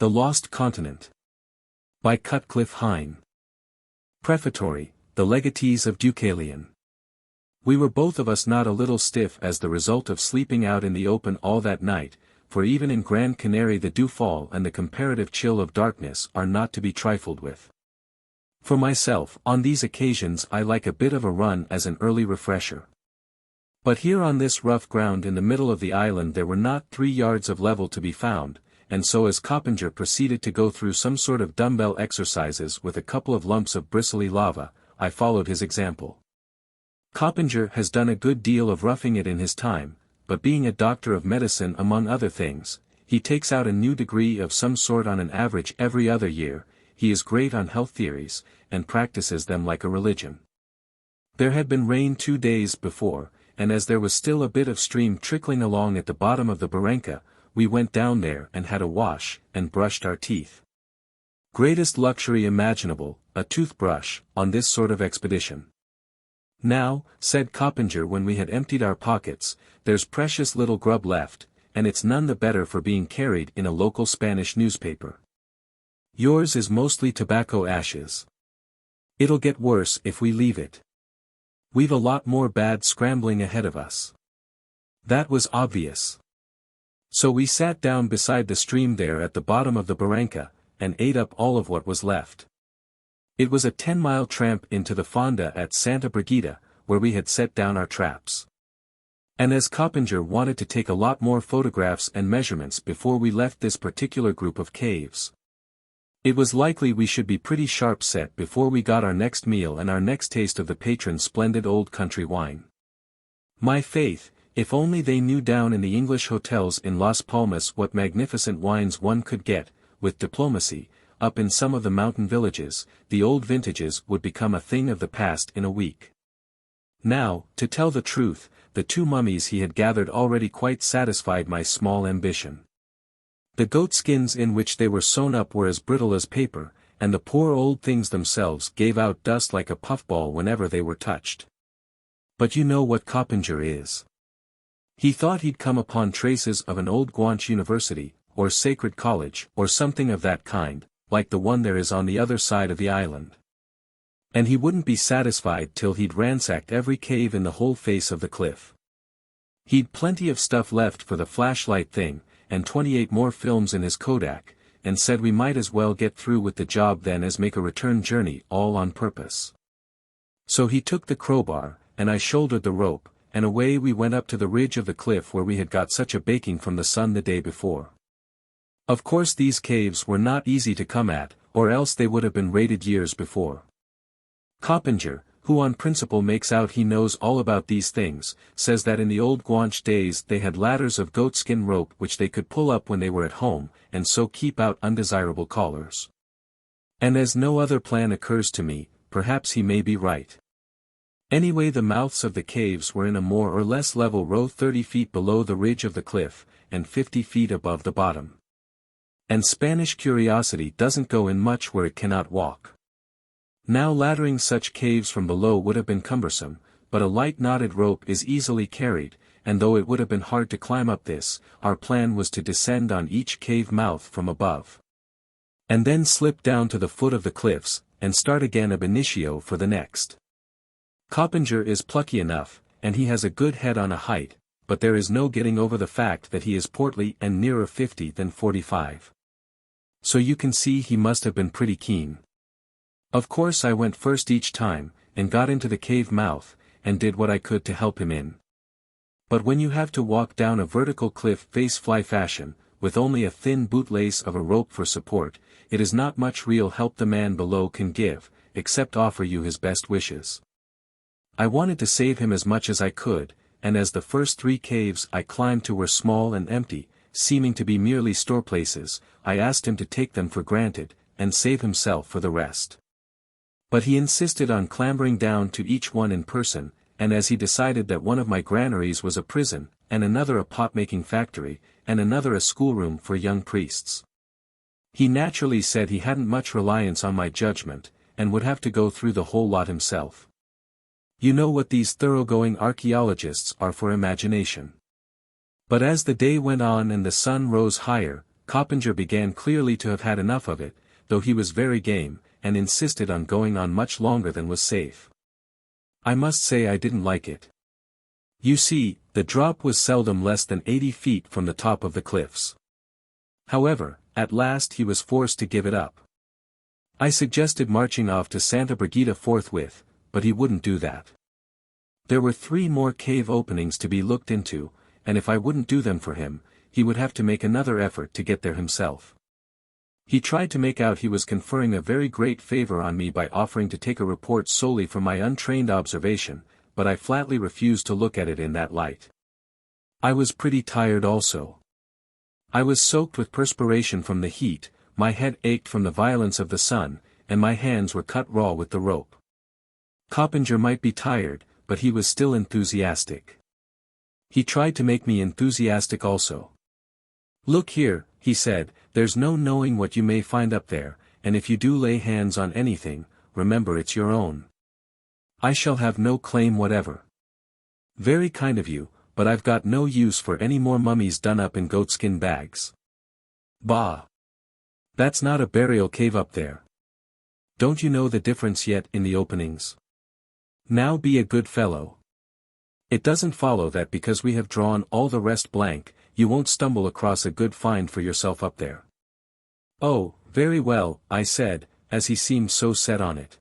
The Lost Continent. By Cutcliffe Hyne. Prefatory, The Legatees of Deucalion. We were both of us not a little stiff as the result of sleeping out in the open all that night, for even in Grand Canary the dewfall and the comparative chill of darkness are not to be trifled with. For myself, on these occasions I like a bit of a run as an early refresher. But here on this rough ground in the middle of the island there were not 3 yards of level to be found, and so as Coppinger proceeded to go through some sort of dumbbell exercises with a couple of lumps of bristly lava, I followed his example. Coppinger has done a good deal of roughing it in his time, but being a doctor of medicine among other things, he takes out a new degree of some sort on an average every other year. He is great on health theories, and practices them like a religion. There had been rain 2 days before, and as there was still a bit of stream trickling along at the bottom of the barranca, we went down there and had a wash, and brushed our teeth. Greatest luxury imaginable, a toothbrush, on this sort of expedition. Now, said Coppinger when we had emptied our pockets, there's precious little grub left, and it's none the better for being carried in a local Spanish newspaper. Yours is mostly tobacco ashes. It'll get worse if we leave it. We've a lot more bad scrambling ahead of us. That was obvious. So we sat down beside the stream there at the bottom of the barranca, and ate up all of what was left. It was a 10-mile tramp into the fonda at Santa Brigida, where we had set down our traps. And as Coppinger wanted to take a lot more photographs and measurements before we left this particular group of caves, it was likely we should be pretty sharp set before we got our next meal and our next taste of the patron's splendid old country wine. My faith, if only they knew down in the English hotels in Las Palmas what magnificent wines one could get, with diplomacy, up in some of the mountain villages, the old vintages would become a thing of the past in a week. Now, to tell the truth, the 2 mummies he had gathered already quite satisfied my small ambition. The goatskins in which they were sewn up were as brittle as paper, and the poor old things themselves gave out dust like a puffball whenever they were touched. But you know what Coppinger is. He thought he'd come upon traces of an old Guanche University, or Sacred College, or something of that kind, like the one there is on the other side of the island. And he wouldn't be satisfied till he'd ransacked every cave in the whole face of the cliff. He'd plenty of stuff left for the flashlight thing, and 28 more films in his Kodak, and said we might as well get through with the job then as make a return journey all on purpose. So he took the crowbar, and I shouldered the rope, and away we went up to the ridge of the cliff where we had got such a baking from the sun the day before. Of course these caves were not easy to come at, or else they would have been raided years before. Coppinger, who on principle makes out he knows all about these things, says that in the old Guanche days they had ladders of goatskin rope which they could pull up when they were at home, and so keep out undesirable callers. And as no other plan occurs to me, perhaps he may be right. Anyway, the mouths of the caves were in a more or less level row 30 feet below the ridge of the cliff, and 50 feet above the bottom. And Spanish curiosity doesn't go in much where it cannot walk. Now laddering such caves from below would have been cumbersome, but a light knotted rope is easily carried, and though it would have been hard to climb up this, our plan was to descend on each cave mouth from above. And then slip down to the foot of the cliffs, and start again ab initio for the next. Coppinger is plucky enough, and he has a good head on a height, but there is no getting over the fact that he is portly and nearer 50 than 45. So you can see he must have been pretty keen. Of course I went first each time, and got into the cave mouth, and did what I could to help him in. But when you have to walk down a vertical cliff face-fly fashion, with only a thin bootlace of a rope for support, it is not much real help the man below can give, except offer you his best wishes. I wanted to save him as much as I could, and as the first 3 caves I climbed to were small and empty, seeming to be merely store places, I asked him to take them for granted, and save himself for the rest. But he insisted on clambering down to each one in person, and as he decided that one of my granaries was a prison, and another a pot-making factory, and another a schoolroom for young priests, he naturally said he hadn't much reliance on my judgment, and would have to go through the whole lot himself. You know what these thoroughgoing archaeologists are for imagination. But as the day went on and the sun rose higher, Coppinger began clearly to have had enough of it, though he was very game, and insisted on going on much longer than was safe. I must say I didn't like it. You see, the drop was seldom less than 80 feet from the top of the cliffs. However, at last he was forced to give it up. I suggested marching off to Santa Brigida forthwith, but he wouldn't do that. There were 3 more cave openings to be looked into, and if I wouldn't do them for him, he would have to make another effort to get there himself. He tried to make out he was conferring a very great favor on me by offering to take a report solely from my untrained observation, but I flatly refused to look at it in that light. I was pretty tired also. I was soaked with perspiration from the heat, my head ached from the violence of the sun, and my hands were cut raw with the rope. Coppinger might be tired, but he was still enthusiastic. He tried to make me enthusiastic also. "Look here," he said, "there's no knowing what you may find up there, and if you do lay hands on anything, remember it's your own. I shall have no claim whatever. Very kind of you, but I've got no use for any more mummies done up in goatskin bags. Bah! That's not a burial cave up there. Don't you know the difference yet in the openings? Now be a good fellow. It doesn't follow that because we have drawn all the rest blank, you won't stumble across a good find for yourself up there." "Oh, very well," I said, as he seemed so set on it.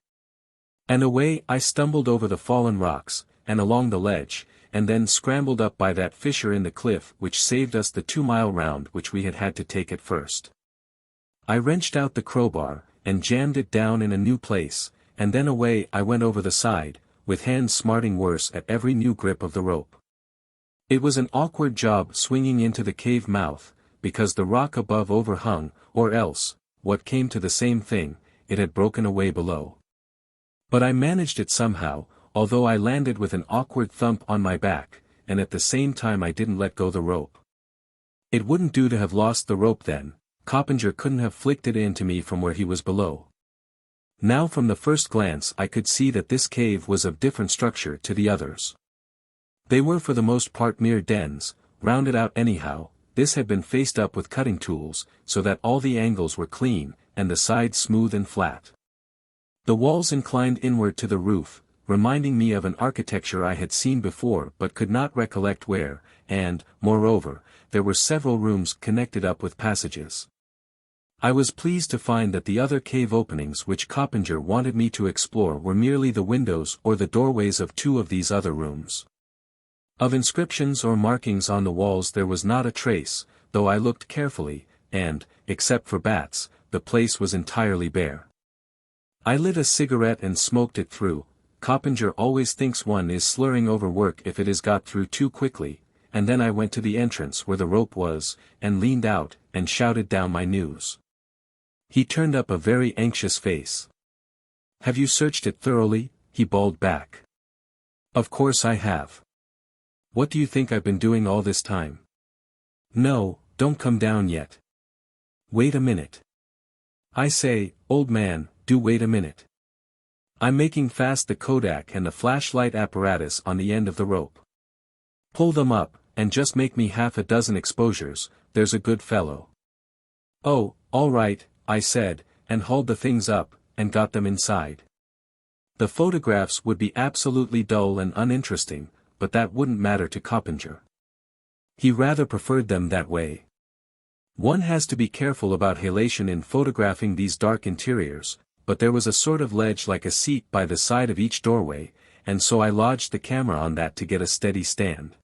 And away I stumbled over the fallen rocks, and along the ledge, and then scrambled up by that fissure in the cliff which saved us the 2-mile round which we had had to take at first. I wrenched out the crowbar, and jammed it down in a new place, and then away I went over the side, with hands smarting worse at every new grip of the rope. It was an awkward job swinging into the cave mouth, because the rock above overhung, or else, what came to the same thing, it had broken away below. But I managed it somehow, although I landed with an awkward thump on my back, and at the same time I didn't let go the rope. It wouldn't do to have lost the rope then. Coppinger couldn't have flicked it into me from where he was below. Now from the first glance I could see that this cave was of different structure to the others. They were for the most part mere dens, rounded out anyhow. This had been faced up with cutting tools, so that all the angles were clean, and the sides smooth and flat. The walls inclined inward to the roof, reminding me of an architecture I had seen before but could not recollect where, and, moreover, there were several rooms connected up with passages. I was pleased to find that the other cave openings which Coppinger wanted me to explore were merely the windows or the doorways of 2 of these other rooms. Of inscriptions or markings on the walls there was not a trace, though I looked carefully, and, except for bats, the place was entirely bare. I lit a cigarette and smoked it through. Coppinger always thinks one is slurring over work if it is got through too quickly, and then I went to the entrance where the rope was, and leaned out, and shouted down my news. He turned up a very anxious face. "Have you searched it thoroughly?" he bawled back. "Of course I have. What do you think I've been doing all this time?" "No, don't come down yet. Wait a minute. I say, old man, do wait a minute. I'm making fast the Kodak and the flashlight apparatus on the end of the rope. Pull them up, and just make me half a dozen exposures, there's a good fellow." "Oh, all right," I said, and hauled the things up, and got them inside. The photographs would be absolutely dull and uninteresting, but that wouldn't matter to Coppinger. He rather preferred them that way. One has to be careful about halation in photographing these dark interiors, but there was a sort of ledge like a seat by the side of each doorway, and so I lodged the camera on that to get a steady stand.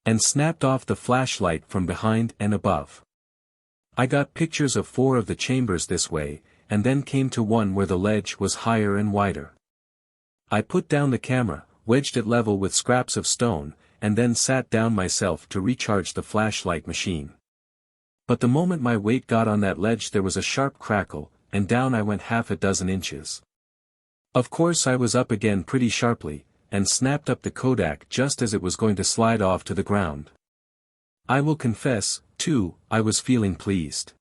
And snapped off the flashlight from behind and above. I got pictures of 4 of the chambers this way, and then came to one where the ledge was higher and wider. I put down the camera, wedged it level with scraps of stone, and then sat down myself to recharge the flashlight machine. But the moment my weight got on that ledge there was a sharp crackle, and down I went half a dozen inches. Of course I was up again pretty sharply, and snapped up the Kodak just as it was going to slide off to the ground. I will confess, too, I was feeling pleased.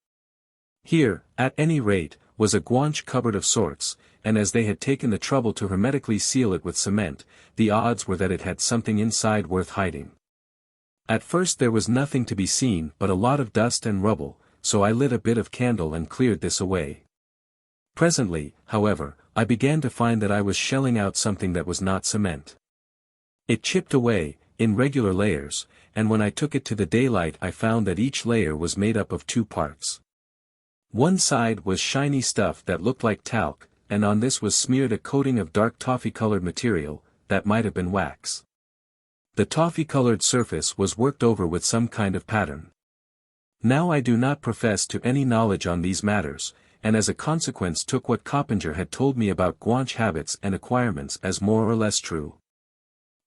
Here, at any rate, was a guanche cupboard of sorts, and as they had taken the trouble to hermetically seal it with cement, the odds were that it had something inside worth hiding. At first there was nothing to be seen but a lot of dust and rubble, so I lit a bit of candle and cleared this away. Presently, however, I began to find that I was shelling out something that was not cement. It chipped away, in regular layers, and when I took it to the daylight I found that each layer was made up of two parts. One side was shiny stuff that looked like talc, and on this was smeared a coating of dark toffee-colored material, that might have been wax. The toffee-colored surface was worked over with some kind of pattern. Now I do not profess to any knowledge on these matters, and as a consequence took what Coppinger had told me about Guanche habits and acquirements as more or less true.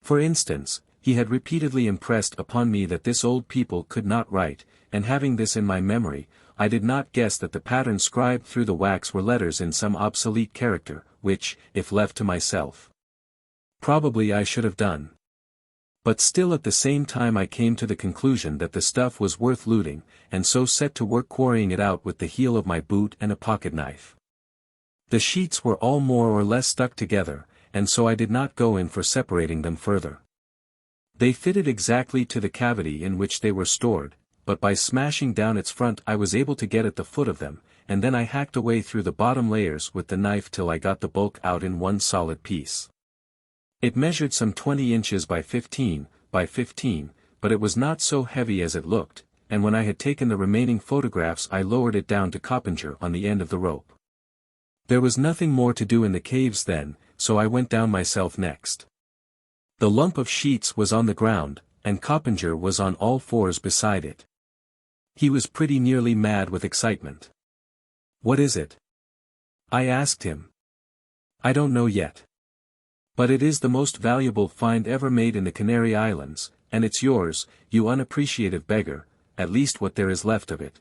For instance, he had repeatedly impressed upon me that this old people could not write, and having this in my memory, I did not guess that the patterns scribed through the wax were letters in some obsolete character, which, if left to myself, probably I should have done. But still at the same time I came to the conclusion that the stuff was worth looting, and so set to work quarrying it out with the heel of my boot and a pocket knife. The sheets were all more or less stuck together, and so I did not go in for separating them further. They fitted exactly to the cavity in which they were stored, but by smashing down its front I was able to get at the foot of them, and then I hacked away through the bottom layers with the knife till I got the bulk out in one solid piece. It measured some 20 inches by 15, but it was not so heavy as it looked, and when I had taken the remaining photographs I lowered it down to Coppinger on the end of the rope. There was nothing more to do in the caves then, so I went down myself next. The lump of sheets was on the ground, and Coppinger was on all fours beside it. He was pretty nearly mad with excitement. "What is it?" I asked him. "I don't know yet. But it is the most valuable find ever made in the Canary Islands, and it's yours, you unappreciative beggar, at least what there is left of it.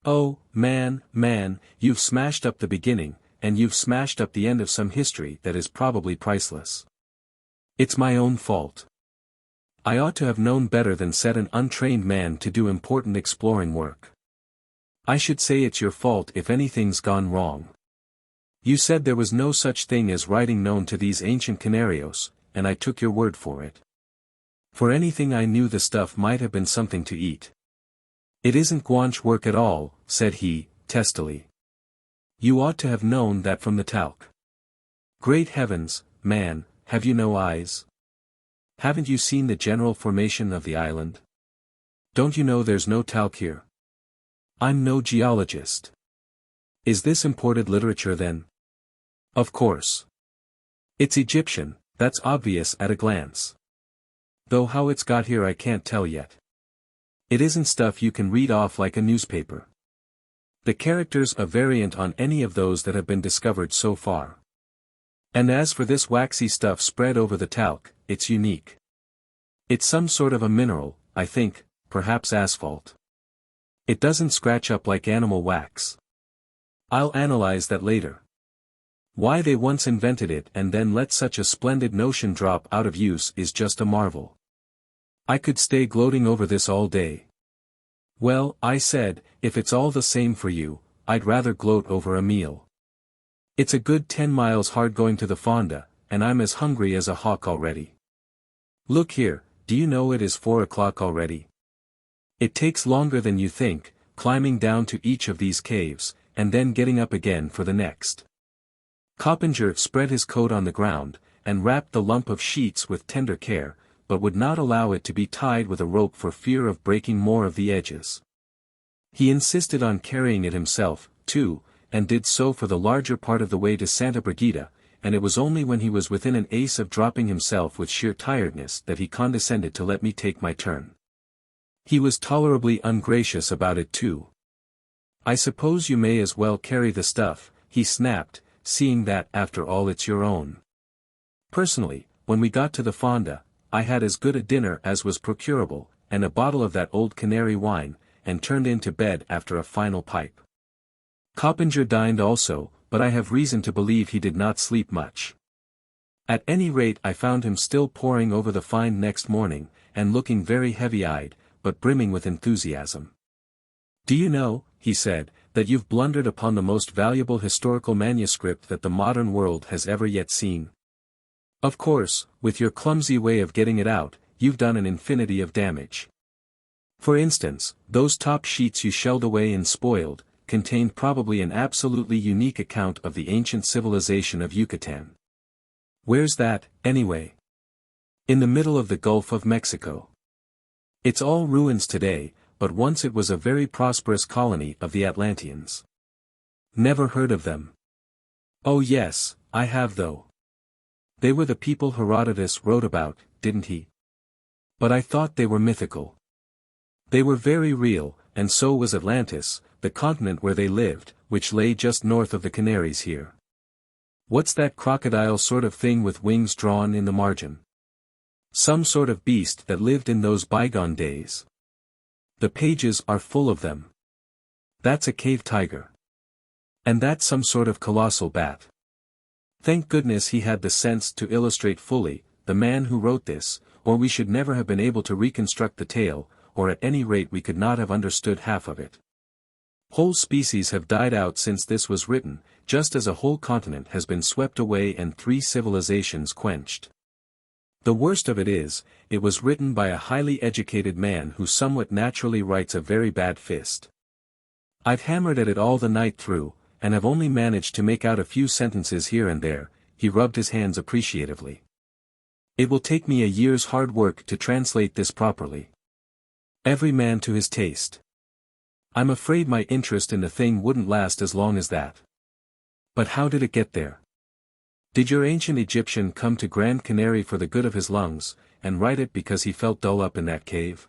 Oh, man, you've smashed up the beginning, and you've smashed up the end of some history that is probably priceless. It's my own fault. I ought to have known better than set an untrained man to do important exploring work. I should say it's your fault if anything's gone wrong. You said there was no such thing as writing known to these ancient Canarios, and I took your word for it. For anything I knew the stuff might have been something to eat. It isn't Guanche work at all," said he, testily. "You ought to have known that from the talc. Great heavens, man, have you no eyes? Haven't you seen the general formation of the island? Don't you know there's no talc here? I'm no geologist. Is this imported literature then? Of course. It's Egyptian, that's obvious at a glance. Though how it's got here I can't tell yet. It isn't stuff you can read off like a newspaper. The characters are variant on any of those that have been discovered so far. And as for this waxy stuff spread over the talc, it's unique. It's some sort of a mineral, I think, perhaps asphalt. It doesn't scratch up like animal wax. I'll analyze that later. Why they once invented it and then let such a splendid notion drop out of use is just a marvel. I could stay gloating over this all day. Well, I said, if it's all the same for you, I'd rather gloat over a meal. It's a good 10 miles hard going to the Fonda, and I'm as hungry as a hawk already. Look here, do you know it is 4 o'clock already? It takes longer than you think, climbing down to each of these caves, and then getting up again for the next. Coppinger spread his coat on the ground, and wrapped the lump of sheets with tender care, but would not allow it to be tied with a rope for fear of breaking more of the edges. He insisted on carrying it himself, too, and did so for the larger part of the way to Santa Brigida, and it was only when he was within an ace of dropping himself with sheer tiredness that he condescended to let me take my turn. He was tolerably ungracious about it too. I suppose you may as well carry the stuff, he snapped, seeing that after all it's your own. Personally, when we got to the Fonda, I had as good a dinner as was procurable, and a bottle of that old Canary wine, and turned in to bed after a final pipe. Coppinger dined also, but I have reason to believe he did not sleep much. At any rate I found him still poring over the find next morning, and looking very heavy-eyed, but brimming with enthusiasm. Do you know, he said, that you've blundered upon the most valuable historical manuscript that the modern world has ever yet seen? Of course, with your clumsy way of getting it out, you've done an infinity of damage. For instance, those top sheets you shelled away and spoiled, contained probably an absolutely unique account of the ancient civilization of Yucatan. Where's that, anyway? In the middle of the Gulf of Mexico. It's all ruins today, but once it was a very prosperous colony of the Atlanteans. Never heard of them. Oh yes, I have though. They were the people Herodotus wrote about, didn't he? But I thought they were mythical. They were very real, and so was Atlantis, the continent where they lived, which lay just north of the Canaries here. What's that crocodile sort of thing with wings drawn in the margin? Some sort of beast that lived in those bygone days. The pages are full of them. That's a cave tiger. And that's some sort of colossal bat. Thank goodness he had the sense to illustrate fully, the man who wrote this, or we should never have been able to reconstruct the tale, or at any rate we could not have understood half of it. Whole species have died out since this was written, just as a whole continent has been swept away and 3 civilizations quenched. The worst of it is, it was written by a highly educated man who somewhat naturally writes a very bad fist. I've hammered at it all the night through, and have only managed to make out a few sentences here and there. He rubbed his hands appreciatively. It will take me a year's hard work to translate this properly. Every man to his taste. I'm afraid my interest in the thing wouldn't last as long as that. But how did it get there? Did your ancient Egyptian come to Grand Canary for the good of his lungs, and write it because he felt dull up in that cave?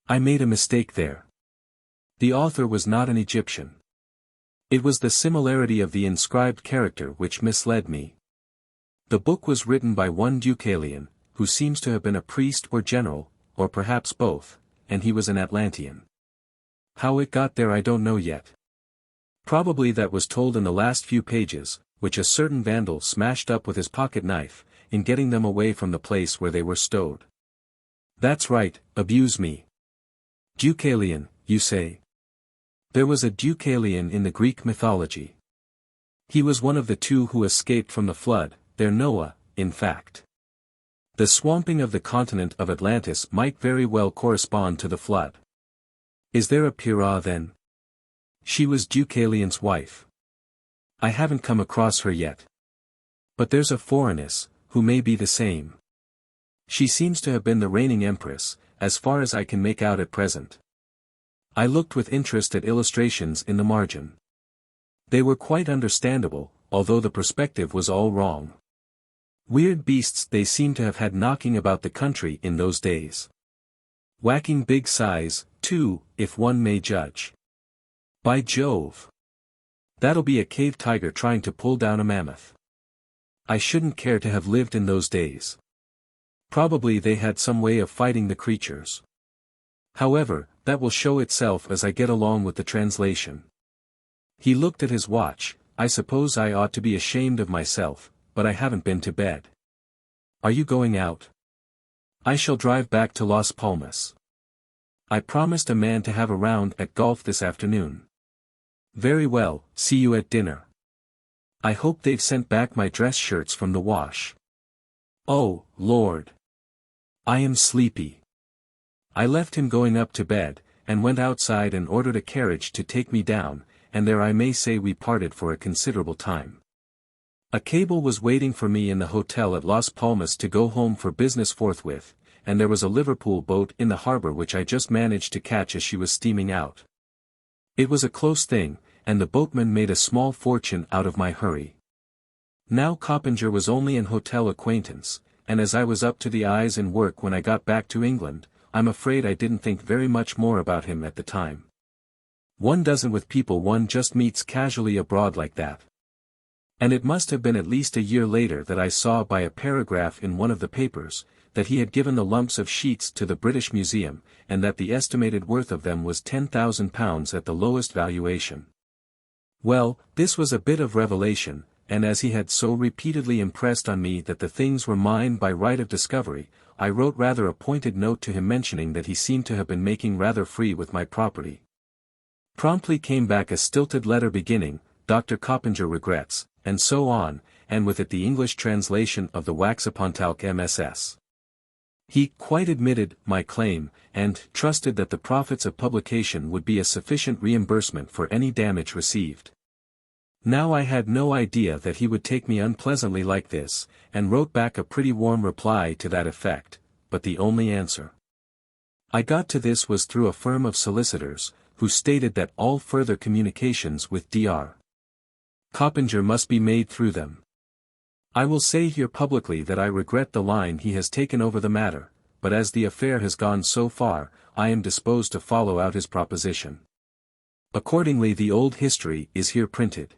I made a mistake there. The author was not an Egyptian. It was the similarity of the inscribed character which misled me. The book was written by one Deucalion, who seems to have been a priest or general, or perhaps both, and he was an Atlantean. How it got there I don't know yet. Probably that was told in the last few pages, which a certain vandal smashed up with his pocket knife, in getting them away from the place where they were stowed. That's right, abuse me. Deucalion, you say? There was a Deucalion in the Greek mythology. He was one of the 2 who escaped from the flood, their Noah, in fact. The swamping of the continent of Atlantis might very well correspond to the flood. Is there a Pyrrha then? She was Deucalion's wife. I haven't come across her yet. But there's a Phorenice, who may be the same. She seems to have been the reigning empress, as far as I can make out at present. I looked with interest at illustrations in the margin. They were quite understandable, although the perspective was all wrong. Weird beasts they seem to have had knocking about the country in those days. Whacking big size, too, if one may judge. By Jove! That'll be a cave tiger trying to pull down a mammoth. I shouldn't care to have lived in those days. Probably they had some way of fighting the creatures. However, that will show itself as I get along with the translation. He looked at his watch. I suppose I ought to be ashamed of myself, but I haven't been to bed. Are you going out? I shall drive back to Las Palmas. I promised a man to have a round at golf this afternoon. Very well, see you at dinner. I hope they've sent back my dress shirts from the wash. Oh, Lord! I am sleepy. I left him going up to bed, and went outside and ordered a carriage to take me down, and there I may say we parted for a considerable time. A cable was waiting for me in the hotel at Las Palmas to go home for business forthwith, and there was a Liverpool boat in the harbor which I just managed to catch as she was steaming out. It was a close thing, and the boatman made a small fortune out of my hurry. Now Coppinger was only an hotel acquaintance, and as I was up to the eyes in work when I got back to England, I'm afraid I didn't think very much more about him at the time. One doesn't with people one just meets casually abroad like that. And it must have been at least a year later that I saw by a paragraph in one of the papers, that he had given the lumps of sheets to the British Museum, and that the estimated worth of them was £10,000 at the lowest valuation. Well, this was a bit of revelation, and as he had so repeatedly impressed on me that the things were mine by right of discovery, I wrote rather a pointed note to him mentioning that he seemed to have been making rather free with my property. Promptly came back a stilted letter beginning, Dr. Coppinger regrets, and so on, and with it the English translation of the Waxapontalk MSS. He quite admitted my claim, and trusted that the profits of publication would be a sufficient reimbursement for any damage received. Now I had no idea that he would take me unpleasantly like this, and wrote back a pretty warm reply to that effect, but the only answer I got to this was through a firm of solicitors, who stated that all further communications with Dr. Coppinger must be made through them. I will say here publicly that I regret the line he has taken over the matter, but as the affair has gone so far, I am disposed to follow out his proposition. Accordingly, the old history is here printed.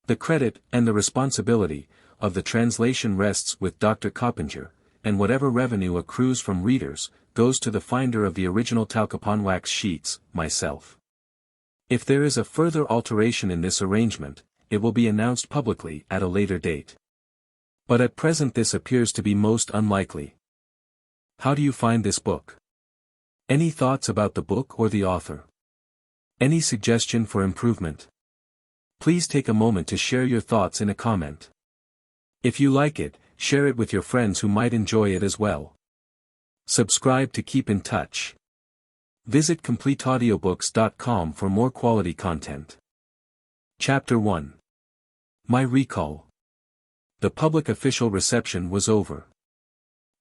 The credit, and the responsibility, of the translation rests with Dr. Coppinger, and whatever revenue accrues from readers, goes to the finder of the original talc-upon-wax sheets, myself. If there is a further alteration in this arrangement, it will be announced publicly at a later date. But at present this appears to be most unlikely. How do you find this book? Any thoughts about the book or the author? Any suggestion for improvement? Please take a moment to share your thoughts in a comment. If you like it, share it with your friends who might enjoy it as well. Subscribe to keep in touch. Visit CompleteAudiobooks.com for more quality content. Chapter 1. My recall. The public official reception was over.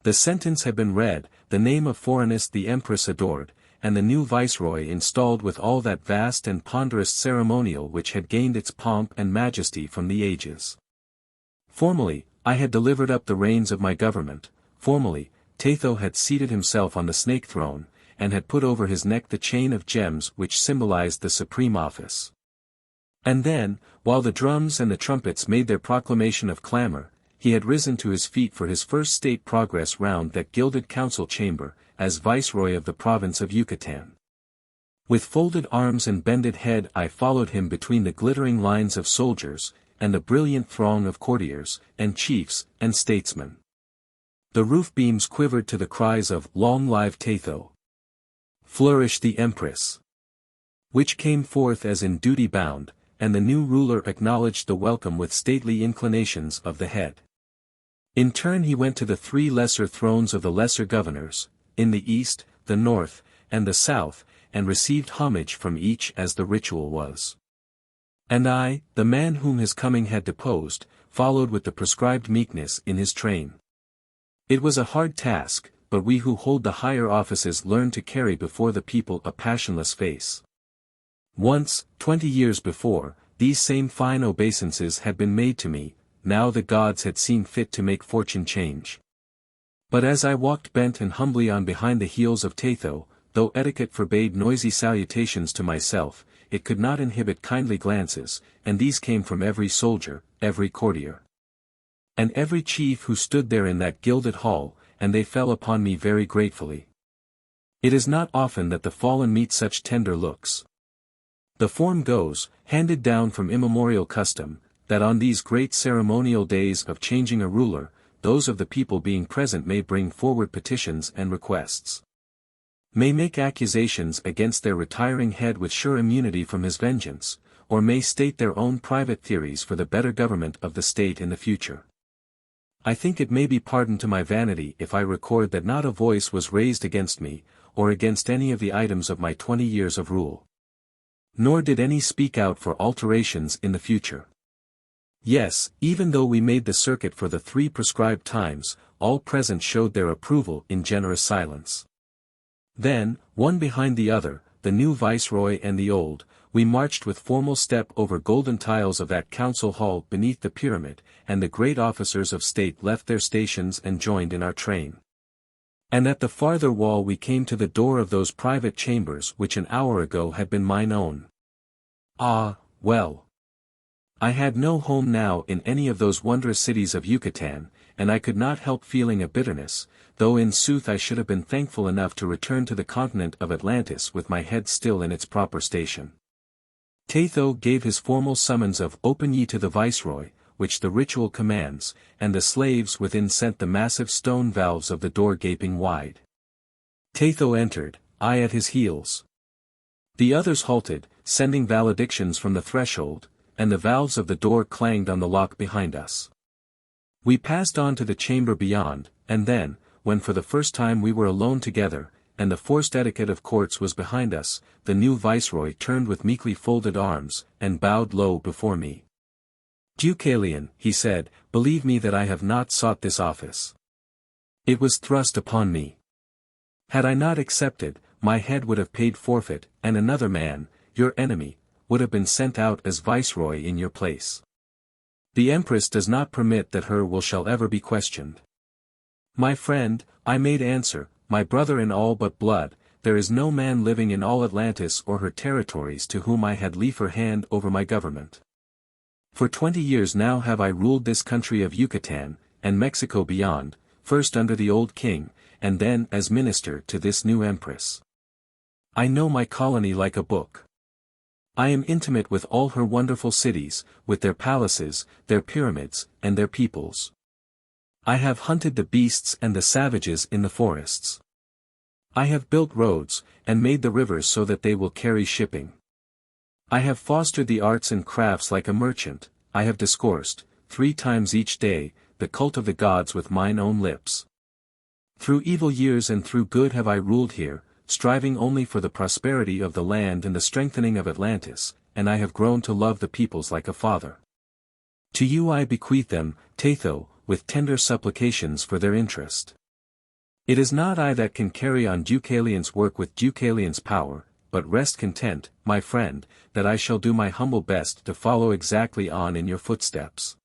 The sentence had been read, the name of Phorenice the Empress adored, and the new viceroy installed with all that vast and ponderous ceremonial which had gained its pomp and majesty from the ages. Formally, I had delivered up the reins of my government. Formally, Tatho had seated himself on the snake throne, and had put over his neck the chain of gems which symbolized the supreme office. And then, while the drums and the trumpets made their proclamation of clamor, he had risen to his feet for his first state progress round that gilded council chamber, as viceroy of the province of Yucatan. With folded arms and bended head I followed him between the glittering lines of soldiers, and the brilliant throng of courtiers, and chiefs, and statesmen. The roof beams quivered to the cries of "Long live Tatho! Flourish the Empress!" which came forth as in duty bound, and the new ruler acknowledged the welcome with stately inclinations of the head. In turn he went to the three lesser thrones of the lesser governors, in the east, the north, and the south, and received homage from each as the ritual was. And I, the man whom his coming had deposed, followed with the prescribed meekness in his train. It was a hard task, but we who hold the higher offices learn to carry before the people a passionless face. Once, 20 years before, these same fine obeisances had been made to me, now the gods had seen fit to make fortune change. But as I walked bent and humbly on behind the heels of Tatho, though etiquette forbade noisy salutations to myself, it could not inhibit kindly glances, and these came from every soldier, every courtier, and every chief who stood there in that gilded hall, and they fell upon me very gratefully. It is not often that the fallen meet such tender looks. The form goes, handed down from immemorial custom, that on these great ceremonial days of changing a ruler, those of the people being present may bring forward petitions and requests, may make accusations against their retiring head with sure immunity from his vengeance, or may state their own private theories for the better government of the state in the future. I think it may be pardoned to my vanity if I record that not a voice was raised against me, or against any of the items of my 20 years of rule. Nor did any speak out for alterations in the future. Yes, even though we made the circuit for the 3 prescribed times, all present showed their approval in generous silence. Then, one behind the other, the new viceroy and the old, we marched with formal step over golden tiles of that council hall beneath the pyramid, and the great officers of state left their stations and joined in our train. And at the farther wall we came to the door of those private chambers which an hour ago had been mine own. Ah, well! I had no home now in any of those wondrous cities of Yucatan, and I could not help feeling a bitterness, though in sooth I should have been thankful enough to return to the continent of Atlantis with my head still in its proper station. Tatho gave his formal summons of "Open ye to the viceroy," which the ritual commands, and the slaves within sent the massive stone valves of the door gaping wide. Tatho entered, I at his heels. The others halted, sending valedictions from the threshold, and the valves of the door clanged on the lock behind us. We passed on to the chamber beyond, and then, when for the first time we were alone together, and the forced etiquette of courts was behind us, the new viceroy turned with meekly folded arms, and bowed low before me. "Deucalion," he said, "believe me that I have not sought this office. It was thrust upon me. Had I not accepted, my head would have paid forfeit, and another man, your enemy, would have been sent out as viceroy in your place. The Empress does not permit that her will shall ever be questioned." "My friend," I made answer, "my brother in all but blood, there is no man living in all Atlantis or her territories to whom I had liefer hand over my government. For 20 years now have I ruled this country of Yucatan, and Mexico beyond, first under the old king, and then as minister to this new empress. I know my colony like a book. I am intimate with all her wonderful cities, with their palaces, their pyramids, and their peoples. I have hunted the beasts and the savages in the forests. I have built roads, and made the rivers so that they will carry shipping. I have fostered the arts and crafts like a merchant, I have discoursed, 3 times each day, the cult of the gods with mine own lips. Through evil years and through good have I ruled here, striving only for the prosperity of the land and the strengthening of Atlantis, and I have grown to love the peoples like a father. To you I bequeath them, Tatho, with tender supplications for their interest. It is not I that can carry on Deucalion's work with Deucalion's power, but rest content, my friend, that I shall do my humble best to follow exactly on in your footsteps.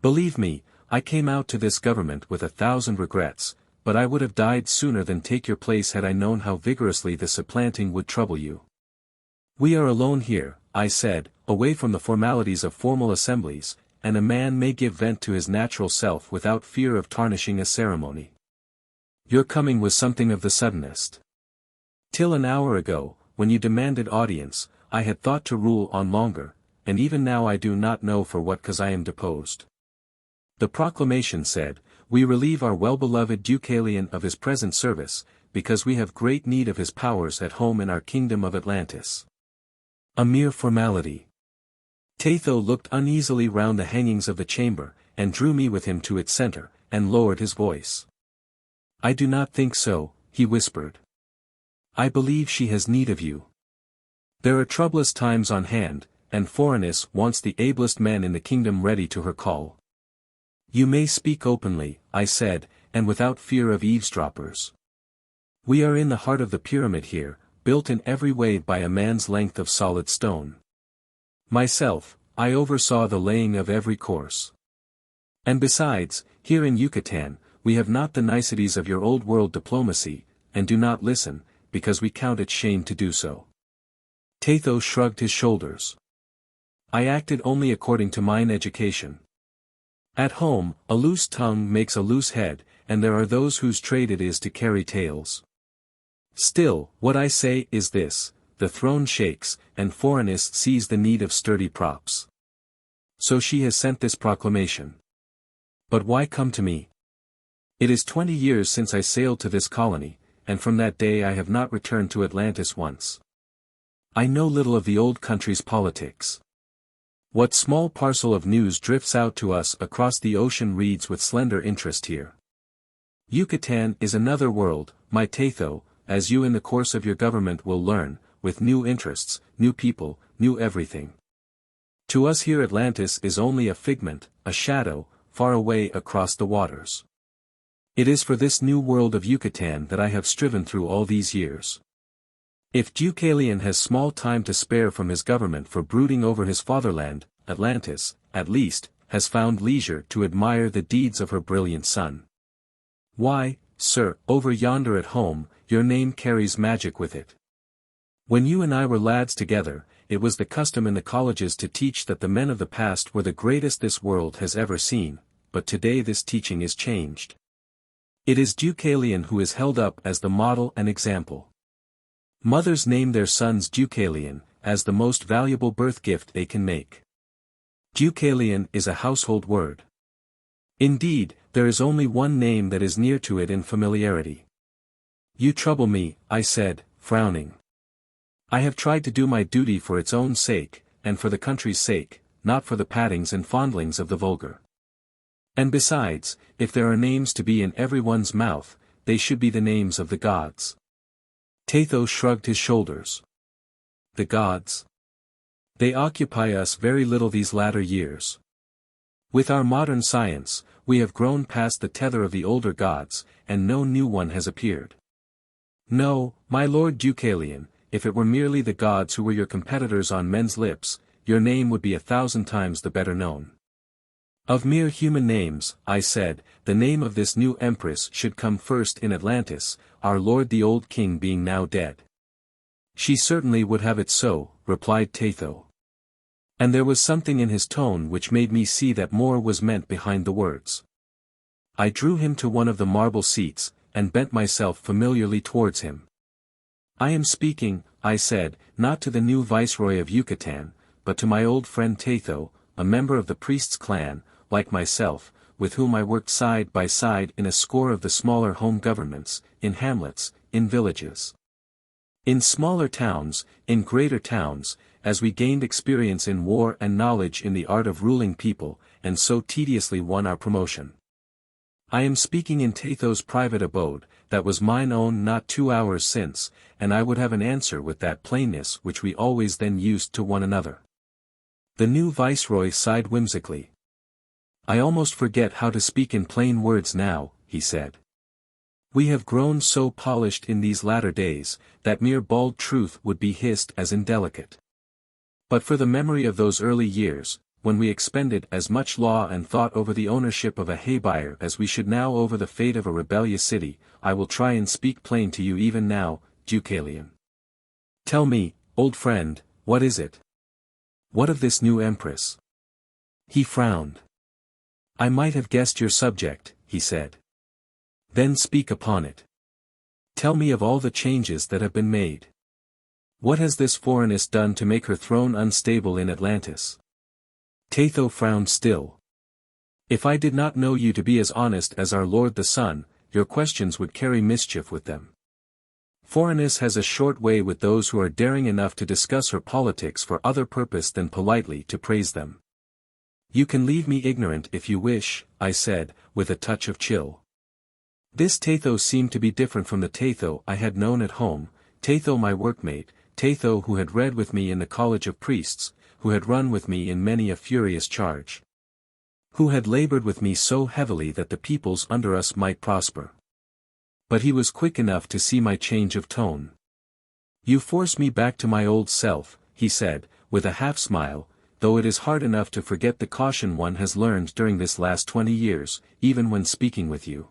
Believe me, I came out to this government with 1,000 regrets, but I would have died sooner than take your place had I known how vigorously the supplanting would trouble you. We are alone here," I said, "away from the formalities of formal assemblies, and a man may give vent to his natural self without fear of tarnishing a ceremony. Your coming was something of the suddenest. Till an hour ago, when you demanded audience, I had thought to rule on longer, and even now I do not know for what cause I am deposed." The proclamation said, "We relieve our well-beloved Deucalion of his present service, because we have great need of his powers at home in our kingdom of Atlantis." A mere formality. Tatho looked uneasily round the hangings of the chamber, and drew me with him to its center, and lowered his voice. "I do not think so," he whispered. "I believe she has need of you. There are troublous times on hand, and Phorenice wants the ablest men in the kingdom ready to her call." "You may speak openly," I said, "and without fear of eavesdroppers. We are in the heart of the pyramid here, built in every way by a man's length of solid stone. Myself, I oversaw the laying of every course. And besides, here in Yucatan, we have not the niceties of your old world diplomacy, and do not listen, because we count it shame to do so." Tatho shrugged his shoulders. "I acted only according to mine education. At home, a loose tongue makes a loose head, and there are those whose trade it is to carry tales. Still, what I say is this, the throne shakes, and Phorenice sees the need of sturdy props. So she has sent this proclamation. But why come to me? It is 20 years since I sailed to this colony, and from that day I have not returned to Atlantis once. I know little of the old country's politics. What small parcel of news drifts out to us across the ocean reads with slender interest here. Yucatan is another world, my Tatho, as you in the course of your government will learn, with new interests, new people, new everything. To us here Atlantis is only a figment, a shadow, far away across the waters. It is for this new world of Yucatan that I have striven through all these years. If Deucalion has small time to spare from his government for brooding over his fatherland, Atlantis, at least, has found leisure to admire the deeds of her brilliant son. Why, sir, over yonder at home, your name carries magic with it. When you and I were lads together, it was the custom in the colleges to teach that the men of the past were the greatest this world has ever seen, but today this teaching is changed. It is Deucalion who is held up as the model and example. Mothers name their sons Deucalion, as the most valuable birth gift they can make. Deucalion is a household word. Indeed, there is only one name that is near to it in familiarity. You trouble me, I said, frowning. I have tried to do my duty for its own sake, and for the country's sake, not for the pattings and fondlings of the vulgar. And besides, if there are names to be in everyone's mouth, they should be the names of the gods. Tatho shrugged his shoulders. The gods? They occupy us very little these latter years. With our modern science, we have grown past the tether of the older gods, and no new one has appeared. No, my lord Deucalion, if it were merely the gods who were your competitors on men's lips, your name would be 1,000 times the better known. Of mere human names, I said, the name of this new empress should come first in Atlantis, our lord the old king being now dead. She certainly would have it so, replied Tatho. And there was something in his tone which made me see that more was meant behind the words. I drew him to one of the marble seats, and bent myself familiarly towards him. I am speaking, I said, not to the new viceroy of Yucatan, but to my old friend Tatho, a member of the priest's clan, like myself, with whom I worked side by side in a score of the smaller home governments, in hamlets, in villages. In smaller towns, in greater towns, as we gained experience in war and knowledge in the art of ruling people, and so tediously won our promotion. I am speaking in Tatho's private abode, that was mine own not 2 hours since, and I would have an answer with that plainness which we always then used to one another. The new viceroy sighed whimsically. I almost forget how to speak in plain words now, he said. We have grown so polished in these latter days, that mere bald truth would be hissed as indelicate. But for the memory of those early years, when we expended as much law and thought over the ownership of a hay-buyer as we should now over the fate of a rebellious city, I will try and speak plain to you even now, Deucalion. Tell me, old friend, what is it? What of this new empress? He frowned. I might have guessed your subject, he said. Then speak upon it. Tell me of all the changes that have been made. What has this Phorenice done to make her throne unstable in Atlantis? Tatho frowned still. If I did not know you to be as honest as our lord the sun, your questions would carry mischief with them. Phorenice has a short way with those who are daring enough to discuss her politics for other purpose than politely to praise them. You can leave me ignorant if you wish, I said, with a touch of chill. This Tatho seemed to be different from the Tatho I had known at home, Tatho my workmate, Tatho who had read with me in the college of priests, who had run with me in many a furious charge. Who had labored with me so heavily that the peoples under us might prosper. But he was quick enough to see my change of tone. You force me back to my old self, he said, with a half-smile, though it is hard enough to forget the caution one has learned during this last 20 years, even when speaking with you.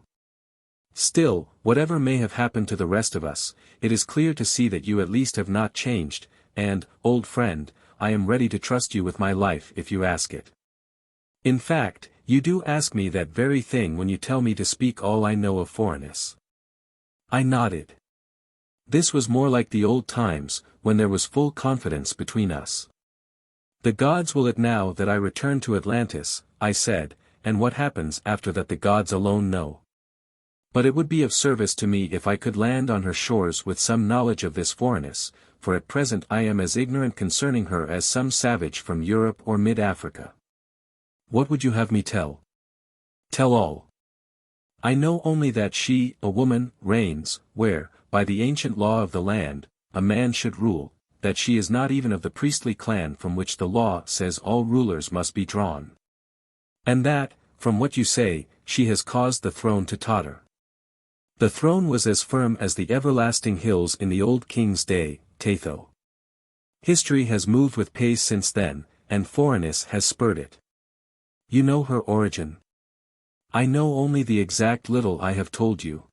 Still, whatever may have happened to the rest of us, it is clear to see that you at least have not changed, and, old friend, I am ready to trust you with my life if you ask it. In fact, you do ask me that very thing when you tell me to speak all I know of Phorenice. I nodded. This was more like the old times, when there was full confidence between us. The gods will it now that I return to Atlantis, I said, and what happens after that the gods alone know. But it would be of service to me if I could land on her shores with some knowledge of this Phorenice, for at present I am as ignorant concerning her as some savage from Europe or mid-Africa. What would you have me tell? Tell all. I know only that she, a woman, reigns, where, by the ancient law of the land, a man should rule, that she is not even of the priestly clan from which the law says all rulers must be drawn. And that, from what you say, she has caused the throne to totter. The throne was as firm as the everlasting hills in the old king's day, Tatho. History has moved with pace since then, and Phorenice has spurred it. You know her origin? I know only the exact little I have told you.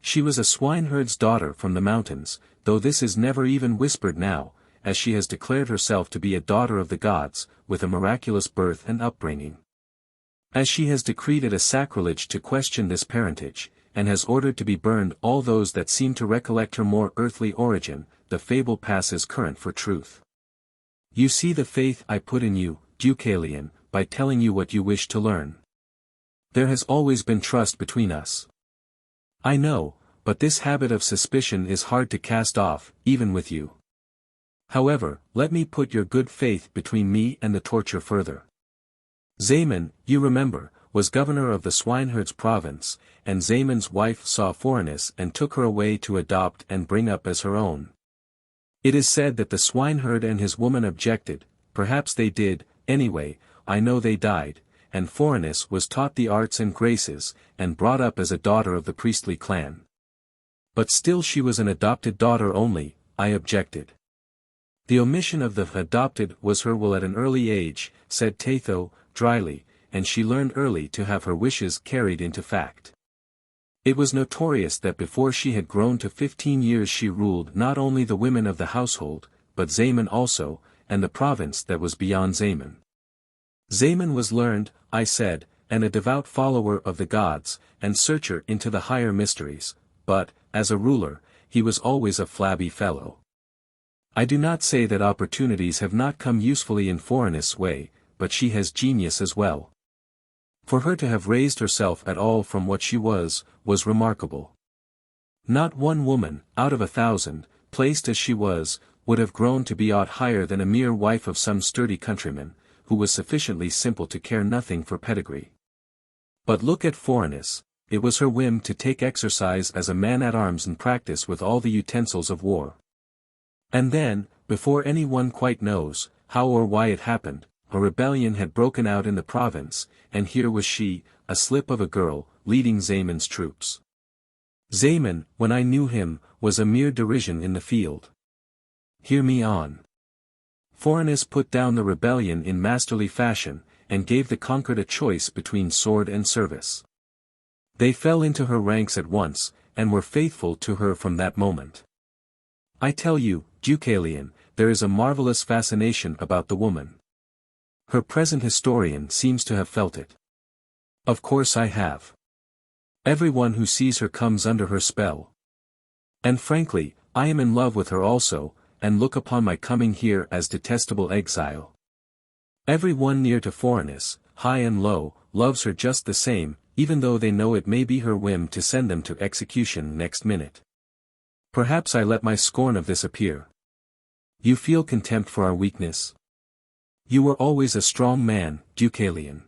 She was a swineherd's daughter from the mountains, though this is never even whispered now, as she has declared herself to be a daughter of the gods, with a miraculous birth and upbringing. As she has decreed it a sacrilege to question this parentage, and has ordered to be burned all those that seem to recollect her more earthly origin, the fable passes current for truth. You see the faith I put in you, Deucalion, by telling you what you wish to learn. There has always been trust between us. I know, but this habit of suspicion is hard to cast off, even with you. However, let me put your good faith between me and the torture further. Zaemon, you remember, was governor of the swineherds province, and Zaemon's wife saw Phorenice and took her away to adopt and bring up as her own. It is said that the swineherd and his woman objected, perhaps they did, anyway, I know they died, and Phorenice was taught the arts and graces, and brought up as a daughter of the priestly clan. But still she was an adopted daughter only, I objected. The omission of the adopted was her will at an early age, said Tatho, dryly, and she learned early to have her wishes carried into fact. It was notorious that before she had grown to 15 years she ruled not only the women of the household, but Zaemon also, and the province that was beyond Zaemon. Zaemon was learned, I said, and a devout follower of the gods, and searcher into the higher mysteries, but, as a ruler, he was always a flabby fellow. I do not say that opportunities have not come usefully in Phorenice's way, but she has genius as well. For her to have raised herself at all from what she was remarkable. Not one woman, out of 1,000, placed as she was, would have grown to be aught higher than a mere wife of some sturdy countryman, who was sufficiently simple to care nothing for pedigree. But look at Phorenice, it was her whim to take exercise as a man-at-arms and practice with all the utensils of war. And then, before anyone quite knows, how or why it happened, a rebellion had broken out in the province, and here was she, a slip of a girl, leading Zaemon's troops. Zaemon, when I knew him, was a mere derision in the field. Hear me on. Phorenice put down the rebellion in masterly fashion, and gave the conquered a choice between sword and service. They fell into her ranks at once, and were faithful to her from that moment. I tell you, Deucalion, there is a marvelous fascination about the woman. Her present historian seems to have felt it. Of course I have. Everyone who sees her comes under her spell. And frankly, I am in love with her also, and look upon my coming here as detestable exile. Every one near to Phorenice, high and low, loves her just the same, even though they know it may be her whim to send them to execution next minute. Perhaps I let my scorn of this appear. You feel contempt for our weakness? You were always a strong man, Deucalion.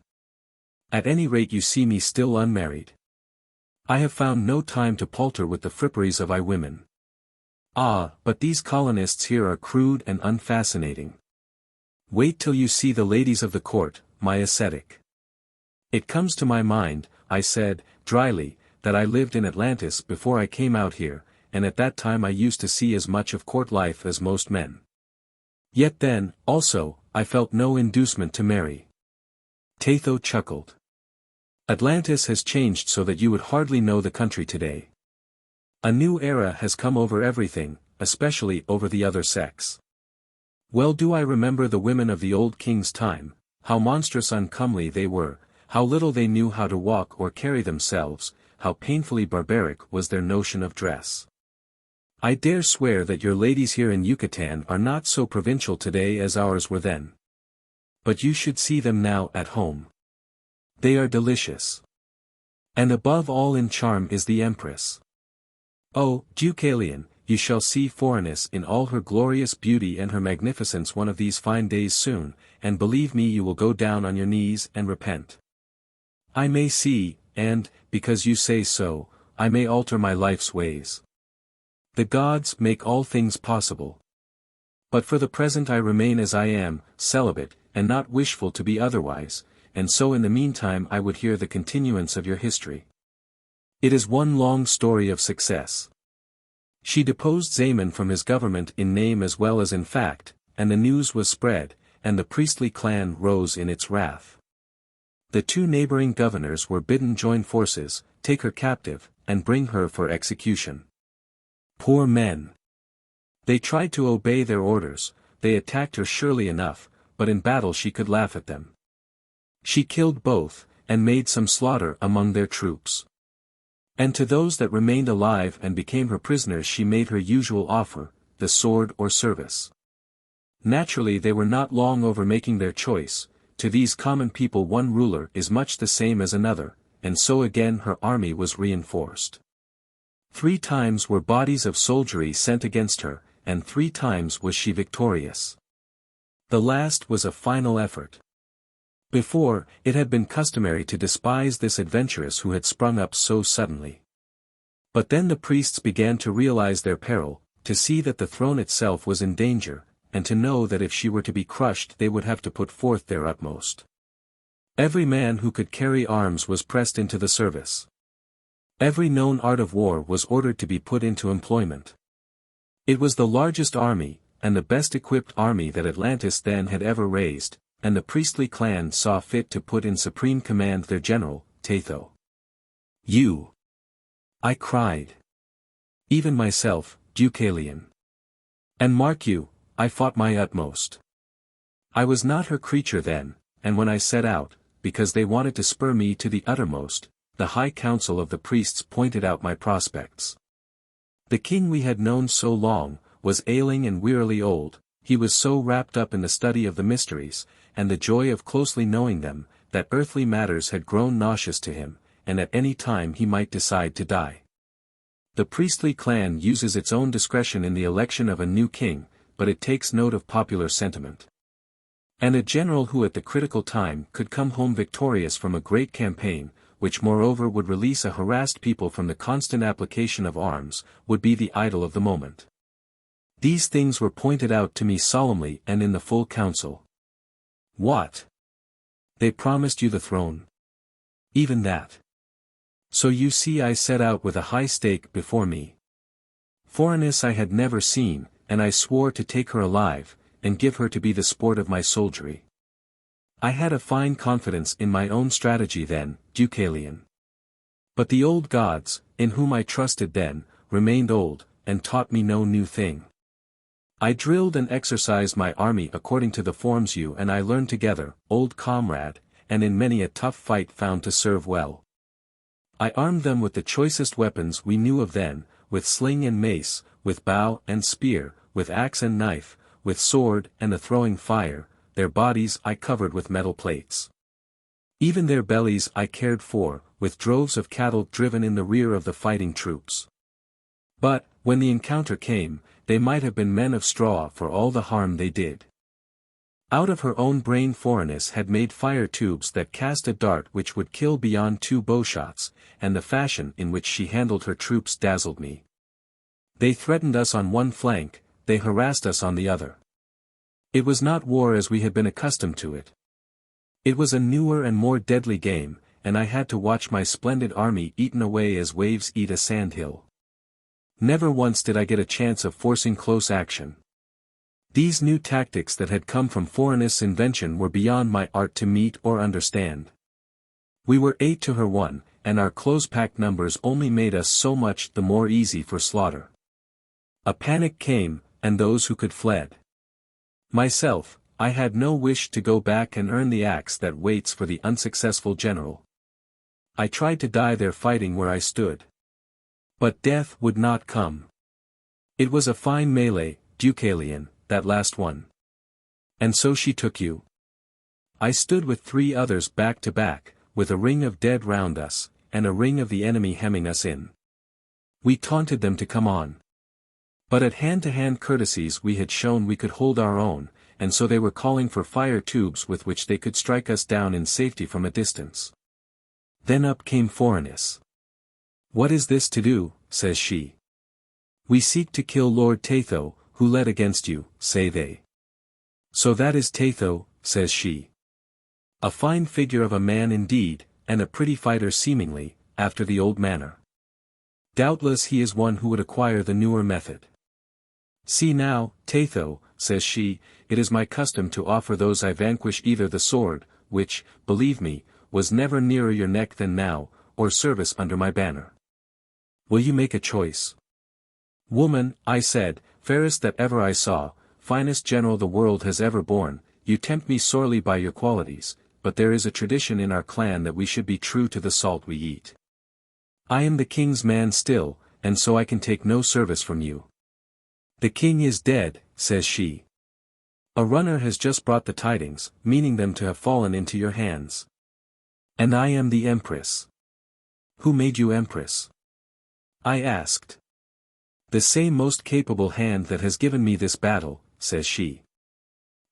At any rate you see me still unmarried. I have found no time to palter with the fripperies of women. Ah, but these colonists here are crude and unfascinating. Wait till you see the ladies of the court, my ascetic. It comes to my mind, I said, dryly, that I lived in Atlantis before I came out here, and at that time I used to see as much of court life as most men. Yet then, also, I felt no inducement to marry. Tatho chuckled. Atlantis has changed so that you would hardly know the country today. A new era has come over everything, especially over the other sex. Well do I remember the women of the old king's time, how monstrous uncomely they were, how little they knew how to walk or carry themselves, how painfully barbaric was their notion of dress. I dare swear that your ladies here in Yucatan are not so provincial today as ours were then. But you should see them now at home. They are delicious. And above all in charm is the Empress. Oh, Deucalion, you shall see Phorenice in all her glorious beauty and her magnificence one of these fine days soon, and believe me you will go down on your knees and repent. I may see, and, because you say so, I may alter my life's ways. The gods make all things possible. But for the present I remain as I am, celibate, and not wishful to be otherwise, and so in the meantime I would hear the continuance of your history. It is one long story of success. She deposed Zaemon from his government in name as well as in fact, and the news was spread, and the priestly clan rose in its wrath. The two neighboring governors were bidden join forces, take her captive, and bring her for execution. Poor men! They tried to obey their orders, they attacked her surely enough, but in battle she could laugh at them. She killed both, and made some slaughter among their troops. And to those that remained alive and became her prisoners she made her usual offer, the sword or service. Naturally they were not long over making their choice, to these common people one ruler is much the same as another, and so again her army was reinforced. 3 times were bodies of soldiery sent against her, and 3 times was she victorious. The last was a final effort. Before, it had been customary to despise this adventuress who had sprung up so suddenly. But then the priests began to realize their peril, to see that the throne itself was in danger, and to know that if she were to be crushed they would have to put forth their utmost. Every man who could carry arms was pressed into the service. Every known art of war was ordered to be put into employment. It was the largest army, and the best equipped army that Atlantis then had ever raised, and the priestly clan saw fit to put in supreme command their general, Tatho. "You!" I cried. "Even myself, Deucalion. And mark you, I fought my utmost. I was not her creature then, and when I set out, because they wanted to spur me to the uttermost, the high council of the priests pointed out my prospects. The king we had known so long, was ailing and wearily old, he was so wrapped up in the study of the mysteries, and the joy of closely knowing them, that earthly matters had grown nauseous to him, and at any time he might decide to die. The priestly clan uses its own discretion in the election of a new king, but it takes note of popular sentiment. And a general who at the critical time could come home victorious from a great campaign, which moreover would release a harassed people from the constant application of arms, would be the idol of the moment. These things were pointed out to me solemnly and in the full council. What? They promised you the throne? Even that. So you see I set out with a high stake before me. Phorenice I had never seen, and I swore to take her alive, and give her to be the sport of my soldiery. I had a fine confidence in my own strategy then, Deucalion. But the old gods, in whom I trusted then, remained old, and taught me no new thing. I drilled and exercised my army according to the forms you and I learned together, old comrade, and in many a tough fight found to serve well. I armed them with the choicest weapons we knew of then, with sling and mace, with bow and spear, with axe and knife, with sword and the throwing fire, their bodies I covered with metal plates. Even their bellies I cared for, with droves of cattle driven in the rear of the fighting troops. But, when the encounter came, they might have been men of straw for all the harm they did. Out of her own brain Phorenice had made fire tubes that cast a dart which would kill beyond 2 bowshots, and the fashion in which she handled her troops dazzled me. They threatened us on one flank, they harassed us on the other. It was not war as we had been accustomed to it. It was a newer and more deadly game, and I had to watch my splendid army eaten away as waves eat a sandhill. Never once did I get a chance of forcing close action. These new tactics that had come from Phorenice's invention were beyond my art to meet or understand. We were 8 to her 1, and our close-packed numbers only made us so much the more easy for slaughter. A panic came, and those who could fled. Myself, I had no wish to go back and earn the axe that waits for the unsuccessful general. I tried to die there fighting where I stood. But death would not come. It was a fine melee, Deucalion, that last one. And so she took you. I stood with 3 others back to back, with a ring of dead round us, and a ring of the enemy hemming us in. We taunted them to come on. But at hand-to-hand courtesies we had shown we could hold our own, and so they were calling for fire tubes with which they could strike us down in safety from a distance. Then up came Phorenice. "What is this to do?" says she. "We seek to kill Lord Tatho, who led against you," say they. "So that is Tatho," says she. "A fine figure of a man indeed, and a pretty fighter seemingly, after the old manner. Doubtless he is one who would acquire the newer method. See now, Tatho," says she, "it is my custom to offer those I vanquish either the sword, which, believe me, was never nearer your neck than now, or service under my banner. Will you make a choice?" "Woman," I said, "fairest that ever I saw, finest general the world has ever borne, you tempt me sorely by your qualities, but there is a tradition in our clan that we should be true to the salt we eat. I am the king's man still, and so I can take no service from you." "The king is dead," says she. "A runner has just brought the tidings, meaning them to have fallen into your hands. And I am the Empress." "Who made you Empress?" I asked. "The same most capable hand that has given me this battle," says she.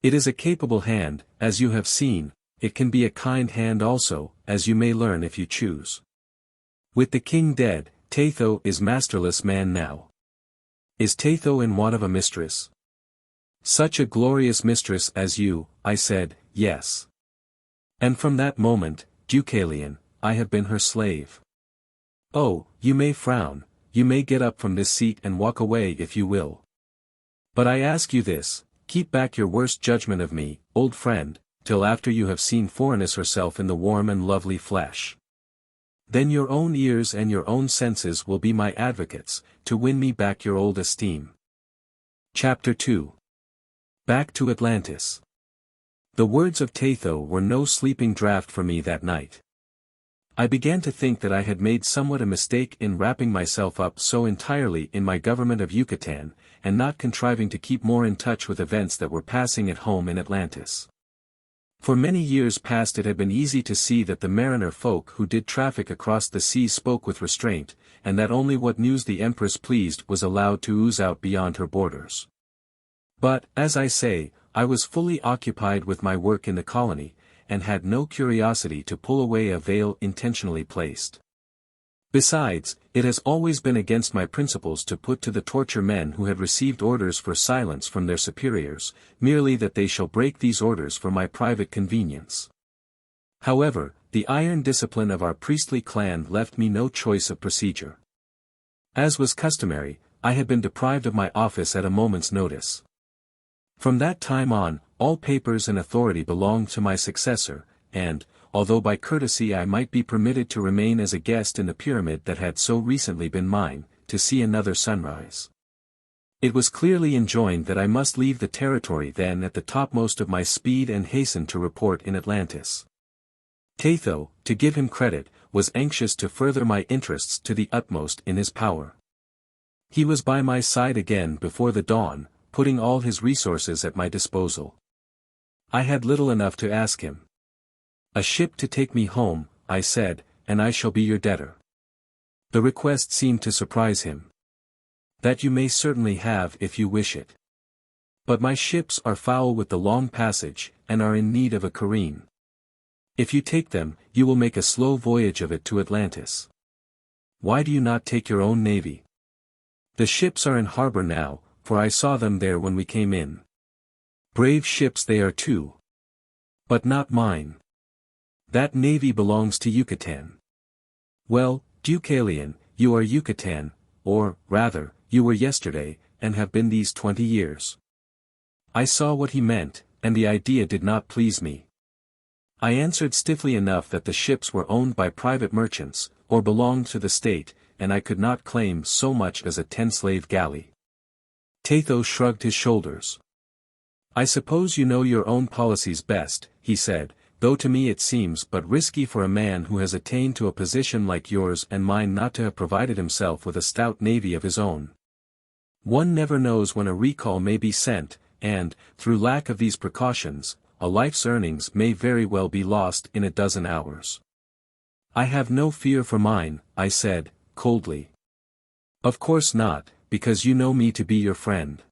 "It is a capable hand, as you have seen, it can be a kind hand also, as you may learn if you choose. With the king dead, Tatho is masterless man now. Is Tatho in want of a mistress? Such a glorious mistress as you, I said, yes. And from that moment, Deucalion, I have been her slave. Oh, you may frown, you may get up from this seat and walk away if you will. But I ask you this, keep back your worst judgment of me, old friend, till after you have seen Phorenice herself in the warm and lovely flesh. Then your own ears and your own senses will be my advocates, to win me back your old esteem. Chapter 2. Back to Atlantis. The words of Tatho were no sleeping draught for me that night. I began to think that I had made somewhat a mistake in wrapping myself up so entirely in my government of Yucatan, and not contriving to keep more in touch with events that were passing at home in Atlantis. For many years past it had been easy to see that the mariner folk who did traffic across the seas spoke with restraint, and that only what news the Empress pleased was allowed to ooze out beyond her borders. But, as I say, I was fully occupied with my work in the colony, and had no curiosity to pull away a veil intentionally placed. Besides, it has always been against my principles to put to the torture men who had received orders for silence from their superiors, merely that they shall break these orders for my private convenience. However, the iron discipline of our priestly clan left me no choice of procedure. As was customary, I had been deprived of my office at a moment's notice. From that time on, all papers and authority belonged to my successor, and, although by courtesy I might be permitted to remain as a guest in the pyramid that had so recently been mine, to see another sunrise, it was clearly enjoined that I must leave the territory then at the topmost of my speed and hasten to report in Atlantis. Tatho, to give him credit, was anxious to further my interests to the utmost in his power. He was by my side again before the dawn, putting all his resources at my disposal. I had little enough to ask him. A ship to take me home, I said, and I shall be your debtor. The request seemed to surprise him. That you may certainly have if you wish it. But my ships are foul with the long passage, and are in need of a careen. If you take them, you will make a slow voyage of it to Atlantis. Why do you not take your own navy? The ships are in harbor now, for I saw them there when we came in. Brave ships they are too. But not mine. That navy belongs to Yucatan. Well, Deucalion, you are Yucatan, or, rather, you were yesterday, and have been these 20 years. I saw what he meant, and the idea did not please me. I answered stiffly enough that the ships were owned by private merchants, or belonged to the state, and I could not claim so much as a 10-slave galley. Tatho shrugged his shoulders. I suppose you know your own policies best, he said, though to me it seems but risky for a man who has attained to a position like yours and mine not to have provided himself with a stout navy of his own. One never knows when a recall may be sent, and, through lack of these precautions, a life's earnings may very well be lost in a dozen hours. I have no fear for mine, I said, coldly. Of course not, because you know me to be your friend.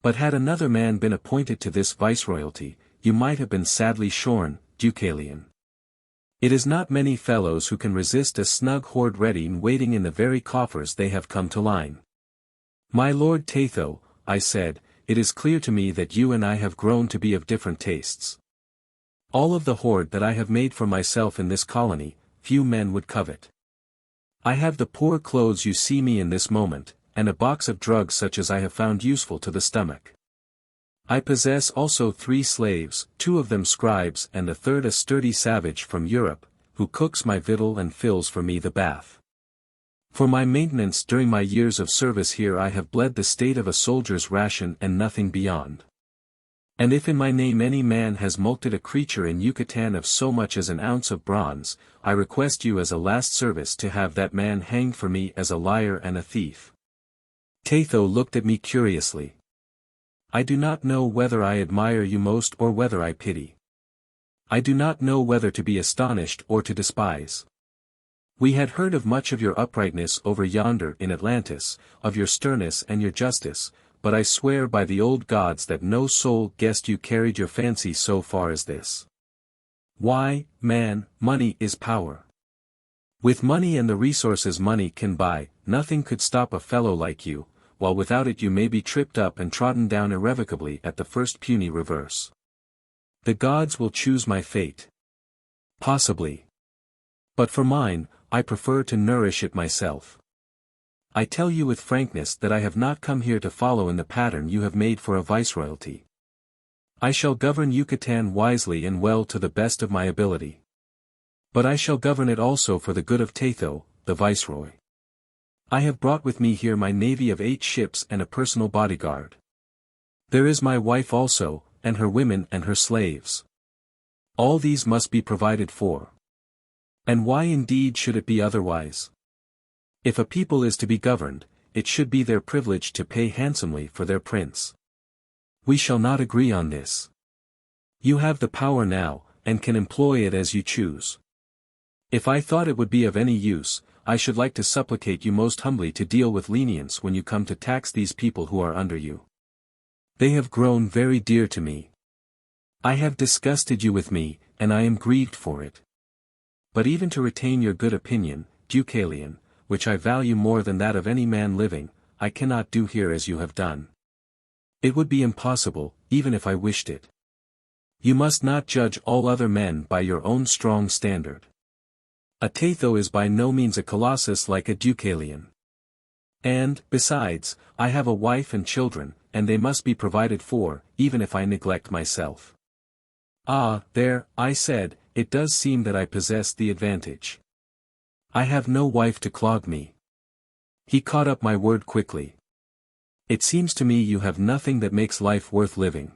But had another man been appointed to this viceroyalty, you might have been sadly shorn, Deucalion. It is not many fellows who can resist a snug hoard ready and waiting in the very coffers they have come to line. My lord Tatho, I said, it is clear to me that you and I have grown to be of different tastes. All of the hoard that I have made for myself in this colony, few men would covet. I have the poor clothes you see me in this moment, and a box of drugs such as I have found useful to the stomach. I possess also 3 slaves, 2 of them scribes and the third a sturdy savage from Europe, who cooks my victual and fills for me the bath. For my maintenance during my years of service here I have bled the state of a soldier's ration and nothing beyond. And if in my name any man has mulcted a creature in Yucatan of so much as an ounce of bronze, I request you as a last service to have that man hanged for me as a liar and a thief. Tatho looked at me curiously. I do not know whether I admire you most or whether I pity. I do not know whether to be astonished or to despise. We had heard of much of your uprightness over yonder in Atlantis, of your sternness and your justice, but I swear by the old gods that no soul guessed you carried your fancy so far as this. Why, man, money is power. With money and the resources money can buy, nothing could stop a fellow like you, while without it you may be tripped up and trodden down irrevocably at the first puny reverse. The gods will choose my fate. Possibly. But for mine, I prefer to nourish it myself. I tell you with frankness that I have not come here to follow in the pattern you have made for a viceroyalty. I shall govern Yucatan wisely and well to the best of my ability. But I shall govern it also for the good of Tatho, the viceroy. I have brought with me here my navy of 8 ships and a personal bodyguard. There is my wife also, and her women and her slaves. All these must be provided for. And why indeed should it be otherwise? If a people is to be governed, it should be their privilege to pay handsomely for their prince. We shall not agree on this. You have the power now, and can employ it as you choose. If I thought it would be of any use, I should like to supplicate you most humbly to deal with lenience when you come to tax these people who are under you. They have grown very dear to me. I have disgusted you with me, and I am grieved for it. But even to retain your good opinion, Deucalion, which I value more than that of any man living, I cannot do here as you have done. It would be impossible, even if I wished it. You must not judge all other men by your own strong standard. A Tatho is by no means a colossus like a Deucalion. And, besides, I have a wife and children, and they must be provided for, even if I neglect myself. Ah, there, I said, it does seem that I possess the advantage. I have no wife to clog me. He caught up my word quickly. It seems to me you have nothing that makes life worth living.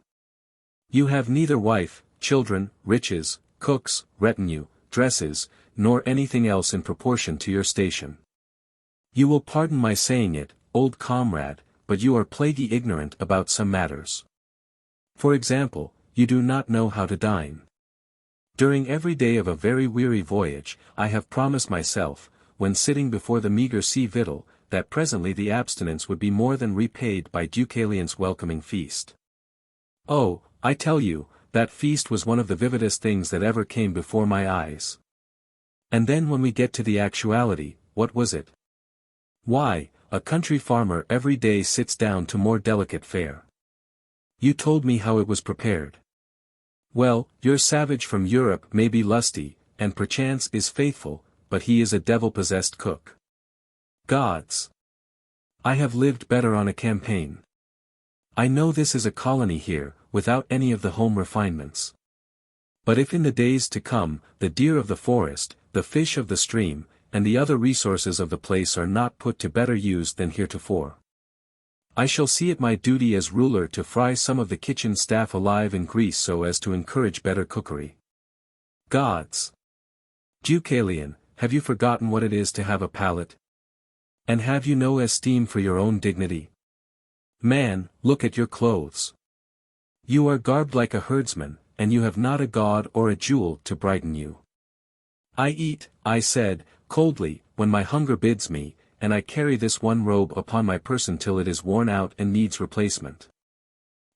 You have neither wife, children, riches, cooks, retinue, dresses, nor anything else in proportion to your station. You will pardon my saying it, old comrade, but you are plaguy ignorant about some matters. For example, you do not know how to dine. During every day of a very weary voyage, I have promised myself, when sitting before the meager sea victual, that presently the abstinence would be more than repaid by Deucalion's welcoming feast. Oh, I tell you, that feast was one of the vividest things that ever came before my eyes. And then when we get to the actuality, what was it? Why, a country farmer every day sits down to more delicate fare. You told me how it was prepared. Well, your savage from Europe may be lusty, and perchance is faithful, but he is a devil-possessed cook. Gods! I have lived better on a campaign. I know this is a colony here, without any of the home refinements. But if in the days to come, the deer of the forest, the fish of the stream, and the other resources of the place are not put to better use than heretofore, I shall see it my duty as ruler to fry some of the kitchen staff alive in grease so as to encourage better cookery. Gods! Deucalion, have you forgotten what it is to have a palate? And have you no esteem for your own dignity? Man, look at your clothes. You are garbed like a herdsman, and you have not a gaud or a jewel to brighten you. I eat, I said, coldly, when my hunger bids me, and I carry this one robe upon my person till it is worn out and needs replacement.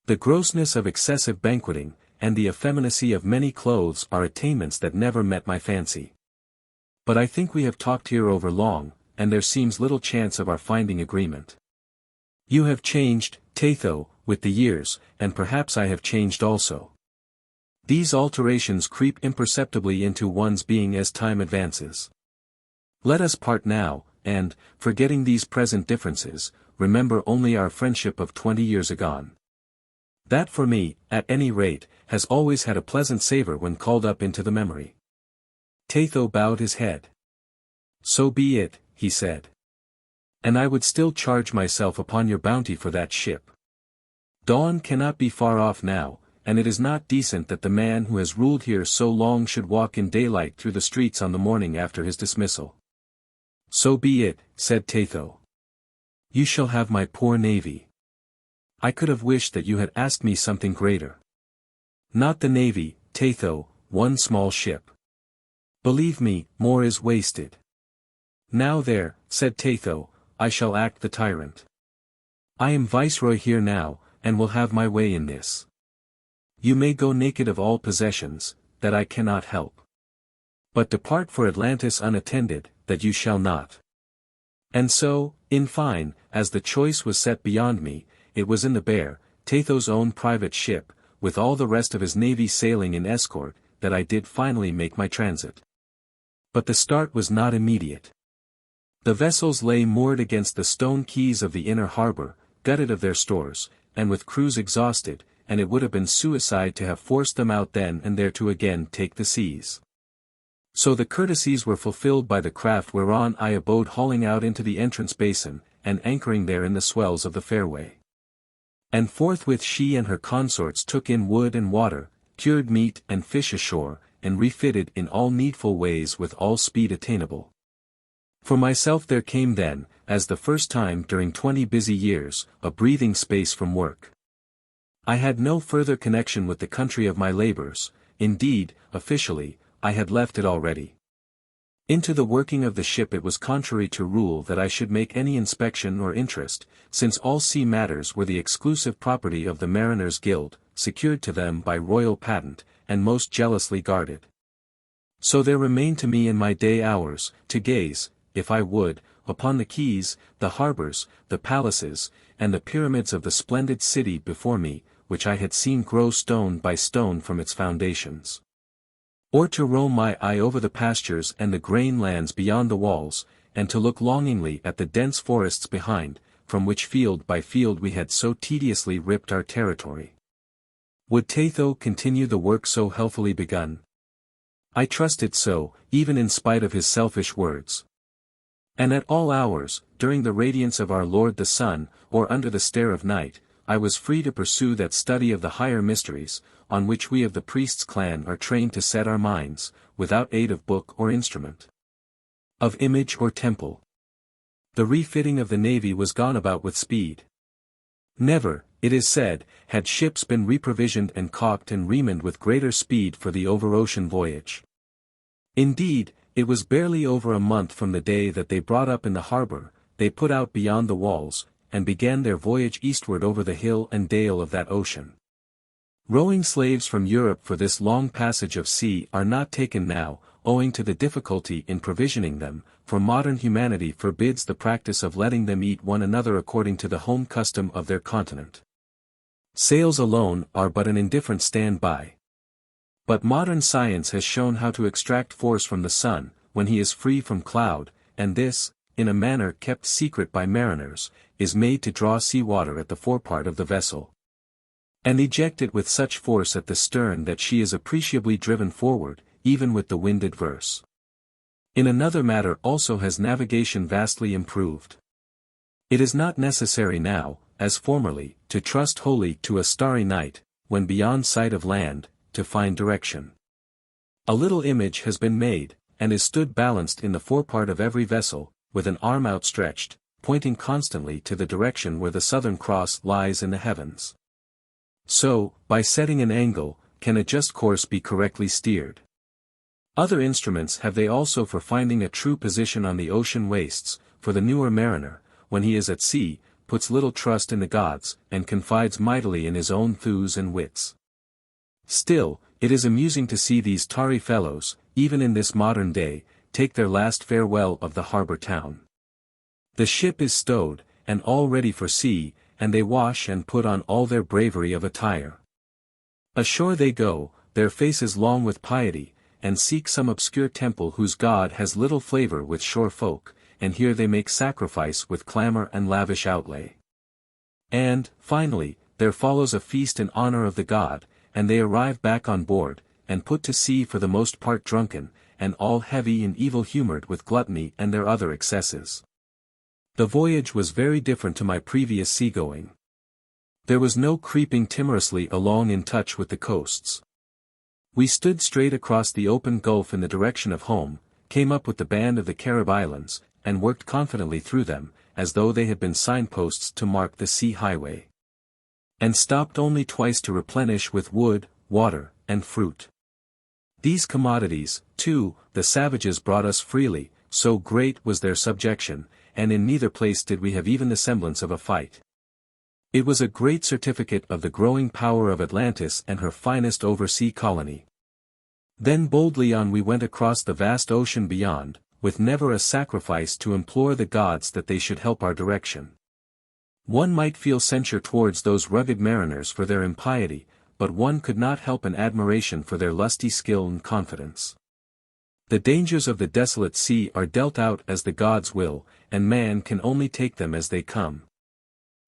The grossness of excessive banqueting, and the effeminacy of many clothes are attainments that never met my fancy. But I think we have talked here over long, and there seems little chance of our finding agreement. You have changed, Tatho, with the years, and perhaps I have changed also. These alterations creep imperceptibly into one's being as time advances. Let us part now, and, forgetting these present differences, remember only our friendship of 20 years agone. That for me, at any rate, has always had a pleasant savour when called up into the memory. Tatho bowed his head. So be it, he said. And I would still charge myself upon your bounty for that ship. Dawn cannot be far off now, and it is not decent that the man who has ruled here so long should walk in daylight through the streets on the morning after his dismissal. So be it, said Tatho. You shall have my poor navy. I could have wished that you had asked me something greater. Not the navy, Tatho, one small ship. Believe me, more is wasted. Now there, said Tatho, I shall act the tyrant. I am viceroy here now, and will have my way in this. You may go naked of all possessions, that I cannot help. But depart for Atlantis unattended, that you shall not. And so, in fine, as the choice was set beyond me, it was in the Bear, Tatho's own private ship, with all the rest of his navy sailing in escort, that I did finally make my transit. But the start was not immediate. The vessels lay moored against the stone quays of the inner harbor, gutted of their stores, and with crews exhausted, and it would have been suicide to have forced them out then and there to again take the seas. So the courtesies were fulfilled by the craft whereon I abode, hauling out into the entrance basin, and anchoring there in the swells of the fairway. And forthwith she and her consorts took in wood and water, cured meat and fish ashore, and refitted in all needful ways with all speed attainable. For myself there came then, as the first time during 20 busy years, a breathing space from work. I had no further connection with the country of my labors, indeed, officially, I had left it already. Into the working of the ship it was contrary to rule that I should make any inspection or interest, since all sea matters were the exclusive property of the Mariners' Guild, secured to them by royal patent, and most jealously guarded. So there remained to me in my day hours, to gaze, if I would, upon the quays, the harbors, the palaces, and the pyramids of the splendid city before me, which I had seen grow stone by stone from its foundations. Or to roam my eye over the pastures and the grain lands beyond the walls, and to look longingly at the dense forests behind, from which field by field we had so tediously ripped our territory. Would Tatho continue the work so healthily begun? I trusted so, even in spite of his selfish words. And at all hours, during the radiance of our Lord the Sun, or under the stare of night, I was free to pursue that study of the higher mysteries, on which we of the priest's clan are trained to set our minds, without aid of book or instrument, of image or temple. The refitting of the navy was gone about with speed. Never, it is said, had ships been reprovisioned and caulked and remanned with greater speed for the over-ocean voyage. Indeed, it was barely over a month from the day that they brought up in the harbor, they put out beyond the walls, and began their voyage eastward over the hill and dale of that ocean. Rowing slaves from Europe for this long passage of sea are not taken now, owing to the difficulty in provisioning them, for modern humanity forbids the practice of letting them eat one another according to the home custom of their continent. Sails alone are but an indifferent stand-by. But modern science has shown how to extract force from the sun, when he is free from cloud, and this, in a manner kept secret by mariners, is made to draw sea water at the forepart of the vessel, and eject it with such force at the stern that she is appreciably driven forward, even with the wind adverse. In another matter also has navigation vastly improved. It is not necessary now, as formerly, to trust wholly to a starry night, when beyond sight of land, to find direction. A little image has been made, and is stood balanced in the forepart of every vessel, with an arm outstretched, pointing constantly to the direction where the Southern Cross lies in the heavens. So, by setting an angle, can a just course be correctly steered. Other instruments have they also for finding a true position on the ocean wastes, for the newer mariner, when he is at sea, puts little trust in the gods, and confides mightily in his own thews and wits. Still, it is amusing to see these tarry fellows, even in this modern day, take their last farewell of the harbor town. The ship is stowed, and all ready for sea, and they wash and put on all their bravery of attire. Ashore they go, their faces long with piety, and seek some obscure temple whose god has little flavor with shore folk, and here they make sacrifice with clamor and lavish outlay. And, finally, there follows a feast in honor of the god, and they arrive back on board, and put to sea for the most part drunken, and all heavy and evil-humored with gluttony and their other excesses. The voyage was very different to my previous seagoing. There was no creeping timorously along in touch with the coasts. We stood straight across the open gulf in the direction of home, came up with the band of the Carib Islands, and worked confidently through them, as though they had been signposts to mark the sea highway. And stopped only twice to replenish with wood, water, and fruit. These commodities, too, the savages brought us freely, so great was their subjection, and in neither place did we have even the semblance of a fight. It was a great certificate of the growing power of Atlantis and her finest oversea colony. Then boldly on we went across the vast ocean beyond, with never a sacrifice to implore the gods that they should help our direction. One might feel censure towards those rugged mariners for their impiety, but one could not help an admiration for their lusty skill and confidence. The dangers of the desolate sea are dealt out as the gods will, and man can only take them as they come.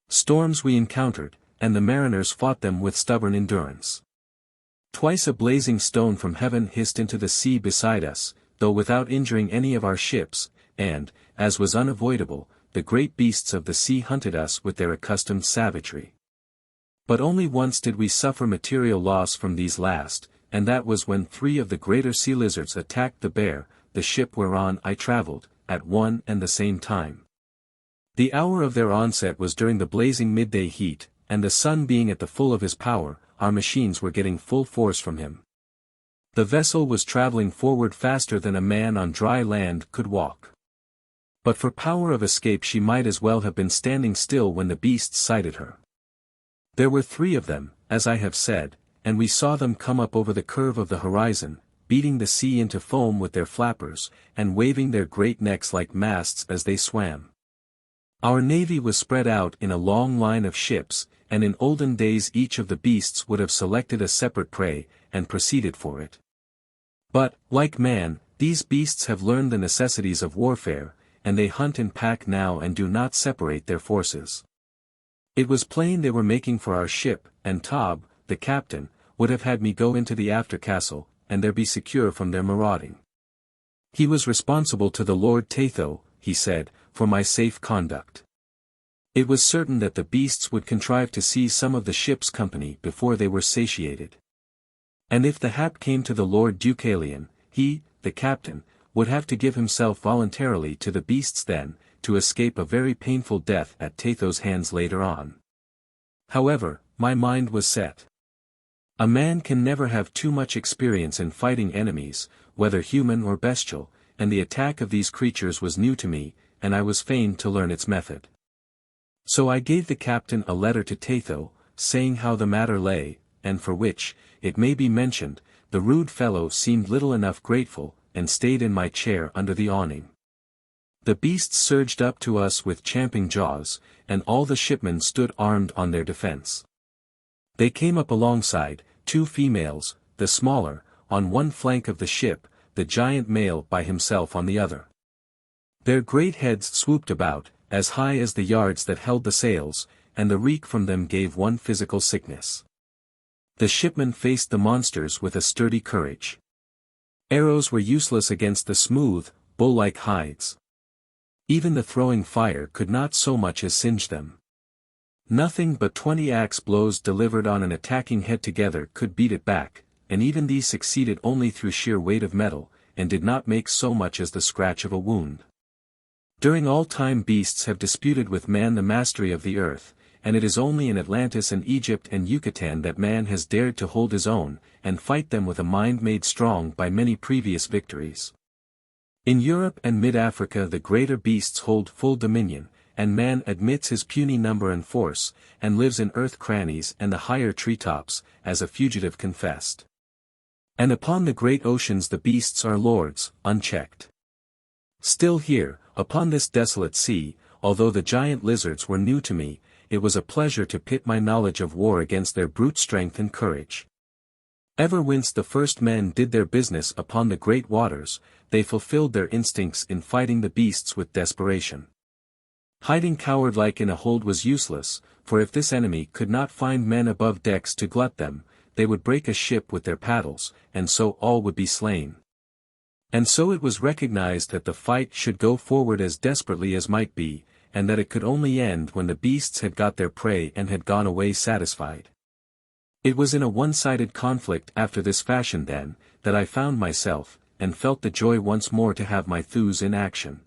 Storms we encountered, and the mariners fought them with stubborn endurance. Twice a blazing stone from heaven hissed into the sea beside us, though without injuring any of our ships, and, as was unavoidable, the great beasts of the sea hunted us with their accustomed savagery. But only once did we suffer material loss from these last, and that was when 3 of the greater sea lizards attacked the Bear, the ship whereon I travelled, at one and the same time. The hour of their onset was during the blazing midday heat, and the sun being at the full of his power, our machines were getting full force from him. The vessel was travelling forward faster than a man on dry land could walk. But for power of escape she might as well have been standing still when the beasts sighted her. There were 3 of them, as I have said, and we saw them come up over the curve of the horizon, beating the sea into foam with their flappers, and waving their great necks like masts as they swam. Our navy was spread out in a long line of ships, and in olden days each of the beasts would have selected a separate prey, and proceeded for it. But, like man, these beasts have learned the necessities of warfare, and they hunt in pack now and do not separate their forces. It was plain they were making for our ship, and Tob, the captain, would have had me go into the aftercastle, and there be secure from their marauding. He was responsible to the Lord Tatho, he said, for my safe conduct. It was certain that the beasts would contrive to seize some of the ship's company before they were satiated. And if the hap came to the Lord Deucalion, he, the captain, would have to give himself voluntarily to the beasts then, to escape a very painful death at Tatho's hands later on. However, my mind was set. A man can never have too much experience in fighting enemies, whether human or bestial, and the attack of these creatures was new to me, and I was fain to learn its method. So I gave the captain a letter to Tatho, saying how the matter lay, and for which, it may be mentioned, the rude fellow seemed little enough grateful, and stayed in my chair under the awning. The beasts surged up to us with champing jaws, and all the shipmen stood armed on their defense. They came up alongside, 2 females, the smaller, on one flank of the ship, the giant male by himself on the other. Their great heads swooped about, as high as the yards that held the sails, and the reek from them gave one physical sickness. The shipmen faced the monsters with a sturdy courage. Arrows were useless against the smooth, bull-like hides. Even the throwing fire could not so much as singe them. Nothing but 20 axe blows delivered on an attacking head together could beat it back, and even these succeeded only through sheer weight of metal, and did not make so much as the scratch of a wound. During all time beasts have disputed with man the mastery of the earth, and it is only in Atlantis and Egypt and Yucatan that man has dared to hold his own, and fight them with a mind made strong by many previous victories. In Europe and mid-Africa the greater beasts hold full dominion, and man admits his puny number and force, and lives in earth crannies and the higher treetops, as a fugitive confessed. And upon the great oceans the beasts are lords, unchecked. Still here, upon this desolate sea, although the giant lizards were new to me, it was a pleasure to pit my knowledge of war against their brute strength and courage. Ever since the first men did their business upon the great waters, they fulfilled their instincts in fighting the beasts with desperation. Hiding coward-like in a hold was useless, for if this enemy could not find men above decks to glut them, they would break a ship with their paddles, and so all would be slain. And so it was recognized that the fight should go forward as desperately as might be, and that it could only end when the beasts had got their prey and had gone away satisfied. It was in a one-sided conflict after this fashion then, that I found myself, and felt the joy once more to have my thews in action.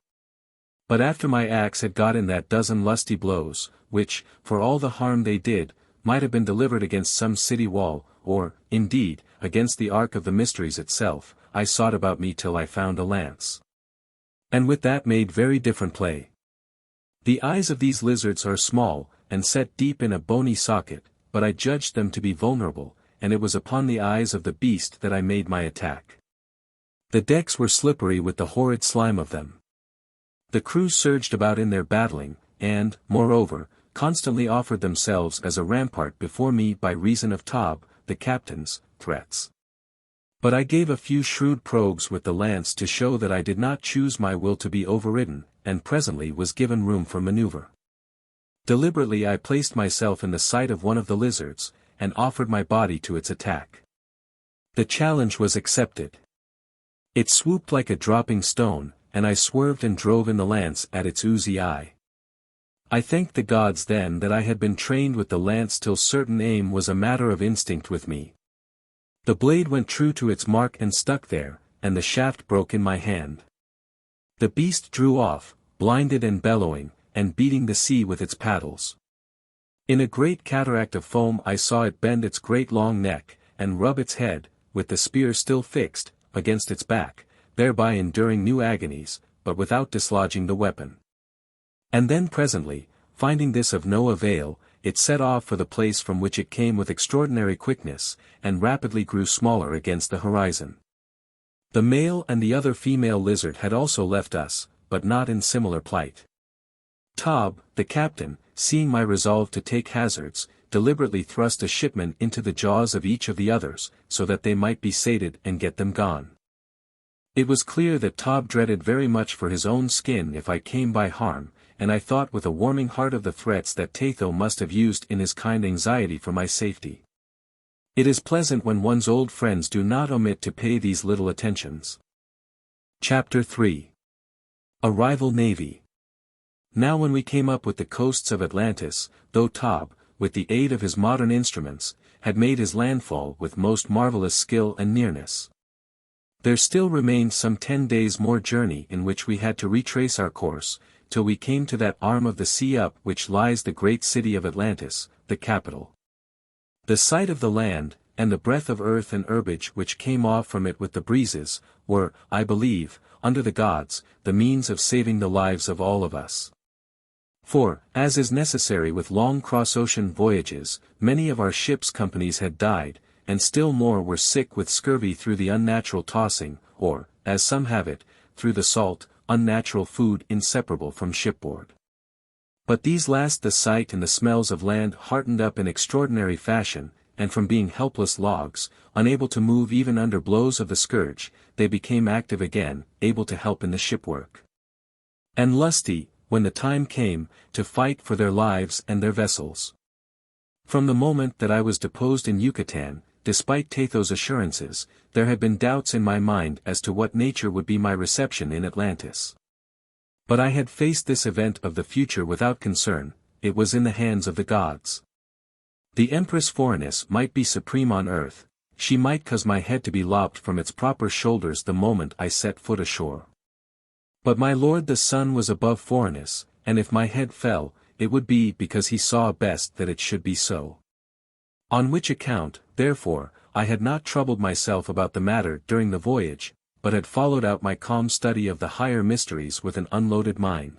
But after my axe had got in that dozen lusty blows, which, for all the harm they did, might have been delivered against some city wall, or, indeed, against the Ark of the Mysteries itself, I sought about me till I found a lance. And with that made very different play. The eyes of these lizards are small, and set deep in a bony socket, but I judged them to be vulnerable, and it was upon the eyes of the beast that I made my attack. The decks were slippery with the horrid slime of them. The crew surged about in their battling, and, moreover, constantly offered themselves as a rampart before me by reason of Tob, the captain's, threats. But I gave a few shrewd probes with the lance to show that I did not choose my will to be overridden, and presently was given room for maneuver. Deliberately I placed myself in the sight of one of the lizards, and offered my body to its attack. The challenge was accepted. It swooped like a dropping stone, and I swerved and drove in the lance at its oozy eye. I thanked the gods then that I had been trained with the lance till certain aim was a matter of instinct with me. The blade went true to its mark and stuck there, and the shaft broke in my hand. The beast drew off, blinded and bellowing, and beating the sea with its paddles. In a great cataract of foam I saw it bend its great long neck, and rub its head, with the spear still fixed, against its back, thereby enduring new agonies, but without dislodging the weapon. And then presently, finding this of no avail, it set off for the place from which it came with extraordinary quickness, and rapidly grew smaller against the horizon. The male and the other female lizard had also left us, but not in similar plight. Tob, the captain, seeing my resolve to take hazards, deliberately thrust a shipment into the jaws of each of the others, so that they might be sated and get them gone. It was clear that Tob dreaded very much for his own skin if I came by harm, and I thought with a warming heart of the threats that Tatho must have used in his kind anxiety for my safety. It is pleasant when one's old friends do not omit to pay these little attentions. Chapter 3. A Rival Navy. Now when we came up with the coasts of Atlantis, though Tob, with the aid of his modern instruments, had made his landfall with most marvelous skill and nearness, there still remained some 10 days more journey in which we had to retrace our course, till we came to that arm of the sea up which lies the great city of Atlantis, the capital. The sight of the land, and the breath of earth and herbage which came off from it with the breezes, were, I believe, under the gods, the means of saving the lives of all of us. For, as is necessary with long cross-ocean voyages, many of our ship's companies had died, and still more were sick with scurvy through the unnatural tossing, or, as some have it, through the salt, unnatural food inseparable from shipboard. But these last the sight and the smells of land heartened up in extraordinary fashion, and from being helpless logs, unable to move even under blows of the scourge, they became active again, able to help in the shipwork. And lusty, when the time came, to fight for their lives and their vessels. From the moment that I was deposed in Yucatan, despite Tatho's assurances, there had been doubts in my mind as to what nature would be my reception in Atlantis. But I had faced this event of the future without concern, it was in the hands of the gods. The Empress Phorenice might be supreme on earth, she might cause my head to be lopped from its proper shoulders the moment I set foot ashore. But my lord the sun was above Phorenice, and if my head fell, it would be because he saw best that it should be so. On which account, therefore, I had not troubled myself about the matter during the voyage, but had followed out my calm study of the higher mysteries with an unloaded mind.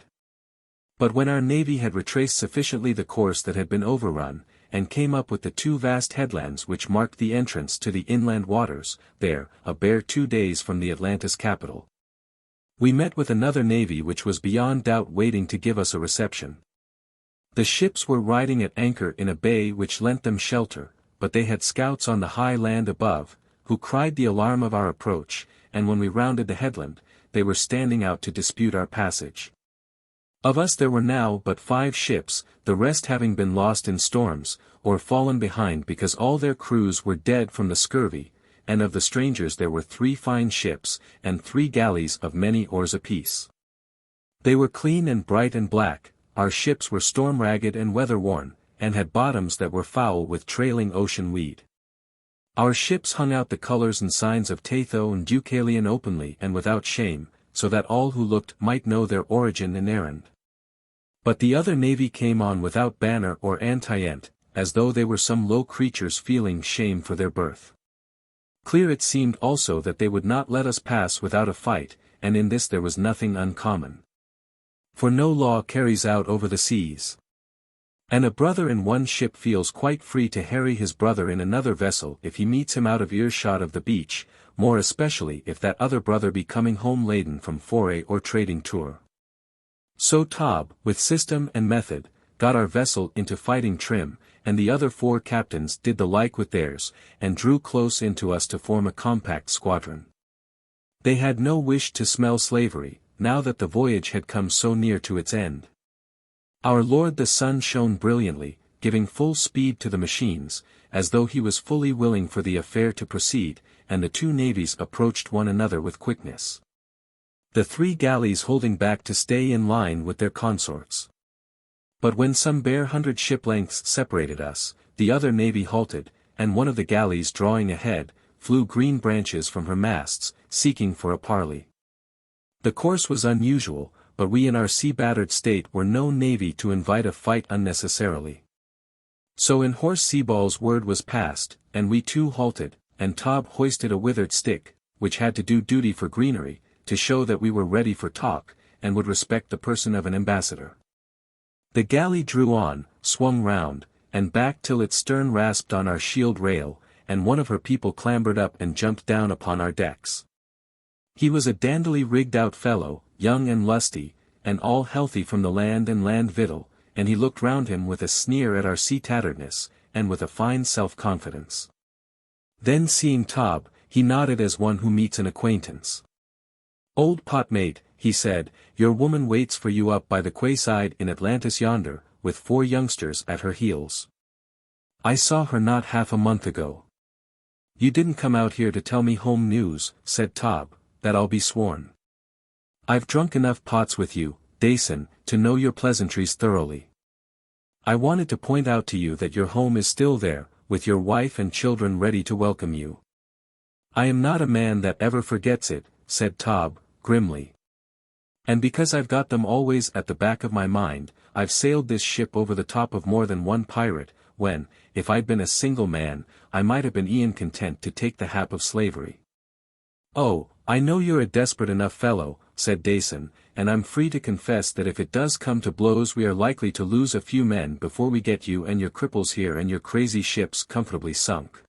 But when our navy had retraced sufficiently the course that had been overrun, and came up with the 2 vast headlands which marked the entrance to the inland waters, there, a bare 2 days from the Atlantis capital, we met with another navy which was beyond doubt waiting to give us a reception. The ships were riding at anchor in a bay which lent them shelter, but they had scouts on the high land above, who cried the alarm of our approach, and when we rounded the headland, they were standing out to dispute our passage. Of us there were now but 5 ships, the rest having been lost in storms, or fallen behind because all their crews were dead from the scurvy, and of the strangers there were 3 fine ships, and 3 galleys of many oars apiece. They were clean and bright and black, our ships were storm-ragged and weather-worn, and had bottoms that were foul with trailing ocean weed. Our ships hung out the colors and signs of Tatho and Deucalion openly and without shame, so that all who looked might know their origin and errand. But the other navy came on without banner or antient, as though they were some low creatures feeling shame for their birth. Clear it seemed also that they would not let us pass without a fight, and in this there was nothing uncommon. For no law carries out over the seas. And a brother in one ship feels quite free to harry his brother in another vessel if he meets him out of earshot of the beach, more especially if that other brother be coming home laden from foray or trading tour. So Tob, with system and method, got our vessel into fighting trim, and the other 4 captains did the like with theirs, and drew close into us to form a compact squadron. They had no wish to smell slavery, now that the voyage had come so near to its end. Our lord the sun shone brilliantly, giving full speed to the machines, as though he was fully willing for the affair to proceed, and the 2 navies approached one another with quickness. The 3 galleys holding back to stay in line with their consorts. But when some bare 100 ship lengths separated us, the other navy halted, and one of the galleys drawing ahead, flew green branches from her masts, seeking for a parley. The course was unusual, but we in our sea-battered state were no navy to invite a fight unnecessarily. So in Horse Seaball's word was passed, and we too halted, and Tob hoisted a withered stick, which had to do duty for greenery, to show that we were ready for talk, and would respect the person of an ambassador. The galley drew on, swung round, and back till its stern rasped on our shield rail, and one of her people clambered up and jumped down upon our decks. He was a dandily rigged-out fellow, young and lusty, and all healthy from the land and land victual, and he looked round him with a sneer at our sea-tatteredness, and with a fine self-confidence. Then seeing Tob, he nodded as one who meets an acquaintance. "Old potmate," he said, "your woman waits for you up by the quayside in Atlantis yonder, with 4 youngsters at her heels. I saw her not half a month ago." "You didn't come out here to tell me home news," said Tob, "that I'll be sworn. I've drunk enough pots with you, Dason, to know your pleasantries thoroughly. I wanted to point out to you that your home is still there, with your wife and children ready to welcome you." "I am not a man that ever forgets it," said Tob, grimly. "And because I've got them always at the back of my mind, I've sailed this ship over the top of more than one pirate, when, if I'd been a single man, I might have been e'en content to take the hap of slavery." "Oh, I know you're a desperate enough fellow," said Dason, "and I'm free to confess that if it does come to blows we are likely to lose a few men before we get you and your cripples here and your crazy ships comfortably sunk.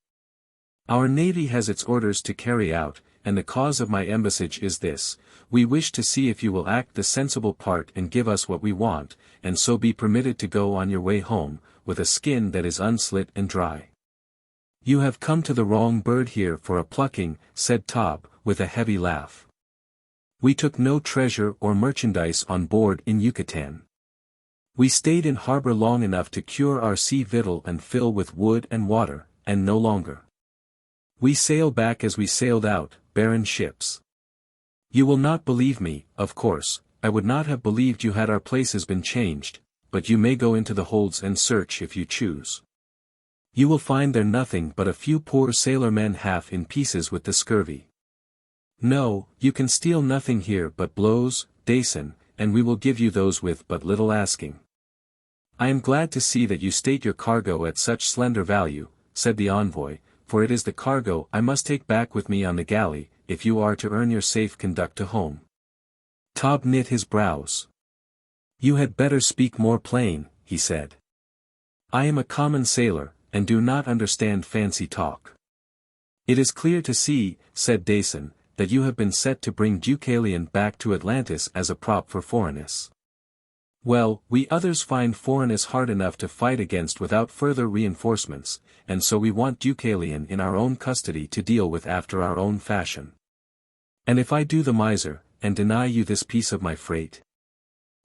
Our navy has its orders to carry out, and the cause of my embassage is this: we wish to see if you will act the sensible part and give us what we want, and so be permitted to go on your way home, with a skin that is unslit and dry." "You have come to the wrong bird here for a plucking," said Tob, with a heavy laugh. "We took no treasure or merchandise on board in Yucatan. We stayed in harbor long enough to cure our sea victual and fill with wood and water, and no longer. We sail back as we sailed out, barren ships. You will not believe me, of course. I would not have believed you had our places been changed, but you may go into the holds and search if you choose. You will find there nothing but a few poor sailor men half in pieces with the scurvy. No, you can steal nothing here but blows, Dason, and we will give you those with but little asking." "I am glad to see that you state your cargo at such slender value," said the envoy, "for it is the cargo I must take back with me on the galley, if you are to earn your safe conduct to home." Tob knit his brows. "You had better speak more plain," he said. "I am a common sailor, and do not understand fancy talk." "It is clear to see," said Dason, "that you have been set to bring Deucalion back to Atlantis as a prop for Phorenice. Well, we others find Phorenice hard enough to fight against without further reinforcements, and so we want Deucalion in our own custody to deal with after our own fashion. And if I do the miser, and deny you this piece of my freight?"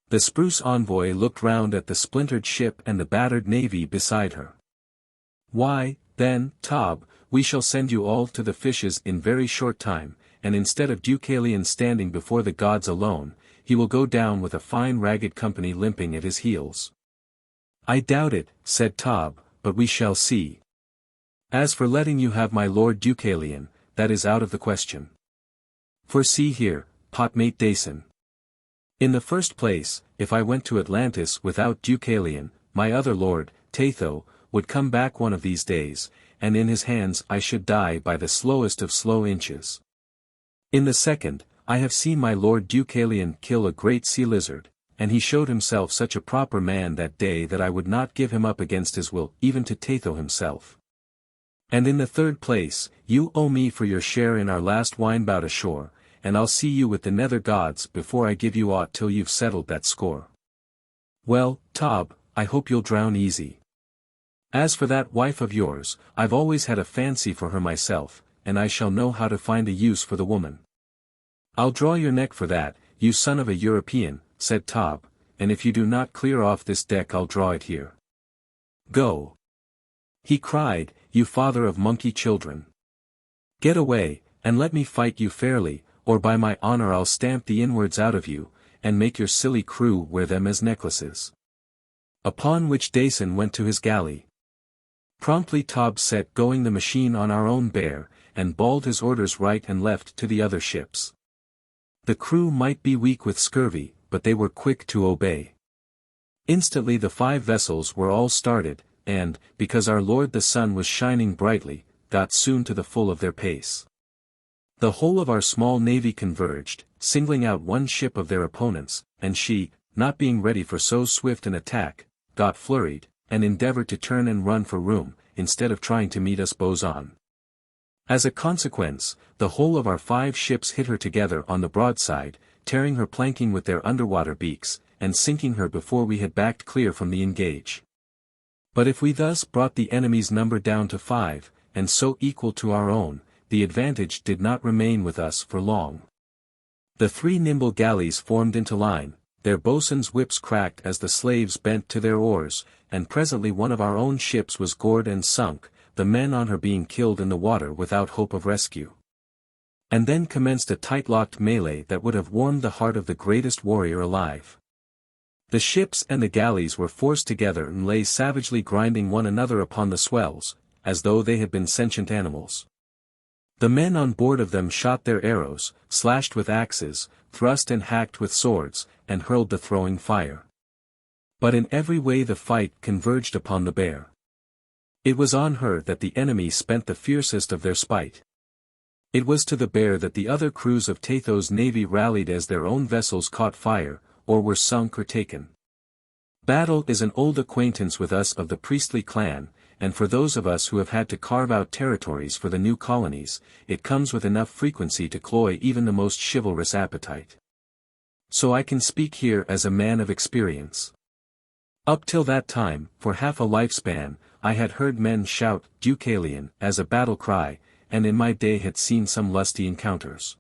The spruce envoy looked round at the splintered ship and the battered navy beside her. "Why, then, Tob, we shall send you all to the fishes in very short time, and instead of Deucalion standing before the gods alone, he will go down with a fine ragged company limping at his heels." "I doubt it," said Tob, "but we shall see. As for letting you have my lord Deucalion, that is out of the question. For see here, potmate Dason. In the first place, if I went to Atlantis without Deucalion, my other lord, Tatho, would come back one of these days, and in his hands I should die by the slowest of slow inches. In the second, I have seen my lord Deucalion kill a great sea lizard, and he showed himself such a proper man that day that I would not give him up against his will even to Tatho himself. And in the third place, you owe me for your share in our last wine-bout ashore, and I'll see you with the nether gods before I give you aught till you've settled that score. Well, Tob, I hope you'll drown easy. As for that wife of yours, I've always had a fancy for her myself, and I shall know how to find a use for the woman. I'll draw your neck for that, you son of a European, said Tob, and if you do not clear off this deck I'll draw it here. Go! He cried, you father of monkey children. Get away, and let me fight you fairly, or by my honor I'll stamp the inwards out of you, and make your silly crew wear them as necklaces. Upon which Dason went to his galley. Promptly Tob set going the machine on our own bear, and bawled his orders right and left to the other ships. The crew might be weak with scurvy, but they were quick to obey. Instantly the 5 vessels were all started, and, because our Lord the sun was shining brightly, got soon to the full of their pace. The whole of our small navy converged, singling out one ship of their opponents, and she, not being ready for so swift an attack, got flurried, and endeavored to turn and run for room, instead of trying to meet us bosom. As a consequence, the whole of our 5 ships hit her together on the broadside, tearing her planking with their underwater beaks, and sinking her before we had backed clear from the engage. But if we thus brought the enemy's number down to 5, and so equal to our own, the advantage did not remain with us for long. The 3 nimble galleys formed into line, their boatswains' whips cracked as the slaves bent to their oars, and presently one of our own ships was gored and sunk, the men on her being killed in the water without hope of rescue. And then commenced a tight-locked melee that would have warmed the heart of the greatest warrior alive. The ships and the galleys were forced together and lay savagely grinding one another upon the swells, as though they had been sentient animals. The men on board of them shot their arrows, slashed with axes, thrust and hacked with swords, and hurled the throwing fire. But in every way the fight converged upon the bear. It was on her that the enemy spent the fiercest of their spite. It was to the bear that the other crews of Tatho's navy rallied as their own vessels caught fire, or were sunk or taken. Battle is an old acquaintance with us of the priestly clan, and for those of us who have had to carve out territories for the new colonies, it comes with enough frequency to cloy even the most chivalrous appetite. So I can speak here as a man of experience. Up till that time, for half a lifespan, I had heard men shout Deucalion as a battle cry, and in my day had seen some lusty encounters.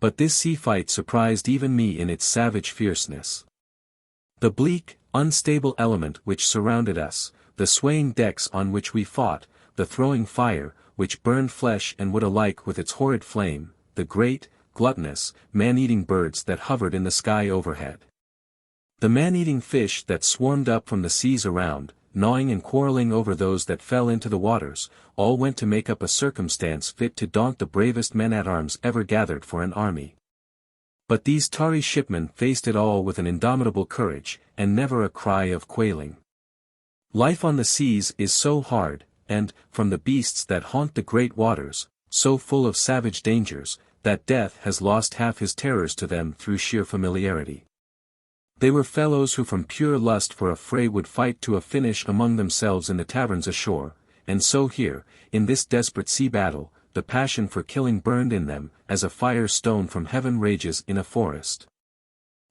But this sea fight surprised even me in its savage fierceness. The bleak, unstable element which surrounded us, the swaying decks on which we fought, the throwing fire, which burned flesh and wood alike with its horrid flame, the great, gluttonous, man-eating birds that hovered in the sky overhead. The man-eating fish that swarmed up from the seas around, gnawing and quarreling over those that fell into the waters, all went to make up a circumstance fit to daunt the bravest men-at-arms ever gathered for an army. But these tarry shipmen faced it all with an indomitable courage, and never a cry of quailing. Life on the seas is so hard, and, from the beasts that haunt the great waters, so full of savage dangers, that death has lost half his terrors to them through sheer familiarity. They were fellows who from pure lust for a fray would fight to a finish among themselves in the taverns ashore, and so here, in this desperate sea battle, the passion for killing burned in them, as a fire stone from heaven rages in a forest.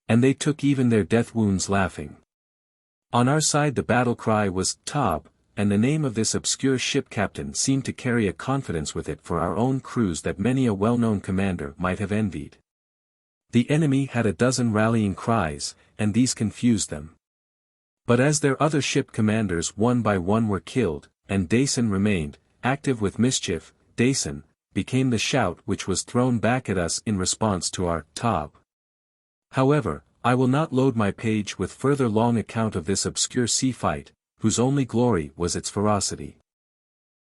And they took even their death wounds laughing. On our side the battle cry was Tob, and the name of this obscure ship captain seemed to carry a confidence with it for our own crews that many a well-known commander might have envied. The enemy had a dozen rallying cries, and these confused them. But as their other ship commanders one by one were killed, and Dason remained, active with mischief, Dason became the shout which was thrown back at us in response to our Tob. However, I will not load my page with further long account of this obscure sea fight, whose only glory was its ferocity.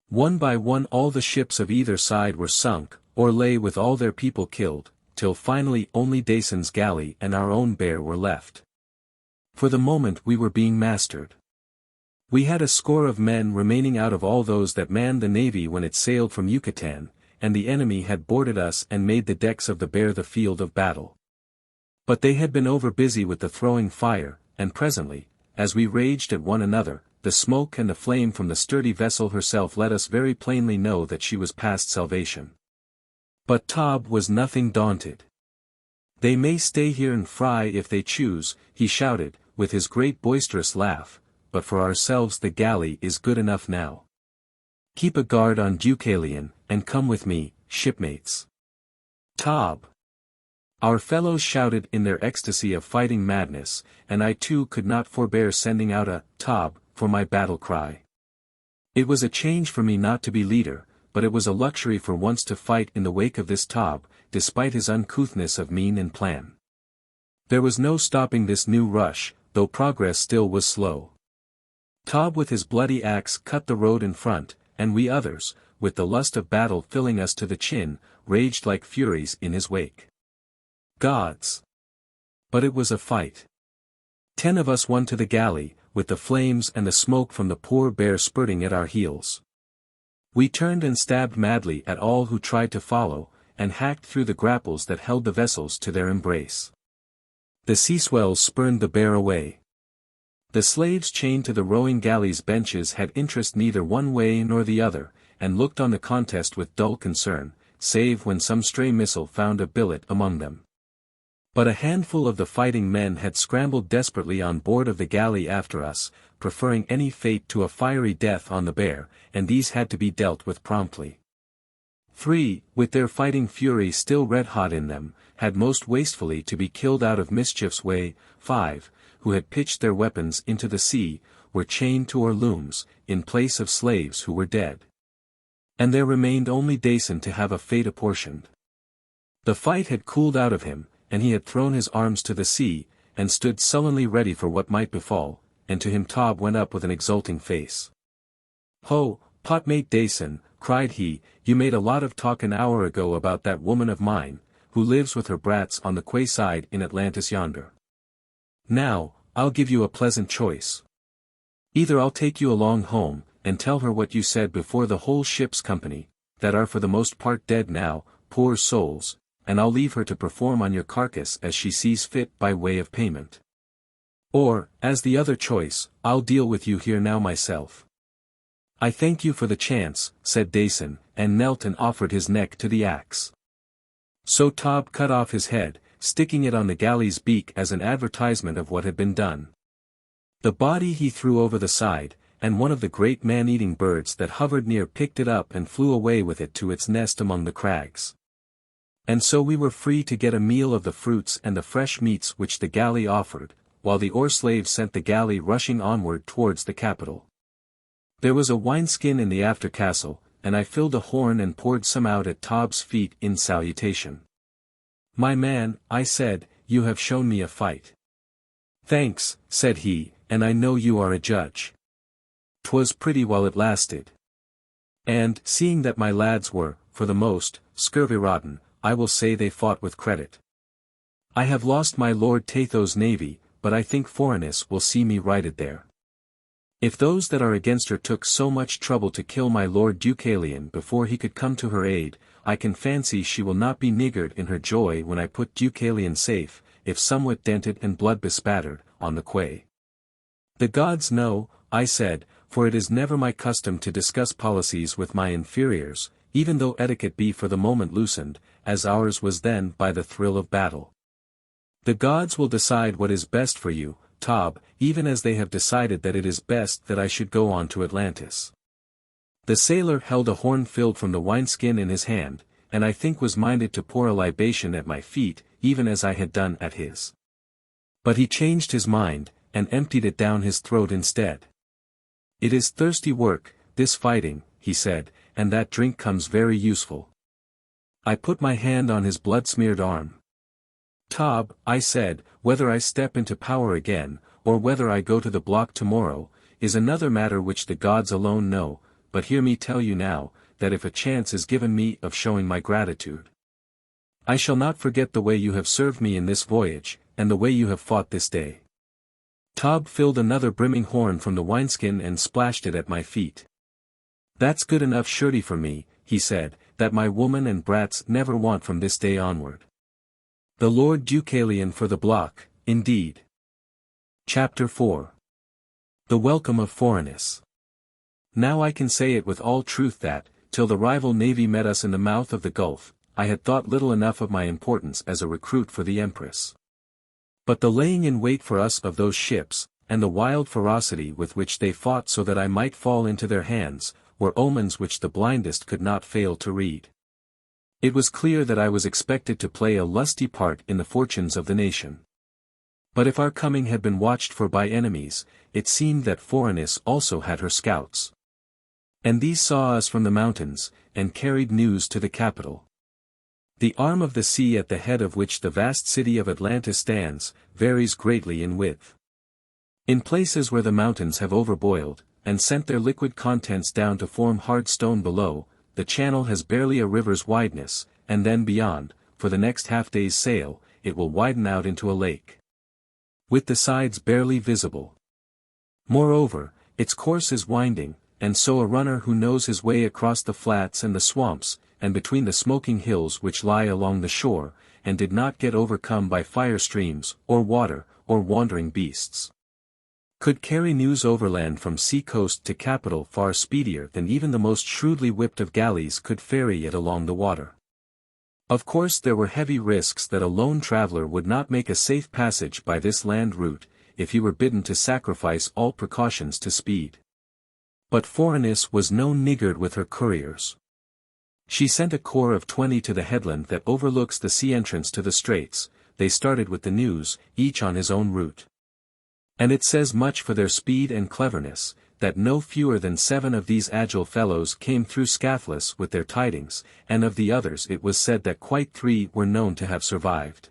One by one all the ships of either side were sunk, or lay with all their people killed, till finally only Dason's galley and our own bear were left. For the moment we were being mastered. We had a score of men remaining out of all those that manned the navy when it sailed from Yucatan, and the enemy had boarded us and made the decks of the bear the field of battle. But they had been over busy with the throwing fire, and presently, as we raged at one another, the smoke and the flame from the sturdy vessel herself let us very plainly know that she was past salvation. But Tob was nothing daunted. "They may stay here and fry if they choose," he shouted, with his great boisterous laugh, "but for ourselves the galley is good enough now. Keep a guard on Deucalion, and come with me, shipmates." "Tob!" Our fellows shouted in their ecstasy of fighting madness, and I too could not forbear sending out a "Tob" for my battle cry. It was a change for me not to be leader, but it was a luxury for once to fight in the wake of this Tob, despite his uncouthness of mien and plan. There was no stopping this new rush, though progress still was slow. Tob with his bloody axe cut the road in front, and we others, with the lust of battle filling us to the chin, raged like furies in his wake. Gods! But it was a fight. 10 of us won to the galley, with the flames and the smoke from the poor bear spurting at our heels. We turned and stabbed madly at all who tried to follow, and hacked through the grapples that held the vessels to their embrace. The sea swells spurned the bear away. The slaves chained to the rowing galley's benches had interest neither one way nor the other, and looked on the contest with dull concern, save when some stray missile found a billet among them. But a handful of the fighting men had scrambled desperately on board of the galley after us, preferring any fate to a fiery death on the bear, and these had to be dealt with promptly. 3, with their fighting fury still red-hot in them, had most wastefully to be killed out of mischief's way. 5, who had pitched their weapons into the sea, were chained to our looms, in place of slaves who were dead. And there remained only Dason to have a fate apportioned. The fight had cooled out of him, and he had thrown his arms to the sea, and stood sullenly ready for what might befall, and to him Tob went up with an exulting face. "Ho, potmate Dason," cried he, "you made a lot of talk an hour ago about that woman of mine, who lives with her brats on the quay side in Atlantis yonder. Now, I'll give you a pleasant choice. Either I'll take you along home, and tell her what you said before the whole ship's company, that are for the most part dead now, poor souls, and I'll leave her to perform on your carcass as she sees fit by way of payment. Or, as the other choice, I'll deal with you here now myself." "I thank you for the chance," said Dason, and knelt and offered his neck to the axe. So Tob cut off his head, sticking it on the galley's beak as an advertisement of what had been done. The body he threw over the side, and one of the great man-eating birds that hovered near picked it up and flew away with it to its nest among the crags. And so we were free to get a meal of the fruits and the fresh meats which the galley offered, while the oar-slaves sent the galley rushing onward towards the capital. There was a wineskin in the after-castle, and I filled a horn and poured some out at Tob's feet in salutation. "My man," I said, "you have shown me a fight." "Thanks," said he, "and I know you are a judge. 'Twas pretty while it lasted. And, seeing that my lads were, for the most, scurvy-rotten, I will say they fought with credit. I have lost my Lord Tatho's navy, but I think Phorenice will see me righted there. If those that are against her took so much trouble to kill my Lord Deucalion before he could come to her aid, I can fancy she will not be niggard in her joy when I put Deucalion safe, if somewhat dented and blood-bespattered, on the quay." "The gods know," I said, "for it is never my custom to discuss policies with my inferiors, even though etiquette be for the moment loosened, as ours was then by the thrill of battle. The gods will decide what is best for you, Tob, even as they have decided that it is best that I should go on to Atlantis." The sailor held a horn filled from the wineskin in his hand, and I think was minded to pour a libation at my feet, even as I had done at his. But he changed his mind, and emptied it down his throat instead. "It is thirsty work, this fighting," he said, "and that drink comes very useful." I put my hand on his blood-smeared arm. "Tob," I said, "whether I step into power again, or whether I go to the block tomorrow, is another matter which the gods alone know, but hear me tell you now, that if a chance is given me of showing my gratitude, I shall not forget the way you have served me in this voyage, and the way you have fought this day." Tob filled another brimming horn from the wineskin and splashed it at my feet. "That's good enough surety for me," he said, "that my woman and brats never want from this day onward. The Lord Deucalion for the block, indeed. Chapter 4. The Welcome of Phorenice. Now I can say it with all truth that, till the rival navy met us in the mouth of the gulf, I had thought little enough of my importance as a recruit for the Empress. But the laying in wait for us of those ships, and the wild ferocity with which they fought so that I might fall into their hands, were omens which the blindest could not fail to read. It was clear that I was expected to play a lusty part in the fortunes of the nation. But if our coming had been watched for by enemies, it seemed that Phorenice also had her scouts. And these saw us from the mountains, and carried news to the capital. The arm of the sea at the head of which the vast city of Atlantis stands, varies greatly in width. In places where the mountains have overboiled, and sent their liquid contents down to form hard stone below, the channel has barely a river's wideness, and then beyond, for the next half-day's sail, it will widen out into a lake, with the sides barely visible. Moreover, its course is winding, and so a runner who knows his way across the flats and the swamps, and between the smoking hills which lie along the shore, and did not get overcome by fire streams, or water, or wandering beasts, could carry news overland from sea-coast to capital far speedier than even the most shrewdly whipped of galleys could ferry it along the water. Of course there were heavy risks that a lone traveler would not make a safe passage by this land route, if he were bidden to sacrifice all precautions to speed. But Phorenice was no niggard with her couriers. She sent a corps of 20 to the headland that overlooks the sea entrance to the straits. They started with the news, each on his own route. And it says much for their speed and cleverness, that no fewer than 7 of these agile fellows came through scathless with their tidings, and of the others it was said that quite 3 were known to have survived.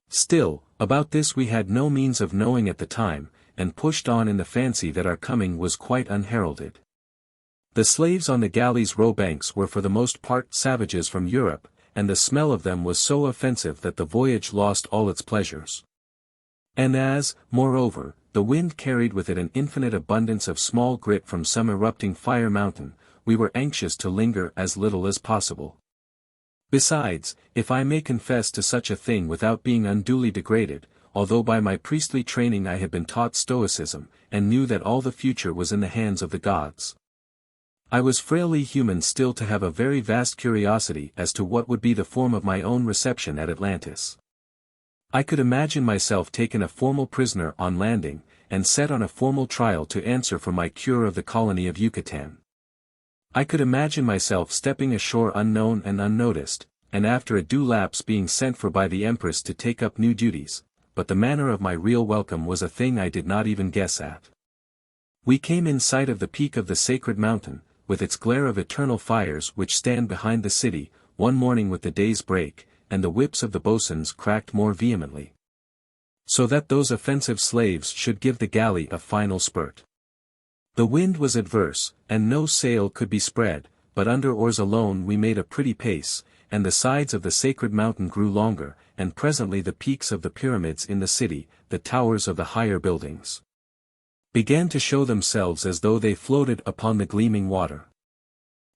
Still, about this we had no means of knowing at the time, and pushed on in the fancy that our coming was quite unheralded. The slaves on the galley's row banks were for the most part savages from Europe, and the smell of them was so offensive that the voyage lost all its pleasures. And as, moreover, the wind carried with it an infinite abundance of small grit from some erupting fire mountain, we were anxious to linger as little as possible. Besides, if I may confess to such a thing without being unduly degraded, although by my priestly training I had been taught stoicism, and knew that all the future was in the hands of the gods, I was frailly human still to have a very vast curiosity as to what would be the form of my own reception at Atlantis. I could imagine myself taken a formal prisoner on landing, and set on a formal trial to answer for my cure of the colony of Yucatan. I could imagine myself stepping ashore unknown and unnoticed, and after a due lapse being sent for by the Empress to take up new duties, but the manner of my real welcome was a thing I did not even guess at. We came in sight of the peak of the sacred mountain, with its glare of eternal fires which stand behind the city, one morning with the day's break, and the whips of the bosuns cracked more vehemently, so that those offensive slaves should give the galley a final spurt. The wind was adverse, and no sail could be spread, but under oars alone we made a pretty pace, and the sides of the sacred mountain grew longer, and presently the peaks of the pyramids in the city, the towers of the higher buildings, began to show themselves as though they floated upon the gleaming water.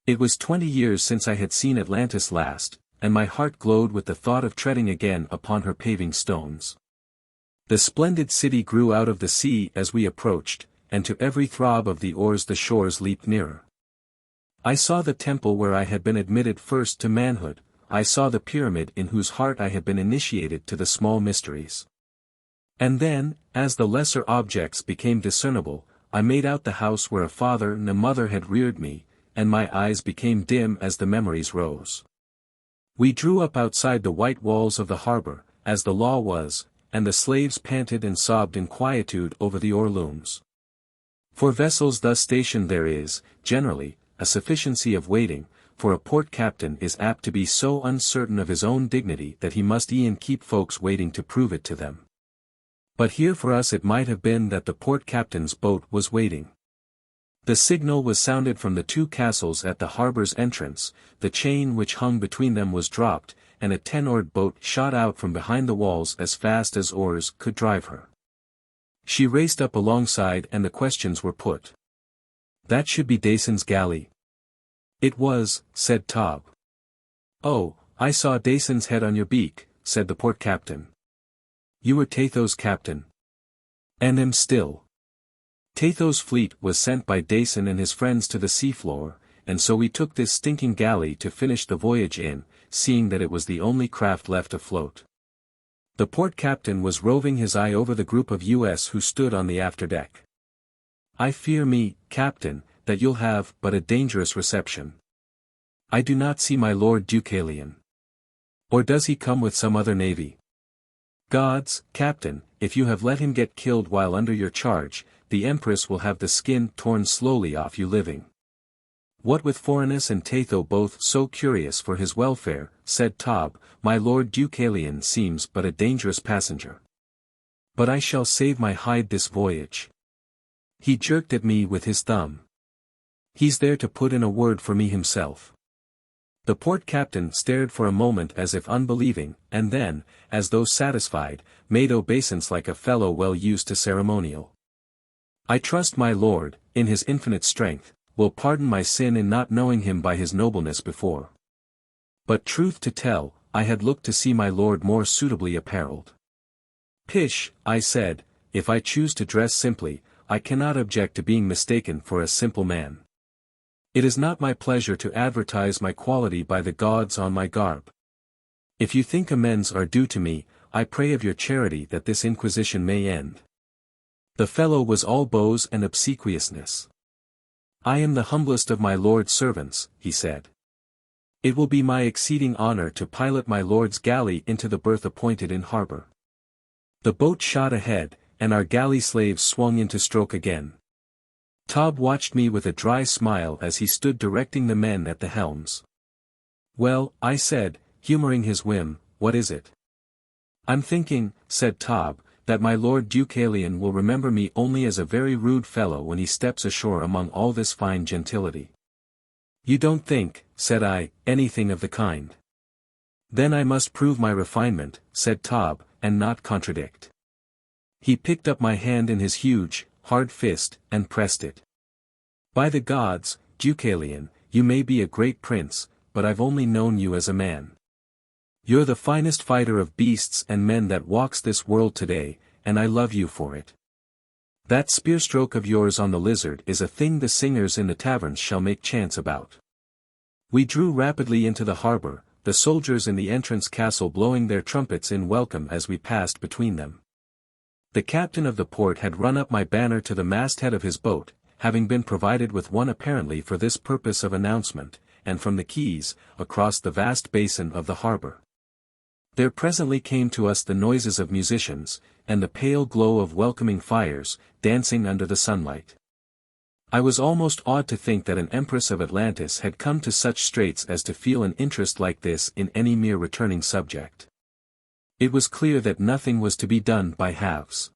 It was 20 years since I had seen Atlantis last, and my heart glowed with the thought of treading again upon her paving stones. The splendid city grew out of the sea as we approached, and to every throb of the oars the shores leaped nearer. I saw the temple where I had been admitted first to manhood, I saw the pyramid in whose heart I had been initiated to the small mysteries. And then, as the lesser objects became discernible, I made out the house where a father and a mother had reared me, and my eyes became dim as the memories rose. We drew up outside the white walls of the harbor, as the law was, and the slaves panted and sobbed in quietude over the oar looms. For vessels thus stationed there is, generally, a sufficiency of waiting, for a port captain is apt to be so uncertain of his own dignity that he must e'en keep folks waiting to prove it to them. But here for us it might have been that the port captain's boat was waiting. The signal was sounded from the 2 castles at the harbor's entrance, the chain which hung between them was dropped, and a 10-oared boat shot out from behind the walls as fast as oars could drive her. She raced up alongside and the questions were put. "That should be Dayson's galley." "It was," said Tob. "Oh, I saw Dayson's head on your beak," said the port captain. You were Tatho's captain. And am still. Tatho's fleet was sent by Dason and his friends to the seafloor, and so we took this stinking galley to finish the voyage in, seeing that it was the only craft left afloat. The port captain was roving his eye over the group of US who stood on the afterdeck. I fear me, Captain, that you'll have but a dangerous reception. I do not see my Lord Deucalion. Or does he come with some other navy? Gods, Captain, if you have let him get killed while under your charge, the Empress will have the skin torn slowly off you living. What with Phorenice and Tatho both so curious for his welfare, said Tob, my Lord Deucalion seems but a dangerous passenger. But I shall save my hide this voyage. He jerked at me with his thumb. He's there to put in a word for me himself. The port captain stared for a moment as if unbelieving, and then, as though satisfied, made obeisance like a fellow well used to ceremonial. I trust my lord, in his infinite strength, will pardon my sin in not knowing him by his nobleness before. But truth to tell, I had looked to see my lord more suitably apparelled. Pish, I said, if I choose to dress simply, I cannot object to being mistaken for a simple man. It is not my pleasure to advertise my quality by the gods on my garb. If you think amends are due to me, I pray of your charity that this inquisition may end. The fellow was all bows and obsequiousness. I am the humblest of my lord's servants, he said. It will be my exceeding honor to pilot my lord's galley into the berth appointed in harbor. The boat shot ahead, and our galley slaves swung into stroke again. Tob watched me with a dry smile as he stood directing the men at the helms. Well, I said, humoring his whim, what is it? I'm thinking, said Tob, that my Lord Deucalion will remember me only as a very rude fellow when he steps ashore among all this fine gentility. You don't think, said I, anything of the kind. Then I must prove my refinement, said Tob, and not contradict. He picked up my hand in his huge, hard fist, and pressed it. By the gods, Deucalion, you may be a great prince, but I've only known you as a man. You're the finest fighter of beasts and men that walks this world today, and I love you for it. That spearstroke of yours on the lizard is a thing the singers in the taverns shall make chants about. We drew rapidly into the harbor, the soldiers in the entrance castle blowing their trumpets in welcome as we passed between them. The captain of the port had run up my banner to the masthead of his boat, having been provided with one apparently for this purpose of announcement, and from the quays, across the vast basin of the harbor. There presently came to us the noises of musicians, and the pale glow of welcoming fires, dancing under the sunlight. I was almost awed to think that an empress of Atlantis had come to such straits as to feel an interest like this in any mere returning subject. It was clear that nothing was to be done by halves.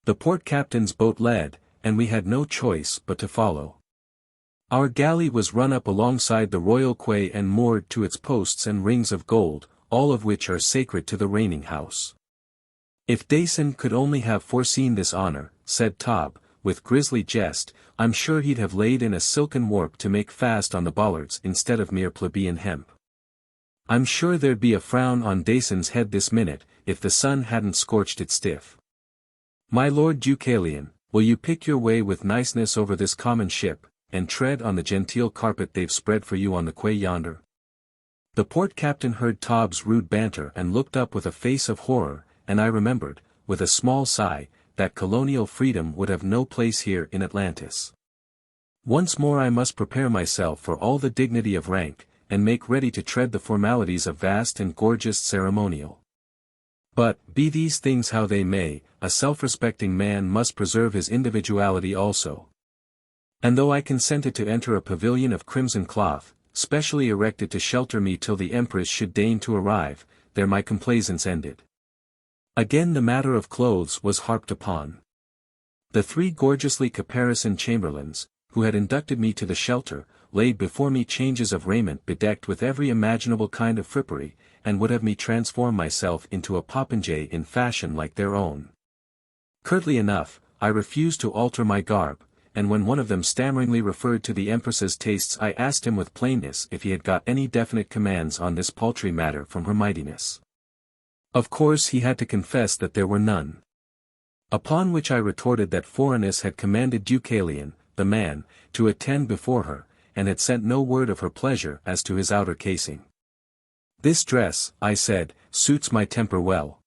The port captain's boat led, and we had no choice but to follow. Our galley was run up alongside the royal quay and moored to its posts and rings of gold, all of which are sacred to the reigning house. If Dason could only have foreseen this honor, said Tob, with grisly jest, I'm sure he'd have laid in a silken warp to make fast on the bollards instead of mere plebeian hemp. I'm sure there'd be a frown on Dason's head this minute, if the sun hadn't scorched it stiff. My Lord Deucalion, will you pick your way with niceness over this common ship, and tread on the genteel carpet they've spread for you on the quay yonder? The port captain heard Tob's rude banter and looked up with a face of horror, and I remembered, with a small sigh, that colonial freedom would have no place here in Atlantis. Once more I must prepare myself for all the dignity of rank, and make ready to tread the formalities of vast and gorgeous ceremonial. But, be these things how they may, a self-respecting man must preserve his individuality also. And though I consented to enter a pavilion of crimson cloth, specially erected to shelter me till the Empress should deign to arrive, there my complaisance ended. Again the matter of clothes was harped upon. The three gorgeously caparisoned chamberlains, who had inducted me to the shelter, laid before me changes of raiment bedecked with every imaginable kind of frippery, and would have me transform myself into a popinjay in fashion like their own. Curtly enough, I refused to alter my garb, and when one of them stammeringly referred to the Empress's tastes I asked him with plainness if he had got any definite commands on this paltry matter from her mightiness. Of course he had to confess that there were none. Upon which I retorted that Phorenice had commanded Deucalion, the man, to attend before her, and had sent no word of her pleasure as to his outer casing. This dress, I said, suits my temper well.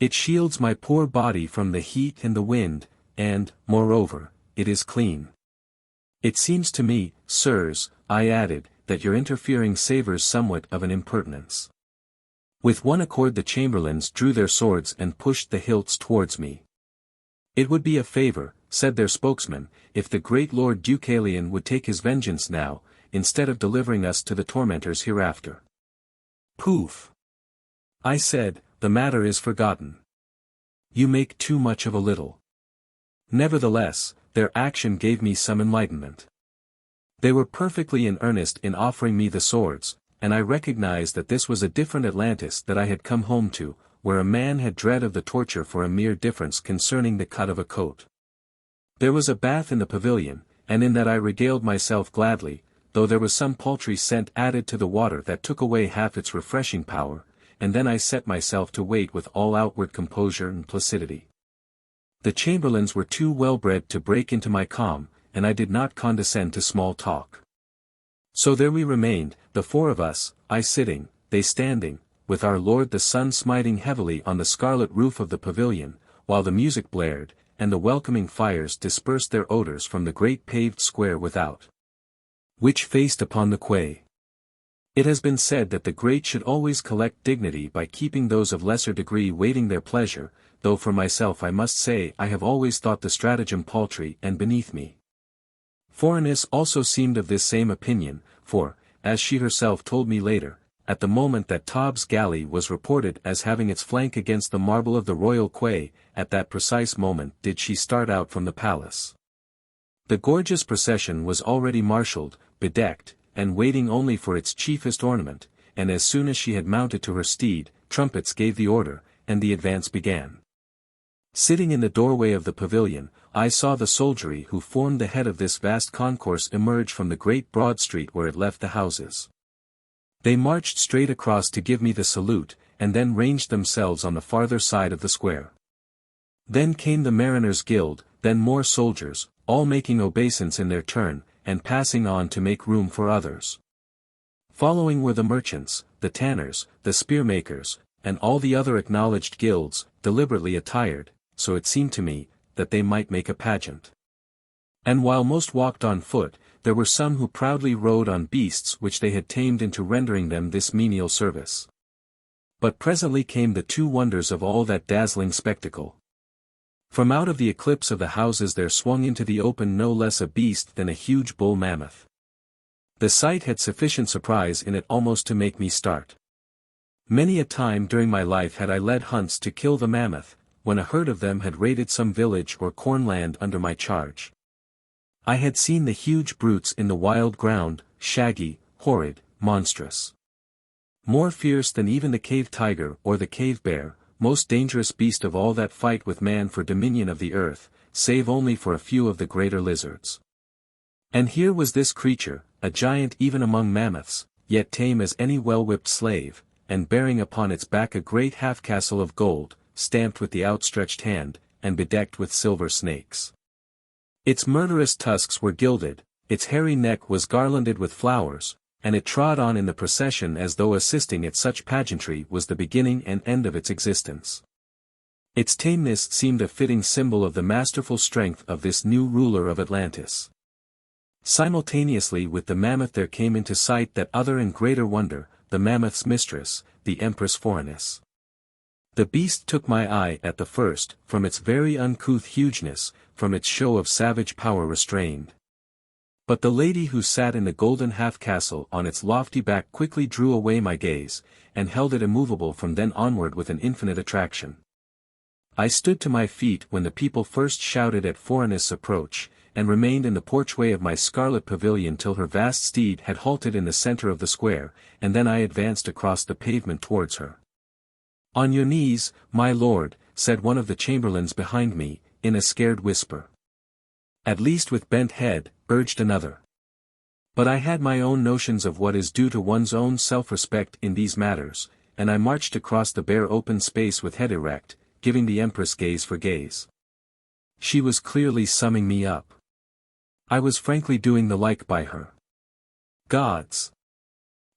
It shields my poor body from the heat and the wind, and, moreover, it is clean. It seems to me, sirs, I added, that your interfering savours somewhat of an impertinence. With one accord the chamberlains drew their swords and pushed the hilts towards me. It would be a favour, said their spokesman, if the great Lord Deucalion would take his vengeance now, instead of delivering us to the tormentors hereafter. Poof! I said, the matter is forgotten. You make too much of a little. Nevertheless, their action gave me some enlightenment. They were perfectly in earnest in offering me the swords, and I recognized that this was a different Atlantis that I had come home to, where a man had dread of the torture for a mere difference concerning the cut of a coat. There was a bath in the pavilion, and in that I regaled myself gladly, though there was some paltry scent added to the water that took away half its refreshing power, and then I set myself to wait with all outward composure and placidity. The chamberlains were too well-bred to break into my calm, and I did not condescend to small talk. So there we remained, the four of us, I sitting, they standing, with our lord the sun smiting heavily on the scarlet roof of the pavilion, while the music blared, and the welcoming fires dispersed their odours from the great paved square without, which faced upon the quay. It has been said that the great should always collect dignity by keeping those of lesser degree waiting their pleasure, though for myself I must say I have always thought the stratagem paltry and beneath me. Phorenice also seemed of this same opinion, for, as she herself told me later, at the moment that Tob's galley was reported as having its flank against the marble of the royal quay, at that precise moment did she start out from the palace. The gorgeous procession was already marshalled, bedecked, and waiting only for its chiefest ornament, and as soon as she had mounted to her steed, trumpets gave the order, and the advance began. Sitting in the doorway of the pavilion, I saw the soldiery who formed the head of this vast concourse emerge from the great broad street where it left the houses. They marched straight across to give me the salute, and then ranged themselves on the farther side of the square. Then came the mariners' guild, then more soldiers, all making obeisance in their turn, and passing on to make room for others. Following were the merchants, the tanners, the spearmakers, and all the other acknowledged guilds, deliberately attired, so it seemed to me, that they might make a pageant. And while most walked on foot, there were some who proudly rode on beasts which they had tamed into rendering them this menial service. But presently came the two wonders of all that dazzling spectacle. From out of the eclipse of the houses there swung into the open no less a beast than a huge bull mammoth. The sight had sufficient surprise in it almost to make me start. Many a time during my life had I led hunts to kill the mammoth, when a herd of them had raided some village or cornland under my charge. I had seen the huge brutes in the wild ground, shaggy, horrid, monstrous. More fierce than even the cave tiger or the cave bear, most dangerous beast of all that fight with man for dominion of the earth, save only for a few of the greater lizards. And here was this creature, a giant even among mammoths, yet tame as any well-whipped slave, and bearing upon its back a great half-castle of gold, stamped with the outstretched hand, and bedecked with silver snakes. Its murderous tusks were gilded, its hairy neck was garlanded with flowers, and it trod on in the procession as though assisting at such pageantry was the beginning and end of its existence. Its tameness seemed a fitting symbol of the masterful strength of this new ruler of Atlantis. Simultaneously with the mammoth there came into sight that other and greater wonder, the mammoth's mistress, the Empress Phorenice. The beast took my eye at the first, from its very uncouth hugeness, from its show of savage power restrained. But the lady who sat in the golden half-castle on its lofty back quickly drew away my gaze, and held it immovable from then onward with an infinite attraction. I stood to my feet when the people first shouted at Phorenice's approach, and remained in the porchway of my scarlet pavilion till her vast steed had halted in the centre of the square, and then I advanced across the pavement towards her. "On your knees, my lord," said one of the chamberlains behind me, in a scared whisper. "At least with bent head," urged another. But I had my own notions of what is due to one's own self-respect in these matters, and I marched across the bare open space with head erect, giving the Empress gaze for gaze. She was clearly summing me up. I was frankly doing the like by her. Gods!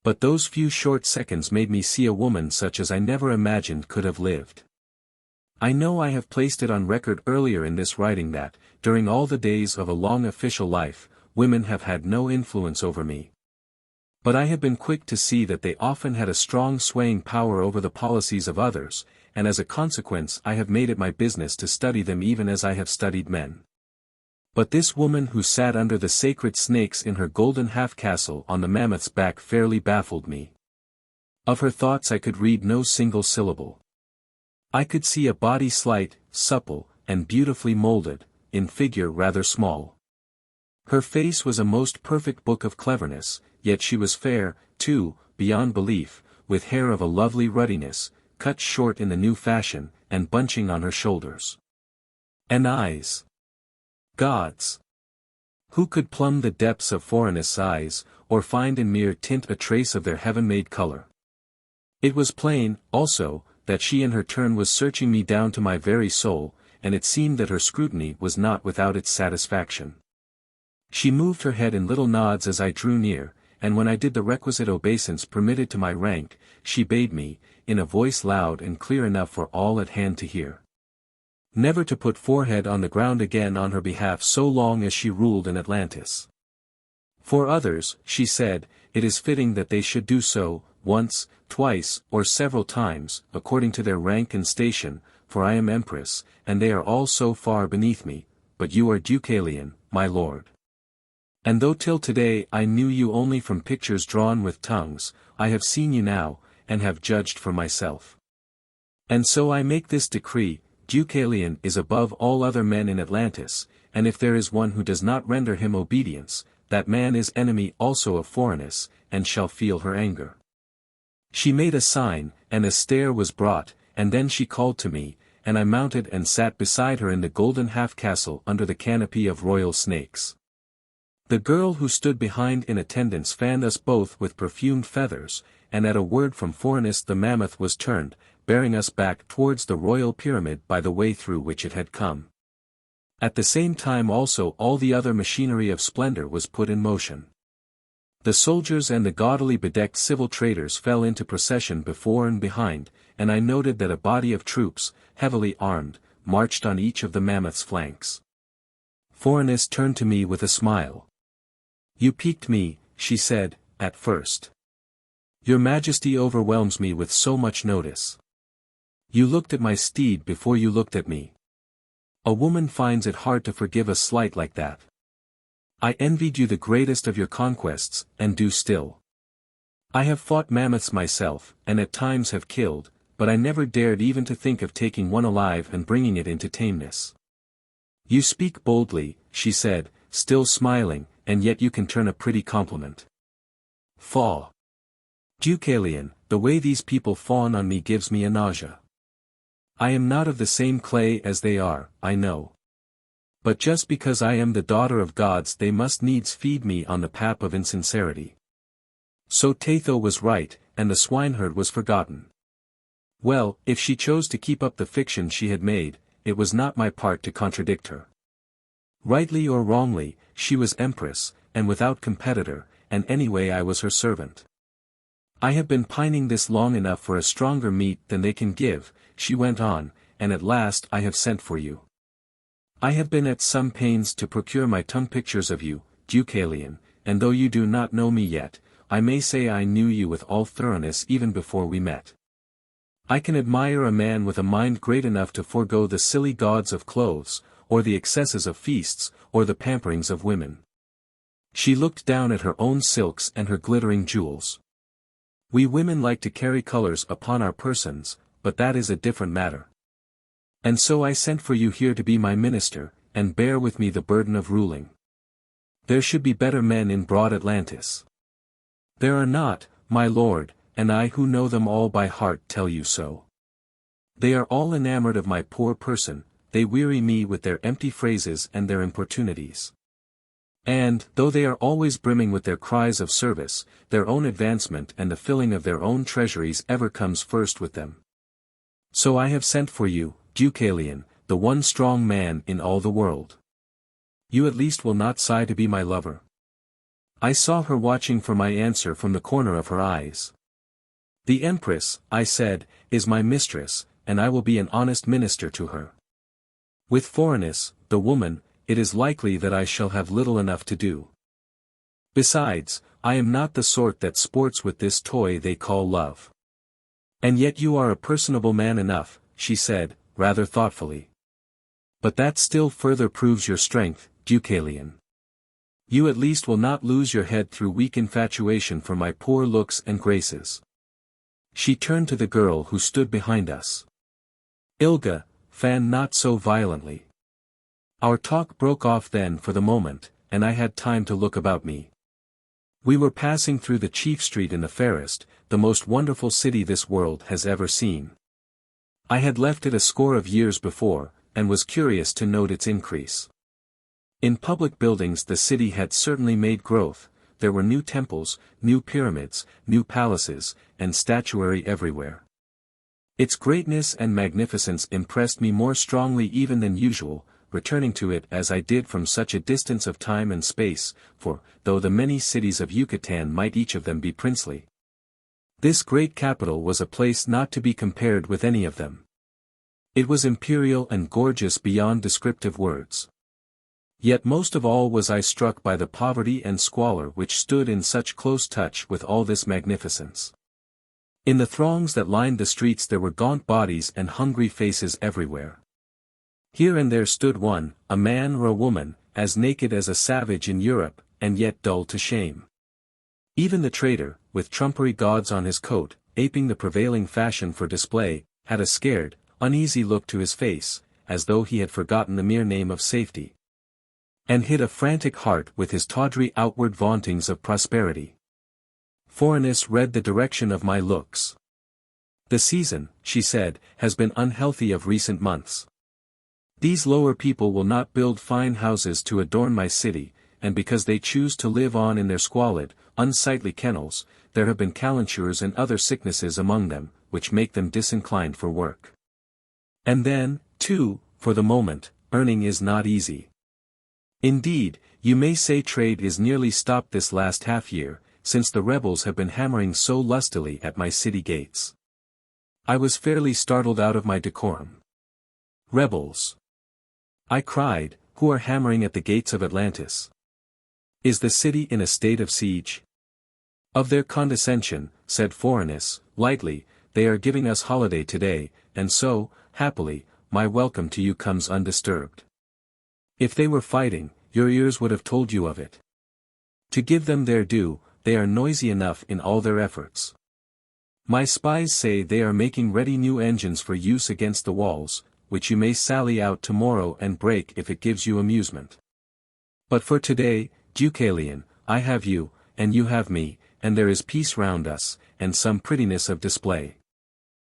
But those few short seconds made me see a woman such as I never imagined could have lived. I know I have placed it on record earlier in this writing that, during all the days of a long official life, women have had no influence over me. But I have been quick to see that they often had a strong swaying power over the policies of others, and as a consequence I have made it my business to study them even as I have studied men. But this woman who sat under the sacred snakes in her golden half-castle on the mammoth's back fairly baffled me. Of her thoughts I could read no single syllable. I could see a body slight, supple, and beautifully molded, in figure rather small. Her face was a most perfect book of cleverness, yet she was fair, too, beyond belief, with hair of a lovely ruddiness, cut short in the new fashion, and bunching on her shoulders. And eyes! Gods! Who could plumb the depths of Phorenice's eyes, or find in mere tint a trace of their heaven-made color? It was plain, also, that she in her turn was searching me down to my very soul, and it seemed that her scrutiny was not without its satisfaction. She moved her head in little nods as I drew near, and when I did the requisite obeisance permitted to my rank, she bade me, in a voice loud and clear enough for all at hand to hear, never to put forehead on the ground again on her behalf so long as she ruled in Atlantis. For others, she said, it is fitting that they should do so, once, twice, or several times, according to their rank and station, for I am Empress, and they are all so far beneath me, but you are Deucalion, my lord. And though till today I knew you only from pictures drawn with tongues, I have seen you now, and have judged for myself. And so I make this decree, Deucalion is above all other men in Atlantis, and if there is one who does not render him obedience, that man is enemy also of Phorenice, and shall feel her anger. She made a sign, and a stair was brought, and then she called to me, and I mounted and sat beside her in the golden half-castle under the canopy of royal snakes. The girl who stood behind in attendance fanned us both with perfumed feathers, and at a word from Phorenice the mammoth was turned, bearing us back towards the royal pyramid by the way through which it had come. At the same time also all the other machinery of splendor was put in motion. The soldiers and the gaudily bedecked civil traders fell into procession before and behind, and I noted that a body of troops, heavily armed, marched on each of the mammoth's flanks. Phorenice turned to me with a smile. You piqued me, she said, at first. Your Majesty overwhelms me with so much notice. You looked at my steed before you looked at me. A woman finds it hard to forgive a slight like that. I envied you the greatest of your conquests, and do still. I have fought mammoths myself, and at times have killed, but I never dared even to think of taking one alive and bringing it into tameness. You speak boldly, she said, still smiling, and yet you can turn a pretty compliment. Faugh! Deucalion, the way these people fawn on me gives me a nausea. I am not of the same clay as they are, I know. But just because I am the daughter of gods they must needs feed me on the pap of insincerity. So Tatho was right, and the swineherd was forgotten. Well, if she chose to keep up the fiction she had made, it was not my part to contradict her. Rightly or wrongly, she was Empress, and without competitor, and anyway I was her servant. I have been pining this long enough for a stronger meat than they can give, she went on, and at last I have sent for you. I have been at some pains to procure my tongue pictures of you, Deucalion, and though you do not know me yet, I may say I knew you with all thoroughness even before we met. I can admire a man with a mind great enough to forego the silly gauds of clothes, or the excesses of feasts, or the pamperings of women. She looked down at her own silks and her glittering jewels. We women like to carry colors upon our persons, but that is a different matter. And so I sent for you here to be my minister, and bear with me the burden of ruling. There should be better men in broad Atlantis. There are not, my lord, and I who know them all by heart tell you so. They are all enamored of my poor person, they weary me with their empty phrases and their importunities. And, though they are always brimming with their cries of service, their own advancement and the filling of their own treasuries ever comes first with them. So I have sent for you, Deucalion, the one strong man in all the world. You at least will not sigh to be my lover. I saw her watching for my answer from the corner of her eyes. The Empress, I said, is my mistress, and I will be an honest minister to her. With Phorenice, the woman, it is likely that I shall have little enough to do. Besides, I am not the sort that sports with this toy they call love. And yet you are a personable man enough, she said, rather thoughtfully. But that still further proves your strength, Deucalion. You at least will not lose your head through weak infatuation for my poor looks and graces. She turned to the girl who stood behind us. Ilga, fan not so violently. Our talk broke off then for the moment, and I had time to look about me. We were passing through the chief street in the fairest, the most wonderful city this world has ever seen. I had left it a score of years before, and was curious to note its increase. In public buildings the city had certainly made growth, there were new temples, new pyramids, new palaces, and statuary everywhere. Its greatness and magnificence impressed me more strongly even than usual, returning to it as I did from such a distance of time and space, for, though the many cities of Yucatan might each of them be princely, this great capital was a place not to be compared with any of them. It was imperial and gorgeous beyond descriptive words. Yet most of all was I struck by the poverty and squalor which stood in such close touch with all this magnificence. In the throngs that lined the streets there were gaunt bodies and hungry faces everywhere. Here and there stood one, a man or a woman, as naked as a savage in Europe, and yet dull to shame. Even the trader, with trumpery gauds on his coat, aping the prevailing fashion for display, had a scared, uneasy look to his face, as though he had forgotten the mere name of safety, and hid a frantic heart with his tawdry outward vauntings of prosperity. Phorenice read the direction of my looks. The season, she said, has been unhealthy of recent months. These lower people will not build fine houses to adorn my city, and because they choose to live on in their squalid, unsightly kennels, there have been calentures and other sicknesses among them, which make them disinclined for work. And then, too, for the moment, earning is not easy. Indeed, you may say trade is nearly stopped this last half-year, since the rebels have been hammering so lustily at my city gates. I was fairly startled out of my decorum. Rebels! I cried, who are hammering at the gates of Atlantis? Is the city in a state of siege? Of their condescension, said Phorenice, lightly, they are giving us holiday today, and so, happily, my welcome to you comes undisturbed. If they were fighting, your ears would have told you of it. To give them their due, they are noisy enough in all their efforts. My spies say they are making ready new engines for use against the walls, which you may sally out tomorrow and break if it gives you amusement. But for today, Deucalion, I have you, and you have me, and there is peace round us, and some prettiness of display.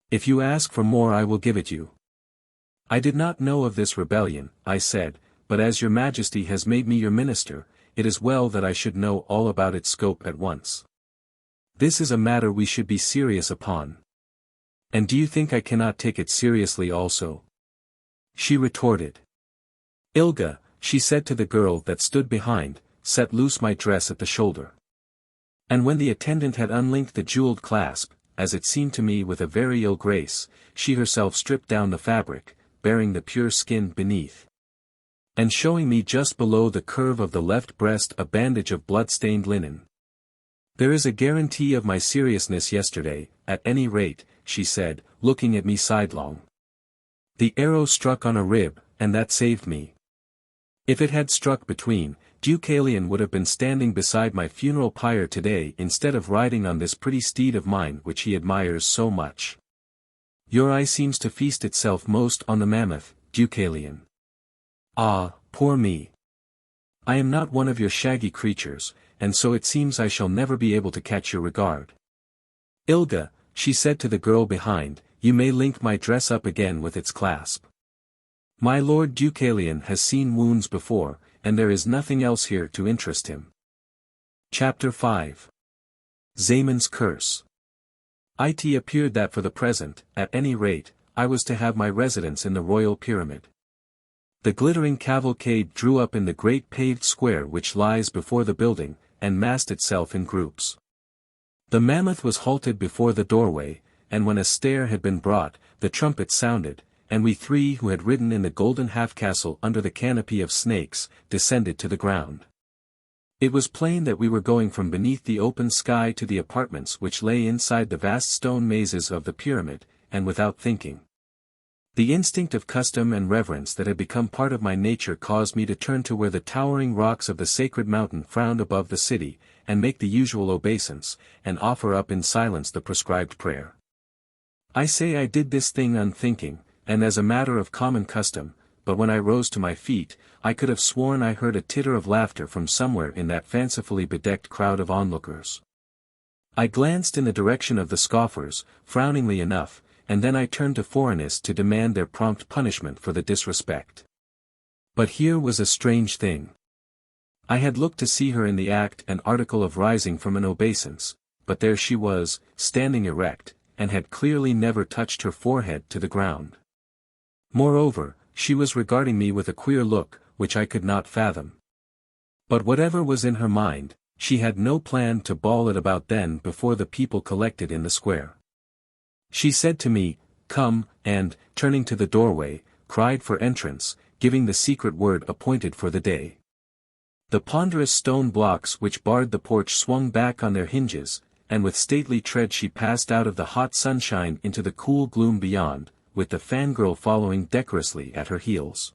If you ask for more I will give it you. I did not know of this rebellion, I said, but as your majesty has made me your minister, it is well that I should know all about its scope at once. This is a matter we should be serious upon. And do you think I cannot take it seriously also? She retorted. Ilga, she said to the girl that stood behind, set loose my dress at the shoulder. And when the attendant had unlinked the jeweled clasp, as it seemed to me with a very ill grace, she herself stripped down the fabric, bearing the pure skin beneath, and showing me just below the curve of the left breast a bandage of blood-stained linen. There is a guarantee of my seriousness yesterday, at any rate, she said, looking at me sidelong. The arrow struck on a rib, and that saved me. If it had struck between, Deucalion would have been standing beside my funeral pyre today instead of riding on this pretty steed of mine which he admires so much. Your eye seems to feast itself most on the mammoth, Deucalion. Ah, poor me. I am not one of your shaggy creatures, and so it seems I shall never be able to catch your regard. Ilga, she said to the girl behind, you may link my dress up again with its clasp. My lord Deucalion has seen wounds before, and there is nothing else here to interest him. Chapter 5. Zaemon's Curse. It appeared that for the present, at any rate, I was to have my residence in the royal pyramid. The glittering cavalcade drew up in the great paved square which lies before the building, and massed itself in groups. The mammoth was halted before the doorway, and when a stair had been brought, the trumpet sounded, and we three who had ridden in the golden half-castle under the canopy of snakes, descended to the ground. It was plain that we were going from beneath the open sky to the apartments which lay inside the vast stone mazes of the pyramid, and without thinking. The instinct of custom and reverence that had become part of my nature caused me to turn to where the towering rocks of the sacred mountain frowned above the city, and make the usual obeisance, and offer up in silence the prescribed prayer. I say I did this thing unthinking, and as a matter of common custom, but when I rose to my feet, I could have sworn I heard a titter of laughter from somewhere in that fancifully bedecked crowd of onlookers. I glanced in the direction of the scoffers, frowningly enough, and then I turned to Phorenice to demand their prompt punishment for the disrespect. But here was a strange thing. I had looked to see her in the act and article of rising from an obeisance, but there she was, standing erect, and had clearly never touched her forehead to the ground. Moreover, she was regarding me with a queer look, which I could not fathom. But whatever was in her mind, she had no plan to bawl it about then before the people collected in the square. She said to me, "Come," and, turning to the doorway, cried for entrance, giving the secret word appointed for the day. The ponderous stone blocks which barred the porch swung back on their hinges, and with stately tread she passed out of the hot sunshine into the cool gloom beyond, with the fangirl following decorously at her heels.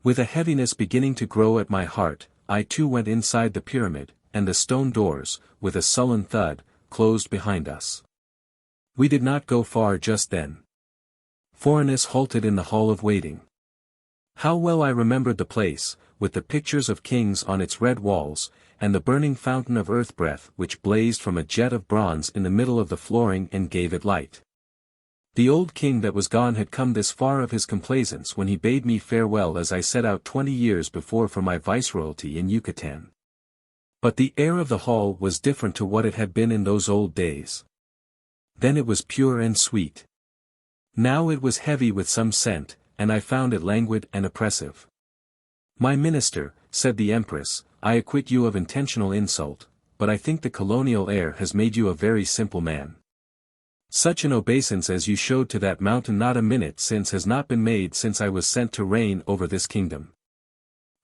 With a heaviness beginning to grow at my heart, I too went inside the pyramid, and the stone doors, with a sullen thud, closed behind us. We did not go far just then. Phorenice halted in the hall of waiting. How well I remembered the place, with the pictures of kings on its red walls, and the burning fountain of earth breath which blazed from a jet of bronze in the middle of the flooring and gave it light. The old king that was gone had come this far of his complaisance when he bade me farewell as I set out 20 years before for my viceroyalty in Yucatan. But the air of the hall was different to what it had been in those old days. Then it was pure and sweet. Now it was heavy with some scent, and I found it languid and oppressive. "My minister," said the Empress, "I acquit you of intentional insult, but I think the colonial air has made you a very simple man. Such an obeisance as you showed to that mountain not a minute since has not been made since I was sent to reign over this kingdom."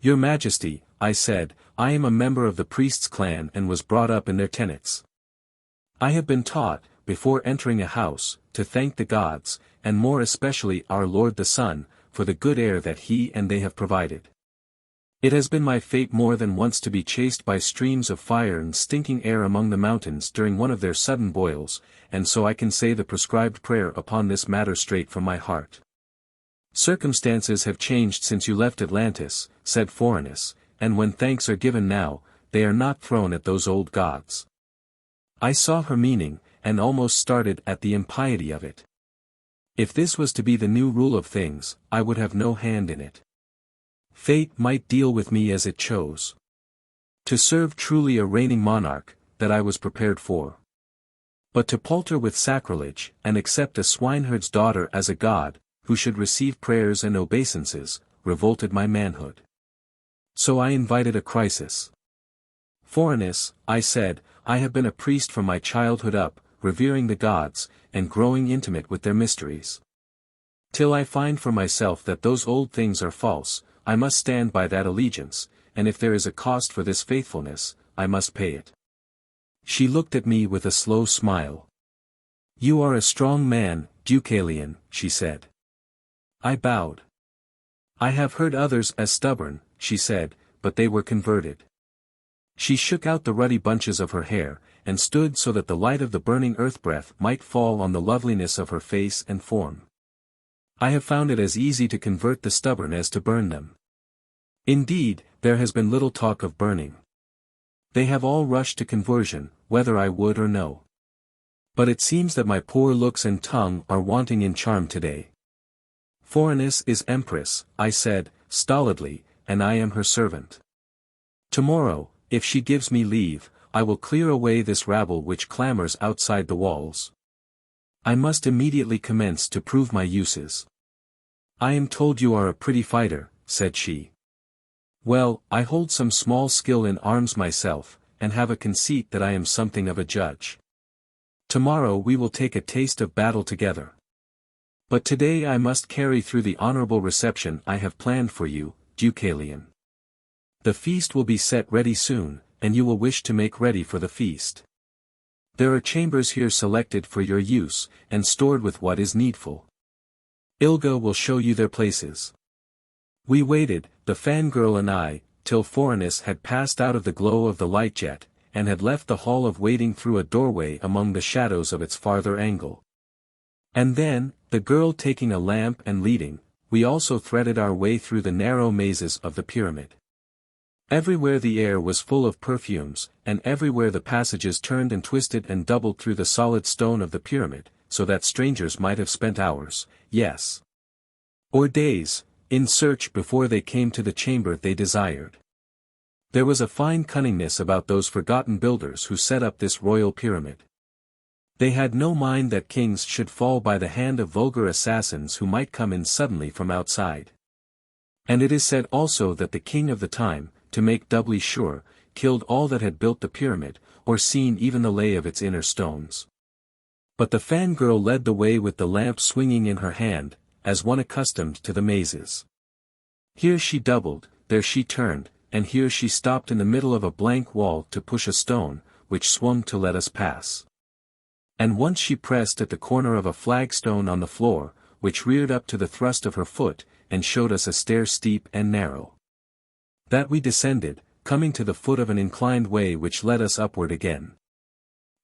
"Your Majesty," I said, "I am a member of the priest's clan and was brought up in their tenets. I have been taught, before entering a house, to thank the gods, and more especially our Lord the Sun, for the good air that he and they have provided. It has been my fate more than once to be chased by streams of fire and stinking air among the mountains during one of their sudden boils, and so I can say the prescribed prayer upon this matter straight from my heart." "Circumstances have changed since you left Atlantis," said Phorenice, "and when thanks are given now, they are not thrown at those old gods." I saw her meaning, and almost started at the impiety of it. If this was to be the new rule of things, I would have no hand in it. Fate might deal with me as it chose. To serve truly a reigning monarch, that I was prepared for. But to palter with sacrilege, and accept a swineherd's daughter as a god, who should receive prayers and obeisances, revolted my manhood. So I invited a crisis. "Phorenice," I said, "I have been a priest from my childhood up, revering the gods, and growing intimate with their mysteries. Till I find for myself that those old things are false, I must stand by that allegiance, and if there is a cost for this faithfulness, I must pay it." She looked at me with a slow smile. "You are a strong man, Deucalion," she said. I bowed. "I have heard others as stubborn," she said, "but they were converted." She shook out the ruddy bunches of her hair, and stood so that the light of the burning earth breath might fall on the loveliness of her face and form. "I have found it as easy to convert the stubborn as to burn them. Indeed, there has been little talk of burning. They have all rushed to conversion, whether I would or no. But it seems that my poor looks and tongue are wanting in charm today." "Phorenice is Empress," I said, stolidly, and I am her servant. Tomorrow, if she gives me leave, I will clear away this rabble which clamors outside the walls. I must immediately commence to prove my uses. I am told you are a pretty fighter, said she. Well, I hold some small skill in arms myself, and have a conceit that I am something of a judge. Tomorrow we will take a taste of battle together. But today I must carry through the honorable reception I have planned for you, Deucalion. The feast will be set ready soon, and you will wish to make ready for the feast. There are chambers here selected for your use, and stored with what is needful. Ilga will show you their places. We waited, the fangirl and I, till Phorenice had passed out of the glow of the light jet, and had left the hall of waiting through a doorway among the shadows of its farther angle. And then, the girl taking a lamp and leading, we also threaded our way through the narrow mazes of the pyramid. Everywhere the air was full of perfumes, and everywhere the passages turned and twisted and doubled through the solid stone of the pyramid, so that strangers might have spent hours, yes, or days, in search before they came to the chamber they desired. There was a fine cunningness about those forgotten builders who set up this royal pyramid. They had no mind that kings should fall by the hand of vulgar assassins who might come in suddenly from outside. And it is said also that the king of the time, to make doubly sure, killed all that had built the pyramid, or seen even the lay of its inner stones. But the fangirl led the way with the lamp swinging in her hand, as one accustomed to the mazes. Here she doubled, there she turned, and here she stopped in the middle of a blank wall to push a stone, which swung to let us pass. And once she pressed at the corner of a flagstone on the floor, which reared up to the thrust of her foot, and showed us a stair steep and narrow. That we descended, coming to the foot of an inclined way which led us upward again.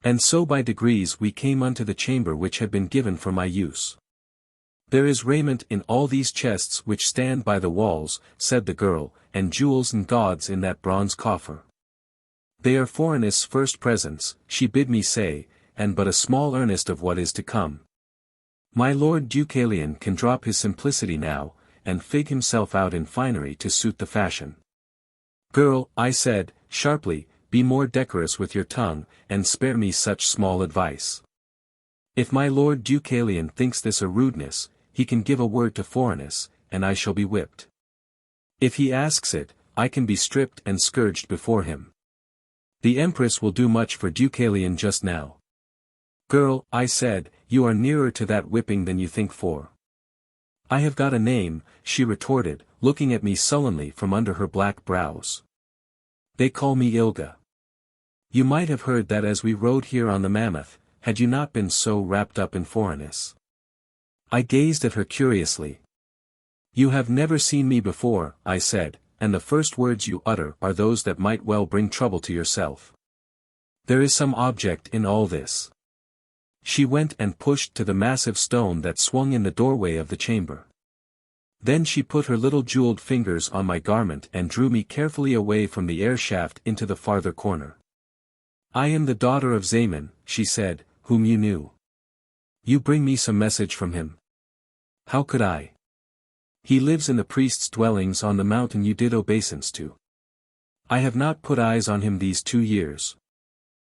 And so by degrees we came unto the chamber which had been given for my use. There is raiment in all these chests which stand by the walls, said the girl, and jewels and gauds in that bronze coffer. They are Phorenice's first presents, she bid me say, and but a small earnest of what is to come. My lord Deucalion can drop his simplicity now, and fig himself out in finery to suit the fashion. Girl, I said, sharply, be more decorous with your tongue, and spare me such small advice. If my lord Deucalion thinks this a rudeness, he can give a word to Phorenice, and I shall be whipped. If he asks it, I can be stripped and scourged before him. The Empress will do much for Deucalion just now. Girl, I said, you are nearer to that whipping than you think for. I have got a name, she retorted, looking at me sullenly from under her black brows. They call me Ilga. You might have heard that as we rode here on the mammoth, had you not been so wrapped up in Phorenice. I gazed at her curiously. You have never seen me before, I said, and the first words you utter are those that might well bring trouble to yourself. There is some object in all this. She went and pushed to the massive stone that swung in the doorway of the chamber. Then she put her little jeweled fingers on my garment and drew me carefully away from the air shaft into the farther corner. I am the daughter of Zaemon, she said, whom you knew. You bring me some message from him. How could I? He lives in the priest's dwellings on the mountain you did obeisance to. I have not put eyes on him these 2 years.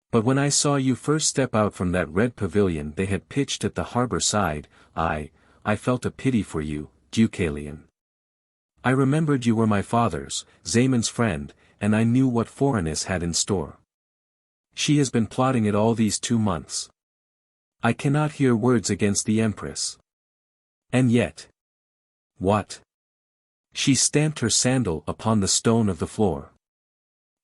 But when I saw you first step out from that red pavilion they had pitched at the harbor side, I felt a pity for you, Deucalion. I remembered you were my father's, Zaemon's friend, and I knew what Phorenice had in store. She has been plotting it all these 2 months. I cannot hear words against the Empress. And yet. What? She stamped her sandal upon the stone of the floor.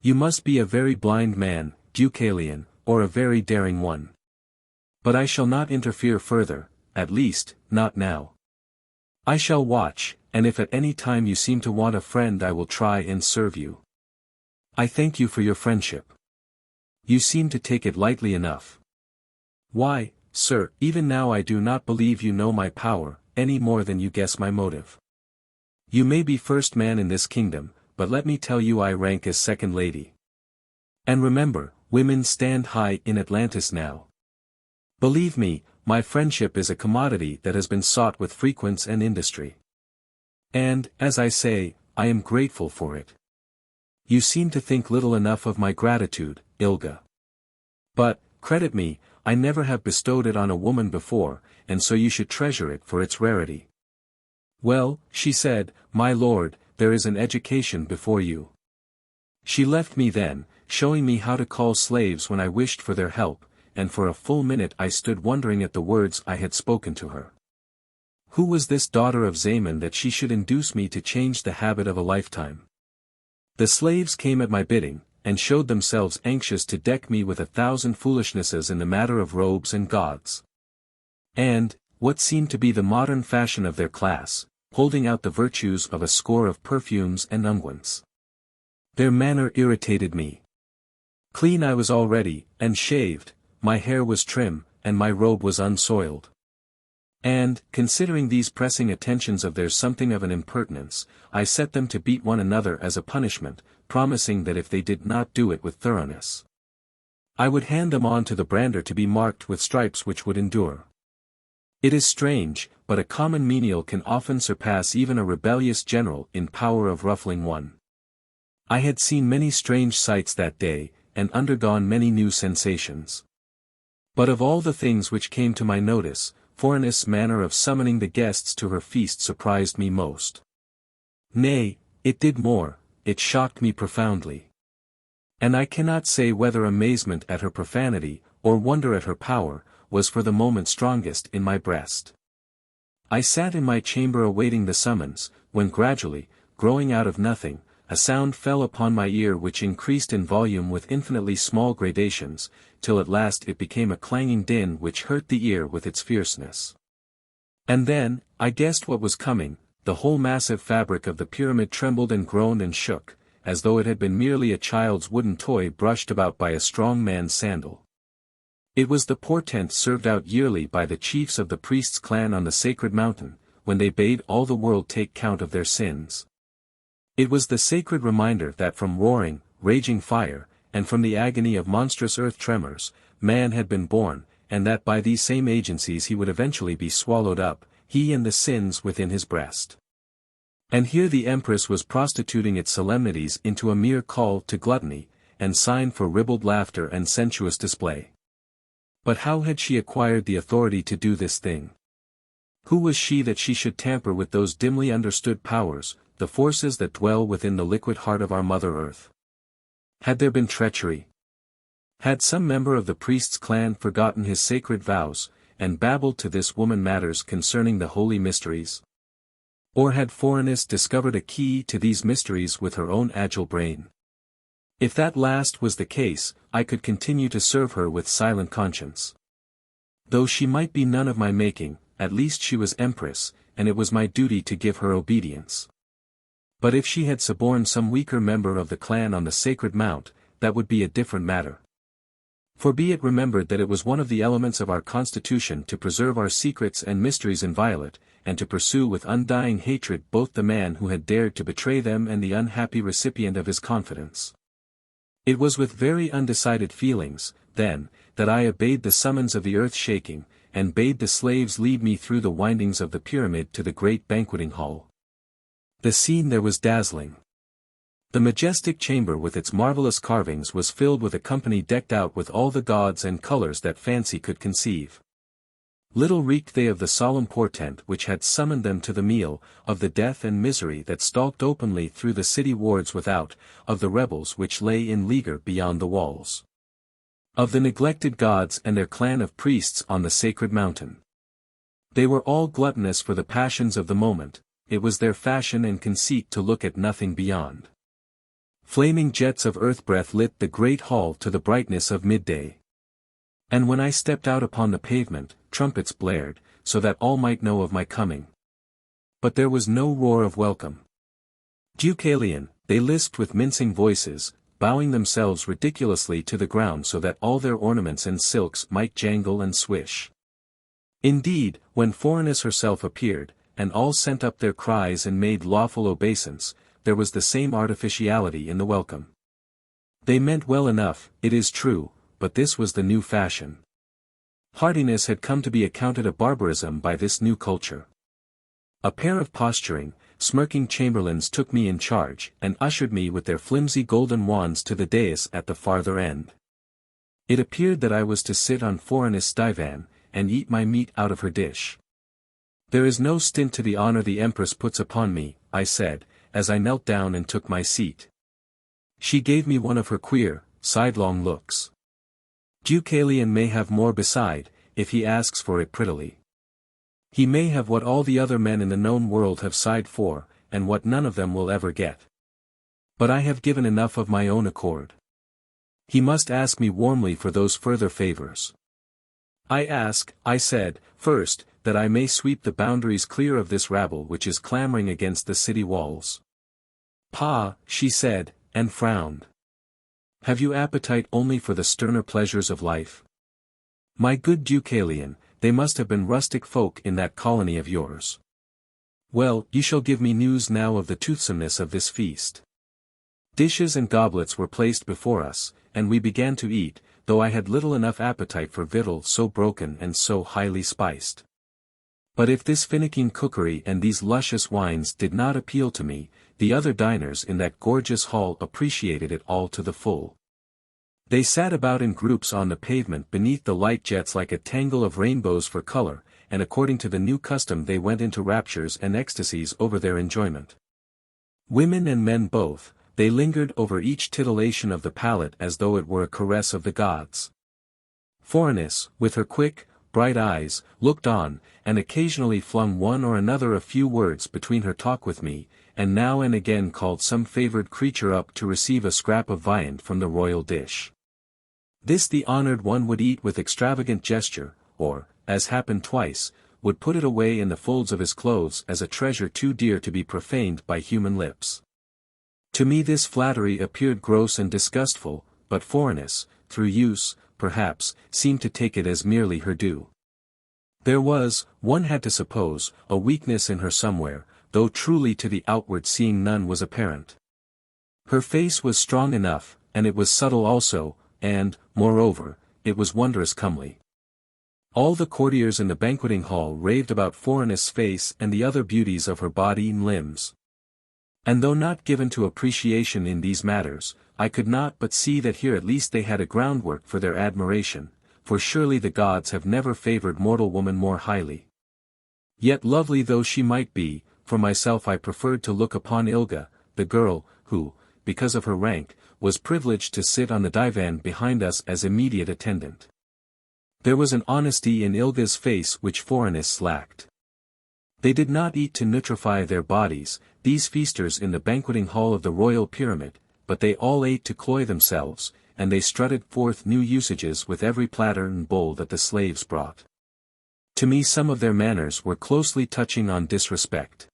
You must be a very blind man, Deucalion, or a very daring one. But I shall not interfere further, at least, not now. I shall watch, and if at any time you seem to want a friend I will try and serve you. I thank you for your friendship. You seem to take it lightly enough. Why, sir, even now I do not believe you know my power, any more than you guess my motive. You may be first man in this kingdom, but let me tell you I rank as second lady. And remember, women stand high in Atlantis now. Believe me, my friendship is a commodity that has been sought with frequence and industry. And, as I say, I am grateful for it. You seem to think little enough of my gratitude, Ilga. But, credit me, I never have bestowed it on a woman before, and so you should treasure it for its rarity. Well, she said, my lord, there is an education before you. She left me then, showing me how to call slaves when I wished for their help, and for a full minute I stood wondering at the words I had spoken to her. Who was this daughter of Zaemon that she should induce me to change the habit of a lifetime? The slaves came at my bidding, and showed themselves anxious to deck me with 1,000 foolishnesses in the matter of robes and gauds. And, what seemed to be the modern fashion of their class, holding out the virtues of a score of perfumes and unguents. Their manner irritated me. Clean I was already, and shaved, my hair was trim, and my robe was unsoiled. And, considering these pressing attentions of theirs something of an impertinence, I set them to beat one another as a punishment, promising that if they did not do it with thoroughness, I would hand them on to the brander to be marked with stripes which would endure. It is strange, but a common menial can often surpass even a rebellious general in power of ruffling one. I had seen many strange sights that day, and undergone many new sensations. But of all the things which came to my notice, Phorenice's manner of summoning the guests to her feast surprised me most. Nay, it did more, it shocked me profoundly. And I cannot say whether amazement at her profanity, or wonder at her power, was for the moment strongest in my breast. I sat in my chamber awaiting the summons, when gradually, growing out of nothing, a sound fell upon my ear which increased in volume with infinitely small gradations, till at last it became a clanging din which hurt the ear with its fierceness. And then, I guessed what was coming. The whole massive fabric of the pyramid trembled and groaned and shook, as though it had been merely a child's wooden toy brushed about by a strong man's sandal. It was the portent served out yearly by the chiefs of the priests' clan on the sacred mountain, when they bade all the world take count of their sins. It was the sacred reminder that from roaring, raging fire, and from the agony of monstrous earth tremors, man had been born, and that by these same agencies he would eventually be swallowed up, he and the sins within his breast. And here the Empress was prostituting its solemnities into a mere call to gluttony, and sign for ribald laughter and sensuous display. But how had she acquired the authority to do this thing? Who was she that she should tamper with those dimly understood powers, the forces that dwell within the liquid heart of our Mother Earth? Had there been treachery? Had some member of the priest's clan forgotten his sacred vows, and babbled to this woman matters concerning the holy mysteries? Or had Phorenice discovered a key to these mysteries with her own agile brain? If that last was the case, I could continue to serve her with silent conscience. Though she might be none of my making, at least she was Empress, and it was my duty to give her obedience. But if she had suborned some weaker member of the clan on the sacred mount, that would be a different matter. For be it remembered that it was one of the elements of our constitution to preserve our secrets and mysteries inviolate, and to pursue with undying hatred both the man who had dared to betray them and the unhappy recipient of his confidence. It was with very undecided feelings, then, that I obeyed the summons of the earth shaking, and bade the slaves lead me through the windings of the pyramid to the great banqueting hall. The scene there was dazzling. The majestic chamber with its marvelous carvings was filled with a company decked out with all the gauds and colors that fancy could conceive. Little reeked they of the solemn portent which had summoned them to the meal, of the death and misery that stalked openly through the city wards without, of the rebels which lay in leaguer beyond the walls, of the neglected gods and their clan of priests on the sacred mountain. They were all gluttonous for the passions of the moment. It was their fashion and conceit to look at nothing beyond. Flaming jets of earth breath lit the great hall to the brightness of midday. And when I stepped out upon the pavement, trumpets blared, so that all might know of my coming. But there was no roar of welcome. Deucalion, they lisped with mincing voices, bowing themselves ridiculously to the ground so that all their ornaments and silks might jangle and swish. Indeed, when Phorenice herself appeared, and all sent up their cries and made lawful obeisance, there was the same artificiality in the welcome. They meant well enough, it is true, but this was the new fashion. Hardiness had come to be accounted a barbarism by this new culture. A pair of posturing, smirking chamberlains took me in charge and ushered me with their flimsy golden wands to the dais at the farther end. It appeared that I was to sit on Phorenice's divan, and eat my meat out of her dish. "There is no stint to the honor the Empress puts upon me," I said, as I knelt down and took my seat. She gave me one of her queer, sidelong looks. "Deucalion may have more beside, if he asks for it prettily. He may have what all the other men in the known world have sighed for, and what none of them will ever get. But I have given enough of my own accord. He must ask me warmly for those further favors. I ask," I said, "first, that I may sweep the boundaries clear of this rabble which is clamoring against the city walls." "Pah," she said, and frowned. "Have you appetite only for the sterner pleasures of life? My good Deucalion, they must have been rustic folk in that colony of yours. Well, you shall give me news now of the toothsomeness of this feast." Dishes and goblets were placed before us, and we began to eat, though I had little enough appetite for victual so broken and so highly spiced. But if this finicking cookery and these luscious wines did not appeal to me, the other diners in that gorgeous hall appreciated it all to the full. They sat about in groups on the pavement beneath the light jets like a tangle of rainbows for color, and according to the new custom they went into raptures and ecstasies over their enjoyment. Women and men both, they lingered over each titillation of the palate as though it were a caress of the gods. Phorenice, with her quick, bright eyes, looked on, and occasionally flung one or another a few words between her talk with me, and now and again called some favored creature up to receive a scrap of viand from the royal dish. This the honored one would eat with extravagant gesture, or, as happened twice, would put it away in the folds of his clothes as a treasure too dear to be profaned by human lips. To me this flattery appeared gross and disgustful, but Phorenice, through use, perhaps, seemed to take it as merely her due. There was, one had to suppose, a weakness in her somewhere, though truly to the outward seeing none was apparent. Her face was strong enough, and it was subtle also, and, moreover, it was wondrous comely. All the courtiers in the banqueting hall raved about Phorenice's face and the other beauties of her body and limbs. And though not given to appreciation in these matters, I could not but see that here at least they had a groundwork for their admiration, for surely the gods have never favored mortal woman more highly. Yet lovely though she might be, for myself I preferred to look upon Ilga, the girl, who, because of her rank, was privileged to sit on the divan behind us as immediate attendant. There was an honesty in Ilga's face which Phorenice lacked. They did not eat to nutrify their bodies, these feasters in the banqueting hall of the royal pyramid, but they all ate to cloy themselves, and they strutted forth new usages with every platter and bowl that the slaves brought. To me some of their manners were closely touching on disrespect.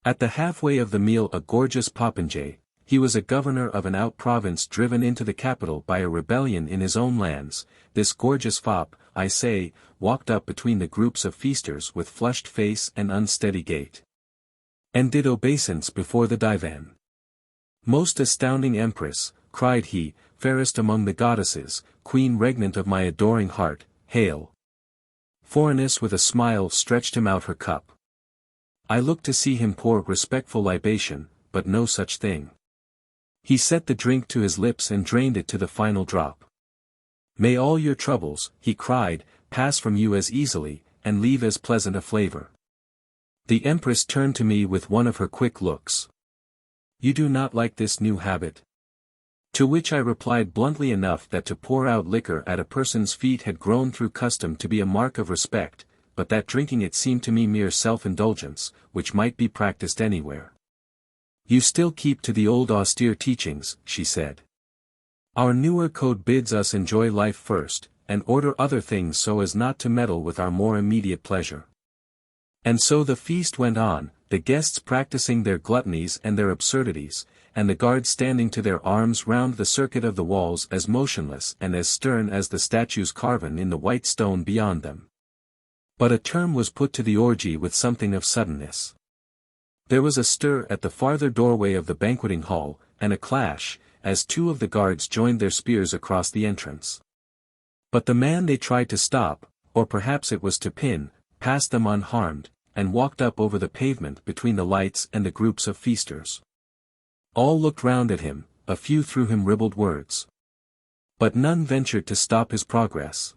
At the halfway of the meal a gorgeous popinjay, he was a governor of an out-province driven into the capital by a rebellion in his own lands, this gorgeous fop, I say, walked up between the groups of feasters with flushed face and unsteady gait, and did obeisance before the divan. "Most astounding Empress," cried he, "fairest among the goddesses, queen regnant of my adoring heart, hail!" Phorenice with a smile stretched him out her cup. I looked to see him pour respectful libation, but no such thing. He set the drink to his lips and drained it to the final drop. "May all your troubles," he cried, "pass from you as easily, and leave as pleasant a flavor." The Empress turned to me with one of her quick looks. "You do not like this new habit?" To which I replied bluntly enough that to pour out liquor at a person's feet had grown through custom to be a mark of respect, but that drinking it seemed to me mere self-indulgence, which might be practiced anywhere. "You still keep to the old austere teachings," she said. "Our newer code bids us enjoy life first, and order other things so as not to meddle with our more immediate pleasure." And so the feast went on, the guests practicing their gluttonies and their absurdities, and the guards standing to their arms round the circuit of the walls as motionless and as stern as the statues carven in the white stone beyond them. But a term was put to the orgy with something of suddenness. There was a stir at the farther doorway of the banqueting hall, and a clash, as two of the guards joined their spears across the entrance. But the man they tried to stop, or perhaps it was to pin, passed them unharmed, and walked up over the pavement between the lights and the groups of feasters. All looked round at him, a few threw him ribald words. But none ventured to stop his progress.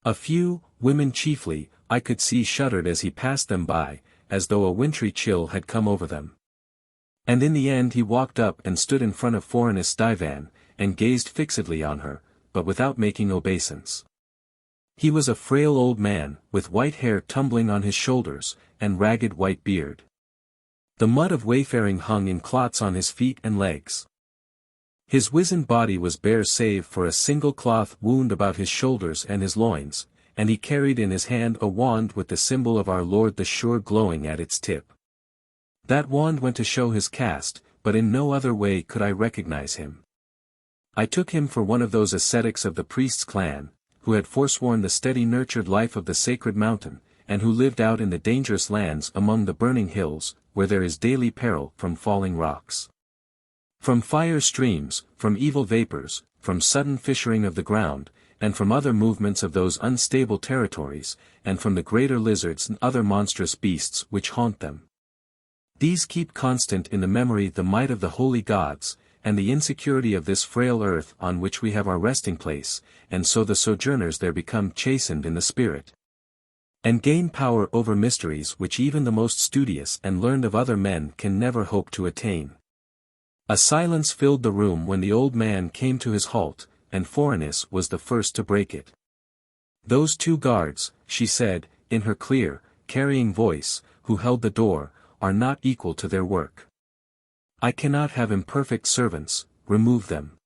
A few, women chiefly, I could see shuddered as he passed them by, as though a wintry chill had come over them. And in the end he walked up and stood in front of Phorenice's divan, and gazed fixedly on her, but without making obeisance. He was a frail old man, with white hair tumbling on his shoulders, and ragged white beard. The mud of wayfaring hung in clots on his feet and legs. His wizened body was bare save for a single cloth wound about his shoulders and his loins, and he carried in his hand a wand with the symbol of our Lord the Sure glowing at its tip. That wand went to show his caste, but in no other way could I recognize him. I took him for one of those ascetics of the priest's clan, who had forsworn the steady nurtured life of the sacred mountain, and who lived out in the dangerous lands among the burning hills, where there is daily peril from falling rocks. From fire streams, from evil vapors, from sudden fissuring of the ground, and from other movements of those unstable territories, and from the greater lizards and other monstrous beasts which haunt them. These keep constant in the memory the might of the holy gods, and the insecurity of this frail earth on which we have our resting place, and so the sojourners there become chastened in the spirit, and gain power over mysteries which even the most studious and learned of other men can never hope to attain. A silence filled the room when the old man came to his halt, and Phorenice was the first to break it. "Those two guards," she said, in her clear, carrying voice, "who held the door, are not equal to their work. I cannot have imperfect servants, remove them."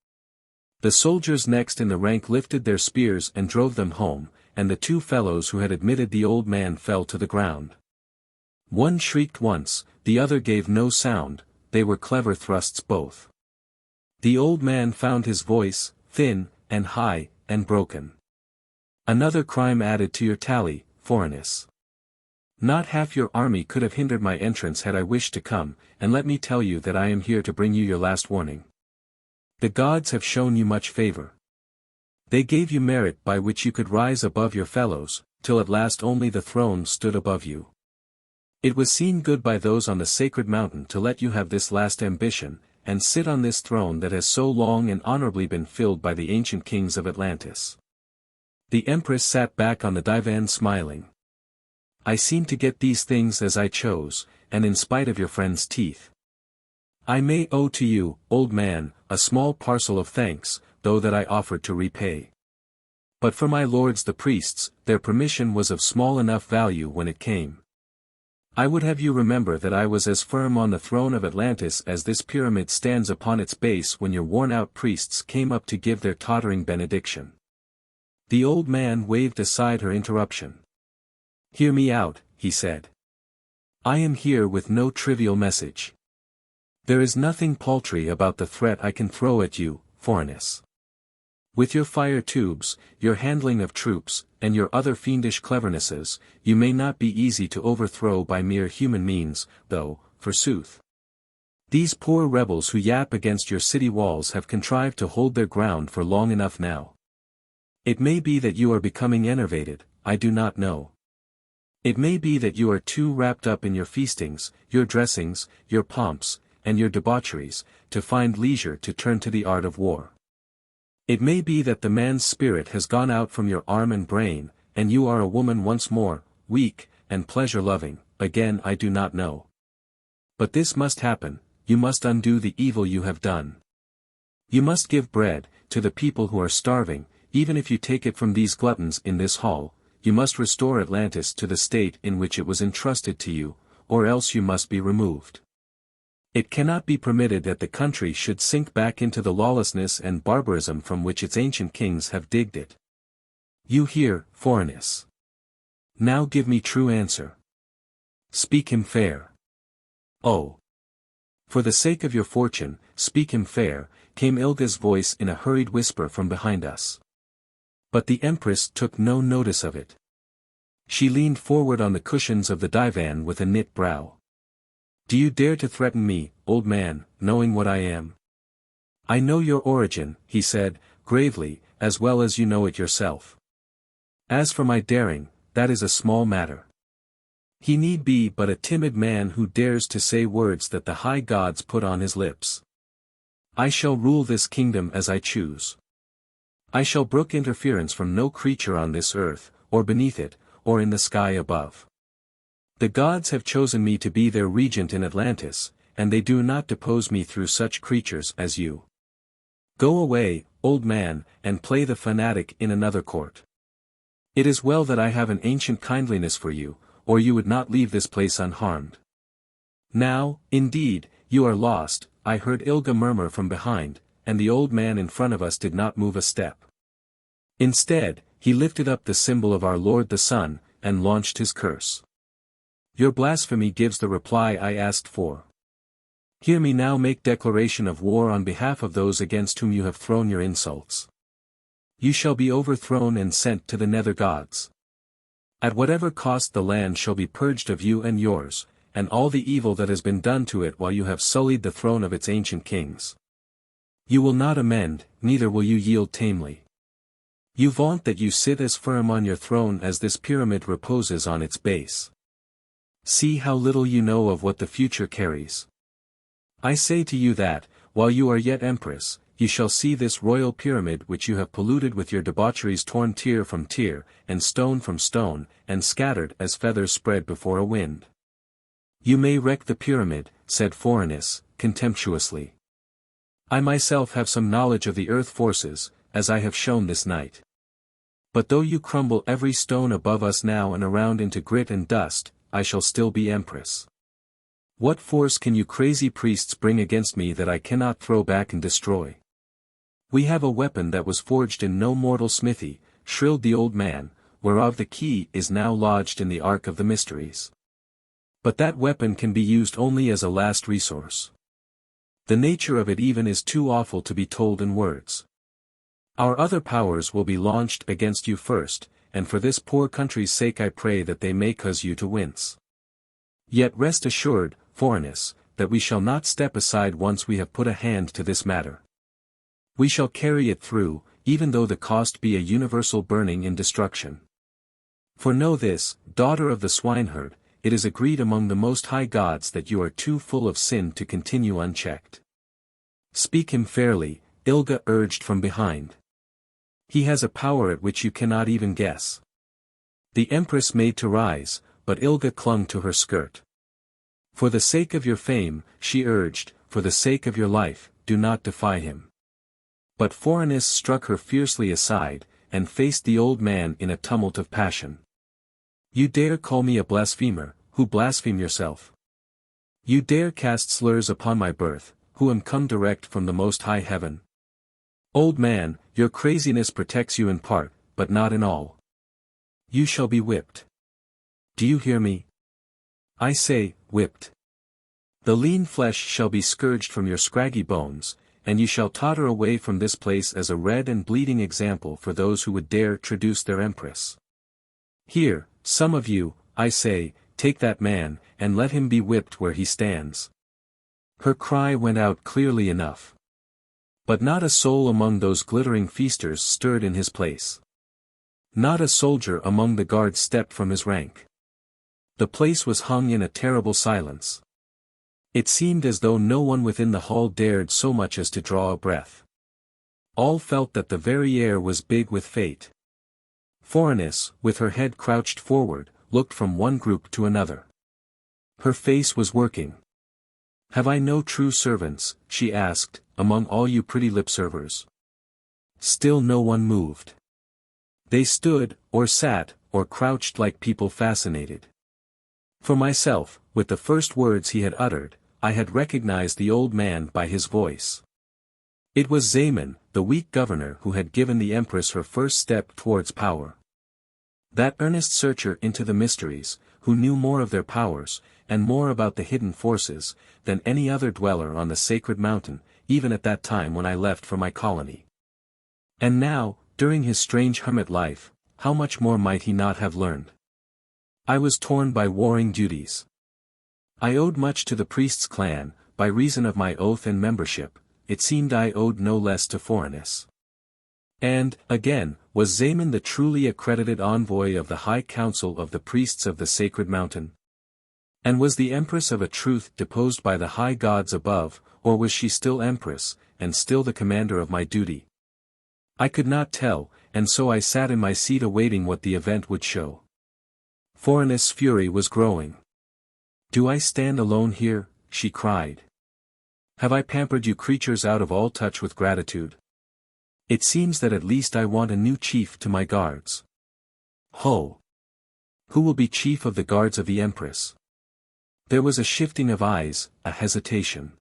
The soldiers next in the rank lifted their spears and drove them home, and the two fellows who had admitted the old man fell to the ground. One shrieked once, the other gave no sound. They were clever thrusts both. The old man found his voice, thin, and high, and broken. "Another crime added to your tally, Phorenice. Not half your army could have hindered my entrance had I wished to come, and let me tell you that I am here to bring you your last warning. The gods have shown you much favor. They gave you merit by which you could rise above your fellows, till at last only the throne stood above you. It was seen good by those on the sacred mountain to let you have this last ambition, and sit on this throne that has so long and honorably been filled by the ancient kings of Atlantis." The Empress sat back on the divan smiling. "I seem to get these things as I chose, and in spite of your friend's teeth. I may owe to you, old man, a small parcel of thanks, though that I offered to repay. But for my lords the priests, their permission was of small enough value when it came. I would have you remember that I was as firm on the throne of Atlantis as this pyramid stands upon its base when your worn-out priests came up to give their tottering benediction." The old man waved aside her interruption. "Hear me out," he said. "I am here with no trivial message. There is nothing paltry about the threat I can throw at you, Phorenice. With your fire tubes, your handling of troops, and your other fiendish clevernesses, you may not be easy to overthrow by mere human means, though, forsooth, these poor rebels who yap against your city walls have contrived to hold their ground for long enough now. It may be that you are becoming enervated, I do not know. It may be that you are too wrapped up in your feastings, your dressings, your pomps, and your debaucheries, to find leisure to turn to the art of war. It may be that the man's spirit has gone out from your arm and brain, and you are a woman once more, weak, and pleasure-loving, again I do not know. But this must happen, you must undo the evil you have done. You must give bread, to the people who are starving, even if you take it from these gluttons in this hall, you must restore Atlantis to the state in which it was entrusted to you, or else you must be removed. It cannot be permitted that the country should sink back into the lawlessness and barbarism from which its ancient kings have digged it. You hear, Phorenice. Now give me true answer. Speak him fair. Oh! For the sake of your fortune, speak him fair, came Ilga's voice in a hurried whisper from behind us. But the Empress took no notice of it. She leaned forward on the cushions of the divan with a knit brow. Do you dare to threaten me, old man, knowing what I am? I know your origin, he said, gravely, as well as you know it yourself. As for my daring, that is a small matter. He need be but a timid man who dares to say words that the high gods put on his lips. I shall rule this kingdom as I choose. I shall brook interference from no creature on this earth, or beneath it, or in the sky above. The gods have chosen me to be their regent in Atlantis, and they do not depose me through such creatures as you. Go away, old man, and play the fanatic in another court. It is well that I have an ancient kindliness for you, or you would not leave this place unharmed. Now, indeed, you are lost, I heard Ilga murmur from behind, and the old man in front of us did not move a step. Instead, he lifted up the symbol of our Lord the Sun, and launched his curse. Your blasphemy gives the reply I asked for. Hear me now make declaration of war on behalf of those against whom you have thrown your insults. You shall be overthrown and sent to the nether gods. At whatever cost the land shall be purged of you and yours, and all the evil that has been done to it while you have sullied the throne of its ancient kings. You will not amend, neither will you yield tamely. You vaunt that you sit as firm on your throne as this pyramid reposes on its base. See how little you know of what the future carries. I say to you that, while you are yet Empress, you shall see this royal pyramid which you have polluted with your debaucheries torn tier from tier, and stone from stone, and scattered as feathers spread before a wind. You may wreck the pyramid, said Phorenice, contemptuously. I myself have some knowledge of the earth forces, as I have shown this night. But though you crumble every stone above us now and around into grit and dust, I shall still be Empress. What force can you crazy priests bring against me that I cannot throw back and destroy? We have a weapon that was forged in no mortal smithy, shrilled the old man, whereof the key is now lodged in the Ark of the Mysteries. But that weapon can be used only as a last resource. The nature of it even is too awful to be told in words. Our other powers will be launched against you first, and for this poor country's sake I pray that they may cause you to wince. Yet rest assured, Phorenice, that we shall not step aside once we have put a hand to this matter. We shall carry it through, even though the cost be a universal burning in destruction. For know this, daughter of the swineherd, it is agreed among the most high gods that you are too full of sin to continue unchecked. Speak him fairly, Ilga urged from behind. He has a power at which you cannot even guess. The Empress made to rise, but Ilga clung to her skirt. For the sake of your fame, she urged, for the sake of your life, do not defy him. But Phorenice struck her fiercely aside, and faced the old man in a tumult of passion. You dare call me a blasphemer, who blaspheme yourself? You dare cast slurs upon my birth, who am come direct from the most high heaven? Old man, your craziness protects you in part, but not in all. You shall be whipped. Do you hear me? I say, whipped. The lean flesh shall be scourged from your scraggy bones, and you shall totter away from this place as a red and bleeding example for those who would dare traduce their Empress. Here, some of you, I say, take that man, and let him be whipped where he stands. Her cry went out clearly enough. But not a soul among those glittering feasters stirred in his place. Not a soldier among the guards stepped from his rank. The place was hung in a terrible silence. It seemed as though no one within the hall dared so much as to draw a breath. All felt that the very air was big with fate. Phorenice, with her head crouched forward, looked from one group to another. Her face was working. Have I no true servants, she asked, among all you pretty lip-servers? Still no one moved. They stood, or sat, or crouched like people fascinated. For myself, with the first words he had uttered, I had recognized the old man by his voice. It was Zaemon, the weak governor who had given the Empress her first step towards power. That earnest searcher into the mysteries, who knew more of their powers, and more about the hidden forces, than any other dweller on the sacred mountain, even at that time when I left for my colony. And now, during his strange hermit life, how much more might he not have learned? I was torn by warring duties. I owed much to the priest's clan, by reason of my oath and membership, it seemed I owed no less to Phorenice. And, again, was Zaemon the truly accredited envoy of the High Council of the Priests of the Sacred Mountain? And was the Empress of a truth deposed by the high gods above, or was she still Empress, and still the commander of my duty? I could not tell, and so I sat in my seat awaiting what the event would show. Phorenice's fury was growing. "Do I stand alone here?" she cried. "Have I pampered you creatures out of all touch with gratitude? It seems that at least I want a new chief to my guards. Ho! Who will be chief of the guards of the Empress?" There was a shifting of eyes, a hesitation.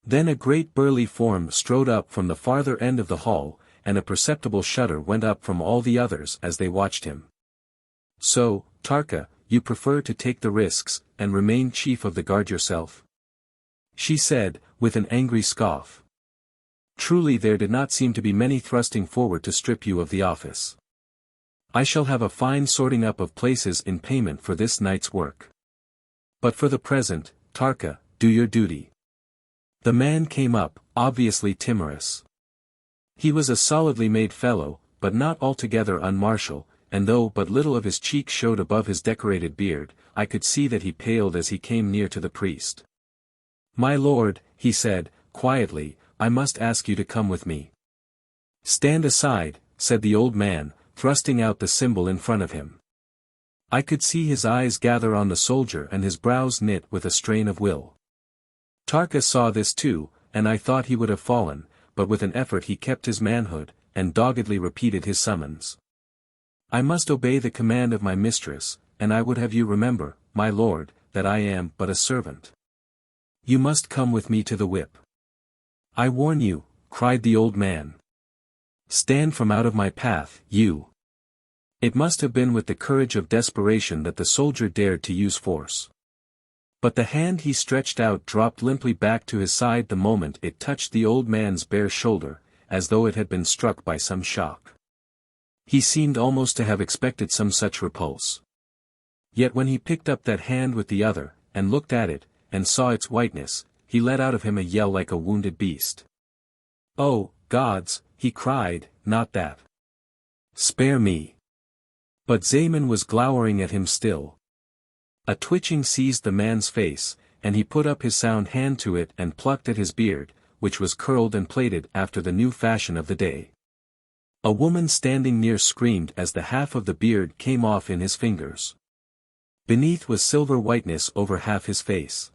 Then a great burly form strode up from the farther end of the hall, and a perceptible shudder went up from all the others as they watched him. "So, Tarka, you prefer to take the risks, and remain chief of the guard yourself?" she said, with an angry scoff. "Truly there did not seem to be many thrusting forward to strip you of the office. I shall have a fine sorting up of places in payment for this night's work. But for the present, Tarka, do your duty." The man came up, obviously timorous. He was a solidly made fellow, but not altogether unmartial, and though but little of his cheek showed above his decorated beard, I could see that he paled as he came near to the priest. "My lord," he said, quietly, "I must ask you to come with me." "Stand aside," said the old man, thrusting out the symbol in front of him. I could see his eyes gather on the soldier and his brows knit with a strain of will. Tarka saw this too, and I thought he would have fallen, but with an effort he kept his manhood, and doggedly repeated his summons. "I must obey the command of my mistress, and I would have you remember, my lord, that I am but a servant. You must come with me to the whip." "I warn you," cried the old man. "Stand from out of my path, you." It must have been with the courage of desperation that the soldier dared to use force. But the hand he stretched out dropped limply back to his side the moment it touched the old man's bare shoulder, as though it had been struck by some shock. He seemed almost to have expected some such repulse. Yet when he picked up that hand with the other, and looked at it, and saw its whiteness, he let out of him a yell like a wounded beast. "Oh, gods," he cried, "not that. Spare me." But Zaemon was glowering at him still. A twitching seized the man's face, and he put up his sound hand to it and plucked at his beard, which was curled and plaited after the new fashion of the day. A woman standing near screamed as the half of the beard came off in his fingers. Beneath was silver whiteness over half his face.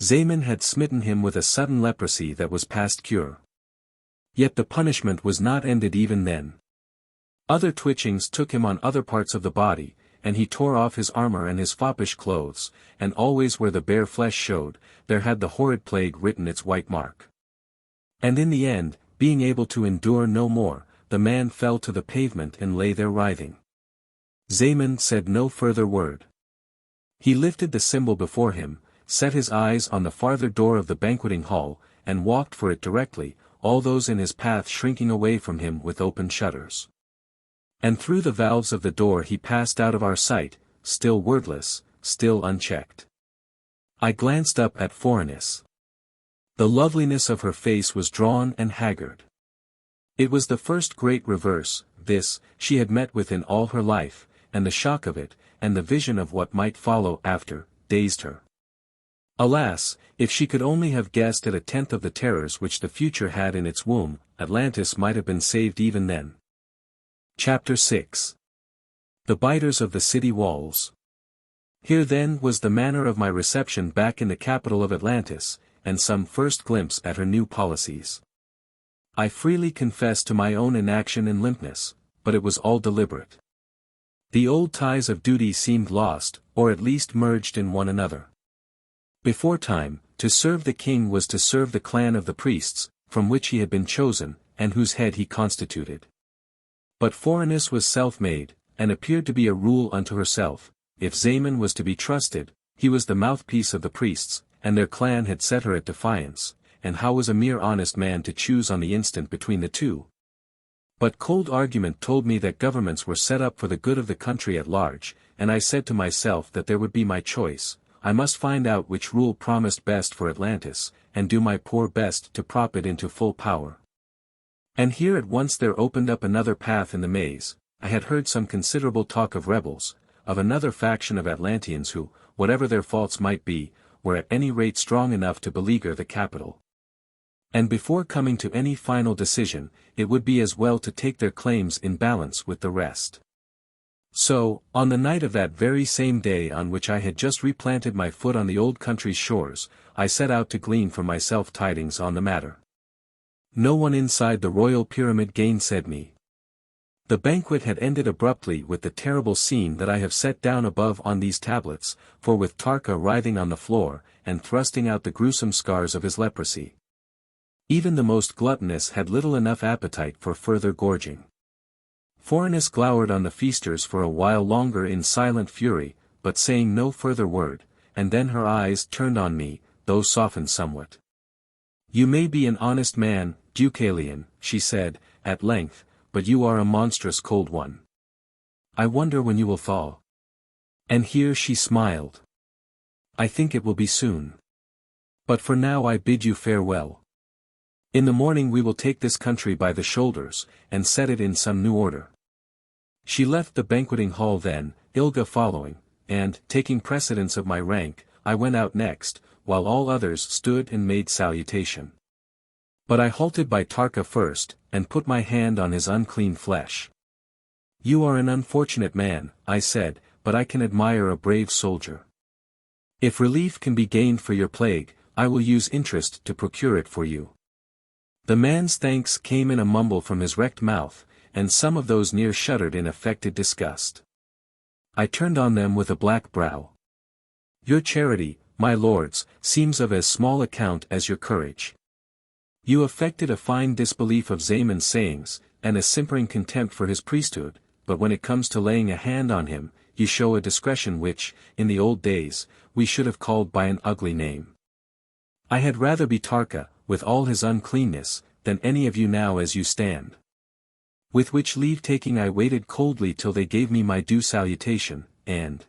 Zaemon had smitten him with a sudden leprosy that was past cure. Yet the punishment was not ended even then. Other twitchings took him on other parts of the body, and he tore off his armor and his foppish clothes, and always where the bare flesh showed, there had the horrid plague written its white mark. And in the end, being able to endure no more, the man fell to the pavement and lay there writhing. Zaemon said no further word. He lifted the symbol before him, set his eyes on the farther door of the banqueting hall, and walked for it directly, all those in his path shrinking away from him with open shutters. And through the valves of the door he passed out of our sight, still wordless, still unchecked. I glanced up at Phorenice. The loveliness of her face was drawn and haggard. It was the first great reverse, this, she had met with in all her life, and the shock of it, and the vision of what might follow after, dazed her. Alas, if she could only have guessed at a tenth of the terrors which the future had in its womb, Atlantis might have been saved even then. Chapter 6. The Biters of the City Walls. Here then was the manner of my reception back in the capital of Atlantis, and some first glimpse at her new policies. I freely confess to my own inaction and limpness, but it was all deliberate. The old ties of duty seemed lost, or at least merged in one another. Before time, to serve the king was to serve the clan of the priests, from which he had been chosen, and whose head he constituted. But Phorenice was self-made, and appeared to be a rule unto herself. If Zaemon was to be trusted, he was the mouthpiece of the priests, and their clan had set her at defiance, and how was a mere honest man to choose on the instant between the two? But cold argument told me that governments were set up for the good of the country at large, and I said to myself that there would be my choice. I must find out which rule promised best for Atlantis, and do my poor best to prop it into full power. And here at once there opened up another path in the maze. I had heard some considerable talk of rebels, of another faction of Atlanteans who, whatever their faults might be, were at any rate strong enough to beleaguer the capital. And before coming to any final decision, it would be as well to take their claims in balance with the rest. So, on the night of that very same day on which I had just replanted my foot on the old country's shores, I set out to glean for myself tidings on the matter. No one inside the royal pyramid gainsaid me. The banquet had ended abruptly with the terrible scene that I have set down above on these tablets, for with Tarka writhing on the floor, and thrusting out the gruesome scars of his leprosy, even the most gluttonous had little enough appetite for further gorging. Phorenice glowered on the feasters for a while longer in silent fury, but saying no further word, and then her eyes turned on me, though softened somewhat. "You may be an honest man, Deucalion," she said, at length, "but you are a monstrous cold one. I wonder when you will thaw." And here she smiled. "I think it will be soon. But for now I bid you farewell. In the morning we will take this country by the shoulders, and set it in some new order." She left the banqueting hall then, Ilga following, and, taking precedence of my rank, I went out next, while all others stood and made salutation. But I halted by Tarka first, and put my hand on his unclean flesh. "You are an unfortunate man," I said, "but I can admire a brave soldier. If relief can be gained for your plague, I will use interest to procure it for you." The man's thanks came in a mumble from his wrecked mouth, and some of those near shuddered in affected disgust. I turned on them with a black brow. "Your charity, my lords, seems of as small account as your courage. You affected a fine disbelief of Zaemon's sayings, and a simpering contempt for his priesthood, but when it comes to laying a hand on him, you show a discretion which, in the old days, we should have called by an ugly name. I had rather be Tarka, with all his uncleanness, than any of you now as you stand." With which leave-taking I waited coldly till they gave me my due salutation, and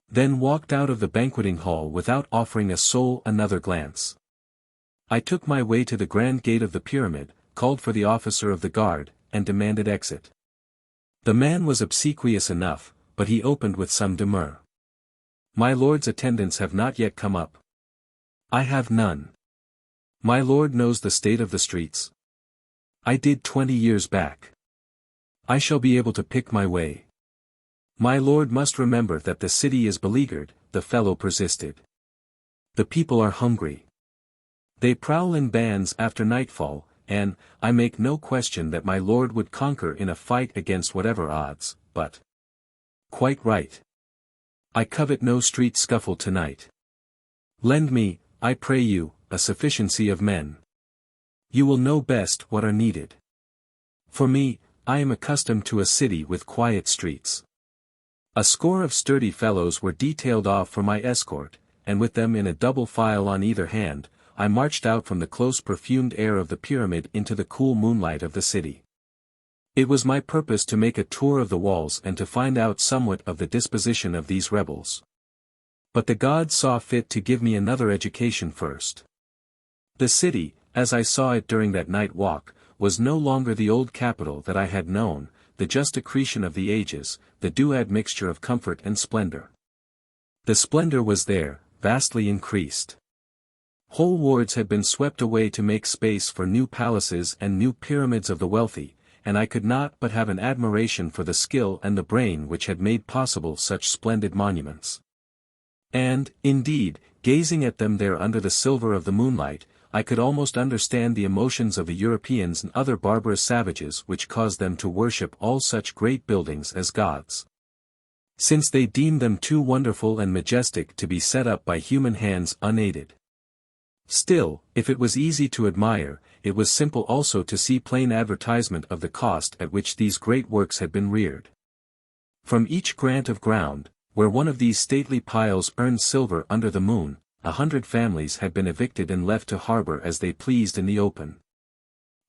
then walked out of the banqueting hall without offering a soul another glance. I took my way to the grand gate of the pyramid, called for the officer of the guard, and demanded exit. The man was obsequious enough, but he opened with some demur. "My lord's attendants have not yet come up." "I have none." "My lord knows the state of the streets." "I did 20 years back." "I shall be able to pick my way." "My lord must remember that the city is beleaguered," the fellow persisted. "The people are hungry. They prowl in bands after nightfall, and, I make no question that my lord would conquer in a fight against whatever odds, but—" "Quite right. I covet no street scuffle tonight. Lend me, I pray you, a sufficiency of men. You will know best what are needed. For me, I am accustomed to a city with quiet streets." A score of sturdy fellows were detailed off for my escort, and with them in a double file on either hand, I marched out from the close perfumed air of the pyramid into the cool moonlight of the city. It was my purpose to make a tour of the walls and to find out somewhat of the disposition of these rebels. But the gods saw fit to give me another education first. The city, as I saw it during that night walk, was no longer the old capital that I had known, the just accretion of the ages, the duad mixture of comfort and splendor. The splendor was there, vastly increased. Whole wards had been swept away to make space for new palaces and new pyramids of the wealthy, and I could not but have an admiration for the skill and the brain which had made possible such splendid monuments. And, indeed, gazing at them there under the silver of the moonlight, I could almost understand the emotions of the Europeans and other barbarous savages which caused them to worship all such great buildings as gods, since they deemed them too wonderful and majestic to be set up by human hands unaided. Still, if it was easy to admire, it was simple also to see plain advertisement of the cost at which these great works had been reared. From each grant of ground, where one of these stately piles earned silver under the moon, 100 families had been evicted and left to harbor as they pleased in the open.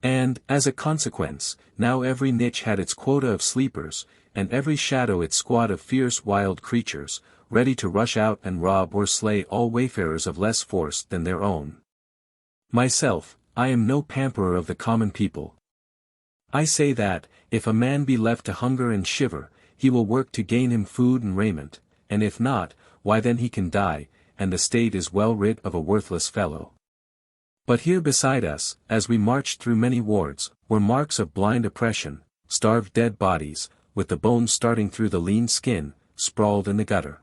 And, as a consequence, now every niche had its quota of sleepers, and every shadow its squad of fierce wild creatures, ready to rush out and rob or slay all wayfarers of less force than their own. Myself, I am no pamperer of the common people. I say that, if a man be left to hunger and shiver, he will work to gain him food and raiment, and if not, why then he can die, and the state is well rid of a worthless fellow. But here beside us, as we marched through many wards, were marks of blind oppression, starved dead bodies, with the bones starting through the lean skin, sprawled in the gutter.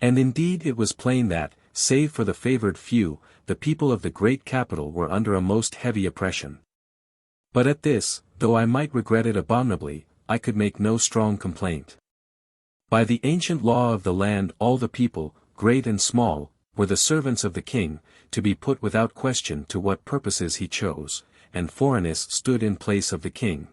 And indeed it was plain that, save for the favored few, the people of the great capital were under a most heavy oppression. But at this, though I might regret it abominably, I could make no strong complaint. By the ancient law of the land all the people, great and small, were the servants of the king, to be put without question to what purposes he chose, and Phorenice stood in place of the king.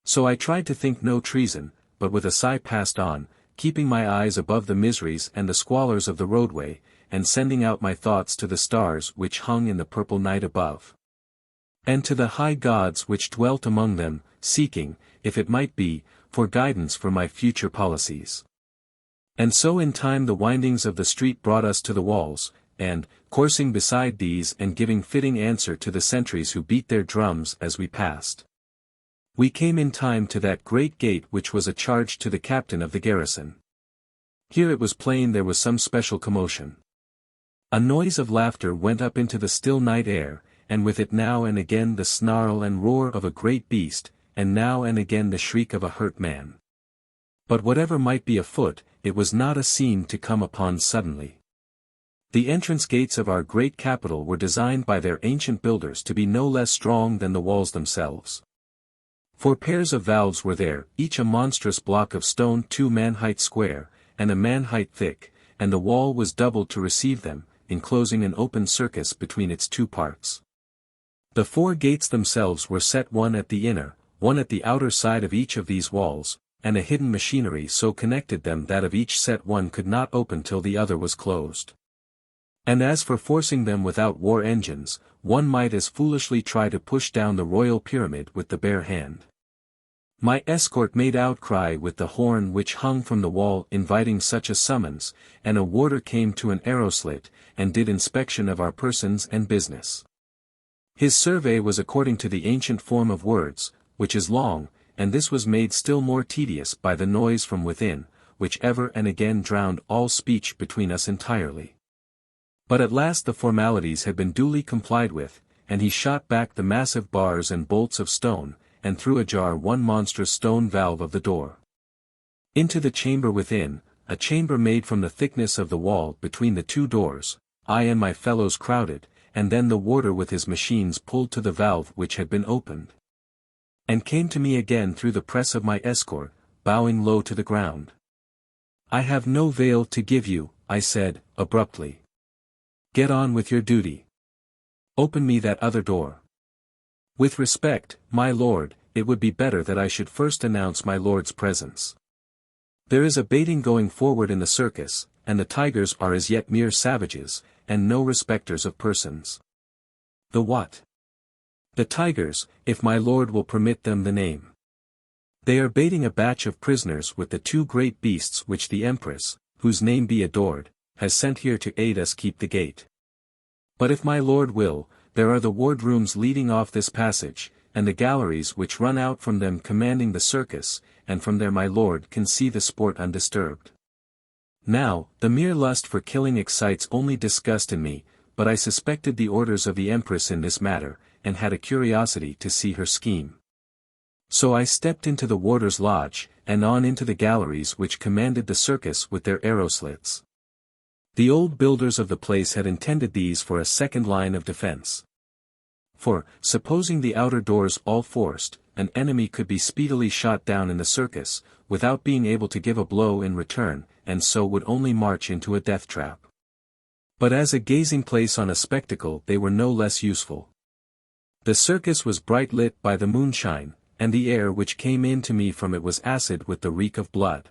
So I tried to think no treason, but with a sigh passed on, keeping my eyes above the miseries and the squalors of the roadway, and sending out my thoughts to the stars which hung in the purple night above. And to the high gods which dwelt among them, seeking, if it might be, for guidance for my future policies. And so in time the windings of the street brought us to the walls, and, coursing beside these and giving fitting answer to the sentries who beat their drums as we passed, we came in time to that great gate which was a charge to the captain of the garrison. Here it was plain there was some special commotion. A noise of laughter went up into the still night air, and with it now and again the snarl and roar of a great beast, and now and again the shriek of a hurt man. But whatever might be afoot, it was not a scene to come upon suddenly. The entrance gates of our great capital were designed by their ancient builders to be no less strong than the walls themselves. 4 pairs of valves were there, each a monstrous block of stone 2 man-height square, and a man-height thick, and the wall was doubled to receive them, enclosing an open circus between its 2 parts. The 4 gates themselves were set one at the inner, one at the outer side of each of these walls, and a hidden machinery so connected them that of each set one could not open till the other was closed. And as for forcing them without war engines, one might as foolishly try to push down the royal pyramid with the bare hand. My escort made outcry with the horn which hung from the wall inviting such a summons, and a warder came to an arrow slit, and did inspection of our persons and business. His survey was according to the ancient form of words, which is long, and this was made still more tedious by the noise from within, which ever and again drowned all speech between us entirely. But at last the formalities had been duly complied with, and he shot back the massive bars and bolts of stone, and threw ajar one monstrous stone valve of the door. Into the chamber within, a chamber made from the thickness of the wall between the 2 doors, I and my fellows crowded, and then the warder with his machines pulled to the valve which had been opened. And came to me again through the press of my escort, bowing low to the ground. I have no veil to give you, I said, abruptly. Get on with your duty. Open me that other door. With respect, my lord, it would be better that I should first announce my lord's presence. There is a baiting going forward in the circus, and the tigers are as yet mere savages, and no respecters of persons. The what? The tigers, if my lord will permit them the name. They are baiting a batch of prisoners with the 2 great beasts which the Empress, whose name be adored, has sent here to aid us keep the gate. But if my lord will, there are the wardrooms leading off this passage, and the galleries which run out from them commanding the circus, and from there my lord can see the sport undisturbed. Now, the mere lust for killing excites only disgust in me, but I suspected the orders of the Empress in this matter, and had a curiosity to see her scheme. So I stepped into the warder's lodge, and on into the galleries which commanded the circus with their arrow slits. The old builders of the place had intended these for a second line of defense. For, supposing the outer doors all forced, an enemy could be speedily shot down in the circus, without being able to give a blow in return, and so would only march into a death trap. But as a gazing place on a spectacle they were no less useful. The circus was bright lit by the moonshine, and the air which came in to me from it was acid with the reek of blood.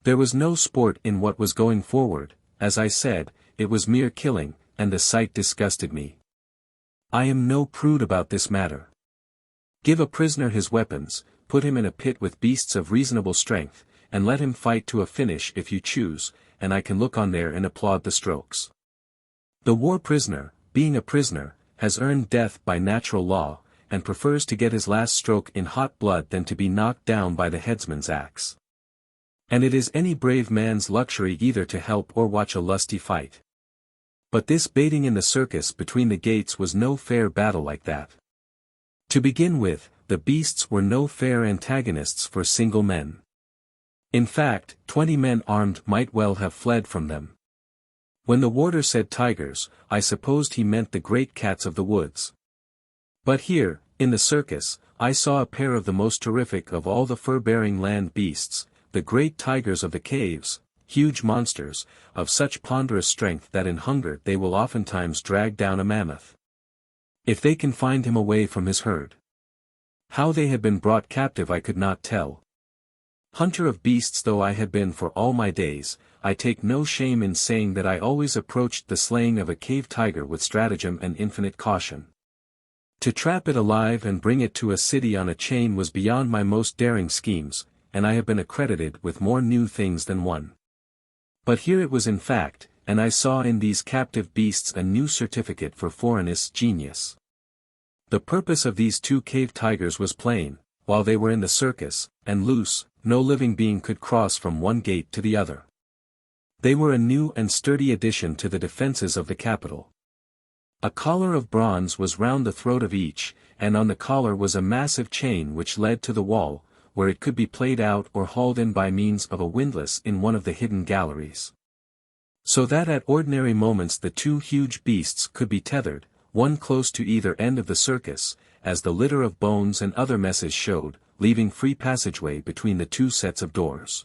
There was no sport in what was going forward, as I said, it was mere killing, and the sight disgusted me. I am no prude about this matter. Give a prisoner his weapons, put him in a pit with beasts of reasonable strength, and let him fight to a finish if you choose, and I can look on there and applaud the strokes. The war prisoner, being a prisoner, has earned death by natural law, and prefers to get his last stroke in hot blood than to be knocked down by the headsman's axe. And it is any brave man's luxury either to help or watch a lusty fight. But this baiting in the circus between the gates was no fair battle like that. To begin with, the beasts were no fair antagonists for single men. In fact, 20 men armed might well have fled from them. When the warder said tigers, I supposed he meant the great cats of the woods. But here, in the circus, I saw a pair of the most terrific of all the fur-bearing land beasts, the great tigers of the caves, huge monsters, of such ponderous strength that in hunger they will oftentimes drag down a mammoth, if they can find him away from his herd. How they had been brought captive I could not tell. Hunter of beasts though I had been for all my days, I take no shame in saying that I always approached the slaying of a cave tiger with stratagem and infinite caution. To trap it alive and bring it to a city on a chain was beyond my most daring schemes, and I have been accredited with more new things than one. But here it was in fact, and I saw in these captive beasts a new certificate for Phorenice genius. The purpose of these two cave tigers was plain: while they were in the circus, and loose, no living being could cross from one gate to the other. They were a new and sturdy addition to the defenses of the capital. A collar of bronze was round the throat of each, and on the collar was a massive chain which led to the wall, where it could be played out or hauled in by means of a windlass in one of the hidden galleries. So that at ordinary moments the two huge beasts could be tethered, one close to either end of the circus, as the litter of bones and other messes showed, leaving free passageway between the two sets of doors.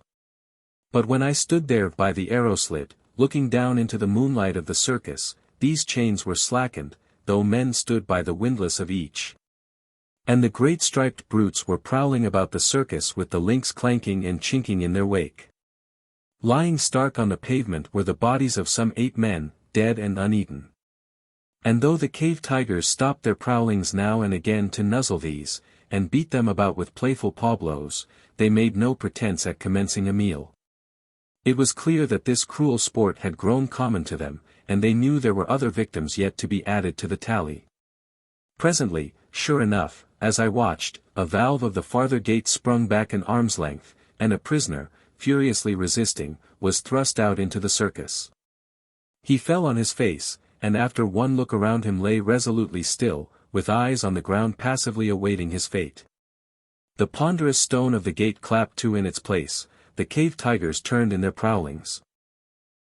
But when I stood there by the arrow slit, looking down into the moonlight of the circus, these chains were slackened, though men stood by the windlass of each. And the great striped brutes were prowling about the circus with the links clanking and chinking in their wake. Lying stark on the pavement were the bodies of some 8 men, dead and uneaten. And though the cave tigers stopped their prowlings now and again to nuzzle these, and beat them about with playful paw blows, they made no pretense at commencing a meal. It was clear that this cruel sport had grown common to them, and they knew there were other victims yet to be added to the tally. Presently, sure enough, as I watched, a valve of the farther gate sprung back an arm's length, and a prisoner, furiously resisting, was thrust out into the circus. He fell on his face, and after one look around him lay resolutely still, with eyes on the ground passively awaiting his fate. The ponderous stone of the gate clapped to in its place, the cave tigers turned in their prowlings.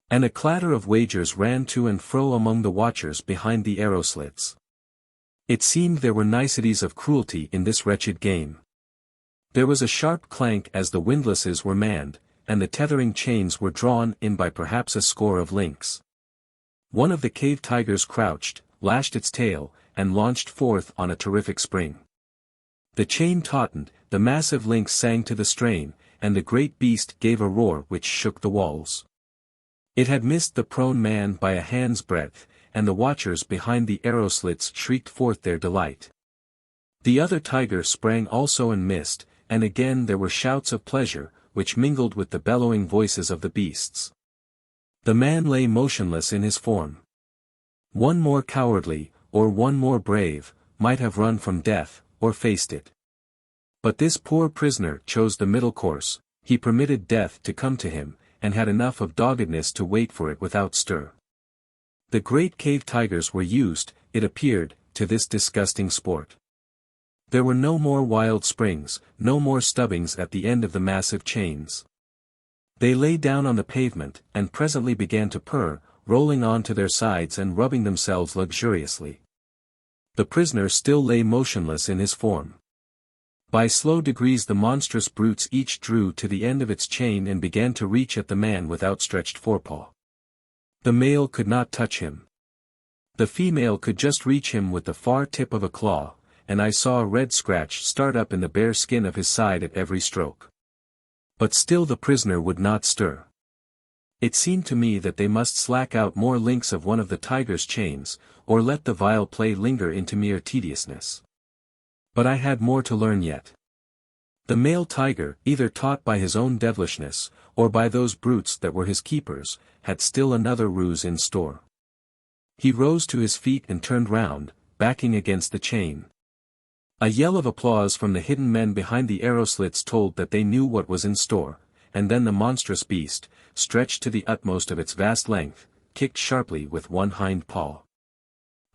And a clatter of wagers ran to and fro among the watchers behind the arrow slits. It seemed there were niceties of cruelty in this wretched game. There was a sharp clank as the windlasses were manned, and the tethering chains were drawn in by perhaps a score of links. One of the cave tigers crouched, lashed its tail, and launched forth on a terrific spring. The chain tautened, the massive links sang to the strain, and the great beast gave a roar which shook the walls. It had missed the prone man by a hand's breadth, and the watchers behind the arrow slits shrieked forth their delight. The other tiger sprang also and missed, and again there were shouts of pleasure, which mingled with the bellowing voices of the beasts. The man lay motionless in his form. One more cowardly, or one more brave, might have run from death, or faced it. But this poor prisoner chose the middle course. He permitted death to come to him, and had enough of doggedness to wait for it without stir. The great cave tigers were used, it appeared, to this disgusting sport. There were no more wild springs, no more stubbings at the end of the massive chains. They lay down on the pavement, and presently began to purr, rolling on to their sides and rubbing themselves luxuriously. The prisoner still lay motionless in his form. By slow degrees the monstrous brutes each drew to the end of its chain and began to reach at the man with outstretched forepaw. The male could not touch him. The female could just reach him with the far tip of a claw, and I saw a red scratch start up in the bare skin of his side at every stroke. But still the prisoner would not stir. It seemed to me that they must slack out more links of one of the tiger's chains, or let the vile play linger into mere tediousness. But I had more to learn yet. The male tiger, either taught by his own devilishness, or by those brutes that were his keepers, had still another ruse in store. He rose to his feet and turned round, backing against the chain. A yell of applause from the hidden men behind the arrow slits told that they knew what was in store, and then the monstrous beast, stretched to the utmost of its vast length, kicked sharply with one hind paw.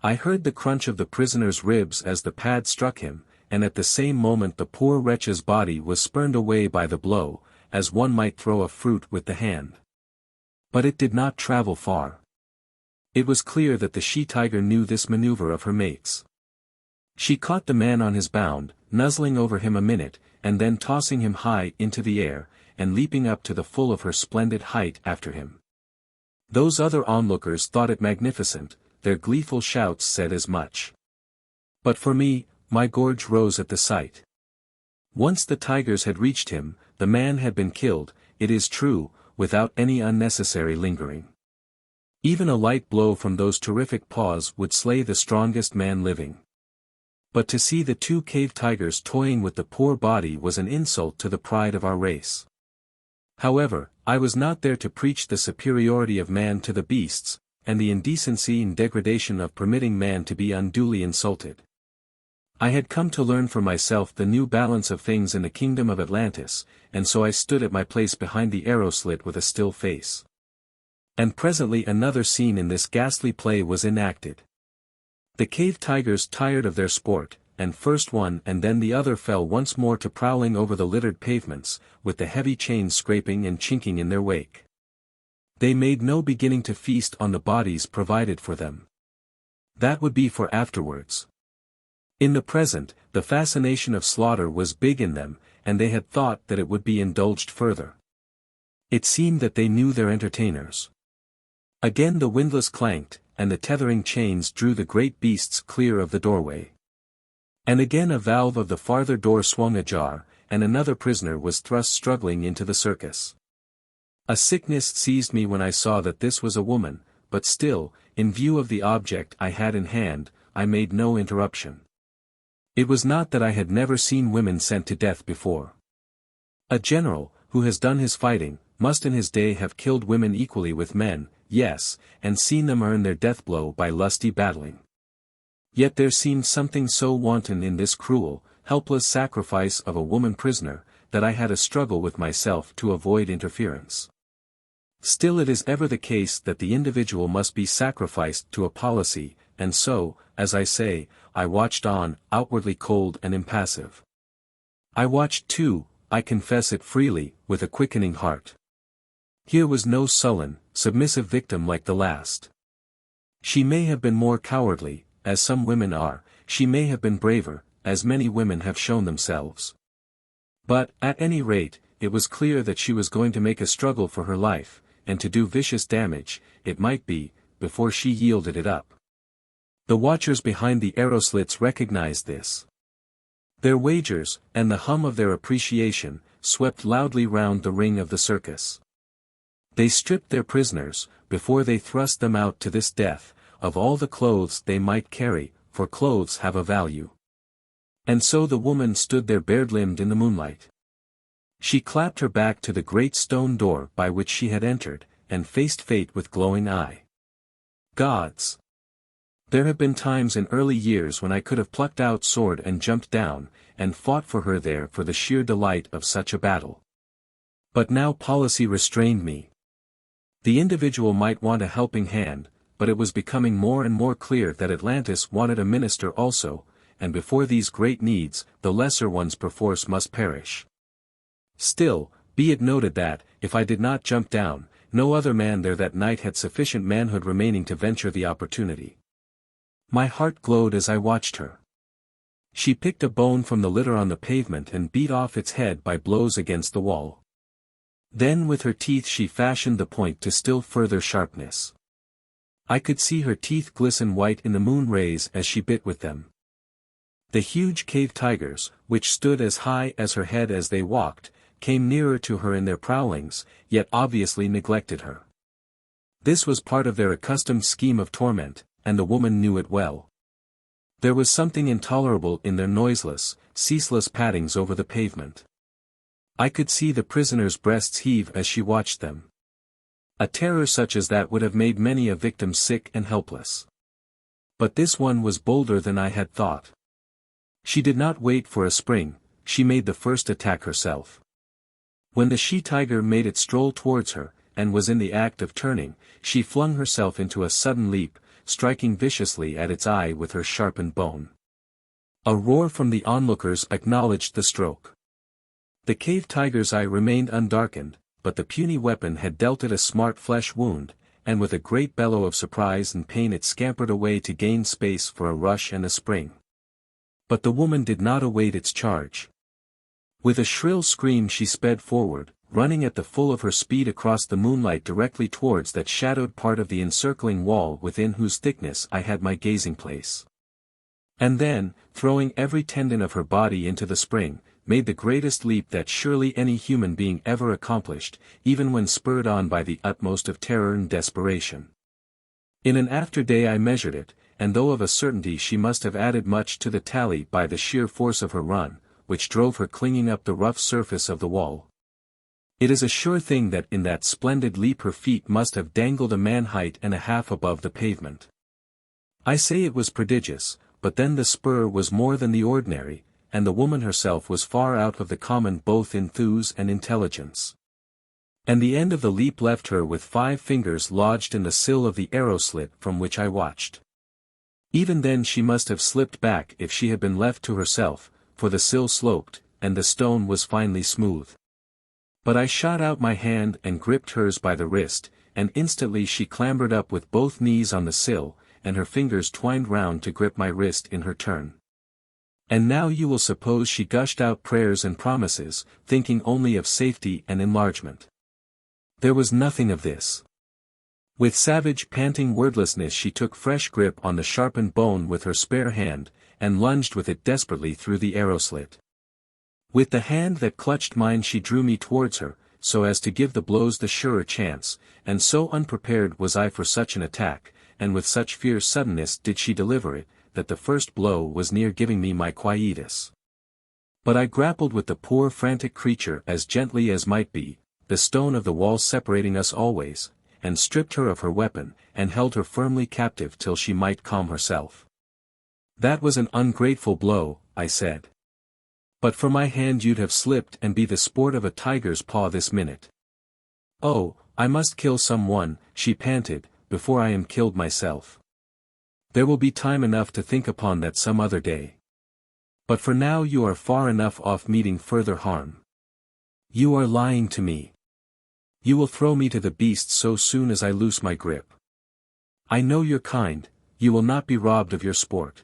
I heard the crunch of the prisoner's ribs as the pad struck him, and at the same moment the poor wretch's body was spurned away by the blow, as one might throw a fruit with the hand. But it did not travel far. It was clear that the she-tiger knew this maneuver of her mates. She caught the man on his bound, nuzzling over him a minute, and then tossing him high into the air, and leaping up to the full of her splendid height after him. Those other onlookers thought it magnificent, their gleeful shouts said as much. But for me, my gorge rose at the sight. Once the tigers had reached him, the man had been killed, it is true, without any unnecessary lingering. Even a light blow from those terrific paws would slay the strongest man living. But to see the two cave tigers toying with the poor body was an insult to the pride of our race. However, I was not there to preach the superiority of man to the beasts, and the indecency and degradation of permitting man to be unduly insulted. I had come to learn for myself the new balance of things in the kingdom of Atlantis, and so I stood at my place behind the arrow slit with a still face. And presently another scene in this ghastly play was enacted. The cave tigers tired of their sport, and first one and then the other fell once more to prowling over the littered pavements, with the heavy chains scraping and chinking in their wake. They made no beginning to feast on the bodies provided for them. That would be for afterwards. In the present, the fascination of slaughter was big in them, and they had thought that it would be indulged further. It seemed that they knew their entertainers. Again the windlass clanked, and the tethering chains drew the great beasts clear of the doorway. And again a valve of the farther door swung ajar, and another prisoner was thrust struggling into the circus. A sickness seized me when I saw that this was a woman, but still, in view of the object I had in hand, I made no interruption. It was not that I had never seen women sent to death before. A general, who has done his fighting, must in his day have killed women equally with men, yes, and seen them earn their death blow by lusty battling. Yet there seemed something so wanton in this cruel, helpless sacrifice of a woman prisoner, that I had a struggle with myself to avoid interference. Still it is ever the case that the individual must be sacrificed to a policy, and so, as I say, I watched on, outwardly cold and impassive. I watched too, I confess it freely, with a quickening heart. Here was no sullen, submissive victim like the last. She may have been more cowardly, as some women are, she may have been braver, as many women have shown themselves. But, at any rate, it was clear that she was going to make a struggle for her life, and to do vicious damage, it might be, before she yielded it up. The watchers behind the arrow slits recognized this. Their wagers, and the hum of their appreciation, swept loudly round the ring of the circus. They stripped their prisoners, before they thrust them out to this death, of all the clothes they might carry, for clothes have a value. And so the woman stood there bare-limbed in the moonlight. She clapped her back to the great stone door by which she had entered, and faced fate with glowing eye. Gods! There have been times in early years when I could have plucked out sword and jumped down, and fought for her there for the sheer delight of such a battle. But now policy restrained me. The individual might want a helping hand, but it was becoming more and more clear that Atlantis wanted a minister also, and before these great needs, the lesser ones perforce must perish. Still, be it noted that, if I did not jump down, no other man there that night had sufficient manhood remaining to venture the opportunity. My heart glowed as I watched her. She picked a bone from the litter on the pavement and beat off its head by blows against the wall. Then with her teeth she fashioned the point to still further sharpness. I could see her teeth glisten white in the moon rays as she bit with them. The huge cave tigers, which stood as high as her head as they walked, came nearer to her in their prowlings, yet obviously neglected her. This was part of their accustomed scheme of torment, and the woman knew it well. There was something intolerable in their noiseless, ceaseless pattings over the pavement. I could see the prisoner's breasts heave as she watched them. A terror such as that would have made many a victim sick and helpless. But this one was bolder than I had thought. She did not wait for a spring, she made the first attack herself. When the she-tiger made its stroll towards her, and was in the act of turning, she flung herself into a sudden leap, striking viciously at its eye with her sharpened bone. A roar from the onlookers acknowledged the stroke. The cave tiger's eye remained undarkened, but the puny weapon had dealt it a smart flesh wound, and with a great bellow of surprise and pain it scampered away to gain space for a rush and a spring. But the woman did not await its charge. With a shrill scream she sped forward, running at the full of her speed across the moonlight directly towards that shadowed part of the encircling wall within whose thickness I had my gazing place. And then, throwing every tendon of her body into the spring, made the greatest leap that surely any human being ever accomplished, even when spurred on by the utmost of terror and desperation. In an after day I measured it, and though of a certainty she must have added much to the tally by the sheer force of her run, which drove her clinging up the rough surface of the wall. It is a sure thing that in that splendid leap her feet must have dangled a man-height and a half above the pavement. I say it was prodigious, but then the spur was more than the ordinary, and the woman herself was far out of the common both in thews and intelligence. And the end of the leap left her with 5 fingers lodged in the sill of the arrow slit from which I watched. Even then she must have slipped back if she had been left to herself, for the sill sloped, and the stone was finely smooth. But I shot out my hand and gripped hers by the wrist, and instantly she clambered up with both knees on the sill, and her fingers twined round to grip my wrist in her turn. And now you will suppose she gushed out prayers and promises, thinking only of safety and enlargement. There was nothing of this. With savage panting wordlessness she took fresh grip on the sharpened bone with her spare hand, and lunged with it desperately through the arrow slit. With the hand that clutched mine she drew me towards her, so as to give the blows the surer chance, and so unprepared was I for such an attack, and with such fierce suddenness did she deliver it, that the first blow was near giving me my quietus. But I grappled with the poor frantic creature as gently as might be, the stone of the wall separating us always, and stripped her of her weapon, and held her firmly captive till she might calm herself. That was an ungrateful blow, I said. But for my hand you'd have slipped and be the sport of a tiger's paw this minute. Oh, I must kill some one, she panted, before I am killed myself. There will be time enough to think upon that some other day. But for now you are far enough off meeting further harm. You are lying to me. You will throw me to the beasts so soon as I loose my grip. I know your kind, you will not be robbed of your sport.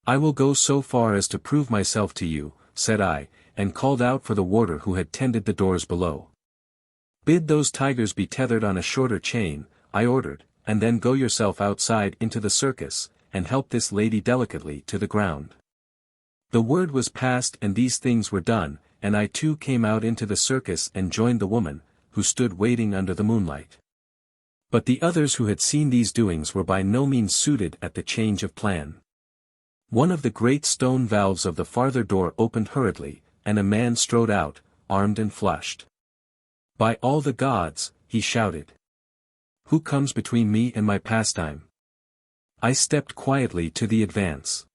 I will go so far as to prove myself to you, said I, and called out for the warder who had tended the doors below. Bid those tigers be tethered on a shorter chain, I ordered, and then go yourself outside into the circus, and help this lady delicately to the ground. The word was passed and these things were done, and I too came out into the circus and joined the woman, who stood waiting under the moonlight. But the others who had seen these doings were by no means suited at the change of plan. One of the great stone valves of the farther door opened hurriedly, and a man strode out, armed and flushed. By all the gods, he shouted. Who comes between me and my pastime? I stepped quietly to the advance.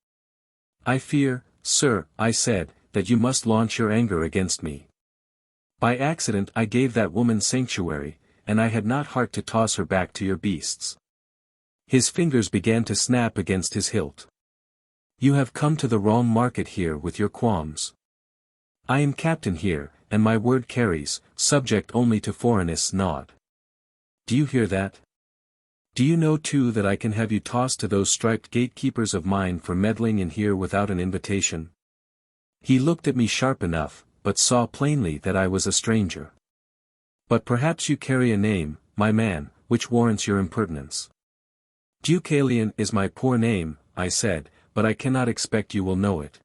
I fear, sir, I said, that you must launch your anger against me. By accident I gave that woman sanctuary, and I had not heart to toss her back to your beasts. His fingers began to snap against his hilt. You have come to the wrong market here with your qualms. I am captain here, and my word carries, subject only to Phorenice nod. Do you hear that? Do you know too that I can have you tossed to those striped gatekeepers of mine for meddling in here without an invitation? He looked at me sharp enough, but saw plainly that I was a stranger. But perhaps you carry a name, my man, which warrants your impertinence. Deucalion is my poor name, I said, but I cannot expect you will know it.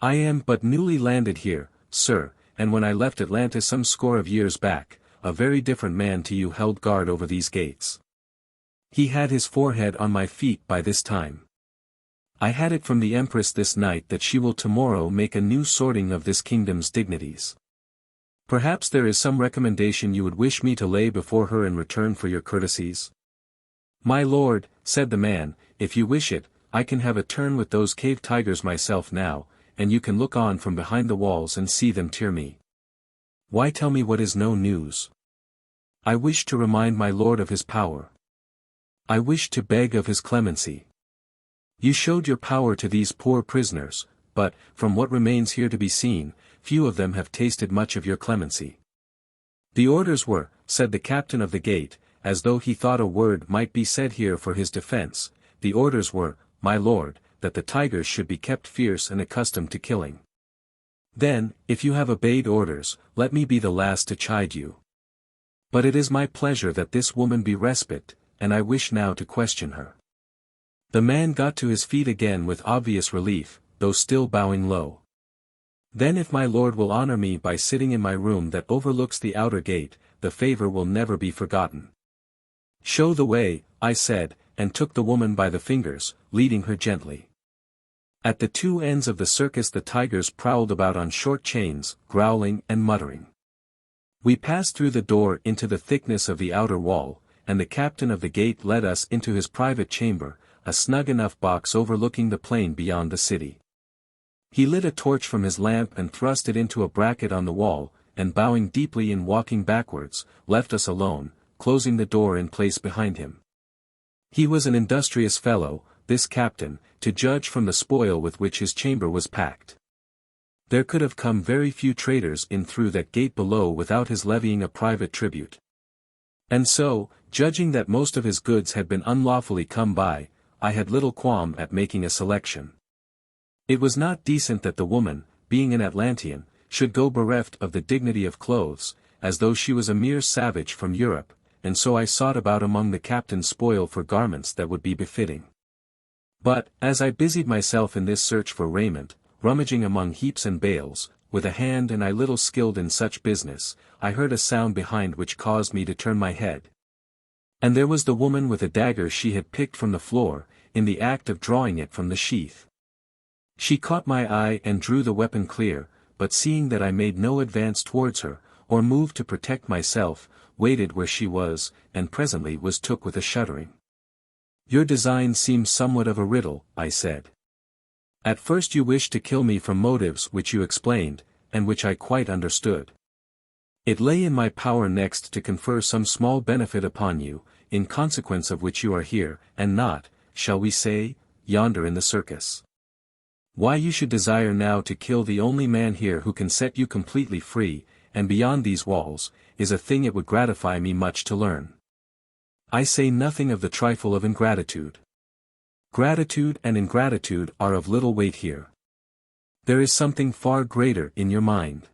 I am but newly landed here, sir, and when I left Atlantis some score of years back, a very different man to you held guard over these gates. He had his forehead on my feet by this time. I had it from the Empress this night that she will tomorrow make a new sorting of this kingdom's dignities. Perhaps there is some recommendation you would wish me to lay before her in return for your courtesies? My lord, said the man, if you wish it, I can have a turn with those cave tigers myself now, and you can look on from behind the walls and see them tear me. Why tell me what is no news? I wish to remind my lord of his power. I wish to beg of his clemency. You showed your power to these poor prisoners, but, from what remains here to be seen, few of them have tasted much of your clemency. The orders were, said the captain of the gate, as though he thought a word might be said here for his defense, the orders were, my lord, that the tigers should be kept fierce and accustomed to killing. Then, if you have obeyed orders, let me be the last to chide you. But it is my pleasure that this woman be respite, and I wish now to question her. The man got to his feet again with obvious relief, though still bowing low. Then if my lord will honor me by sitting in my room that overlooks the outer gate, the favor will never be forgotten. Show the way, I said, and took the woman by the fingers, leading her gently. At the two ends of the circus the tigers prowled about on short chains, growling and muttering. We passed through the door into the thickness of the outer wall, and the captain of the gate led us into his private chamber, a snug enough box overlooking the plain beyond the city. He lit a torch from his lamp and thrust it into a bracket on the wall, and bowing deeply and walking backwards, left us alone, closing the door in place behind him. He was an industrious fellow, this captain, to judge from the spoil with which his chamber was packed. There could have come very few traders in through that gate below without his levying a private tribute. And so, judging that most of his goods had been unlawfully come by, I had little qualm at making a selection. It was not decent that the woman, being an Atlantean, should go bereft of the dignity of clothes, as though she was a mere savage from Europe, and so I sought about among the captain's spoil for garments that would be befitting. But, as I busied myself in this search for raiment, rummaging among heaps and bales, with a hand and I little skilled in such business, I heard a sound behind which caused me to turn my head. And there was the woman with a dagger she had picked from the floor, in the act of drawing it from the sheath. She caught my eye and drew the weapon clear, but seeing that I made no advance towards her, or moved to protect myself, waited where she was, and presently was took with a shuddering. Your design seems somewhat of a riddle, I said. At first you wished to kill me from motives which you explained, and which I quite understood. It lay in my power next to confer some small benefit upon you, in consequence of which you are here, and not, shall we say, yonder in the circus. Why you should desire now to kill the only man here who can set you completely free, and beyond these walls, is a thing it would gratify me much to learn. I say nothing of the trifle of ingratitude. Gratitude and ingratitude are of little weight here. There is something far greater in your mind.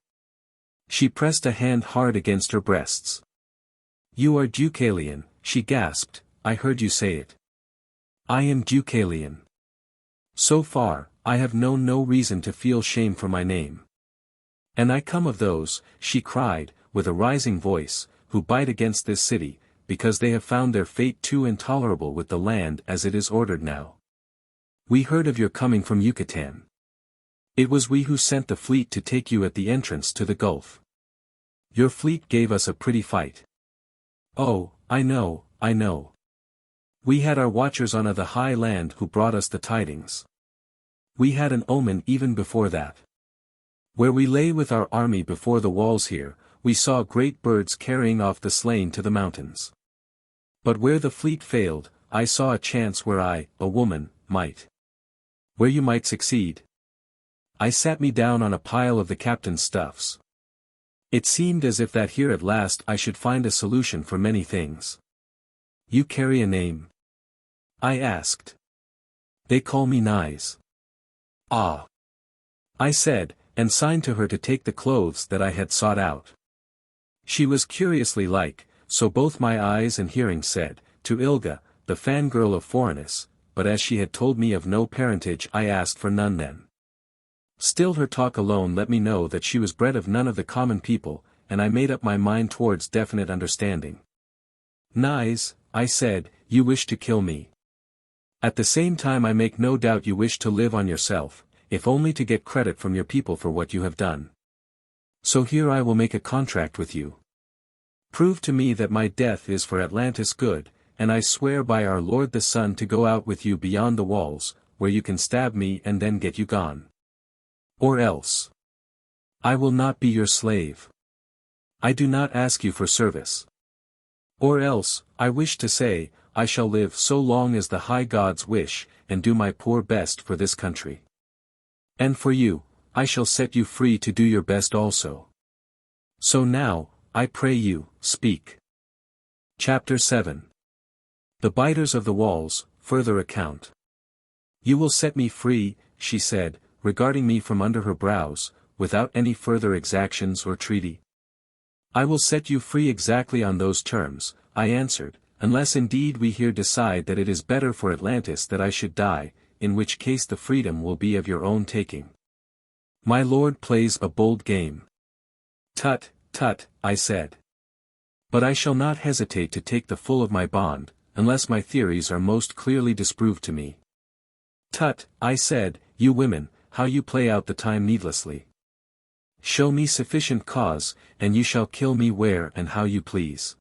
She pressed a hand hard against her breasts. You are Deucalion, she gasped, I heard you say it. I am Deucalion. So far, I have known no reason to feel shame for my name. And I come of those, she cried, with a rising voice, who bite against this city, because they have found their fate too intolerable with the land as it is ordered now. We heard of your coming from Yucatan. It was we who sent the fleet to take you at the entrance to the Gulf. Your fleet gave us a pretty fight. Oh, I know, I know. We had our watchers on the high land who brought us the tidings. We had an omen even before that. Where we lay with our army before the walls here, we saw great birds carrying off the slain to the mountains. But where the fleet failed, I saw a chance where I, a woman, might. Where you might succeed. I sat me down on a pile of the captain's stuffs. It seemed as if that here at last I should find a solution for many things. You carry a name? I asked. They call me Naïs. Ah. I said, and signed to her to take the clothes that I had sought out. She was curiously like, so both my eyes and hearing said, to Ilga, the fangirl of Phorenice, but as she had told me of no parentage I asked for none then. Still her talk alone let me know that she was bred of none of the common people, and I made up my mind towards definite understanding. Naïs, I said, you wish to kill me. At the same time I make no doubt you wish to live on yourself, if only to get credit from your people for what you have done. So here I will make a contract with you. Prove to me that my death is for Atlantis good, and I swear by our Lord the Sun to go out with you beyond the walls, where you can stab me and then get you gone. Or else. I will not be your slave. I do not ask you for service. Or else, I wish to say, I shall live so long as the high gods wish, and do my poor best for this country. And for you, I shall set you free to do your best also. So now, I pray you, speak. Chapter 7. The Biters of the Walls, Further Account. You will set me free, she said, regarding me from under her brows, without any further exactions or treaty. I will set you free exactly on those terms, I answered, unless indeed we here decide that it is better for Atlantis that I should die, in which case the freedom will be of your own taking. My lord plays a bold game. Tut, tut, I said. But I shall not hesitate to take the full of my bond, unless my theories are most clearly disproved to me. Tut, I said, you women, how you play out the time needlessly. Show me sufficient cause, and you shall kill me where and how you please.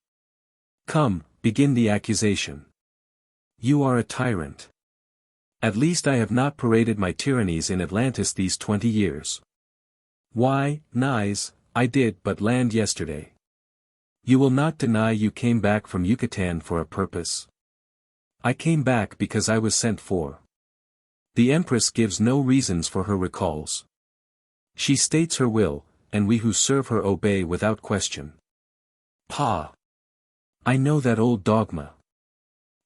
Come, begin the accusation. You are a tyrant. At least I have not paraded my tyrannies in Atlantis these 20 years. Why, Naïs, I did but land yesterday. You will not deny you came back from Yucatan for a purpose. I came back because I was sent for. The Empress gives no reasons for her recalls. She states her will, and we who serve her obey without question. Pah! I know that old dogma.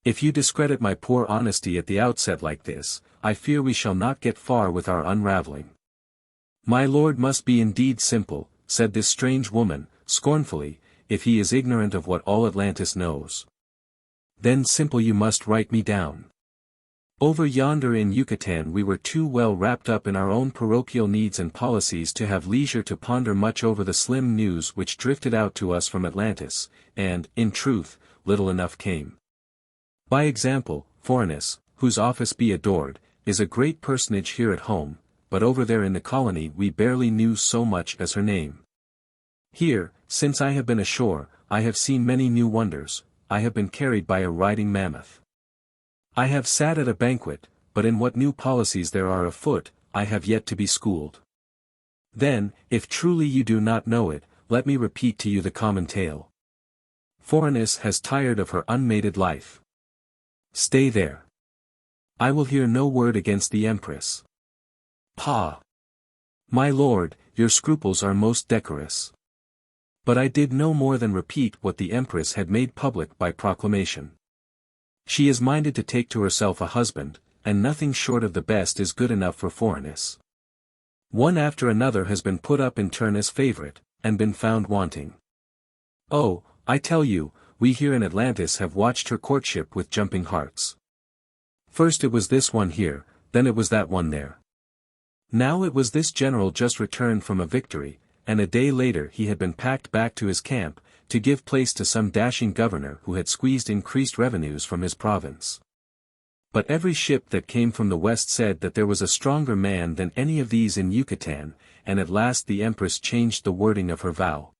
If you discredit my poor honesty at the outset like this, I fear we shall not get far with our unraveling. My lord must be indeed simple, said this strange woman, scornfully, if he is ignorant of what all Atlantis knows. Then simple you must write me down. Over yonder in Yucatan we were too well wrapped up in our own parochial needs and policies to have leisure to ponder much over the slim news which drifted out to us from Atlantis, and, in truth, little enough came. By example, Phorenice, whose office be adored, is a great personage here at home, but over there in the colony we barely knew so much as her name. Here, since I have been ashore, I have seen many new wonders. I have been carried by a riding mammoth. I have sat at a banquet, but in what new policies there are afoot, I have yet to be schooled. Then, if truly you do not know it, let me repeat to you the common tale. Phorenice has tired of her unmated life. Stay there. I will hear no word against the Empress. Pah! My lord, your scruples are most decorous. But I did no more than repeat what the Empress had made public by proclamation. She is minded to take to herself a husband, and nothing short of the best is good enough for Phorenice. One after another has been put up in turn as favorite, and been found wanting. Oh, I tell you, we here in Atlantis have watched her courtship with jumping hearts. First it was this one here, then it was that one there. Now it was this general just returned from a victory, and a day later he had been packed back to his camp, to give place to some dashing governor who had squeezed increased revenues from his province. But every ship that came from the west said that there was a stronger man than any of these in Yucatan, and at last the Empress changed the wording of her vow.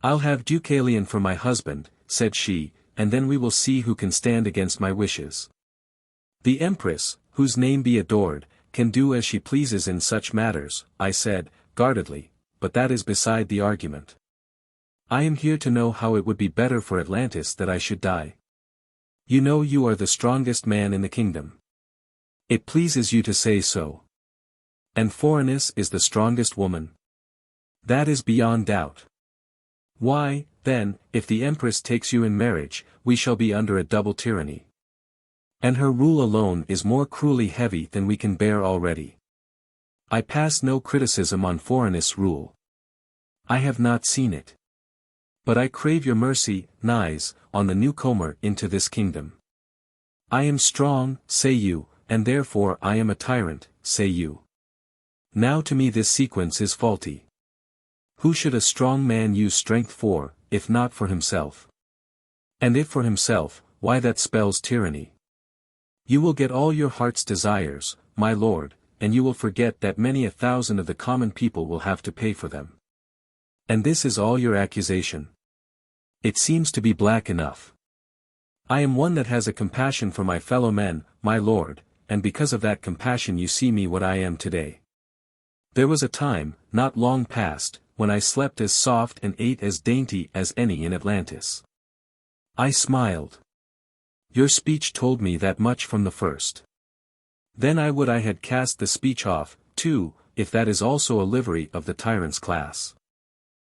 I'll have Deucalion for my husband, said she, and then we will see who can stand against my wishes. The Empress, whose name be adored, can do as she pleases in such matters, I said, guardedly, but that is beside the argument. I am here to know how it would be better for Atlantis that I should die. You know you are the strongest man in the kingdom. It pleases you to say so. And Phorenice is the strongest woman. That is beyond doubt. Why, then, if the Empress takes you in marriage, we shall be under a double tyranny. And her rule alone is more cruelly heavy than we can bear already. I pass no criticism on Phorenice's rule. I have not seen it. But I crave your mercy, Naïs, on the newcomer into this kingdom. I am strong, say you, and therefore I am a tyrant, say you. Now to me this sequence is faulty. Who should a strong man use strength for, if not for himself? And if for himself, why that spells tyranny. You will get all your heart's desires, my lord, and you will forget that many 1,000 of the common people will have to pay for them. And this is all your accusation? It seems to be black enough. I am one that has a compassion for my fellow men, my lord, and because of that compassion you see me what I am today. There was a time, not long past, when I slept as soft and ate as dainty as any in Atlantis. I smiled. Your speech told me that much from the first. Then I would I had cast the speech off, too, if that is also a livery of the tyrant's class.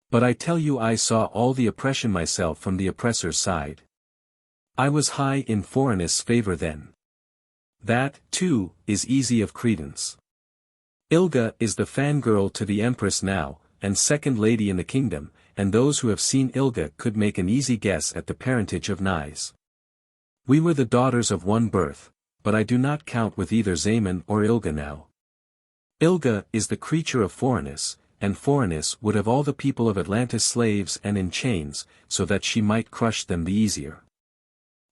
But I tell you I saw all the oppression myself from the oppressor's side. I was high in Phorenice's favor then. That, too, is easy of credence. Ilga is the fangirl to the Empress now, and second lady in the kingdom, and those who have seen Ilga could make an easy guess at the parentage of Naïs. We were the daughters of one birth, but I do not count with either Zaemon or Ilga now. Ilga is the creature of Phorenice, and Phorenice would have all the people of Atlantis slaves and in chains, so that she might crush them the easier.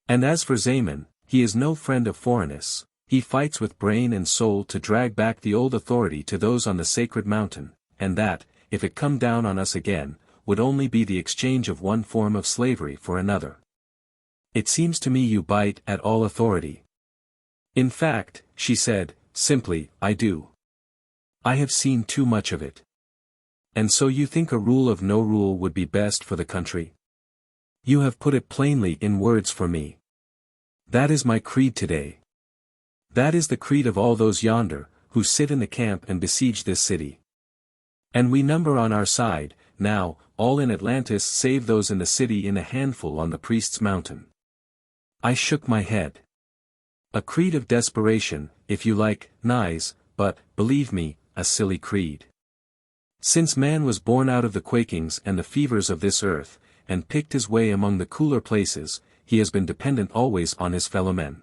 And as for Zaemon, he is no friend of Phorenice, he fights with brain and soul to drag back the old authority to those on the sacred mountain, and that, if it come down on us again, would only be the exchange of one form of slavery for another. It seems to me you bite at all authority. In fact, she said, simply, I do. I have seen too much of it. And so you think a rule of no rule would be best for the country? You have put it plainly in words for me. That is my creed today. That is the creed of all those yonder, who sit in the camp and besiege this city. And we number on our side, now, all in Atlantis save those in the city in a handful on the priest's mountain. I shook my head. A creed of desperation, if you like, Naïs, but, believe me, a silly creed. Since man was born out of the quakings and the fevers of this earth, and picked his way among the cooler places, he has been dependent always on his fellow men.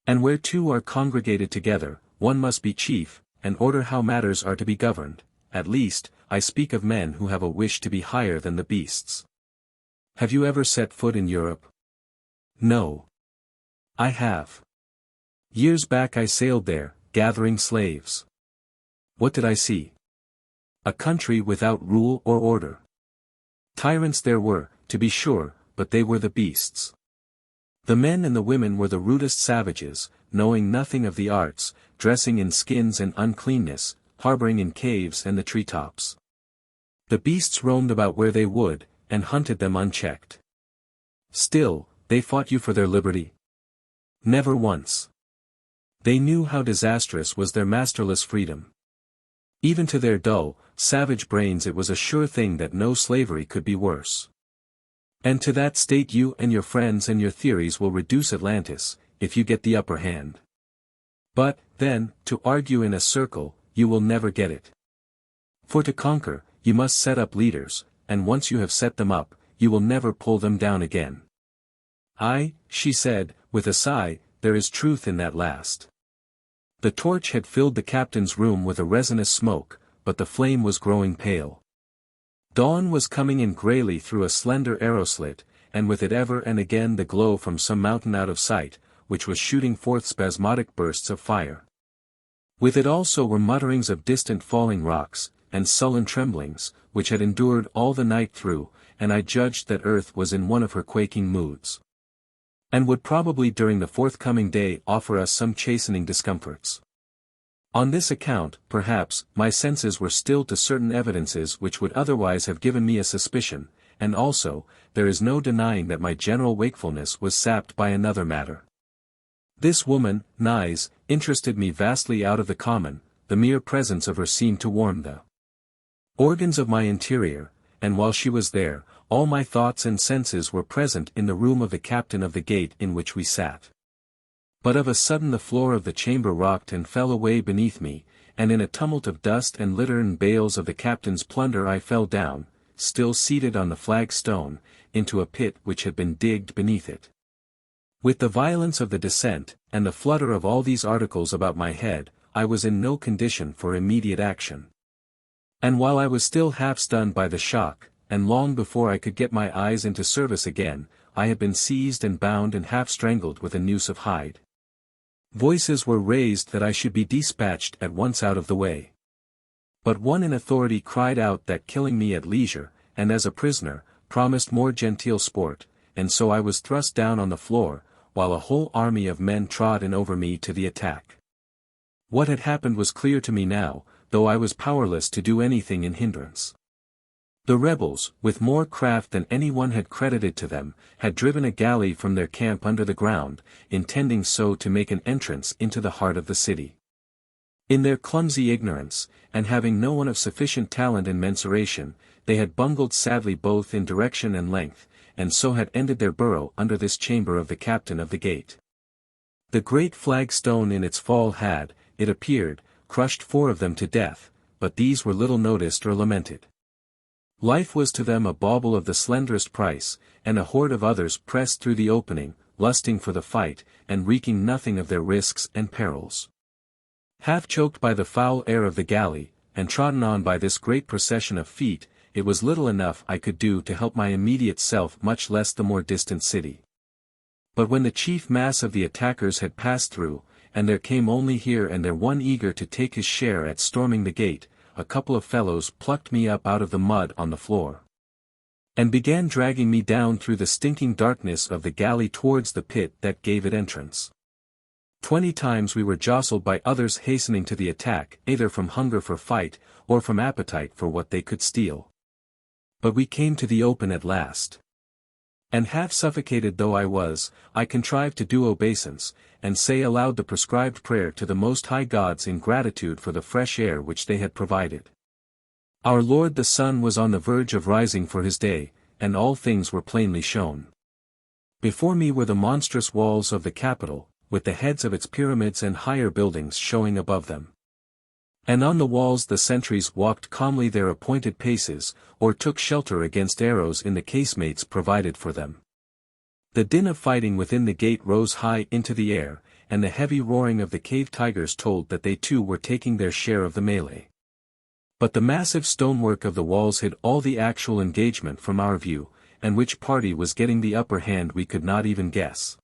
And where two are congregated together, one must be chief, and order how matters are to be governed. At least, I speak of men who have a wish to be higher than the beasts. Have you ever set foot in Europe? No. I have. Years back I sailed there, gathering slaves. What did I see? A country without rule or order. Tyrants there were, to be sure, but they were the beasts. The men and the women were the rudest savages, knowing nothing of the arts, dressing in skins and uncleanness, harboring in caves and the treetops. The beasts roamed about where they would, and hunted them unchecked. Still, they fought you for their liberty? Never once. They knew how disastrous was their masterless freedom. Even to their dull, savage brains it was a sure thing that no slavery could be worse. And to that state you and your friends and your theories will reduce Atlantis, if you get the upper hand. But, then, to argue in a circle, you will never get it. For to conquer, you must set up leaders, and once you have set them up, you will never pull them down again. Aye, she said, with a sigh, there is truth in that last. The torch had filled the captain's room with a resinous smoke, but the flame was growing pale. Dawn was coming in greyly through a slender arrow slit, and with it ever and again the glow from some mountain out of sight, which was shooting forth spasmodic bursts of fire. With it also were mutterings of distant falling rocks, and sullen tremblings, which had endured all the night through, and I judged that Earth was in one of her quaking moods. And would probably during the forthcoming day offer us some chastening discomforts. On this account, perhaps, my senses were stilled to certain evidences which would otherwise have given me a suspicion, and also, there is no denying that my general wakefulness was sapped by another matter. This woman, Naïs, interested me vastly out of the common, the mere presence of her seemed to warm the organs of my interior, and while she was there, all my thoughts and senses were present in the room of the captain of the gate in which we sat. But of a sudden the floor of the chamber rocked and fell away beneath me, and in a tumult of dust and litter and bales of the captain's plunder I fell down, still seated on the flagstone, into a pit which had been digged beneath it. With the violence of the descent, and the flutter of all these articles about my head, I was in no condition for immediate action. And while I was still half stunned by the shock, and long before I could get my eyes into service again, I had been seized and bound and half strangled with a noose of hide. Voices were raised that I should be dispatched at once out of the way. But one in authority cried out that killing me at leisure, and as a prisoner, promised more genteel sport, and so I was thrust down on the floor, while a whole army of men trod in over me to the attack. What had happened was clear to me now, though I was powerless to do anything in hindrance. The rebels, with more craft than anyone had credited to them, had driven a galley from their camp under the ground, intending so to make an entrance into the heart of the city. In their clumsy ignorance, and having no one of sufficient talent and mensuration, they had bungled sadly both in direction and length, and so had ended their burrow under this chamber of the captain of the gate. The great flagstone in its fall had, it appeared, crushed 4 of them to death, but these were little noticed or lamented. Life was to them a bauble of the slenderest price, and a horde of others pressed through the opening, lusting for the fight, and reeking nothing of their risks and perils. Half choked by the foul air of the galley, and trodden on by this great procession of feet, it was little enough I could do to help my immediate self, much less the more distant city. But when the chief mass of the attackers had passed through, and there came only here and there one eager to take his share at storming the gate, a couple of fellows plucked me up out of the mud on the floor, and began dragging me down through the stinking darkness of the galley towards the pit that gave it entrance. 20 times we were jostled by others hastening to the attack, either from hunger for fight, or from appetite for what they could steal. But we came to the open at last. And half suffocated though I was, I contrived to do obeisance, and say aloud the prescribed prayer to the Most High Gods in gratitude for the fresh air which they had provided. Our Lord the sun was on the verge of rising for his day, and all things were plainly shown. Before me were the monstrous walls of the capital, with the heads of its pyramids and higher buildings showing above them. And on the walls the sentries walked calmly their appointed paces, or took shelter against arrows in the casemates provided for them. The din of fighting within the gate rose high into the air, and the heavy roaring of the cave tigers told that they too were taking their share of the melee. But the massive stonework of the walls hid all the actual engagement from our view, and which party was getting the upper hand we could not even guess.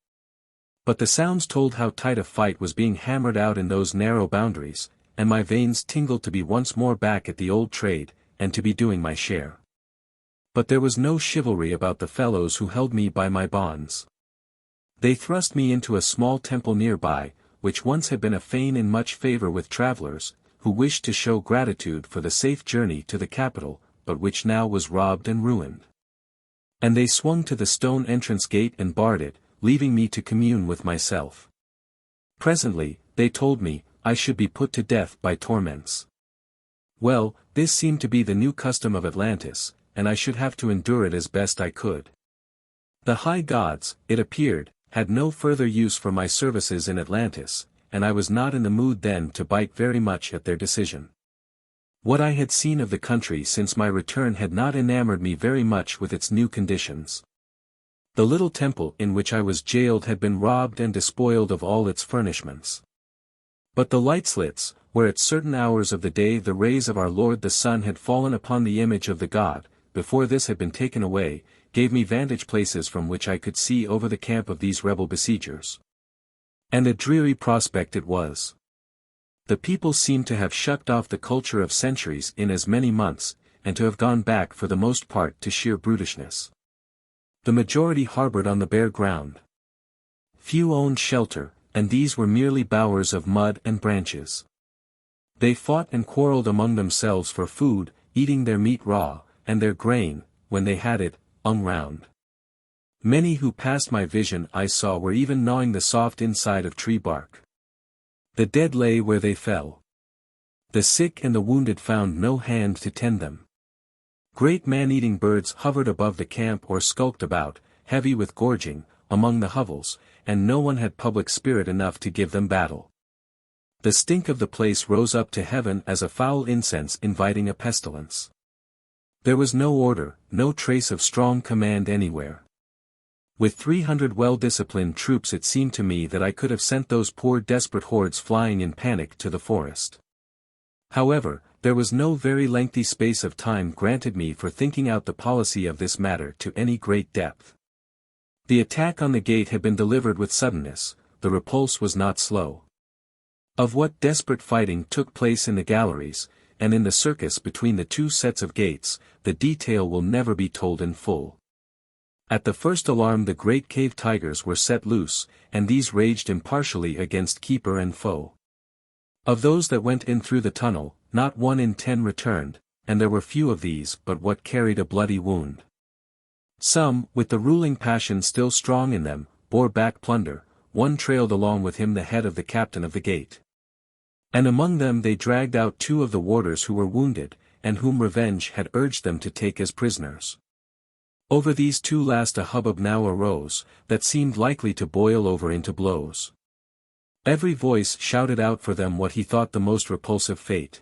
But the sounds told how tight a fight was being hammered out in those narrow boundaries, and my veins tingled to be once more back at the old trade, and to be doing my share. But there was no chivalry about the fellows who held me by my bonds. They thrust me into a small temple nearby, which once had been a fane in much favor with travelers, who wished to show gratitude for the safe journey to the capital, but which now was robbed and ruined. And they swung to the stone entrance gate and barred it, leaving me to commune with myself. Presently, they told me, I should be put to death by torments. Well, this seemed to be the new custom of Atlantis, and I should have to endure it as best I could. The high gods, it appeared, had no further use for my services in Atlantis, and I was not in the mood then to bite very much at their decision. What I had seen of the country since my return had not enamored me very much with its new conditions. The little temple in which I was jailed had been robbed and despoiled of all its furnishments. But the light slits, where at certain hours of the day the rays of our Lord the Sun had fallen upon the image of the god, before this had been taken away, gave me vantage places from which I could see over the camp of these rebel besiegers. And a dreary prospect it was. The people seemed to have shucked off the culture of centuries in as many months, and to have gone back for the most part to sheer brutishness. The majority harbored on the bare ground. Few owned shelter, and these were merely bowers of mud and branches. They fought and quarreled among themselves for food, eating their meat raw, and their grain, when they had it, hung round. Many who passed my vision I saw were even gnawing the soft inside of tree bark. The dead lay where they fell. The sick and the wounded found no hand to tend them. Great man-eating birds hovered above the camp or skulked about, heavy with gorging, among the hovels, and no one had public spirit enough to give them battle. The stink of the place rose up to heaven as a foul incense inviting a pestilence. There was no order, no trace of strong command anywhere. With 300 well-disciplined troops it seemed to me that I could have sent those poor desperate hordes flying in panic to the forest. However, there was no very lengthy space of time granted me for thinking out the policy of this matter to any great depth. The attack on the gate had been delivered with suddenness, the repulse was not slow. Of what desperate fighting took place in the galleries, and in the circus between the two sets of gates, the detail will never be told in full. At the first alarm the great cave tigers were set loose, and these raged impartially against keeper and foe. Of those that went in through the tunnel, not 1 in 10 returned, and there were few of these but what carried a bloody wound. Some, with the ruling passion still strong in them, bore back plunder, one trailed along with him the head of the captain of the gate. And among them they dragged out 2 of the warders who were wounded, and whom revenge had urged them to take as prisoners. Over these 2 last a hubbub now arose, that seemed likely to boil over into blows. Every voice shouted out for them what he thought the most repulsive fate.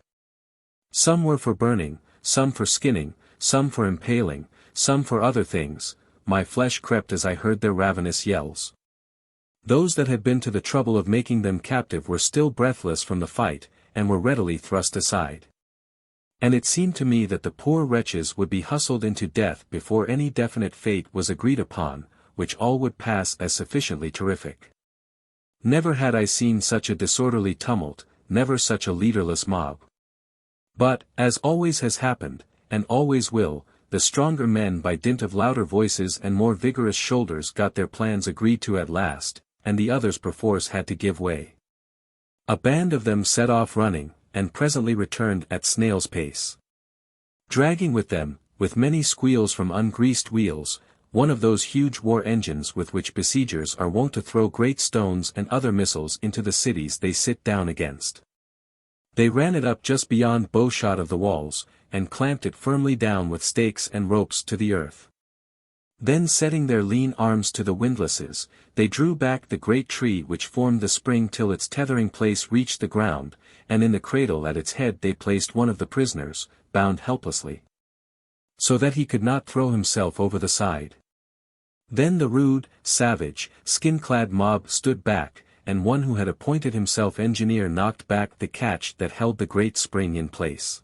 Some were for burning, some for skinning, some for impaling, some for other things. My flesh crept as I heard their ravenous yells. Those that had been to the trouble of making them captive were still breathless from the fight, and were readily thrust aside. And it seemed to me that the poor wretches would be hustled into death before any definite fate was agreed upon, which all would pass as sufficiently terrific. Never had I seen such a disorderly tumult, never such a leaderless mob. But, as always has happened, and always will, the stronger men by dint of louder voices and more vigorous shoulders got their plans agreed to at last, and the others perforce had to give way. A band of them set off running, and presently returned at snail's pace. Dragging with them, with many squeals from ungreased wheels, one of those huge war engines with which besiegers are wont to throw great stones and other missiles into the cities they sit down against. They ran it up just beyond bowshot of the walls, and clamped it firmly down with stakes and ropes to the earth. Then setting their lean arms to the windlasses, they drew back the great tree which formed the spring till its tethering place reached the ground, and in the cradle at its head they placed one of the prisoners, bound helplessly, so that he could not throw himself over the side. Then the rude, savage, skin-clad mob stood back, and one who had appointed himself engineer knocked back the catch that held the great spring in place.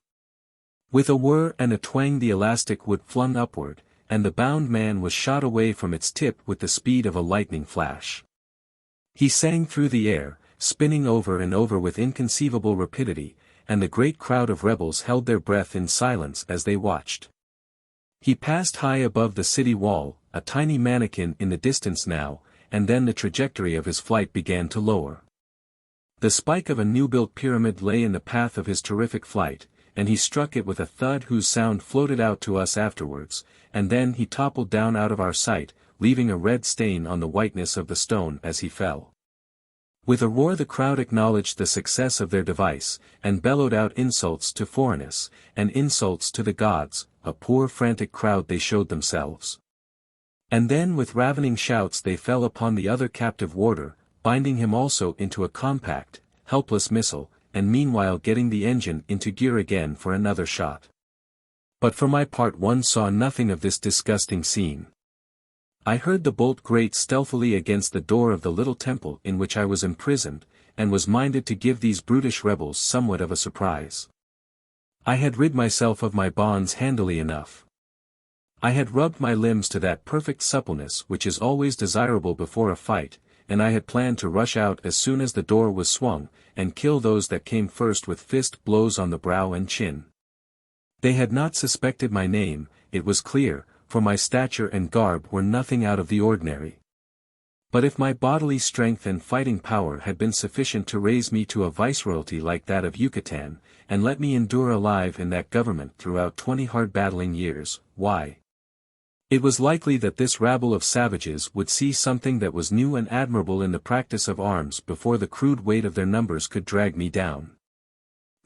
With a whir and a twang the elastic wood flung upward, and the bound man was shot away from its tip with the speed of a lightning flash. He sang through the air, spinning over and over with inconceivable rapidity, and the great crowd of rebels held their breath in silence as they watched. He passed high above the city wall, a tiny mannequin in the distance now, and then the trajectory of his flight began to lower. The spike of a new-built pyramid lay in the path of his terrific flight, and he struck it with a thud whose sound floated out to us afterwards, and then he toppled down out of our sight, leaving a red stain on the whiteness of the stone as he fell. With a roar the crowd acknowledged the success of their device, and bellowed out insults to Phorenice, and insults to the gods. A poor frantic crowd they showed themselves. And then with ravening shouts they fell upon the other captive warder, binding him also into a compact, helpless missile, and meanwhile getting the engine into gear again for another shot. But for my part one saw nothing of this disgusting scene. I heard the bolt grate stealthily against the door of the little temple in which I was imprisoned, and was minded to give these brutish rebels somewhat of a surprise. I had rid myself of my bonds handily enough. I had rubbed my limbs to that perfect suppleness which is always desirable before a fight, and I had planned to rush out as soon as the door was swung, and kill those that came first with fist blows on the brow and chin. They had not suspected my name, it was clear, for my stature and garb were nothing out of the ordinary. But if my bodily strength and fighting power had been sufficient to raise me to a viceroyalty like that of Yucatan, and let me endure alive in that government throughout 20 hard battling years, why? It was likely that this rabble of savages would see something that was new and admirable in the practice of arms before the crude weight of their numbers could drag me down.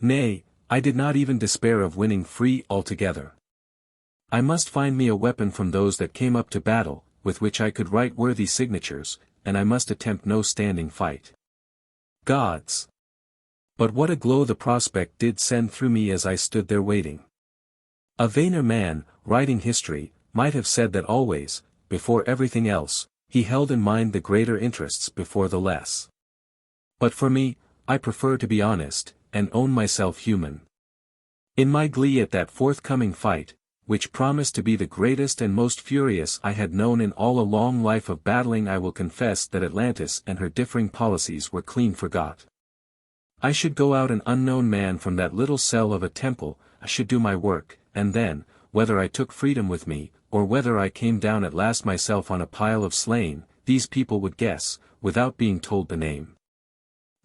Nay, I did not even despair of winning free altogether. I must find me a weapon from those that came up to battle, with which I could write worthy signatures, and I must attempt no standing fight. Gods! But what a glow the prospect did send through me as I stood there waiting. A vainer man, writing history, might have said that always, before everything else, he held in mind the greater interests before the less. But for me, I prefer to be honest, and own myself human. In my glee at that forthcoming fight, which promised to be the greatest and most furious I had known in all a long life of battling, I will confess that Atlantis and her differing policies were clean forgot. I should go out an unknown man from that little cell of a temple, I should do my work, and then, whether I took freedom with me, or whether I came down at last myself on a pile of slain, these people would guess, without being told the name.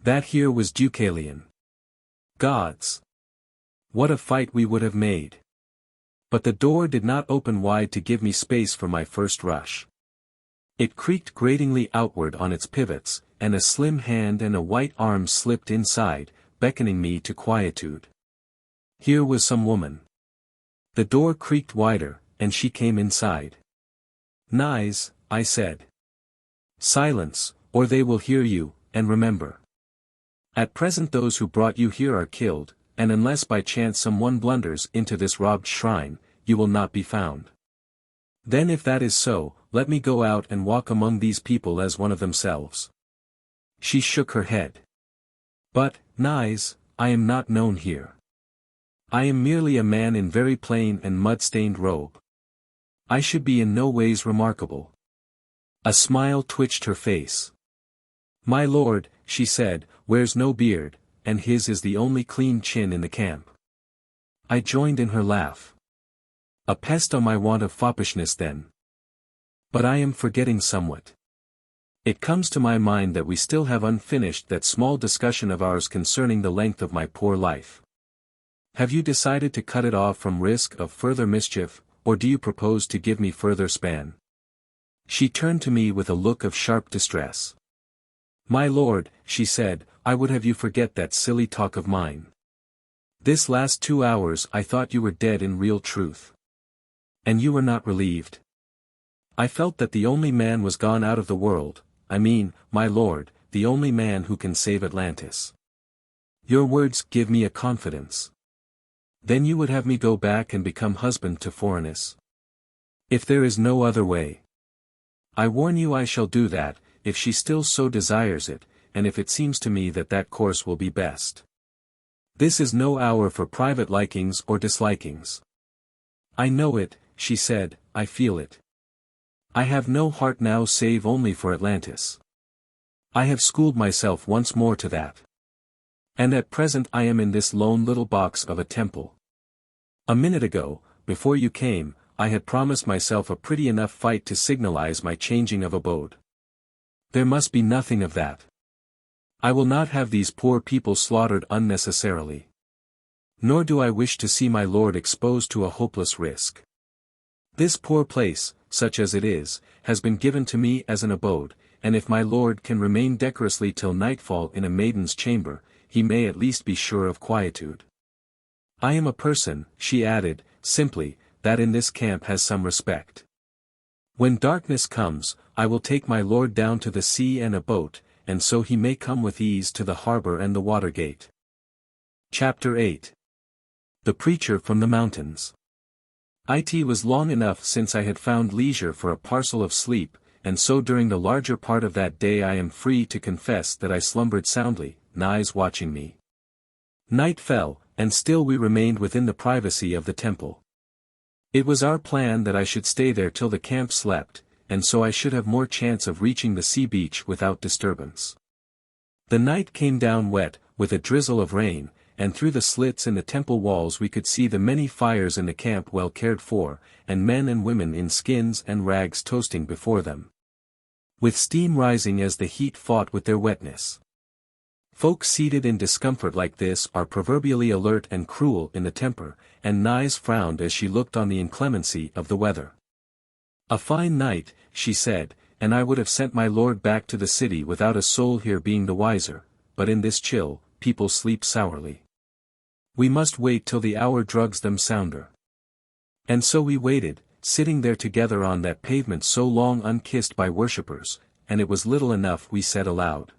That here was Deucalion. Gods! What a fight we would have made! But the door did not open wide to give me space for my first rush. It creaked gratingly outward on its pivots, and a slim hand and a white arm slipped inside, beckoning me to quietude. Here was some woman. The door creaked wider, and she came inside. "Naïs," I said. "Silence, or they will hear you, and remember. At present those who brought you here are killed, and unless by chance someone blunders into this robbed shrine, you will not be found. Then if that is so, let me go out and walk among these people as one of themselves." She shook her head. "But, Naïs, I am not known here. I am merely a man in very plain and mud-stained robe. I should be in no ways remarkable." A smile twitched her face. "My lord," she said, "wears no beard, and his is the only clean chin in the camp." I joined in her laugh. "A pest on my want of foppishness then. But I am forgetting somewhat. It comes to my mind that we still have unfinished that small discussion of ours concerning the length of my poor life. Have you decided to cut it off from risk of further mischief, or do you propose to give me further span?" She turned to me with a look of sharp distress. "My lord," she said, "I would have you forget that silly talk of mine. This last 2 hours I thought you were dead in real truth. And you were not relieved. I felt that the only man was gone out of the world, I mean, my lord, the only man who can save Atlantis. Your words give me a confidence. Then you would have me go back and become husband to Phorenice. If there is no other way. I warn you I shall do that, if she still so desires it, and if it seems to me that that course will be best. This is no hour for private likings or dislikings. I know it," she said, "I feel it. I have no heart now save only for Atlantis. I have schooled myself once more to that. And at present I am in this lone little box of a temple. A minute ago, before you came, I had promised myself a pretty enough fight to signalize my changing of abode. There must be nothing of that. I will not have these poor people slaughtered unnecessarily. Nor do I wish to see my lord exposed to a hopeless risk. This poor place, such as it is, has been given to me as an abode, and if my lord can remain decorously till nightfall in a maiden's chamber, he may at least be sure of quietude. I am a person," she added, simply, "that in this camp has some respect. When darkness comes, I will take my lord down to the sea and a boat, and so he may come with ease to the harbor and the water gate." Chapter 8. The Preacher from the Mountains. It was long enough since I had found leisure for a parcel of sleep, and so during the larger part of that day I am free to confess that I slumbered soundly, Naïs watching me. Night fell, and still we remained within the privacy of the temple. It was our plan that I should stay there till the camp slept, and so I should have more chance of reaching the sea beach without disturbance. The night came down wet, with a drizzle of rain, and through the slits in the temple walls we could see the many fires in the camp well cared for, and men and women in skins and rags toasting before them, with steam rising as the heat fought with their wetness. Folk seated in discomfort like this are proverbially alert and cruel in the temper, and Naïs frowned as she looked on the inclemency of the weather. "A fine night," she said, "and I would have sent my lord back to the city without a soul here being the wiser, but in this chill, people sleep sourly. We must wait till the hour drugs them sounder." And so we waited, sitting there together on that pavement so long unkissed by worshippers, and it was little enough we said aloud.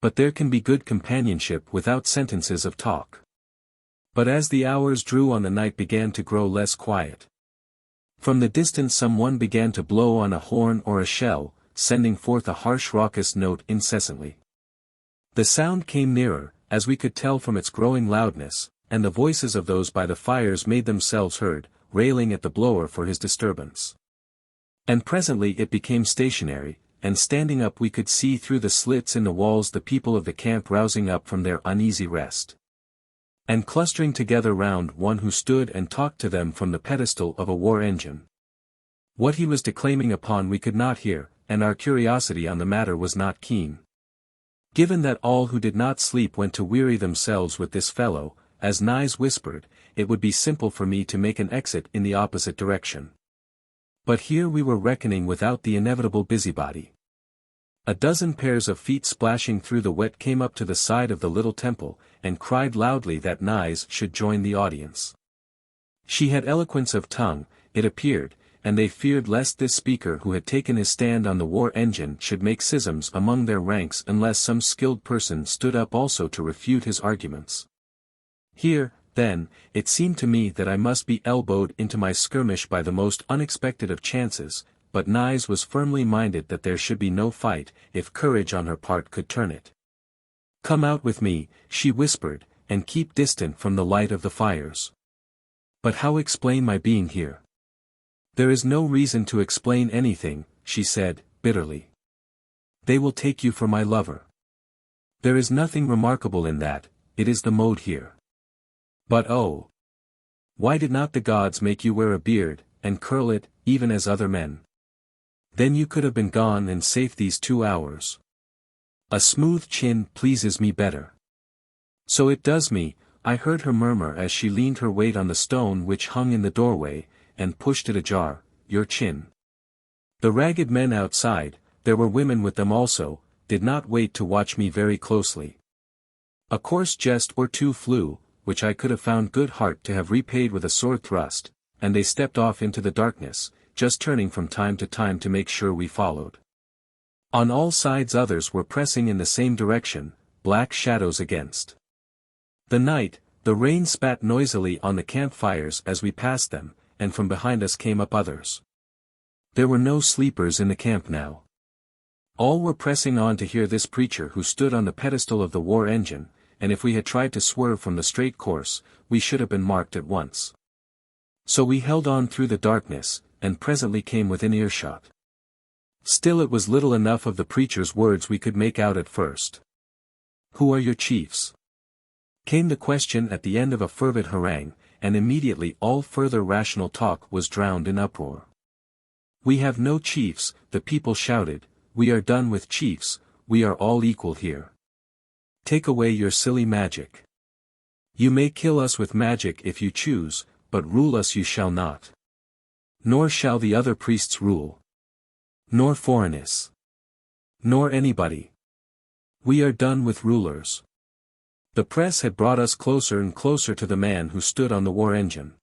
But there can be good companionship without sentences of talk. But as the hours drew on the night began to grow less quiet. From the distance someone began to blow on a horn or a shell, sending forth a harsh raucous note incessantly. The sound came nearer, as we could tell from its growing loudness, and the voices of those by the fires made themselves heard, railing at the blower for his disturbance. And presently it became stationary, and standing up we could see through the slits in the walls the people of the camp rousing up from their uneasy rest, and clustering together round one who stood and talked to them from the pedestal of a war engine. What he was declaiming upon we could not hear, and our curiosity on the matter was not keen. Given that all who did not sleep went to weary themselves with this fellow, as Naïs whispered, it would be simple for me to make an exit in the opposite direction. But here we were reckoning without the inevitable busybody. A dozen pairs of feet splashing through the wet came up to the side of the little temple, and cried loudly that Naïs should join the audience. She had eloquence of tongue, it appeared, and they feared lest this speaker who had taken his stand on the war engine should make schisms among their ranks unless some skilled person stood up also to refute his arguments. Here, then, it seemed to me that I must be elbowed into my skirmish by the most unexpected of chances, but Naïs was firmly minded that there should be no fight, if courage on her part could turn it. "Come out with me," she whispered, "and keep distant from the light of the fires." "But how explain my being here?" "There is no reason to explain anything," she said, bitterly. "They will take you for my lover. There is nothing remarkable in that, it is the mode here. But oh! Why did not the gods make you wear a beard, and curl it, even as other men? Then you could have been gone and safe these 2 hours. A smooth chin pleases me better." "So it does me," I heard her murmur as she leaned her weight on the stone which hung in the doorway, and pushed it ajar, "your chin." The ragged men outside, there were women with them also, did not wait to watch me very closely. A coarse jest or two flew, which I could have found good heart to have repaid with a sword thrust, and they stepped off into the darkness, just turning from time to time to make sure we followed. On all sides others were pressing in the same direction, black shadows against the night. The rain spat noisily on the campfires as we passed them, and from behind us came up others. There were no sleepers in the camp now. All were pressing on to hear this preacher who stood on the pedestal of the war engine, and if we had tried to swerve from the straight course, we should have been marked at once. So we held on through the darkness, and presently came within earshot. Still it was little enough of the preacher's words we could make out at first. "Who are your chiefs?" came the question at the end of a fervid harangue, and immediately all further rational talk was drowned in uproar. "We have no chiefs," the people shouted, "we are done with chiefs, we are all equal here. Take away your silly magic. You may kill us with magic if you choose, but rule us you shall not. Nor shall the other priests rule. Nor Phorenice. Nor anybody. We are done with rulers." The press had brought us closer and closer to the man who stood on the war engine.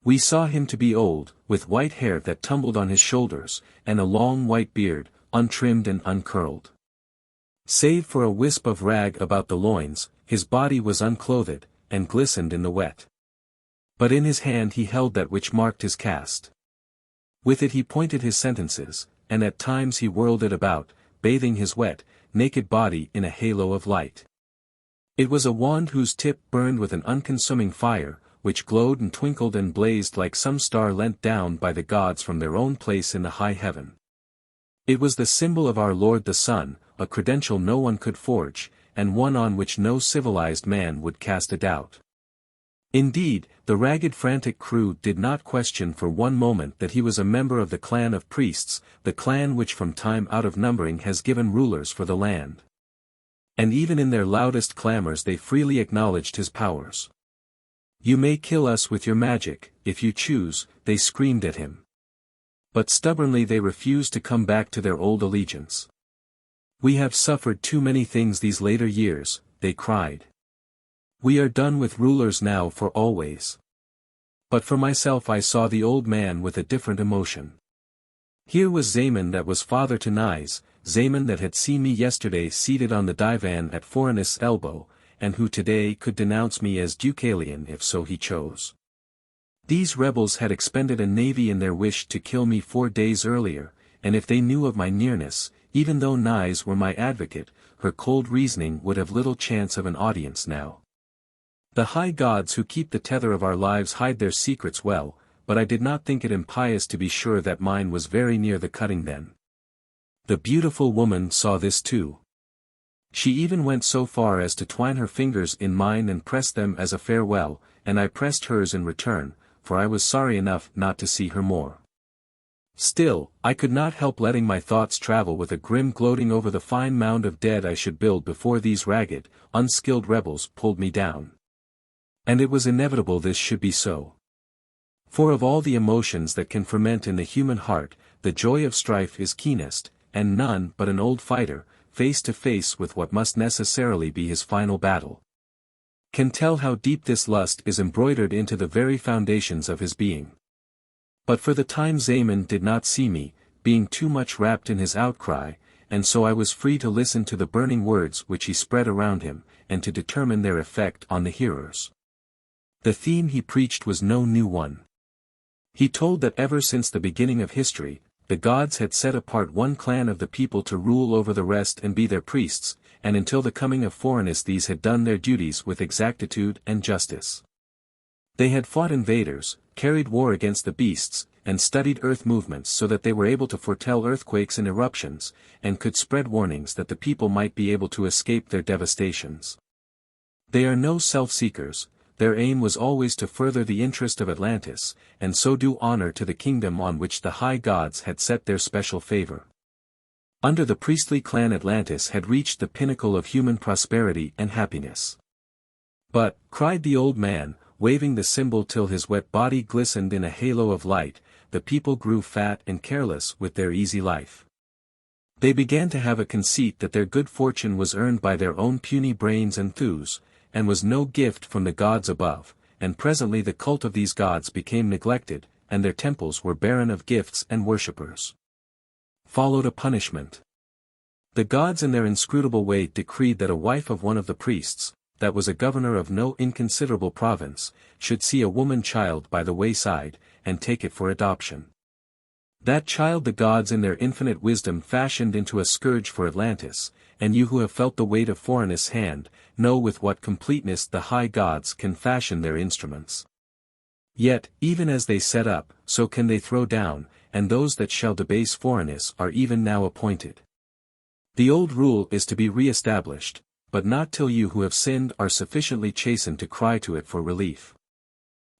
We saw him to be old, with white hair that tumbled on his shoulders, and a long white beard, untrimmed and uncurled. Save for a wisp of rag about the loins, his body was unclothed, and glistened in the wet. But in his hand he held that which marked his caste. With it he pointed his sentences, and at times he whirled it about, bathing his wet, naked body in a halo of light. It was a wand whose tip burned with an unconsuming fire, which glowed and twinkled and blazed like some star lent down by the gods from their own place in the high heaven. It was the symbol of our Lord the Sun, a credential no one could forge, and one on which no civilized man would cast a doubt. Indeed, the ragged frantic crew did not question for one moment that he was a member of the clan of priests, the clan which from time out of numbering has given rulers for the land. And even in their loudest clamors they freely acknowledged his powers. "You may kill us with your magic, if you choose," they screamed at him. But stubbornly they refused to come back to their old allegiance. "We have suffered too many things these later years," they cried. "We are done with rulers now for always." But for myself I saw the old man with a different emotion. Here was Zaemon that was father to Naïs, Zaemon that had seen me yesterday seated on the divan at Phorenice's elbow, and who today could denounce me as Deucalion if so he chose. These rebels had expended a navy in their wish to kill me 4 days earlier, and if they knew of my nearness, even though Naïs were my advocate, her cold reasoning would have little chance of an audience now. The high gods who keep the tether of our lives hide their secrets well, but I did not think it impious to be sure that mine was very near the cutting then. The beautiful woman saw this too. She even went so far as to twine her fingers in mine and press them as a farewell, and I pressed hers in return, for I was sorry enough not to see her more. Still, I could not help letting my thoughts travel with a grim gloating over the fine mound of dead I should build before these ragged, unskilled rebels pulled me down. And it was inevitable this should be so. For of all the emotions that can ferment in the human heart, the joy of strife is keenest, and none but an old fighter, face to face with what must necessarily be his final battle, can tell how deep this lust is embroidered into the very foundations of his being. But for the time Zaemon did not see me, being too much wrapped in his outcry, and so I was free to listen to the burning words which he spread around him, and to determine their effect on the hearers. The theme he preached was no new one. He told that ever since the beginning of history, the gods had set apart one clan of the people to rule over the rest and be their priests, and until the coming of Phorenice these had done their duties with exactitude and justice. They had fought invaders, carried war against the beasts, and studied earth movements so that they were able to foretell earthquakes and eruptions, and could spread warnings that the people might be able to escape their devastations. They are no self-seekers. Their aim was always to further the interest of Atlantis, and so do honor to the kingdom on which the high gods had set their special favor. Under the priestly clan Atlantis had reached the pinnacle of human prosperity and happiness. But, cried the old man, waving the symbol till his wet body glistened in a halo of light, the people grew fat and careless with their easy life. They began to have a conceit that their good fortune was earned by their own puny brains and thews, and was no gift from the gods above, and presently the cult of these gods became neglected, and their temples were barren of gifts and worshippers. Followed a punishment. The gods in their inscrutable way decreed that a wife of one of the priests, that was a governor of no inconsiderable province, should see a woman child by the wayside, and take it for adoption. That child the gods in their infinite wisdom fashioned into a scourge for Atlantis, and you who have felt the weight of Phorenice's hand, know with what completeness the high gods can fashion their instruments. Yet, even as they set up, so can they throw down, and those that shall debase Phorenice are even now appointed. The old rule is to be re-established, but not till you who have sinned are sufficiently chastened to cry to it for relief.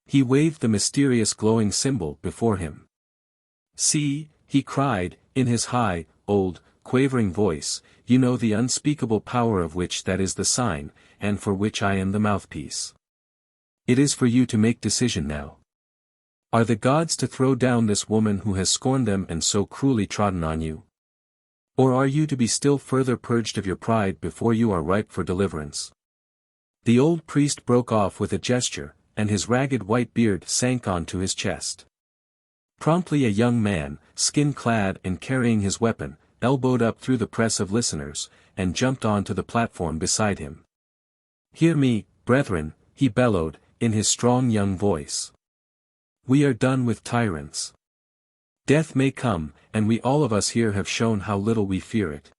He waved the mysterious glowing symbol before him. See, he cried, in his high, old, quavering voice, you know the unspeakable power of which that is the sign, and for which I am the mouthpiece. It is for you to make decision now. Are the gods to throw down this woman who has scorned them and so cruelly trodden on you? Or are you to be still further purged of your pride before you are ripe for deliverance? The old priest broke off with a gesture, and his ragged white beard sank onto his chest. Promptly a young man, skin-clad and carrying his weapon, elbowed up through the press of listeners, and jumped onto the platform beside him. Hear me, brethren, he bellowed, in his strong young voice. We are done with tyrants. Death may come, and we all of us here have shown how little we fear it.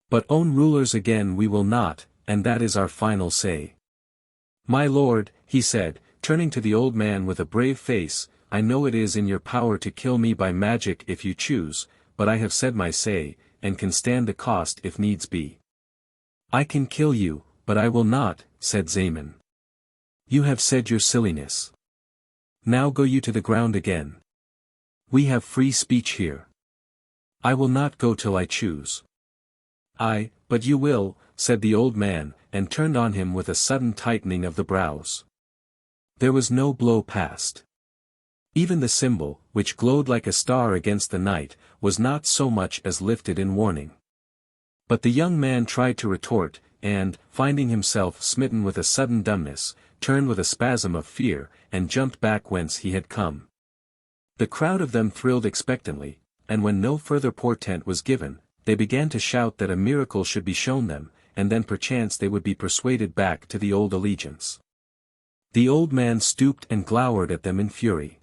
But own rulers again we will not, and that is our final say. My lord, he said, turning to the old man with a brave face, I know it is in your power to kill me by magic if you choose, but I have said my say, and can stand the cost if needs be. I can kill you, but I will not, said Zaemon. You have said your silliness. Now go you to the ground again. We have free speech here. I will not go till I choose. But you will, said the old man, and turned on him with a sudden tightening of the brows. There was no blow passed. Even the symbol, which glowed like a star against the night, was not so much as lifted in warning. But the young man tried to retort, and, finding himself smitten with a sudden dumbness, turned with a spasm of fear, and jumped back whence he had come. The crowd of them thrilled expectantly, and when no further portent was given, they began to shout that a miracle should be shown them, and then perchance they would be persuaded back to the old allegiance. The old man stooped and glowered at them in fury.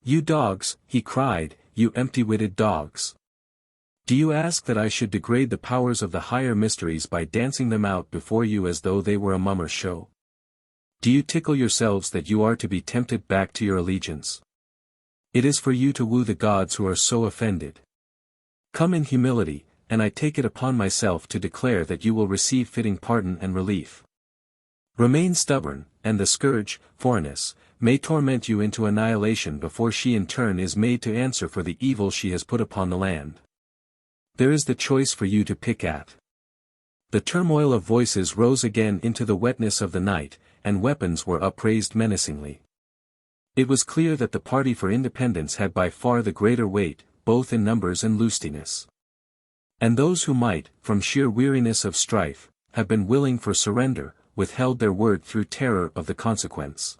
You dogs, he cried, you empty-witted dogs. Do you ask that I should degrade the powers of the higher mysteries by dancing them out before you as though they were a mummer's show? Do you tickle yourselves that you are to be tempted back to your allegiance? It is for you to woo the gods who are so offended. Come in humility, and I take it upon myself to declare that you will receive fitting pardon and relief. Remain stubborn, and the scourge, Phorenice, may torment you into annihilation before she in turn is made to answer for the evil she has put upon the land. There is the choice for you to pick at. The turmoil of voices rose again into the wetness of the night, and weapons were upraised menacingly. It was clear that the party for independence had by far the greater weight, both in numbers and lustiness. And those who might, from sheer weariness of strife, have been willing for surrender, withheld their word through terror of the consequence.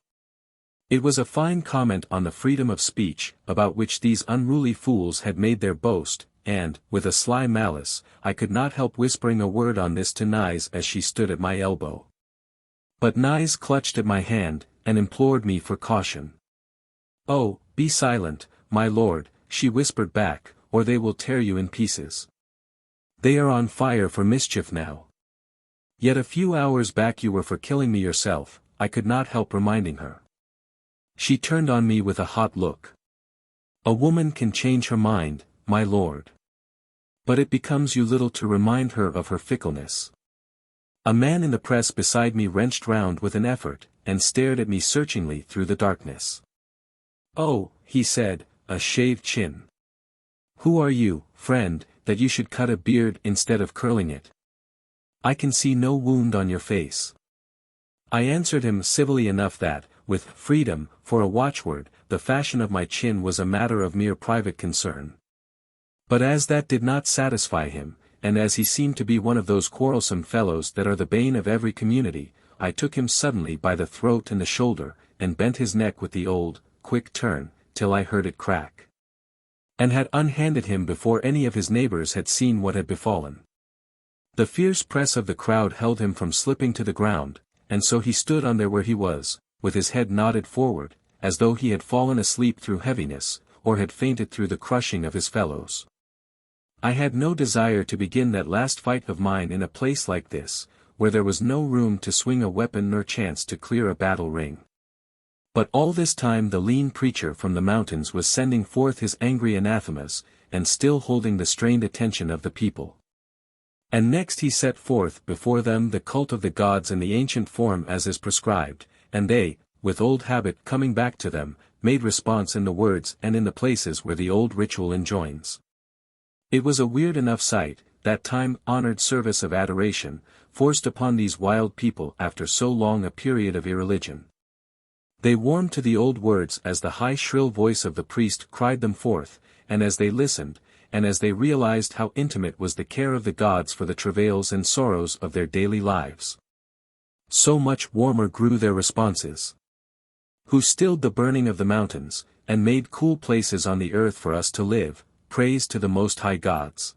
It was a fine comment on the freedom of speech, about which these unruly fools had made their boast, and, with a sly malice, I could not help whispering a word on this to Naïs as she stood at my elbow. But Naïs clutched at my hand, and implored me for caution. "Oh, be silent, my lord," she whispered back, "or they will tear you in pieces. They are on fire for mischief now. Yet a few hours back you were for killing me yourself," I could not help reminding her. She turned on me with a hot look. "A woman can change her mind, my lord. But it becomes you little to remind her of her fickleness." A man in the press beside me wrenched round with an effort, and stared at me searchingly through the darkness. "Oh," he said, "a shaved chin. Who are you, friend, that you should cut a beard instead of curling it? I can see no wound on your face." I answered him civilly enough that, with freedom, for a watchword, the fashion of my chin was a matter of mere private concern. But as that did not satisfy him, and as he seemed to be one of those quarrelsome fellows that are the bane of every community, I took him suddenly by the throat and the shoulder, and bent his neck with the old, quick turn, till I heard it crack. And had unhanded him before any of his neighbors had seen what had befallen. The fierce press of the crowd held him from slipping to the ground, and so he stood on there where he was, with his head nodded forward, as though he had fallen asleep through heaviness, or had fainted through the crushing of his fellows. I had no desire to begin that last fight of mine in a place like this, where there was no room to swing a weapon nor chance to clear a battle ring. But all this time the lean preacher from the mountains was sending forth his angry anathemas, and still holding the strained attention of the people. And next he set forth before them the cult of the gods in the ancient form as is prescribed, and they, with old habit coming back to them, made response in the words and in the places where the old ritual enjoins. It was a weird enough sight, that time-honored service of adoration, forced upon these wild people after so long a period of irreligion. They warmed to the old words as the high shrill voice of the priest cried them forth, and as they listened, and as they realized how intimate was the care of the gods for the travails and sorrows of their daily lives. So much warmer grew their responses. Who stilled the burning of the mountains, and made cool places on the earth for us to live, praise to the Most High gods.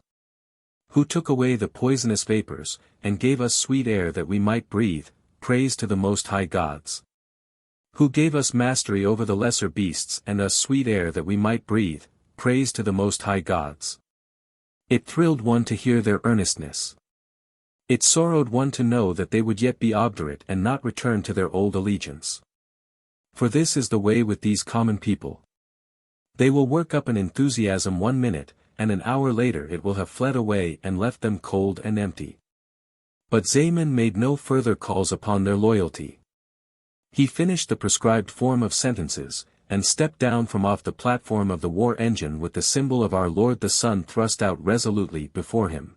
Who took away the poisonous vapors, and gave us sweet air that we might breathe, praise to the Most High gods. Who gave us mastery over the lesser beasts and us sweet air that we might breathe, praise to the Most High gods. It thrilled one to hear their earnestness. It sorrowed one to know that they would yet be obdurate and not return to their old allegiance. For this is the way with these common people. They will work up an enthusiasm 1 minute, and an hour later it will have fled away and left them cold and empty. But Zaemon made no further calls upon their loyalty. He finished the prescribed form of sentences, and stepped down from off the platform of the war engine with the symbol of our Lord the Sun thrust out resolutely before him.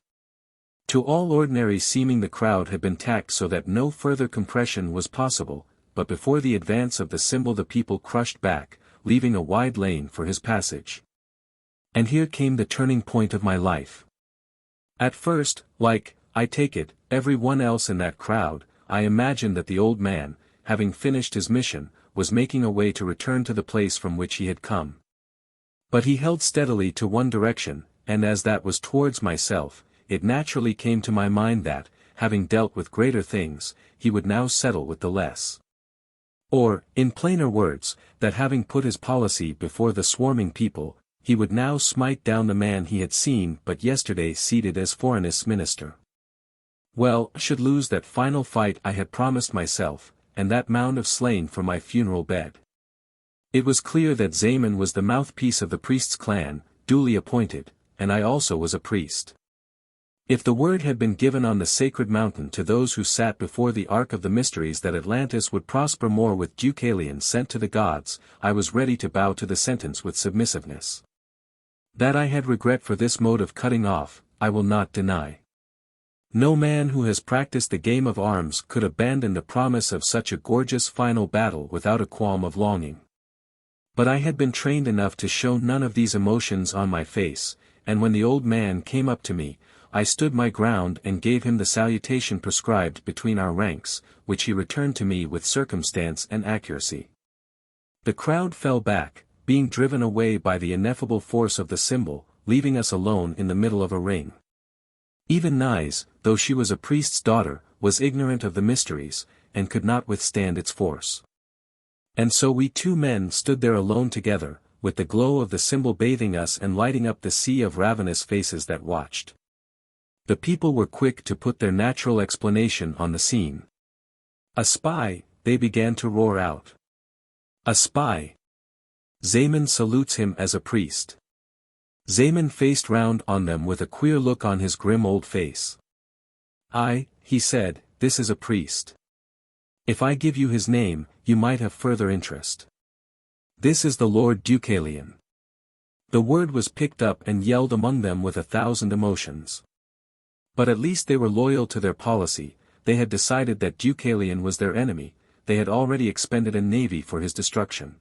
To all ordinary seeming the crowd had been tacked so that no further compression was possible, but before the advance of the symbol the people crushed back, leaving a wide lane for his passage. And here came the turning point of my life. At first, like, I take it, every one else in that crowd, I imagined that the old man, having finished his mission, was making a way to return to the place from which he had come. But he held steadily to one direction, and as that was towards myself, it naturally came to my mind that, having dealt with greater things, he would now settle with the less. Or, in plainer words, that having put his policy before the swarming people, he would now smite down the man he had seen but yesterday seated as Phorenice minister. Well, I should lose that final fight I had promised myself, and that mound of slain for my funeral bed. It was clear that Zaemon was the mouthpiece of the priest's clan, duly appointed, and I also was a priest. If the word had been given on the sacred mountain to those who sat before the Ark of the Mysteries that Atlantis would prosper more with Deucalion sent to the gods, I was ready to bow to the sentence with submissiveness. That I had regret for this mode of cutting off, I will not deny. No man who has practiced the game of arms could abandon the promise of such a gorgeous final battle without a qualm of longing. But I had been trained enough to show none of these emotions on my face, and when the old man came up to me, I stood my ground and gave him the salutation prescribed between our ranks, which he returned to me with circumstance and accuracy. The crowd fell back, being driven away by the ineffable force of the symbol, leaving us alone in the middle of a ring. Even Naïs, though she was a priest's daughter, was ignorant of the mysteries, and could not withstand its force. And so we two men stood there alone together, with the glow of the symbol bathing us and lighting up the sea of ravenous faces that watched. The people were quick to put their natural explanation on the scene. "A spy," they began to roar out. "A spy! Zaemon salutes him as a priest." Zaemon faced round on them with a queer look on his grim old face. "Aye," he said, "this is a priest. If I give you his name, you might have further interest. This is the Lord Deucalion." The word was picked up and yelled among them with 1,000 emotions. But at least they were loyal to their policy. They had decided that Deucalion was their enemy, they had already expended a navy for his destruction.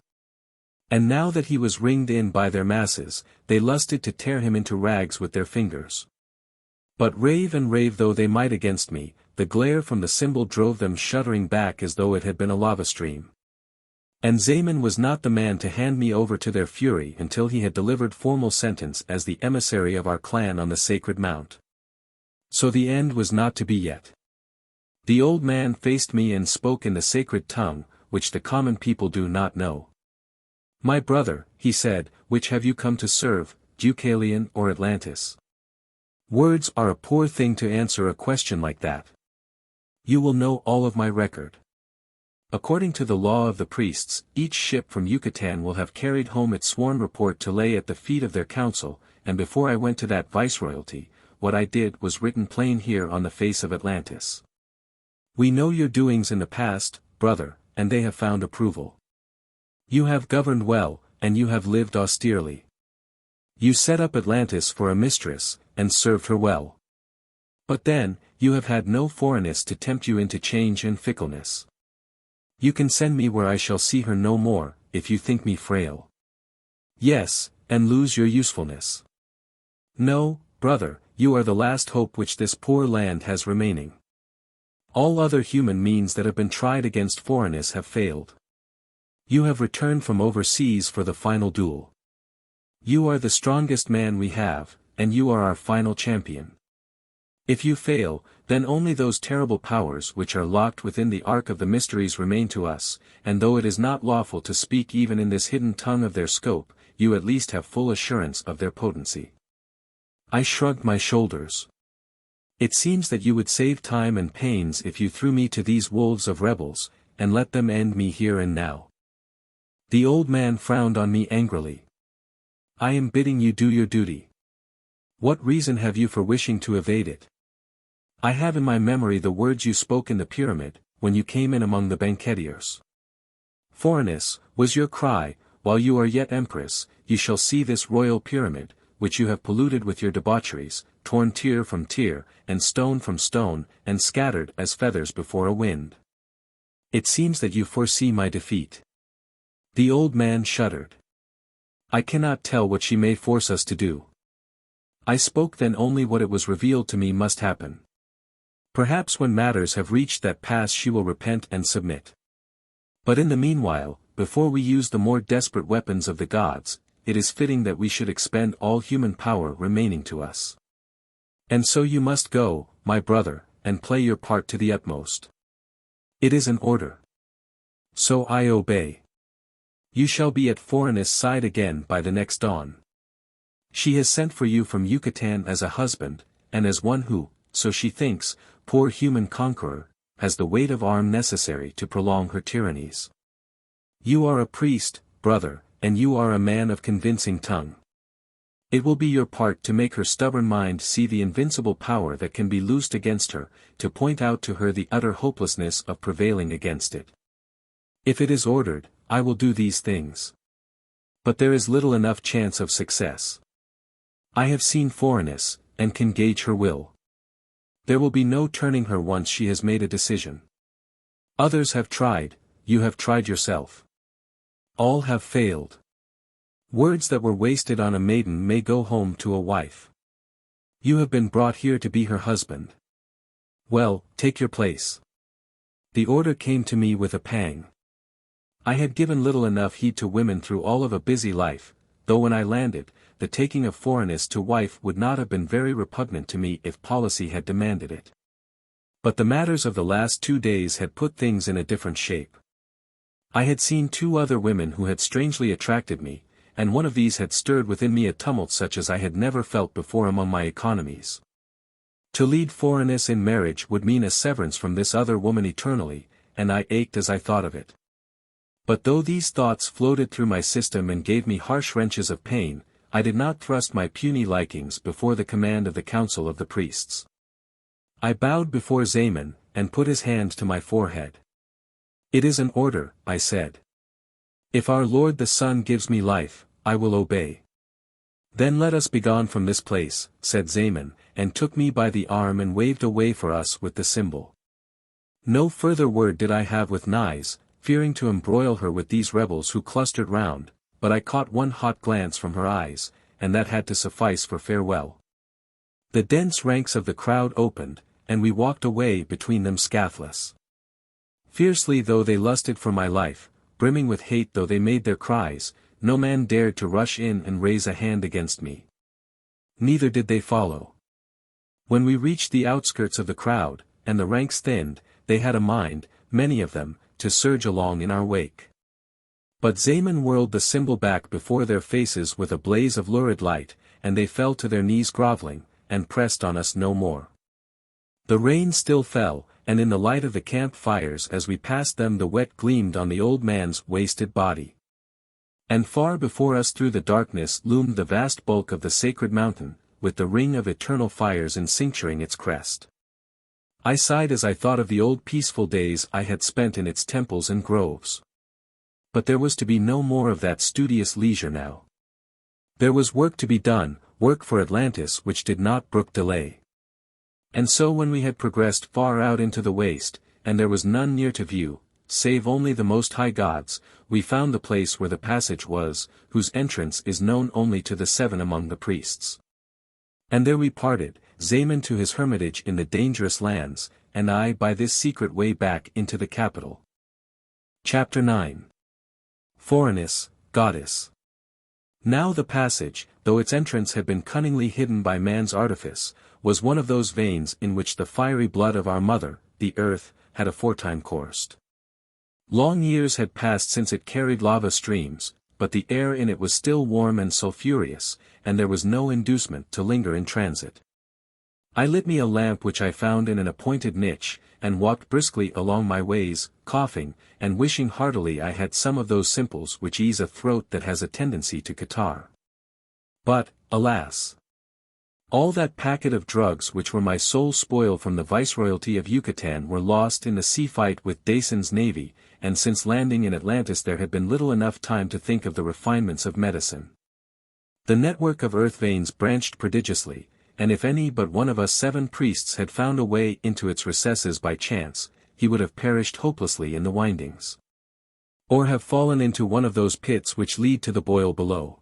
And now that he was ringed in by their masses, they lusted to tear him into rags with their fingers. But rave and rave though they might against me, the glare from the symbol drove them shuddering back as though it had been a lava stream. And Zaemon was not the man to hand me over to their fury until he had delivered formal sentence as the emissary of our clan on the sacred mount. So the end was not to be yet. The old man faced me and spoke in the sacred tongue, which the common people do not know. "My brother," he said, "which have you come to serve, Deucalion or Atlantis?" Words are a poor thing to answer a question like that. You will know all of my record. According to the law of the priests, each ship from Yucatan will have carried home its sworn report to lay at the feet of their council, and before I went to that viceroyalty, what I did was written plain here on the face of Atlantis. We know your doings in the past, brother, and they have found approval. You have governed well, and you have lived austerely. You set up Atlantis for a mistress, and served her well. But then, you have had no Phorenice to tempt you into change and fickleness. You can send me where I shall see her no more, if you think me frail. Yes, and lose your usefulness. No, brother, you are the last hope which this poor land has remaining. All other human means that have been tried against Phorenice have failed. You have returned from overseas for the final duel. You are the strongest man we have, and you are our final champion. If you fail, then only those terrible powers which are locked within the ark of the mysteries remain to us, and though it is not lawful to speak even in this hidden tongue of their scope, you at least have full assurance of their potency. I shrugged my shoulders. It seems that you would save time and pains if you threw me to these wolves of rebels, and let them end me here and now. The old man frowned on me angrily. I am bidding you do your duty. What reason have you for wishing to evade it? I have in my memory the words you spoke in the pyramid, when you came in among the banquetiers. Phorenice, was your cry, while you are yet Empress, you shall see this royal pyramid, which you have polluted with your debaucheries, torn tier from tier, and stone from stone, and scattered as feathers before a wind. It seems that you foresee my defeat. The old man shuddered. I cannot tell what she may force us to do. I spoke then only what it was revealed to me must happen. Perhaps when matters have reached that pass she will repent and submit. But in the meanwhile, before we use the more desperate weapons of the gods, it is fitting that we should expend all human power remaining to us. And so you must go, my brother, and play your part to the utmost. It is an order. So I obey. You shall be at Phorenice's side again by the next dawn. She has sent for you from Yucatan as a husband, and as one who, so she thinks, poor human conqueror, has the weight of arm necessary to prolong her tyrannies. You are a priest, brother, and you are a man of convincing tongue. It will be your part to make her stubborn mind see the invincible power that can be loosed against her, to point out to her the utter hopelessness of prevailing against it. If it is ordered, I will do these things. But there is little enough chance of success. I have seen Phorenice, and can gauge her will. There will be no turning her once she has made a decision. Others have tried, you have tried yourself. All have failed. Words that were wasted on a maiden may go home to a wife. You have been brought here to be her husband. Well, take your place. The order came to me with a pang. I had given little enough heed to women through all of a busy life, though when I landed, the taking of Phorenice to wife would not have been very repugnant to me if policy had demanded it. But the matters of the last 2 days had put things in a different shape. I had seen 2 other women who had strangely attracted me, and one of these had stirred within me a tumult such as I had never felt before among my economies. To lead Phorenice in marriage would mean a severance from this other woman eternally, and I ached as I thought of it. But though these thoughts floated through my system and gave me harsh wrenches of pain, I did not thrust my puny likings before the command of the council of the priests. I bowed before Zaemon, and put his hand to my forehead. It is an order, I said. If our Lord the Sun gives me life, I will obey. Then let us begone from this place, said Zaemon, and took me by the arm and waved away for us with the symbol. No further word did I have with Naïs, fearing to embroil her with these rebels who clustered round, but I caught one hot glance from her eyes, and that had to suffice for farewell. The dense ranks of the crowd opened, and we walked away between them scathless. Fiercely though they lusted for my life, brimming with hate though they made their cries, no man dared to rush in and raise a hand against me. Neither did they follow. When we reached the outskirts of the crowd, and the ranks thinned, they had a mind, many of them, to surge along in our wake. But Zaemon whirled the symbol back before their faces with a blaze of lurid light, and they fell to their knees groveling, and pressed on us no more. The rain still fell, and in the light of the camp fires as we passed them the wet gleamed on the old man's wasted body. And far before us through the darkness loomed the vast bulk of the sacred mountain, with the ring of eternal fires encincturing its crest. I sighed as I thought of the old peaceful days I had spent in its temples and groves. But there was to be no more of that studious leisure now. There was work to be done, work for Atlantis which did not brook delay. And so when we had progressed far out into the waste, and there was none near to view, save only the Most High Gods, we found the place where the passage was, whose entrance is known only to the 7 among the priests. And there we parted, Zaemon to his hermitage in the dangerous lands, and I by this secret way back into the capital. Chapter 9. Phorenice, Goddess. Now the passage, though its entrance had been cunningly hidden by man's artifice, was one of those veins in which the fiery blood of our mother, the earth, had aforetime coursed. Long years had passed since it carried lava streams, but the air in it was still warm and sulphurous, and there was no inducement to linger in transit. I lit me a lamp which I found in an appointed niche, and walked briskly along my ways, coughing, and wishing heartily I had some of those simples which ease a throat that has a tendency to catarrh. But, alas! All that packet of drugs which were my sole spoil from the viceroyalty of Yucatan were lost in the sea fight with Dacin's navy, and since landing in Atlantis there had been little enough time to think of the refinements of medicine. The network of earth veins branched prodigiously, and if any but one of us 7 priests had found a way into its recesses by chance, he would have perished hopelessly in the windings. Or have fallen into one of those pits which lead to the boil below.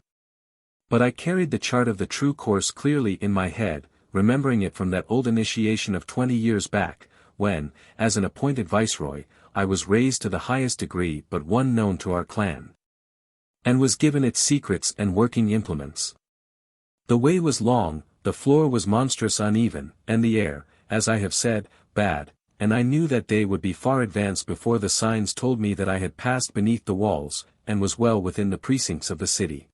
But I carried the chart of the true course clearly in my head, remembering it from that old initiation of 20 years back, when, as an appointed viceroy, I was raised to the highest degree but one known to our clan. And was given its secrets and working implements. The way was long, the floor was monstrous uneven, and the air, as I have said, bad, and I knew that day would be far advanced before the signs told me that I had passed beneath the walls, and was well within the precincts of the city.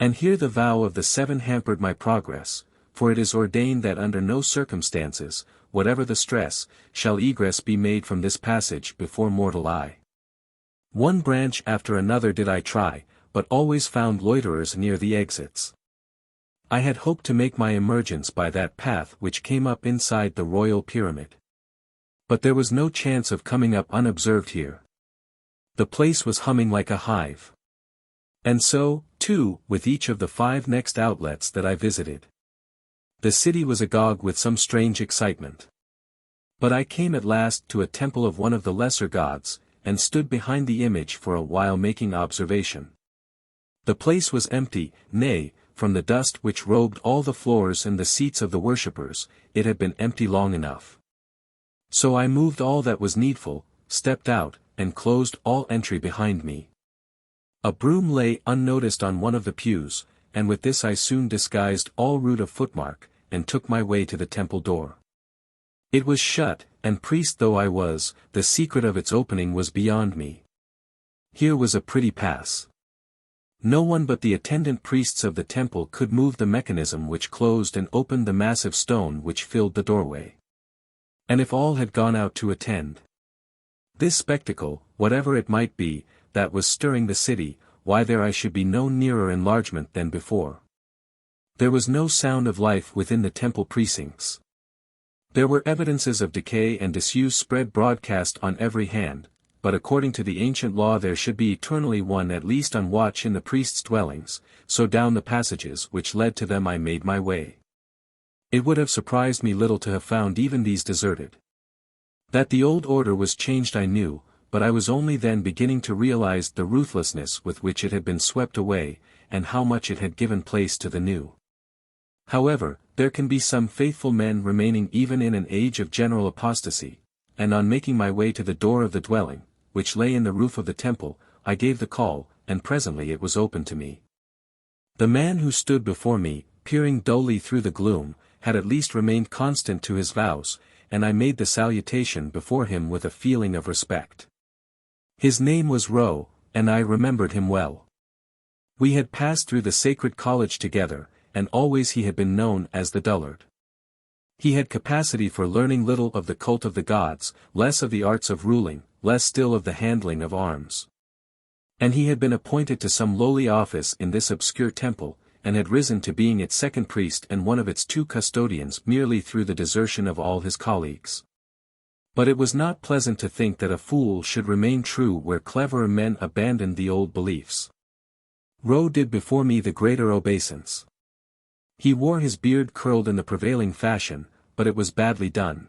And here the vow of the 7 hampered my progress, for it is ordained that under no circumstances, whatever the stress, shall egress be made from this passage before mortal eye. One branch after another did I try, but always found loiterers near the exits. I had hoped to make my emergence by that path which came up inside the royal pyramid. But there was no chance of coming up unobserved here. The place was humming like a hive. And so, too, with each of the 5 next outlets that I visited. The city was agog with some strange excitement. But I came at last to a temple of one of the lesser gods, and stood behind the image for a while making observation. The place was empty, nay, from the dust which robed all the floors and the seats of the worshippers, it had been empty long enough. So I moved all that was needful, stepped out, and closed all entry behind me. A broom lay unnoticed on one of the pews, and with this I soon disguised all root of footmark, and took my way to the temple door. It was shut, and priest though I was, the secret of its opening was beyond me. Here was a pretty pass. No one but the attendant priests of the temple could move the mechanism which closed and opened the massive stone which filled the doorway. And if all had gone out to attend this spectacle, whatever it might be, that was stirring the city, why there I should be no nearer enlargement than before. There was no sound of life within the temple precincts. There were evidences of decay and disuse spread broadcast on every hand, but according to the ancient law there should be eternally one at least on watch in the priests' dwellings, so down the passages which led to them I made my way. It would have surprised me little to have found even these deserted. That the old order was changed I knew, but I was only then beginning to realize the ruthlessness with which it had been swept away, and how much it had given place to the new. However, there can be some faithful men remaining even in an age of general apostasy, and on making my way to the door of the dwelling, which lay in the roof of the temple, I gave the call, and presently it was opened to me. The man who stood before me, peering dully through the gloom, had at least remained constant to his vows, and I made the salutation before him with a feeling of respect. His name was Roe, and I remembered him well. We had passed through the sacred college together, and always he had been known as the dullard. He had capacity for learning little of the cult of the gods, less of the arts of ruling, less still of the handling of arms. And he had been appointed to some lowly office in this obscure temple, and had risen to being its second priest and one of its 2 custodians merely through the desertion of all his colleagues. But it was not pleasant to think that a fool should remain true where cleverer men abandoned the old beliefs. Roe did before me the greater obeisance. He wore his beard curled in the prevailing fashion, but it was badly done.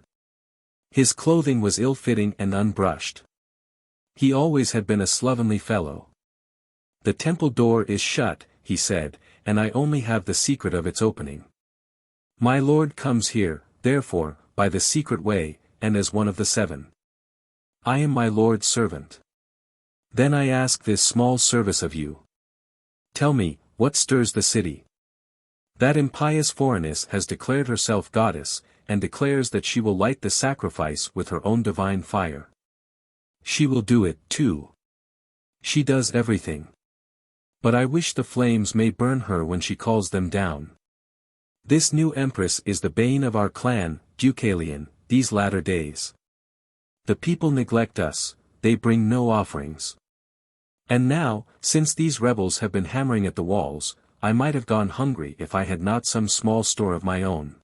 His clothing was ill-fitting and unbrushed. He always had been a slovenly fellow. The temple door is shut, he said, and I only have the secret of its opening. My lord comes here, therefore, by the secret way, and as one of the 7. I am my lord's servant. Then I ask this small service of you. Tell me, what stirs the city? That impious Phorenice has declared herself goddess, and declares that she will light the sacrifice with her own divine fire. She will do it, too. She does everything. But I wish the flames may burn her when she calls them down. This new Empress is the bane of our clan, Deucalion, these latter days. The people neglect us, they bring no offerings. And now, since these rebels have been hammering at the walls, I might have gone hungry if I had not some small store of my own.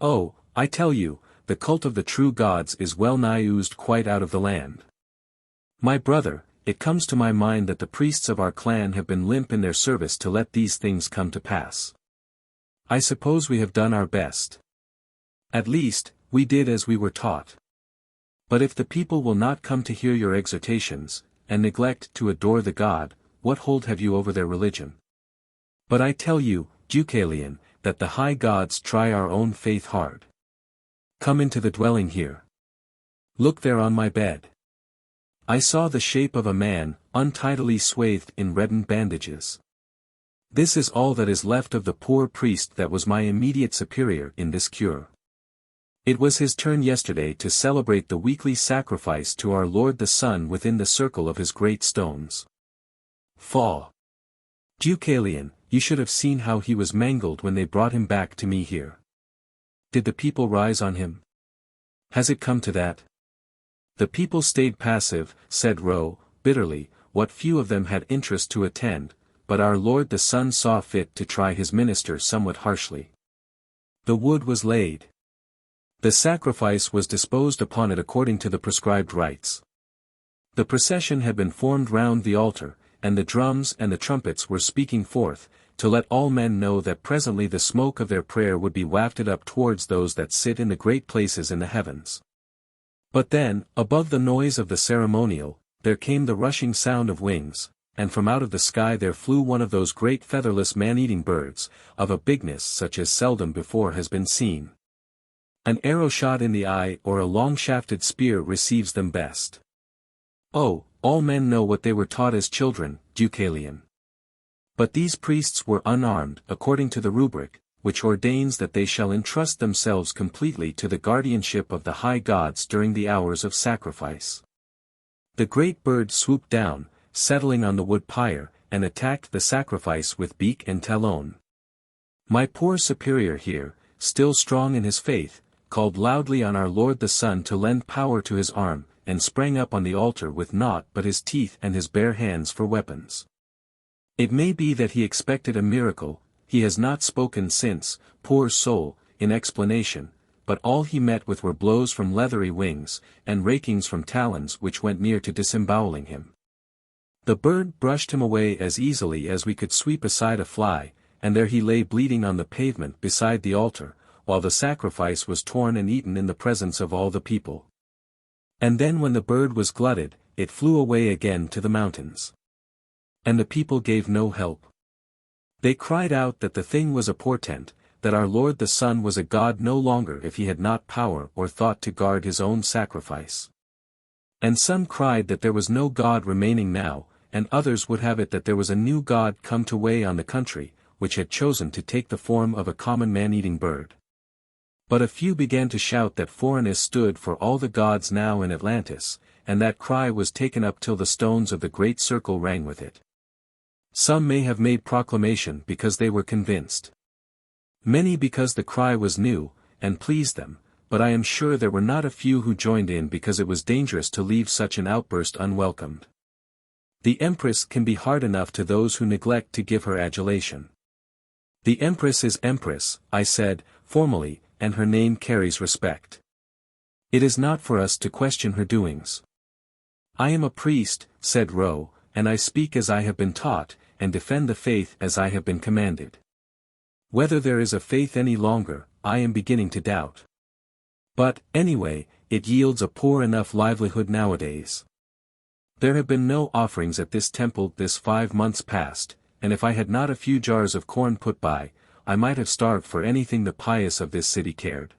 Oh, I tell you, the cult of the true gods is well nigh oozed quite out of the land. My brother, it comes to my mind that the priests of our clan have been limp in their service to let these things come to pass. I suppose we have done our best. At least, we did as we were taught. But if the people will not come to hear your exhortations, and neglect to adore the god, what hold have you over their religion? But I tell you, Deucalion, that the high gods try our own faith hard. Come into the dwelling here. Look there on my bed. I saw the shape of a man, untidily swathed in reddened bandages. This is all that is left of the poor priest that was my immediate superior in this cure. It was his turn yesterday to celebrate the weekly sacrifice to our Lord the Sun within the circle of his great stones. Faugh! Deucalion, you should have seen how he was mangled when they brought him back to me here. Did the people rise on him? Has it come to that? The people stayed passive, said Roe, bitterly, what few of them had interest to attend, but our Lord the Sun saw fit to try his minister somewhat harshly. The wood was laid. The sacrifice was disposed upon it according to the prescribed rites. The procession had been formed round the altar, and the drums and the trumpets were speaking forth, to let all men know that presently the smoke of their prayer would be wafted up towards those that sit in the great places in the heavens. But then, above the noise of the ceremonial, there came the rushing sound of wings, and from out of the sky there flew one of those great featherless man-eating birds, of a bigness such as seldom before has been seen. An arrow shot in the eye or a long-shafted spear receives them best. Oh, all men know what they were taught as children, Deucalion. But these priests were unarmed according to the rubric, which ordains that they shall entrust themselves completely to the guardianship of the high gods during the hours of sacrifice. The great bird swooped down, settling on the wood pyre, and attacked the sacrifice with beak and talon. My poor superior here, still strong in his faith, called loudly on our Lord the Sun to lend power to his arm, and sprang up on the altar with naught but his teeth and his bare hands for weapons. It may be that he expected a miracle. He has not spoken since, poor soul, in explanation, but all he met with were blows from leathery wings, and rakings from talons which went near to disemboweling him. The bird brushed him away as easily as we could sweep aside a fly, and there he lay bleeding on the pavement beside the altar, while the sacrifice was torn and eaten in the presence of all the people. And then when the bird was glutted, it flew away again to the mountains. And the people gave no help. They cried out that the thing was a portent, that our Lord the Sun was a god no longer if he had not power or thought to guard his own sacrifice. And some cried that there was no god remaining now, and others would have it that there was a new god come to weigh on the country, which had chosen to take the form of a common man-eating bird. But a few began to shout that Phorenice stood for all the gods now in Atlantis, and that cry was taken up till the stones of the great circle rang with it. Some may have made proclamation because they were convinced. Many because the cry was new, and pleased them, but I am sure there were not a few who joined in because it was dangerous to leave such an outburst unwelcomed. The Empress can be hard enough to those who neglect to give her adulation. The Empress is Empress, I said, formally, and her name carries respect. It is not for us to question her doings. I am a priest, said Roe, and I speak as I have been taught, and defend the faith as I have been commanded. Whether there is a faith any longer, I am beginning to doubt. But, anyway, it yields a poor enough livelihood nowadays. There have been no offerings at this temple this 5 months past, and if I had not a few jars of corn put by, I might have starved for anything the pious of this city cared.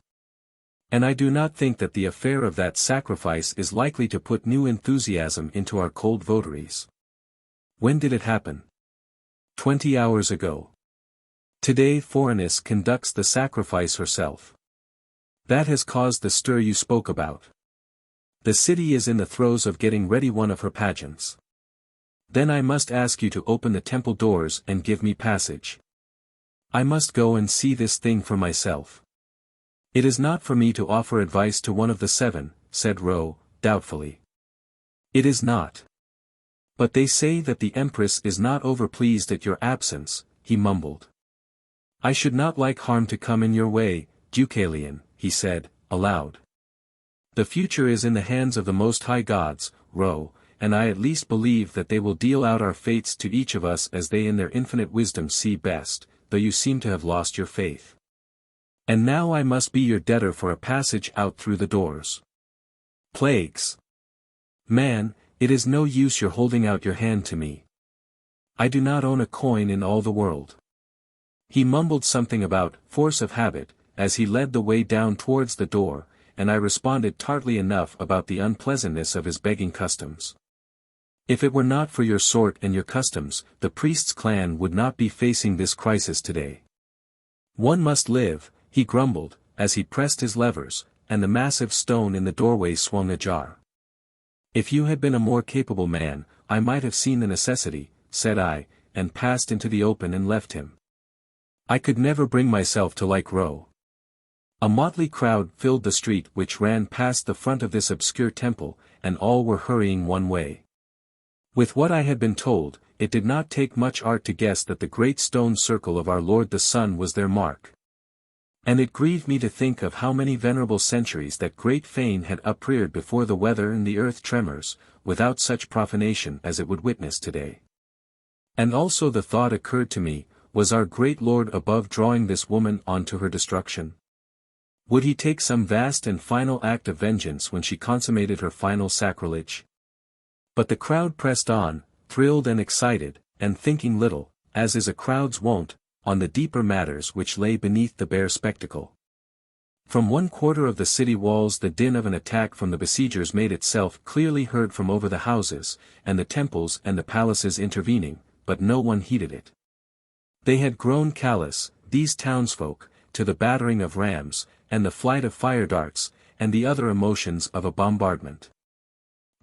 And I do not think that the affair of that sacrifice is likely to put new enthusiasm into our cold votaries. When did it happen? 20 hours ago. Today Phorenice conducts the sacrifice herself. That has caused the stir you spoke about. The city is in the throes of getting ready one of her pageants. Then I must ask you to open the temple doors and give me passage. I must go and see this thing for myself. It is not for me to offer advice to one of the 7, said Roe, doubtfully. It is not. But they say that the Empress is not overpleased at your absence, he mumbled. I should not like harm to come in your way, Deucalion, he said, aloud. The future is in the hands of the Most High Gods, Roe, and I at least believe that they will deal out our fates to each of us as they in their infinite wisdom see best, though you seem to have lost your faith. And now I must be your debtor for a passage out through the doors. Plagues! Man, it is no use your holding out your hand to me. I do not own a coin in all the world. He mumbled something about force of habit, as he led the way down towards the door, and I responded tartly enough about the unpleasantness of his begging customs. If it were not for your sort and your customs, the priest's clan would not be facing this crisis today. One must live, he grumbled, as he pressed his levers, and the massive stone in the doorway swung ajar. If you had been a more capable man, I might have seen the necessity, said I, and passed into the open and left him. I could never bring myself to like Roe. A motley crowd filled the street which ran past the front of this obscure temple, and all were hurrying one way. With what I had been told, it did not take much art to guess that the great stone circle of our Lord the Sun was their mark. And it grieved me to think of how many venerable centuries that great fane had upreared before the weather and the earth tremors, without such profanation as it would witness today. And also the thought occurred to me, was our great lord above drawing this woman on to her destruction? Would he take some vast and final act of vengeance when she consummated her final sacrilege? But the crowd pressed on, thrilled and excited, and thinking little, as is a crowd's wont, on the deeper matters which lay beneath the bare spectacle. From one quarter of the city walls the din of an attack from the besiegers made itself clearly heard from over the houses, and the temples and the palaces intervening, but no one heeded it. They had grown callous, these townsfolk, to the battering of rams, and the flight of fire darts, and the other emotions of a bombardment.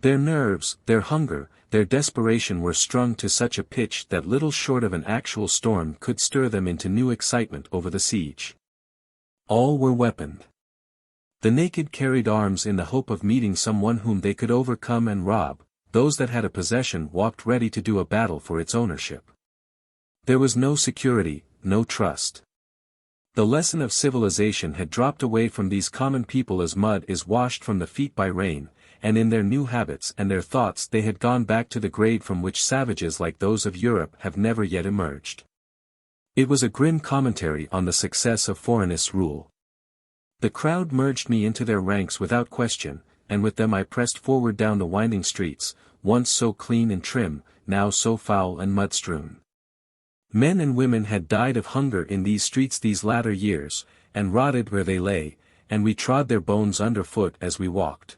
Their nerves, their hunger, their desperation were strung to such a pitch that little short of an actual storm could stir them into new excitement over the siege. All were weaponed. The naked carried arms in the hope of meeting someone whom they could overcome and rob, those that had a possession walked ready to do a battle for its ownership. There was no security, no trust. The lesson of civilization had dropped away from these common people as mud is washed from the feet by rain, and in their new habits and their thoughts they had gone back to the grade from which savages like those of Europe have never yet emerged. It was a grim commentary on the success of Phorenice rule. The crowd merged me into their ranks without question, and with them I pressed forward down the winding streets, once so clean and trim, now so foul and mud-strewn. Men and women had died of hunger in these streets these latter years, and rotted where they lay, and we trod their bones underfoot as we walked.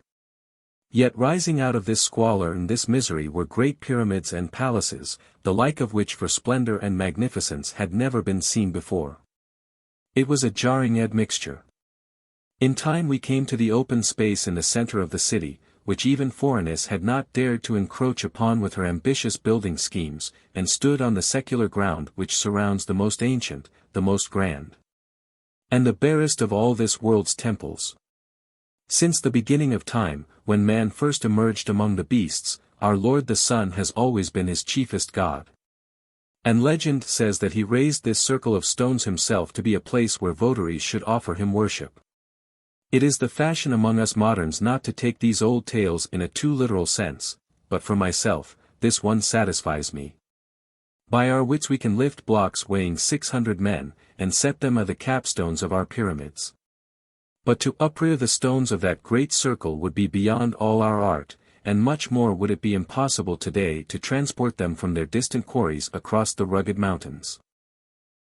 Yet rising out of this squalor and this misery were great pyramids and palaces, the like of which for splendor and magnificence had never been seen before. It was a jarring admixture. In time we came to the open space in the center of the city, which even Phorenice had not dared to encroach upon with her ambitious building schemes, and stood on the secular ground which surrounds the most ancient, the most grand, and the barest of all this world's temples. Since the beginning of time, when man first emerged among the beasts, our Lord the Sun has always been his chiefest god. And legend says that he raised this circle of stones himself to be a place where votaries should offer him worship. It is the fashion among us moderns not to take these old tales in a too literal sense, but for myself, this one satisfies me. By our wits we can lift blocks weighing 600 men, and set them as the capstones of our pyramids. But to uprear the stones of that great circle would be beyond all our art, and much more would it be impossible today to transport them from their distant quarries across the rugged mountains.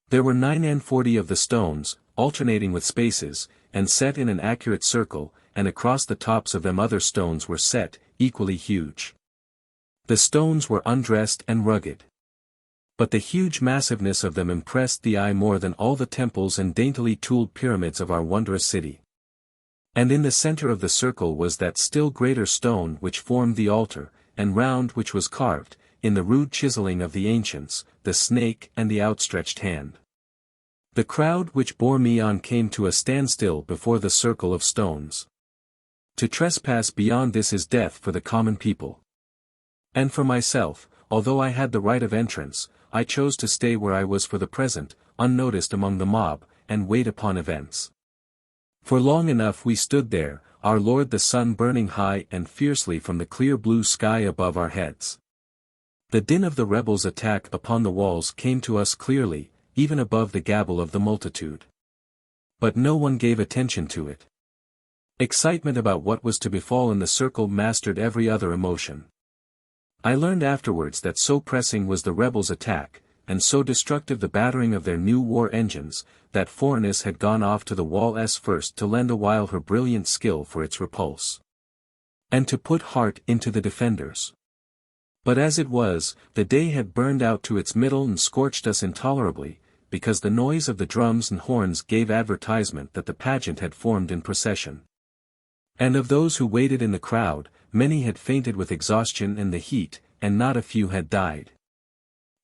There were 49 of the stones, alternating with spaces, and set in an accurate circle, and across the tops of them other stones were set, equally huge. The stones were undressed and rugged. But the huge massiveness of them impressed the eye more than all the temples and daintily tooled pyramids of our wondrous city. And in the center of the circle was that still greater stone which formed the altar, and round which was carved, in the rude chiseling of the ancients, the snake and the outstretched hand. The crowd which bore me on came to a standstill before the circle of stones. To trespass beyond this is death for the common people. And for myself, although I had the right of entrance, I chose to stay where I was for the present, unnoticed among the mob, and wait upon events. For long enough we stood there, our Lord the Sun burning high and fiercely from the clear blue sky above our heads. The din of the rebels' attack upon the walls came to us clearly, even above the gabble of the multitude. But no one gave attention to it. Excitement about what was to befall in the circle mastered every other emotion. I learned afterwards that so pressing was the rebels' attack, and so destructive the battering of their new war engines, that Phorenice had gone off to the walls first to lend awhile her brilliant skill for its repulse, and to put heart into the defenders. But as it was, the day had burned out to its middle and scorched us intolerably, because the noise of the drums and horns gave advertisement that the pageant had formed in procession. And of those who waited in the crowd, many had fainted with exhaustion and the heat, and not a few had died.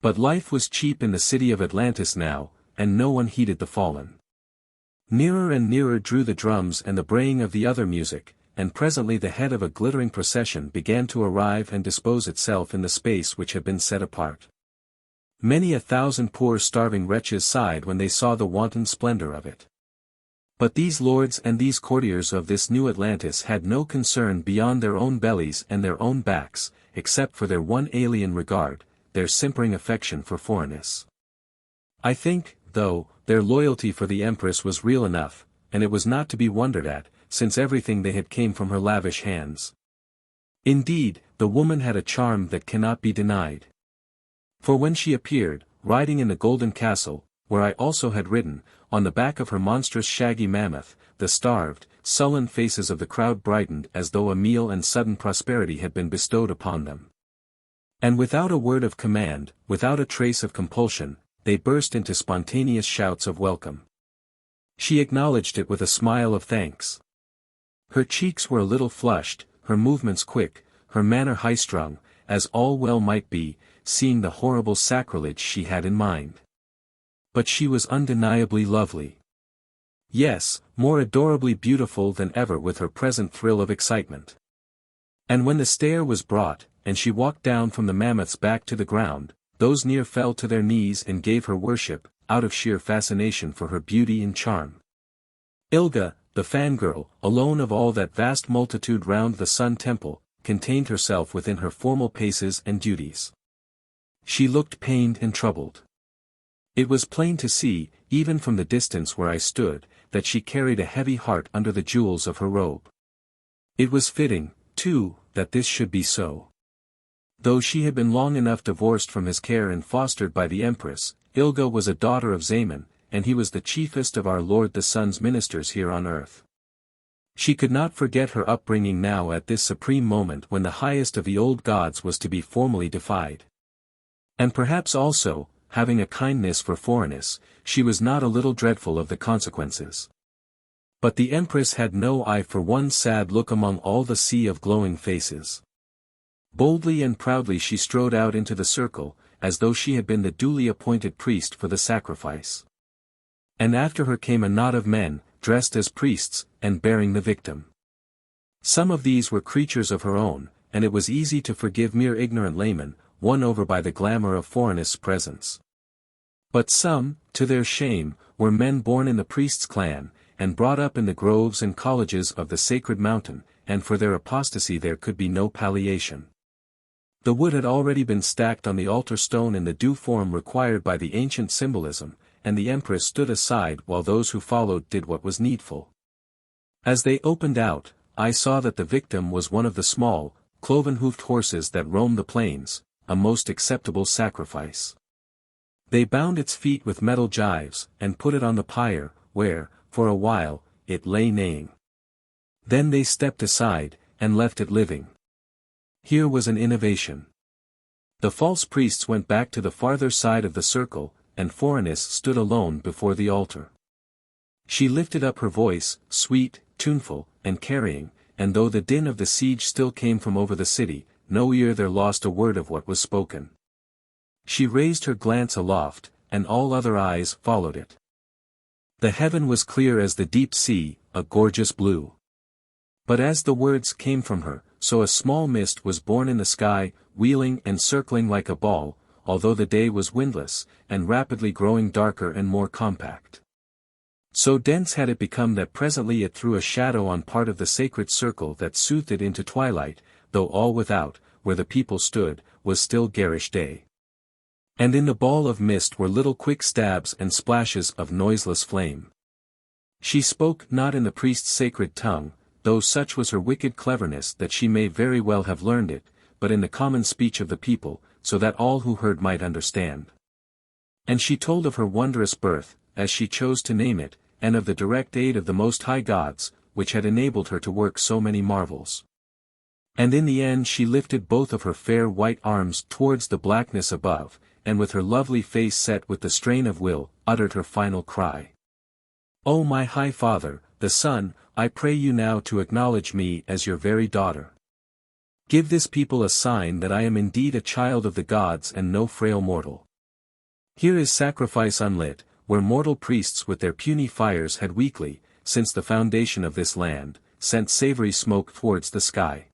But life was cheap in the city of Atlantis now, and no one heeded the fallen. Nearer and nearer drew the drums and the braying of the other music, and presently the head of a glittering procession began to arrive and dispose itself in the space which had been set apart. Many 1,000 poor starving wretches sighed when they saw the wanton splendor of it. But these lords and these courtiers of this new Atlantis had no concern beyond their own bellies and their own backs, except for their one alien regard, their simpering affection for Phorenice. I think, though, their loyalty for the Empress was real enough, and it was not to be wondered at, since everything they had came from her lavish hands. Indeed, the woman had a charm that cannot be denied. For when she appeared, riding in the golden castle, where I also had ridden, on the back of her monstrous shaggy mammoth, the starved, sullen faces of the crowd brightened as though a meal and sudden prosperity had been bestowed upon them. And without a word of command, without a trace of compulsion, they burst into spontaneous shouts of welcome. She acknowledged it with a smile of thanks. Her cheeks were a little flushed, her movements quick, her manner high-strung, as all well might be, seeing the horrible sacrilege she had in mind. But she was undeniably lovely. Yes, more adorably beautiful than ever with her present thrill of excitement. And when the stair was brought, and she walked down from the mammoth's back to the ground, those near fell to their knees and gave her worship, out of sheer fascination for her beauty and charm. Ilga, the fangirl, alone of all that vast multitude round the Sun Temple, contained herself within her formal paces and duties. She looked pained and troubled. It was plain to see, even from the distance where I stood, that she carried a heavy heart under the jewels of her robe. It was fitting, too, that this should be so. Though she had been long enough divorced from his care and fostered by the Empress, Ilga was a daughter of Zaemon, and he was the chiefest of our Lord the Sun's ministers here on earth. She could not forget her upbringing now at this supreme moment when the highest of the old gods was to be formally defied. And perhaps also, having a kindness for Phorenice, she was not a little dreadful of the consequences. But the Empress had no eye for one sad look among all the sea of glowing faces. Boldly and proudly she strode out into the circle, as though she had been the duly appointed priest for the sacrifice. And after her came a knot of men, dressed as priests, and bearing the victim. Some of these were creatures of her own, and it was easy to forgive mere ignorant laymen, won over by the glamour of Phorenice's presence. But some, to their shame, were men born in the priest's clan, and brought up in the groves and colleges of the sacred mountain, and for their apostasy there could be no palliation. The wood had already been stacked on the altar stone in the due form required by the ancient symbolism, and the Empress stood aside while those who followed did what was needful. As they opened out, I saw that the victim was one of the small, cloven-hoofed horses that roam the plains, a most acceptable sacrifice. They bound its feet with metal gyves, and put it on the pyre, where, for a while, it lay neighing. Then they stepped aside, and left it living. Here was an innovation. The false priests went back to the farther side of the circle, and Phorenice stood alone before the altar. She lifted up her voice, sweet, tuneful, and carrying, and though the din of the siege still came from over the city, no ear there lost a word of what was spoken. She raised her glance aloft, and all other eyes followed it. The heaven was clear as the deep sea, a gorgeous blue. But as the words came from her, so a small mist was born in the sky, wheeling and circling like a ball, although the day was windless, and rapidly growing darker and more compact. So dense had it become that presently it threw a shadow on part of the sacred circle that soothed it into twilight, though all without, where the people stood, was still garish day. And in the ball of mist were little quick stabs and splashes of noiseless flame. She spoke not in the priest's sacred tongue, though such was her wicked cleverness that she may very well have learned it, but in the common speech of the people, so that all who heard might understand. And she told of her wondrous birth, as she chose to name it, and of the direct aid of the Most High Gods, which had enabled her to work so many marvels. And in the end she lifted both of her fair white arms towards the blackness above, and with her lovely face set with the strain of will, uttered her final cry. "O my High Father, the Sun, I pray you now to acknowledge me as your very daughter. Give this people a sign that I am indeed a child of the gods and no frail mortal. Here is sacrifice unlit, where mortal priests with their puny fires had weekly, since the foundation of this land, sent savory smoke towards the sky.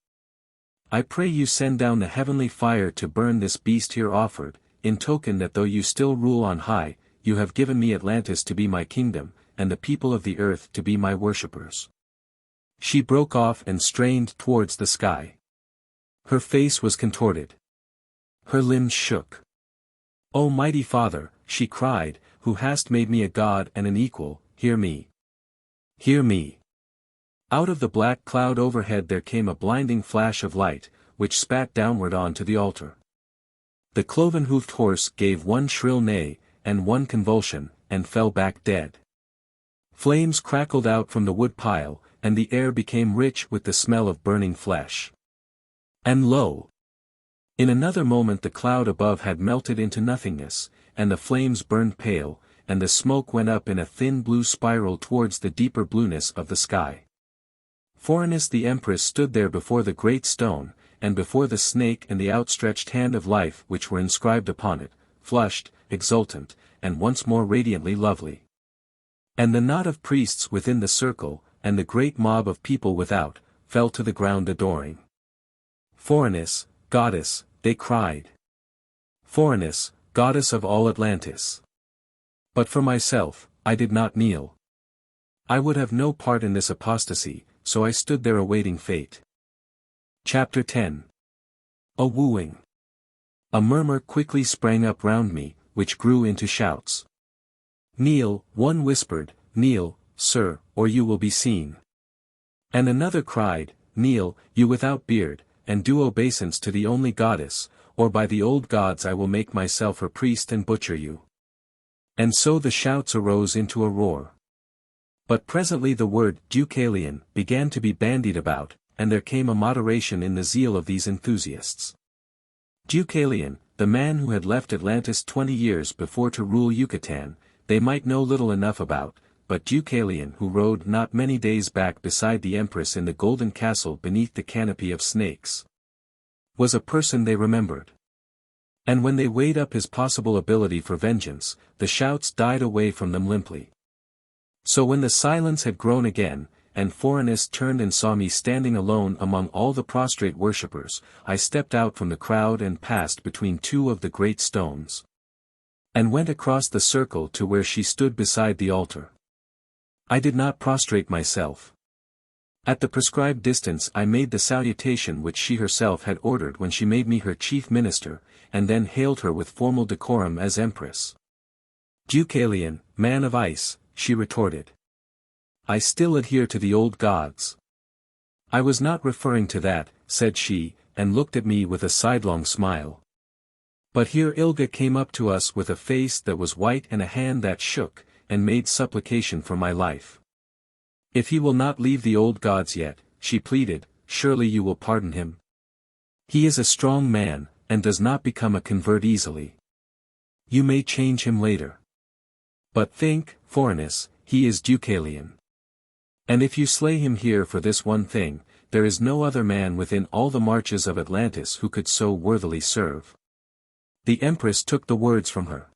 I pray you send down the heavenly fire to burn this beast here offered, in token that though you still rule on high, you have given me Atlantis to be my kingdom, and the people of the earth to be my worshippers." She broke off and strained towards the sky. Her face was contorted. Her limbs shook. "O mighty Father," she cried, who hast made me a god and an equal, hear me. Hear me. Out of the black cloud overhead there came a blinding flash of light, which spat downward on to the altar. The cloven-hoofed horse gave one shrill neigh, and one convulsion, and fell back dead. Flames crackled out from the wood pile, and the air became rich with the smell of burning flesh. And lo! In another moment the cloud above had melted into nothingness, and the flames burned pale, and the smoke went up in a thin blue spiral towards the deeper blueness of the sky. Phorenice the Empress stood there before the great stone, and before the snake and the outstretched hand of life which were inscribed upon it, flushed, exultant, and once more radiantly lovely. And the knot of priests within the circle, and the great mob of people without, fell to the ground adoring. Phorenice, goddess, they cried. Phorenice, goddess of all Atlantis. But for myself, I did not kneel. I would have no part in this apostasy, so I stood there awaiting fate. Chapter 10. A wooing. A murmur quickly sprang up round me, which grew into shouts. Kneel, one whispered, kneel, sir, or you will be seen. And another cried, kneel, you without beard, and do obeisance to the only goddess, or by the old gods I will make myself her priest and butcher you. And so the shouts arose into a roar. But presently the word Deucalion began to be bandied about, and there came a moderation in the zeal of these enthusiasts. Deucalion, the man who had left Atlantis 20 years before to rule Yucatan, they might know little enough about, but Deucalion who rode not many days back beside the Empress in the golden castle beneath the canopy of snakes, was a person they remembered. And when they weighed up his possible ability for vengeance, the shouts died away from them limply. So when the silence had grown again, and Phorenice turned and saw me standing alone among all the prostrate worshippers, I stepped out from the crowd and passed between two of the great stones, and went across the circle to where she stood beside the altar. I did not prostrate myself. At the prescribed distance I made the salutation which she herself had ordered when she made me her chief minister, and then hailed her with formal decorum as Empress. Deucalion, man of ice, she retorted. I still adhere to the old gods. I was not referring to that, said she, and looked at me with a sidelong smile. But here Ilga came up to us with a face that was white and a hand that shook, and made supplication for my life. If he will not leave the old gods yet, she pleaded, surely you will pardon him. He is a strong man, and does not become a convert easily. You may change him later. But think, Phorenice, he is Deucalion. And if you slay him here for this one thing, there is no other man within all the marches of Atlantis who could so worthily serve. The Empress took the words from her.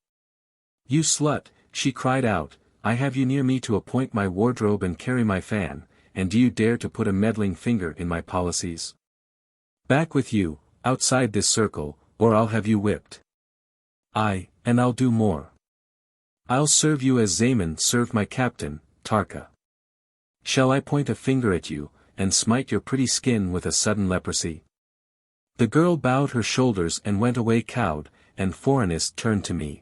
You slut, she cried out, I have you near me to appoint my wardrobe and carry my fan, and do you dare to put a meddling finger in my policies? Back with you, outside this circle, or I'll have you whipped. Aye, and I'll do more. I'll serve you as Zaemon served my captain, Tarka. Shall I point a finger at you, and smite your pretty skin with a sudden leprosy? The girl bowed her shoulders and went away cowed, and Phorenice turned to me.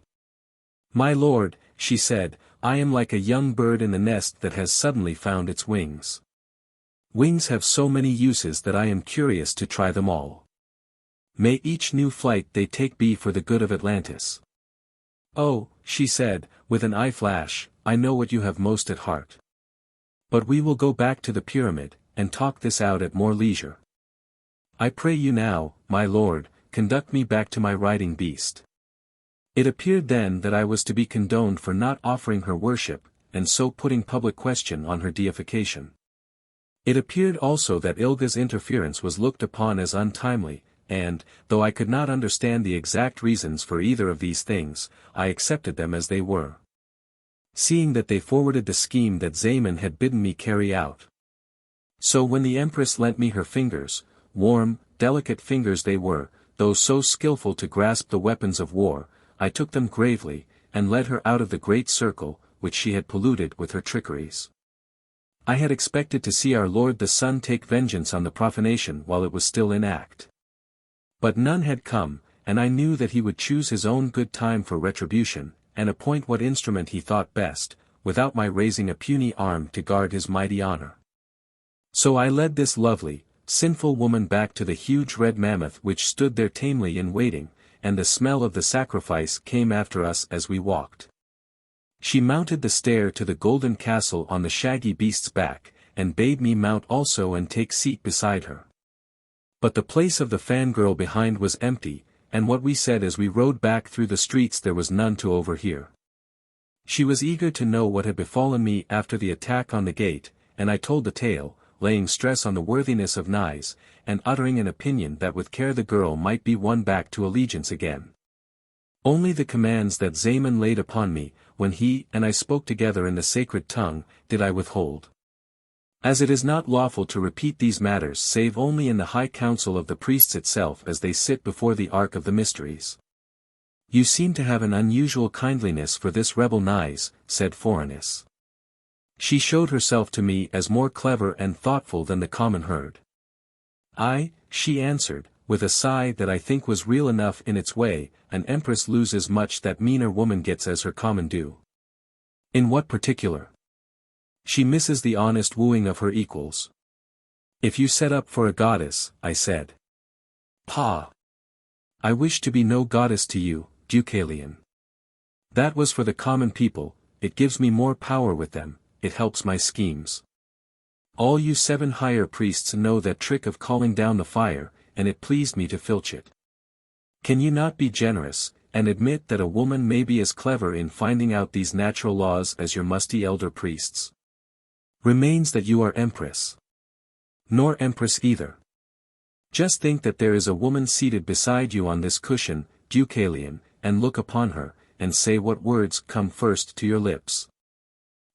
My lord, she said, I am like a young bird in the nest that has suddenly found its wings. Wings have so many uses that I am curious to try them all. May each new flight they take be for the good of Atlantis. Oh, she said, with an eye flash, I know what you have most at heart. But we will go back to the pyramid, and talk this out at more leisure. I pray you now, my lord, conduct me back to my riding beast. It appeared then that I was to be condoned for not offering her worship, and so putting public question on her deification. It appeared also that Ilga's interference was looked upon as untimely, and, though I could not understand the exact reasons for either of these things, I accepted them as they were, seeing that they forwarded the scheme that Zaemon had bidden me carry out. So when the Empress lent me her fingers, warm, delicate fingers they were, though so skillful to grasp the weapons of war, I took them gravely, and led her out of the great circle, which she had polluted with her trickeries. I had expected to see our Lord the Sun take vengeance on the profanation while it was still in act. But none had come, and I knew that he would choose his own good time for retribution, and appoint what instrument he thought best, without my raising a puny arm to guard his mighty honor. So I led this lovely, sinful woman back to the huge red mammoth which stood there tamely in waiting, and the smell of the sacrifice came after us as we walked. She mounted the stair to the golden castle on the shaggy beast's back, and bade me mount also and take seat beside her. But the place of the fangirl behind was empty, and what we said as we rode back through the streets there was none to overhear. She was eager to know what had befallen me after the attack on the gate, and I told the tale, laying stress on the worthiness of Naïs, and uttering an opinion that with care the girl might be won back to allegiance again. Only the commands that Zaemon laid upon me, when he and I spoke together in the sacred tongue, did I withhold. As it is not lawful to repeat these matters save only in the high council of the priests itself as they sit before the Ark of the Mysteries. You seem to have an unusual kindliness for this rebel Naïs, said Phorenice. She showed herself to me as more clever and thoughtful than the common herd. Aye, she answered, with a sigh that I think was real enough in its way, an empress loses much that meaner woman gets as her common due. In what particular? She misses the honest wooing of her equals. If you set up for a goddess, I said. Pah! I wish to be no goddess to you, Deucalion. That was for the common people, it gives me more power with them, it helps my schemes. All you 7 higher priests know that trick of calling down the fire, and it pleased me to filch it. Can you not be generous, and admit that a woman may be as clever in finding out these natural laws as your musty elder priests? Remains that you are empress. Nor empress either. Just think that there is a woman seated beside you on this cushion, Deucalion, and look upon her, and say what words come first to your lips.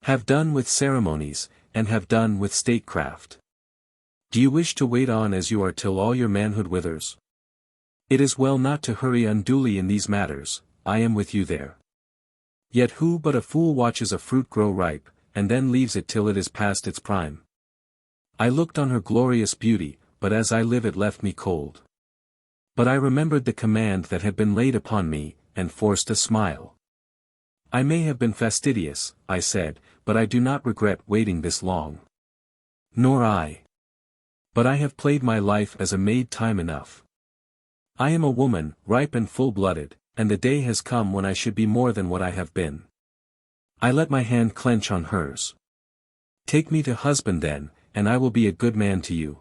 Have done with ceremonies, and have done with statecraft. Do you wish to wait on as you are till all your manhood withers? It is well not to hurry unduly in these matters, I am with you there. Yet who but a fool watches a fruit grow ripe, and then leaves it till it is past its prime? I looked on her glorious beauty, but as I live it left me cold. But I remembered the command that had been laid upon me, and forced a smile. I may have been fastidious, I said, but I do not regret waiting this long. Nor I. But I have played my life as a maid time enough. I am a woman, ripe and full-blooded, and the day has come when I should be more than what I have been. I let my hand clench on hers. Take me to husband then, and I will be a good man to you.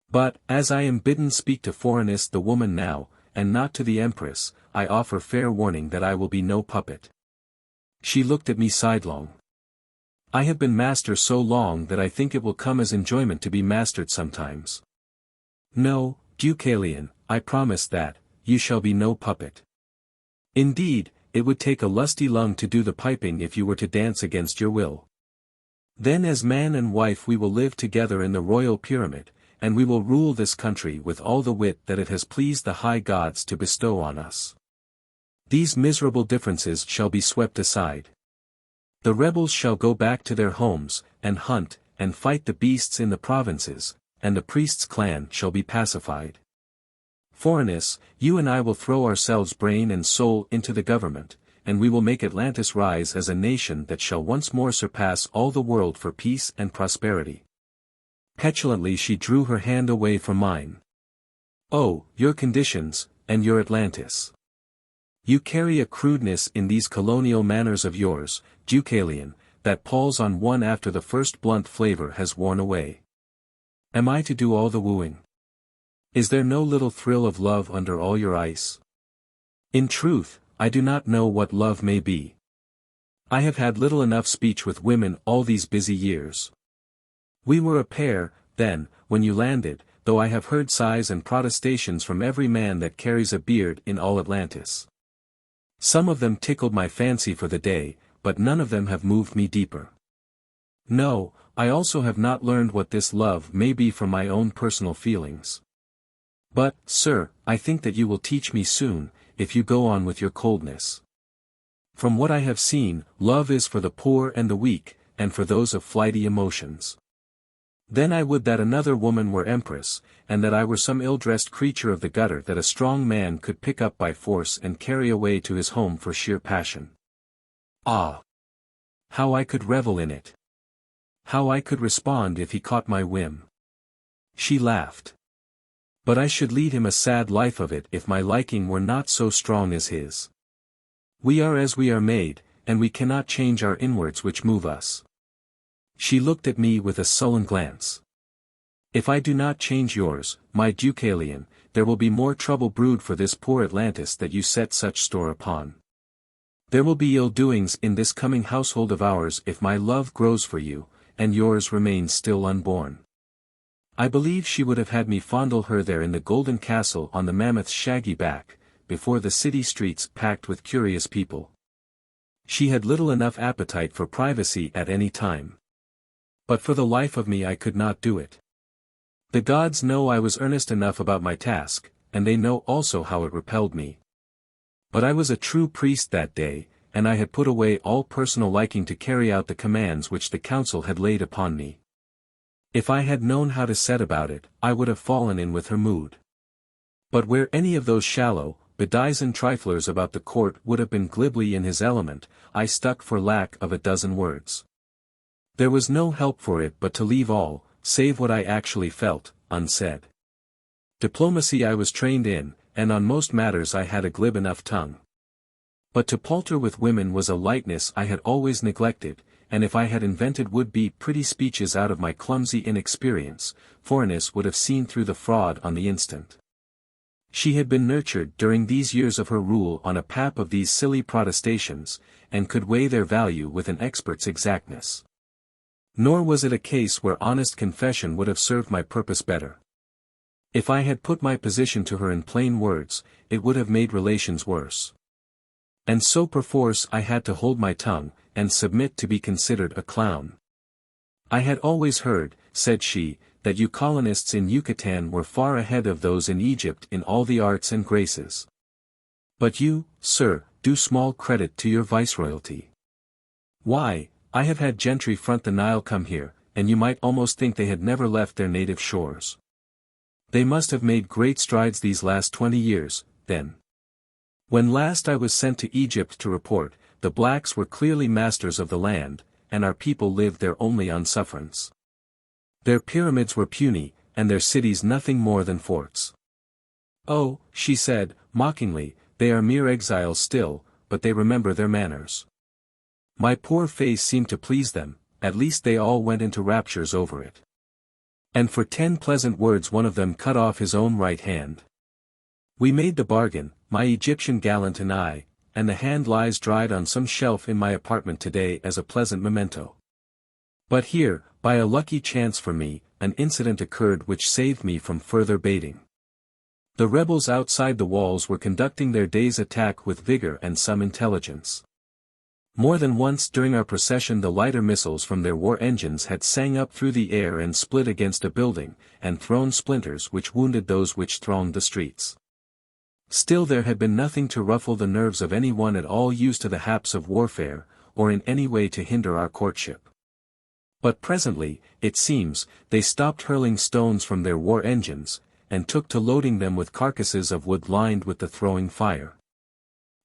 But, as I am bidden speak to Phorenice the woman now, and not to the Empress, I offer fair warning that I will be no puppet. She looked at me sidelong. I have been master so long that I think it will come as enjoyment to be mastered sometimes. No, Deucalion, I promise that, you shall be no puppet. Indeed, it would take a lusty lung to do the piping if you were to dance against your will. Then as man and wife we will live together in the royal pyramid, and we will rule this country with all the wit that it has pleased the high gods to bestow on us. These miserable differences shall be swept aside. The rebels shall go back to their homes, and hunt, and fight the beasts in the provinces, and the priest's clan shall be pacified. Phorenice, you and I will throw ourselves brain and soul into the government, and we will make Atlantis rise as a nation that shall once more surpass all the world for peace and prosperity. Petulantly she drew her hand away from mine. Oh, your conditions, and your Atlantis. You carry a crudeness in these colonial manners of yours, Deucalion, that palls on one after the first blunt flavor has worn away. Am I to do all the wooing? Is there no little thrill of love under all your ice? In truth, I do not know what love may be. I have had little enough speech with women all these busy years. We were a pair, then, when you landed, though I have heard sighs and protestations from every man that carries a beard in all Atlantis. Some of them tickled my fancy for the day, but none of them have moved me deeper. No, I also have not learned what this love may be from my own personal feelings. But, sir, I think that you will teach me soon, if you go on with your coldness. From what I have seen, love is for the poor and the weak, and for those of flighty emotions. Then I would that another woman were empress, and that I were some ill-dressed creature of the gutter that a strong man could pick up by force and carry away to his home for sheer passion. Ah! How I could revel in it! How I could respond if he caught my whim! She laughed. But I should lead him a sad life of it if my liking were not so strong as his. We are as we are made, and we cannot change our inwards which move us. She looked at me with a sullen glance. If I do not change yours, my Deucalion, there will be more trouble brewed for this poor Atlantis that you set such store upon. There will be ill doings in this coming household of ours if my love grows for you, and yours remains still unborn. I believe she would have had me fondle her there in the golden castle on the mammoth's shaggy back, before the city streets packed with curious people. She had little enough appetite for privacy at any time. But for the life of me I could not do it. The gods know I was earnest enough about my task, and they know also how it repelled me. But I was a true priest that day, and I had put away all personal liking to carry out the commands which the council had laid upon me. If I had known how to set about it, I would have fallen in with her mood. But where any of those shallow, bedizened triflers about the court would have been glibly in his element, I stuck for lack of a dozen words. There was no help for it but to leave all, save what I actually felt, unsaid. Diplomacy I was trained in, and on most matters I had a glib enough tongue. But to palter with women was a lightness I had always neglected, and if I had invented would-be pretty speeches out of my clumsy inexperience, Phorenice would have seen through the fraud on the instant. She had been nurtured during these years of her rule on a pap of these silly protestations, and could weigh their value with an expert's exactness. Nor was it a case where honest confession would have served my purpose better. If I had put my position to her in plain words, it would have made relations worse. And so perforce I had to hold my tongue, and submit to be considered a clown. I had always heard, said she, that you colonists in Yucatan were far ahead of those in Egypt in all the arts and graces. But you, sir, do small credit to your viceroyalty. Why, I have had gentry front the Nile come here, and you might almost think they had never left their native shores. They must have made great strides these last 20 years, then. When last I was sent to Egypt to report, the blacks were clearly masters of the land, and our people lived there only on sufferance. Their pyramids were puny, and their cities nothing more than forts. Oh, she said, mockingly, they are mere exiles still, but they remember their manners. My poor face seemed to please them, at least they all went into raptures over it. And for 10 pleasant words one of them cut off his own right hand. We made the bargain, my Egyptian gallant and I, and the hand lies dried on some shelf in my apartment today as a pleasant memento. But here, by a lucky chance for me, an incident occurred which saved me from further baiting. The rebels outside the walls were conducting their day's attack with vigor and some intelligence. More than once during our procession the lighter missiles from their war engines had sang up through the air and split against a building, and thrown splinters which wounded those which thronged the streets. Still there had been nothing to ruffle the nerves of any one at all used to the haps of warfare, or in any way to hinder our courtship. But presently, it seems, they stopped hurling stones from their war engines, and took to loading them with carcasses of wood lined with the throwing fire.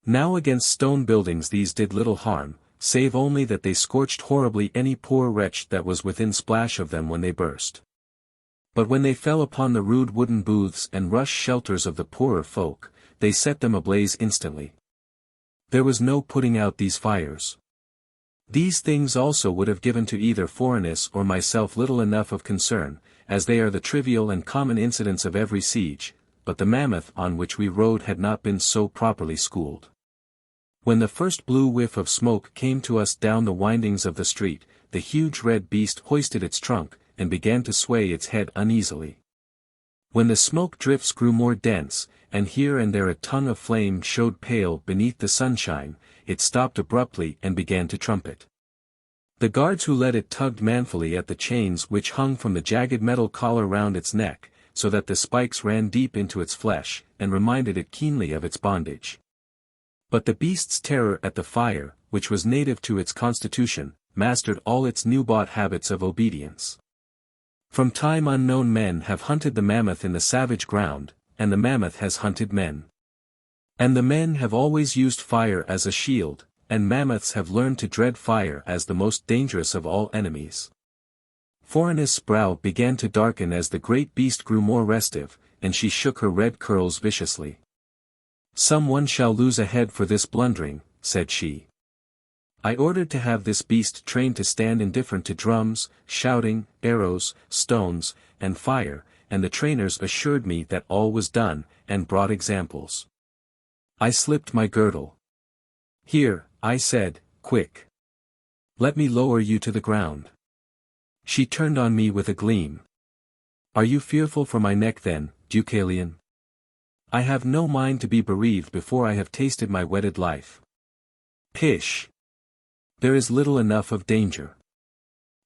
Now against stone buildings these did little harm, save only that they scorched horribly any poor wretch that was within splash of them when they burst. But when they fell upon the rude wooden booths and rush shelters of the poorer folk, they set them ablaze instantly. There was no putting out these fires. These things also would have given to either Phorenice or myself little enough of concern, as they are the trivial and common incidents of every siege, but the mammoth on which we rode had not been so properly schooled. When the first blue whiff of smoke came to us down the windings of the street, the huge red beast hoisted its trunk, and began to sway its head uneasily. When the smoke drifts grew more dense, and here and there a tongue of flame showed pale beneath the sunshine, it stopped abruptly and began to trumpet. The guards who led it tugged manfully at the chains which hung from the jagged metal collar round its neck, so that the spikes ran deep into its flesh, and reminded it keenly of its bondage. But the beast's terror at the fire, which was native to its constitution, mastered all its new-bought habits of obedience. From time unknown men have hunted the mammoth in the savage ground, and the mammoth has hunted men. And the men have always used fire as a shield, and mammoths have learned to dread fire as the most dangerous of all enemies. Phorenice's brow began to darken as the great beast grew more restive, and she shook her red curls viciously. "Someone shall lose a head for this blundering," said she. I ordered to have this beast trained to stand indifferent to drums, shouting, arrows, stones, and fire, and the trainers assured me that all was done, and brought examples. I slipped my girdle. "Here," I said, "quick. Let me lower you to the ground." She turned on me with a gleam. "Are you fearful for my neck then, Deucalion? I have no mind to be bereaved before I have tasted my wedded life." "Pish! There is little enough of danger.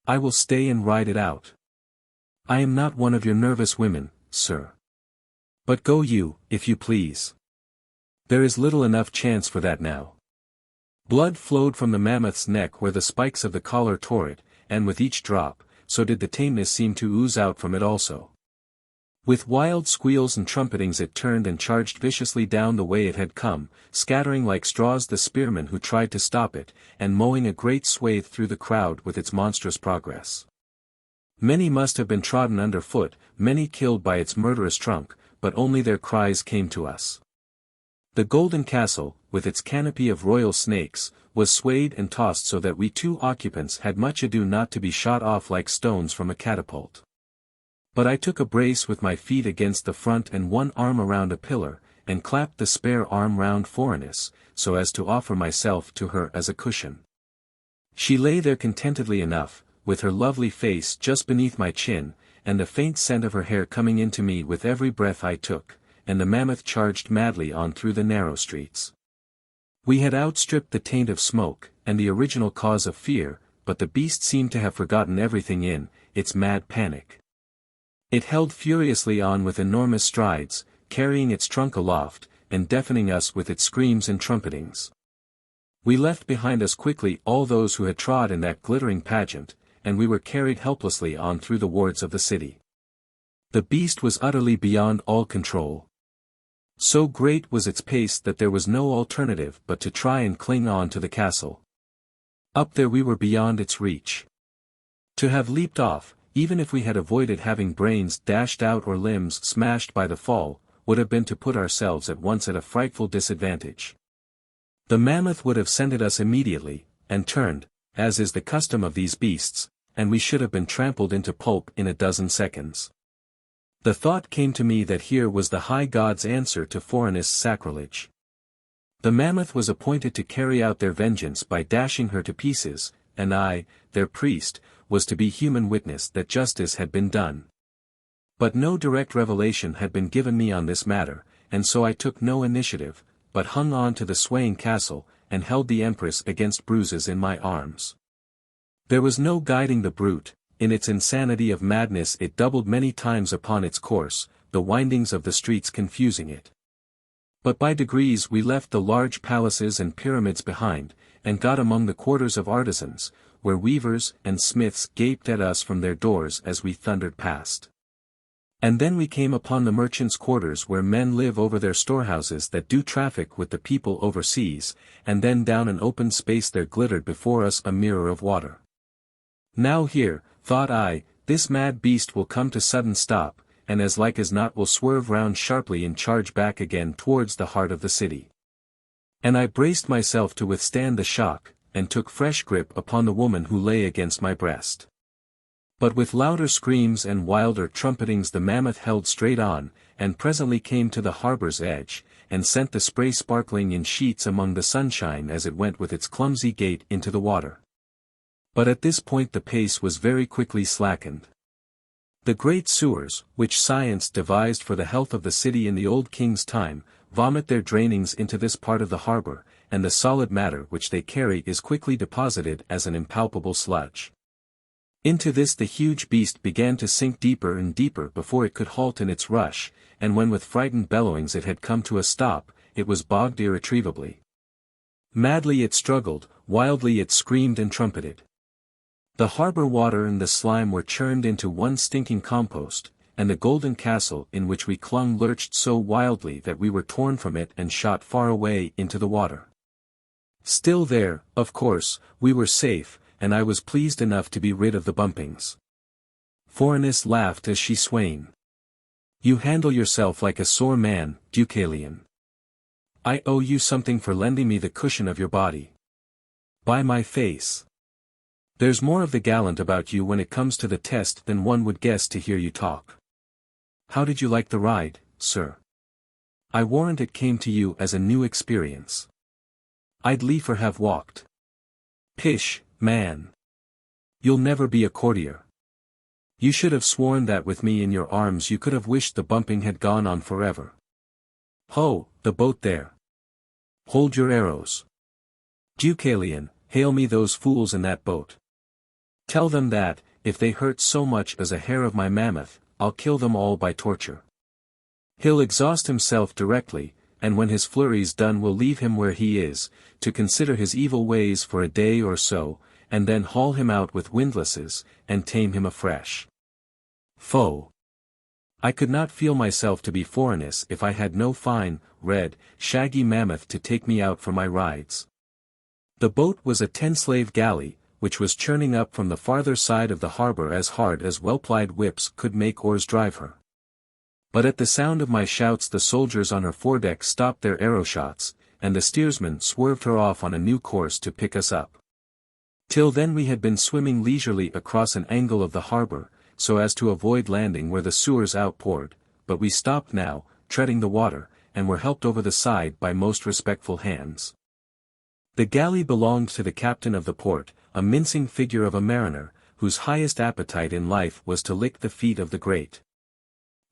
I will stay and ride it out. I am not one of your nervous women, sir. But go you, if you please. There is little enough chance for that now." Blood flowed from the mammoth's neck where the spikes of the collar tore it, and with each drop, so did the tameness seem to ooze out from it also. With wild squeals and trumpetings it turned and charged viciously down the way it had come, scattering like straws the spearmen who tried to stop it, and mowing a great swathe through the crowd with its monstrous progress. Many must have been trodden underfoot, many killed by its murderous trunk, but only their cries came to us. The golden castle, with its canopy of royal snakes, was swayed and tossed so that we two occupants had much ado not to be shot off like stones from a catapult. But I took a brace with my feet against the front and one arm around a pillar, and clapped the spare arm round Phorenice, so as to offer myself to her as a cushion. She lay there contentedly enough, with her lovely face just beneath my chin, and the faint scent of her hair coming into me with every breath I took, and the mammoth charged madly on through the narrow streets. We had outstripped the taint of smoke, and the original cause of fear, but the beast seemed to have forgotten everything in its mad panic. It held furiously on with enormous strides, carrying its trunk aloft, and deafening us with its screams and trumpetings. We left behind us quickly all those who had trod in that glittering pageant, and we were carried helplessly on through the wards of the city. The beast was utterly beyond all control. So great was its pace that there was no alternative but to try and cling on to the castle. Up there we were beyond its reach. To have leaped off, even if we had avoided having brains dashed out or limbs smashed by the fall, would have been to put ourselves at once at a frightful disadvantage. The mammoth would have scented us immediately, and turned, as is the custom of these beasts, and we should have been trampled into pulp in a dozen seconds. The thought came to me that here was the high god's answer to Phorenice's sacrilege. The mammoth was appointed to carry out their vengeance by dashing her to pieces, and I, their priest, was to be human witness that justice had been done. But no direct revelation had been given me on this matter, and so I took no initiative, but hung on to the swaying castle, and held the Empress against bruises in my arms. There was no guiding the brute. In its insanity of madness it doubled many times upon its course, the windings of the streets confusing it. But by degrees we left the large palaces and pyramids behind, and got among the quarters of artisans, where weavers and smiths gaped at us from their doors as we thundered past. And then we came upon the merchants' quarters where men live over their storehouses that do traffic with the people overseas, and then down an open space there glittered before us a mirror of water. Now here, thought I, this mad beast will come to sudden stop, and as like as not will swerve round sharply and charge back again towards the heart of the city. And I braced myself to withstand the shock, and took fresh grip upon the woman who lay against my breast. But with louder screams and wilder trumpetings the mammoth held straight on, and presently came to the harbor's edge, and sent the spray sparkling in sheets among the sunshine as it went with its clumsy gait into the water. But at this point the pace was very quickly slackened. The great sewers, which science devised for the health of the city in the old king's time, vomit their drainings into this part of the harbor, and the solid matter which they carry is quickly deposited as an impalpable sludge. Into this the huge beast began to sink deeper and deeper before it could halt in its rush, and when with frightened bellowings it had come to a stop, it was bogged irretrievably. Madly it struggled, wildly it screamed and trumpeted. The harbor water and the slime were churned into one stinking compost, and the golden castle in which we clung lurched so wildly that we were torn from it and shot far away into the water. Still there, of course, we were safe, and I was pleased enough to be rid of the bumpings. Phorenice laughed as she swayed. You handle yourself like a sore man, Deucalion. I owe you something for lending me the cushion of your body. By my face. There's more of the gallant about you when it comes to the test than one would guess to hear you talk. How did you like the ride, sir? I warrant it came to you as a new experience. I'd liefer have walked. Pish, man. You'll never be a courtier. You should have sworn that with me in your arms you could have wished the bumping had gone on forever. Ho, the boat there. Hold your arrows. Deucalion, hail me those fools in that boat. Tell them that, if they hurt so much as a hair of my mammoth, I'll kill them all by torture. He'll exhaust himself directly, and when his flurry's done we'll leave him where he is, to consider his evil ways for a day or so, and then haul him out with windlasses, and tame him afresh. Foe. I could not feel myself to be Phorenice if I had no fine, red, shaggy mammoth to take me out for my rides. The boat was a 10-slave galley, which was churning up from the farther side of the harbor as hard as well-plied whips could make oars drive her. But at the sound of my shouts the soldiers on her foredeck stopped their arrow shots, and the steersman swerved her off on a new course to pick us up. Till then we had been swimming leisurely across an angle of the harbor, so as to avoid landing where the sewers outpoured, but we stopped now, treading the water, and were helped over the side by most respectful hands. The galley belonged to the captain of the port, a mincing figure of a mariner, whose highest appetite in life was to lick the feet of the great.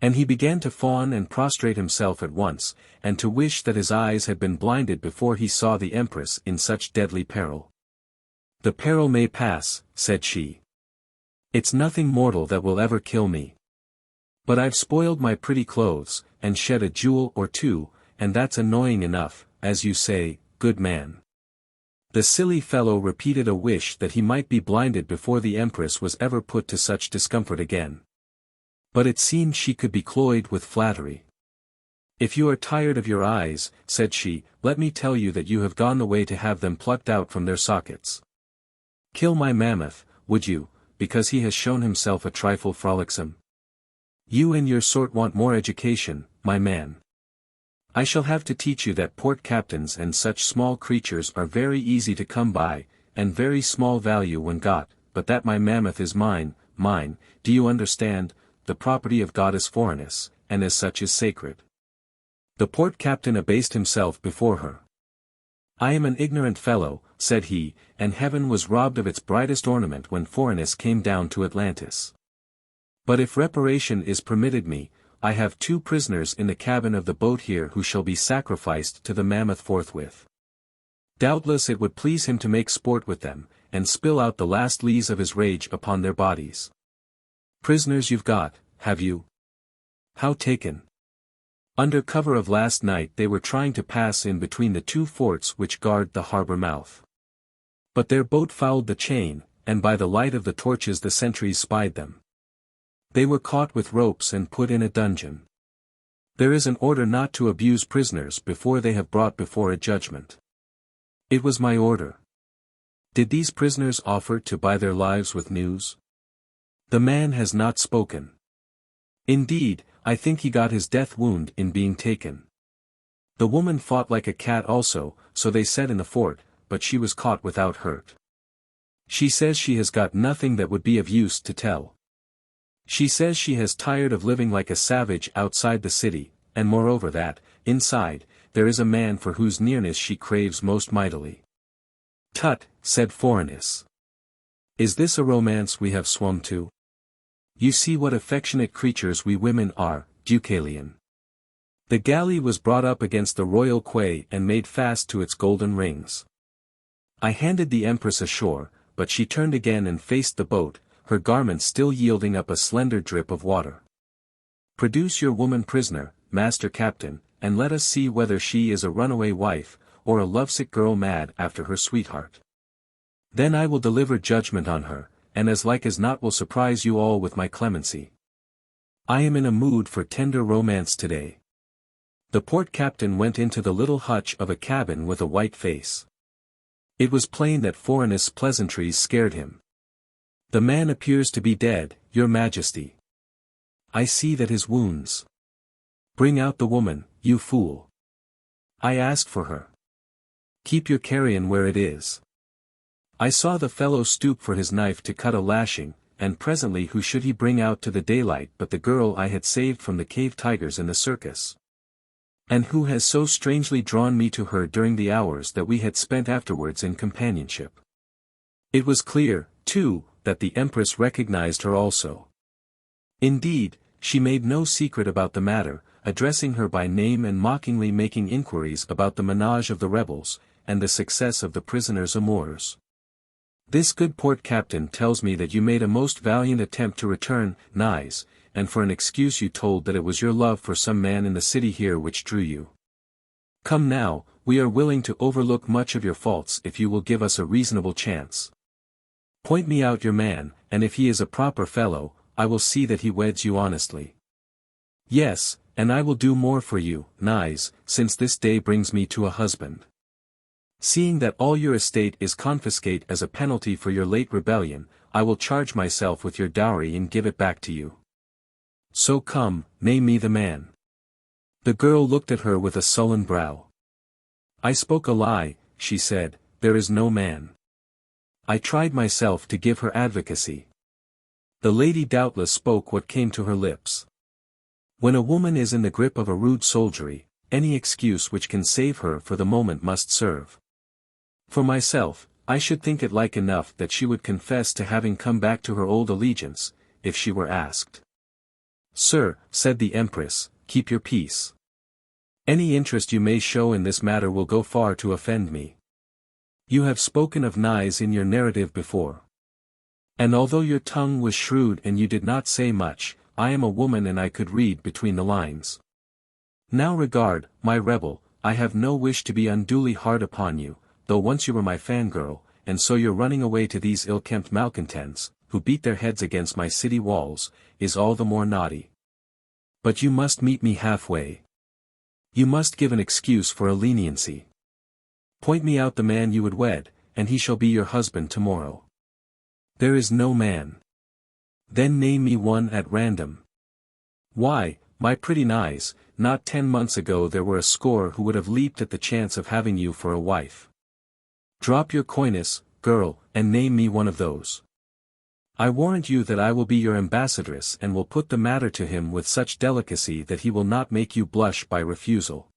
And he began to fawn and prostrate himself at once, and to wish that his eyes had been blinded before he saw the Empress in such deadly peril. The peril may pass, said she. It's nothing mortal that will ever kill me. But I've spoiled my pretty clothes, and shed a jewel or two, and that's annoying enough, as you say, good man. The silly fellow repeated a wish that he might be blinded before the Empress was ever put to such discomfort again. But it seemed she could be cloyed with flattery. If you are tired of your eyes, said she, let me tell you that you have gone the way to have them plucked out from their sockets. Kill my mammoth, would you, because he has shown himself a trifle frolicsome? You and your sort want more education, my man. I shall have to teach you that port captains and such small creatures are very easy to come by, and very small value when got, but that my mammoth is mine, do you understand, the property of goddess Phorenice, and as such is sacred. The port captain abased himself before her. I am an ignorant fellow, said he, and heaven was robbed of its brightest ornament when Phorenice came down to Atlantis. But if reparation is permitted me, I have 2 prisoners in the cabin of the boat here who shall be sacrificed to the mammoth forthwith. Doubtless it would please him to make sport with them, and spill out the last lees of his rage upon their bodies. Prisoners you've got, have you? How taken? Under cover of last night they were trying to pass in between the 2 forts which guard the harbor mouth. But their boat fouled the chain, and by the light of the torches the sentries spied them. They were caught with ropes and put in a dungeon. There is an order not to abuse prisoners before they have brought before a judgment. It was my order. Did these prisoners offer to buy their lives with news? The man has not spoken. Indeed, I think he got his death wound in being taken. The woman fought like a cat also, so they said in the fort, but she was caught without hurt. She says she has got nothing that would be of use to tell. She says she has tired of living like a savage outside the city, and moreover that, inside, there is a man for whose nearness she craves most mightily. Tut, said Phorenice. Is this a romance we have swum to? You see what affectionate creatures we women are, Deucalion. The galley was brought up against the royal quay and made fast to its golden rings. I handed the Empress ashore, but she turned again and faced the boat, her garments still yielding up a slender drip of water. Produce your woman prisoner, Master Captain, and let us see whether she is a runaway wife, or a lovesick girl mad after her sweetheart. Then I will deliver judgment on her, and as like as not will surprise you all with my clemency. I am in a mood for tender romance today. The port captain went into the little hutch of a cabin with a white face. It was plain that Phorenice's pleasantries scared him. "The man appears to be dead, your majesty. I see that his wounds." "Bring out the woman, you fool. I asked for her. Keep your carrion where it is." I saw the fellow stoop for his knife to cut a lashing, and presently who should he bring out to the daylight but the girl I had saved from the cave tigers in the circus? And who has so strangely drawn me to her during the hours that we had spent afterwards in companionship? It was clear, too, that the Empress recognized her also. Indeed, she made no secret about the matter, addressing her by name and mockingly making inquiries about the menage of the rebels, and the success of the prisoners' amours. "This good port captain tells me that you made a most valiant attempt to return, Naïs, and for an excuse you told that it was your love for some man in the city here which drew you. Come now, we are willing to overlook much of your faults if you will give us a reasonable chance. Point me out your man, and if he is a proper fellow, I will see that he weds you honestly. Yes, and I will do more for you, Naïs, since this day brings me to a husband. Seeing that all your estate is confiscate as a penalty for your late rebellion, I will charge myself with your dowry and give it back to you. So come, name me the man." The girl looked at her with a sullen brow. "I spoke a lie," she said, "there is no man. I tried myself to give her advocacy." The lady doubtless spoke what came to her lips. When a woman is in the grip of a rude soldiery, any excuse which can save her for the moment must serve. For myself, I should think it like enough that she would confess to having come back to her old allegiance, if she were asked. "Sir," said the Empress, "keep your peace. Any interest you may show in this matter will go far to offend me. You have spoken of Naïs in your narrative before. And although your tongue was shrewd and you did not say much, I am a woman and I could read between the lines. Now regard, my rebel, I have no wish to be unduly hard upon you, though once you were my fangirl, and so your running away to these ill-kempt malcontents, who beat their heads against my city walls, is all the more naughty. But you must meet me halfway. You must give an excuse for a leniency. Point me out the man you would wed, and he shall be your husband tomorrow. There is no man. Then name me one at random. Why, my pretty Naïs, not 10 months ago there were a score who would have leaped at the chance of having you for a wife. Drop your coyness, girl, and name me one of those. I warrant you that I will be your ambassadress and will put the matter to him with such delicacy that he will not make you blush by refusal."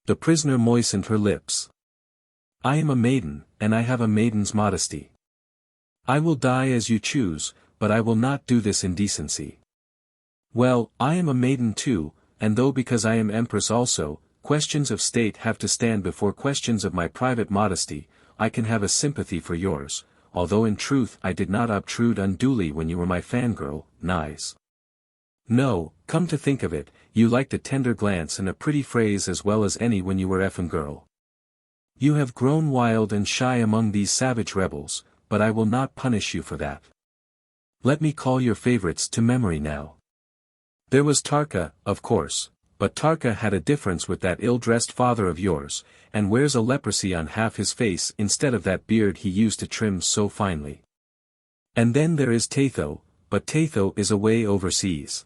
The prisoner moistened her lips. "I am a maiden, and I have a maiden's modesty. I will die as you choose, but I will not do this indecency. Well, I am a maiden too, and though because I am Empress also, questions of state have to stand before questions of my private modesty, I can have a sympathy for yours, although in truth I did not obtrude unduly when you were my fangirl, Naïs. No, come to think of it, you liked a tender glance and a pretty phrase as well as any when you were effing girl. You have grown wild and shy among these savage rebels, but I will not punish you for that. Let me call your favorites to memory now. There was Tarka, of course, but Tarka had a difference with that ill-dressed father of yours, and wears a leprosy on half his face instead of that beard he used to trim so finely. And then there is Tatho, but Tatho is away overseas.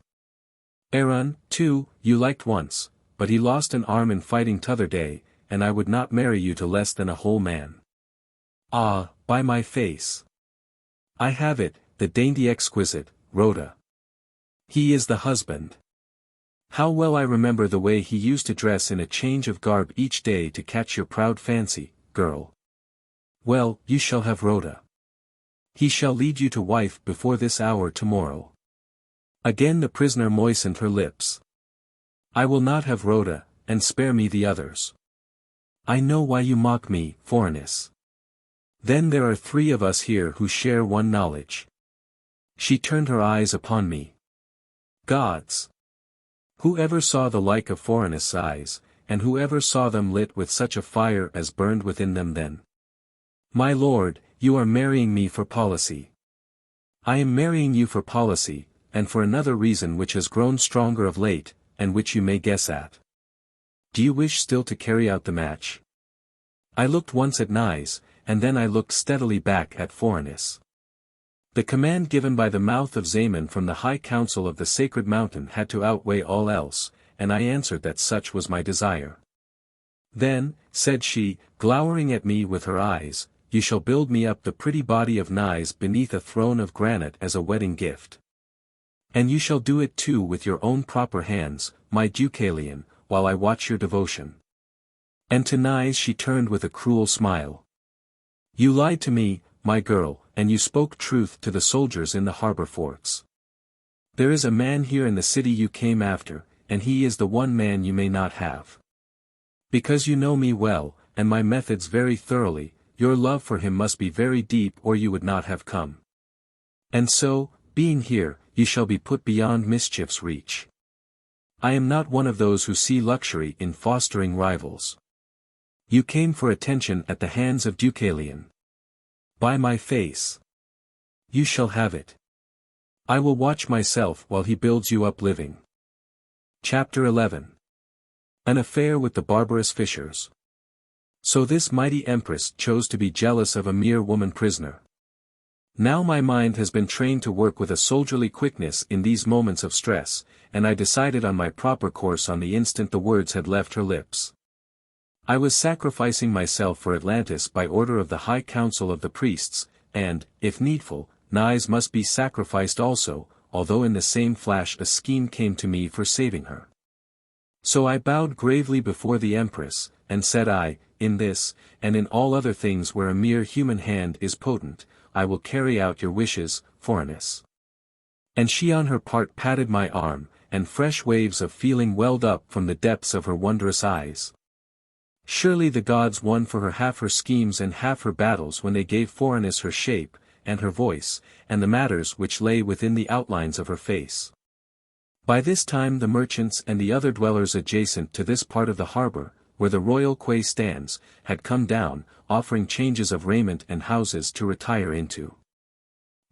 Aaron, too, you liked once, but he lost an arm in fighting t'other day, and I would not marry you to less than a whole man. Ah, by my face! I have it, the dainty exquisite, Rhoda. He is the husband. How well I remember the way he used to dress in a change of garb each day to catch your proud fancy, girl. Well, you shall have Rhoda. He shall lead you to wife before this hour tomorrow. Again the prisoner moistened her lips. I will not have Rhoda, and spare me the others. I know why you mock me, Phorenice. Then there are 3 of us here who share one knowledge. She turned her eyes upon me. Gods! Who ever saw the like of Phorenice's eyes, and who ever saw them lit with such a fire as burned within them then? My lord, you are marrying me for policy. I am marrying you for policy, and for another reason which has grown stronger of late, and which you may guess at. Do you wish still to carry out the match? I looked once at Naïs, and then I looked steadily back at Phorenice. The command given by the mouth of Zaemon from the high council of the sacred mountain had to outweigh all else, and I answered that such was my desire. Then, said she, glowering at me with her eyes, you shall build me up the pretty body of Naïs beneath a throne of granite as a wedding gift. And you shall do it too with your own proper hands, my Deucalion, while I watch your devotion. And to Naïs she turned with a cruel smile. You lied to me, my girl, and you spoke truth to the soldiers in the harbor forts. There is a man here in the city you came after, and he is the one man you may not have. Because you know me well, and my methods very thoroughly, your love for him must be very deep or you would not have come. And so, being here, you shall be put beyond mischief's reach. I am not one of those who see luxury in fostering rivals. You came for attention at the hands of Deucalion. By my face. You shall have it. I will watch myself while he builds you up living. Chapter 11. An affair with the barbarous fishers. So this mighty Empress chose to be jealous of a mere woman prisoner. Now my mind has been trained to work with a soldierly quickness in these moments of stress, and I decided on my proper course on the instant the words had left her lips. I was sacrificing myself for Atlantis by order of the high council of the priests, and, if needful, Naïs must be sacrificed also, although in the same flash a scheme came to me for saving her. So I bowed gravely before the Empress, and said in this, and in all other things where a mere human hand is potent, I will carry out your wishes, Phorenice. And she on her part patted my arm, and fresh waves of feeling welled up from the depths of her wondrous eyes. Surely the gods won for her half her schemes and half her battles when they gave Phorenice her shape, and her voice, and the matters which lay within the outlines of her face. By this time the merchants and the other dwellers adjacent to this part of the harbor, where the royal quay stands, had come down, offering changes of raiment and houses to retire into.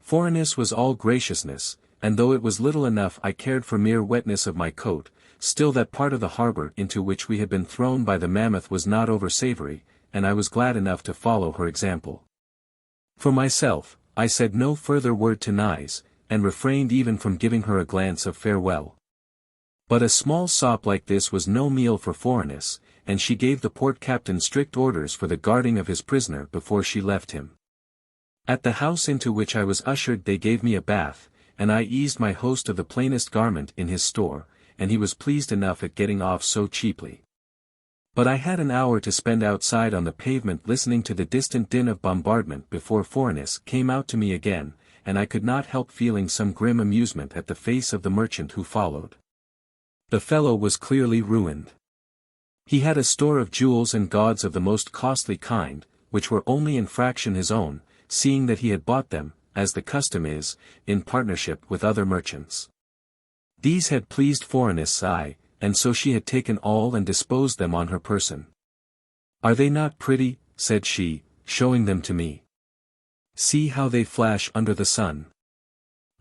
Phorenice was all graciousness, and though it was little enough I cared for mere wetness of my coat, still that part of the harbor into which we had been thrown by the mammoth was not over-savory, and I was glad enough to follow her example. For myself, I said no further word to Naïs, and refrained even from giving her a glance of farewell. But a small sop like this was no meal for Phorenice, and she gave the port captain strict orders for the guarding of his prisoner before she left him. At the house into which I was ushered they gave me a bath, and I eased my host of the plainest garment in his store, and he was pleased enough at getting off so cheaply. But I had an hour to spend outside on the pavement listening to the distant din of bombardment before Phorenice came out to me again, and I could not help feeling some grim amusement at the face of the merchant who followed. The fellow was clearly ruined. He had a store of jewels and gauds of the most costly kind, which were only in fraction his own, seeing that he had bought them, as the custom is, in partnership with other merchants. These had pleased Phorenice's eye, and so she had taken all and disposed them on her person. Are they not pretty? Said she, showing them to me. See how they flash under the sun.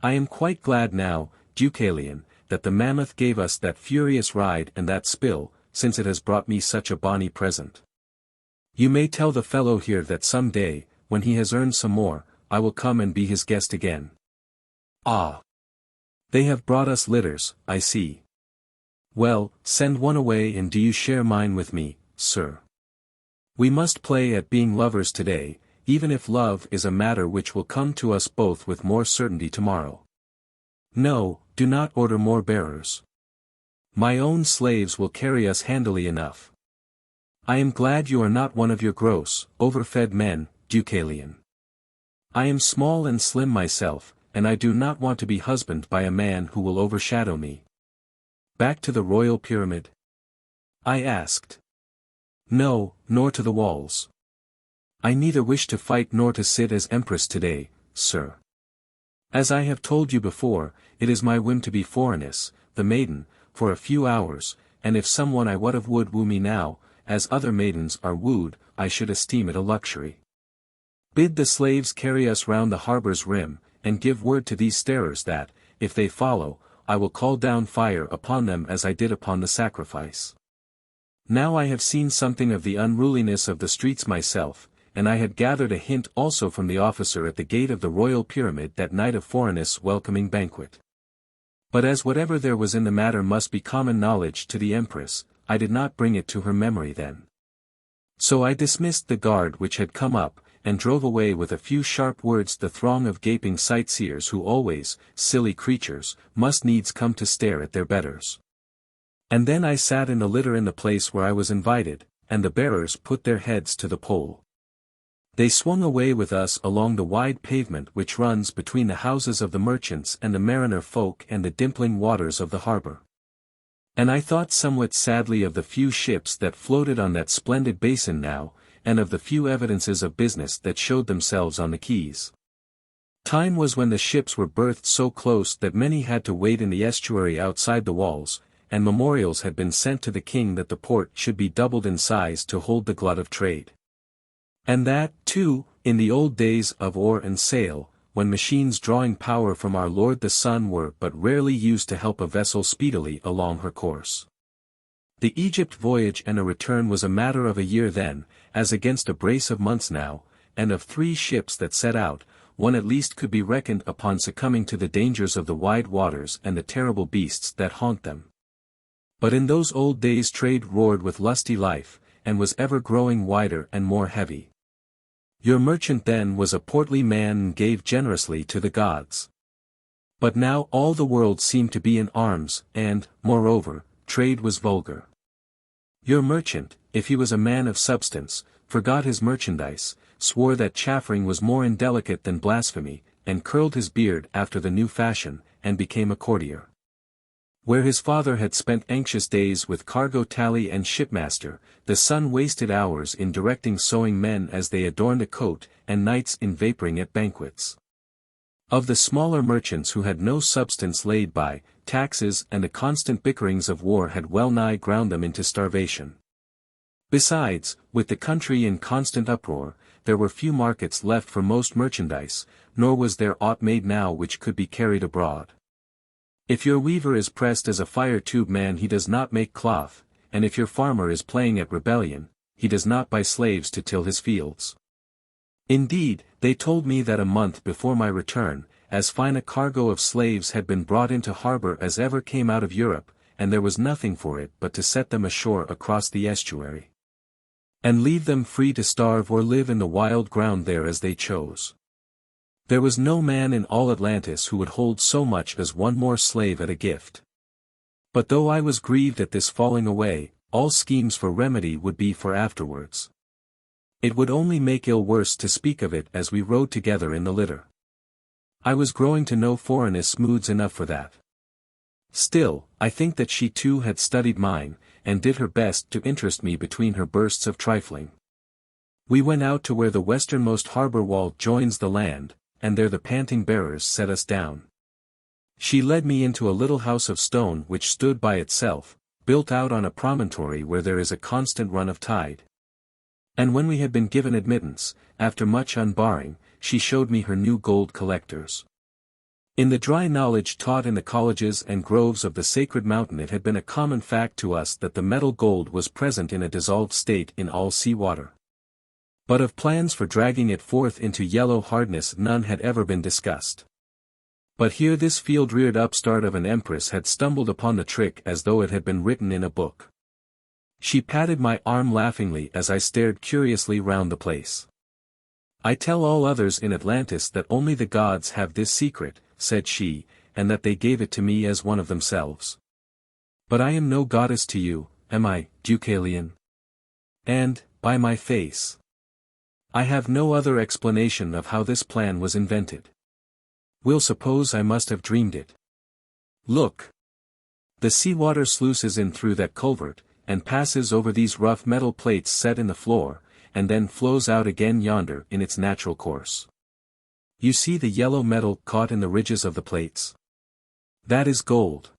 I am quite glad now, Deucalion, that the mammoth gave us that furious ride and that spill, since it has brought me such a bonny present. You may tell the fellow here that some day, when he has earned some more, I will come and be his guest again. Ah! They have brought us litters, I see. Well, send one away and do you share mine with me, sir. We must play at being lovers today, even if love is a matter which will come to us both with more certainty tomorrow. No, do not order more bearers. My own slaves will carry us handily enough. I am glad you are not one of your gross, overfed men, Deucalion. I am small and slim myself, and I do not want to be husbanded by a man who will overshadow me. Back to the royal pyramid? I asked. No, nor to the walls. I neither wish to fight nor to sit as Empress today, sir. As I have told you before, it is my whim to be Phorenice, the maiden, for a few hours, and if someone I would have would woo me now, as other maidens are wooed, I should esteem it a luxury. Bid the slaves carry us round the harbor's rim, and give word to these starers that, if they follow, I will call down fire upon them as I did upon the sacrifice. Now I have seen something of the unruliness of the streets myself, and I had gathered a hint also from the officer at the gate of the royal pyramid that night of Phorenice welcoming banquet. But as whatever there was in the matter must be common knowledge to the Empress, I did not bring it to her memory then. So I dismissed the guard which had come up, and drove away with a few sharp words the throng of gaping sightseers who always, silly creatures, must needs come to stare at their betters. And then I sat in the litter in the place where I was invited, and the bearers put their heads to the pole. They swung away with us along the wide pavement which runs between the houses of the merchants and the mariner folk and the dimpling waters of the harbor. And I thought somewhat sadly of the few ships that floated on that splendid basin now, and of the few evidences of business that showed themselves on the quays. Time was when the ships were berthed so close that many had to wait in the estuary outside the walls, and memorials had been sent to the king that the port should be doubled in size to hold the glut of trade. And that, too, in the old days of oar and sail, when machines drawing power from our Lord the Sun were but rarely used to help a vessel speedily along her course. The Egypt voyage and a return was a matter of a year then, as against a brace of months now, and of 3 ships that set out, one at least could be reckoned upon succumbing to the dangers of the wide waters and the terrible beasts that haunt them. But in those old days trade roared with lusty life, and was ever growing wider and more heavy. Your merchant then was a portly man and gave generously to the gods. But now all the world seemed to be in arms, and, moreover, trade was vulgar. Your merchant, if he was a man of substance, forgot his merchandise, swore that chaffering was more indelicate than blasphemy, and curled his beard after the new fashion, and became a courtier. Where his father had spent anxious days with cargo tally and shipmaster, the son wasted hours in directing sewing men as they adorned a coat, and nights in vaporing at banquets. Of the smaller merchants who had no substance laid by, taxes and the constant bickerings of war had well nigh ground them into starvation. Besides, with the country in constant uproar, there were few markets left for most merchandise, nor was there aught made now which could be carried abroad. If your weaver is pressed as a fire-tube man he does not make cloth, and if your farmer is playing at rebellion, he does not buy slaves to till his fields. Indeed, they told me that a month before my return, as fine a cargo of slaves had been brought into harbor as ever came out of Europe, and there was nothing for it but to set them ashore across the estuary, and leave them free to starve or live in the wild ground there as they chose. There was no man in all Atlantis who would hold so much as one more slave at a gift. But though I was grieved at this falling away, all schemes for remedy would be for afterwards. It would only make ill worse to speak of it as we rode together in the litter. I was growing to know Phorenice moods enough for that. Still, I think that she too had studied mine, and did her best to interest me between her bursts of trifling. We went out to where the westernmost harbor wall joins the land, and there the panting bearers set us down. She led me into a little house of stone which stood by itself, built out on a promontory where there is a constant run of tide. And when we had been given admittance, after much unbarring, she showed me her new gold collectors. In the dry knowledge taught in the colleges and groves of the sacred mountain it had been a common fact to us that the metal gold was present in a dissolved state in all sea water. But of plans for dragging it forth into yellow hardness none had ever been discussed. But here this field-reared upstart of an empress had stumbled upon the trick as though it had been written in a book. She patted my arm laughingly as I stared curiously round the place. I tell all others in Atlantis that only the gods have this secret, said she, and that they gave it to me as one of themselves. But I am no goddess to you, am I, Deucalion? And, by my face, I have no other explanation of how this plan was invented. We'll suppose I must have dreamed it. Look! The sea-water sluices in through that culvert, and passes over these rough metal plates set in the floor, and then flows out again yonder in its natural course. You see the yellow metal caught in the ridges of the plates? That is gold.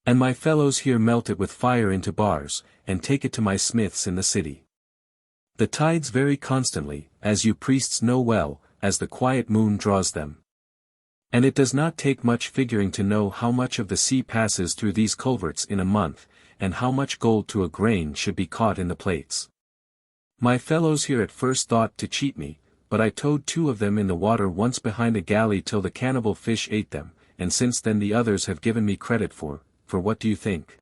And my fellows here melt it with fire into bars, and take it to my smiths in the city. The tides vary constantly, as you priests know well, as the quiet moon draws them. And it does not take much figuring to know how much of the sea passes through these culverts in a month, and how much gold to a grain should be caught in the plates. My fellows here at first thought to cheat me, but I towed 2 of them in the water once behind a galley till the cannibal fish ate them, and since then the others have given me credit for what do you think?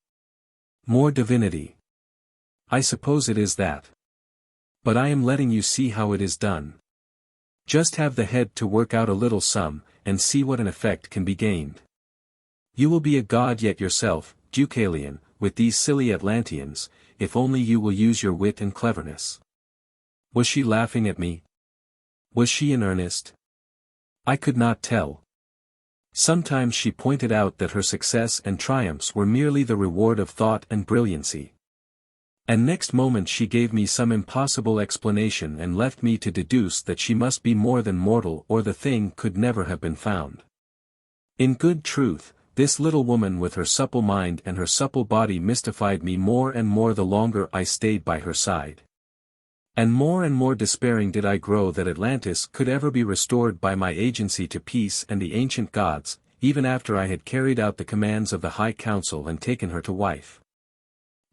More divinity. I suppose it is that. But I am letting you see how it is done. Just have the head to work out a little sum, and see what an effect can be gained. You will be a god yet yourself, Deucalion, with these silly Atlanteans, if only you will use your wit and cleverness. Was she laughing at me? Was she in earnest? I could not tell. Sometimes she pointed out that her success and triumphs were merely the reward of thought and brilliancy. And next moment she gave me some impossible explanation and left me to deduce that she must be more than mortal or the thing could never have been found. In good truth, this little woman with her supple mind and her supple body mystified me more and more the longer I stayed by her side. And more despairing did I grow that Atlantis could ever be restored by my agency to peace and the ancient gods, even after I had carried out the commands of the High Council and taken her to wife.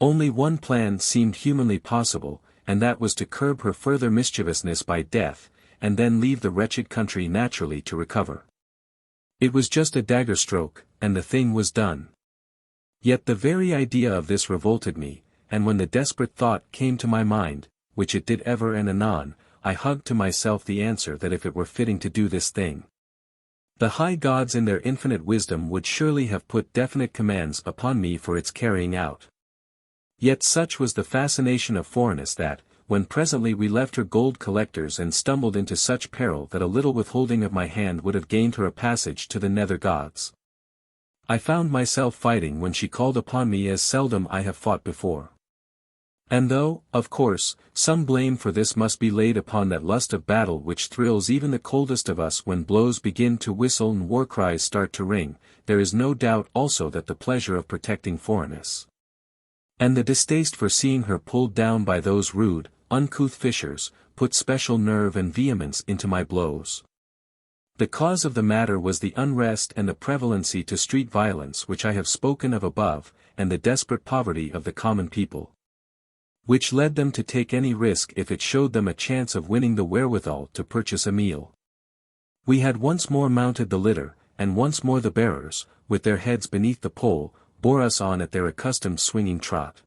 Only one plan seemed humanly possible, and that was to curb her further mischievousness by death, and then leave the wretched country naturally to recover. It was just a dagger stroke, and the thing was done. Yet the very idea of this revolted me, and when the desperate thought came to my mind, which it did ever and anon, I hugged to myself the answer that if it were fitting to do this thing, the high gods in their infinite wisdom would surely have put definite commands upon me for its carrying out. Yet such was the fascination of Phorenice that, when presently we left her gold collectors and stumbled into such peril that a little withholding of my hand would have gained her a passage to the nether gods, I found myself fighting when she called upon me as seldom I have fought before. And though, of course, some blame for this must be laid upon that lust of battle which thrills even the coldest of us when blows begin to whistle and war cries start to ring, there is no doubt also that the pleasure of protecting Phorenice, and the distaste for seeing her pulled down by those rude, uncouth fishers, put special nerve and vehemence into my blows. The cause of the matter was the unrest and the prevalency to street violence which I have spoken of above, and the desperate poverty of the common people, which led them to take any risk if it showed them a chance of winning the wherewithal to purchase a meal. We had once more mounted the litter, and once more the bearers, with their heads beneath the pole, bore us on at their accustomed swinging trot.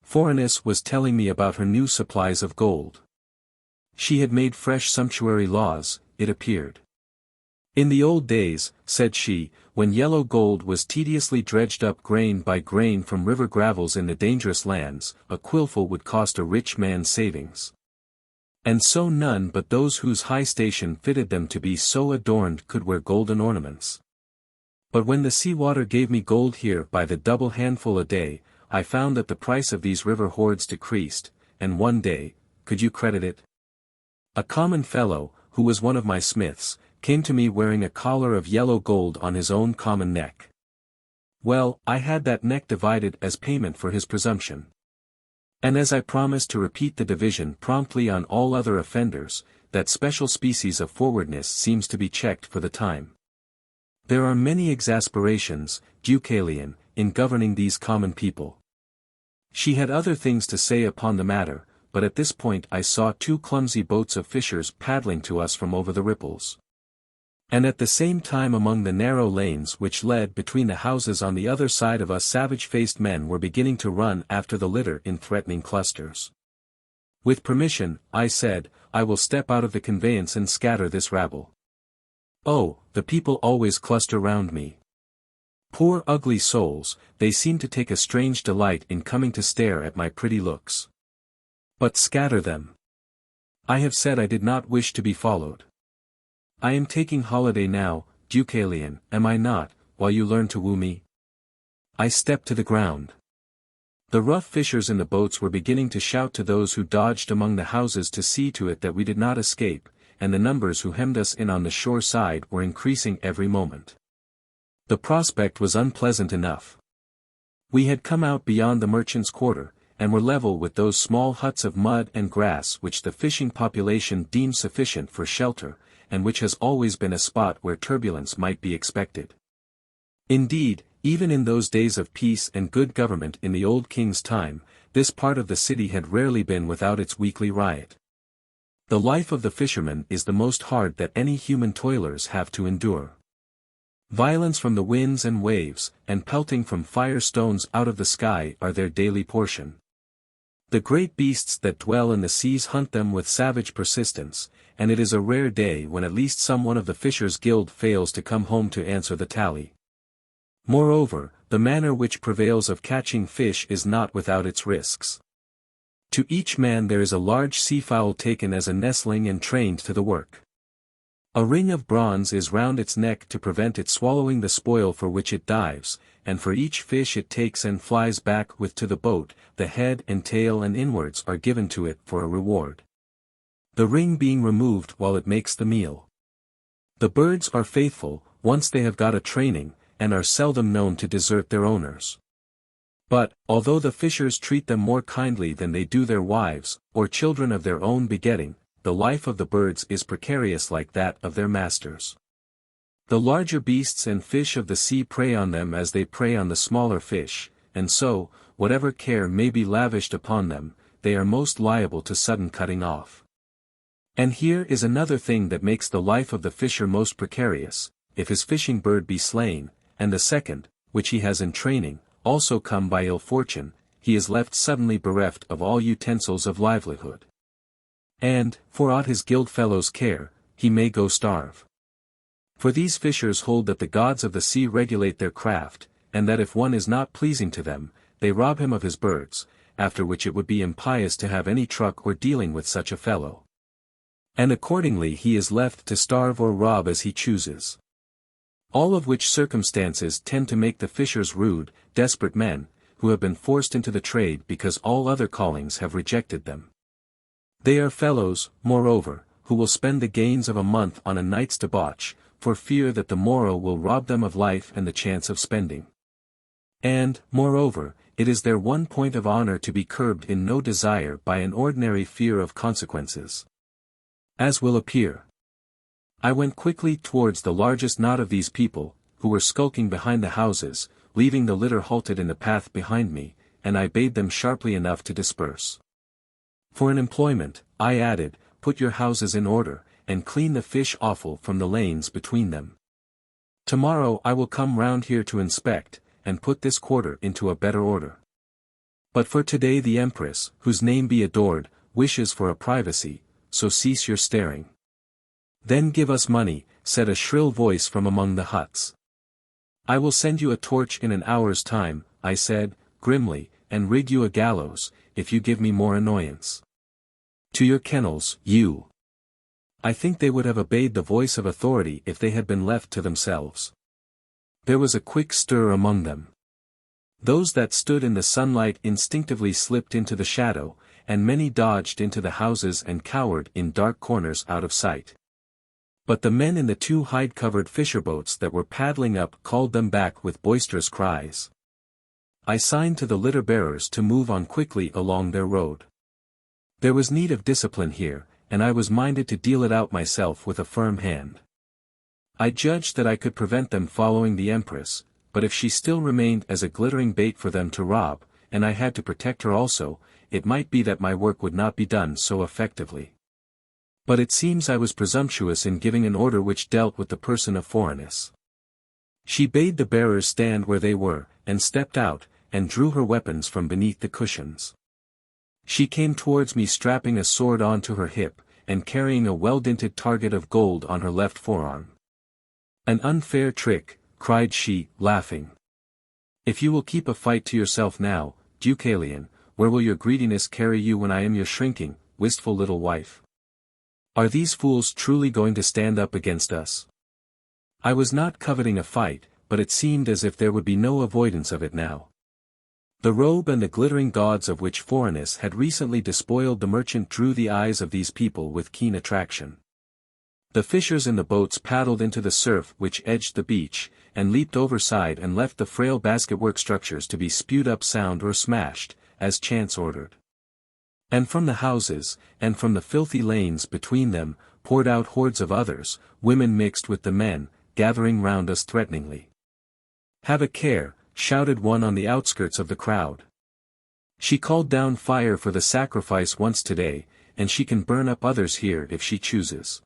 Phorenice was telling me about her new supplies of gold. She had made fresh sumptuary laws, it appeared. In the old days, said she, when yellow gold was tediously dredged up grain by grain from river gravels in the dangerous lands, a quillful would cost a rich man's savings. And so none but those whose high station fitted them to be so adorned could wear golden ornaments. But when the sea water gave me gold here by the double handful a day, I found that the price of these river hoards decreased, and one day, could you credit it? A common fellow, who was one of my smiths, came to me wearing a collar of yellow gold on his own common neck. Well, I had that neck divided as payment for his presumption. And as I promised to repeat the division promptly on all other offenders, that special species of forwardness seems to be checked for the time. There are many exasperations, Deucalion, in governing these common people. She had other things to say upon the matter, but at this point I saw 2 clumsy boats of fishers paddling to us from over the ripples. And at the same time among the narrow lanes which led between the houses on the other side of us savage-faced men were beginning to run after the litter in threatening clusters. With permission, I said, I will step out of the conveyance and scatter this rabble. Oh, the people always cluster round me. Poor ugly souls, they seem to take a strange delight in coming to stare at my pretty looks. But scatter them. I have said I did not wish to be followed. I am taking holiday now, Deucalion, am I not, while you learn to woo me? I stepped to the ground. The rough fishers in the boats were beginning to shout to those who dodged among the houses to see to it that we did not escape, and the numbers who hemmed us in on the shore side were increasing every moment. The prospect was unpleasant enough. We had come out beyond the merchants' quarter, and were level with those small huts of mud and grass which the fishing population deemed sufficient for shelter, and which has always been a spot where turbulence might be expected. Indeed, even in those days of peace and good government in the old king's time, this part of the city had rarely been without its weekly riot. The life of the fisherman is the most hard that any human toilers have to endure. Violence from the winds and waves, and pelting from fire stones out of the sky are their daily portion. The great beasts that dwell in the seas hunt them with savage persistence, and it is a rare day when at least some one of the Fishers' Guild fails to come home to answer the tally. Moreover, the manner which prevails of catching fish is not without its risks. To each man there is a large seafowl taken as a nestling and trained to the work. A ring of bronze is round its neck to prevent it swallowing the spoil for which it dives, and for each fish it takes and flies back with to the boat, the head and tail and inwards are given to it for a reward. The ring being removed while it makes the meal. The birds are faithful, once they have got a training, and are seldom known to desert their owners. But, although the fishers treat them more kindly than they do their wives, or children of their own begetting, the life of the birds is precarious like that of their masters. The larger beasts and fish of the sea prey on them as they prey on the smaller fish, and so, whatever care may be lavished upon them, they are most liable to sudden cutting off. And here is another thing that makes the life of the fisher most precarious: if his fishing bird be slain, and the second, which he has in training, also come by ill fortune, he is left suddenly bereft of all utensils of livelihood. And, for aught his guild fellows care, he may go starve. For these fishers hold that the gods of the sea regulate their craft, and that if one is not pleasing to them, they rob him of his birds, after which it would be impious to have any truck or dealing with such a fellow. And accordingly he is left to starve or rob as he chooses. All of which circumstances tend to make the fishers rude, desperate men, who have been forced into the trade because all other callings have rejected them. They are fellows, moreover, who will spend the gains of a month on a night's debauch, for fear that the morrow will rob them of life and the chance of spending. And, moreover, it is their one point of honor to be curbed in no desire by an ordinary fear of consequences. As will appear. I went quickly towards the largest knot of these people, who were skulking behind the houses, leaving the litter halted in the path behind me, and I bade them sharply enough to disperse. For an employment, I added, put your houses in order, and clean the fish offal from the lanes between them. Tomorrow I will come round here to inspect, and put this quarter into a better order. But for today the Empress, whose name be adored, wishes for a privacy, so cease your staring. Then give us money, said a shrill voice from among the huts. I will send you a torch in an hour's time, I said, grimly, and rig you a gallows, if you give me more annoyance. To your kennels, you. I think they would have obeyed the voice of authority if they had been left to themselves. There was a quick stir among them. Those that stood in the sunlight instinctively slipped into the shadow, and many dodged into the houses and cowered in dark corners out of sight. But the men in the two hide-covered fisher boats that were paddling up called them back with boisterous cries. I signed to the litter-bearers to move on quickly along their road. There was need of discipline here, and I was minded to deal it out myself with a firm hand. I judged that I could prevent them following the Empress, but if she still remained as a glittering bait for them to rob, and I had to protect her also, it might be that my work would not be done so effectively. But it seems I was presumptuous in giving an order which dealt with the person of Phorenice. She bade the bearers stand where they were, and stepped out, and drew her weapons from beneath the cushions. She came towards me strapping a sword onto her hip, and carrying a well-dinted target of gold on her left forearm. An unfair trick, cried she, laughing. If you will keep a fight to yourself now, Deucalion, where will your greediness carry you when I am your shrinking, wistful little wife? Are these fools truly going to stand up against us? I was not coveting a fight, but it seemed as if there would be no avoidance of it now. The robe and the glittering gauds of which Phorenice had recently despoiled the merchant drew the eyes of these people with keen attraction. The fishers in the boats paddled into the surf which edged the beach, and leaped overside and left the frail basketwork structures to be spewed up sound or smashed, as chance ordered. And from the houses, and from the filthy lanes between them, poured out hordes of others, women mixed with the men, gathering round us threateningly. Have a care, shouted one on the outskirts of the crowd. She called down fire for the sacrifice once today, and she can burn up others here if she chooses.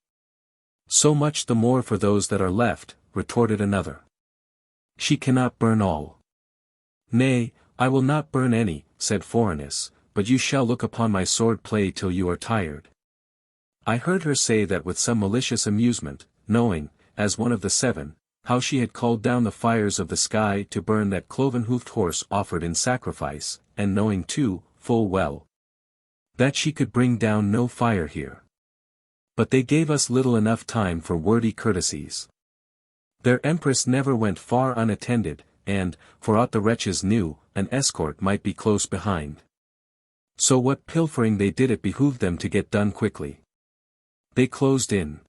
So much the more for those that are left, retorted another. She cannot burn all. Nay, I will not burn any, said Phorenice, but you shall look upon my sword play till you are tired. I heard her say that with some malicious amusement, knowing, as one of the seven, how she had called down the fires of the sky to burn that cloven-hoofed horse offered in sacrifice, and knowing too, full well, that she could bring down no fire here. But they gave us little enough time for wordy courtesies. Their empress never went far unattended, and, for aught the wretches knew, an escort might be close behind. So what pilfering they did it behooved them to get done quickly. They closed in,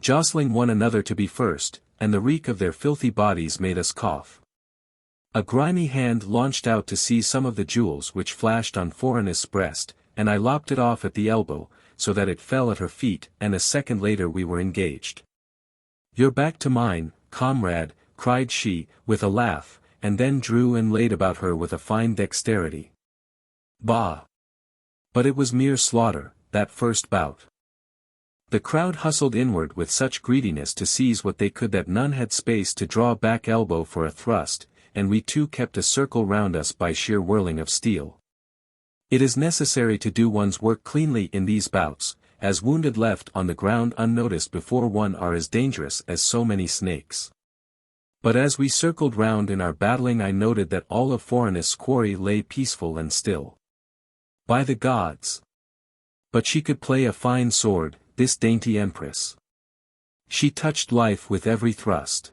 jostling one another to be first, and the reek of their filthy bodies made us cough. A grimy hand launched out to seize some of the jewels which flashed on Phorenice's breast, and I lopped it off at the elbow, so that it fell at her feet, and a second later we were engaged. You're back to mine, comrade, cried she, with a laugh, and then drew and laid about her with a fine dexterity. Bah! But it was mere slaughter, that first bout. The crowd hustled inward with such greediness to seize what they could that none had space to draw back elbow for a thrust, and we too kept a circle round us by sheer whirling of steel. It is necessary to do one's work cleanly in these bouts, as wounded left on the ground unnoticed before one are as dangerous as so many snakes. But as we circled round in our battling I noted that all of Phorenice's quarry lay peaceful and still. By the gods! But she could play a fine sword, this dainty empress. She touched life with every thrust.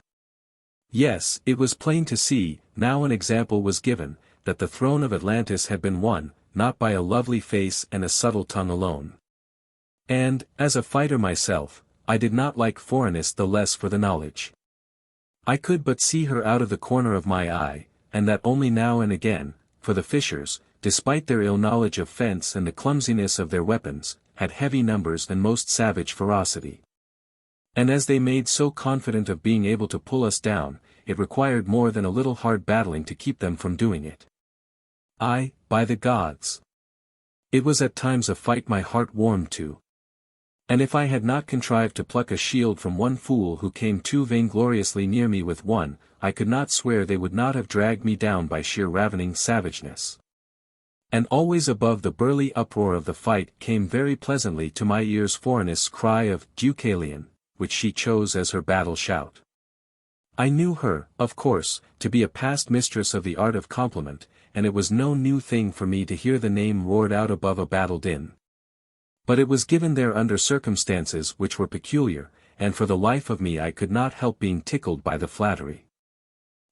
Yes, it was plain to see, now an example was given, that the throne of Atlantis had been won, not by a lovely face and a subtle tongue alone. And, as a fighter myself, I did not like Phorenice the less for the knowledge. I could but see her out of the corner of my eye, and that only now and again, for the fishers, despite their ill knowledge of fence and the clumsiness of their weapons, had heavy numbers and most savage ferocity. And as they made so confident of being able to pull us down, it required more than a little hard battling to keep them from doing it. Aye, by the gods! It was at times a fight my heart warmed to. And if I had not contrived to pluck a shield from one fool who came too vaingloriously near me with one, I could not swear they would not have dragged me down by sheer ravening savageness. And always above the burly uproar of the fight came very pleasantly to my ears Phorenice's cry of Deucalion, which she chose as her battle shout. I knew her, of course, to be a past mistress of the art of compliment, and it was no new thing for me to hear the name roared out above a battle din. But it was given there under circumstances which were peculiar, and for the life of me I could not help being tickled by the flattery.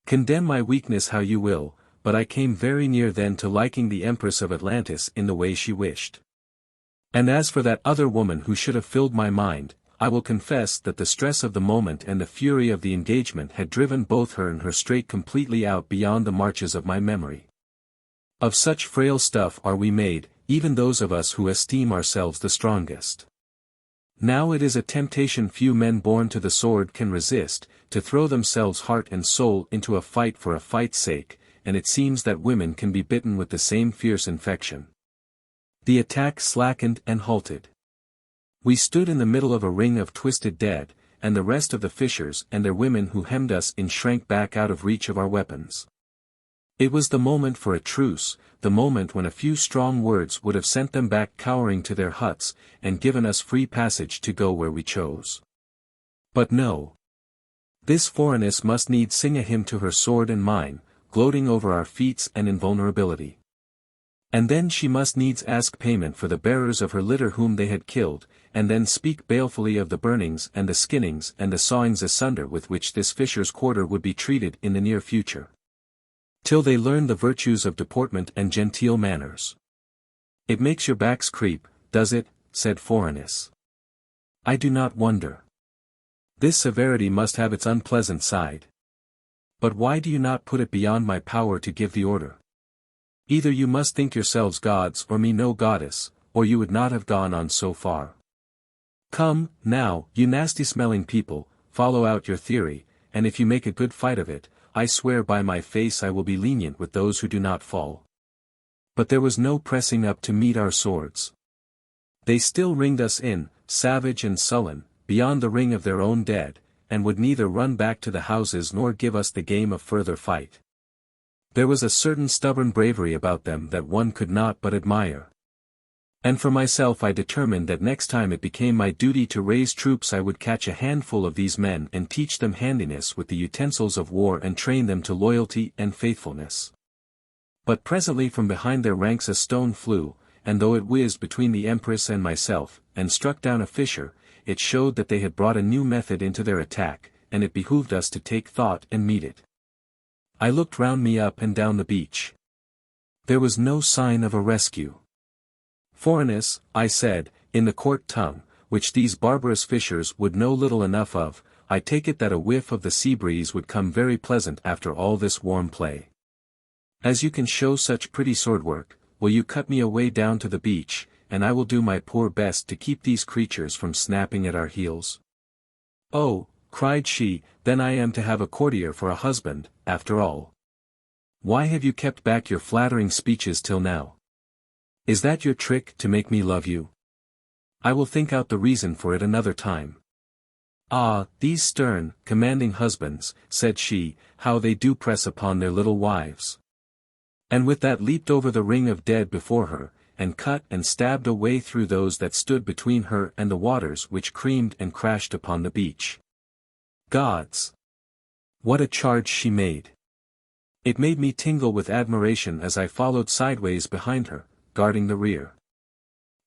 Condemn my weakness how you will, but I came very near then to liking the Empress of Atlantis in the way she wished. And as for that other woman who should have filled my mind, I will confess that the stress of the moment and the fury of the engagement had driven both her and her straight completely out beyond the marches of my memory. Of such frail stuff are we made, even those of us who esteem ourselves the strongest. Now it is a temptation few men born to the sword can resist, to throw themselves heart and soul into a fight for a fight's sake, and it seems that women can be bitten with the same fierce infection. The attack slackened and halted. We stood in the middle of a ring of twisted dead, and the rest of the fishers and their women who hemmed us in shrank back out of reach of our weapons. It was the moment for a truce, the moment when a few strong words would have sent them back cowering to their huts, and given us free passage to go where we chose. But no. This Phorenice must needs sing a hymn to her sword and mine, gloating over our feats and invulnerability. And then she must needs ask payment for the bearers of her litter whom they had killed, and then speak balefully of the burnings and the skinnings and the sawings asunder with which this fisher's quarter would be treated in the near future. Till they learn the virtues of deportment and genteel manners. It makes your backs creep, does it? Said Phorenice. I do not wonder. This severity must have its unpleasant side. But why do you not put it beyond my power to give the order? Either you must think yourselves gods or me no goddess, or you would not have gone on so far. Come, now, you nasty-smelling people, follow out your theory, and if you make a good fight of it, I swear by my face I will be lenient with those who do not fall. But there was no pressing up to meet our swords. They still ringed us in, savage and sullen, beyond the ring of their own dead, and would neither run back to the houses nor give us the game of further fight. There was a certain stubborn bravery about them that one could not but admire. And for myself I determined that next time it became my duty to raise troops I would catch a handful of these men and teach them handiness with the utensils of war and train them to loyalty and faithfulness. But presently from behind their ranks a stone flew, and though it whizzed between the Empress and myself, and struck down a fisher, it showed that they had brought a new method into their attack, and it behooved us to take thought and meet it. I looked round me up and down the beach. There was no sign of a rescue. "Phorenice," I said, in the court tongue, which these barbarous fishers would know little enough of, "I take it that a whiff of the sea breeze would come very pleasant after all this warm play. As you can show such pretty sword work, will you cut me away down to the beach, and I will do my poor best to keep these creatures from snapping at our heels?" "Oh," cried she, "then I am to have a courtier for a husband, after all. Why have you kept back your flattering speeches till now? Is that your trick to make me love you? I will think out the reason for it another time." "Ah, these stern, commanding husbands," said she, "how they do press upon their little wives." And with that leaped over the ring of dead before her, and cut and stabbed a way through those that stood between her and the waters which creamed and crashed upon the beach. Gods! What a charge she made! It made me tingle with admiration as I followed sideways behind her, guarding the rear.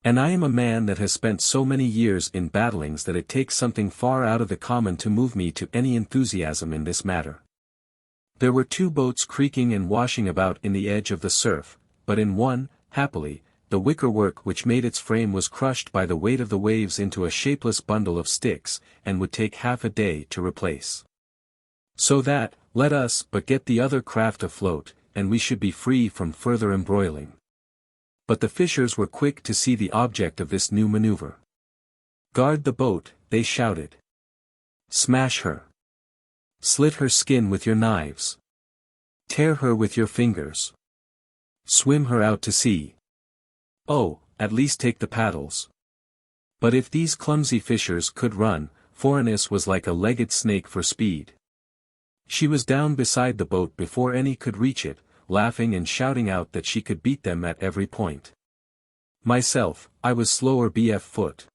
And I am a man that has spent so many years in battlings that it takes something far out of the common to move me to any enthusiasm in this matter. There were 2 boats creaking and washing about in the edge of the surf, but in one, happily, the wickerwork which made its frame was crushed by the weight of the waves into a shapeless bundle of sticks, and would take half a day to replace. So that, let us but get the other craft afloat, and we should be free from further embroiling. But the fishers were quick to see the object of this new maneuver. "Guard the boat," they shouted. "Smash her. Slit her skin with your knives. Tear her with your fingers. Swim her out to sea. Oh, at least take the paddles." But if these clumsy fishers could run, Phorenice was like a legged snake for speed. She was down beside the boat before any could reach it, laughing and shouting out that she could beat them at every point. Myself, I was slower bf foot.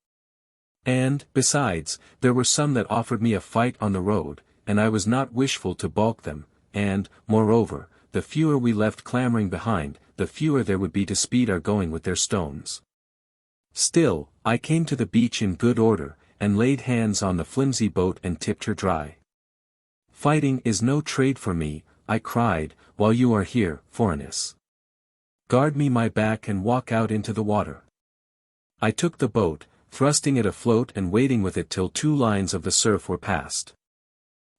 And, besides, there were some that offered me a fight on the road, and I was not wishful to balk them, and, moreover, the fewer we left clamoring behind, the fewer there would be to speed our going with their stones. Still, I came to the beach in good order, and laid hands on the flimsy boat and tipped her dry. "Fighting is no trade for me," I cried, "while you are here, Phorenice. Guard me my back and walk out into the water." I took the boat, thrusting it afloat and waiting with it till 2 lines of the surf were passed.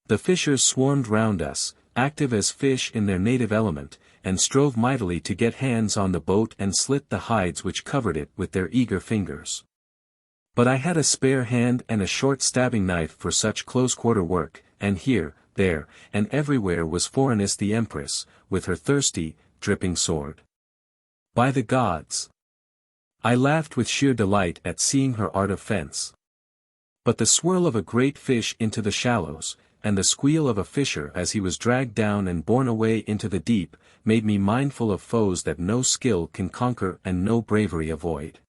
The fishers swarmed round us, active as fish in their native element, and strove mightily to get hands on the boat and slit the hides which covered it with their eager fingers. But I had a spare hand and a short stabbing knife for such close-quarter work, and here, there, and everywhere was Phorenice the Empress, with her thirsty, dripping sword. By the gods! I laughed with sheer delight at seeing her art of fence. But the swirl of a great fish into the shallows, and the squeal of a fisher as he was dragged down and borne away into the deep, made me mindful of foes that no skill can conquer and no bravery avoid.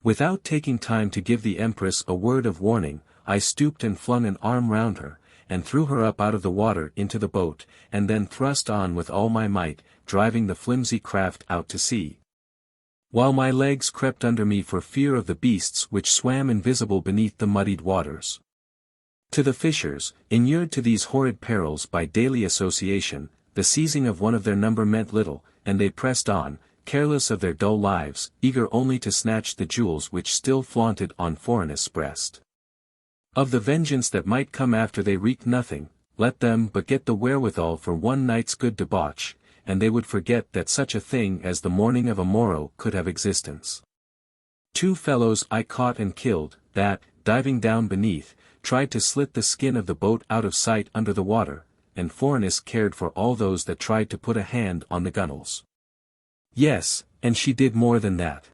Without taking time to give the Empress a word of warning, I stooped and flung an arm round her, and threw her up out of the water into the boat, and then thrust on with all my might, driving the flimsy craft out to sea. While my legs crept under me for fear of the beasts which swam invisible beneath the muddied waters. To the fishers, inured to these horrid perils by daily association, the seizing of one of their number meant little, and they pressed on, careless of their dull lives, eager only to snatch the jewels which still flaunted on Phorenice's breast. Of the vengeance that might come after they reeked nothing, let them but get the wherewithal for one night's good debauch, and they would forget that such a thing as the morning of a morrow could have existence. 2 fellows I caught and killed, that, diving down beneath, tried to slit the skin of the boat out of sight under the water, and Phorenice cared for all those that tried to put a hand on the gunwales. Yes, and she did more than that.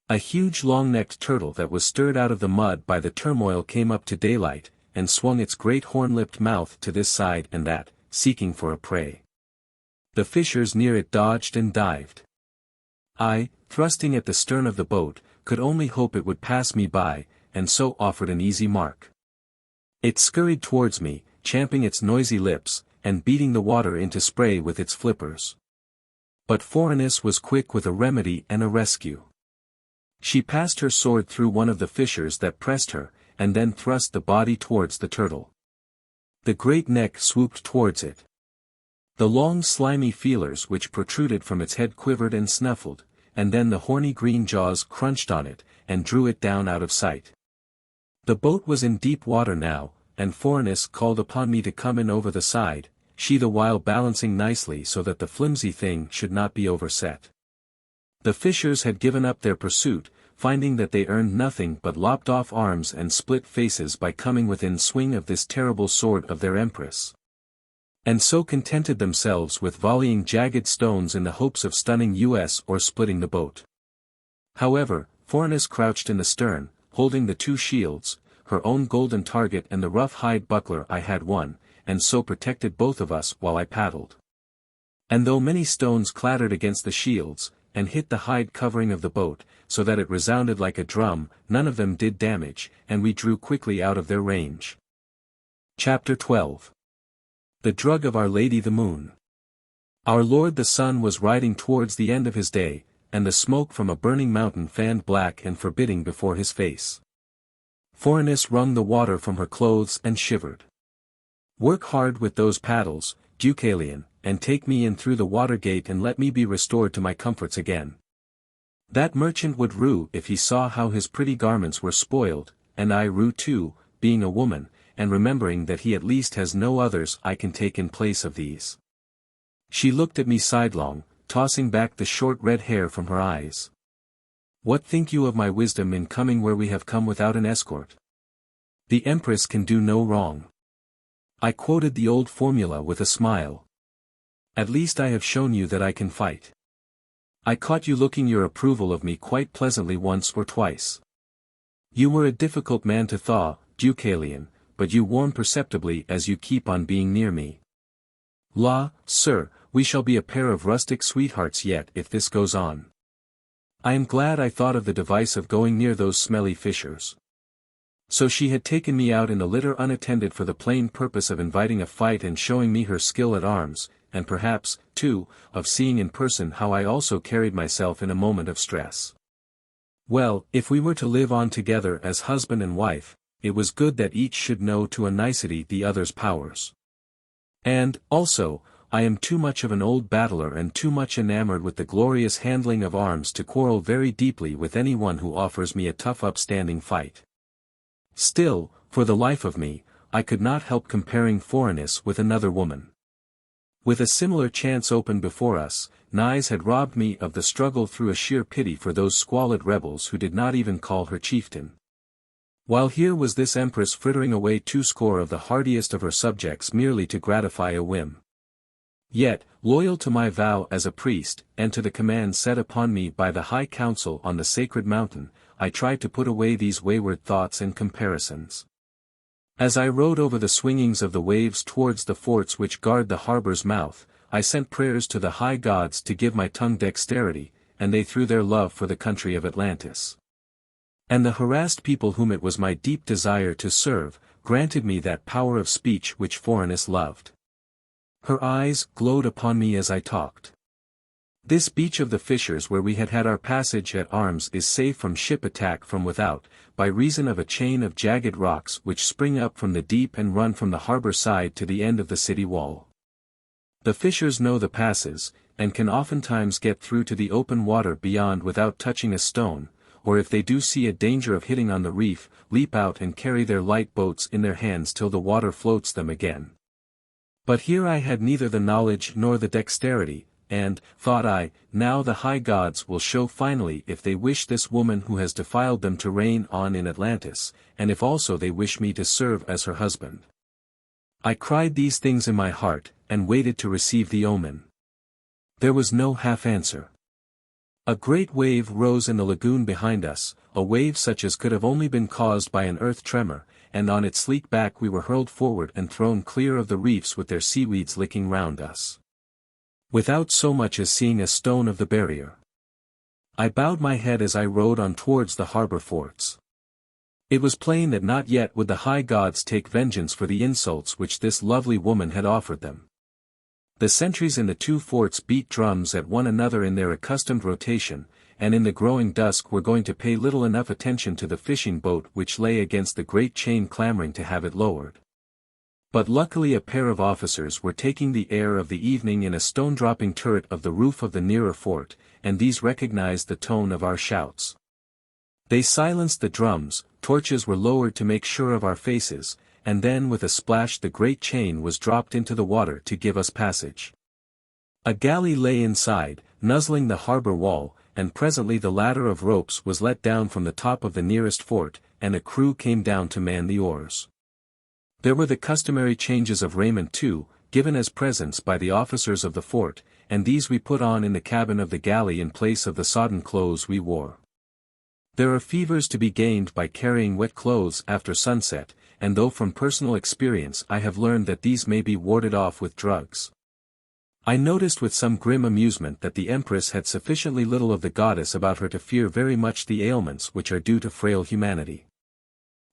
A huge long-necked turtle that was stirred out of the mud by the turmoil came up to daylight, and swung its great horn-lipped mouth to this side and that, seeking for a prey. The fishers near it dodged and dived. I, thrusting at the stern of the boat, could only hope it would pass me by, and so offered an easy mark. It scurried towards me, champing its noisy lips, and beating the water into spray with its flippers. But Phorenice was quick with a remedy and a rescue. She passed her sword through one of the fishers that pressed her, and then thrust the body towards the turtle. The great neck swooped towards it. The long slimy feelers which protruded from its head quivered and snuffled, and then the horny green jaws crunched on it, and drew it down out of sight. The boat was in deep water now, and Phorenice called upon me to come in over the side, she the while balancing nicely so that the flimsy thing should not be overset. The fishers had given up their pursuit, finding that they earned nothing but lopped off arms and split faces by coming within swing of this terrible sword of their Empress. And so contented themselves with volleying jagged stones in the hopes of stunning us or splitting the boat. However, Phorenice crouched in the stern, holding the two shields, her own golden target and the rough hide buckler I had won, and so protected both of us while I paddled. And though many stones clattered against the shields, and hit the hide covering of the boat, so that it resounded like a drum, none of them did damage, and we drew quickly out of their range. Chapter 12. The Drug of Our Lady the Moon. Our Lord the Sun was riding towards the end of his day, and the smoke from a burning mountain fanned black and forbidding before his face. Phorenice wrung the water from her clothes and shivered. "Work hard with those paddles, Deucalion, and take me in through the water gate and let me be restored to my comforts again." That merchant would rue if he saw how his pretty garments were spoiled, and I rue too, being a woman, and remembering that he at least has no others I can take in place of these. She looked at me sidelong, tossing back the short red hair from her eyes. "What think you of my wisdom in coming where we have come without an escort? The Empress can do no wrong." I quoted the old formula with a smile. "At least I have shown you that I can fight. I caught you looking your approval of me quite pleasantly once or twice. You were a difficult man to thaw, Deucalion, but you warm perceptibly as you keep on being near me. La, sir, we shall be a pair of rustic sweethearts yet if this goes on. I am glad I thought of the device of going near those smelly fishers." So she had taken me out in the litter unattended for the plain purpose of inviting a fight and showing me her skill at arms, and perhaps, too, of seeing in person how I also carried myself in a moment of stress. Well, if we were to live on together as husband and wife, it was good that each should know to a nicety the other's powers. And, also, I am too much of an old battler and too much enamored with the glorious handling of arms to quarrel very deeply with any one who offers me a tough upstanding fight. Still, for the life of me, I could not help comparing Phorenice with another woman. With a similar chance open before us, Naïs had robbed me of the struggle through a sheer pity for those squalid rebels who did not even call her chieftain. While here was this Empress frittering away 20 of the hardiest of her subjects merely to gratify a whim. Yet, loyal to my vow as a priest, and to the command set upon me by the High Council on the sacred mountain, I tried to put away these wayward thoughts and comparisons. As I rode over the swingings of the waves towards the forts which guard the harbor's mouth, I sent prayers to the high gods to give my tongue dexterity, and they threw their love for the country of Atlantis. And the harassed people whom it was my deep desire to serve, granted me that power of speech which Phorenice loved. Her eyes glowed upon me as I talked. This beach of the fishers where we had had our passage at arms is safe from ship attack from without, by reason of a chain of jagged rocks which spring up from the deep and run from the harbor side to the end of the city wall. The fishers know the passes, and can oftentimes get through to the open water beyond without touching a stone, or if they do see a danger of hitting on the reef, leap out and carry their light boats in their hands till the water floats them again. But here I had neither the knowledge nor the dexterity, and, thought I, now the high gods will show finally if they wish this woman who has defiled them to reign on in Atlantis, and if also they wish me to serve as her husband. I cried these things in my heart, and waited to receive the omen. There was no half answer. A great wave rose in the lagoon behind us, a wave such as could have only been caused by an earth tremor, and on its sleek back we were hurled forward and thrown clear of the reefs with their seaweeds licking round us, without so much as seeing a stone of the barrier. I bowed my head as I rowed on towards the harbour forts. It was plain that not yet would the high gods take vengeance for the insults which this lovely woman had offered them. The sentries in the two forts beat drums at one another in their accustomed rotation, and in the growing dusk were going to pay little enough attention to the fishing boat which lay against the great chain clamouring to have it lowered. But luckily a pair of officers were taking the air of the evening in a stone-dropping turret of the roof of the nearer fort, and these recognized the tone of our shouts. They silenced the drums, torches were lowered to make sure of our faces, and then with a splash the great chain was dropped into the water to give us passage. A galley lay inside, nuzzling the harbour wall, and presently the ladder of ropes was let down from the top of the nearest fort, and a crew came down to man the oars. There were the customary changes of raiment too, given as presents by the officers of the fort, and these we put on in the cabin of the galley in place of the sodden clothes we wore. There are fevers to be gained by carrying wet clothes after sunset, and though from personal experience I have learned that these may be warded off with drugs. I noticed with some grim amusement that the Empress had sufficiently little of the goddess about her to fear very much the ailments which are due to frail humanity.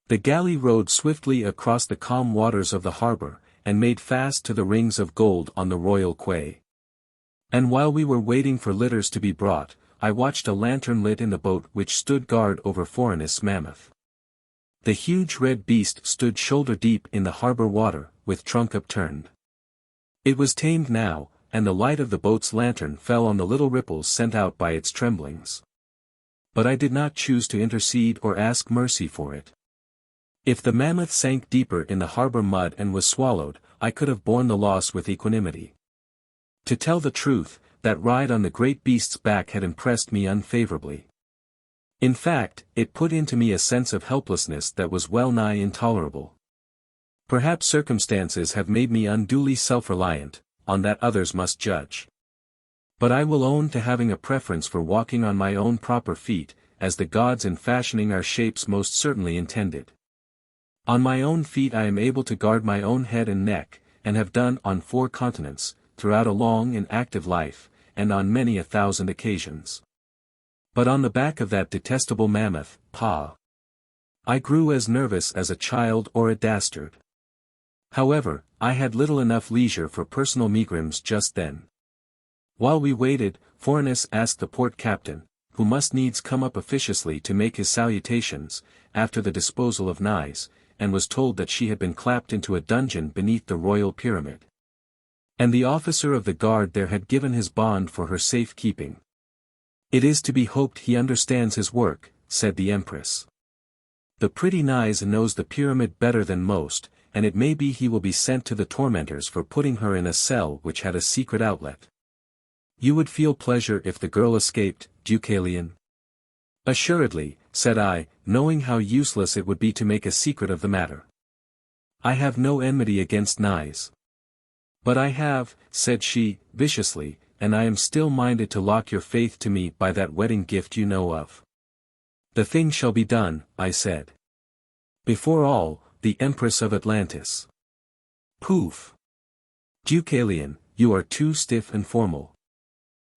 The galley rowed swiftly across the calm waters of the harbour, and made fast to the rings of gold on the royal quay. And while we were waiting for litters to be brought, I watched a lantern lit in the boat which stood guard over Phorenice mammoth. The huge red beast stood shoulder-deep in the harbour water, with trunk upturned. It was tamed now, and the light of the boat's lantern fell on the little ripples sent out by its tremblings. But I did not choose to intercede or ask mercy for it. If the mammoth sank deeper in the harbour mud and was swallowed, I could have borne the loss with equanimity. To tell the truth, that ride on the great beast's back had impressed me unfavourably. In fact, it put into me a sense of helplessness that was well nigh intolerable. Perhaps circumstances have made me unduly self-reliant, on that others must judge. But I will own to having a preference for walking on my own proper feet, as the gods in fashioning our shapes most certainly intended. On my own feet I am able to guard my own head and neck, and have done on 4 continents, throughout a long and active life, and on many a thousand occasions. But on the back of that detestable mammoth, I grew as nervous as a child or a dastard. However, I had little enough leisure for personal megrims just then. While we waited, Phorenice asked the port captain, who must needs come up officiously to make his salutations, after the disposal of Naïs, and was told that she had been clapped into a dungeon beneath the royal pyramid. And the officer of the guard there had given his bond for her safe keeping. It is to be hoped he understands his work, said the Empress. The pretty Naïs knows the pyramid better than most, and it may be he will be sent to the tormentors for putting her in a cell which had a secret outlet. You would feel pleasure if the girl escaped, Deucalion? Assuredly, said I, knowing how useless it would be to make a secret of the matter. I have no enmity against Naïs. But I have, said she, viciously, and I am still minded to lock your faith to me by that wedding gift you know of. The thing shall be done, I said. Before all, the Empress of Atlantis. Poof! Deucalion, you are too stiff and formal.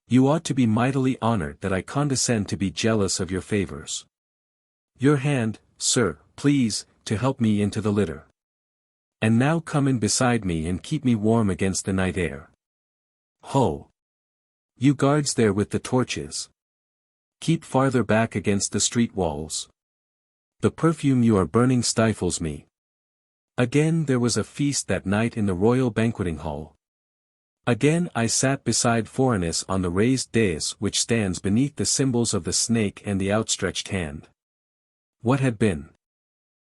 You ought to be mightily honored that I condescend to be jealous of your favors. Your hand, sir, please, to help me into the litter. And now come in beside me and keep me warm against the night air. Ho! You guards there with the torches. Keep farther back against the street walls. The perfume you are burning stifles me. Again there was a feast that night in the royal banqueting hall. Again I sat beside Phorenice on the raised dais which stands beneath the symbols of the snake and the outstretched hand. What had been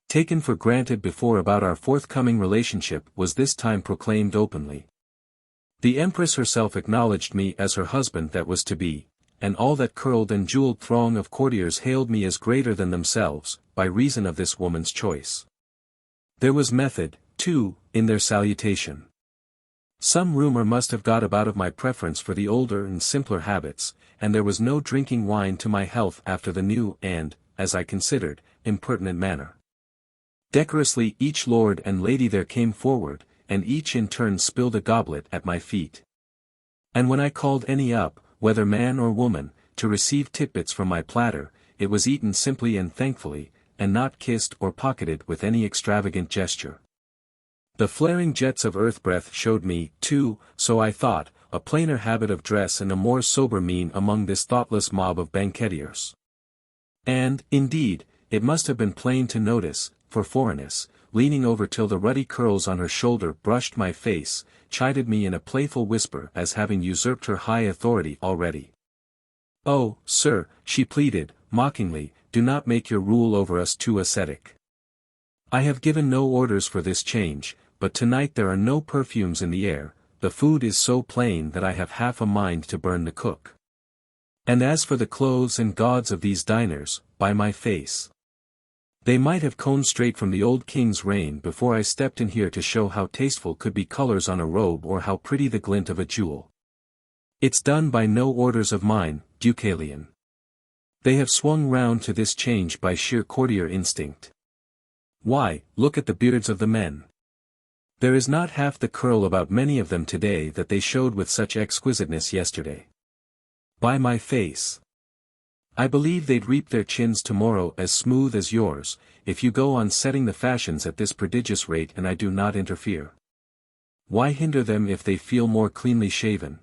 taken for granted before about our forthcoming relationship was this time proclaimed openly. The Empress herself acknowledged me as her husband that was to be, and all that curled and jeweled throng of courtiers hailed me as greater than themselves, by reason of this woman's choice. There was method, too, in their salutation. Some rumor must have got about of my preference for the older and simpler habits, and there was no drinking wine to my health after the new and, as I considered, impertinent manner. Decorously each lord and lady there came forward, and each in turn spilled a goblet at my feet. And when I called any up, whether man or woman, to receive titbits from my platter, it was eaten simply and thankfully, and not kissed or pocketed with any extravagant gesture. The flaring jets of earth breath showed me, too, so I thought, a plainer habit of dress and a more sober mien among this thoughtless mob of banquetiers. And, indeed, it must have been plain to notice, for Phorenice, leaning over till the ruddy curls on her shoulder brushed my face, chided me in a playful whisper as having usurped her high authority already. "Oh, sir," she pleaded, mockingly, "do not make your rule over us too ascetic. I have given no orders for this change, but tonight there are no perfumes in the air, the food is so plain that I have half a mind to burn the cook. And as for the clothes and gauds of these diners, by my face, they might have come straight from the old king's reign before I stepped in here to show how tasteful could be colors on a robe or how pretty the glint of a jewel. It's done by no orders of mine, Deucalion. They have swung round to this change by sheer courtier instinct. Why, look at the beards of the men. There is not half the curl about many of them today that they showed with such exquisiteness yesterday. By my face, I believe they'd reap their chins tomorrow as smooth as yours, if you go on setting the fashions at this prodigious rate and I do not interfere. Why hinder them if they feel more cleanly shaven?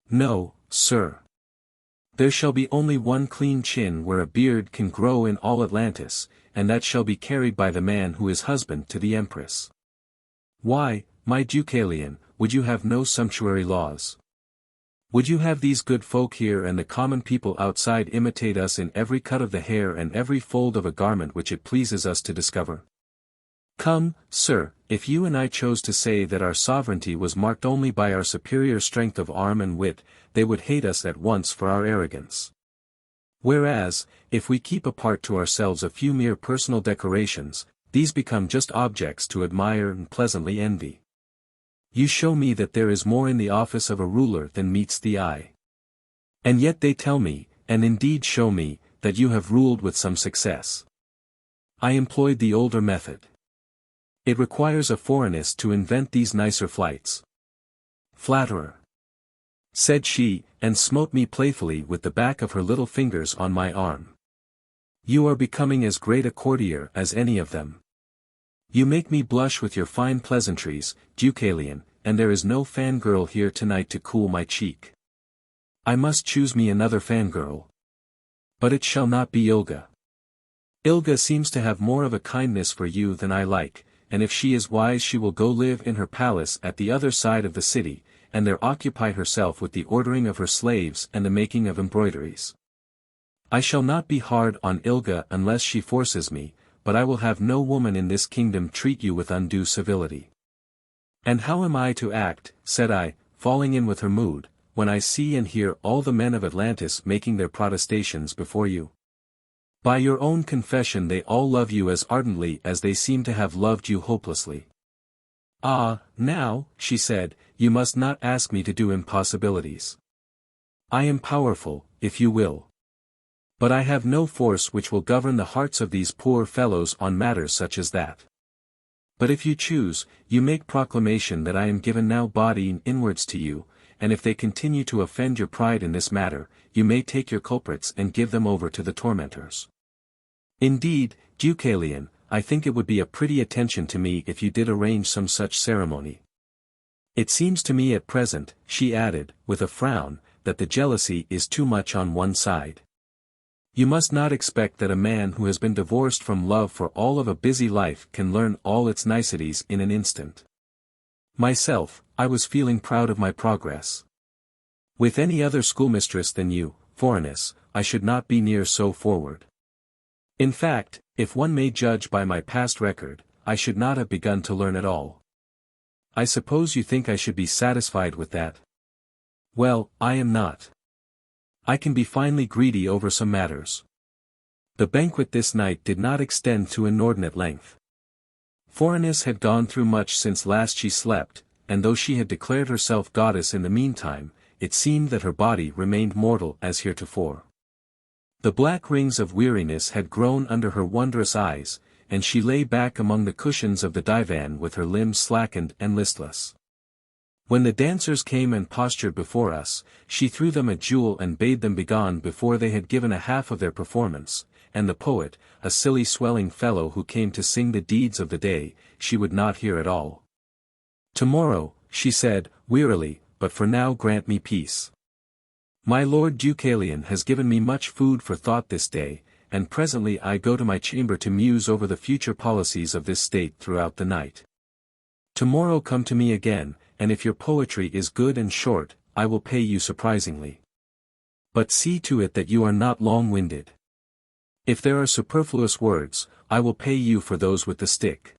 No, sir. There shall be only one clean chin where a beard can grow in all Atlantis, and that shall be carried by the man who is husband to the Empress. Why, my Deucalion, would you have no sumptuary laws? Would you have these good folk here and the common people outside imitate us in every cut of the hair and every fold of a garment which it pleases us to discover? Come, sir, if you and I chose to say that our sovereignty was marked only by our superior strength of arm and wit, they would hate us at once for our arrogance. Whereas, if we keep apart to ourselves a few mere personal decorations, these become just objects to admire and pleasantly envy. You show me that there is more in the office of a ruler than meets the eye. And yet they tell me, and indeed show me, that you have ruled with some success. I employed the older method. It requires a Phorenice to invent these nicer flights. Flatterer, said she, and smote me playfully with the back of her little fingers on my arm. You are becoming as great a courtier as any of them. You make me blush with your fine pleasantries, Deucalion, and there is no fangirl here tonight to cool my cheek. I must choose me another fangirl. But it shall not be Ilga. Ilga seems to have more of a kindness for you than I like, and if she is wise she will go live in her palace at the other side of the city, and there occupy herself with the ordering of her slaves and the making of embroideries. I shall not be hard on Ilga unless she forces me, but I will have no woman in this kingdom treat you with undue civility. And how am I to act, said I, falling in with her mood, when I see and hear all the men of Atlantis making their protestations before you? By your own confession they all love you as ardently as they seem to have loved you hopelessly. Ah, now, she said, you must not ask me to do impossibilities. I am powerful, if you will. But I have no force which will govern the hearts of these poor fellows on matters such as that. But if you choose, you make proclamation that I am given now body and inwards to you, and if they continue to offend your pride in this matter, you may take your culprits and give them over to the tormentors. Indeed, Deucalion, I think it would be a pretty attention to me if you did arrange some such ceremony. It seems to me at present, she added, with a frown, that the jealousy is too much on one side. You must not expect that a man who has been divorced from love for all of a busy life can learn all its niceties in an instant. Myself, I was feeling proud of my progress. With any other schoolmistress than you, Phorenice, I should not be near so forward. In fact, if one may judge by my past record, I should not have begun to learn at all. I suppose you think I should be satisfied with that? Well, I am not. I can be finely greedy over some matters. The banquet this night did not extend to inordinate length. Phorenice had gone through much since last she slept, and though she had declared herself goddess in the meantime, it seemed that her body remained mortal as heretofore. The black rings of weariness had grown under her wondrous eyes, and she lay back among the cushions of the divan with her limbs slackened and listless. When the dancers came and postured before us, she threw them a jewel and bade them begone before they had given a half of their performance, and the poet, a silly swelling fellow who came to sing the deeds of the day, she would not hear at all. "Tomorrow," she said, wearily, "but for now grant me peace. My lord Deucalion has given me much food for thought this day, and presently I go to my chamber to muse over the future policies of this state throughout the night. Tomorrow come to me again, and if your poetry is good and short, I will pay you surprisingly. But see to it that you are not long-winded. If there are superfluous words, I will pay you for those with the stick."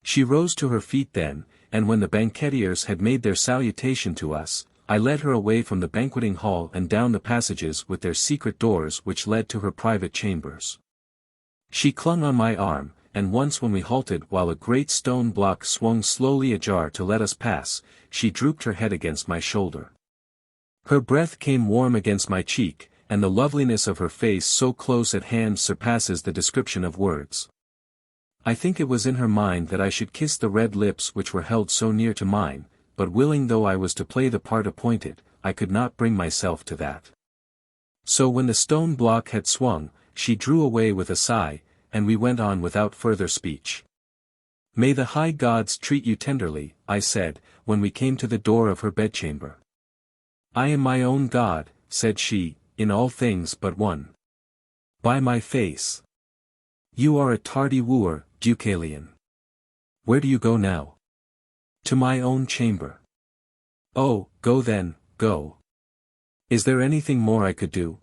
She rose to her feet then, and when the banquetiers had made their salutation to us, I led her away from the banqueting hall and down the passages with their secret doors which led to her private chambers. She clung on my arm, and once when we halted while a great stone block swung slowly ajar to let us pass, she drooped her head against my shoulder. Her breath came warm against my cheek, and the loveliness of her face so close at hand surpasses the description of words. I think it was in her mind that I should kiss the red lips which were held so near to mine, but willing though I was to play the part appointed, I could not bring myself to that. So when the stone block had swung, she drew away with a sigh, and we went on without further speech. "May the high gods treat you tenderly," I said, when we came to the door of her bedchamber. "I am my own god," said she, "in all things but one. By my face. You are a tardy wooer, Deucalion. Where do you go now?" "To my own chamber." "Oh, go then, go. Is there anything more I could do?"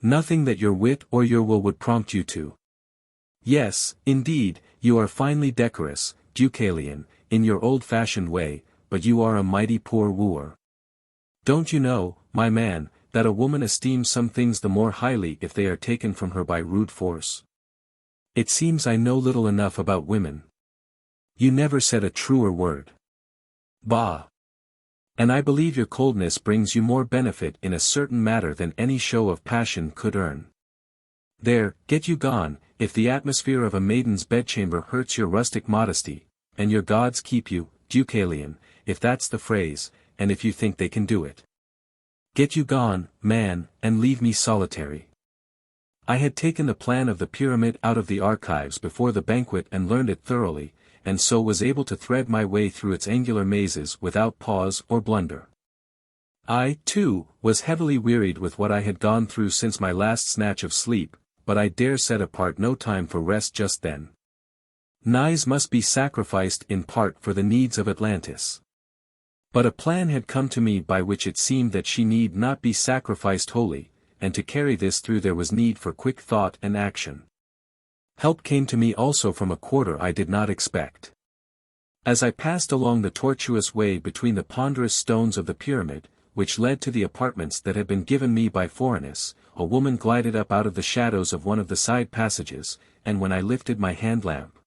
"Nothing that your wit or your will would prompt you to. Yes, indeed, you are finely decorous, Deucalion, in your old-fashioned way, but you are a mighty poor wooer. Don't you know, my man, that a woman esteems some things the more highly if they are taken from her by rude force? It seems I know little enough about women. You never said a truer word. Bah! And I believe your coldness brings you more benefit in a certain matter than any show of passion could earn. There, get you gone, if the atmosphere of a maiden's bedchamber hurts your rustic modesty, and your gods keep you, Deucalion, if that's the phrase, and if you think they can do it. Get you gone, man, and leave me solitary." I had taken the plan of the pyramid out of the archives before the banquet and learned it thoroughly, and so was able to thread my way through its angular mazes without pause or blunder. I, too, was heavily wearied with what I had gone through since my last snatch of sleep, but I dare set apart no time for rest just then. Naïs must be sacrificed in part for the needs of Atlantis. But a plan had come to me by which it seemed that she need not be sacrificed wholly, and to carry this through there was need for quick thought and action. Help came to me also from a quarter I did not expect. As I passed along the tortuous way between the ponderous stones of the pyramid, which led to the apartments that had been given me by Phorenice, a woman glided up out of the shadows of one of the side passages, and when I lifted my hand lamp,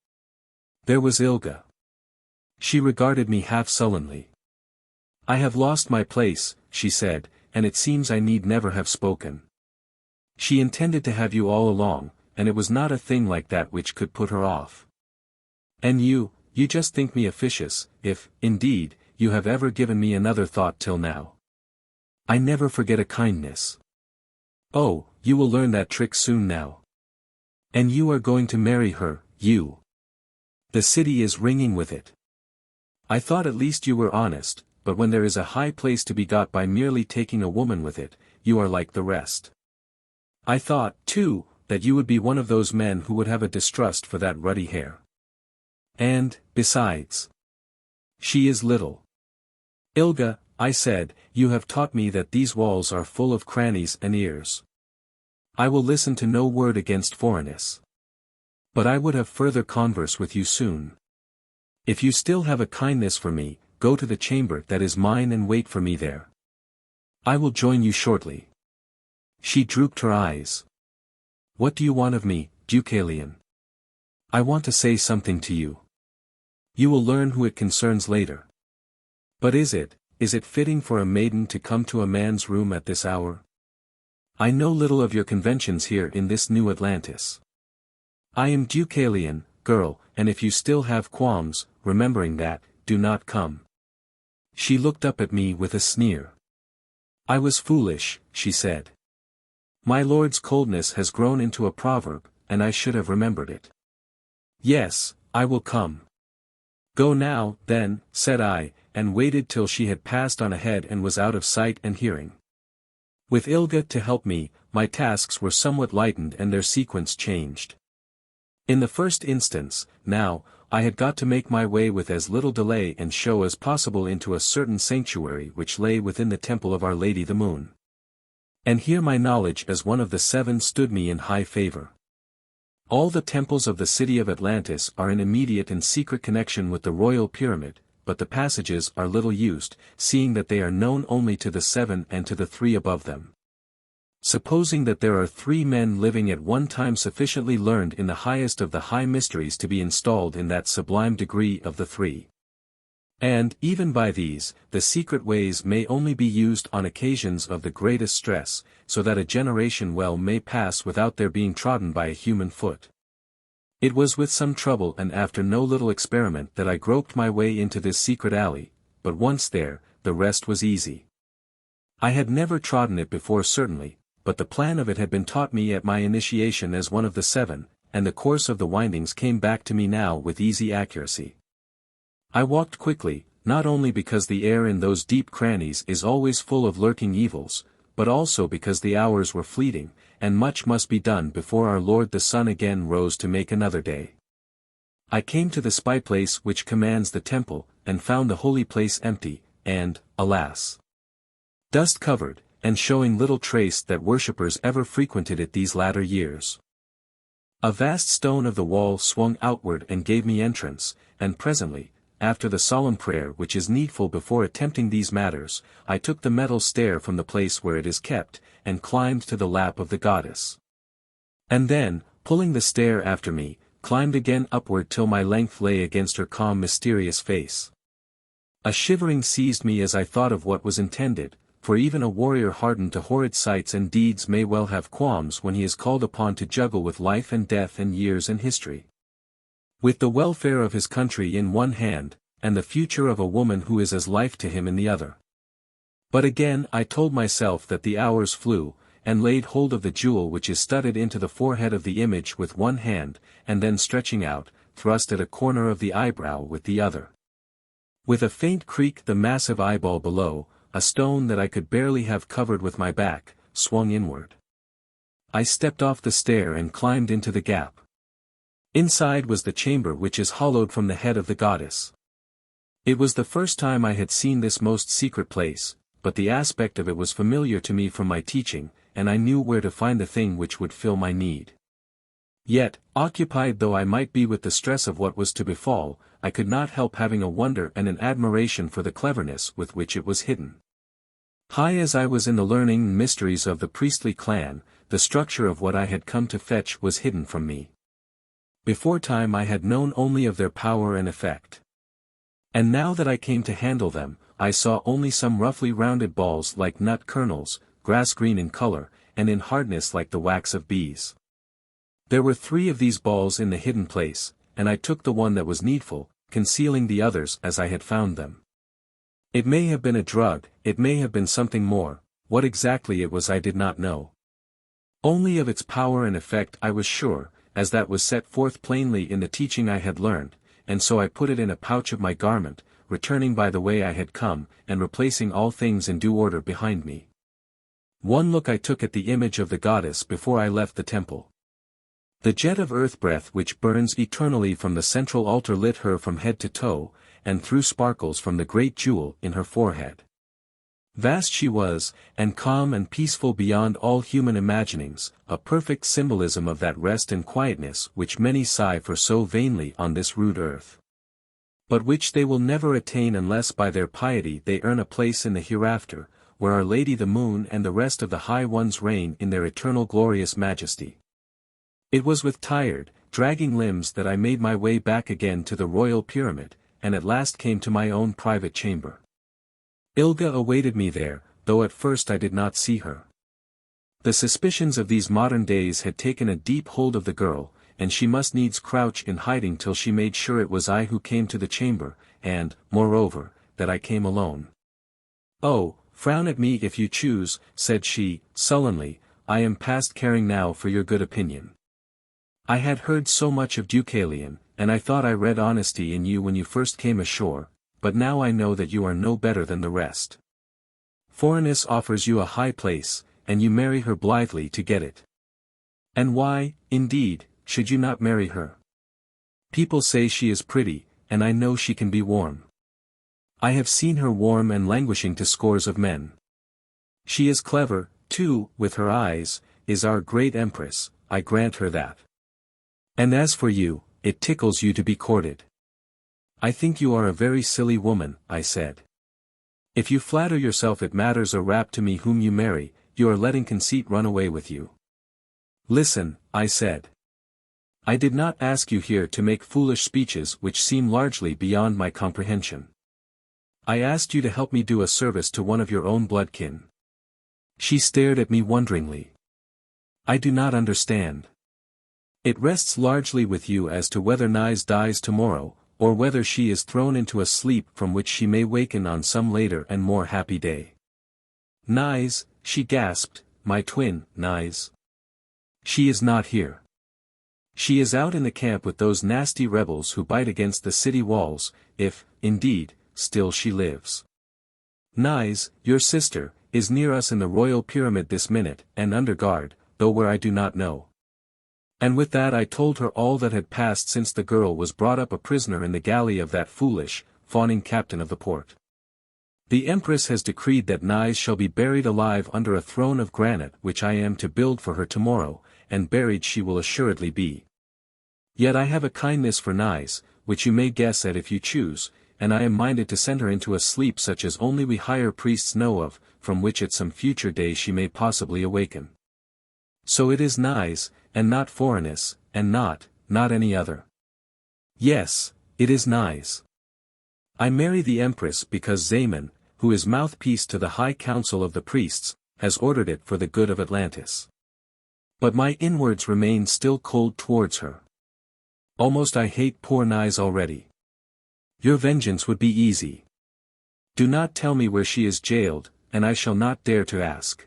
there was Ilga. She regarded me half sullenly. "I have lost my place," she said, "and it seems I need never have spoken. She intended to have you all along, and it was not a thing like that which could put her off. And you just think me officious, if, indeed, you have ever given me another thought till now. I never forget a kindness. Oh, you will learn that trick soon now. And you are going to marry her, you. The city is ringing with it. I thought at least you were honest, but when there is a high place to be got by merely taking a woman with it, you are like the rest. I thought, too, that you would be one of those men who would have a distrust for that ruddy hair. And, besides, she is little." "Ilga," I said, "you have taught me that these walls are full of crannies and ears. I will listen to no word against Phorenice. But I would have further converse with you soon. If you still have a kindness for me, go to the chamber that is mine and wait for me there. I will join you shortly." She drooped her eyes. "What do you want of me, Deucalion?" "I want to say something to you. You will learn who it concerns later. But is it fitting for a maiden to come to a man's room at this hour? I know little of your conventions here in this new Atlantis. I am Deucalion, girl, and if you still have qualms, remembering that, do not come. She looked up at me with a sneer. I was foolish, she said. My lord's coldness has grown into a proverb, and I should have remembered it. Yes, I will come. Go now, then, said I, and waited till she had passed on ahead and was out of sight and hearing. With Ilga to help me, my tasks were somewhat lightened and their sequence changed. In the first instance, now, I had got to make my way with as little delay and show as possible into a certain sanctuary which lay within the temple of Our Lady the Moon. And here my knowledge as one of the 7 stood me in high favor. All the temples of the city of Atlantis are in immediate and secret connection with the royal pyramid, but the passages are little used, seeing that they are known only to the 7 and to the 3 above them. Supposing that there are 3 men living at one time sufficiently learned in the highest of the high mysteries to be installed in that sublime degree of the 3. And, even by these, the secret ways may only be used on occasions of the greatest stress, so that a generation well may pass without their being trodden by a human foot. It was with some trouble and after no little experiment that I groped my way into this secret alley, but once there, the rest was easy. I had never trodden it before certainly, but the plan of it had been taught me at my initiation as one of the 7, and the course of the windings came back to me now with easy accuracy. I walked quickly, not only because the air in those deep crannies is always full of lurking evils, but also because the hours were fleeting, and much must be done before our Lord the Sun again rose to make another day. I came to the spy place which commands the temple, and found the holy place empty, and, alas, dust-covered, and showing little trace that worshippers ever frequented it these latter years. A vast stone of the wall swung outward and gave me entrance, and presently, after the solemn prayer which is needful before attempting these matters, I took the metal stair from the place where it is kept, and climbed to the lap of the goddess. And then, pulling the stair after me, climbed again upward till my length lay against her calm mysterious face. A shivering seized me as I thought of what was intended, for even a warrior hardened to horrid sights and deeds may well have qualms when he is called upon to juggle with life and death and years and history. With the welfare of his country in one hand, and the future of a woman who is as life to him in the other. But again I told myself that the hours flew, and laid hold of the jewel which is studded into the forehead of the image with one hand, and then stretching out, thrust at a corner of the eyebrow with the other. With a faint creak the massive eyeball below, a stone that I could barely have covered with my back, swung inward. I stepped off the stair and climbed into the gap. Inside was the chamber which is hollowed from the head of the goddess. It was the first time I had seen this most secret place, but the aspect of it was familiar to me from my teaching, and I knew where to find the thing which would fill my need. Yet, occupied though I might be with the stress of what was to befall, I could not help having a wonder and an admiration for the cleverness with which it was hidden. High as I was in the learning and mysteries of the priestly clan, the structure of what I had come to fetch was hidden from me. Beforetime I had known only of their power and effect. And now that I came to handle them, I saw only some roughly rounded balls like nut kernels, grass-green in color, and in hardness like the wax of bees. There were 3 of these balls in the hidden place, and I took the one that was needful, concealing the others as I had found them. It may have been a drug, it may have been something more, what exactly it was I did not know. Only of its power and effect I was sure, as that was set forth plainly in the teaching I had learned, and so I put it in a pouch of my garment, returning by the way I had come, and replacing all things in due order behind me. One look I took at the image of the goddess before I left the temple. The jet of earth breath which burns eternally from the central altar lit her from head to toe, and threw sparkles from the great jewel in her forehead. Vast she was, and calm and peaceful beyond all human imaginings, a perfect symbolism of that rest and quietness which many sigh for so vainly on this rude earth. But which they will never attain unless by their piety they earn a place in the hereafter, where Our Lady the Moon and the rest of the High Ones reign in their eternal glorious majesty. It was with tired, dragging limbs that I made my way back again to the royal pyramid, and at last came to my own private chamber. Ilga awaited me there, though at first I did not see her. The suspicions of these modern days had taken a deep hold of the girl, and she must needs crouch in hiding till she made sure it was I who came to the chamber, and, moreover, that I came alone. "Oh, frown at me if you choose," said she, sullenly, "I am past caring now for your good opinion. I had heard so much of Deucalion, and I thought I read honesty in you when you first came ashore, but now I know that you are no better than the rest. Phorenice offers you a high place, and you marry her blithely to get it. And why, indeed, should you not marry her? People say she is pretty, and I know she can be warm. I have seen her warm and languishing to scores of men. She is clever, too, with her eyes, is our great Empress, I grant her that. And as for you, it tickles you to be courted." "I think you are a very silly woman," I said. "If you flatter yourself it matters a rap to me whom you marry, you are letting conceit run away with you." "Listen," I said. "I did not ask you here to make foolish speeches which seem largely beyond my comprehension. I asked you to help me do a service to one of your own bloodkin." She stared at me wonderingly. "I do not understand." "It rests largely with you as to whether Naïs dies tomorrow, or whether she is thrown into a sleep from which she may waken on some later and more happy day." "Naïs," she gasped, "my twin, Naïs. She is not here. She is out in the camp with those nasty rebels who bite against the city walls, if, indeed, still she lives. Naïs, your sister, is near us in the royal pyramid this minute, and under guard, though where I do not know." And with that I told her all that had passed since the girl was brought up a prisoner in the galley of that foolish, fawning captain of the port. "The Empress has decreed that Naïs shall be buried alive under a throne of granite which I am to build for her tomorrow, and buried she will assuredly be. Yet I have a kindness for Naïs, which you may guess at if you choose, and I am minded to send her into a sleep such as only we higher priests know of, from which at some future day she may possibly awaken. So it is Naïs, and not Phorenice, and not any other. Yes, it is Naïs. I marry the Empress because Zaemon, who is mouthpiece to the high council of the priests, has ordered it for the good of Atlantis. But my inwards remain still cold towards her. Almost I hate poor Naïs already. Your vengeance would be easy. Do not tell me where she is jailed, and I shall not dare to ask.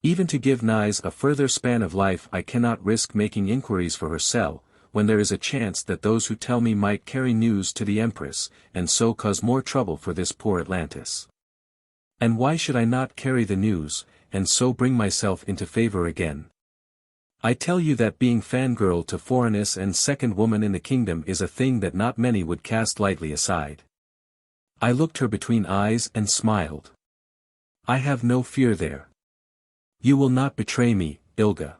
Even to give Naïs a further span of life I cannot risk making inquiries for her cell, when there is a chance that those who tell me might carry news to the Empress, and so cause more trouble for this poor Atlantis. And why should I not carry the news, and so bring myself into favor again? I tell you that being fangirl to Phorenice and second woman in the kingdom is a thing that not many would cast lightly aside." I looked her between eyes and smiled. "I have no fear there. You will not betray me, Ilga.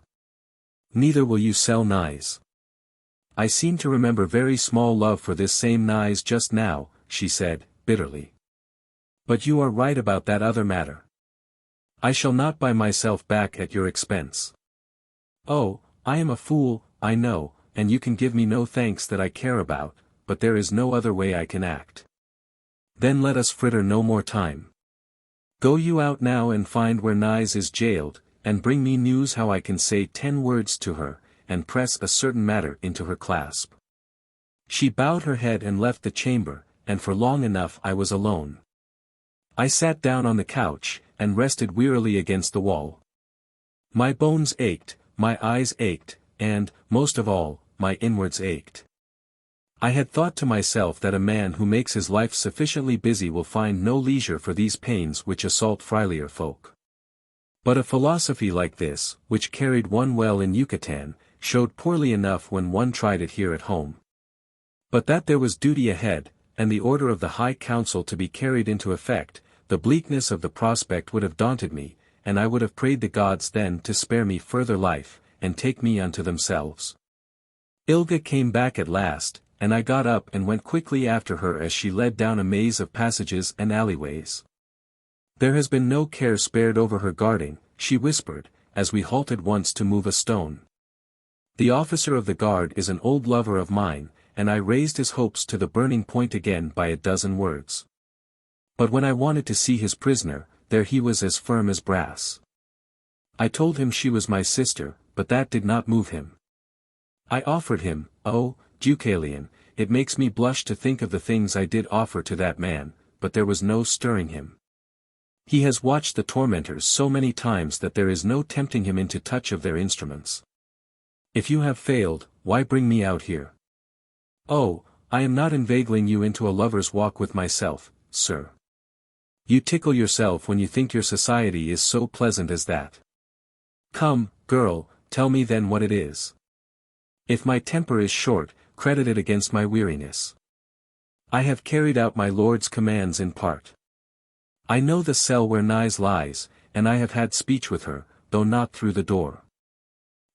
Neither will you sell Naïs." "I seem to remember very small love for this same Naïs just now," she said, bitterly. "But you are right about that other matter. I shall not buy myself back at your expense." "Oh, I am a fool, I know, and you can give me no thanks that I care about, but there is no other way I can act." "Then let us fritter no more time. Go you out now and find where Naïs is jailed, and bring me news how I can say 10 words to her, and press a certain matter into her clasp." She bowed her head and left the chamber, and for long enough I was alone. I sat down on the couch, and rested wearily against the wall. My bones ached, my eyes ached, and, most of all, my inwards ached. I had thought to myself that a man who makes his life sufficiently busy will find no leisure for these pains which assault friar folk. But a philosophy like this, which carried one well in Yucatan, showed poorly enough when one tried it here at home. But that there was duty ahead, and the order of the High Council to be carried into effect, the bleakness of the prospect would have daunted me, and I would have prayed the gods then to spare me further life, and take me unto themselves. Ilga came back at last, and I got up and went quickly after her as she led down a maze of passages and alleyways. "There has been no care spared over her guarding," she whispered, as we halted once to move a stone. "The officer of the guard is an old lover of mine," and I raised his hopes to the burning point again by a dozen words. But when I wanted to see his prisoner, there he was as firm as brass. I told him she was my sister, but that did not move him. I offered him, oh, Deucalion, it makes me blush to think of the things I did offer to that man, but there was no stirring him. He has watched the tormentors so many times that there is no tempting him into touch of their instruments. If you have failed, why bring me out here? Oh, I am not inveigling you into a lover's walk with myself, sir. You tickle yourself when you think your society is so pleasant as that. Come, girl, tell me then what it is. If my temper is short, credit it against my weariness. I have carried out my lord's commands in part. I know the cell where Naïs lies, and I have had speech with her, though not through the door.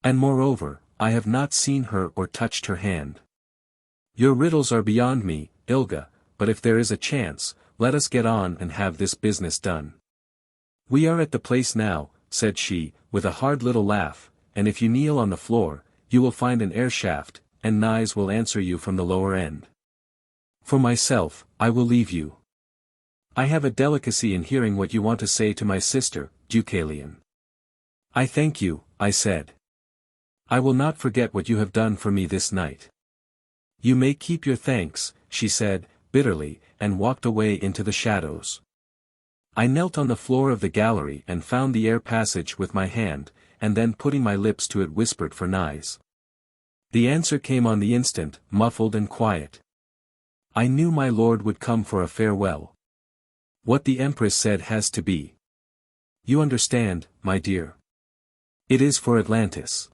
And moreover, I have not seen her or touched her hand. Your riddles are beyond me, Ilga, but if there is a chance, let us get on and have this business done. We are at the place now, said she, with a hard little laugh, and if you kneel on the floor, you will find an air shaft, and Naïs will answer you from the lower end. For myself, I will leave you. I have a delicacy in hearing what you want to say to my sister, Deucalion. I thank you, I said. I will not forget what you have done for me this night. You may keep your thanks, she said, bitterly, and walked away into the shadows. I knelt on the floor of the gallery and found the air passage with my hand, and then putting my lips to it whispered for Naïs. The answer came on the instant, muffled and quiet. I knew my lord would come for a farewell. What the Empress said has to be. You understand, my dear. It is for Atlantis.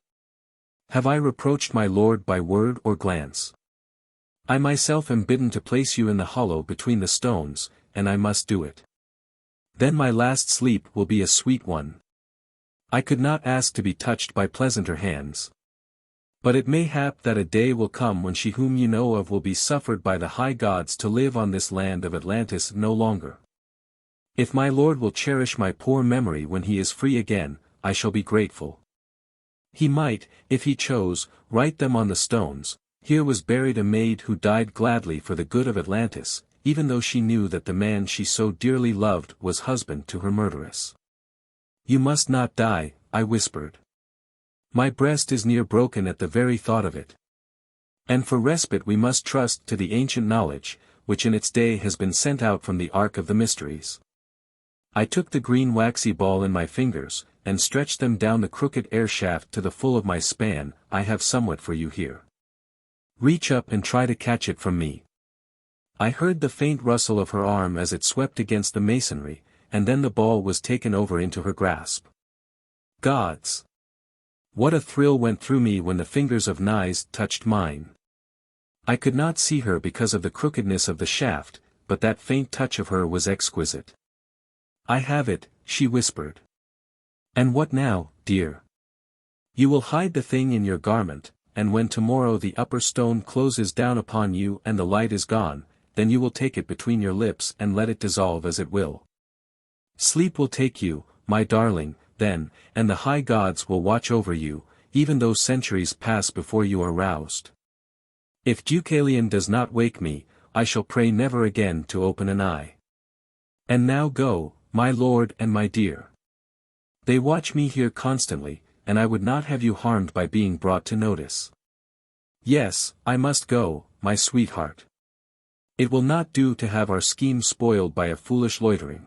Have I reproached my lord by word or glance? I myself am bidden to place you in the hollow between the stones, and I must do it. Then my last sleep will be a sweet one. I could not ask to be touched by pleasanter hands. But it may hap that a day will come when she whom you know of will be suffered by the high gods to live on this land of Atlantis no longer. If my lord will cherish my poor memory when he is free again, I shall be grateful. He might, if he chose, write them on the stones, here was buried a maid who died gladly for the good of Atlantis, even though she knew that the man she so dearly loved was husband to her murderess. You must not die, I whispered. My breast is near broken at the very thought of it. And for respite we must trust to the ancient knowledge, which in its day has been sent out from the Ark of the Mysteries. I took the green waxy ball in my fingers, and stretched them down the crooked air shaft to the full of my span. I have somewhat for you here. Reach up and try to catch it from me. I heard the faint rustle of her arm as it swept against the masonry, and then the ball was taken over into her grasp. Gods! What a thrill went through me when the fingers of Naïs touched mine. I could not see her because of the crookedness of the shaft, but that faint touch of her was exquisite. I have it, she whispered. And what now, dear? You will hide the thing in your garment, and when tomorrow the upper stone closes down upon you and the light is gone, then you will take it between your lips and let it dissolve as it will. Sleep will take you, my darling, then, and the high gods will watch over you, even though centuries pass before you are roused. If Deucalion does not wake me, I shall pray never again to open an eye. And now go, my lord and my dear. They watch me here constantly, and I would not have you harmed by being brought to notice. Yes, I must go, my sweetheart. It will not do to have our scheme spoiled by a foolish loitering.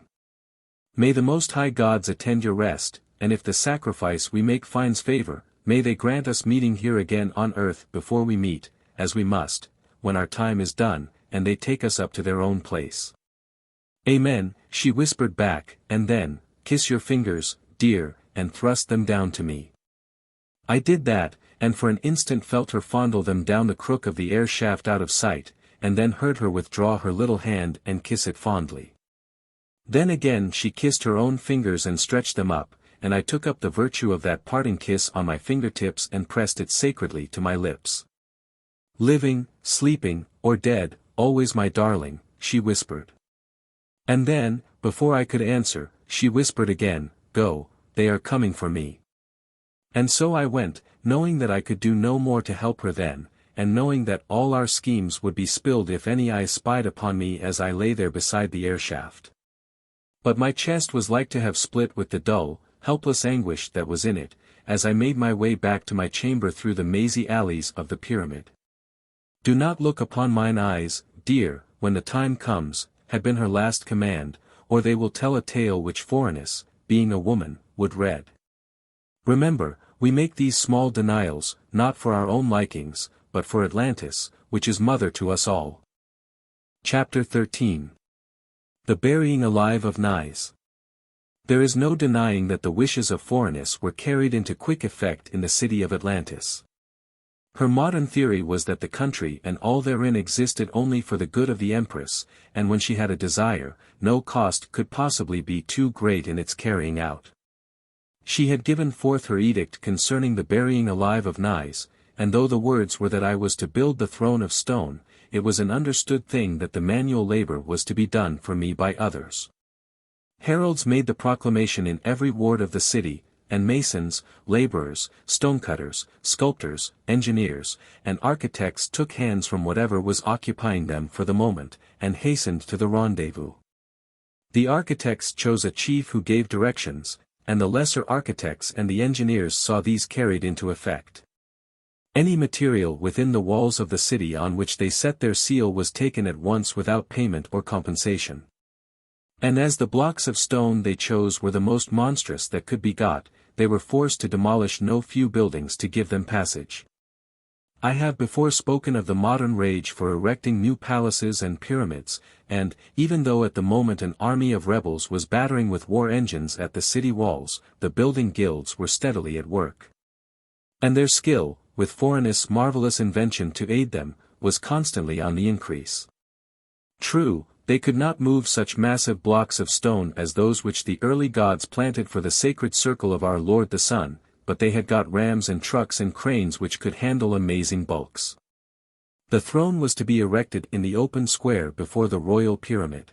May the most high gods attend your rest, and if the sacrifice we make finds favor, may they grant us meeting here again on earth before we meet, as we must, when our time is done, and they take us up to their own place. Amen, she whispered back, and then, kiss your fingers, dear, and thrust them down to me. I did that, and for an instant felt her fondle them down the crook of the air shaft out of sight, and then heard her withdraw her little hand and kiss it fondly. Then again she kissed her own fingers and stretched them up, and I took up the virtue of that parting kiss on my fingertips and pressed it sacredly to my lips. Living, sleeping, or dead, always my darling, she whispered. And then, before I could answer, she whispered again, go, they are coming for me. And so I went, knowing that I could do no more to help her then, and knowing that all our schemes would be spilled if any eye spied upon me as I lay there beside the airshaft. But my chest was like to have split with the dull, helpless anguish that was in it, as I made my way back to my chamber through the mazy alleys of the pyramid. "Do not look upon mine eyes, dear, when the time comes," had been her last command, "or they will tell a tale which Phorenice, being a woman, would read. Remember, we make these small denials, not for our own likings, but for Atlantis, which is mother to us all." Chapter 13. The Burying Alive of Naïs. There is no denying that the wishes of Phorenice were carried into quick effect in the city of Atlantis. Her modern theory was that the country and all therein existed only for the good of the Empress, and when she had a desire, no cost could possibly be too great in its carrying out. She had given forth her edict concerning the burying alive of Naïs, and though the words were that I was to build the throne of stone, it was an understood thing that the manual labor was to be done for me by others. Heralds made the proclamation in every ward of the city, and masons, laborers, stonecutters, sculptors, engineers, and architects took hands from whatever was occupying them for the moment, and hastened to the rendezvous. The architects chose a chief who gave directions, and the lesser architects and the engineers saw these carried into effect. Any material within the walls of the city on which they set their seal was taken at once without payment or compensation. And as the blocks of stone they chose were the most monstrous that could be got, they were forced to demolish no few buildings to give them passage. I have before spoken of the modern rage for erecting new palaces and pyramids, and, even though at the moment an army of rebels was battering with war engines at the city walls, the building guilds were steadily at work. And their skill, with Phorenice's marvelous invention to aid them, was constantly on the increase. True, they could not move such massive blocks of stone as those which the early gods planted for the sacred circle of our Lord the Sun, but they had got rams and trucks and cranes which could handle amazing bulks. The throne was to be erected in the open square before the royal pyramid.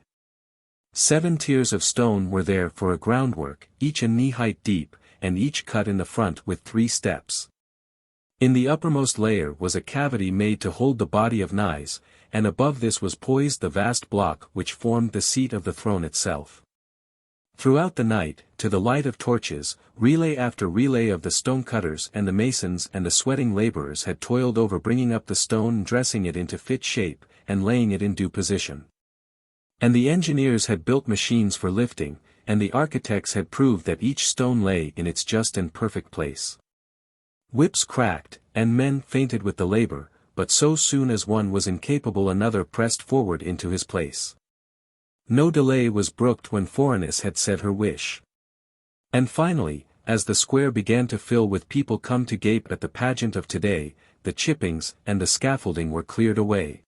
7 tiers of stone were there for a groundwork, each a knee-height deep, and each cut in the front with 3 steps. In the uppermost layer was a cavity made to hold the body of Naïs, and above this was poised the vast block which formed the seat of the throne itself. Throughout the night, to the light of torches, relay after relay of the stonecutters and the masons and the sweating laborers had toiled over bringing up the stone and dressing it into fit shape, and laying it in due position. And the engineers had built machines for lifting, and the architects had proved that each stone lay in its just and perfect place. Whips cracked, and men fainted with the labor, but so soon as one was incapable another pressed forward into his place. No delay was brooked when Phorenice had said her wish. And finally, as the square began to fill with people come to gape at the pageant of today, the chippings and the scaffolding were cleared away.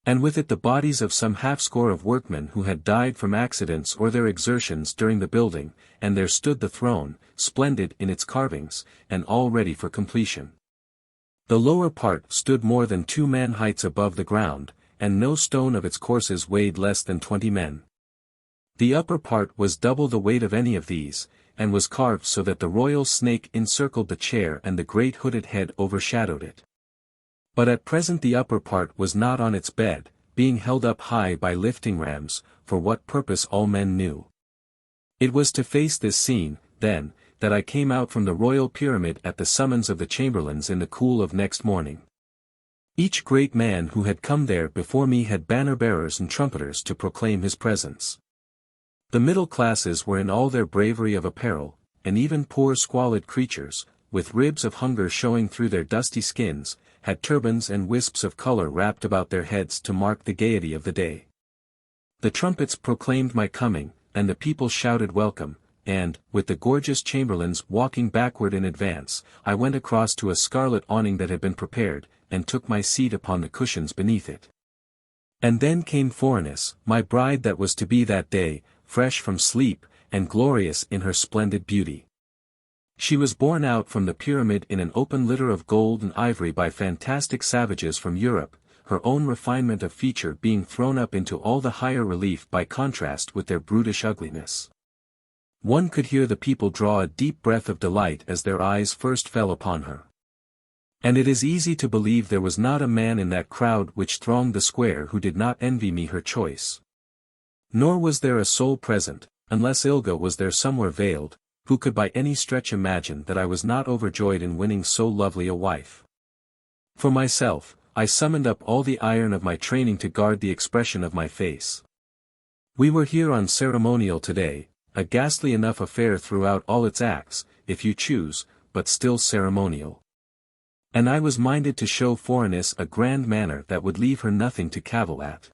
And with it the bodies of some half-score of workmen who had died from accidents or their exertions during the building, and there stood the throne, splendid in its carvings, and all ready for completion. The lower part stood more than 2 man heights above the ground, and no stone of its courses weighed less than 20 men. The upper part was double the weight of any of these, and was carved so that the royal snake encircled the chair and the great hooded head overshadowed it. But at present the upper part was not on its bed, being held up high by lifting rams, for what purpose all men knew. It was to face this scene, then, that I came out from the royal pyramid at the summons of the chamberlains in the cool of next morning. Each great man who had come there before me had banner-bearers and trumpeters to proclaim his presence. The middle classes were in all their bravery of apparel, and even poor squalid creatures, with ribs of hunger showing through their dusty skins, had turbans and wisps of color wrapped about their heads to mark the gaiety of the day. The trumpets proclaimed my coming, and the people shouted welcome, and, with the gorgeous chamberlains walking backward in advance, I went across to a scarlet awning that had been prepared, and took my seat upon the cushions beneath it. And then came Phorenice, my bride that was to be that day, fresh from sleep, and glorious in her splendid beauty. She was borne out from the pyramid in an open litter of gold and ivory by fantastic savages from Europe, her own refinement of feature being thrown up into all the higher relief by contrast with their brutish ugliness. One could hear the people draw a deep breath of delight as their eyes first fell upon her. And it is easy to believe there was not a man in that crowd which thronged the square who did not envy me her choice. Nor was there a soul present, unless Ilga was there somewhere veiled, who could by any stretch imagine that I was not overjoyed in winning so lovely a wife. For myself, I summoned up all the iron of my training to guard the expression of my face. We were here on ceremonial today, a ghastly enough affair throughout all its acts, if you choose, but still ceremonial. And I was minded to show Phorenice a grand manner that would leave her nothing to cavil at.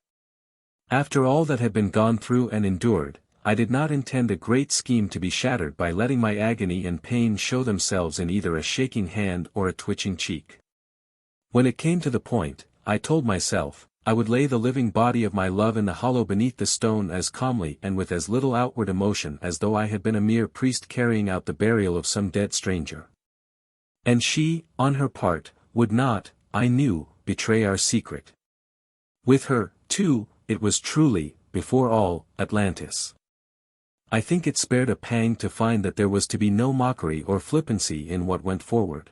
After all that had been gone through and endured, I did not intend a great scheme to be shattered by letting my agony and pain show themselves in either a shaking hand or a twitching cheek. When it came to the point, I told myself, I would lay the living body of my love in the hollow beneath the stone as calmly and with as little outward emotion as though I had been a mere priest carrying out the burial of some dead stranger. And she, on her part, would not, I knew, betray our secret. With her, too, it was truly, before all, Atlantis. I think it spared a pang to find that there was to be no mockery or flippancy in what went forward.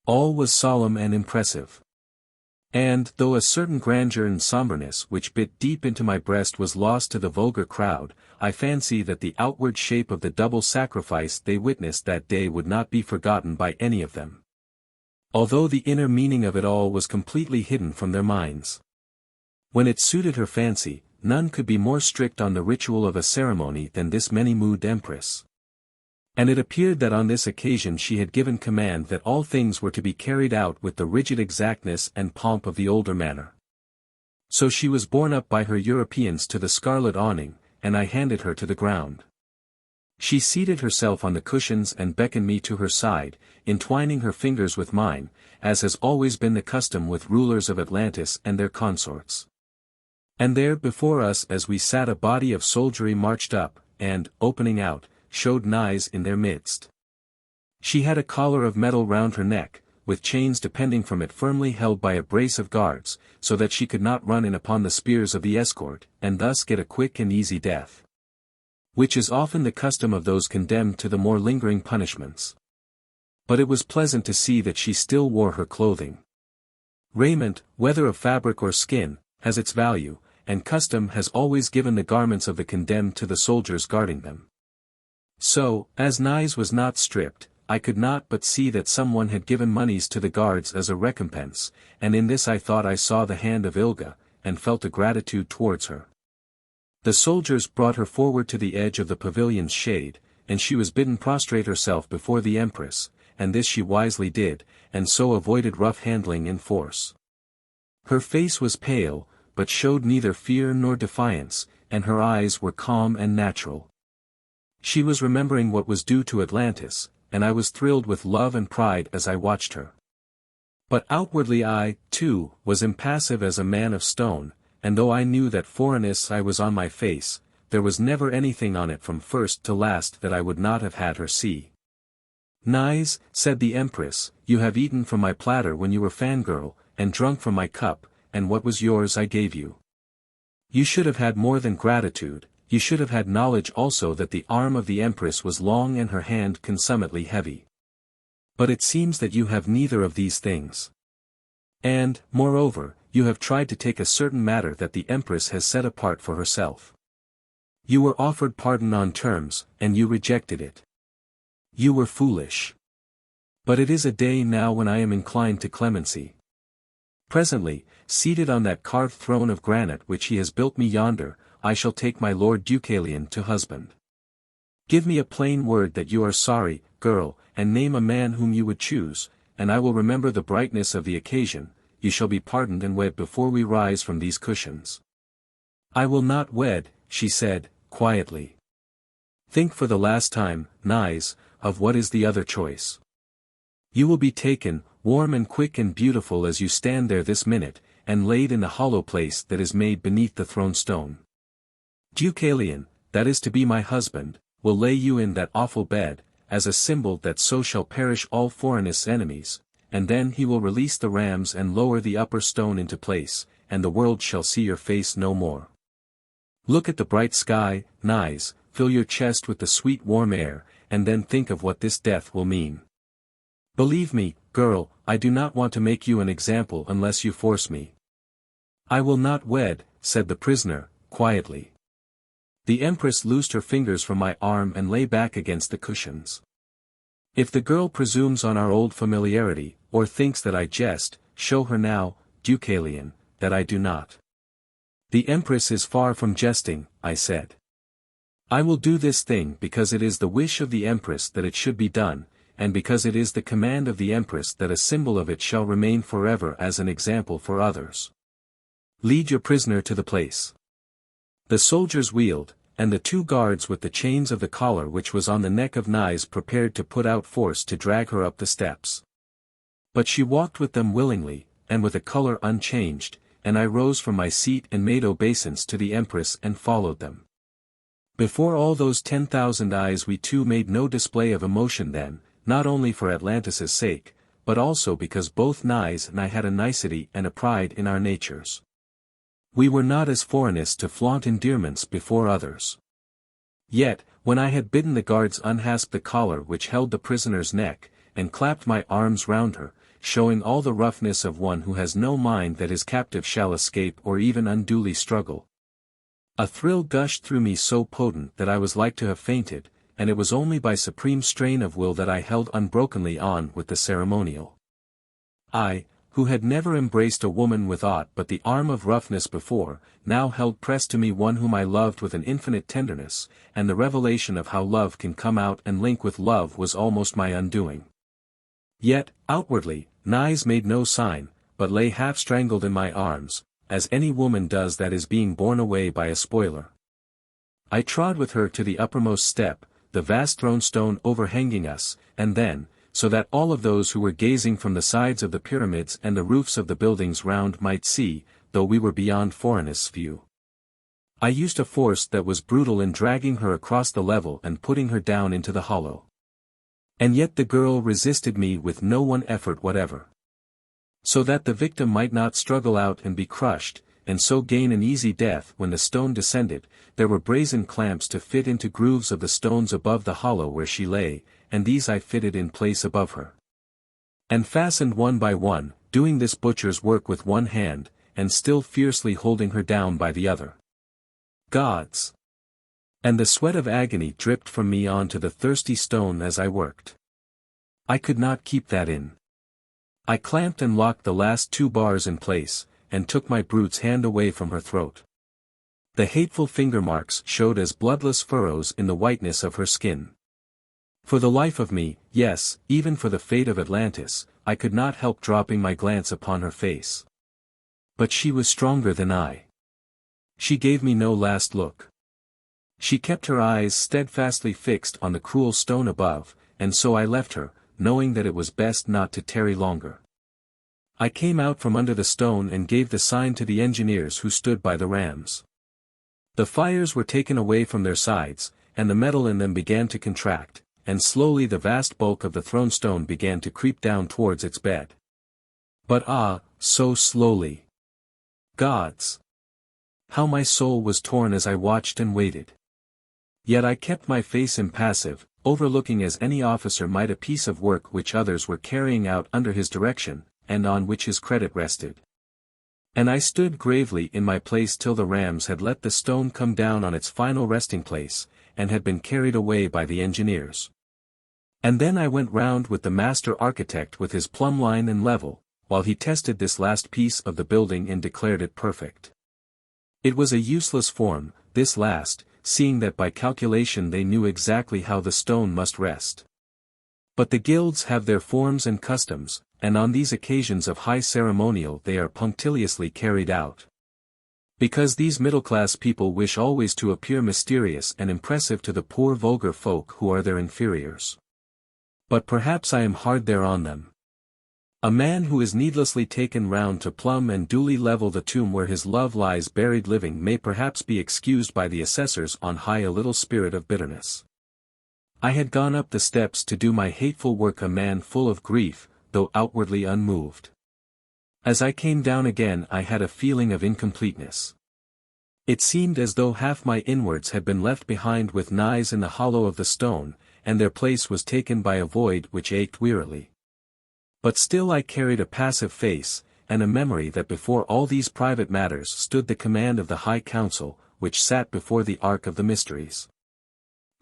All was solemn and impressive. And, though a certain grandeur and somberness which bit deep into my breast was lost to the vulgar crowd, I fancy that the outward shape of the double sacrifice they witnessed that day would not be forgotten by any of them. Although the inner meaning of it all was completely hidden from their minds. When it suited her fancy, none could be more strict on the ritual of a ceremony than this many-mood Empress. And it appeared that on this occasion she had given command that all things were to be carried out with the rigid exactness and pomp of the older manner. So she was borne up by her Europeans to the scarlet awning, and I handed her to the ground. She seated herself on the cushions and beckoned me to her side, entwining her fingers with mine, as has always been the custom with rulers of Atlantis and their consorts. And there before us as we sat a body of soldiery marched up, and, opening out, showed Naïs in their midst. She had a collar of metal round her neck, with chains depending from it firmly held by a brace of guards, so that she could not run in upon the spears of the escort, and thus get a quick and easy death. Which is often the custom of those condemned to the more lingering punishments. But it was pleasant to see that she still wore her clothing. Raiment, whether of fabric or skin, has its value, and custom has always given the garments of the condemned to the soldiers guarding them. So, as Naïs was not stripped, I could not but see that someone had given moneys to the guards as a recompense, and in this I thought I saw the hand of Ilga, and felt a gratitude towards her. The soldiers brought her forward to the edge of the pavilion's shade, and she was bidden prostrate herself before the Empress, and this she wisely did, and so avoided rough handling and force. Her face was pale, but showed neither fear nor defiance, and her eyes were calm and natural. She was remembering what was due to Atlantis, and I was thrilled with love and pride as I watched her. But outwardly I, too, was impassive as a man of stone, and though I knew that Phorenice I was on my face, there was never anything on it from first to last that I would not have had her see. Naïs, said the Empress, you have eaten from my platter when you were fangirl, and drunk from my cup, and what was yours I gave you. You should have had more than gratitude, you should have had knowledge also that the arm of the Empress was long and her hand consummately heavy. But it seems that you have neither of these things. And, moreover, you have tried to take a certain matter that the Empress has set apart for herself. You were offered pardon on terms, and you rejected it. You were foolish. But it is a day now when I am inclined to clemency. Presently, seated on that carved throne of granite which he has built me yonder, I shall take my Lord Deucalion to husband. Give me a plain word that you are sorry, girl, and name a man whom you would choose, and I will remember the brightness of the occasion. You shall be pardoned and wed before we rise from these cushions. I will not wed, she said, quietly. Think for the last time, Naïs, of what is the other choice. You will be taken, warm and quick and beautiful as you stand there this minute, and laid in the hollow place that is made beneath the throne stone. Deucalion, that is to be my husband, will lay you in that awful bed, as a symbol that so shall perish all Phorenice's enemies, and then he will release the rams and lower the upper stone into place, and the world shall see your face no more. Look at the bright sky, Naïs, fill your chest with the sweet warm air, and then think of what this death will mean. Believe me, girl, I do not want to make you an example unless you force me. I will not wed, said the prisoner, quietly. The Empress loosed her fingers from my arm and lay back against the cushions. If the girl presumes on our old familiarity, or thinks that I jest, show her now, Deucalion, that I do not. The Empress is far from jesting, I said. I will do this thing because it is the wish of the Empress that it should be done, and because it is the command of the Empress that a symbol of it shall remain forever as an example for others. Lead your prisoner to the place. The soldiers wheeled, and the 2 guards with the chains of the collar which was on the neck of Naïs prepared to put out force to drag her up the steps. But she walked with them willingly, and with a color unchanged, and I rose from my seat and made obeisance to the Empress and followed them. Before all those 10,000 eyes we too made no display of emotion then, not only for Atlantis' sake, but also because both Naïs and I had a nicety and a pride in our natures. We were not as Phorenice to flaunt endearments before others. Yet, when I had bidden the guards unhasp the collar which held the prisoner's neck, and clapped my arms round her, showing all the roughness of one who has no mind that his captive shall escape or even unduly struggle, a thrill gushed through me so potent that I was like to have fainted, and it was only by supreme strain of will that I held unbrokenly on with the ceremonial. I, who had never embraced a woman with aught but the arm of roughness before, now held pressed to me one whom I loved with an infinite tenderness, and the revelation of how love can come out and link with love was almost my undoing. Yet, outwardly, Naïs made no sign, but lay half strangled in my arms, as any woman does that is being borne away by a spoiler. I trod with her to the uppermost step, the vast throne stone overhanging us, and then, so that all of those who were gazing from the sides of the pyramids and the roofs of the buildings round might see, though we were beyond Phorenice's view. I used a force that was brutal in dragging her across the level and putting her down into the hollow. And yet the girl resisted me with no one effort whatever. So that the victim might not struggle out and be crushed, and so gain an easy death when the stone descended, there were brazen clamps to fit into grooves of the stones above the hollow where she lay, and these I fitted in place above her. And fastened one by one, doing this butcher's work with one hand, and still fiercely holding her down by the other. Gods! And the sweat of agony dripped from me onto the thirsty stone as I worked. I could not keep that in. I clamped and locked the last 2 bars in place, and took my brute's hand away from her throat. The hateful finger marks showed as bloodless furrows in the whiteness of her skin. For the life of me, yes, even for the fate of Atlantis, I could not help dropping my glance upon her face. But she was stronger than I. She gave me no last look. She kept her eyes steadfastly fixed on the cruel stone above, and so I left her, knowing that it was best not to tarry longer. I came out from under the stone and gave the sign to the engineers who stood by the rams. The fires were taken away from their sides, and the metal in them began to contract, and slowly the vast bulk of the throne stone began to creep down towards its bed. But ah, so slowly! Gods! How my soul was torn as I watched and waited. Yet I kept my face impassive, overlooking as any officer might a piece of work which others were carrying out under his direction, and on which his credit rested. And I stood gravely in my place till the rams had let the stone come down on its final resting place, and had been carried away by the engineers. And then I went round with the master architect with his plumb line and level, while he tested this last piece of the building and declared it perfect. It was a useless form, this last, seeing that by calculation they knew exactly how the stone must rest. But the guilds have their forms and customs, and on these occasions of high ceremonial they are punctiliously carried out. Because these middle-class people wish always to appear mysterious and impressive to the poor vulgar folk who are their inferiors. But perhaps I am hard there on them. A man who is needlessly taken round to plumb and duly level the tomb where his love lies buried living may perhaps be excused by the assessors on high a little spirit of bitterness. I had gone up the steps to do my hateful work a man full of grief, though outwardly unmoved. As I came down again I had a feeling of incompleteness. It seemed as though half my inwards had been left behind with Naïs in the hollow of the stone, and their place was taken by a void which ached wearily. But still I carried a passive face, and a memory that before all these private matters stood the command of the High Council, which sat before the Ark of the Mysteries.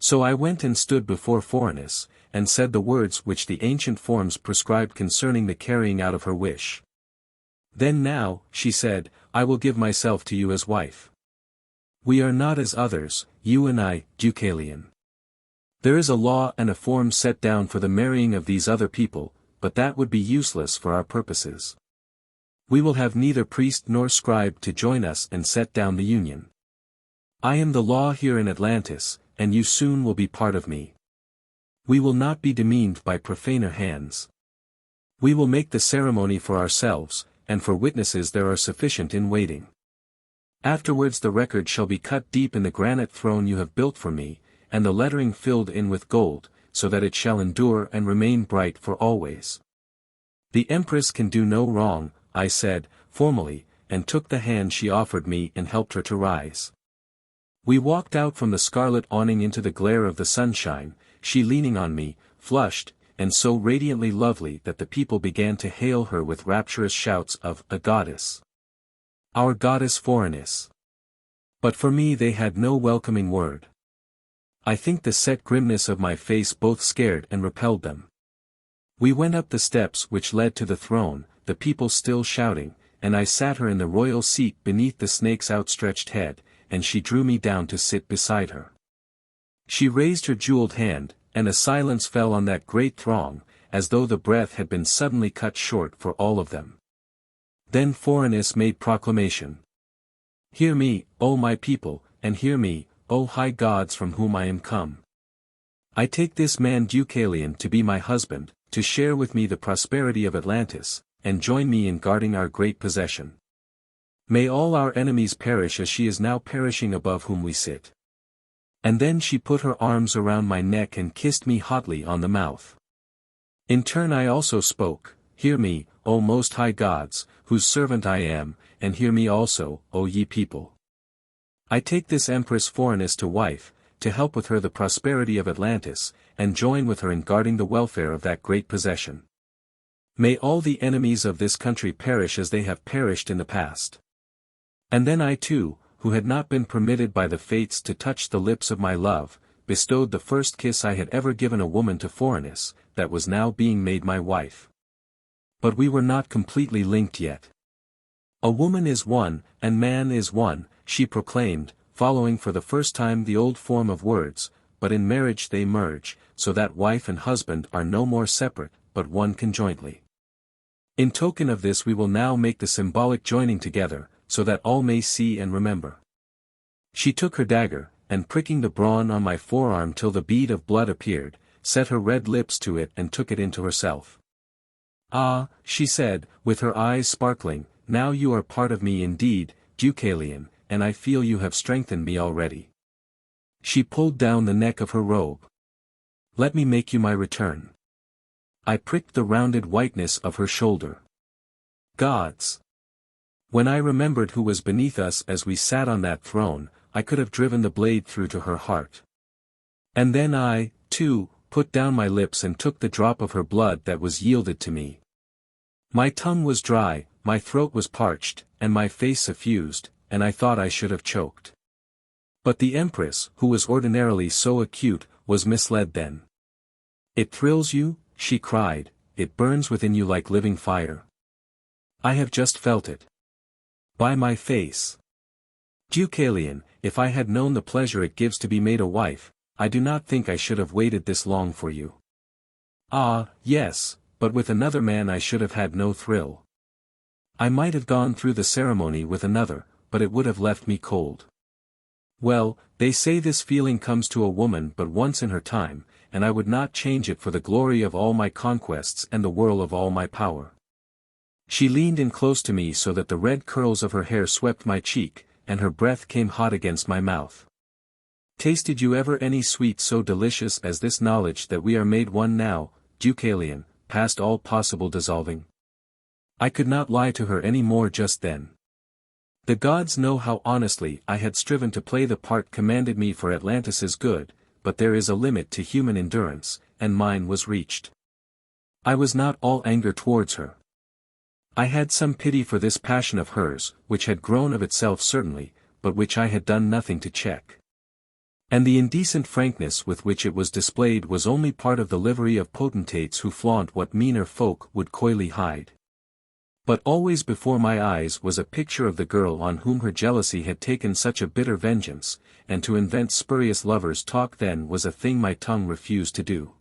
So I went and stood before Phorenice, and said the words which the ancient forms prescribed concerning the carrying out of her wish. Then now, she said, I will give myself to you as wife. We are not as others, you and I, Deucalion. There is a law and a form set down for the marrying of these other people, but that would be useless for our purposes. We will have neither priest nor scribe to join us and set down the union. I am the law here in Atlantis, and you soon will be part of me. We will not be demeaned by profaner hands. We will make the ceremony for ourselves, and for witnesses there are sufficient in waiting. Afterwards the record shall be cut deep in the granite throne you have built for me, and the lettering filled in with gold, so that it shall endure and remain bright for always. The Empress can do no wrong, I said, formally, and took the hand she offered me and helped her to rise. We walked out from the scarlet awning into the glare of the sunshine, she leaning on me, flushed, and so radiantly lovely that the people began to hail her with rapturous shouts of, a goddess. Our goddess Phorenice. But for me they had no welcoming word. I think the set grimness of my face both scared and repelled them. We went up the steps which led to the throne, the people still shouting, and I sat her in the royal seat beneath the snake's outstretched head, and she drew me down to sit beside her. She raised her jeweled hand, and a silence fell on that great throng, as though the breath had been suddenly cut short for all of them. Then Phorenice made proclamation. Hear me, O my people, and hear me, O high gods from whom I am come. I take this man Deucalion to be my husband, to share with me the prosperity of Atlantis, and join me in guarding our great possession. May all our enemies perish as she is now perishing above whom we sit. And then she put her arms around my neck and kissed me hotly on the mouth. In turn I also spoke, Hear me, O most high gods, whose servant I am, and hear me also, O ye people. I take this Empress Phorenice to wife, to help with her the prosperity of Atlantis, and join with her in guarding the welfare of that great possession. May all the enemies of this country perish as they have perished in the past. And then I too, who had not been permitted by the fates to touch the lips of my love, bestowed the first kiss I had ever given a woman to Phorenice, that was now being made my wife. But we were not completely linked yet. A woman is one, and man is one, she proclaimed, following for the first time the old form of words, but in marriage they merge, so that wife and husband are no more separate, but one conjointly. In token of this we will now make the symbolic joining together, so that all may see and remember. She took her dagger, and pricking the brawn on my forearm till the bead of blood appeared, set her red lips to it and took it into herself. Ah, she said, with her eyes sparkling, now you are part of me indeed, Deucalion, and I feel you have strengthened me already. She pulled down the neck of her robe. Let me make you my return. I pricked the rounded whiteness of her shoulder. Gods! When I remembered who was beneath us as we sat on that throne, I could have driven the blade through to her heart. And then I, too, put down my lips and took the drop of her blood that was yielded to me. My tongue was dry, my throat was parched, and my face suffused, and I thought I should have choked. But the Empress, who was ordinarily so acute, was misled then. It thrills you, she cried, it burns within you like living fire. I have just felt it. By my face. Deucalion, if I had known the pleasure it gives to be made a wife, I do not think I should have waited this long for you. Ah, yes, but with another man I should have had no thrill. I might have gone through the ceremony with another, but it would have left me cold. Well, they say this feeling comes to a woman but once in her time, and I would not change it for the glory of all my conquests and the whirl of all my power. She leaned in close to me so that the red curls of her hair swept my cheek, and her breath came hot against my mouth. Tasted you ever any sweet so delicious as this knowledge that we are made one now, Deucalion, past all possible dissolving? I could not lie to her any more just then. The gods know how honestly I had striven to play the part commanded me for Atlantis's good, but there is a limit to human endurance, and mine was reached. I was not all anger towards her. I had some pity for this passion of hers, which had grown of itself certainly, but which I had done nothing to check. And the indecent frankness with which it was displayed was only part of the livery of potentates who flaunt what meaner folk would coyly hide. But always before my eyes was a picture of the girl on whom her jealousy had taken such a bitter vengeance, and to invent spurious lovers' talk then was a thing my tongue refused to do.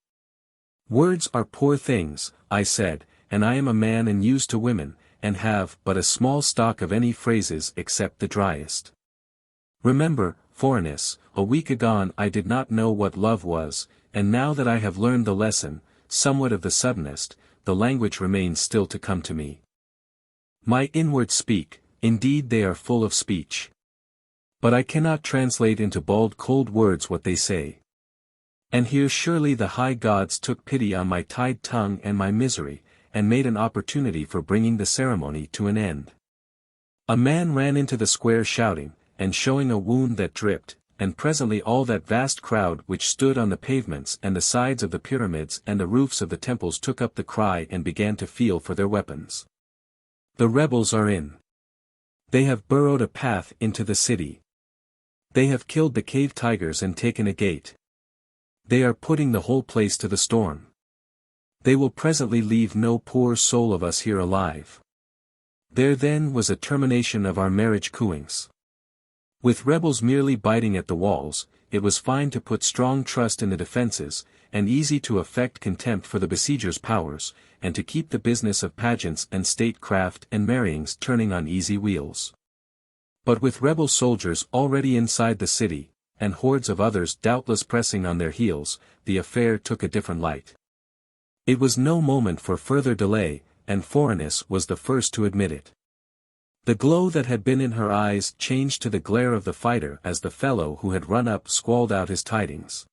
Words are poor things, I said, and I am a man and used to women, and have but a small stock of any phrases except the driest. Remember, Phorenice, a week agone I did not know what love was, and now that I have learned the lesson, somewhat of the suddenest, the language remains still to come to me. My inwards speak, indeed they are full of speech. But I cannot translate into bald cold words what they say. And here surely the high gods took pity on my tied tongue and my misery, and made an opportunity for bringing the ceremony to an end. A man ran into the square shouting, and showing a wound that dripped, and presently all that vast crowd which stood on the pavements and the sides of the pyramids and the roofs of the temples took up the cry and began to feel for their weapons. The rebels are in. They have burrowed a path into the city. They have killed the cave tigers and taken a gate. They are putting the whole place to the storm. They will presently leave no poor soul of us here alive. There then was a termination of our marriage cooings. With rebels merely biting at the walls, it was fine to put strong trust in the defences, and easy to affect contempt for the besiegers' powers, and to keep the business of pageants and statecraft and marryings turning on easy wheels. But with rebel soldiers already inside the city, and hordes of others doubtless pressing on their heels, the affair took a different light. It was no moment for further delay, and Phorenice was the first to admit it. The glow that had been in her eyes changed to the glare of the fighter as the fellow who had run up squalled out his tidings.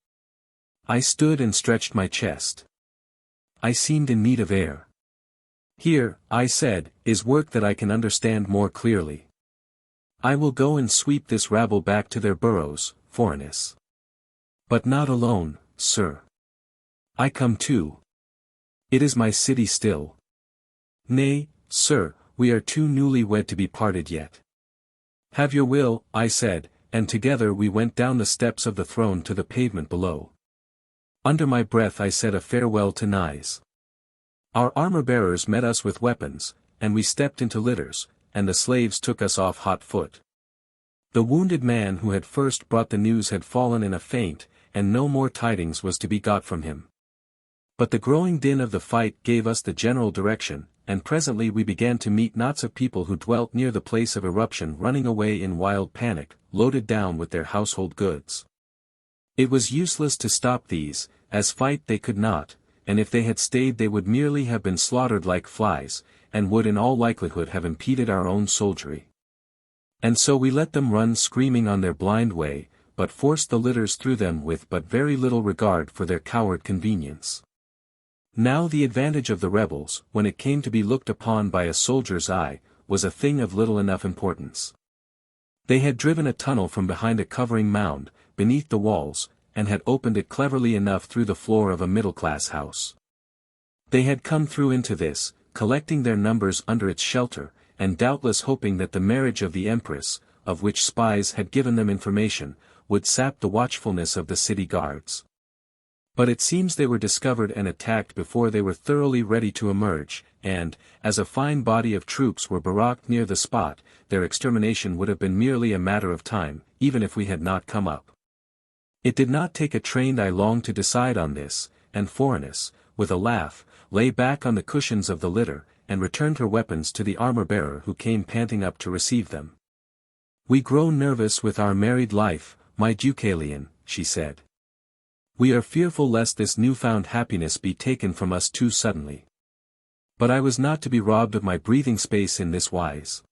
I stood and stretched my chest. I seemed in need of air. Here, I said, is work that I can understand more clearly. I will go and sweep this rabble back to their burrows, Phorenice. But not alone, sir. I come too. It is my city still. Nay, sir, we are too newly wed to be parted yet. Have your will, I said, and together we went down the steps of the throne to the pavement below. Under my breath I said a farewell to Naïs. Our armor-bearers met us with weapons, and we stepped into litters, and the slaves took us off hot foot. The wounded man who had first brought the news had fallen in a faint, and no more tidings was to be got from him. But the growing din of the fight gave us the general direction, and presently we began to meet knots of people who dwelt near the place of eruption running away in wild panic, loaded down with their household goods. It was useless to stop these, as fight they could not, and if they had stayed they would merely have been slaughtered like flies, and would in all likelihood have impeded our own soldiery. And so we let them run screaming on their blind way, but forced the litters through them with but very little regard for their coward convenience. Now the advantage of the rebels, when it came to be looked upon by a soldier's eye, was a thing of little enough importance. They had driven a tunnel from behind a covering mound, beneath the walls, and had opened it cleverly enough through the floor of a middle-class house. They had come through into this, collecting their numbers under its shelter, and doubtless hoping that the marriage of the Empress, of which spies had given them information, would sap the watchfulness of the city guards. But it seems they were discovered and attacked before they were thoroughly ready to emerge, and, as a fine body of troops were baracked near the spot, their extermination would have been merely a matter of time, even if we had not come up. It did not take a trained eye long to decide on this, and Phorenice, with a laugh, lay back on the cushions of the litter, and returned her weapons to the armor-bearer who came panting up to receive them. "We grow nervous with our married life, my Deucalion," she said. "We are fearful lest this newfound happiness be taken from us too suddenly. But I was not to be robbed of my breathing space in this wise.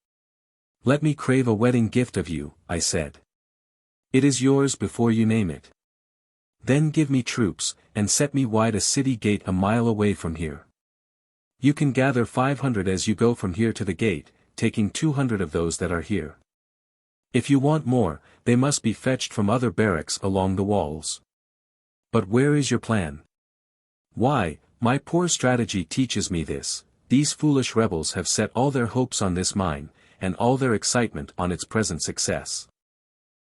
Let me crave a wedding gift of you," I said. "It is yours before you name it. Then give me troops, and set me wide a city gate a mile away from here. You can gather 500 as you go from here to the gate, taking 200 of those that are here. If you want more, they must be fetched from other barracks along the walls. But where is your plan?" "Why, My poor strategy teaches me this: these foolish rebels have set all their hopes on this mine, and all their excitement on its present success.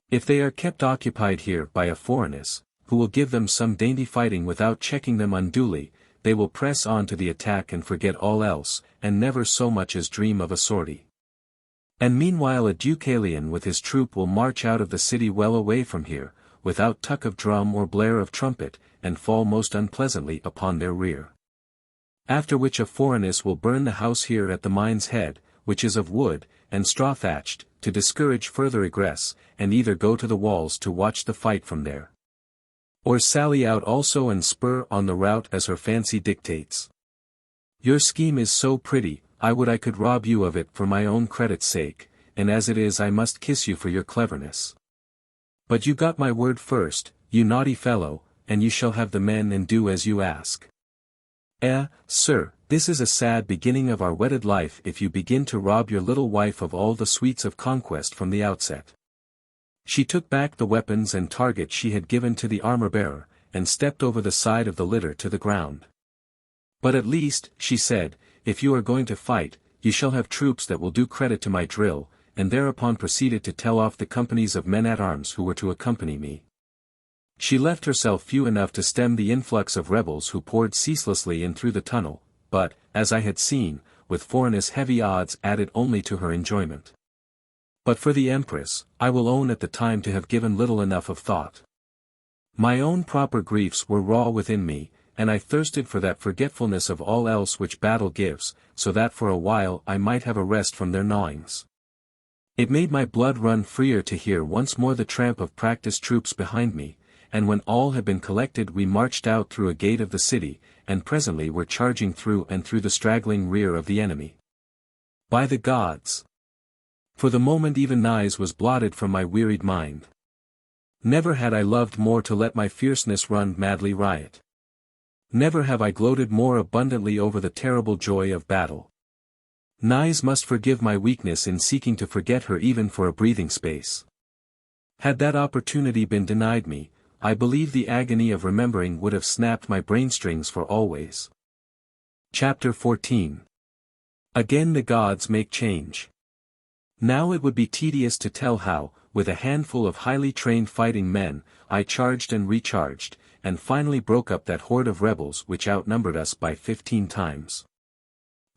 If they are kept occupied here by a Phorenice, who will give them some dainty fighting without checking them unduly, they will press on to the attack and forget all else, and never so much as dream of a sortie. And meanwhile a Deucalion with his troop will march out of the city well away from here, without tuck of drum or blare of trumpet, and fall most unpleasantly upon their rear. After which a Phorenice will burn the house here at the mine's head, which is of wood, and straw-thatched, to discourage further egress, and either go to the walls to watch the fight from there, or sally out also and spur on the rout as her fancy dictates. Your scheme is so pretty, I would I could rob you of it for my own credit's sake, and as it is I must kiss you for your cleverness. But you got my word first, you naughty fellow, and you shall have the men and do as you ask. Sir, this is a sad beginning of our wedded life if you begin to rob your little wife of all the sweets of conquest from the outset. She took back the weapons and target she had given to the armor-bearer, and stepped over the side of the litter to the ground. But at least, she said, if you are going to fight, you shall have troops that will do credit to my drill, and thereupon proceeded to tell off the companies of men-at-arms who were to accompany me. She left herself few enough to stem the influx of rebels who poured ceaselessly in through the tunnel, but, as I had seen, with Phorenice heavy odds added only to her enjoyment. But for the Empress, I will own at the time to have given little enough of thought. My own proper griefs were raw within me, and I thirsted for that forgetfulness of all else which battle gives, so that for a while I might have a rest from their gnawings. It made my blood run freer to hear once more the tramp of practised troops behind me, and when all had been collected we marched out through a gate of the city, and presently were charging through and through the straggling rear of the enemy. By the gods! For the moment even Naïs was blotted from my wearied mind. Never had I loved more to let my fierceness run madly riot. Never have I gloated more abundantly over the terrible joy of battle. Naïs must forgive my weakness in seeking to forget her even for a breathing space. Had that opportunity been denied me, I believe the agony of remembering would have snapped my brainstrings for always. Chapter 14. Again the gods make change. Now it would be tedious to tell how, with a handful of highly trained fighting men, I charged and recharged, and finally broke up that horde of rebels which outnumbered us by 15 times.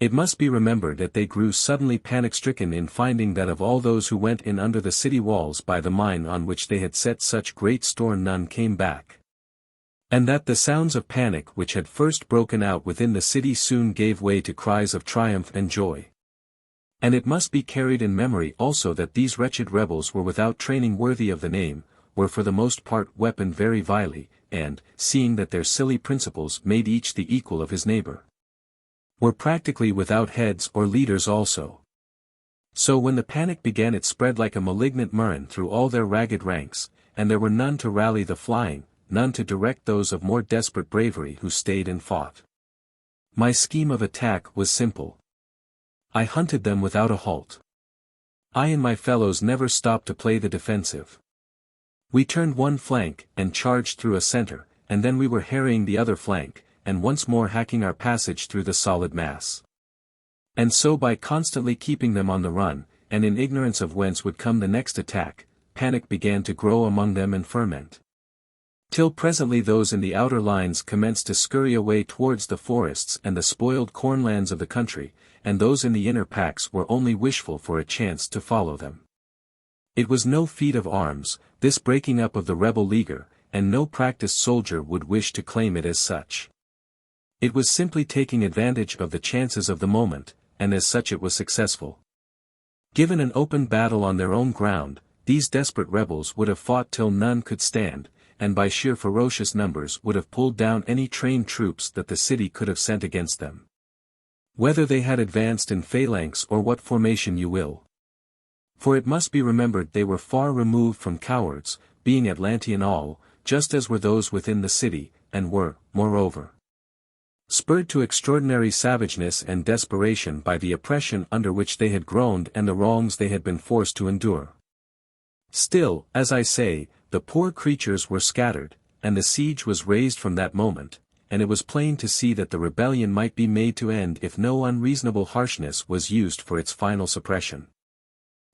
It must be remembered that they grew suddenly panic-stricken in finding that of all those who went in under the city walls by the mine on which they had set such great store none came back. And that the sounds of panic which had first broken out within the city soon gave way to cries of triumph and joy. And it must be carried in memory also that these wretched rebels were without training worthy of the name, were for the most part weaponed very vilely, and, seeing that their silly principles made each the equal of his neighbor, were practically without heads or leaders also. So when the panic began it spread like a malignant murrain through all their ragged ranks, and there were none to rally the flying, none to direct those of more desperate bravery who stayed and fought. My scheme of attack was simple. I hunted them without a halt. I and my fellows never stopped to play the defensive. We turned one flank, and charged through a center, and then we were harrying the other flank, and once more hacking our passage through the solid mass. And so by constantly keeping them on the run, and in ignorance of whence would come the next attack, panic began to grow among them and ferment. Till presently those in the outer lines commenced to scurry away towards the forests and the spoiled cornlands of the country, and those in the inner packs were only wishful for a chance to follow them. It was no feat of arms, this breaking up of the rebel leaguer, and no practiced soldier would wish to claim it as such. It was simply taking advantage of the chances of the moment, and as such it was successful. Given an open battle on their own ground, these desperate rebels would have fought till none could stand, and by sheer ferocious numbers would have pulled down any trained troops that the city could have sent against them. Whether they had advanced in phalanx or what formation you will. For it must be remembered they were far removed from cowards, being Atlantean all, just as were those within the city, and were, moreover, spurred to extraordinary savageness and desperation by the oppression under which they had groaned and the wrongs they had been forced to endure. Still, as I say, the poor creatures were scattered, and the siege was raised from that moment, and it was plain to see that the rebellion might be made to end if no unreasonable harshness was used for its final suppression.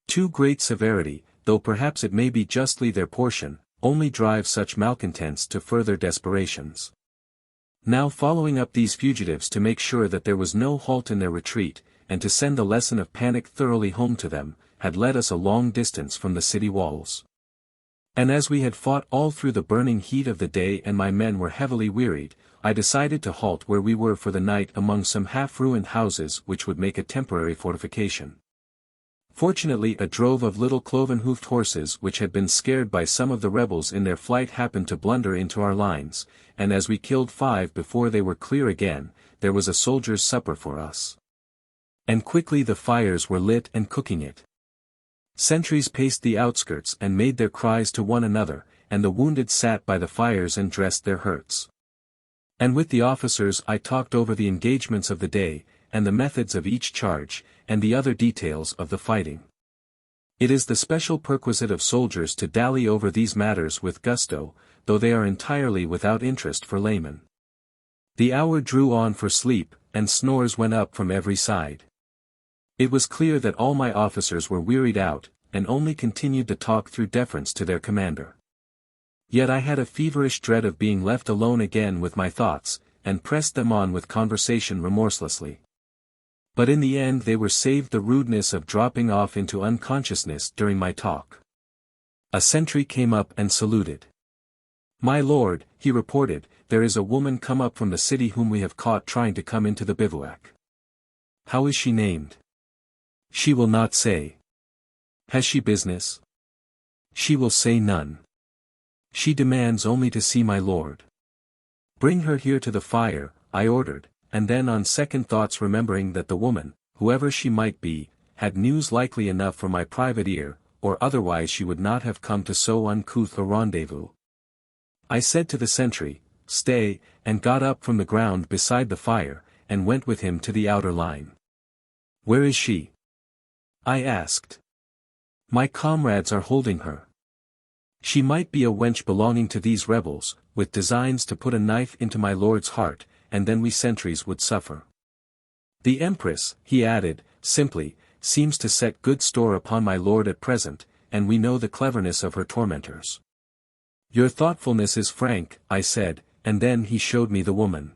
Too great severity, though perhaps it may be justly their portion, only drives such malcontents to further desperations. Now following up these fugitives to make sure that there was no halt in their retreat, and to send the lesson of panic thoroughly home to them, had led us a long distance from the city walls. And as we had fought all through the burning heat of the day and my men were heavily wearied, I decided to halt where we were for the night among some half-ruined houses which would make a temporary fortification. Fortunately a drove of little cloven-hoofed horses which had been scared by some of the rebels in their flight happened to blunder into our lines, and as we killed 5 before they were clear again, there was a soldier's supper for us. And quickly the fires were lit and cooking it. Sentries paced the outskirts and made their cries to one another, and the wounded sat by the fires and dressed their hurts. And with the officers I talked over the engagements of the day, and the methods of each charge, and the other details of the fighting. It is the special perquisite of soldiers to dally over these matters with gusto, though they are entirely without interest for laymen. The hour drew on for sleep, and snores went up from every side. It was clear that all my officers were wearied out, and only continued to talk through deference to their commander. Yet I had a feverish dread of being left alone again with my thoughts, and pressed them on with conversation remorselessly. But in the end they were saved the rudeness of dropping off into unconsciousness during my talk. A sentry came up and saluted. "My lord," he reported, "there is a woman come up from the city whom we have caught trying to come into the bivouac." "How is she named?" "She will not say." "Has she business?" "She will say none. She demands only to see my lord." "Bring her here to the fire," I ordered, and then on second thoughts remembering that the woman, whoever she might be, had news likely enough for my private ear, or otherwise she would not have come to so uncouth a rendezvous, I said to the sentry, "Stay," and got up from the ground beside the fire, and went with him to the outer line. "Where is she?" I asked. "My comrades are holding her. She might be a wench belonging to these rebels, with designs to put a knife into my lord's heart, and then we sentries would suffer. The Empress," he added, simply, "seems to set good store upon my lord at present, and we know the cleverness of her tormentors." "Your thoughtfulness is frank," I said, and then he showed me the woman.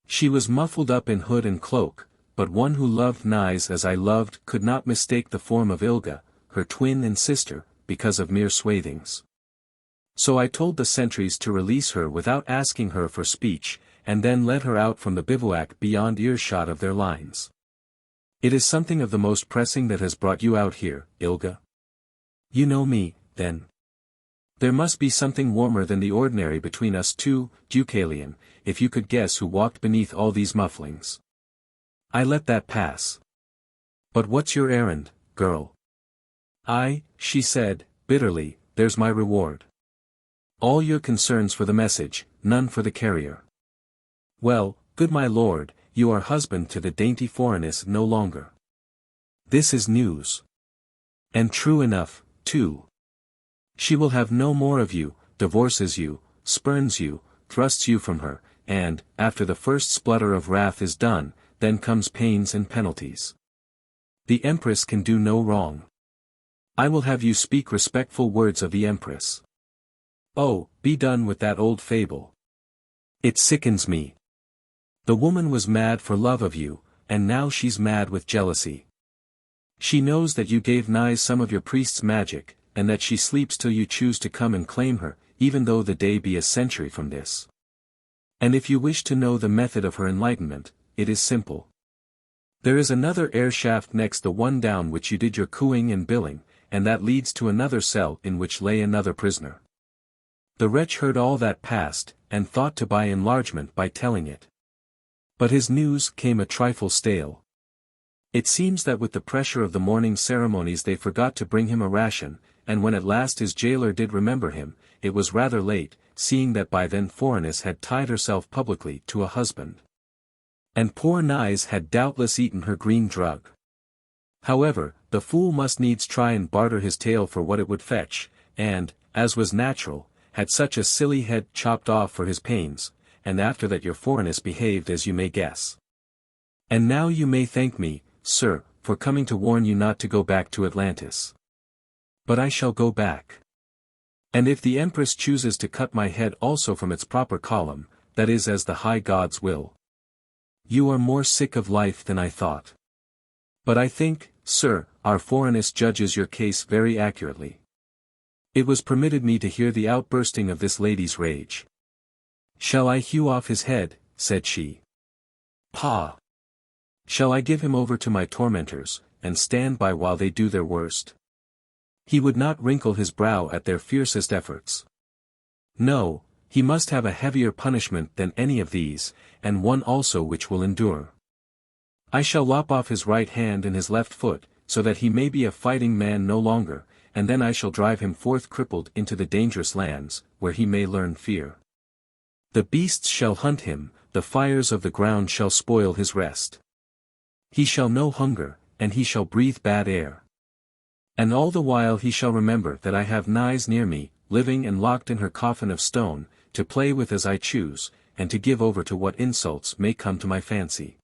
She was muffled up in hood and cloak, but one who loved Naïs as I loved could not mistake the form of Ilga, her twin and sister, because of mere swathings. So I told the sentries to release her without asking her for speech, and then led her out from the bivouac beyond earshot of their lines. "It is something of the most pressing that has brought you out here, Ilga. You know me, then. There must be something warmer than the ordinary between us two, Deucalion, if you could guess who walked beneath all these mufflings." I let that pass. "But what's your errand, girl?" She said, bitterly, "there's my reward. All your concerns for the message, none for the carrier. Well, good my lord, you are husband to the dainty Phorenice no longer. This is news. And true enough, too. She will have no more of you, divorces you, spurns you, thrusts you from her, and, after the first splutter of wrath is done, then comes pains and penalties. The Empress can do no wrong. I will have you speak respectful words of the Empress. Oh, be done with that old fable. It sickens me. The woman was mad for love of you, and now she's mad with jealousy. She knows that you gave Naïs some of your priest's magic, and that she sleeps till you choose to come and claim her, even though the day be a century from this. And if you wish to know the method of her enlightenment, it is simple. There is another air shaft next the one down which you did your cooing and billing, and that leads to another cell in which lay another prisoner. The wretch heard all that passed, and thought to buy enlargement by telling it. But his news came a trifle stale. It seems that with the pressure of the morning ceremonies they forgot to bring him a ration, and when at last his jailer did remember him, it was rather late, seeing that by then Phorenice had tied herself publicly to a husband. And poor Naïs had doubtless eaten her green drug. However, the fool must needs try and barter his tail for what it would fetch, and, as was natural, had such a silly head chopped off for his pains, and after that your Phorenice behaved as you may guess. And now you may thank me, sir, for coming to warn you not to go back to Atlantis. But I shall go back. And if the Empress chooses to cut my head also from its proper column, that is as the high gods will. You are more sick of life than I thought. But I think, sir, our Phorenice judges your case very accurately. It was permitted me to hear the outbursting of this lady's rage. Shall I hew off his head, said she. Pah! Shall I give him over to my tormentors, and stand by while they do their worst? He would not wrinkle his brow at their fiercest efforts. No, he must have a heavier punishment than any of these, and one also which will endure. I shall lop off his right hand and his left foot, so that he may be a fighting man no longer, and then I shall drive him forth crippled into the dangerous lands, where he may learn fear. The beasts shall hunt him, the fires of the ground shall spoil his rest. He shall know hunger, and he shall breathe bad air. And all the while he shall remember that I have Naïs near me, living and locked in her coffin of stone, to play with as I choose, and to give over to what insults may come to my fancy.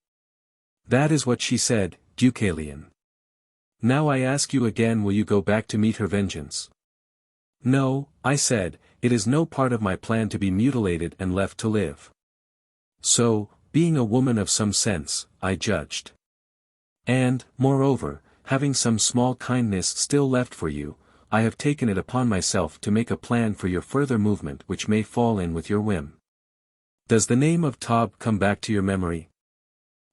That is what she said, Deucalion. Now I ask you again, will you go back to meet her vengeance? No, I said, it is no part of my plan to be mutilated and left to live. So, being a woman of some sense, I judged. And, moreover, having some small kindness still left for you, I have taken it upon myself to make a plan for your further movement which may fall in with your whim. Does the name of Tob come back to your memory?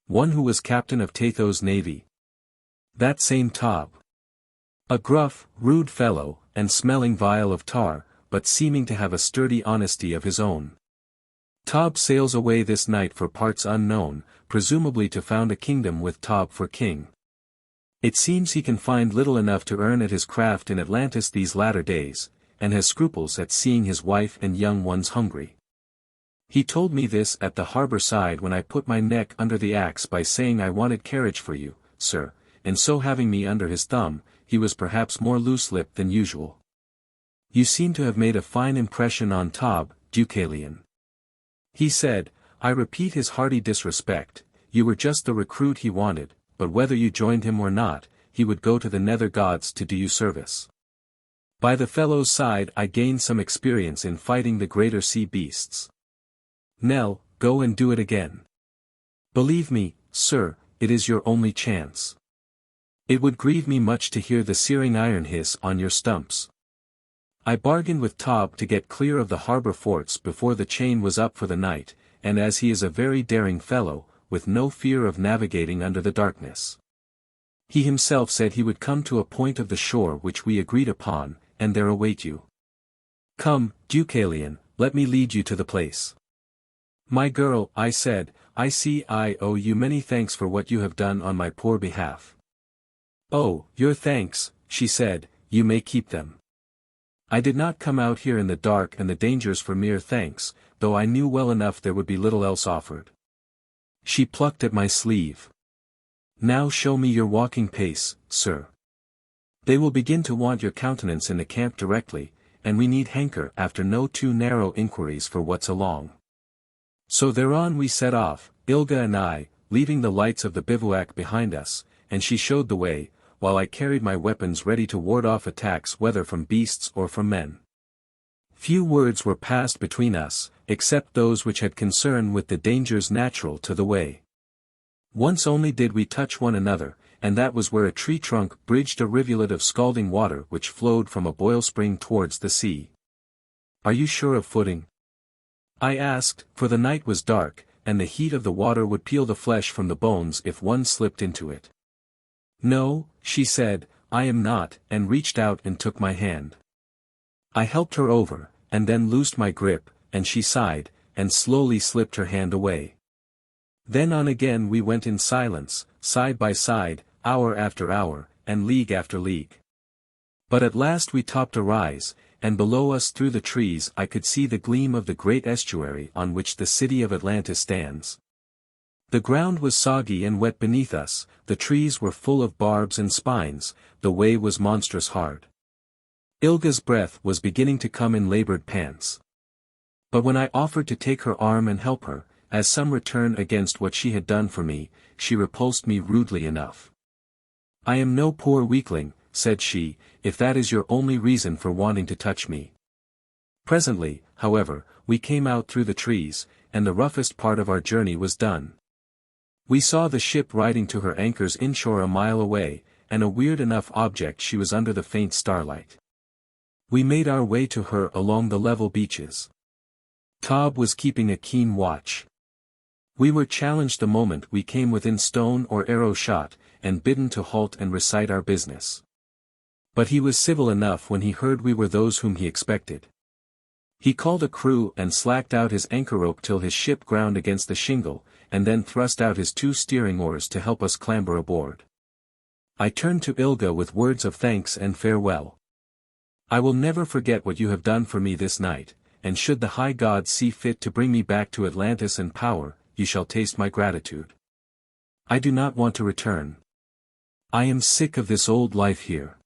One who was captain of Tatho's navy. That same Tob. A gruff, rude fellow, and smelling vile of tar, but seeming to have a sturdy honesty of his own. Tob sails away this night for parts unknown, presumably to found a kingdom with Tob for king. It seems he can find little enough to earn at his craft in Atlantis these latter days, and has scruples at seeing his wife and young ones hungry. He told me this at the harbor side when I put my neck under the axe by saying I wanted carriage for you, sir, and so having me under his thumb, he was perhaps more loose-lipped than usual. You seem to have made a fine impression on Tob, Deucalion. He said, I repeat his hearty disrespect, you were just the recruit he wanted, but whether you joined him or not, he would go to the nether gods to do you service. By the fellow's side I gained some experience in fighting the greater sea beasts. Nell, go and do it again. Believe me, sir, it is your only chance. It would grieve me much to hear the searing iron hiss on your stumps. I bargained with Tob to get clear of the harbor forts before the chain was up for the night, and as he is a very daring fellow, with no fear of navigating under the darkness. He himself said he would come to a point of the shore which we agreed upon, and there await you. Come, Deucalion, let me lead you to the place. My girl, I said, I see I owe you many thanks for what you have done on my poor behalf. Oh, your thanks, she said, you may keep them. I did not come out here in the dark and the dangers for mere thanks, though I knew well enough there would be little else offered. She plucked at my sleeve. Now show me your walking pace, sir. They will begin to want your countenance in the camp directly, and we need hanker after no too narrow inquiries for what's along. So thereon we set off, Ilga and I, leaving the lights of the bivouac behind us, and she showed the way, while I carried my weapons ready to ward off attacks whether from beasts or from men. Few words were passed between us, except those which had concern with the dangers natural to the way. Once only did we touch one another, and that was where a tree trunk bridged a rivulet of scalding water which flowed from a boil spring towards the sea. Are you sure of footing? I asked, for the night was dark, and the heat of the water would peel the flesh from the bones if one slipped into it. No, she said, I am not, and reached out and took my hand. I helped her over, and then loosed my grip, and she sighed, and slowly slipped her hand away. Then on again we went in silence, side by side, hour after hour, and league after league. But at last we topped a rise, and below us through the trees I could see the gleam of the great estuary on which the city of Atlantis stands. The ground was soggy and wet beneath us, the trees were full of barbs and spines, the way was monstrous hard. Ilga's breath was beginning to come in labored pants. But when I offered to take her arm and help her, as some return against what she had done for me, she repulsed me rudely enough. "I am no poor weakling," said she, "if that is your only reason for wanting to touch me." Presently, however, we came out through the trees, and the roughest part of our journey was done. We saw the ship riding to her anchors inshore a mile away, and a weird enough object she was under the faint starlight. We made our way to her along the level beaches. Tob was keeping a keen watch. We were challenged the moment we came within stone or arrow shot, and bidden to halt and recite our business. But he was civil enough when he heard we were those whom he expected. He called a crew and slacked out his anchor rope till his ship ground against the shingle, and then thrust out his 2 steering oars to help us clamber aboard. I turned to Ilga with words of thanks and farewell. "I will never forget what you have done for me this night, and should the high gods see fit to bring me back to Atlantis and power, you shall taste my gratitude. I do not want to return. I am sick of this old life here.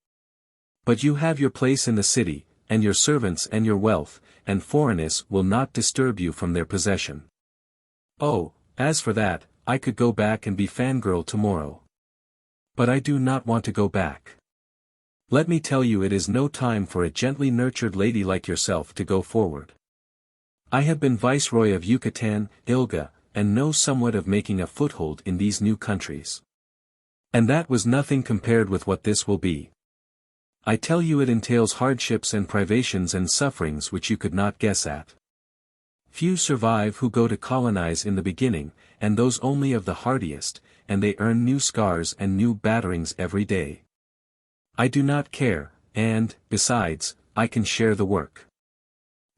But you have your place in the city, and your servants and your wealth, and Phorenice will not disturb you from their possession. Oh, as for that, I could go back and be fangirl tomorrow. But I do not want to go back. Let me tell you, it is no time for a gently nurtured lady like yourself to go forward. I have been viceroy of Yucatan, Ilga, and know somewhat of making a foothold in these new countries. And that was nothing compared with what this will be. I tell you, it entails hardships and privations and sufferings which you could not guess at. Few survive who go to colonize in the beginning, and those only of the hardiest, and they earn new scars and new batterings every day. I do not care, and, besides, I can share the work.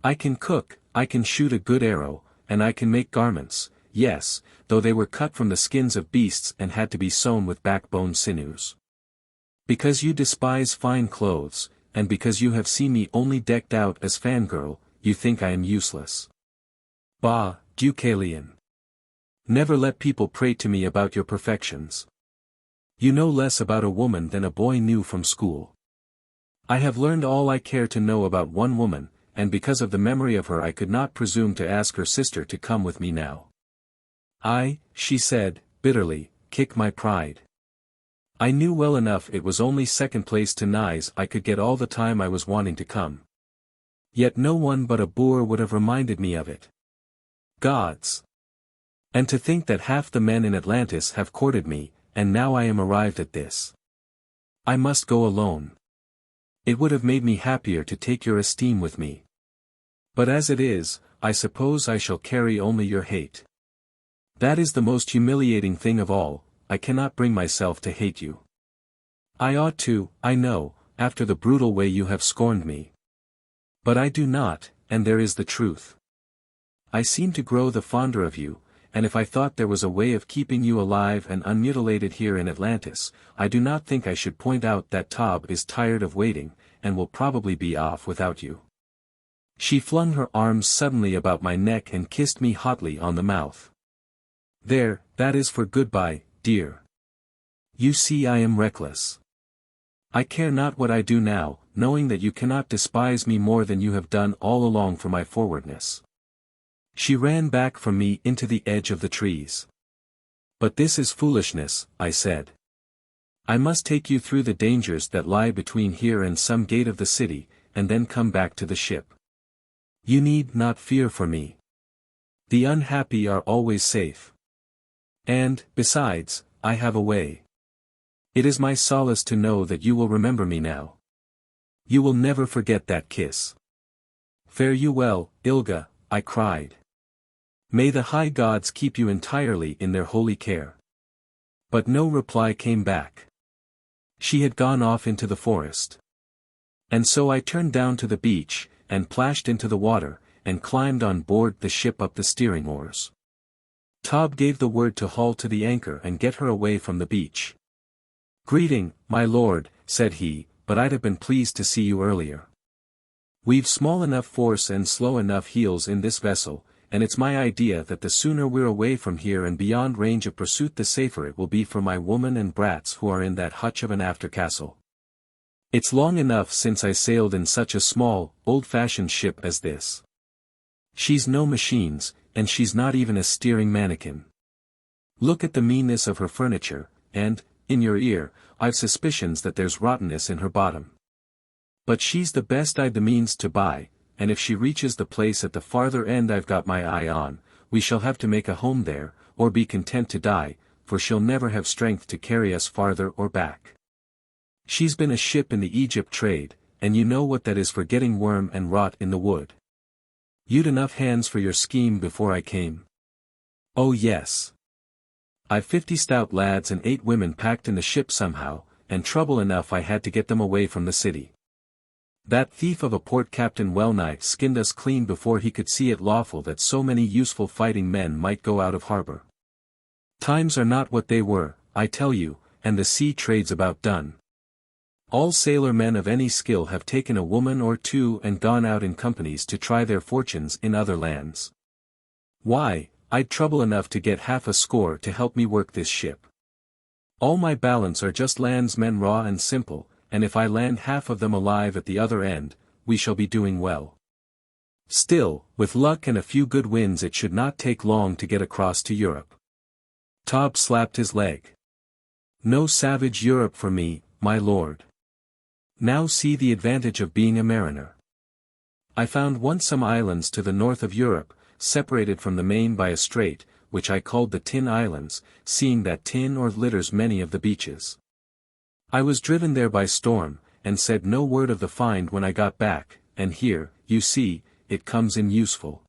I can cook, I can shoot a good arrow, and I can make garments, yes, though they were cut from the skins of beasts and had to be sewn with backbone sinews. Because you despise fine clothes, and because you have seen me only decked out as fangirl, you think I am useless. Bah, Deucalion. Never let people prate to me about your perfections. You know less about a woman than a boy knew from school. I have learned all I care to know about one woman, and because of the memory of her I could not presume to ask her sister to come with me now. She said, bitterly, kick my pride. I knew well enough it was only second place to Naïs I could get all the time I was wanting to come. Yet no one but a boor would have reminded me of it. Gods! And to think that half the men in Atlantis have courted me, and now I am arrived at this. I must go alone. It would have made me happier to take your esteem with me. But as it is, I suppose I shall carry only your hate. That is the most humiliating thing of all. I cannot bring myself to hate you. I ought to, I know, after the brutal way you have scorned me. But I do not, and there is the truth. I seem to grow the fonder of you, and if I thought there was a way of keeping you alive and unmutilated here in Atlantis, I do not think I should point out that Tob is tired of waiting, and will probably be off without you. She flung her arms suddenly about my neck and kissed me hotly on the mouth. There, that is for goodbye, dear. You see I am reckless. I care not what I do now, knowing that you cannot despise me more than you have done all along for my forwardness. She ran back from me into the edge of the trees. But this is foolishness, I said. I must take you through the dangers that lie between here and some gate of the city, and then come back to the ship. You need not fear for me. The unhappy are always safe. And, besides, I have a way. It is my solace to know that you will remember me now. You will never forget that kiss. Fare you well, Ilga, I cried. May the high gods keep you entirely in their holy care. But no reply came back. She had gone off into the forest. And so I turned down to the beach, and plashed into the water, and climbed on board the ship up the steering oars. Tob gave the word to haul to the anchor and get her away from the beach. Greeting, my lord, said he, but I'd have been pleased to see you earlier. We've small enough force and slow enough heels in this vessel, and it's my idea that the sooner we're away from here and beyond range of pursuit the safer it will be for my woman and brats who are in that hutch of an aftercastle. It's long enough since I sailed in such a small, old-fashioned ship as this. She's no machines, and she's not even a steering mannequin. Look at the meanness of her furniture, and, in your ear, I've suspicions that there's rottenness in her bottom. But she's the best I'd the means to buy, and if she reaches the place at the farther end I've got my eye on, we shall have to make a home there, or be content to die, for she'll never have strength to carry us farther or back. She's been a ship in the Egypt trade, and you know what that is for getting worm and rot in the wood. You'd enough hands for your scheme before I came. Oh yes. I've 50 stout lads and 8 women packed in the ship somehow, and trouble enough I had to get them away from the city. That thief of a port captain well-nigh skinned us clean before he could see it lawful that so many useful fighting men might go out of harbor. Times are not what they were, I tell you, and the sea trade's about done. All sailor men of any skill have taken a woman or two and gone out in companies to try their fortunes in other lands. Why, I'd trouble enough to get half a score to help me work this ship. All my balance are just landsmen raw and simple, and if I land half of them alive at the other end, we shall be doing well. Still, with luck and a few good winds it should not take long to get across to Europe. Tob slapped his leg. No savage Europe for me, my lord. Now see the advantage of being a mariner. I found once some islands to the north of Europe, separated from the main by a strait, which I called the Tin Islands, seeing that tin or litters many of the beaches. I was driven there by storm, and said no word of the find when I got back, and here, you see, it comes in useful.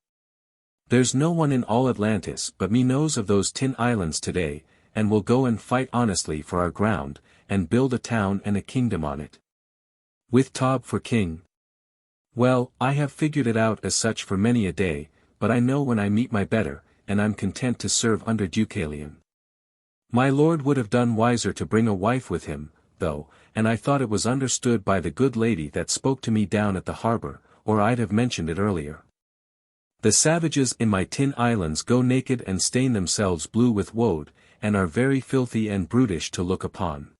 There's no one in all Atlantis but me knows of those Tin Islands today, and we'll go and fight honestly for our ground, and build a town and a kingdom on it. With Tob for king. Well, I have figured it out as such for many a day, but I know when I meet my better, and I'm content to serve under Deucalion. My lord would have done wiser to bring a wife with him, though, and I thought it was understood by the good lady that spoke to me down at the harbor, or I'd have mentioned it earlier. The savages in my Tin Islands go naked and stain themselves blue with woad, and are very filthy and brutish to look upon.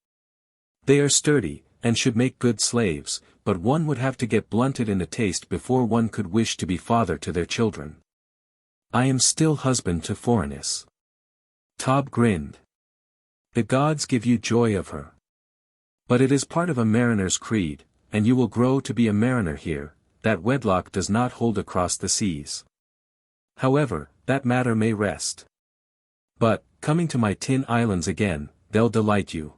They are sturdy, and should make good slaves, but one would have to get blunted in the taste before one could wish to be father to their children. I am still husband to Phorenice. Tob grinned. The gods give you joy of her. But it is part of a mariner's creed, and you will grow to be a mariner here, that wedlock does not hold across the seas. However, that matter may rest. But, coming to my Tin Islands again, they'll delight you.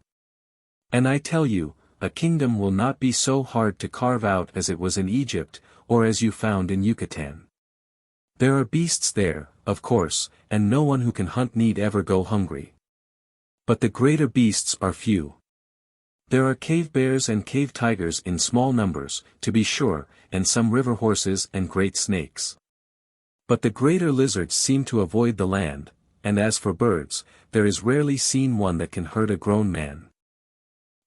And I tell you, a kingdom will not be so hard to carve out as it was in Egypt, or as you found in Yucatan. There are beasts there, of course, and no one who can hunt need ever go hungry. But the greater beasts are few. There are cave bears and cave tigers in small numbers, to be sure, and some river horses and great snakes. But the greater lizards seem to avoid the land, and as for birds, there is rarely seen one that can hurt a grown man.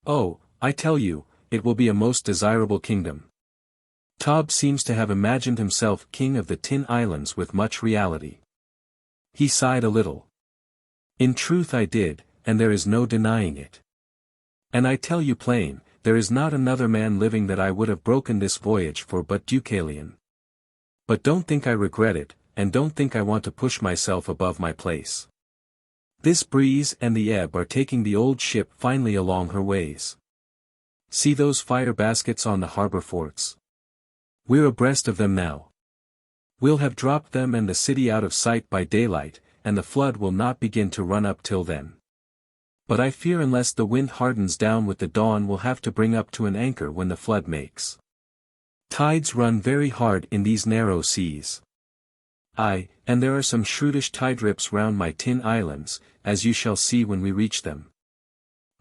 Oh, I tell you, it will be a most desirable kingdom. Tob seems to have imagined himself king of the Tin Islands with much reality. He sighed a little. In truth I did, and there is no denying it. And I tell you plain, there is not another man living that I would have broken this voyage for but Deucalion. But don't think I regret it, and don't think I want to push myself above my place. This breeze and the ebb are taking the old ship finely along her ways. See those fire baskets on the harbor forts? We're abreast of them now. We'll have dropped them and the city out of sight by daylight, and the flood will not begin to run up till then. But I fear unless the wind hardens down with the dawn we'll have to bring up to an anchor when the flood makes. Tides run very hard in these narrow seas. Aye, and there are some shrewdish tide rips round my Tin Islands, as you shall see when we reach them.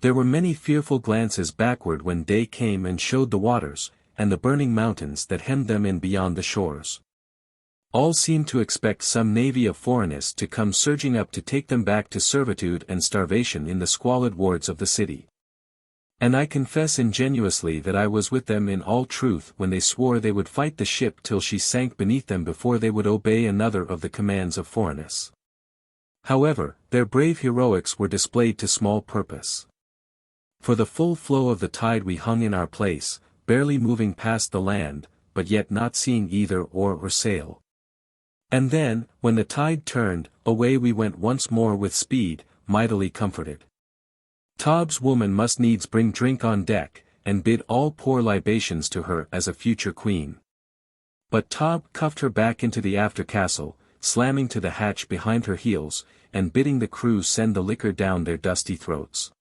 There were many fearful glances backward when day came and showed the waters, and the burning mountains that hemmed them in beyond the shores. All seemed to expect some navy of Phorenice to come surging up to take them back to servitude and starvation in the squalid wards of the city. And I confess ingenuously that I was with them in all truth when they swore they would fight the ship till she sank beneath them before they would obey another of the commands of Phorenice. However, their brave heroics were displayed to small purpose. For the full flow of the tide we hung in our place, barely moving past the land, but yet not seeing either oar or sail. And then, when the tide turned, away we went once more with speed, mightily comforted. Tob's woman must needs bring drink on deck, and bid all pour libations to her as a future queen. But Tob cuffed her back into the after castle, slamming to the hatch behind her heels, and bidding the crew send the liquor down their dusty throats.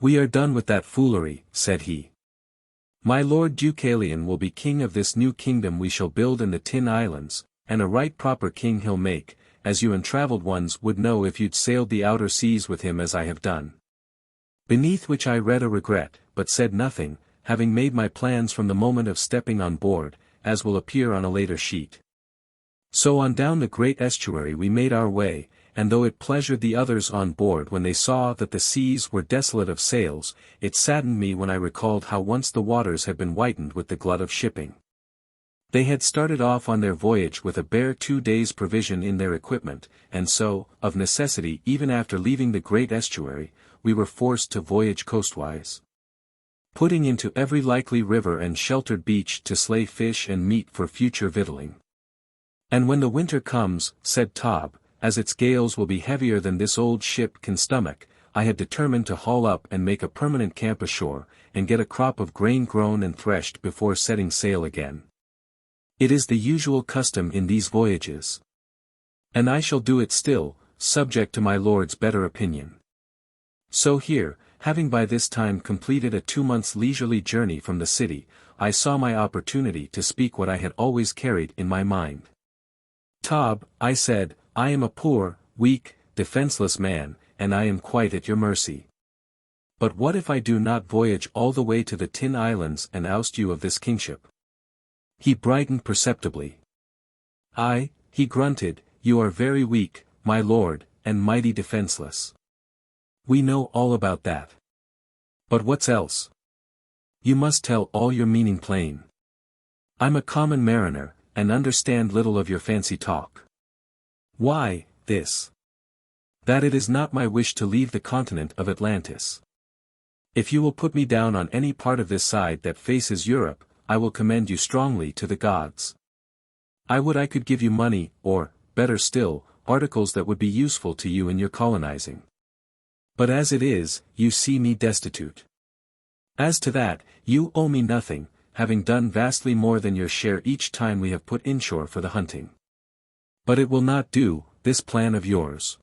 "We are done with that foolery," said he. "My lord Deucalion will be king of this new kingdom we shall build in the Tin Islands, and a right proper king he'll make, as you untravelled ones would know if you'd sailed the outer seas with him as I have done." Beneath which I read a regret, but said nothing, having made my plans from the moment of stepping on board, as will appear on a later sheet. So on down the great estuary we made our way, and though it pleasured the others on board when they saw that the seas were desolate of sails, it saddened me when I recalled how once the waters had been whitened with the glut of shipping. They had started off on their voyage with a bare 2 days' provision in their equipment, and so, of necessity even after leaving the great estuary, we were forced to voyage coastwise, putting into every likely river and sheltered beach to slay fish and meat for future victualling. "And when the winter comes," said Tob, "as its gales will be heavier than this old ship can stomach, I had determined to haul up and make a permanent camp ashore, and get a crop of grain grown and threshed before setting sail again. It is the usual custom in these voyages. And I shall do it still, subject to my lord's better opinion." So here, having by this time completed a 2 months' leisurely journey from the city, I saw my opportunity to speak what I had always carried in my mind. "Tob," I said, "I am a poor, weak, defenseless man, and I am quite at your mercy. But what if I do not voyage all the way to the Tin Islands and oust you of this kingship?" He brightened perceptibly. "Aye," he grunted, "you are very weak, my lord, and mighty defenseless. We know all about that. But what's else? You must tell all your meaning plain. I'm a common mariner, and understand little of your fancy talk." "Why, this. That it is not my wish to leave the continent of Atlantis. If you will put me down on any part of this side that faces Europe, I will commend you strongly to the gods. I would I could give you money, or, better still, articles that would be useful to you in your colonizing. But as it is, you see me destitute. As to that, you owe me nothing, having done vastly more than your share each time we have put inshore for the hunting. But it will not do, this plan of yours.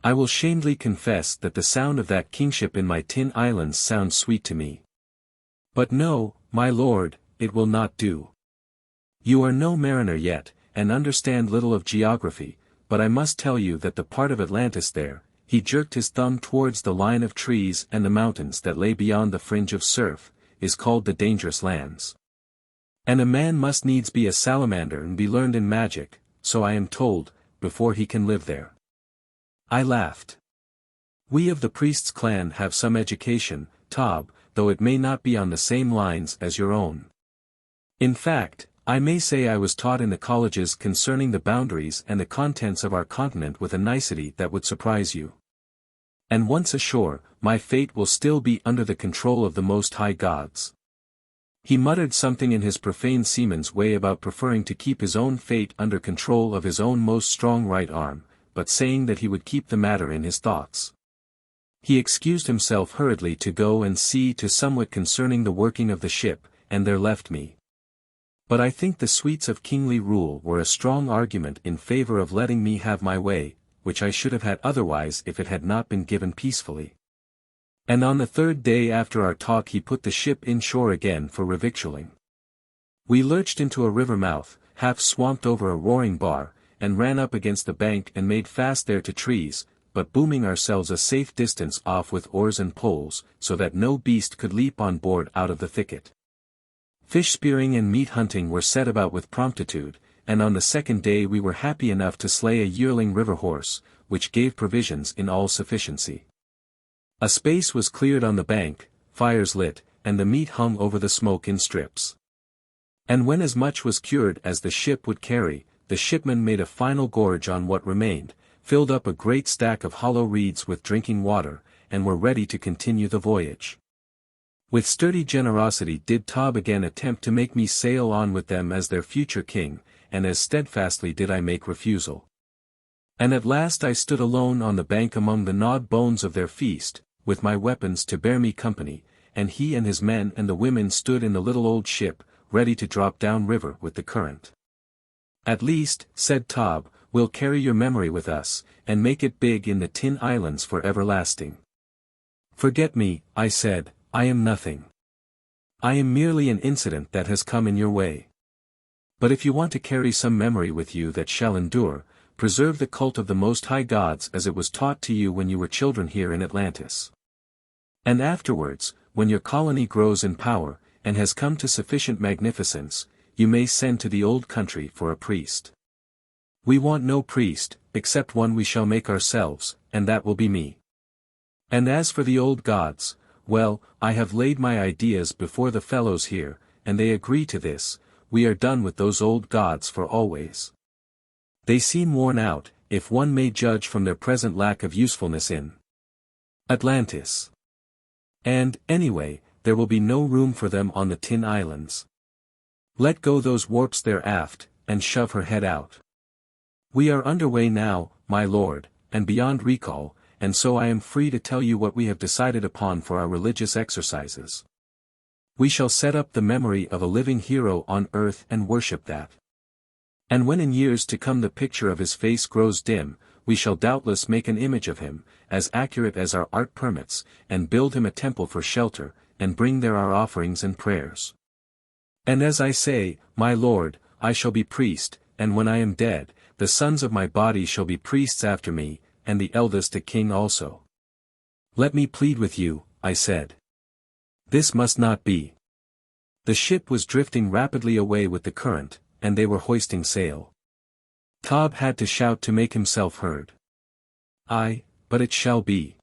I will shamedly confess that the sound of that kingship in my Tin Islands sounds sweet to me. But no, my lord, it will not do. You are no mariner yet, and understand little of geography, but I must tell you that the part of Atlantis there," he jerked his thumb towards the line of trees and the mountains that lay beyond the fringe of surf, "is called the Dangerous Lands. And a man must needs be a salamander and be learned in magic, so I am told, before he can live there." I laughed. "We of the priest's clan have some education, Tob, though it may not be on the same lines as your own. In fact, I may say I was taught in the colleges concerning the boundaries and the contents of our continent with a nicety that would surprise you. And once ashore, my fate will still be under the control of the Most High Gods." He muttered something in his profane seaman's way about preferring to keep his own fate under control of his own most strong right arm, but saying that he would keep the matter in his thoughts. He excused himself hurriedly to go and see to somewhat concerning the working of the ship, and there left me. But I think the sweets of kingly rule were a strong argument in favor of letting me have my way, which I should have had otherwise if it had not been given peacefully. And on the 3rd day after our talk he put the ship inshore again for revictualling. We lurched into a river mouth, half swamped over a roaring bar, and ran up against the bank and made fast there to trees, but booming ourselves a safe distance off with oars and poles, so that no beast could leap on board out of the thicket. Fish spearing and meat hunting were set about with promptitude, and on the 2nd day we were happy enough to slay a yearling river horse, which gave provisions in all sufficiency. A space was cleared on the bank, fires lit, and the meat hung over the smoke in strips. And when as much was cured as the ship would carry, the shipmen made a final gorge on what remained, filled up a great stack of hollow reeds with drinking water, and were ready to continue the voyage. With sturdy generosity did Tob again attempt to make me sail on with them as their future king, and as steadfastly did I make refusal. And at last I stood alone on the bank among the gnawed bones of their feast, with my weapons to bear me company, and he and his men and the women stood in the little old ship, ready to drop down river with the current. At least, said Tob, we'll carry your memory with us, and make it big in the Tin Islands for everlasting. Forget me, I said, I am nothing. I am merely an incident that has come in your way. But if you want to carry some memory with you that shall endure, preserve the cult of the Most High Gods as it was taught to you when you were children here in Atlantis. And afterwards, when your colony grows in power, and has come to sufficient magnificence, you may send to the old country for a priest. We want no priest, except one we shall make ourselves, and that will be me. And as for the old gods, well, I have laid my ideas before the fellows here, and they agree to this. We are done with those old gods for always. They seem worn out, if one may judge from their present lack of usefulness in Atlantis. And, anyway, there will be no room for them on the Tin Islands. Let go those warps there aft, and shove her head out. We are underway now, my lord, and beyond recall, and so I am free to tell you what we have decided upon for our religious exercises. We shall set up the memory of a living hero on earth and worship that. And when in years to come the picture of his face grows dim, we shall doubtless make an image of him, as accurate as our art permits, and build him a temple for shelter, and bring there our offerings and prayers. And as I say, my lord, I shall be priest, and when I am dead, the sons of my body shall be priests after me, and the eldest a king also. Let me plead with you, I said. This must not be. The ship was drifting rapidly away with the current, and they were hoisting sail. Tob had to shout to make himself heard. But it shall be.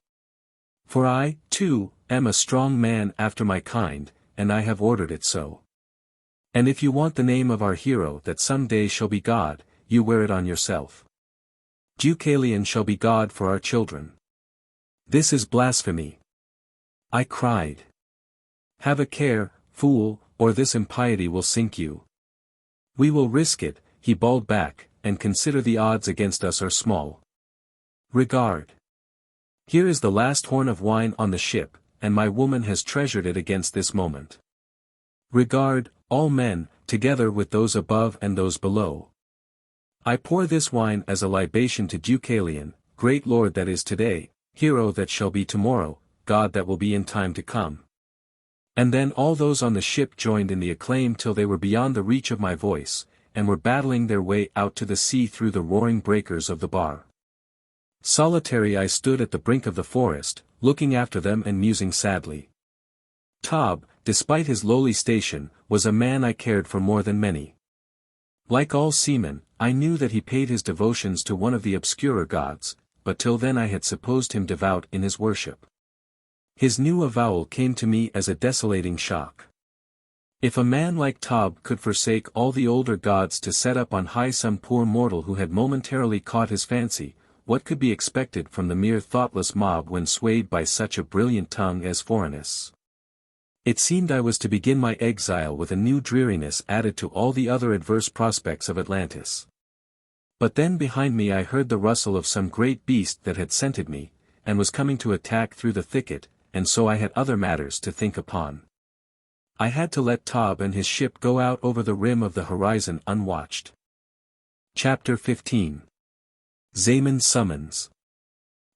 For I, too, am a strong man after my kind, and I have ordered it so. And if you want the name of our hero that some day shall be God, you wear it on yourself. Deucalion shall be God for our children. This is blasphemy. I cried. Have a care, fool, or this impiety will sink you. We will risk it, he bawled back, and consider the odds against us are small. Regard. Here is the last horn of wine on the ship, and my woman has treasured it against this moment. Regard, all men, together with those above and those below. I pour this wine as a libation to Deucalion, great lord that is today, hero that shall be tomorrow, God that will be in time to come. And then all those on the ship joined in the acclaim till they were beyond the reach of my voice, and were battling their way out to the sea through the roaring breakers of the bar. Solitary I stood at the brink of the forest, looking after them and musing sadly. Tob, despite his lowly station, was a man I cared for more than many. Like all seamen, I knew that he paid his devotions to one of the obscurer gods, but till then I had supposed him devout in his worship. His new avowal came to me as a desolating shock. If a man like Tob could forsake all the older gods to set up on high some poor mortal who had momentarily caught his fancy, what could be expected from the mere thoughtless mob when swayed by such a brilliant tongue as Phorenice? It seemed I was to begin my exile with a new dreariness added to all the other adverse prospects of Atlantis. But then behind me I heard the rustle of some great beast that had scented me, and was coming to attack through the thicket, and so I had other matters to think upon. I had to let Tob and his ship go out over the rim of the horizon unwatched. Chapter 15. Zaemon's Summons.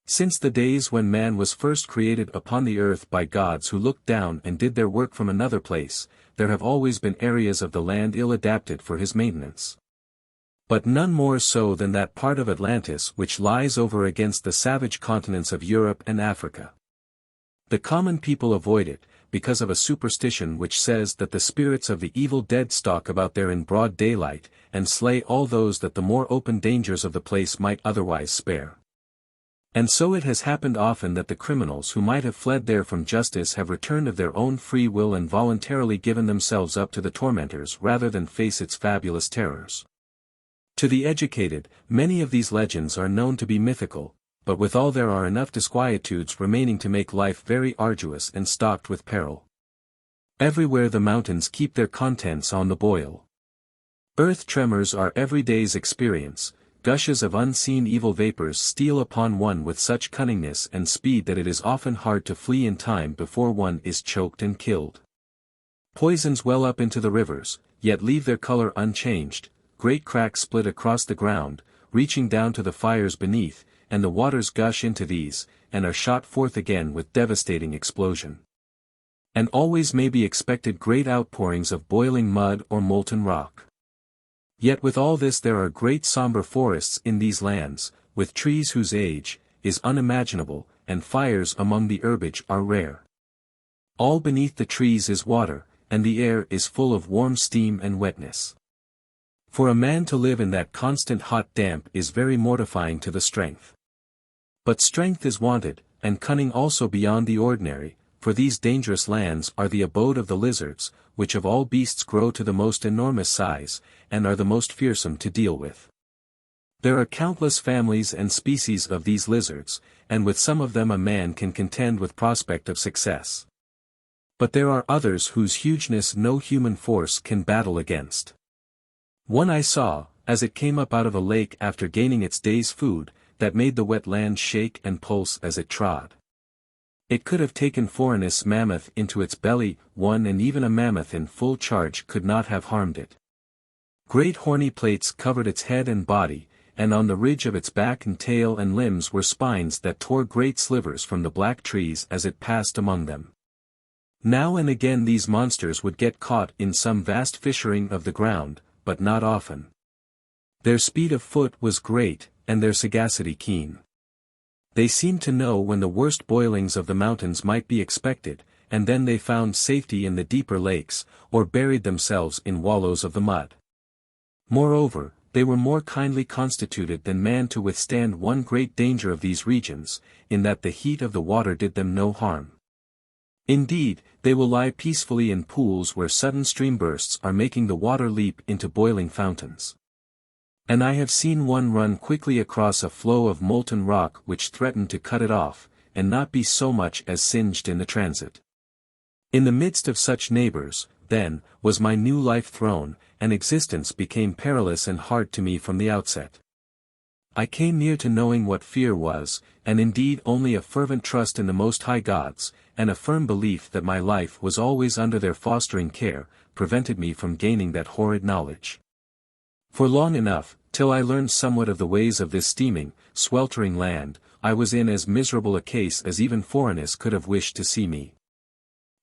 Since the days when man was first created upon the earth by gods who looked down and did their work from another place, there have always been areas of the land ill-adapted for his maintenance. But none more so than that part of Atlantis which lies over against the savage continents of Europe and Africa. The common people avoid it, because of a superstition which says that the spirits of the evil dead stalk about there in broad daylight, and slay all those that the more open dangers of the place might otherwise spare. And so it has happened often that the criminals who might have fled there from justice have returned of their own free will and voluntarily given themselves up to the tormentors rather than face its fabulous terrors. To the educated, many of these legends are known to be mythical, but withal there are enough disquietudes remaining to make life very arduous and stocked with peril. Everywhere the mountains keep their contents on the boil. Earth tremors are every day's experience. Gushes of unseen evil vapors steal upon one with such cunningness and speed that it is often hard to flee in time before one is choked and killed. Poisons well up into the rivers, yet leave their color unchanged. Great cracks split across the ground, reaching down to the fires beneath, and the waters gush into these, and are shot forth again with devastating explosion. And always may be expected great outpourings of boiling mud or molten rock. Yet with all this there are great somber forests in these lands, with trees whose age is unimaginable, and fires among the herbage are rare. All beneath the trees is water, and the air is full of warm steam and wetness. For a man to live in that constant hot damp is very mortifying to the strength. But strength is wanted, and cunning also beyond the ordinary, for these dangerous lands are the abode of the lizards, which of all beasts grow to the most enormous size, and are the most fearsome to deal with. There are countless families and species of these lizards, and with some of them a man can contend with prospect of success. But there are others whose hugeness no human force can battle against. One I saw, as it came up out of a lake after gaining its day's food, that made the wet land shake and pulse as it trod. It could have taken Phorenice mammoth into its belly, one, and even a mammoth in full charge could not have harmed it. Great horny plates covered its head and body, and on the ridge of its back and tail and limbs were spines that tore great slivers from the black trees as it passed among them. Now and again these monsters would get caught in some vast fissuring of the ground, but not often. Their speed of foot was great, and their sagacity keen. They seemed to know when the worst boilings of the mountains might be expected, and then they found safety in the deeper lakes, or buried themselves in wallows of the mud. Moreover, they were more kindly constituted than man to withstand one great danger of these regions, in that the heat of the water did them no harm. Indeed, they will lie peacefully in pools where sudden stream bursts are making the water leap into boiling fountains. And I have seen one run quickly across a flow of molten rock which threatened to cut it off, and not be so much as singed in the transit. In the midst of such neighbors, then, was my new life thrown, and existence became perilous and hard to me from the outset. I came near to knowing what fear was, and indeed only a fervent trust in the Most High Gods, and a firm belief that my life was always under their fostering care, prevented me from gaining that horrid knowledge. For long enough, till I learned somewhat of the ways of this steaming, sweltering land, I was in as miserable a case as even Phorenice could have wished to see me.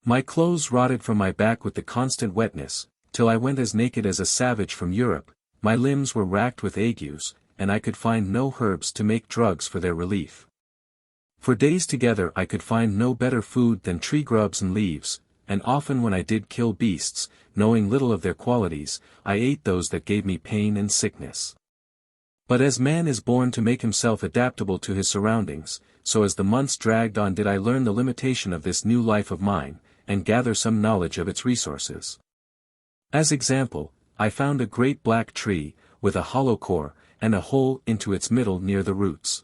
My clothes rotted from my back with the constant wetness, till I went as naked as a savage from Europe. My limbs were racked with agues, and I could find no herbs to make drugs for their relief. For days together I could find no better food than tree grubs and leaves, and often when I did kill beasts, knowing little of their qualities, I ate those that gave me pain and sickness. But as man is born to make himself adaptable to his surroundings, so as the months dragged on did I learn the limitation of this new life of mine, and gather some knowledge of its resources. As example, I found a great black tree, with a hollow core, and a hole into its middle near the roots.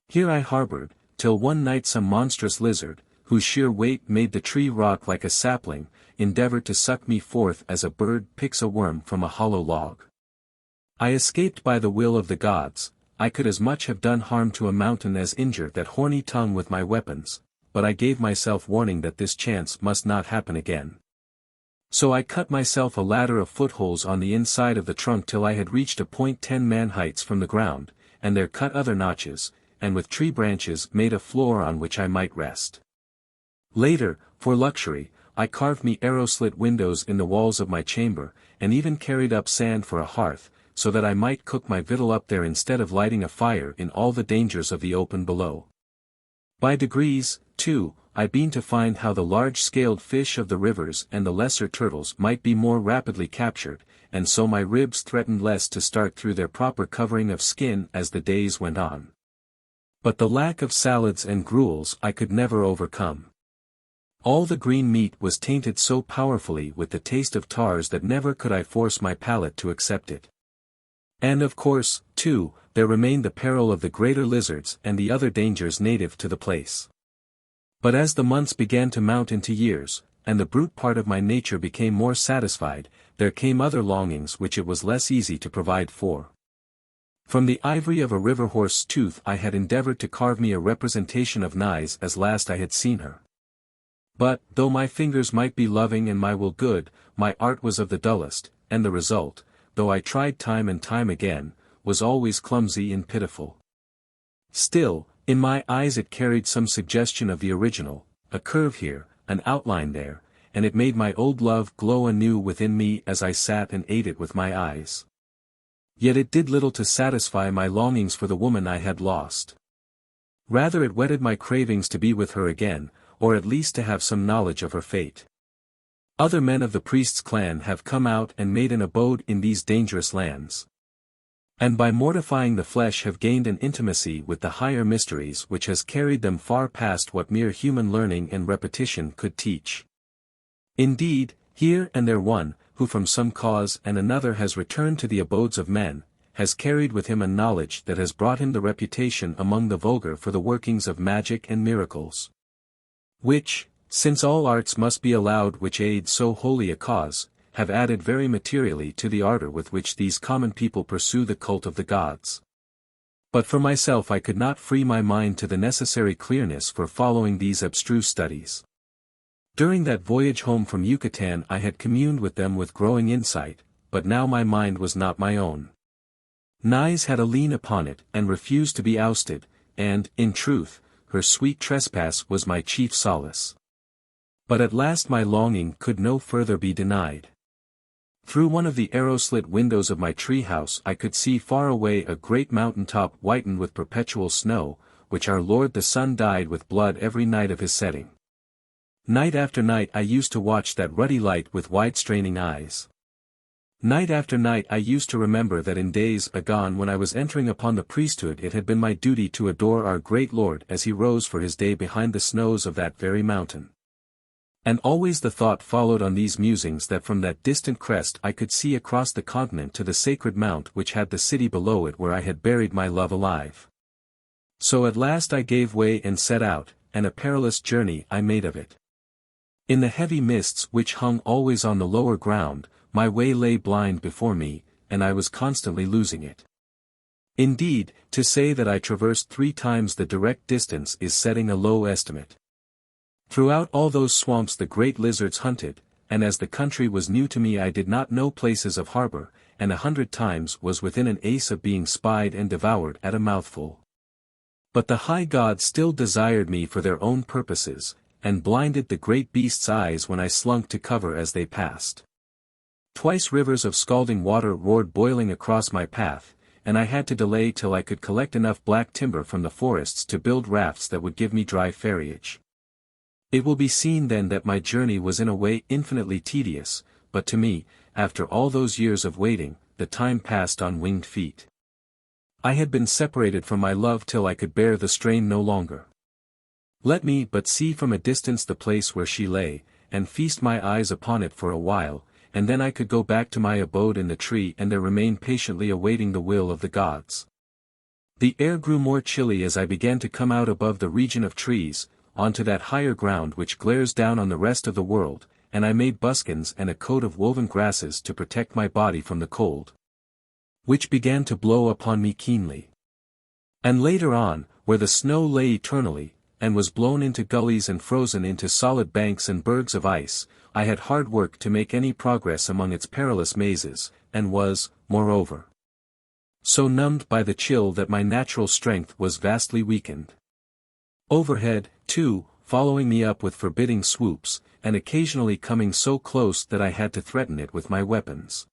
Here I harbored, till one night some monstrous lizard, whose sheer weight made the tree rock like a sapling, endeavored to suck me forth as a bird picks a worm from a hollow log. I escaped by the will of the gods. I could as much have done harm to a mountain as injure that horny tongue with my weapons, but I gave myself warning that this chance must not happen again. So I cut myself a ladder of footholes on the inside of the trunk till I had reached a point 10 man heights from the ground, and there cut other notches, and with tree branches made a floor on which I might rest. Later, for luxury, I carved me arrow-slit windows in the walls of my chamber, and even carried up sand for a hearth, so that I might cook my victual up there instead of lighting a fire in all the dangers of the open below. By degrees, too, I began to find how the large-scaled fish of the rivers and the lesser turtles might be more rapidly captured, and so my ribs threatened less to start through their proper covering of skin as the days went on. But the lack of salads and gruels I could never overcome. All the green meat was tainted so powerfully with the taste of tars that never could I force my palate to accept it. And of course, too, there remained the peril of the greater lizards and the other dangers native to the place. But as the months began to mount into years, and the brute part of my nature became more satisfied, there came other longings which it was less easy to provide for. From the ivory of a river horse's tooth I had endeavored to carve me a representation of Naïs as last I had seen her. But, though my fingers might be loving and my will good, my art was of the dullest, and the result, though I tried time and time again, was always clumsy and pitiful. Still, in my eyes it carried some suggestion of the original, a curve here, an outline there, and it made my old love glow anew within me as I sat and ate it with my eyes. Yet it did little to satisfy my longings for the woman I had lost. Rather it whetted my cravings to be with her again, or at least to have some knowledge of her fate. Other men of the priest's clan have come out and made an abode in these dangerous lands, and by mortifying the flesh have gained an intimacy with the higher mysteries which has carried them far past what mere human learning and repetition could teach. Indeed, here and there one, who from some cause and another has returned to the abodes of men, has carried with him a knowledge that has brought him the reputation among the vulgar for the workings of magic and miracles, which, since all arts must be allowed which aid so holy a cause, have added very materially to the ardor with which these common people pursue the cult of the gods. But for myself I could not free my mind to the necessary clearness for following these abstruse studies. During that voyage home from Yucatan I had communed with them with growing insight, but now my mind was not my own. Naïs had a lien upon it and refused to be ousted, and, in truth, her sweet trespass was my chief solace. But at last my longing could no further be denied. Through one of the arrow-slit windows of my tree-house I could see far away a great mountain-top whitened with perpetual snow, which our Lord the Sun dyed with blood every night of his setting. Night after night I used to watch that ruddy light with wide-straining eyes. Night after night I used to remember that in days agone when I was entering upon the priesthood it had been my duty to adore our great Lord as he rose for his day behind the snows of that very mountain. And always the thought followed on these musings that from that distant crest I could see across the continent to the sacred mount which had the city below it where I had buried my love alive. So at last I gave way and set out, and a perilous journey I made of it. In the heavy mists which hung always on the lower ground, my way lay blind before me, and I was constantly losing it. Indeed, to say that I traversed 3 times the direct distance is setting a low estimate. Throughout all those swamps the great lizards hunted, and as the country was new to me I did not know places of harbor, and 100 times was within an ace of being spied and devoured at a mouthful. But the high gods still desired me for their own purposes, and blinded the great beasts' eyes when I slunk to cover as they passed. Twice rivers of scalding water roared boiling across my path, and I had to delay till I could collect enough black timber from the forests to build rafts that would give me dry ferriage. It will be seen then that my journey was in a way infinitely tedious, but to me, after all those years of waiting, the time passed on winged feet. I had been separated from my love till I could bear the strain no longer. Let me but see from a distance the place where she lay, and feast my eyes upon it for a while, and then I could go back to my abode in the tree and there remain patiently awaiting the will of the gods. The air grew more chilly as I began to come out above the region of trees, onto that higher ground which glares down on the rest of the world, and I made buskins and a coat of woven grasses to protect my body from the cold, which began to blow upon me keenly. And later on, where the snow lay eternally, and was blown into gullies and frozen into solid banks and bergs of ice, I had hard work to make any progress among its perilous mazes, and was, moreover, so numbed by the chill that my natural strength was vastly weakened. Overhead, too, following me up with forbidding swoops, and occasionally coming so close that I had to threaten it with my weapons,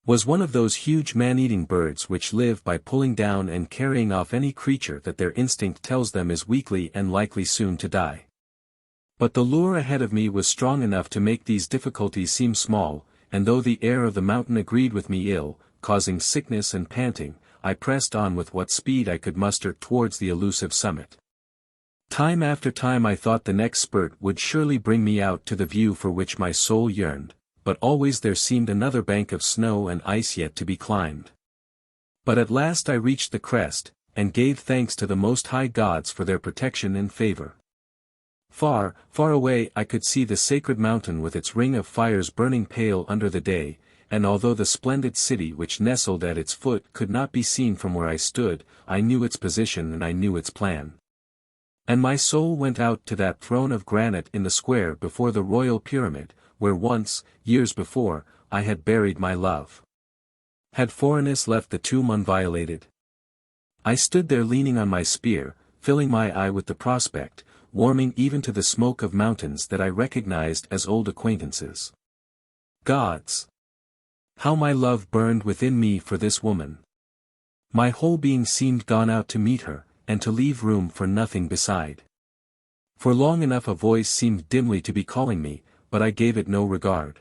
was one of those huge man-eating birds which live by pulling down and carrying off any creature that their instinct tells them is weakly and likely soon to die. But the lure ahead of me was strong enough to make these difficulties seem small, and though the air of the mountain agreed with me ill, causing sickness and panting, I pressed on with what speed I could muster towards the elusive summit. Time after time I thought the next spurt would surely bring me out to the view for which my soul yearned, but always there seemed another bank of snow and ice yet to be climbed. But at last I reached the crest, and gave thanks to the Most High Gods for their protection and favor. Far, far away I could see the sacred mountain with its ring of fires burning pale under the day, and although the splendid city which nestled at its foot could not be seen from where I stood, I knew its position and I knew its plan. And my soul went out to that throne of granite in the square before the royal pyramid, where once, years before, I had buried my love. Had Phorenice left the tomb unviolated? I stood there leaning on my spear, filling my eye with the prospect, warming even to the smoke of mountains that I recognized as old acquaintances. Gods! How my love burned within me for this woman! My whole being seemed gone out to meet her, and to leave room for nothing beside. For long enough a voice seemed dimly to be calling me, but I gave it no regard.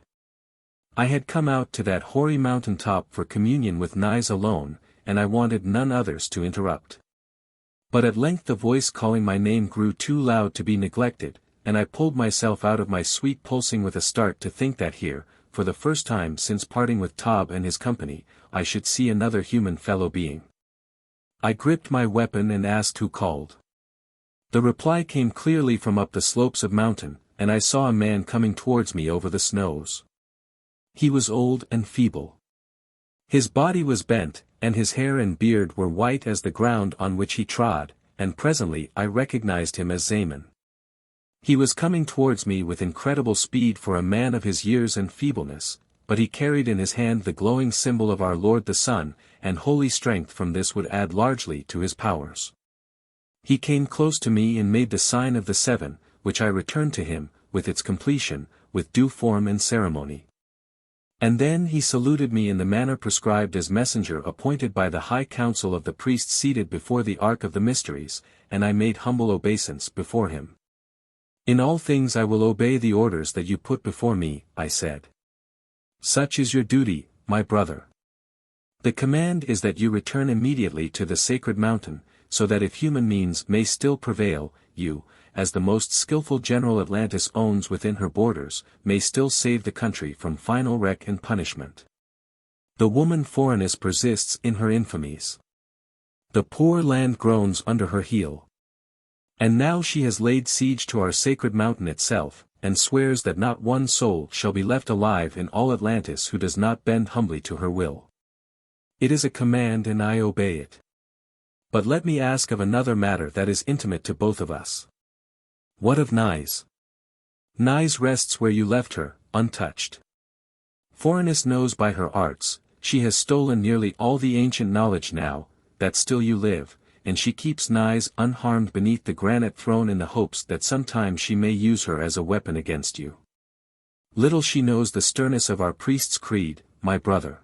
I had come out to that hoary mountain top for communion with Naïs alone, and I wanted none others to interrupt. But at length the voice calling my name grew too loud to be neglected, and I pulled myself out of my sweet pulsing with a start to think that here, for the first time since parting with Tob and his company, I should see another human fellow being. I gripped my weapon and asked who called. The reply came clearly from up the slopes of mountain, and I saw a man coming towards me over the snows. He was old and feeble. His body was bent, and his hair and beard were white as the ground on which he trod, and presently I recognized him as Zaemon. He was coming towards me with incredible speed for a man of his years and feebleness, but he carried in his hand the glowing symbol of our Lord the Sun, and holy strength from this would add largely to his powers. He came close to me and made the sign of the seven, which I returned to him, with its completion, with due form and ceremony. And then he saluted me in the manner prescribed as messenger appointed by the high council of the priests seated before the Ark of the Mysteries, and I made humble obeisance before him. In all things I will obey the orders that you put before me, I said. Such is your duty, my brother. The command is that you return immediately to the sacred mountain, so that if human means may still prevail, you, as the most skillful general Atlantis owns within her borders, may still save the country from final wreck and punishment. The woman Phorenice persists in her infamies. The poor land groans under her heel. And now she has laid siege to our sacred mountain itself, and swears that not one soul shall be left alive in all Atlantis who does not bend humbly to her will. It is a command and I obey it. But let me ask of another matter that is intimate to both of us. What of Naïs? Naïs rests where you left her, untouched. Phorenice knows by her arts, she has stolen nearly all the ancient knowledge now, that still you live, and she keeps Naïs unharmed beneath the granite throne in the hopes that sometime she may use her as a weapon against you. Little she knows the sternness of our priest's creed, my brother.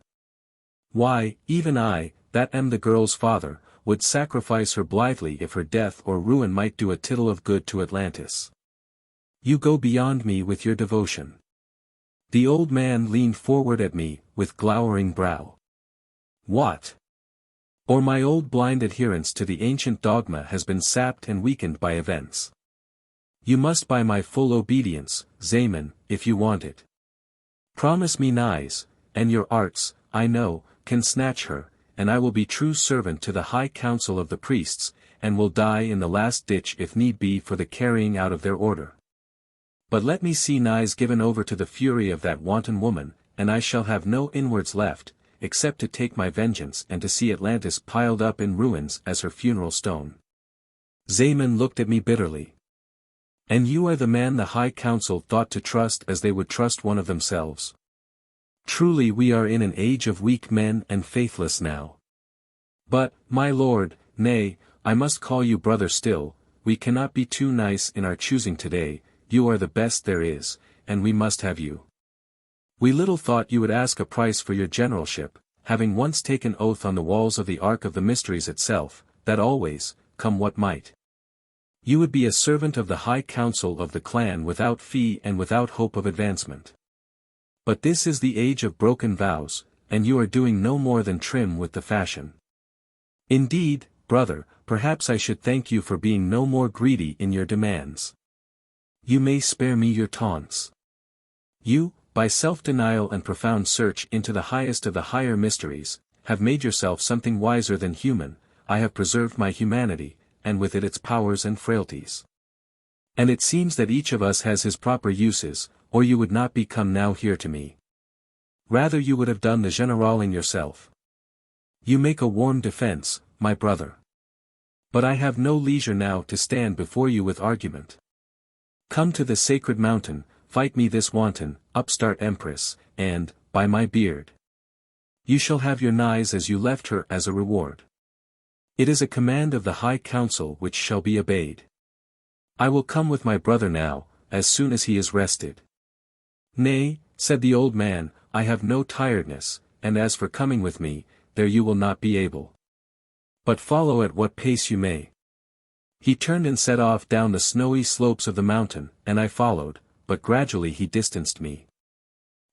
Why, even I, that am the girl's father, would sacrifice her blithely if her death or ruin might do a tittle of good to Atlantis. You go beyond me with your devotion. The old man leaned forward at me, with glowering brow. What? Or my old blind adherence to the ancient dogma has been sapped and weakened by events. You must buy my full obedience, Zaemon, if you want it. Promise me Naïs, and your arts, I know, can snatch her, and I will be true servant to the high council of the priests, and will die in the last ditch if need be for the carrying out of their order. But let me see Naïs given over to the fury of that wanton woman, and I shall have no inwards left, except to take my vengeance and to see Atlantis piled up in ruins as her funeral stone. Zaemon looked at me bitterly. And you are the man the high council thought to trust as they would trust one of themselves. Truly we are in an age of weak men and faithless now. But, my lord, nay, I must call you brother still, we cannot be too nice in our choosing today, you are the best there is, and we must have you. We little thought you would ask a price for your generalship, having once taken oath on the walls of the Ark of the Mysteries itself, that always, come what might, you would be a servant of the high council of the clan without fee and without hope of advancement. But this is the age of broken vows, and you are doing no more than trim with the fashion. Indeed, brother, perhaps I should thank you for being no more greedy in your demands. You may spare me your taunts. You, by self-denial and profound search into the highest of the higher mysteries, have made yourself something wiser than human. I have preserved my humanity, and with it its powers and frailties. And it seems that each of us has his proper uses, or you would not be come now here to me. Rather you would have done the generaling yourself. You make a warm defense, my brother. But I have no leisure now to stand before you with argument. Come to the sacred mountain, fight me this wanton, upstart Empress, and, by my beard, you shall have your Naïs as you left her as a reward. It is a command of the High Council which shall be obeyed. I will come with my brother now, as soon as he is rested. Nay, said the old man, I have no tiredness, and as for coming with me, there you will not be able. But follow at what pace you may. He turned and set off down the snowy slopes of the mountain, and I followed, but gradually he distanced me.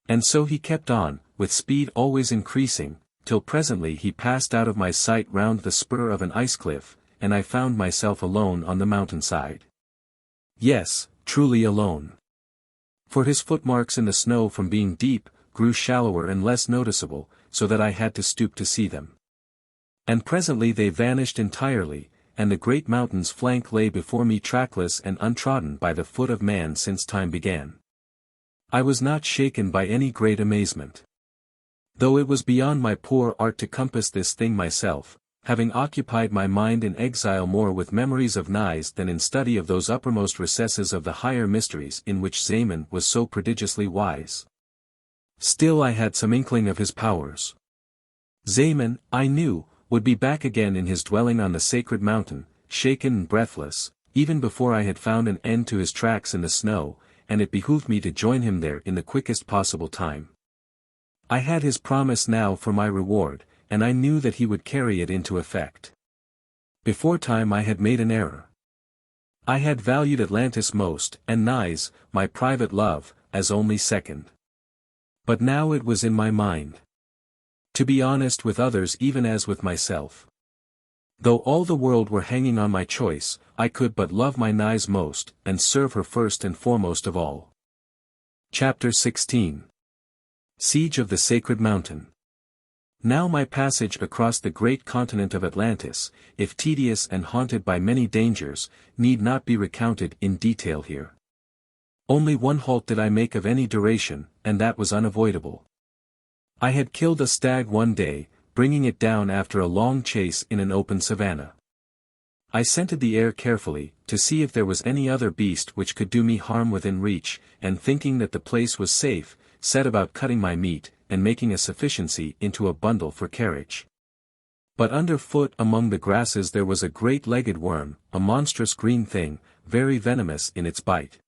And so he kept on, with speed always increasing, till presently he passed out of my sight round the spur of an ice cliff, and I found myself alone on the mountainside. Yes, truly alone. For his footmarks in the snow from being deep, grew shallower and less noticeable, so that I had to stoop to see them. And presently they vanished entirely, and the great mountain's flank lay before me trackless and untrodden by the foot of man since time began. I was not shaken by any great amazement. Though it was beyond my poor art to compass this thing myself, having occupied my mind in exile more with memories of Naïs than in study of those uppermost recesses of the higher mysteries in which Zaemon was so prodigiously wise. Still I had some inkling of his powers. Zaemon, I knew, would be back again in his dwelling on the sacred mountain, shaken and breathless, even before I had found an end to his tracks in the snow, and it behooved me to join him there in the quickest possible time. I had his promise now for my reward, and I knew that he would carry it into effect. Beforetime I had made an error. I had valued Atlantis most, and Naïs, my private love, as only second. But now it was in my mind to be honest with others even as with myself. Though all the world were hanging on my choice, I could but love my Naïs most, and serve her first and foremost of all. Chapter 16. Siege of the Sacred Mountain. Now my passage across the great continent of Atlantis, if tedious and haunted by many dangers, need not be recounted in detail here. Only one halt did I make of any duration, and that was unavoidable. I had killed a stag one day, bringing it down after a long chase in an open savanna. I scented the air carefully, to see if there was any other beast which could do me harm within reach, and thinking that the place was safe, set about cutting my meat, and making a sufficiency into a bundle for carriage. But underfoot among the grasses there was a great-legged worm, a monstrous green thing, very venomous in its bite.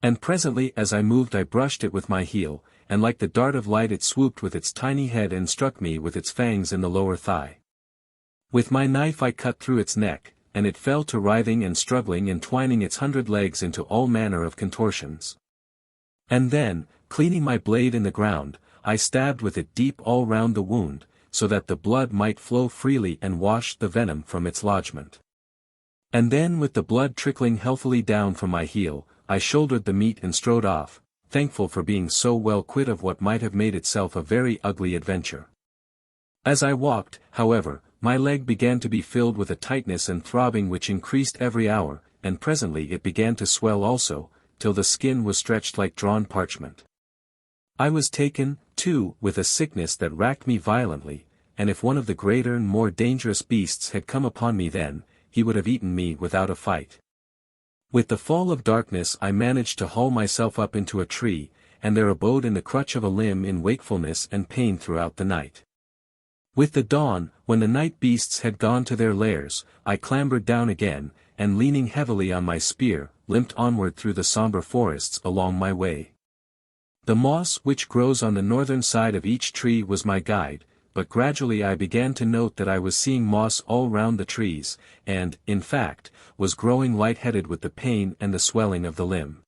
And presently as I moved I brushed it with my heel, and like the dart of light it swooped with its tiny head and struck me with its fangs in the lower thigh. With my knife I cut through its neck, and it fell to writhing and struggling and twining its 100 legs into all manner of contortions. And then, cleaning my blade in the ground, I stabbed with it deep all round the wound, so that the blood might flow freely and wash the venom from its lodgment. And then with the blood trickling healthily down from my heel, I shouldered the meat and strode off, thankful for being so well quit of what might have made itself a very ugly adventure. As I walked, however, my leg began to be filled with a tightness and throbbing which increased every hour, and presently it began to swell also, till the skin was stretched like drawn parchment. I was taken, too, with a sickness that racked me violently, and if one of the greater and more dangerous beasts had come upon me then, he would have eaten me without a fight. With the fall of darkness I managed to haul myself up into a tree, and there abode in the crutch of a limb in wakefulness and pain throughout the night. With the dawn, when the night beasts had gone to their lairs, I clambered down again, and leaning heavily on my spear, limped onward through the sombre forests along my way. The moss which grows on the northern side of each tree was my guide, but gradually I began to note that I was seeing moss all round the trees, and, in fact, was growing light-headed with the pain and the swelling of the limb.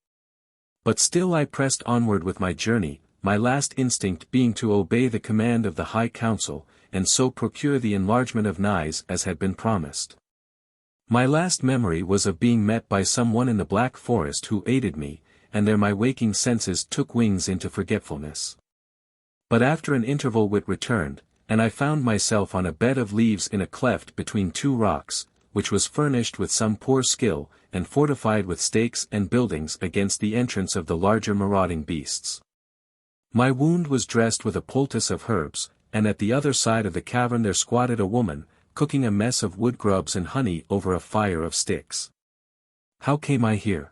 But still I pressed onward with my journey, my last instinct being to obey the command of the High Council, and so procure the enlargement of Naïs as had been promised. My last memory was of being met by some one in the Black Forest who aided me, and there my waking senses took wings into forgetfulness. But after an interval wit returned, and I found myself on a bed of leaves in a cleft between two rocks, which was furnished with some poor skill, and fortified with stakes and buildings against the entrance of the larger marauding beasts. My wound was dressed with a poultice of herbs, and at the other side of the cavern there squatted a woman, cooking a mess of wood grubs and honey over a fire of sticks. "How came I here?"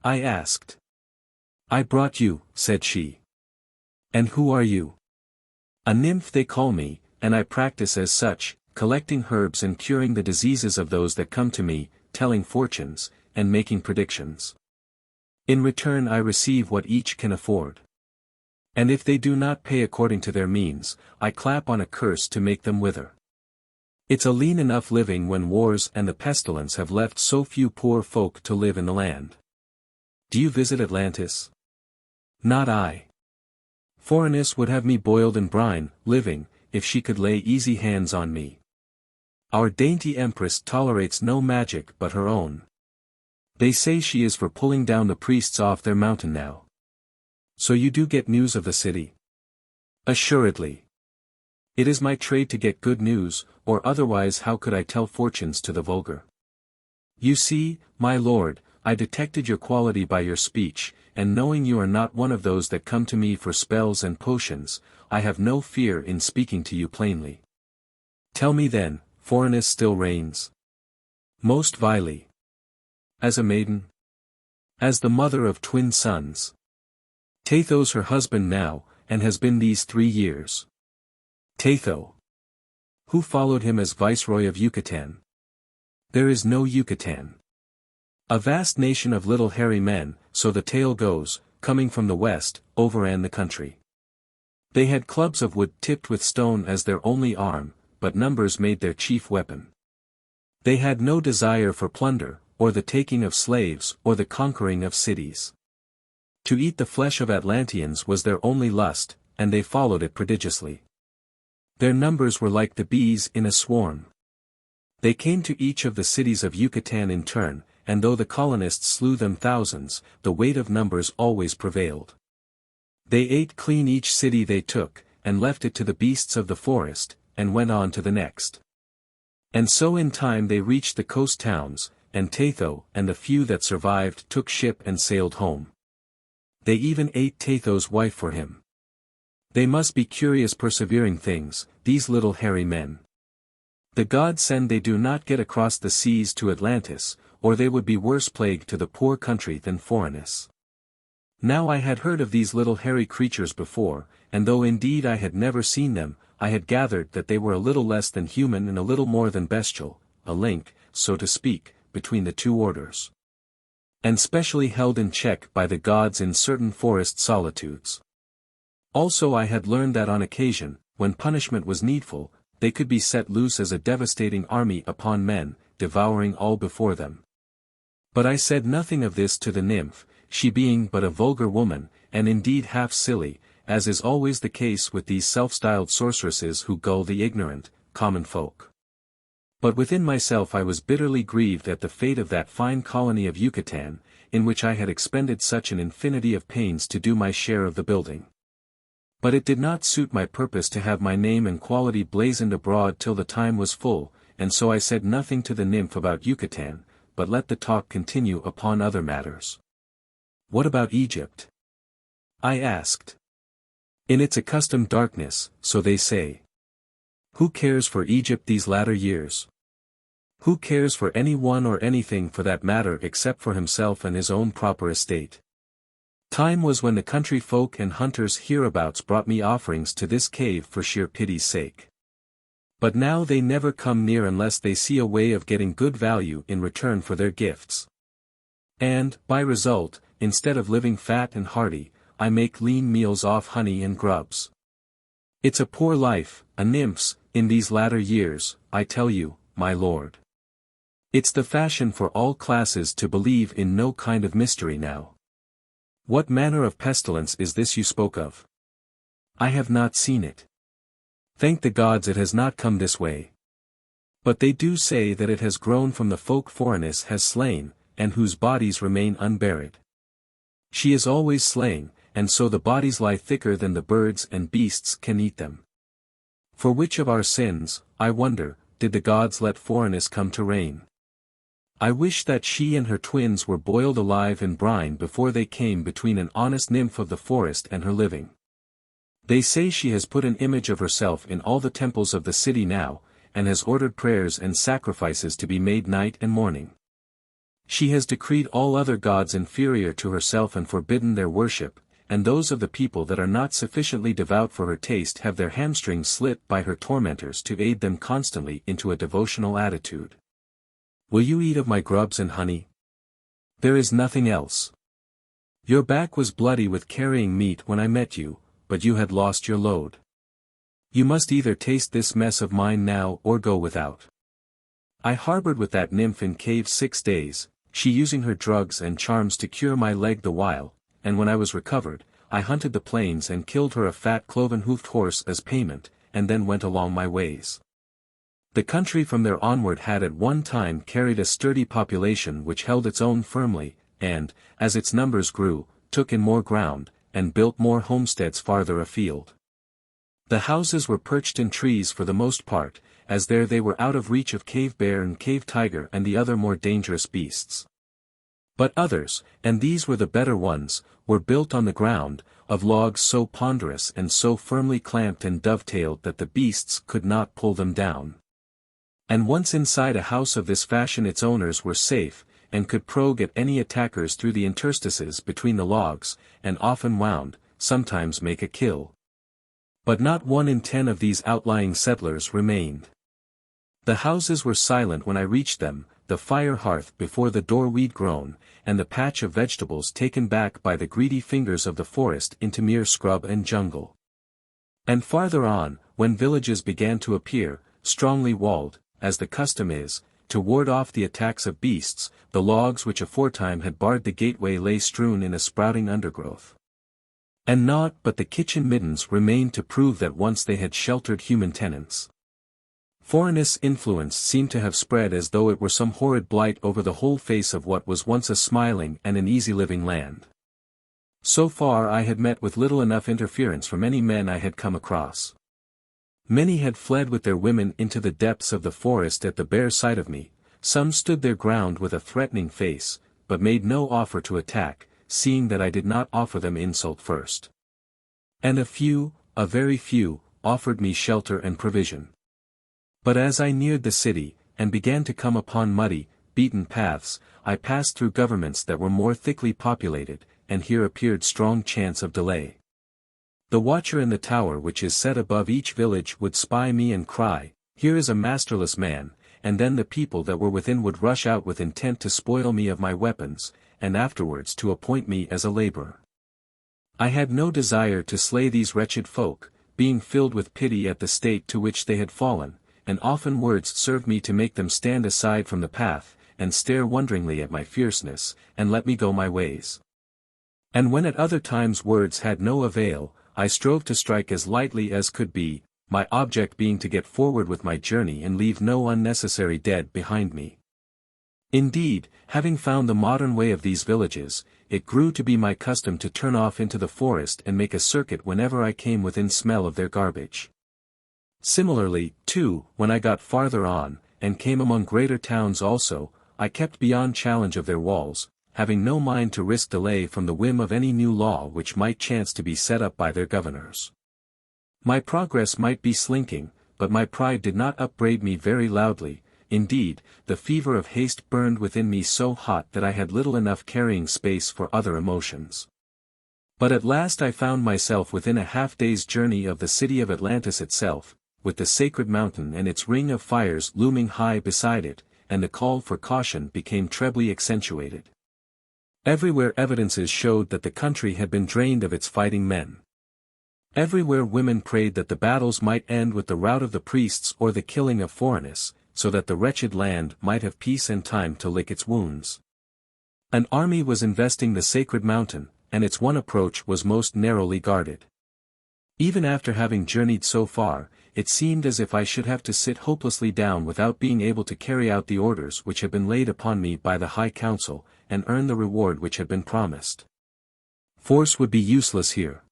I asked. "I brought you," said she. "And who are you?" "A nymph they call me, and I practice as such, collecting herbs and curing the diseases of those that come to me, telling fortunes, and making predictions. In return I receive what each can afford. And if they do not pay according to their means, I clap on a curse to make them wither. It's a lean enough living when wars and the pestilence have left so few poor folk to live in the land. Do you visit Atlantis?" "Not I. Phorenice would have me boiled in brine, living, if she could lay easy hands on me. Our dainty Empress tolerates no magic but her own. They say she is for pulling down the priests off their mountain now." "So you do get news of the city?" "Assuredly. It is my trade to get good news, or otherwise how could I tell fortunes to the vulgar? You see, my lord, I detected your quality by your speech, and knowing you are not one of those that come to me for spells and potions, I have no fear in speaking to you plainly. Tell me then, Phorenice still reigns?" "Most vilely." "As a maiden?" "As the mother of twin sons. Tatho's her husband now, and has been these 3 years. "Tatho? Who followed him as viceroy of Yucatan?" "There is no Yucatan. A vast nation of little hairy men, so the tale goes, coming from the west, overran the country. They had clubs of wood tipped with stone as their only arm, but numbers made their chief weapon. They had no desire for plunder, or the taking of slaves, or the conquering of cities. To eat the flesh of Atlanteans was their only lust, and they followed it prodigiously. Their numbers were like the bees in a swarm. They came to each of the cities of Yucatan in turn, and though the colonists slew them thousands, the weight of numbers always prevailed. They ate clean each city they took, and left it to the beasts of the forest, and went on to the next. And so in time they reached the coast towns, and Tatho and the few that survived took ship and sailed home. They even ate Tatho's wife for him. They must be curious persevering things, these little hairy men. The gods send they do not get across the seas to Atlantis, or they would be worse plague to the poor country than Phorenice. Now I had heard of these little hairy creatures before, and though indeed I had never seen them, I had gathered that they were a little less than human and a little more than bestial, a link, so to speak, between the two orders. And specially held in check by the gods in certain forest solitudes. Also I had learned that on occasion, when punishment was needful, they could be set loose as a devastating army upon men, devouring all before them. But I said nothing of this to the nymph, she being but a vulgar woman, and indeed half silly, as is always the case with these self-styled sorceresses who gull the ignorant, common folk. But within myself I was bitterly grieved at the fate of that fine colony of Yucatan, in which I had expended such an infinity of pains to do my share of the building. But it did not suit my purpose to have my name and quality blazoned abroad till the time was full, and so I said nothing to the nymph about Yucatan, but let the talk continue upon other matters. "What about Egypt?" I asked. "In its accustomed darkness, so they say. Who cares for Egypt these latter years? Who cares for any one or anything for that matter except for himself and his own proper estate? Time was when the country folk and hunters hereabouts brought me offerings to this cave for sheer pity's sake. But now they never come near unless they see a way of getting good value in return for their gifts. And, by result, instead of living fat and hearty, I make lean meals off honey and grubs. It's a poor life, a nymph's, in these latter years, I tell you, my lord. It's the fashion for all classes to believe in no kind of mystery now. What manner of pestilence is this you spoke of? I have not seen it. Thank the gods it has not come this way. But they do say that it has grown from the folk Phorenice has slain, and whose bodies remain unburied. She is always slaying, and so the bodies lie thicker than the birds and beasts can eat them. For which of our sins, I wonder, did the gods let Phorenice come to reign. I wish that she and her twins were boiled alive in brine before they came between an honest nymph of the forest and her living. They say she has put an image of herself in all the temples of the city now, and has ordered prayers and sacrifices to be made night and morning. She has decreed all other gods inferior to herself and forbidden their worship, and those of the people that are not sufficiently devout for her taste have their hamstrings slit by her tormentors to aid them constantly into a devotional attitude. Will you eat of my grubs and honey? There is nothing else. Your back was bloody with carrying meat when I met you, but you had lost your load. You must either taste this mess of mine now or go without. I harbored with that nymph in cave 6 days, she using her drugs and charms to cure my leg the while, and when I was recovered, I hunted the plains and killed her a fat cloven-hoofed horse as payment, and then went along my ways. The country from there onward had at one time carried a sturdy population which held its own firmly, and, as its numbers grew, took in more ground, and built more homesteads farther afield. The houses were perched in trees for the most part, as there they were out of reach of cave bear and cave tiger and the other more dangerous beasts. But others, and these were the better ones, were built on the ground, of logs so ponderous and so firmly clamped and dovetailed that the beasts could not pull them down. And once inside a house of this fashion its owners were safe, and could probe at any attackers through the interstices between the logs, and often wound, sometimes make a kill. But not 1 in 10 of these outlying settlers remained. The houses were silent when I reached them, the fire hearth before the door weed grown, and the patch of vegetables taken back by the greedy fingers of the forest into mere scrub and jungle. And farther on, when villages began to appear, strongly walled, as the custom is, to ward off the attacks of beasts, the logs which aforetime had barred the gateway lay strewn in a sprouting undergrowth. And naught but the kitchen middens remained to prove that once they had sheltered human tenants. Phorenice influence seemed to have spread as though it were some horrid blight over the whole face of what was once a smiling and an easy-living land. So far I had met with little enough interference from any men I had come across. Many had fled with their women into the depths of the forest at the bare sight of me, some stood their ground with a threatening face, but made no offer to attack, seeing that I did not offer them insult first. And a few, a very few, offered me shelter and provision. But as I neared the city, and began to come upon muddy, beaten paths, I passed through governments that were more thickly populated, and here appeared strong chance of delay. The watcher in the tower which is set above each village would spy me and cry, "Here is a masterless man," and then the people that were within would rush out with intent to spoil me of my weapons, and afterwards to appoint me as a laborer. I had no desire to slay these wretched folk, being filled with pity at the state to which they had fallen, and often words served me to make them stand aside from the path, and stare wonderingly at my fierceness, and let me go my ways. And when at other times words had no avail, I strove to strike as lightly as could be, my object being to get forward with my journey and leave no unnecessary dead behind me. Indeed, having found the modern way of these villages, it grew to be my custom to turn off into the forest and make a circuit whenever I came within smell of their garbage. Similarly, too, when I got farther on, and came among greater towns also, I kept beyond challenge of their walls, having no mind to risk delay from the whim of any new law which might chance to be set up by their governors. My progress might be slinking, but my pride did not upbraid me very loudly. Indeed, the fever of haste burned within me so hot that I had little enough carrying space for other emotions. But at last I found myself within a half-day's journey of the city of Atlantis itself, with the sacred mountain and its ring of fires looming high beside it, and the call for caution became trebly accentuated. Everywhere evidences showed that the country had been drained of its fighting men. Everywhere women prayed that the battles might end with the rout of the priests or the killing of Phorenice, so that the wretched land might have peace and time to lick its wounds. An army was investing the sacred mountain, and its one approach was most narrowly guarded. Even after having journeyed so far, it seemed as if I should have to sit hopelessly down without being able to carry out the orders which had been laid upon me by the High Council, and earn the reward which had been promised. Force would be useless here.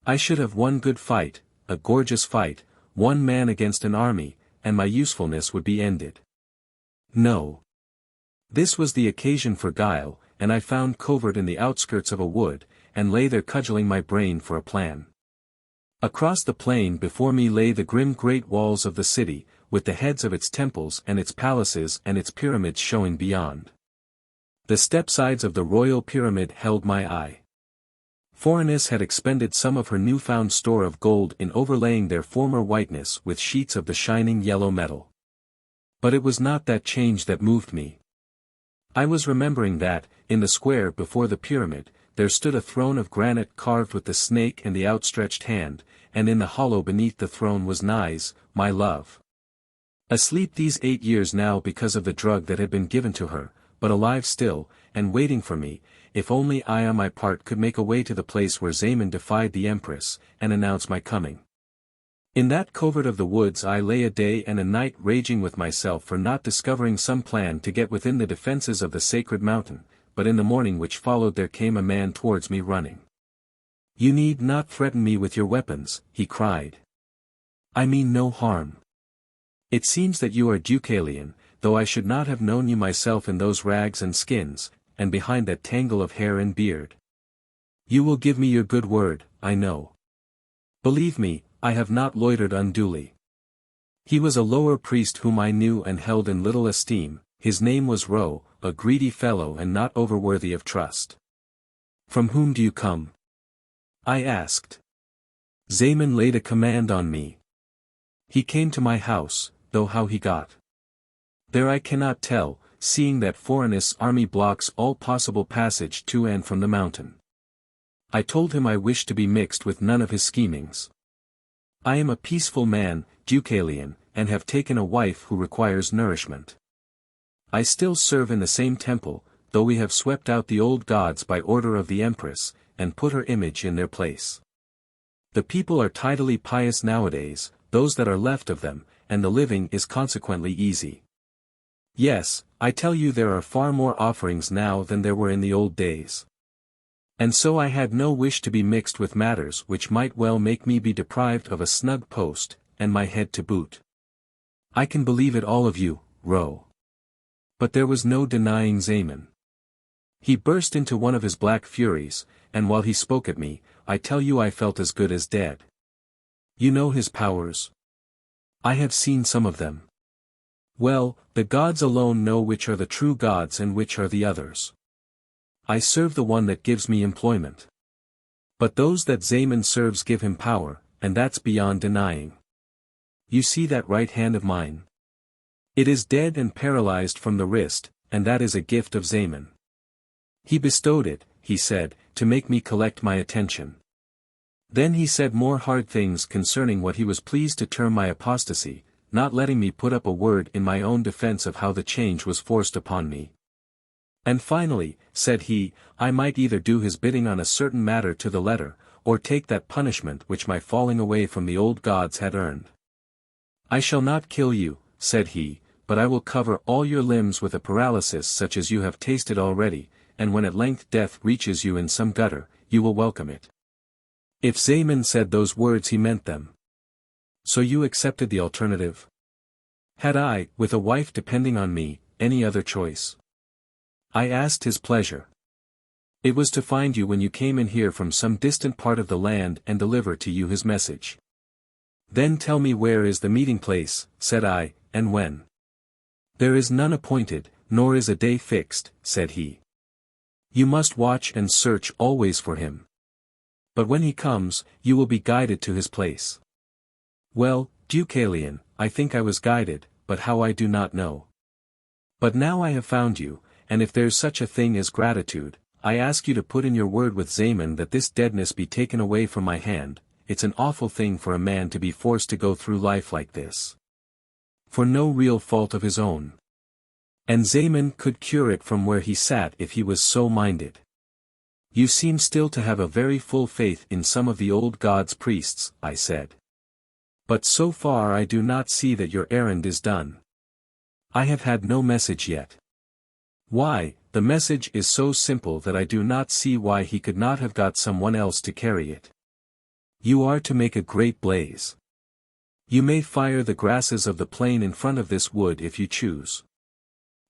I should have one good fight, a gorgeous fight, one man against an army, and my usefulness would be ended. No. This was the occasion for guile, and I found covert in the outskirts of a wood, and lay there cudgelling my brain for a plan. Across the plain before me lay the grim great walls of the city, with the heads of its temples and its palaces and its pyramids showing beyond. The step sides of the royal pyramid held my eye. Phorenice had expended some of her newfound store of gold in overlaying their former whiteness with sheets of the shining yellow metal. But it was not that change that moved me. I was remembering that, in the square before the pyramid, there stood a throne of granite carved with the snake and the outstretched hand, and in the hollow beneath the throne was Naïs, my love. Asleep these 8 years now because of the drug that had been given to her, but alive still, and waiting for me, if only I on my part could make a way to the place where Zaemon defied the Empress, and announce my coming. In that covert of the woods I lay a day and a night raging with myself for not discovering some plan to get within the defences of the sacred mountain, but in the morning which followed there came a man towards me running. "You need not threaten me with your weapons," he cried. "I mean no harm. It seems that you are Deucalion, though I should not have known you myself in those rags and skins, and behind that tangle of hair and beard. You will give me your good word, I know. Believe me, I have not loitered unduly." He was a lower priest whom I knew and held in little esteem. His name was Ro, a greedy fellow and not overworthy of trust. "From whom do you come?" I asked. "Zaemon laid a command on me. He came to my house, though how he got there I cannot tell, seeing that Phorenice army blocks all possible passage to and from the mountain. I told him I wished to be mixed with none of his schemings. I am a peaceful man, Deucalion, and have taken a wife who requires nourishment. I still serve in the same temple, though we have swept out the old gods by order of the Empress, and put her image in their place. The people are tidily pious nowadays, those that are left of them, and the living is consequently easy. Yes, I tell you there are far more offerings now than there were in the old days. And so I had no wish to be mixed with matters which might well make me be deprived of a snug post, and my head to boot. I can believe it all of you, Ro. But there was no denying Zaemon. He burst into one of his black furies, and while he spoke at me, I tell you I felt as good as dead. You know his powers? I have seen some of them. Well, the gods alone know which are the true gods and which are the others. I serve the one that gives me employment. But those that Zaemon serves give him power, and that's beyond denying. You see that right hand of mine? It is dead and paralyzed from the wrist, and that is a gift of Zaemon. He bestowed it, he said, to make me collect my attention. Then he said more hard things concerning what he was pleased to term my apostasy, not letting me put up a word in my own defense of how the change was forced upon me. And finally, said he, I might either do his bidding on a certain matter to the letter, or take that punishment which my falling away from the old gods had earned. I shall not kill you, said he, but I will cover all your limbs with a paralysis such as you have tasted already, and when at length death reaches you in some gutter, you will welcome it. If Zaemon said those words he meant them. So you accepted the alternative? Had I, with a wife depending on me, any other choice? I asked his pleasure. It was to find you when you came in here from some distant part of the land and deliver to you his message. Then tell me where is the meeting place, said I, and when. There is none appointed, nor is a day fixed, said he. You must watch and search always for him. But when he comes, you will be guided to his place. Well, Deucalion, I think I was guided, but how I do not know. But now I have found you, and if there's such a thing as gratitude, I ask you to put in your word with Zaemon that this deadness be taken away from my hand. It's an awful thing for a man to be forced to go through life like this. For no real fault of his own. And Zaemon could cure it from where he sat if he was so minded. You seem still to have a very full faith in some of the old gods' priests, I said. But so far I do not see that your errand is done. I have had no message yet. Why, the message is so simple that I do not see why he could not have got someone else to carry it. You are to make a great blaze. You may fire the grasses of the plain in front of this wood if you choose.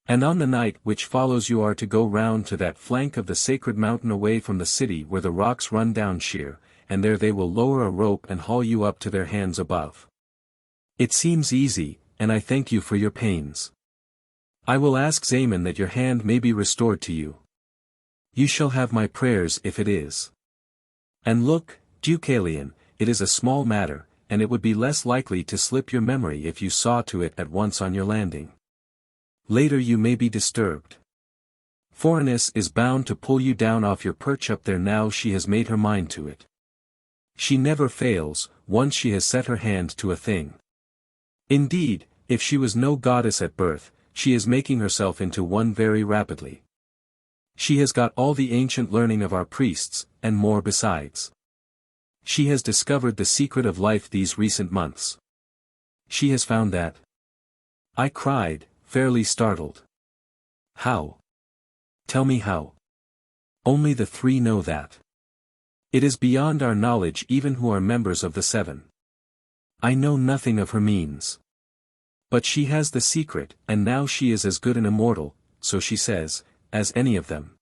And on the night which follows you are to go round to that flank of the sacred mountain away from the city where the rocks run down sheer, and there they will lower a rope and haul you up to their hands above. It seems easy, and I thank you for your pains. I will ask Zaemon that your hand may be restored to you. You shall have my prayers if it is. And look, Deucalion, it is a small matter, and it would be less likely to slip your memory if you saw to it at once on your landing. Later you may be disturbed. Phorenice is bound to pull you down off your perch up there now she has made her mind to it. She never fails, once she has set her hand to a thing. Indeed, if she was no goddess at birth, she is making herself into one very rapidly. She has got all the ancient learning of our priests, and more besides. She has discovered the secret of life these recent months. She has found that. I cried, fairly startled. How? Tell me how. Only the three know that. It is beyond our knowledge even who are members of the seven. I know nothing of her means. But she has the secret, and now she is as good an immortal, so she says, as any of them.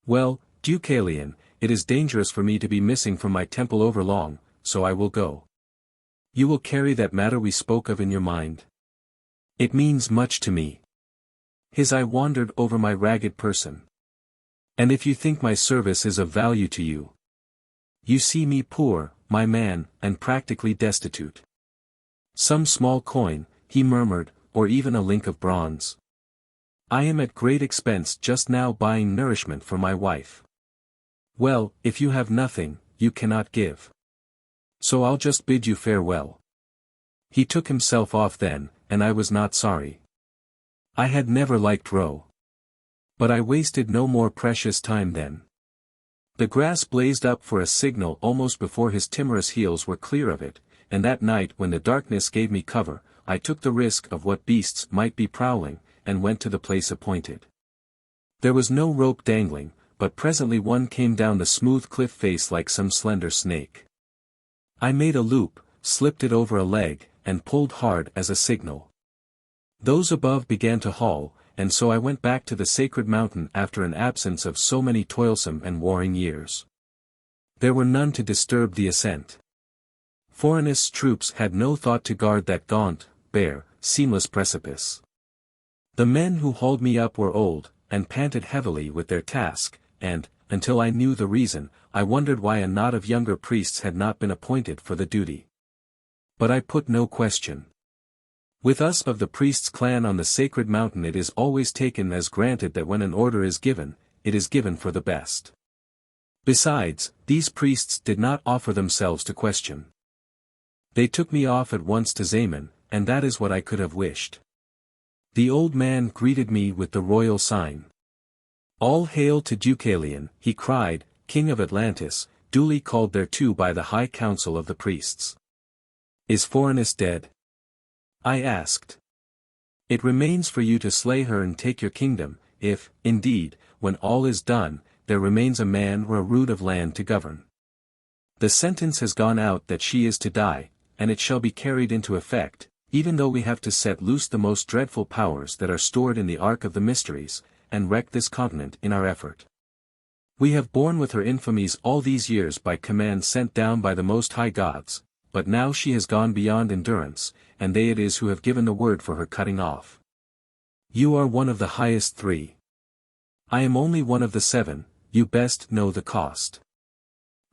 Well, Deucalion, it is dangerous for me to be missing from my temple overlong, so I will go. You will carry that matter we spoke of in your mind. It means much to me. His eye wandered over my ragged person. And if you think my service is of value to you. You see me poor, my man, and practically destitute. Some small coin, he murmured, or even a link of bronze. I am at great expense just now buying nourishment for my wife. Well, if you have nothing, you cannot give. So I'll just bid you farewell. He took himself off then, and I was not sorry. I had never liked Roe. But I wasted no more precious time then. The grass blazed up for a signal almost before his timorous heels were clear of it, and that night when the darkness gave me cover, I took the risk of what beasts might be prowling, and went to the place appointed. There was no rope dangling, but presently one came down the smooth cliff face like some slender snake. I made a loop, slipped it over a leg, and pulled hard as a signal. Those above began to haul, and so I went back to the sacred mountain after an absence of so many toilsome and warring years. There were none to disturb the ascent. Phorenice's troops had no thought to guard that gaunt, bare, seamless precipice. The men who hauled me up were old, and panted heavily with their task, and, until I knew the reason, I wondered why a knot of younger priests had not been appointed for the duty. But I put no question. With us of the priest's clan on the sacred mountain it is always taken as granted that when an order is given, it is given for the best. Besides, these priests did not offer themselves to question. They took me off at once to Zaemon, and that is what I could have wished. The old man greeted me with the royal sign. All hail to Deucalion, he cried, king of Atlantis, duly called thereto by the high council of the priests. Is Phorenice dead? I asked. It remains for you to slay her and take your kingdom, if, indeed, when all is done, there remains a man or a rood of land to govern. The sentence has gone out that she is to die, and it shall be carried into effect, even though we have to set loose the most dreadful powers that are stored in the Ark of the Mysteries, and wreck this continent in our effort. We have borne with her infamies all these years by command sent down by the most high gods, but now she has gone beyond endurance, and they it is who have given the word for her cutting off. You are one of the highest three. I am only one of the seven, you best know the cost.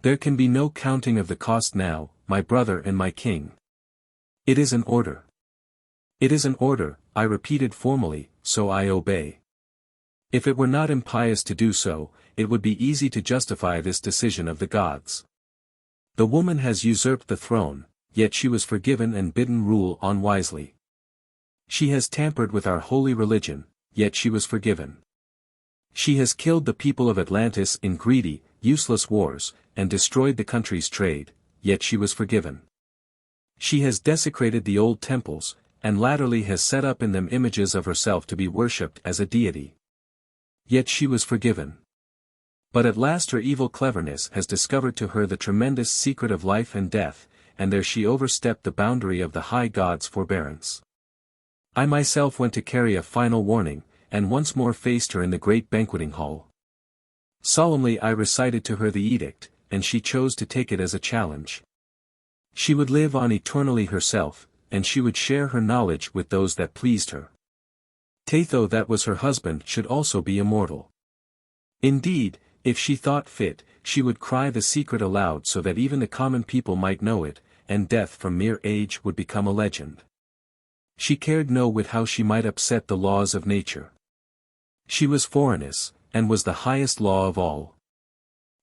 There can be no counting of the cost now, my brother and my king. It is an order. It is an order, I repeated formally, so I obey. If it were not impious to do so, it would be easy to justify this decision of the gods. The woman has usurped the throne, yet she was forgiven and bidden rule unwisely. She has tampered with our holy religion, yet she was forgiven. She has killed the people of Atlantis in greedy, useless wars, and destroyed the country's trade, yet she was forgiven. She has desecrated the old temples, and latterly has set up in them images of herself to be worshipped as a deity. Yet she was forgiven. But at last her evil cleverness has discovered to her the tremendous secret of life and death, and there she overstepped the boundary of the high god's forbearance. I myself went to carry a final warning, and once more faced her in the great banqueting hall. Solemnly I recited to her the edict, and she chose to take it as a challenge. She would live on eternally herself, and she would share her knowledge with those that pleased her. Tatho, that was her husband, should also be immortal. Indeed, if she thought fit, she would cry the secret aloud so that even the common people might know it, and death from mere age would become a legend. She cared no whit how she might upset the laws of nature. She was Phorenice, and was the highest law of all.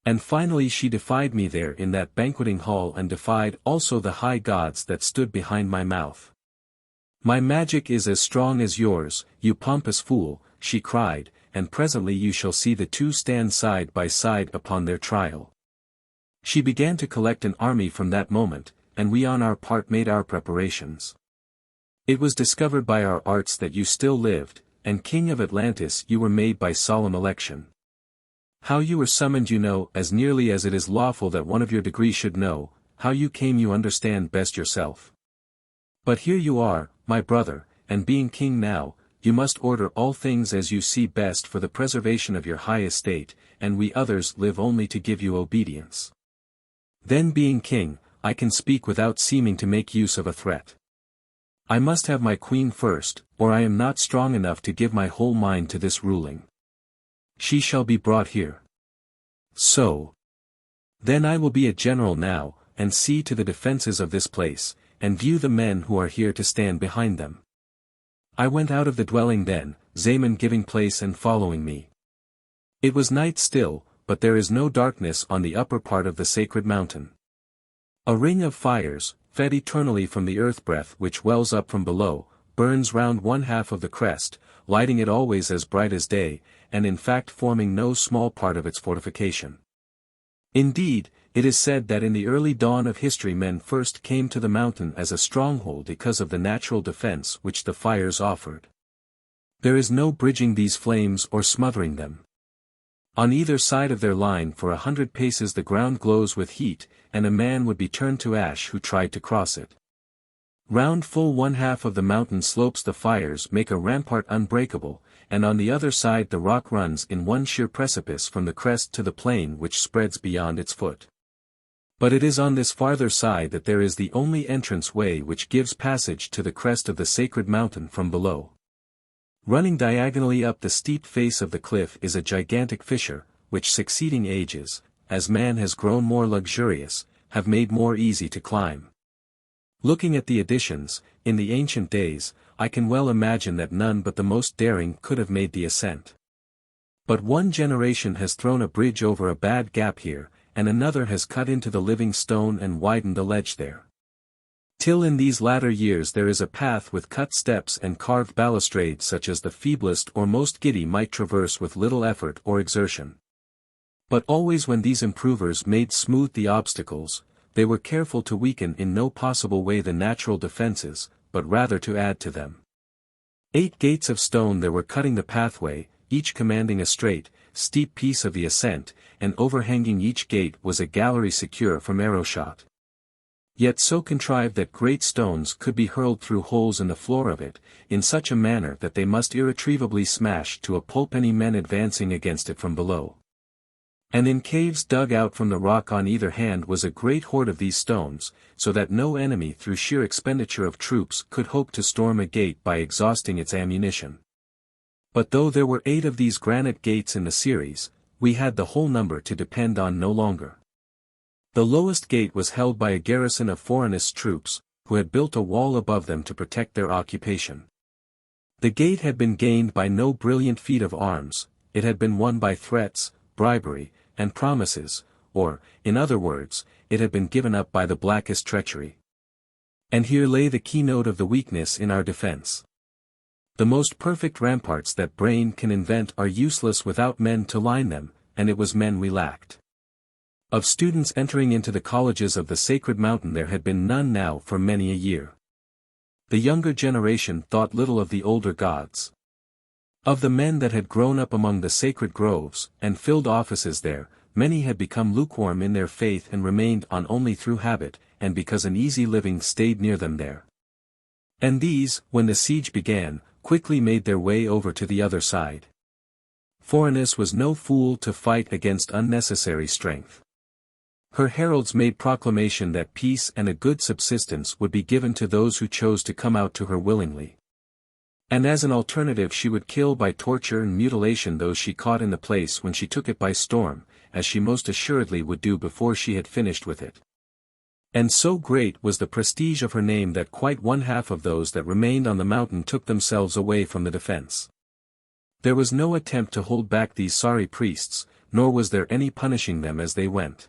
And finally she defied me there in that banqueting hall, and defied also the high gods that stood behind my mouth. My magic is as strong as yours, you pompous fool, she cried, and presently you shall see the two stand side by side upon their trial. She began to collect an army from that moment, and we on our part made our preparations. It was discovered by our arts that you still lived, and king of Atlantis you were made by solemn election. How you were summoned you know as nearly as it is lawful that one of your degree should know, how you came you understand best yourself. But here you are, my brother, and being king now, you must order all things as you see best for the preservation of your high estate, and we others live only to give you obedience. Then being king, I can speak without seeming to make use of a threat. I must have my queen first, or I am not strong enough to give my whole mind to this ruling. She shall be brought here. So. Then I will be a general now, and see to the defenses of this place, and view the men who are here to stand behind them. I went out of the dwelling then, Zaemon giving place and following me. It was night still, but there is no darkness on the upper part of the sacred mountain. A ring of fires, fed eternally from the earth breath which wells up from below, burns round one half of the crest, lighting it always as bright as day, and in fact forming no small part of its fortification. Indeed, it is said that in the early dawn of history men first came to the mountain as a stronghold because of the natural defense which the fires offered. There is no bridging these flames or smothering them. On either side of their line for 100 paces the ground glows with heat, and a man would be turned to ash who tried to cross it. Round full one half of the mountain slopes the fires make a rampart unbreakable, and on the other side the rock runs in one sheer precipice from the crest to the plain which spreads beyond its foot. But it is on this farther side that there is the only entrance way which gives passage to the crest of the sacred mountain from below. Running diagonally up the steep face of the cliff is a gigantic fissure, which succeeding ages, as man has grown more luxurious, have made more easy to climb. Looking at the additions, in the ancient days, I can well imagine that none but the most daring could have made the ascent. But one generation has thrown a bridge over a bad gap here, and another has cut into the living stone and widened the ledge there. Till in these latter years there is a path with cut steps and carved balustrades such as the feeblest or most giddy might traverse with little effort or exertion. But always when these improvers made smooth the obstacles, they were careful to weaken in no possible way the natural defenses, but rather to add to them. 8 gates of stone there were cutting the pathway, each commanding a straight, steep piece of the ascent, and overhanging each gate was a gallery secure from arrow shot. Yet so contrived that great stones could be hurled through holes in the floor of it, in such a manner that they must irretrievably smash to a pulp any men advancing against it from below. And in caves dug out from the rock on either hand was a great hoard of these stones, so that no enemy through sheer expenditure of troops could hope to storm a gate by exhausting its ammunition. But though there were 8 of these granite gates in the series, we had the whole number to depend on no longer. The lowest gate was held by a garrison of Phorenice troops, who had built a wall above them to protect their occupation. The gate had been gained by no brilliant feat of arms, it had been won by threats, bribery, and promises, or, in other words, it had been given up by the blackest treachery. And here lay the keynote of the weakness in our defense. The most perfect ramparts that brain can invent are useless without men to line them, and it was men we lacked. Of students entering into the colleges of the sacred mountain there had been none now for many a year. The younger generation thought little of the older gods. Of the men that had grown up among the sacred groves, and filled offices there, many had become lukewarm in their faith and remained on only through habit, and because an easy living stayed near them there. And these, when the siege began, quickly made their way over to the other side. Phorenice was no fool to fight against unnecessary strength. Her heralds made proclamation that peace and a good subsistence would be given to those who chose to come out to her willingly. And as an alternative she would kill by torture and mutilation those she caught in the place when she took it by storm, as she most assuredly would do before she had finished with it. And so great was the prestige of her name that quite one half of those that remained on the mountain took themselves away from the defense. There was no attempt to hold back these sorry priests, nor was there any punishing them as they went.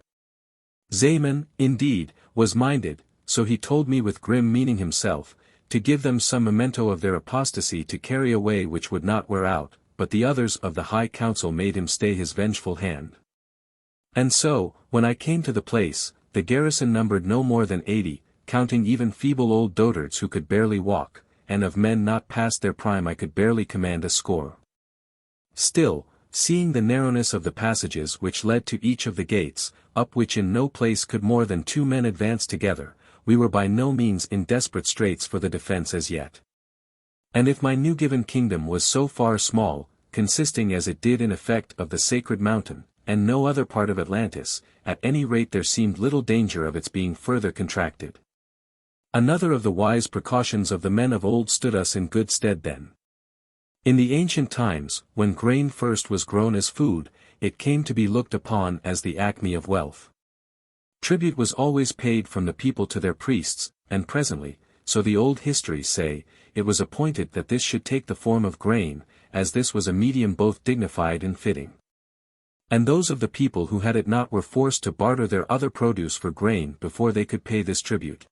Zaemon, indeed, was minded, so he told me with grim meaning himself, to give them some memento of their apostasy to carry away which would not wear out, but the others of the high council made him stay his vengeful hand. And so, when I came to the place, the garrison numbered no more than 80, counting even feeble old dotards who could barely walk, and of men not past their prime I could barely command a score. Still, seeing the narrowness of the passages which led to each of the gates, up which in no place could more than 2 men advance together, we were by no means in desperate straits for the defense as yet. And if my new given kingdom was so far small, consisting as it did in effect of the sacred mountain, and no other part of Atlantis, at any rate there seemed little danger of its being further contracted. Another of the wise precautions of the men of old stood us in good stead then. In the ancient times, when grain first was grown as food, it came to be looked upon as the acme of wealth. Tribute was always paid from the people to their priests, and presently, so the old histories say, it was appointed that this should take the form of grain, as this was a medium both dignified and fitting. And those of the people who had it not were forced to barter their other produce for grain before they could pay this tribute.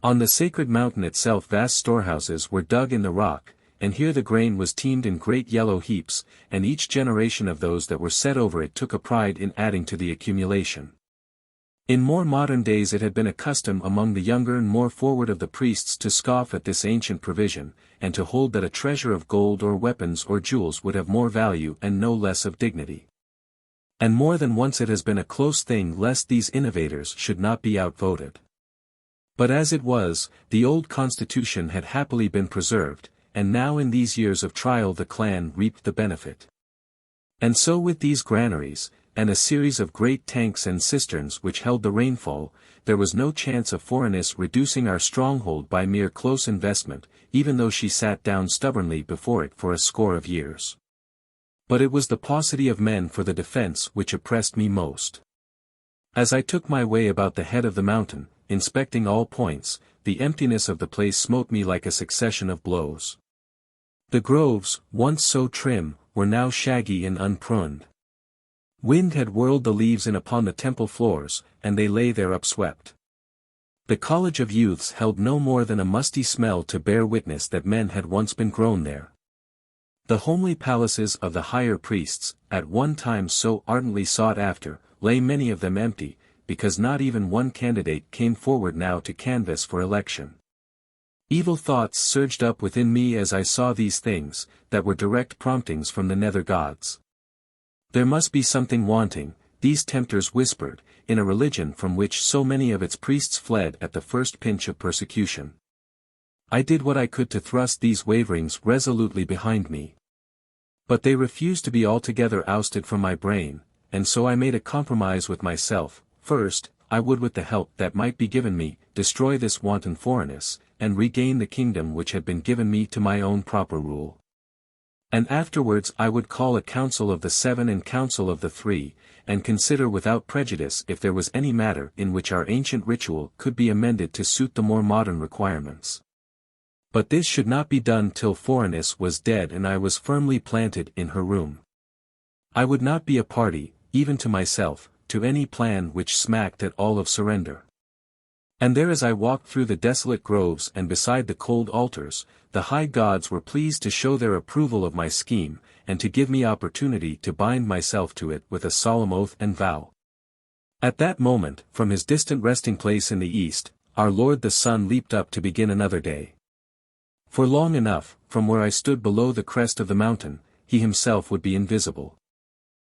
On the sacred mountain itself vast storehouses were dug in the rock, and here the grain was teemed in great yellow heaps, and each generation of those that were set over it took a pride in adding to the accumulation. In more modern days it had been a custom among the younger and more forward of the priests to scoff at this ancient provision, and to hold that a treasure of gold or weapons or jewels would have more value and no less of dignity. And more than once it has been a close thing lest these innovators should not be outvoted. But as it was, the old constitution had happily been preserved, and now in these years of trial the clan reaped the benefit. And so with these granaries, and a series of great tanks and cisterns which held the rainfall, there was no chance of Phorenice reducing our stronghold by mere close investment, even though she sat down stubbornly before it for a score of years. But it was the paucity of men for the defense which oppressed me most. As I took my way about the head of the mountain, inspecting all points, the emptiness of the place smote me like a succession of blows. The groves, once so trim, were now shaggy and unpruned. Wind had whirled the leaves in upon the temple floors, and they lay there upswept. The College of Youths held no more than a musty smell to bear witness that men had once been grown there. The homely palaces of the higher priests, at one time so ardently sought after, lay many of them empty, because not even one candidate came forward now to canvass for election. Evil thoughts surged up within me as I saw these things, that were direct promptings from the nether gods. There must be something wanting, these tempters whispered, in a religion from which so many of its priests fled at the first pinch of persecution. I did what I could to thrust these waverings resolutely behind me. But they refused to be altogether ousted from my brain, and so I made a compromise with myself. First, I would with the help that might be given me, destroy this wanton Phorenice, and regain the kingdom which had been given me to my own proper rule. And afterwards I would call a council of the 7 and council of the 3, and consider without prejudice if there was any matter in which our ancient ritual could be amended to suit the more modern requirements. But this should not be done till Phorenice was dead and I was firmly planted in her room. I would not be a party, even to myself, to any plan which smacked at all of surrender. And there as I walked through the desolate groves and beside the cold altars, the high gods were pleased to show their approval of my scheme, and to give me opportunity to bind myself to it with a solemn oath and vow. At that moment, from his distant resting place in the east, our Lord the Sun leaped up to begin another day. For long enough, from where I stood below the crest of the mountain, he himself would be invisible.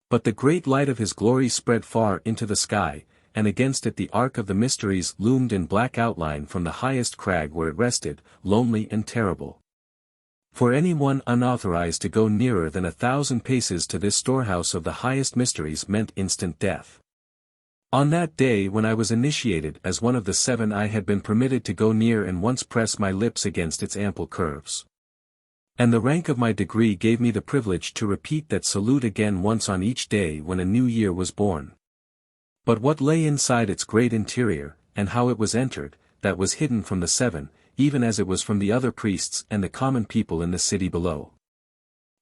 But the great light of his glory spread far into the sky, and against it the Ark of the Mysteries loomed in black outline from the highest crag where it rested, lonely and terrible. For anyone unauthorized to go nearer than 1,000 paces to this storehouse of the highest mysteries meant instant death. On that day when I was initiated as one of the 7, I had been permitted to go near and once press my lips against its ample curves. And the rank of my degree gave me the privilege to repeat that salute again once on each day when a new year was born. But what lay inside its great interior, and how it was entered, that was hidden from the 7, even as it was from the other priests and the common people in the city below.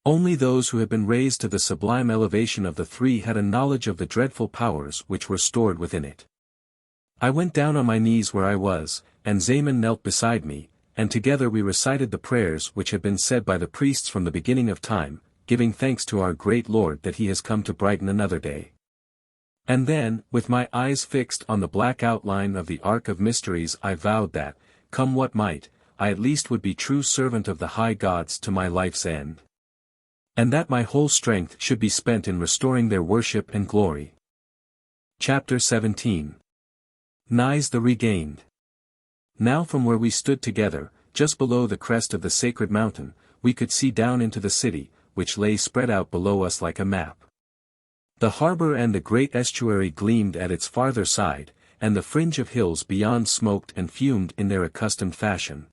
Only those who had been raised to the sublime elevation of the 3 had a knowledge of the dreadful powers which were stored within it. I went down on my knees where I was, and Zaemon knelt beside me, and together we recited the prayers which had been said by the priests from the beginning of time, giving thanks to our great Lord that he has come to brighten another day. And then, with my eyes fixed on the black outline of the Ark of Mysteries, I vowed that, come what might, I at least would be true servant of the high gods to my life's end. And that my whole strength should be spent in restoring their worship and glory. Chapter 17. Naïs the Regained. Now from where we stood together, just below the crest of the sacred mountain, we could see down into the city, which lay spread out below us like a map. The harbor and the great estuary gleamed at its farther side, and the fringe of hills beyond smoked and fumed in their accustomed fashion.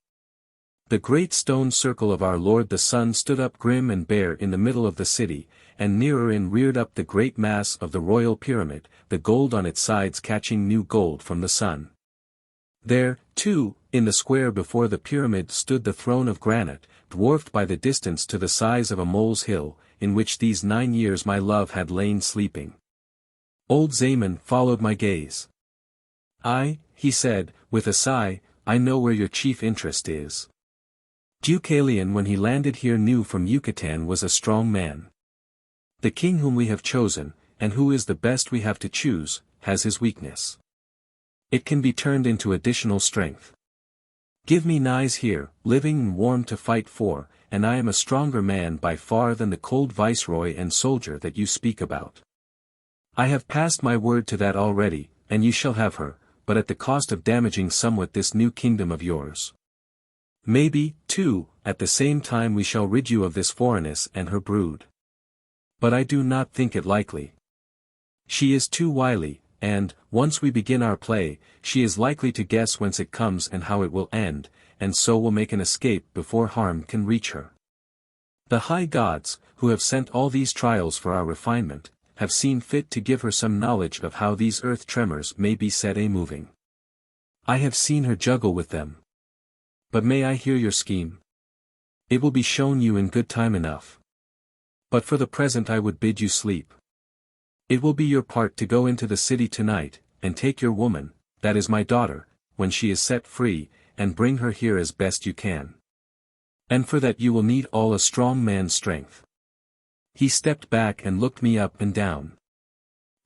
The great stone circle of our Lord the Sun stood up grim and bare in the middle of the city, and nearer in reared up the great mass of the royal pyramid, the gold on its sides catching new gold from the sun. There, too, in the square before the pyramid stood the throne of granite, dwarfed by the distance to the size of a mole's hill, in which these 9 years my love had lain sleeping. Old Zaemon followed my gaze. He said, with a sigh, I know where your chief interest is. Deucalion when he landed here knew from Yucatan was a strong man. The king whom we have chosen, and who is the best we have to choose, has his weakness. It can be turned into additional strength. Give me Naïs here, living and warm to fight for, and I am a stronger man by far than the cold viceroy and soldier that you speak about. I have passed my word to that already, and you shall have her, but at the cost of damaging somewhat this new kingdom of yours. Maybe, too, at the same time we shall rid you of this Phorenice and her brood. But I do not think it likely. She is too wily, and, once we begin our play, she is likely to guess whence it comes and how it will end, and so will make an escape before harm can reach her. The high gods, who have sent all these trials for our refinement, have seen fit to give her some knowledge of how these earth tremors may be set a-moving. I have seen her juggle with them. But may I hear your scheme? It will be shown you in good time enough. But for the present I would bid you sleep. It will be your part to go into the city tonight, and take your woman, that is my daughter, when she is set free, and bring her here as best you can. And for that you will need all a strong man's strength. He stepped back and looked me up and down.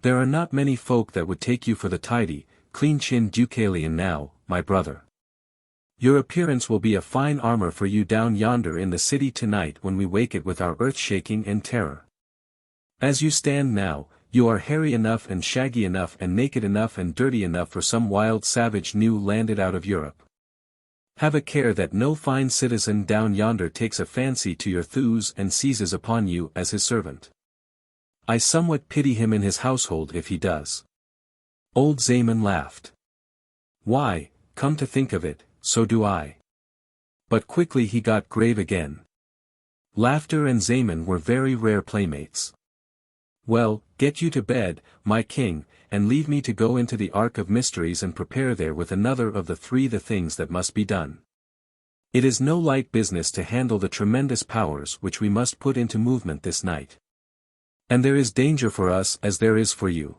There are not many folk that would take you for the tidy, clean-chinned Deucalion now, my brother. Your appearance will be a fine armor for you down yonder in the city tonight when we wake it with our earth-shaking and terror. As you stand now, you are hairy enough and shaggy enough and naked enough and dirty enough for some wild savage new landed out of Europe. Have a care that no fine citizen down yonder takes a fancy to your thews and seizes upon you as his servant. I somewhat pity him in his household if he does. Old Zaemon laughed. Why, come to think of it, so do I. But quickly he got grave again. Laughter and Zaemon were very rare playmates. Well, get you to bed, my king, and leave me to go into the Ark of Mysteries and prepare there with another of the 3 the things that must be done. It is no light business to handle the tremendous powers which we must put into movement this night. And there is danger for us as there is for you.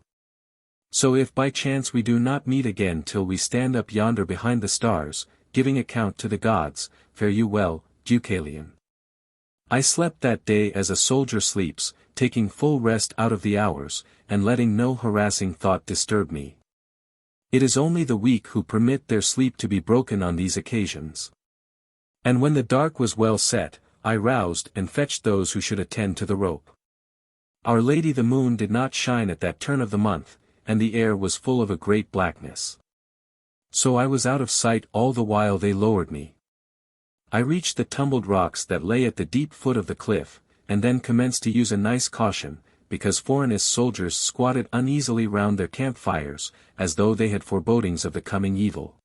So if by chance we do not meet again till we stand up yonder behind the stars, giving account to the gods, fare you well, Deucalion. I slept that day as a soldier sleeps, taking full rest out of the hours, and letting no harassing thought disturb me. It is only the weak who permit their sleep to be broken on these occasions. And when the dark was well set, I roused and fetched those who should attend to the rope. Our Lady the Moon did not shine at that turn of the month, and the air was full of a great blackness. So I was out of sight all the while they lowered me. I reached the tumbled rocks that lay at the deep foot of the cliff, and then commenced to use a nice caution, because Phorenice soldiers squatted uneasily round their campfires, as though they had forebodings of the coming evil.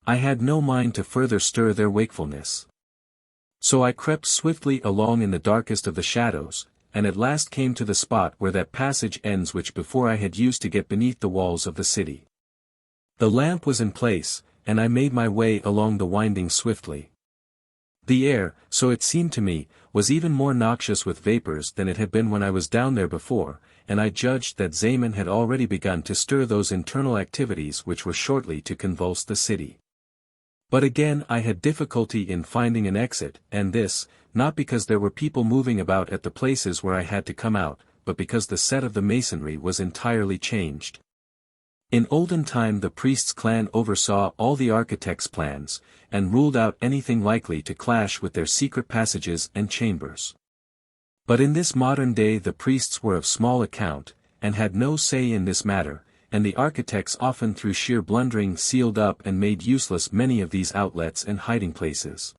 I had no mind to further stir their wakefulness. So I crept swiftly along in the darkest of the shadows, and at last came to the spot where that passage ends which before I had used to get beneath the walls of the city. The lamp was in place, and I made my way along the winding swiftly. The air, so it seemed to me, was even more noxious with vapors than it had been when I was down there before, and I judged that Zaemon had already begun to stir those internal activities which were shortly to convulse the city. But again I had difficulty in finding an exit, and this, not because there were people moving about at the places where I had to come out, but because the set of the masonry was entirely changed. In olden time the priest's clan oversaw all the architect's plans, and ruled out anything likely to clash with their secret passages and chambers. But in this modern day the priests were of small account, and had no say in this matter, and the architects often through sheer blundering sealed up and made useless many of these outlets and hiding places.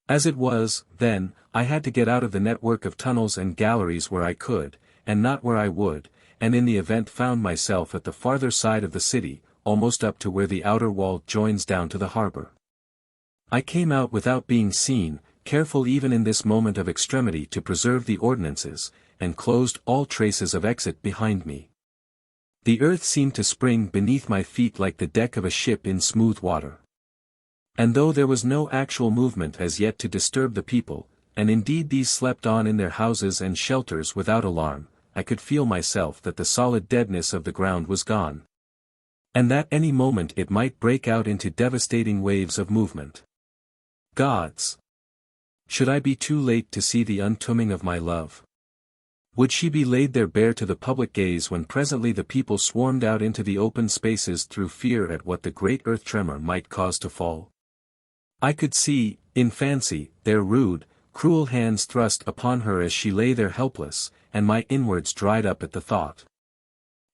As it was, then, I had to get out of the network of tunnels and galleries where I could, and not where I would, and in the event found myself at the farther side of the city, almost up to where the outer wall joins down to the harbor. I came out without being seen, careful even in this moment of extremity to preserve the ordinances, and closed all traces of exit behind me. The earth seemed to spring beneath my feet like the deck of a ship in smooth water. And though there was no actual movement as yet to disturb the people, and indeed these slept on in their houses and shelters without alarm, I could feel myself that the solid deadness of the ground was gone. And that any moment it might break out into devastating waves of movement. Gods! Should I be too late to see the untombing of my love? Would she be laid there bare to the public gaze when presently the people swarmed out into the open spaces through fear at what the great earth tremor might cause to fall? I could see, in fancy, their rude, cruel hands thrust upon her as she lay there helpless, and my inwards dried up at the thought.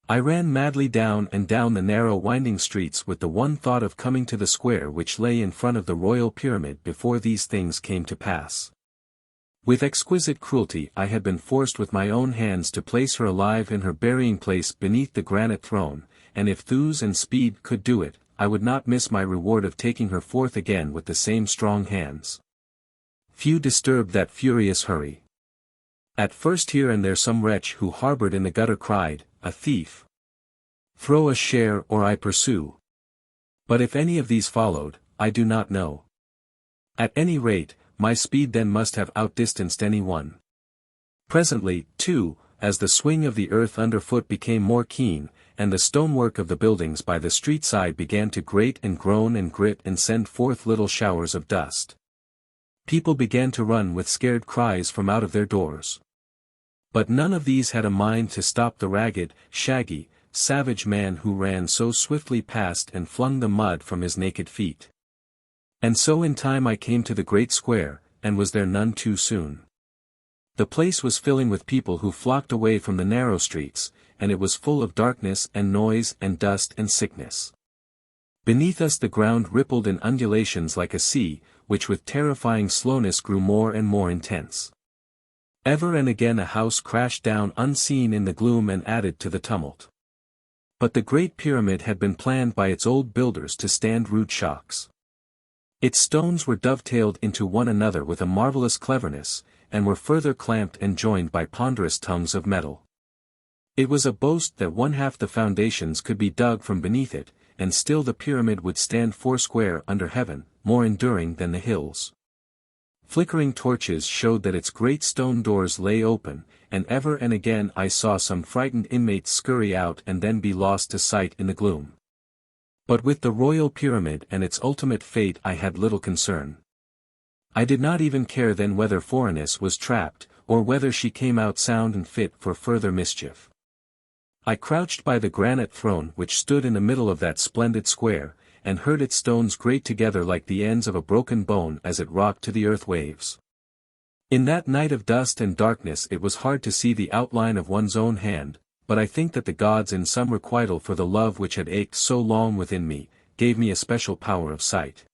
I ran madly down and down the narrow winding streets with the one thought of coming to the square which lay in front of the royal pyramid before these things came to pass. With exquisite cruelty I had been forced with my own hands to place her alive in her burying place beneath the granite throne, and if Thuse and Speed could do it, I would not miss my reward of taking her forth again with the same strong hands. Few disturbed that furious hurry. At first here and there some wretch who harbored in the gutter cried, "A thief! Throw a share or I pursue." But if any of these followed, I do not know. At any rate, my speed then must have outdistanced any one. Presently, too, as the swing of the earth underfoot became more keen, and the stonework of the buildings by the street side began to grate and groan and grit and send forth little showers of dust. People began to run with scared cries from out of their doors. But none of these had a mind to stop the ragged, shaggy, savage man who ran so swiftly past and flung the mud from his naked feet. And so in time I came to the great square, and was there none too soon. The place was filling with people who flocked away from the narrow streets, and it was full of darkness and noise and dust and sickness. Beneath us the ground rippled in undulations like a sea, which with terrifying slowness grew more and more intense. Ever and again a house crashed down unseen in the gloom and added to the tumult. But the great pyramid had been planned by its old builders to stand rude shocks. Its stones were dovetailed into one another with a marvelous cleverness, and were further clamped and joined by ponderous tongues of metal. It was a boast that one half the foundations could be dug from beneath it, and still the pyramid would stand foursquare under heaven, more enduring than the hills. Flickering torches showed that its great stone doors lay open, and ever and again I saw some frightened inmates scurry out and then be lost to sight in the gloom. But with the royal pyramid and its ultimate fate I had little concern. I did not even care then whether Phorenice was trapped, or whether she came out sound and fit for further mischief. I crouched by the granite throne which stood in the middle of that splendid square, and heard its stones grate together like the ends of a broken bone as it rocked to the earth waves. In that night of dust and darkness it was hard to see the outline of one's own hand, but I think that the gods in some requital for the love which had ached so long within me, gave me a special power of sight.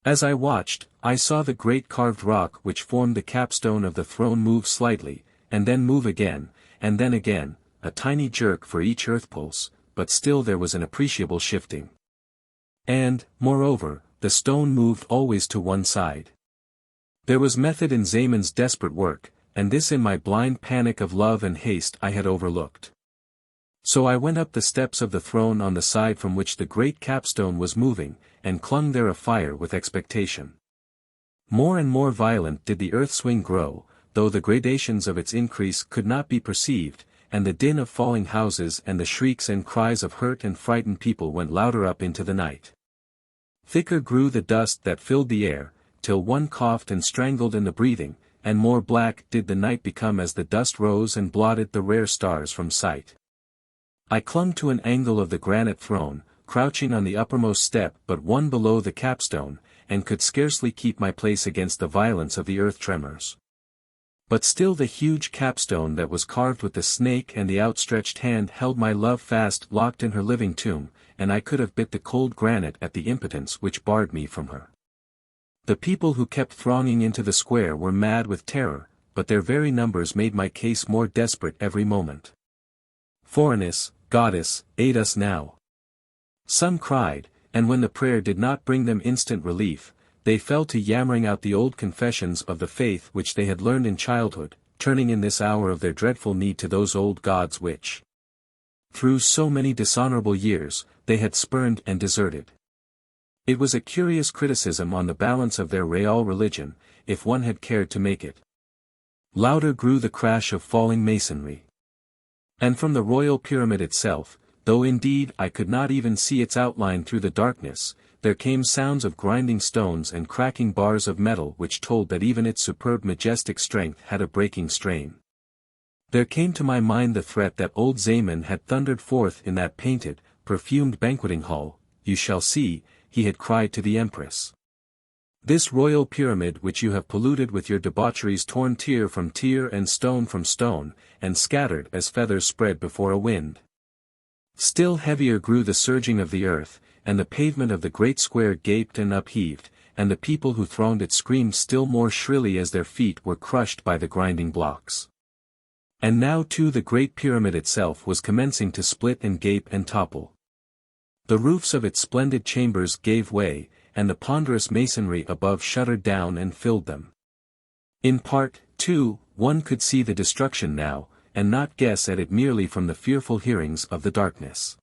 As I watched, I saw the great carved rock which formed the capstone of the throne move slightly, and then move again, and then again, a tiny jerk for each earth pulse, but still there was an appreciable shifting. And, moreover, the stone moved always to one side. There was method in Zaemon's desperate work, and this in my blind panic of love and haste I had overlooked. So I went up the steps of the throne on the side from which the great capstone was moving, and clung there afire with expectation. More and more violent did the earth swing grow, though the gradations of its increase could not be perceived, and the din of falling houses and the shrieks and cries of hurt and frightened people went louder up into the night. Thicker grew the dust that filled the air, till one coughed and strangled in the breathing, and more black did the night become as the dust rose and blotted the rare stars from sight. I clung to an angle of the granite throne, crouching on the uppermost step but one below the capstone, and could scarcely keep my place against the violence of the earth tremors. But still the huge capstone that was carved with the snake and the outstretched hand held my love fast locked in her living tomb, and I could have bit the cold granite at the impotence which barred me from her. The people who kept thronging into the square were mad with terror, but their very numbers made my case more desperate every moment. "Phorenice, goddess, aid us now!" Some cried, and when the prayer did not bring them instant relief, they fell to yammering out the old confessions of the faith which they had learned in childhood, turning in this hour of their dreadful need to those old gods which, through so many dishonorable years, they had spurned and deserted. It was a curious criticism on the balance of their real religion, if one had cared to make it. Louder grew the crash of falling masonry. And from the royal pyramid itself, though indeed I could not even see its outline through the darkness, there came sounds of grinding stones and cracking bars of metal which told that even its superb majestic strength had a breaking strain. There came to my mind the threat that old Zaemon had thundered forth in that painted, perfumed banqueting hall. "You shall see," he had cried to the Empress. "This royal pyramid which you have polluted with your debaucheries torn tier from tier and stone from stone, and scattered as feathers spread before a wind." Still heavier grew the surging of the earth, and the pavement of the great square gaped and upheaved, and the people who thronged it screamed still more shrilly as their feet were crushed by the grinding blocks. And now too the great pyramid itself was commencing to split and gape and topple. The roofs of its splendid chambers gave way, and the ponderous masonry above shuttered down and filled them. In part, too, one could see the destruction now, and not guess at it merely from the fearful hearings of the darkness.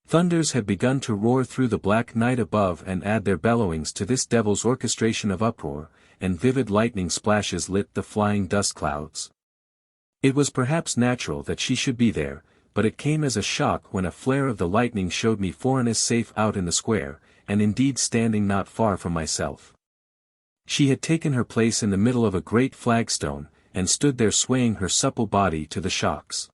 Thunders had begun to roar through the black night above and add their bellowings to this devil's orchestration of uproar, and vivid lightning splashes lit the flying dust clouds. It was perhaps natural that she should be there, but it came as a shock when a flare of the lightning showed me Phorenice safe out in the square, and indeed standing not far from myself. She had taken her place in the middle of a great flagstone, and stood there swaying her supple body to the shocks.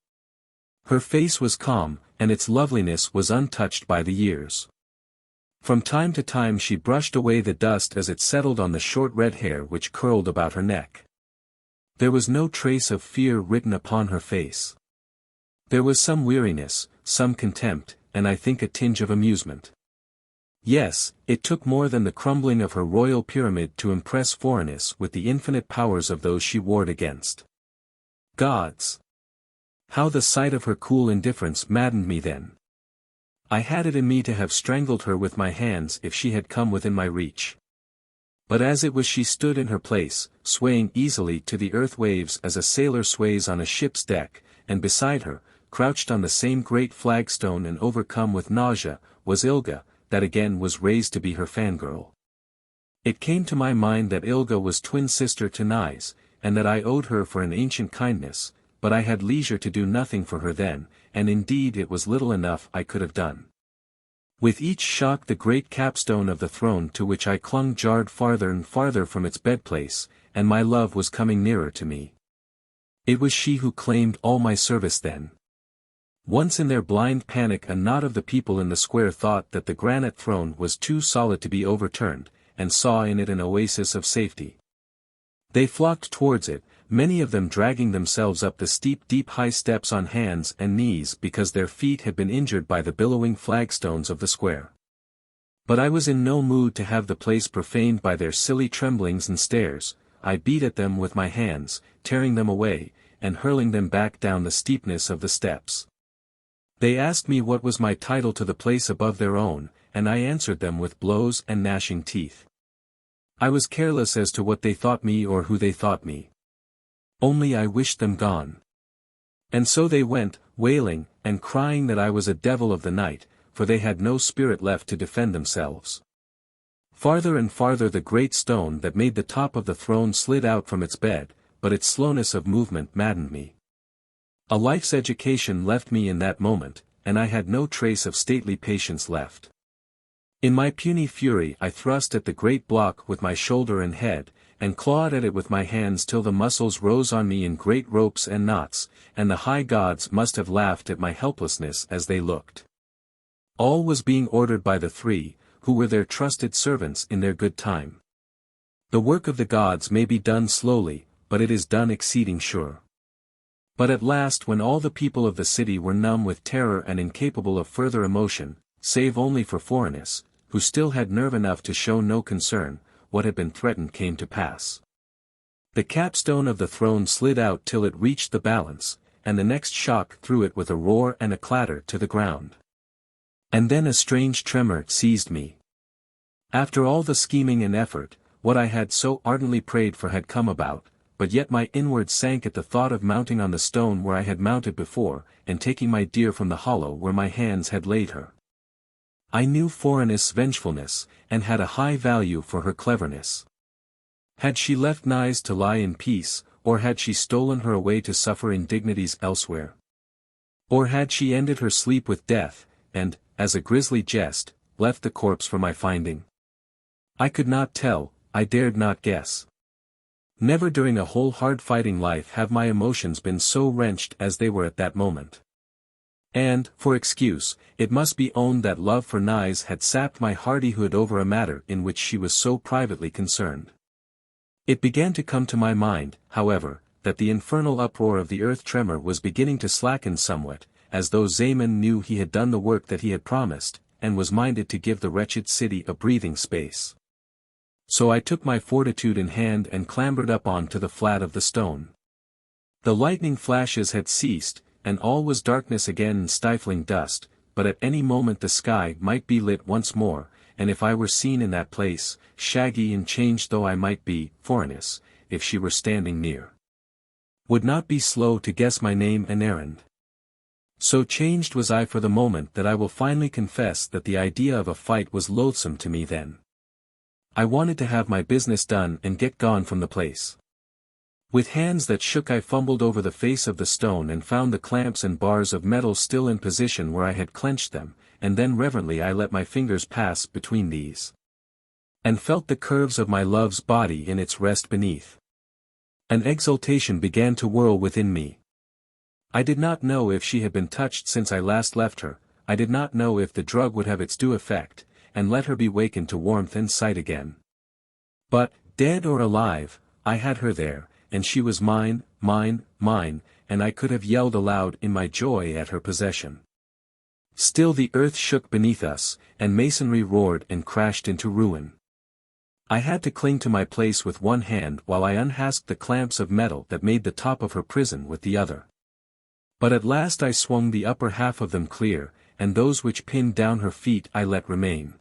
Her face was calm, and its loveliness was untouched by the years. From time to time she brushed away the dust as it settled on the short red hair which curled about her neck. There was no trace of fear written upon her face. There was some weariness, some contempt, and I think a tinge of amusement. Yes, it took more than the crumbling of her royal pyramid to impress Phorenice with the infinite powers of those she warred against. Gods! How the sight of her cool indifference maddened me then! I had it in me to have strangled her with my hands if she had come within my reach. But as it was she stood in her place, swaying easily to the earth waves as a sailor sways on a ship's deck, and beside her, crouched on the same great flagstone and overcome with nausea, was Ilga, that again was raised to be her fangirl. It came to my mind that Ilga was twin sister to Naïs, and that I owed her for an ancient kindness, but I had leisure to do nothing for her then, and indeed it was little enough I could have done. With each shock the great capstone of the throne to which I clung jarred farther and farther from its bedplace, and my love was coming nearer to me. It was she who claimed all my service then. Once in their blind panic a knot of the people in the square thought that the granite throne was too solid to be overturned, and saw in it an oasis of safety. They flocked towards it, many of them dragging themselves up the steep high steps on hands and knees because their feet had been injured by the billowing flagstones of the square. But I was in no mood to have the place profaned by their silly tremblings and stares. I beat at them with my hands, tearing them away, and hurling them back down the steepness of the steps. They asked me what was my title to the place above their own, and I answered them with blows and gnashing teeth. I was careless as to what they thought me or who they thought me. Only I wished them gone. And so they went, wailing, and crying that I was a devil of the night, for they had no spirit left to defend themselves. Farther and farther the great stone that made the top of the throne slid out from its bed, but its slowness of movement maddened me. A life's education left me in that moment, and I had no trace of stately patience left. In my puny fury I thrust at the great block with my shoulder and head, and clawed at it with my hands till the muscles rose on me in great ropes and knots, and the high gods must have laughed at my helplessness as they looked. All was being ordered by the three, who were their trusted servants in their good time. The work of the gods may be done slowly, but it is done exceeding sure. But at last when all the people of the city were numb with terror and incapable of further emotion, save only for Phorenice, who still had nerve enough to show no concern, what had been threatened came to pass. The capstone of the throne slid out till it reached the balance, and the next shock threw it with a roar and a clatter to the ground. And then a strange tremor seized me. After all the scheming and effort, what I had so ardently prayed for had come about, but yet my inward sank at the thought of mounting on the stone where I had mounted before, and taking my dear from the hollow where my hands had laid her. I knew Phorenice's vengefulness, and had a high value for her cleverness. Had she left Naïs to lie in peace, or had she stolen her away to suffer indignities elsewhere? Or had she ended her sleep with death, and, as a grisly jest, left the corpse for my finding? I could not tell, I dared not guess. Never during a whole hard-fighting life have my emotions been so wrenched as they were at that moment. And, for excuse, it must be owned that love for Naïs had sapped my hardihood over a matter in which she was so privately concerned. It began to come to my mind, however, that the infernal uproar of the earth tremor was beginning to slacken somewhat, as though Zaemon knew he had done the work that he had promised, and was minded to give the wretched city a breathing space. So I took my fortitude in hand and clambered up on to the flat of the stone. The lightning flashes had ceased, and all was darkness again and stifling dust, but at any moment the sky might be lit once more, and if I were seen in that place, shaggy and changed though I might be, Phorenice, if she were standing near, would not be slow to guess my name and errand. So changed was I for the moment that I will finally confess that the idea of a fight was loathsome to me then. I wanted to have my business done and get gone from the place. With hands that shook I fumbled over the face of the stone and found the clamps and bars of metal still in position where I had clenched them, and then reverently I let my fingers pass between these, and felt the curves of my love's body in its rest beneath. An exultation began to whirl within me. I did not know if she had been touched since I last left her, I did not know if the drug would have its due effect, and let her be wakened to warmth and sight again. But, dead or alive, I had her there, and she was mine, mine, mine, and I could have yelled aloud in my joy at her possession. Still the earth shook beneath us, and masonry roared and crashed into ruin. I had to cling to my place with one hand while I unhasped the clamps of metal that made the top of her prison with the other. But at last I swung the upper half of them clear, and those which pinned down her feet I let remain.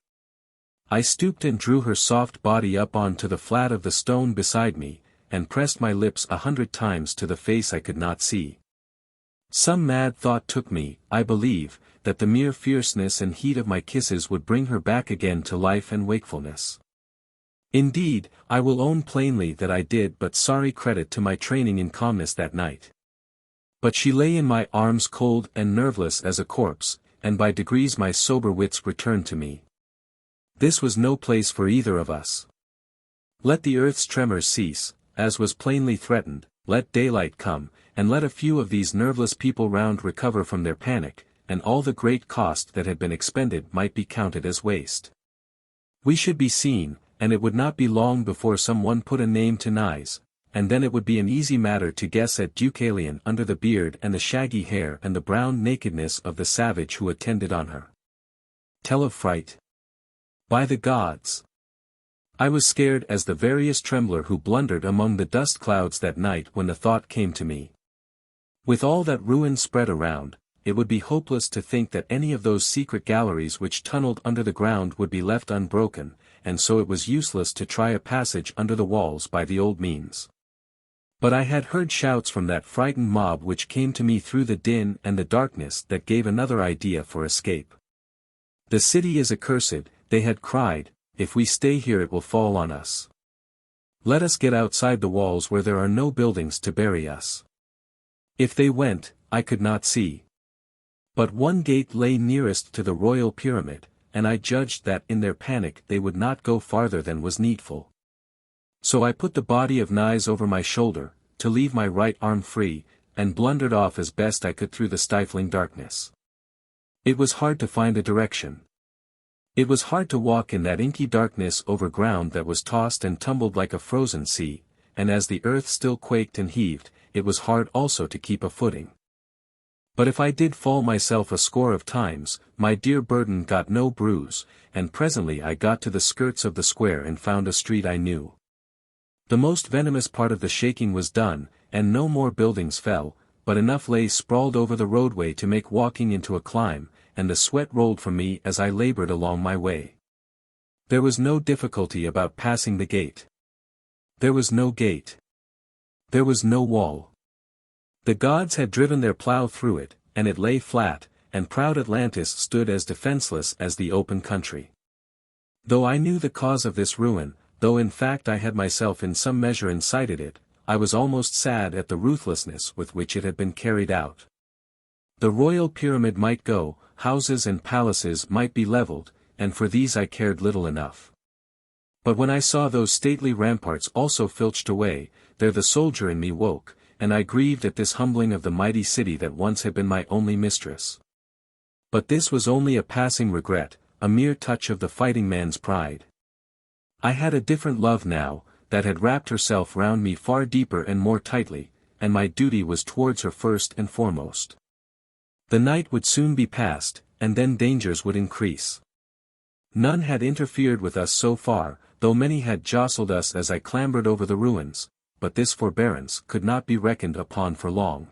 I stooped and drew her soft body up on to the flat of the stone beside me, and pressed my lips 100 times to the face I could not see. Some mad thought took me, I believe, that the mere fierceness and heat of my kisses would bring her back again to life and wakefulness. Indeed, I will own plainly that I did but sorry credit to my training in calmness that night. But she lay in my arms cold and nerveless as a corpse, and by degrees my sober wits returned to me. This was no place for either of us. Let the earth's tremors cease, as was plainly threatened, let daylight come, and let a few of these nerveless people round recover from their panic, and all the great cost that had been expended might be counted as waste. We should be seen, and it would not be long before some one put a name to Naïs, and then it would be an easy matter to guess at Deucalion under the beard and the shaggy hair and the brown nakedness of the savage who attended on her. Tell of fright. By the gods! I was scared as the veriest trembler who blundered among the dust clouds that night when the thought came to me. With all that ruin spread around, it would be hopeless to think that any of those secret galleries which tunneled under the ground would be left unbroken, and so it was useless to try a passage under the walls by the old means. But I had heard shouts from that frightened mob which came to me through the din and the darkness that gave another idea for escape. The city is accursed, they had cried, if we stay here it will fall on us. Let us get outside the walls where there are no buildings to bury us. If they went, I could not see. But one gate lay nearest to the royal pyramid, and I judged that in their panic they would not go farther than was needful. So I put the body of Naïs over my shoulder, to leave my right arm free, and blundered off as best I could through the stifling darkness. It was hard to find a direction. It was hard to walk in that inky darkness over ground that was tossed and tumbled like a frozen sea, and as the earth still quaked and heaved, it was hard also to keep a footing. But if I did fall myself a score of times, my dear burden got no bruise, and presently I got to the skirts of the square and found a street I knew. The most venomous part of the shaking was done, and no more buildings fell, but enough lay sprawled over the roadway to make walking into a climb, and the sweat rolled from me as I labored along my way. There was no difficulty about passing the gate. There was no gate. There was no wall. The gods had driven their plough through it, and it lay flat, and proud Atlantis stood as defenseless as the open country. Though I knew the cause of this ruin, though in fact I had myself in some measure incited it, I was almost sad at the ruthlessness with which it had been carried out. The royal pyramid might go, houses and palaces might be leveled, and for these I cared little enough. But when I saw those stately ramparts also filched away, there the soldier in me woke, and I grieved at this humbling of the mighty city that once had been my only mistress. But this was only a passing regret, a mere touch of the fighting man's pride. I had a different love now, that had wrapped herself round me far deeper and more tightly, and my duty was towards her first and foremost. The night would soon be past, and then dangers would increase. None had interfered with us so far, though many had jostled us as I clambered over the ruins, but this forbearance could not be reckoned upon for long.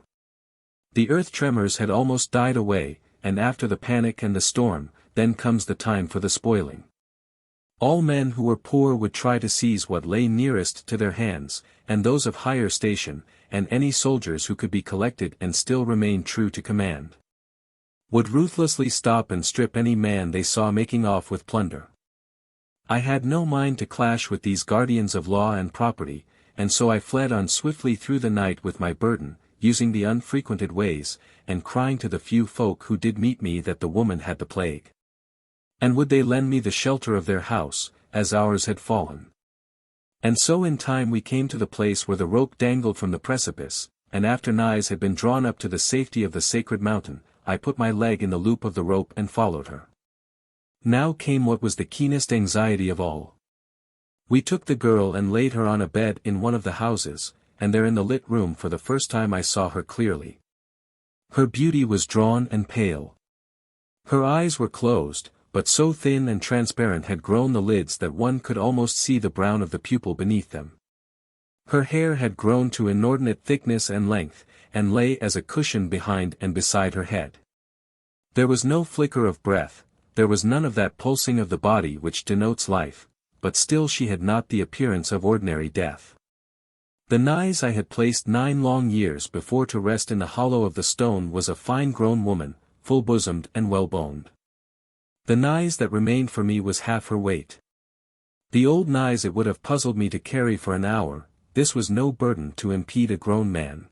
The earth tremors had almost died away, and after the panic and the storm, then comes the time for the spoiling. All men who were poor would try to seize what lay nearest to their hands, and those of higher station, and any soldiers who could be collected and still remain true to command, would ruthlessly stop and strip any man they saw making off with plunder. I had no mind to clash with these guardians of law and property, and so I fled on swiftly through the night with my burden, using the unfrequented ways, and crying to the few folk who did meet me that the woman had the plague. And would they lend me the shelter of their house, as ours had fallen? And so in time we came to the place where the rope dangled from the precipice, and after Naïs had been drawn up to the safety of the sacred mountain, I put my leg in the loop of the rope and followed her. Now came what was the keenest anxiety of all. We took the girl and laid her on a bed in one of the houses, and there in the lit room for the first time I saw her clearly. Her beauty was drawn and pale. Her eyes were closed, but so thin and transparent had grown the lids that one could almost see the brown of the pupil beneath them. Her hair had grown to inordinate thickness and length, and lay as a cushion behind and beside her head. There was no flicker of breath, there was none of that pulsing of the body which denotes life, but still she had not the appearance of ordinary death. The Naïs I had placed 9 long years before to rest in the hollow of the stone was a fine-grown woman, full-bosomed and well-boned. The Naïs that remained for me was half her weight. The old Naïs it would have puzzled me to carry for an hour, this was no burden to impede a grown man.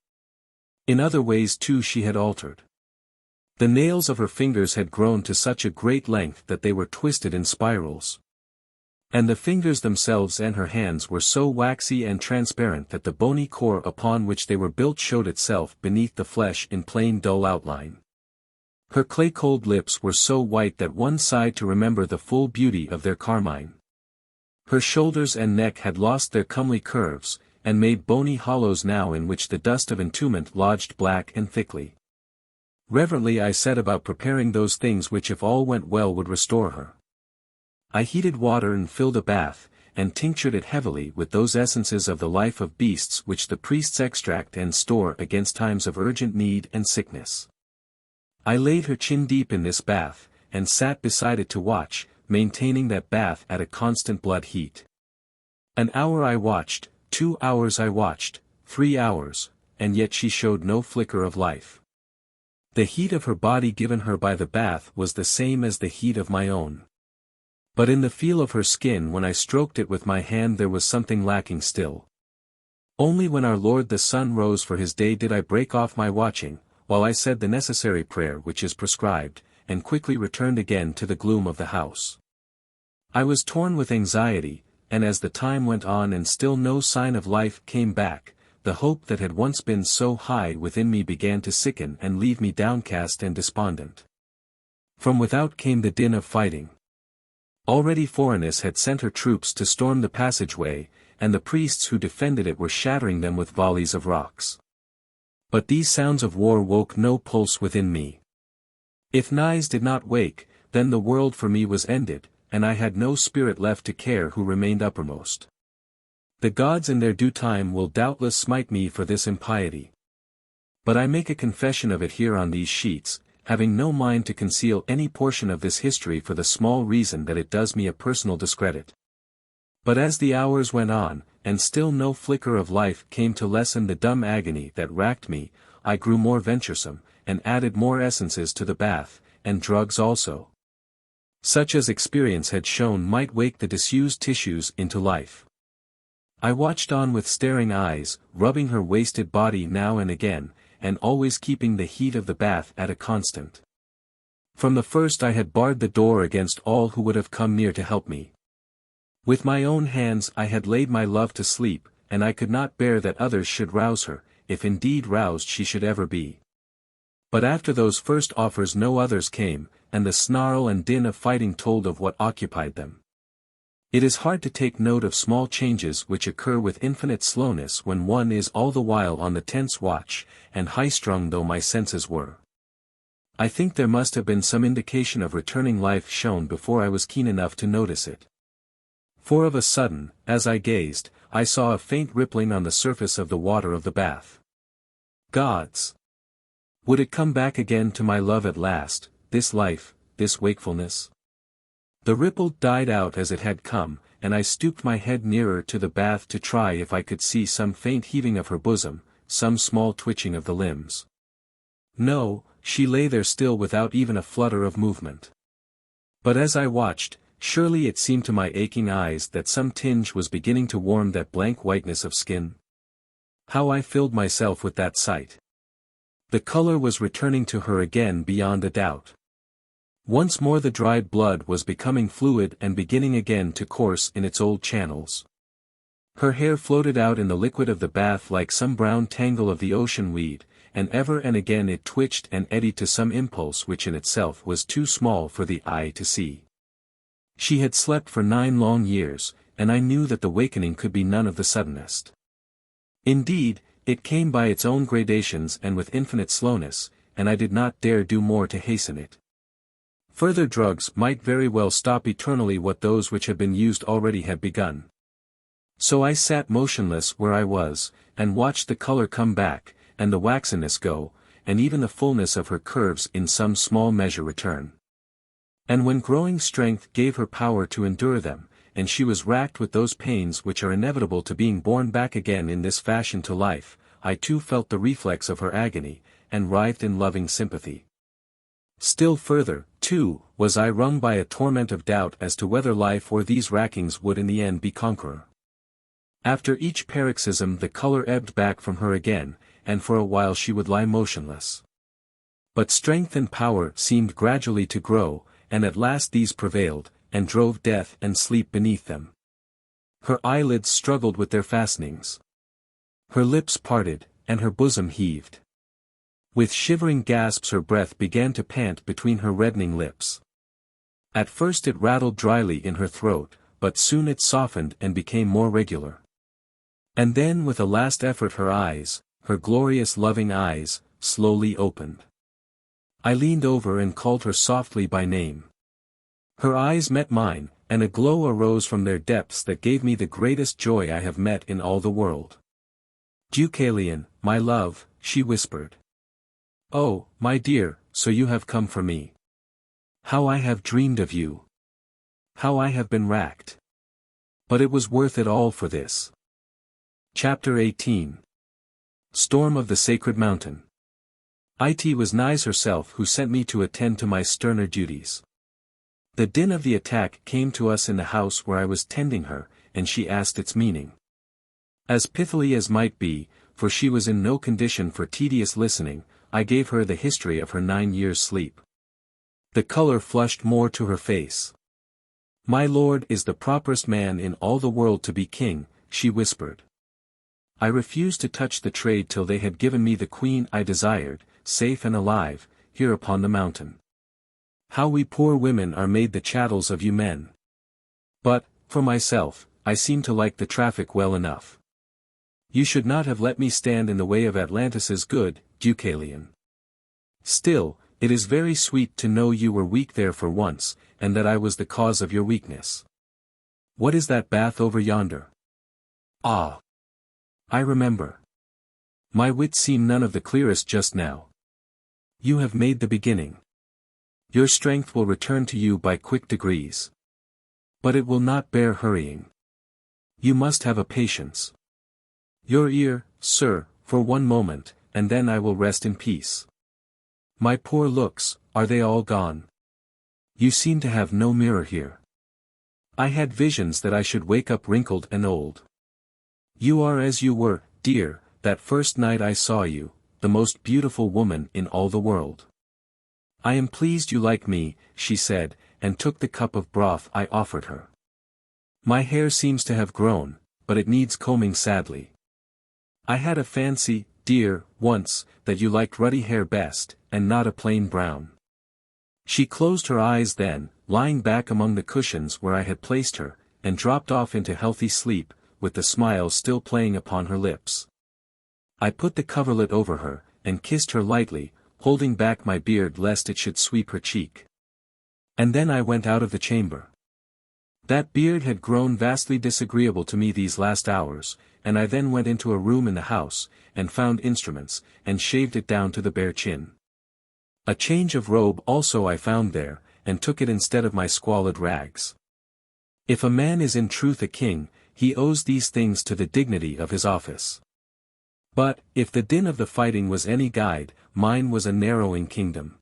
In other ways too she had altered. The nails of her fingers had grown to such a great length that they were twisted in spirals. And the fingers themselves and her hands were so waxy and transparent that the bony core upon which they were built showed itself beneath the flesh in plain dull outline. Her clay-cold lips were so white that one sighed to remember the full beauty of their carmine. Her shoulders and neck had lost their comely curves, and made bony hollows now in which the dust of entombment lodged black and thickly. Reverently I set about preparing those things which if all went well would restore her. I heated water and filled a bath, and tinctured it heavily with those essences of the life of beasts which the priests extract and store against times of urgent need and sickness. I laid her chin deep in this bath, and sat beside it to watch, maintaining that bath at a constant blood heat. An hour I watched, 2 hours I watched, 3 hours, and yet she showed no flicker of life. The heat of her body given her by the bath was the same as the heat of my own. But in the feel of her skin when I stroked it with my hand there was something lacking still. Only when our Lord the sun rose for his day did I break off my watching, while I said the necessary prayer which is prescribed, and quickly returned again to the gloom of the house. I was torn with anxiety, and as the time went on and still no sign of life came back, the hope that had once been so high within me began to sicken and leave me downcast and despondent. From without came the din of fighting. Already Phorenice had sent her troops to storm the passageway, and the priests who defended it were shattering them with volleys of rocks. But these sounds of war woke no pulse within me. If Naïs did not wake, then the world for me was ended, and I had no spirit left to care who remained uppermost. The gods in their due time will doubtless smite me for this impiety. But I make a confession of it here on these sheets, having no mind to conceal any portion of this history for the small reason that it does me a personal discredit. But as the hours went on, and still no flicker of life came to lessen the dumb agony that racked me, I grew more venturesome, and added more essences to the bath, and drugs also, such as experience had shown might wake the disused tissues into life. I watched on with staring eyes, rubbing her wasted body now and again, and always keeping the heat of the bath at a constant. From the first I had barred the door against all who would have come near to help me. With my own hands I had laid my love to sleep, and I could not bear that others should rouse her, if indeed roused she should ever be. But after those first offers no others came, and the snarl and din of fighting told of what occupied them. It is hard to take note of small changes which occur with infinite slowness when one is all the while on the tense watch, and high-strung though my senses were. I think there must have been some indication of returning life shown before I was keen enough to notice it. For of a sudden, as I gazed, I saw a faint rippling on the surface of the water of the bath. Gods! Would it come back again to my love at last, this life, this wakefulness? The ripple died out as it had come, and I stooped my head nearer to the bath to try if I could see some faint heaving of her bosom, some small twitching of the limbs. No, she lay there still without even a flutter of movement. But as I watched, surely it seemed to my aching eyes that some tinge was beginning to warm that blank whiteness of skin. How I filled myself with that sight! The color was returning to her again beyond a doubt. Once more the dried blood was becoming fluid and beginning again to course in its old channels. Her hair floated out in the liquid of the bath like some brown tangle of the ocean weed, and ever and again it twitched and eddied to some impulse which in itself was too small for the eye to see. She had slept for 9 long years, and I knew that the wakening could be none of the suddenest. Indeed, it came by its own gradations and with infinite slowness, and I did not dare do more to hasten it. Further drugs might very well stop eternally what those which had been used already had begun. So I sat motionless where I was, and watched the color come back, and the waxiness go, and even the fullness of her curves in some small measure return. And when growing strength gave her power to endure them, and she was racked with those pains which are inevitable to being borne back again in this fashion to life, I too felt the reflex of her agony, and writhed in loving sympathy. Still further, too, was I wrung by a torment of doubt as to whether life or these rackings would in the end be conqueror. After each paroxysm the color ebbed back from her again, and for a while she would lie motionless. But strength and power seemed gradually to grow, and at last these prevailed, and drove death and sleep beneath them. Her eyelids struggled with their fastenings. Her lips parted, and her bosom heaved. With shivering gasps her breath began to pant between her reddening lips. At first it rattled dryly in her throat, but soon it softened and became more regular. And then with a last effort her eyes, her glorious loving eyes, slowly opened. I leaned over and called her softly by name. Her eyes met mine, and a glow arose from their depths that gave me the greatest joy I have met in all the world. "Deucalion, my love," she whispered. "Oh, my dear, so you have come for me. How I have dreamed of you. How I have been racked. But it was worth it all for this." Chapter 18. Storm of the Sacred Mountain. It was Naïs herself who sent me to attend to my sterner duties. The din of the attack came to us in the house where I was tending her, and she asked its meaning. As pithily as might be, for she was in no condition for tedious listening, I gave her the history of her 9 years' sleep. The color flushed more to her face. "My lord is the properest man in all the world to be king," she whispered. "I refused to touch the trade till they had given me the queen I desired, safe and alive, here upon the mountain. How we poor women are made the chattels of you men. But, for myself, I seem to like the traffic well enough. You should not have let me stand in the way of Atlantis's good, Deucalion. Still, it is very sweet to know you were weak there for once, and that I was the cause of your weakness. What is that bath over yonder? Ah! I remember. My wits seem none of the clearest just now. You have made the beginning. Your strength will return to you by quick degrees. But it will not bear hurrying. You must have a patience. Your ear, sir, for one moment, and then I will rest in peace. My poor looks, are they all gone? You seem to have no mirror here. I had visions that I should wake up wrinkled and old. You are as you were, dear, that first night I saw you, the most beautiful woman in all the world. I am pleased you like me," she said, and took the cup of broth I offered her. "My hair seems to have grown, but it needs combing sadly. I had a fancy, dear, once, that you liked ruddy hair best, and not a plain brown." She closed her eyes then, lying back among the cushions where I had placed her, and dropped off into healthy sleep, with the smile still playing upon her lips. I put the coverlet over her, and kissed her lightly, holding back my beard lest it should sweep her cheek. And then I went out of the chamber. That beard had grown vastly disagreeable to me these last hours, and I then went into a room in the house, and found instruments, and shaved it down to the bare chin. A change of robe also I found there, and took it instead of my squalid rags. If a man is in truth a king, he owes these things to the dignity of his office. But, if the din of the fighting was any guide, mine was a narrowing kingdom.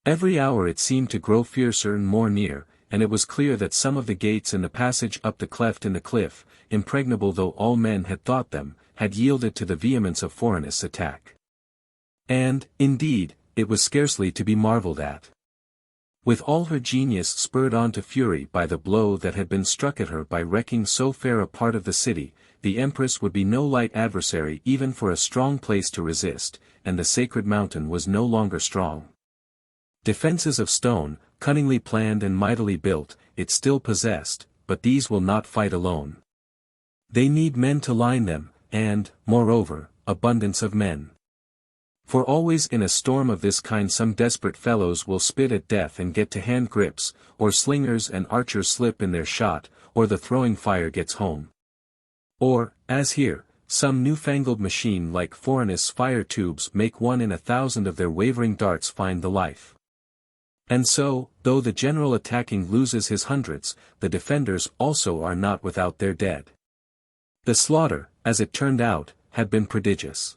Every hour it seemed to grow fiercer and more near, and it was clear that some of the gates in the passage up the cleft in the cliff, impregnable though all men had thought them, had yielded to the vehemence of Phorenice's attack. And, indeed, it was scarcely to be marvelled at. With all her genius spurred on to fury by the blow that had been struck at her by wrecking so fair a part of the city, the Empress would be no light adversary even for a strong place to resist, and the sacred mountain was no longer strong. Defences of stone, cunningly planned and mightily built, it still possessed, but these will not fight alone. They need men to line them, and, moreover, abundance of men. For always in a storm of this kind some desperate fellows will spit at death and get to hand grips, or slingers and archers slip in their shot, or the throwing fire gets home. Or, as here, some newfangled machine like Phorenice's fire tubes make 1 in 1,000 of their wavering darts find the life. And so, though the general attacking loses his hundreds, the defenders also are not without their dead. The slaughter, as it turned out, had been prodigious.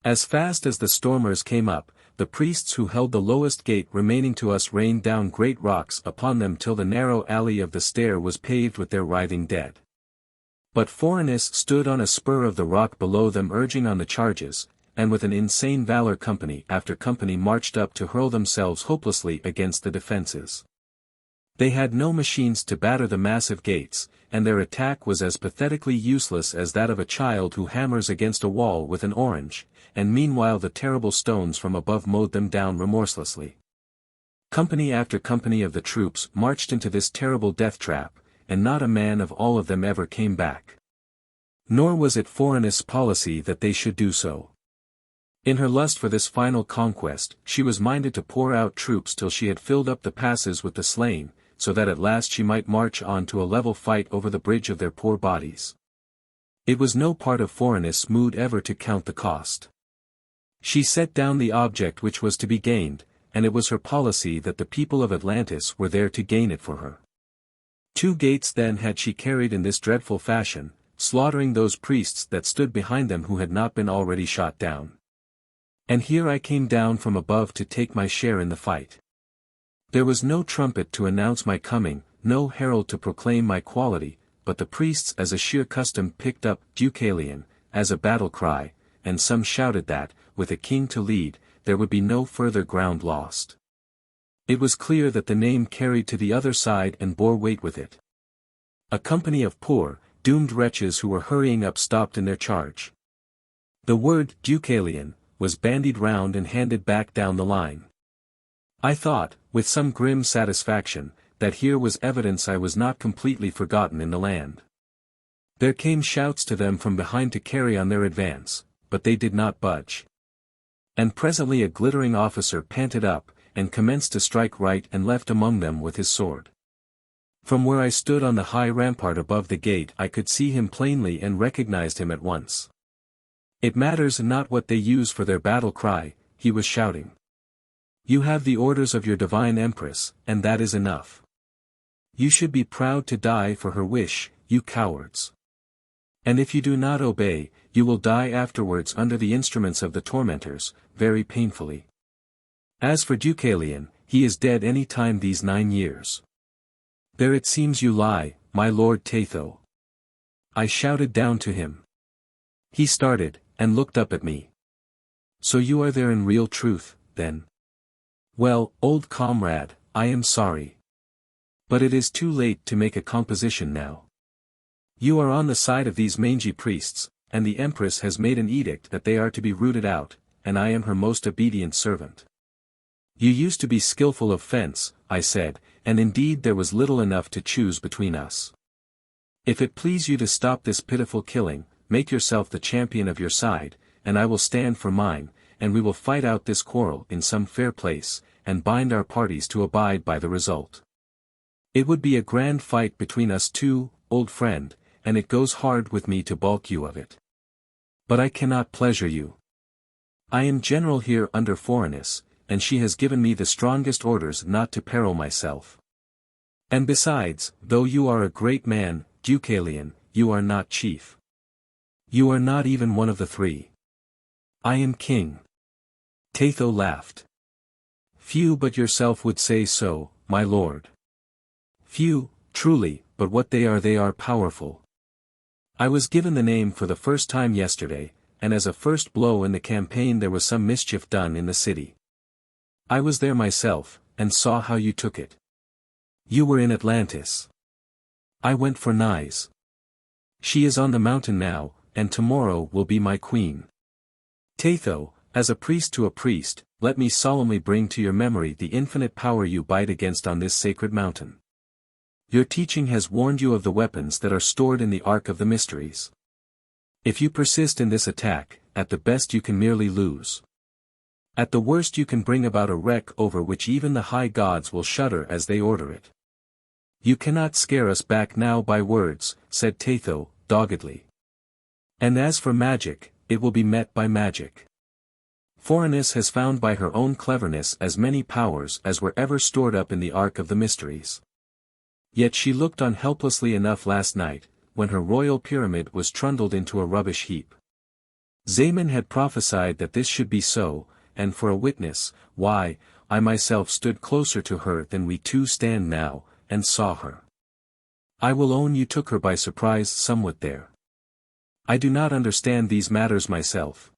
As fast as the stormers came up, the priests who held the lowest gate remaining to us rained down great rocks upon them till the narrow alley of the stair was paved with their writhing dead. But Phorenice stood on a spur of the rock below them urging on the charges, and with an insane valor company after company marched up to hurl themselves hopelessly against the defences. They had no machines to batter the massive gates, and their attack was as pathetically useless as that of a child who hammers against a wall with an orange, and meanwhile the terrible stones from above mowed them down remorselessly. Company after company of the troops marched into this terrible death trap, and not a man of all of them ever came back. Nor was it Phorenice's policy that they should do so. In her lust for this final conquest, she was minded to pour out troops till she had filled up the passes with the slain, so that at last she might march on to a level fight over the bridge of their poor bodies. It was no part of Phorenice's mood ever to count the cost. She set down the object which was to be gained, and it was her policy that the people of Atlantis were there to gain it for her. 2 gates then had she carried in this dreadful fashion, slaughtering those priests that stood behind them who had not been already shot down. And here I came down from above to take my share in the fight. There was no trumpet to announce my coming, no herald to proclaim my quality, but the priests as a sheer custom picked up Deucalion, as a battle cry, and some shouted that, with a king to lead, there would be no further ground lost. It was clear that the name carried to the other side and bore weight with it. A company of poor, doomed wretches who were hurrying up stopped in their charge. The word Deucalion was bandied round and handed back down the line. I thought, with some grim satisfaction, that here was evidence I was not completely forgotten in the land. There came shouts to them from behind to carry on their advance, but they did not budge. And presently a glittering officer panted up, and commenced to strike right and left among them with his sword. From where I stood on the high rampart above the gate I could see him plainly and recognized him at once. It matters not what they use for their battle cry, he was shouting. You have the orders of your divine Empress, and that is enough. You should be proud to die for her wish, you cowards. And if you do not obey, you will die afterwards under the instruments of the tormentors, very painfully. As for Deucalion, he is dead any time these 9 years. There it seems you lie, my lord Tatho. I shouted down to him. He started, and looked up at me. So you are there in real truth, then? Well, old comrade, I am sorry. But it is too late to make a composition now. You are on the side of these mangy priests, and the Empress has made an edict that they are to be rooted out, and I am her most obedient servant. You used to be skillful of fence, I said, and indeed there was little enough to choose between us. If it please you to stop this pitiful killing, make yourself the champion of your side, and I will stand for mine, and we will fight out this quarrel in some fair place, and bind our parties to abide by the result. It would be a grand fight between us two, old friend, and it goes hard with me to balk you of it. But I cannot pleasure you. I am general here under Phorenice, and she has given me the strongest orders not to peril myself. And besides, though you are a great man, Deucalion, you are not chief. You are not even one of the 3. I am king. Tatho laughed. Few but yourself would say so, my lord. Few, truly, but what they are powerful. I was given the name for the first time yesterday, and as a first blow in the campaign there was some mischief done in the city. I was there myself, and saw how you took it. You were in Atlantis. I went for Naïs. She is on the mountain now, and tomorrow will be my queen. Tatho, as a priest to a priest, let me solemnly bring to your memory the infinite power you bite against on this sacred mountain. Your teaching has warned you of the weapons that are stored in the Ark of the Mysteries. If you persist in this attack, at the best you can merely lose. At the worst you can bring about a wreck over which even the high gods will shudder as they order it. You cannot scare us back now by words, said Tatho, doggedly. And as for magic, it will be met by magic. Phorenice has found by her own cleverness as many powers as were ever stored up in the Ark of the Mysteries. Yet she looked on helplessly enough last night, when her royal pyramid was trundled into a rubbish heap. Zaemon had prophesied that this should be so, and for a witness, why, I myself stood closer to her than we two stand now, and saw her. I will own you took her by surprise somewhat there. I do not understand these matters myself.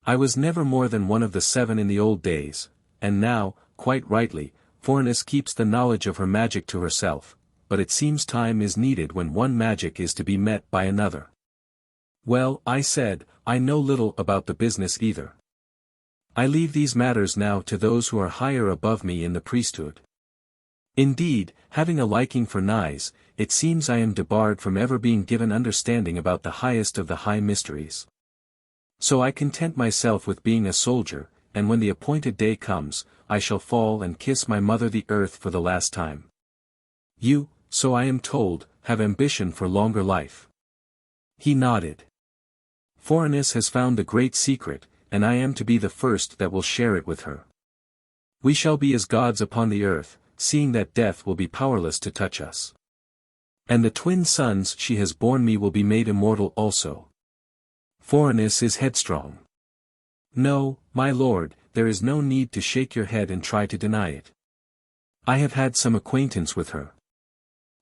I was never more than one of the 7 in the old days, and now, quite rightly, Phorenice keeps the knowledge of her magic to herself, but it seems time is needed when one magic is to be met by another. Well, I said, I know little about the business either. I leave these matters now to those who are higher above me in the priesthood. Indeed, having a liking for Naïs, it seems I am debarred from ever being given understanding about the highest of the high mysteries. So I content myself with being a soldier, and when the appointed day comes, I shall fall and kiss my mother the earth for the last time. You, so I am told, have ambition for longer life. He nodded. Phorenice has found the great secret, and I am to be the first that will share it with her. We shall be as gods upon the earth, seeing that death will be powerless to touch us. And the twin sons she has borne me will be made immortal also. Phorenice is headstrong. No, my lord, there is no need to shake your head and try to deny it. I have had some acquaintance with her.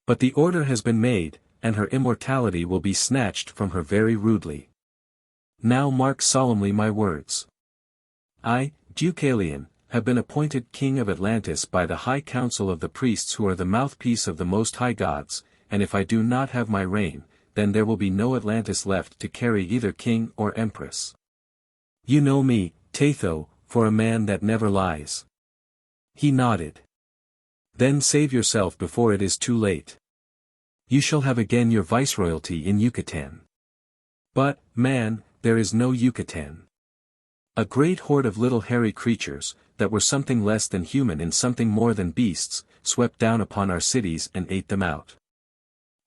But the order has been made, and her immortality will be snatched from her very rudely. Now mark solemnly my words. I, Deucalion, have been appointed king of Atlantis by the high council of the priests who are the mouthpiece of the most high gods, and if I do not have my reign, then there will be no Atlantis left to carry either king or empress. You know me, Tatho, for a man that never lies. He nodded. Then save yourself before it is too late. You shall have again your viceroyalty in Yucatan. But, man, there is no Yucatan. A great horde of little hairy creatures, that were something less than human and something more than beasts, swept down upon our cities and ate them out.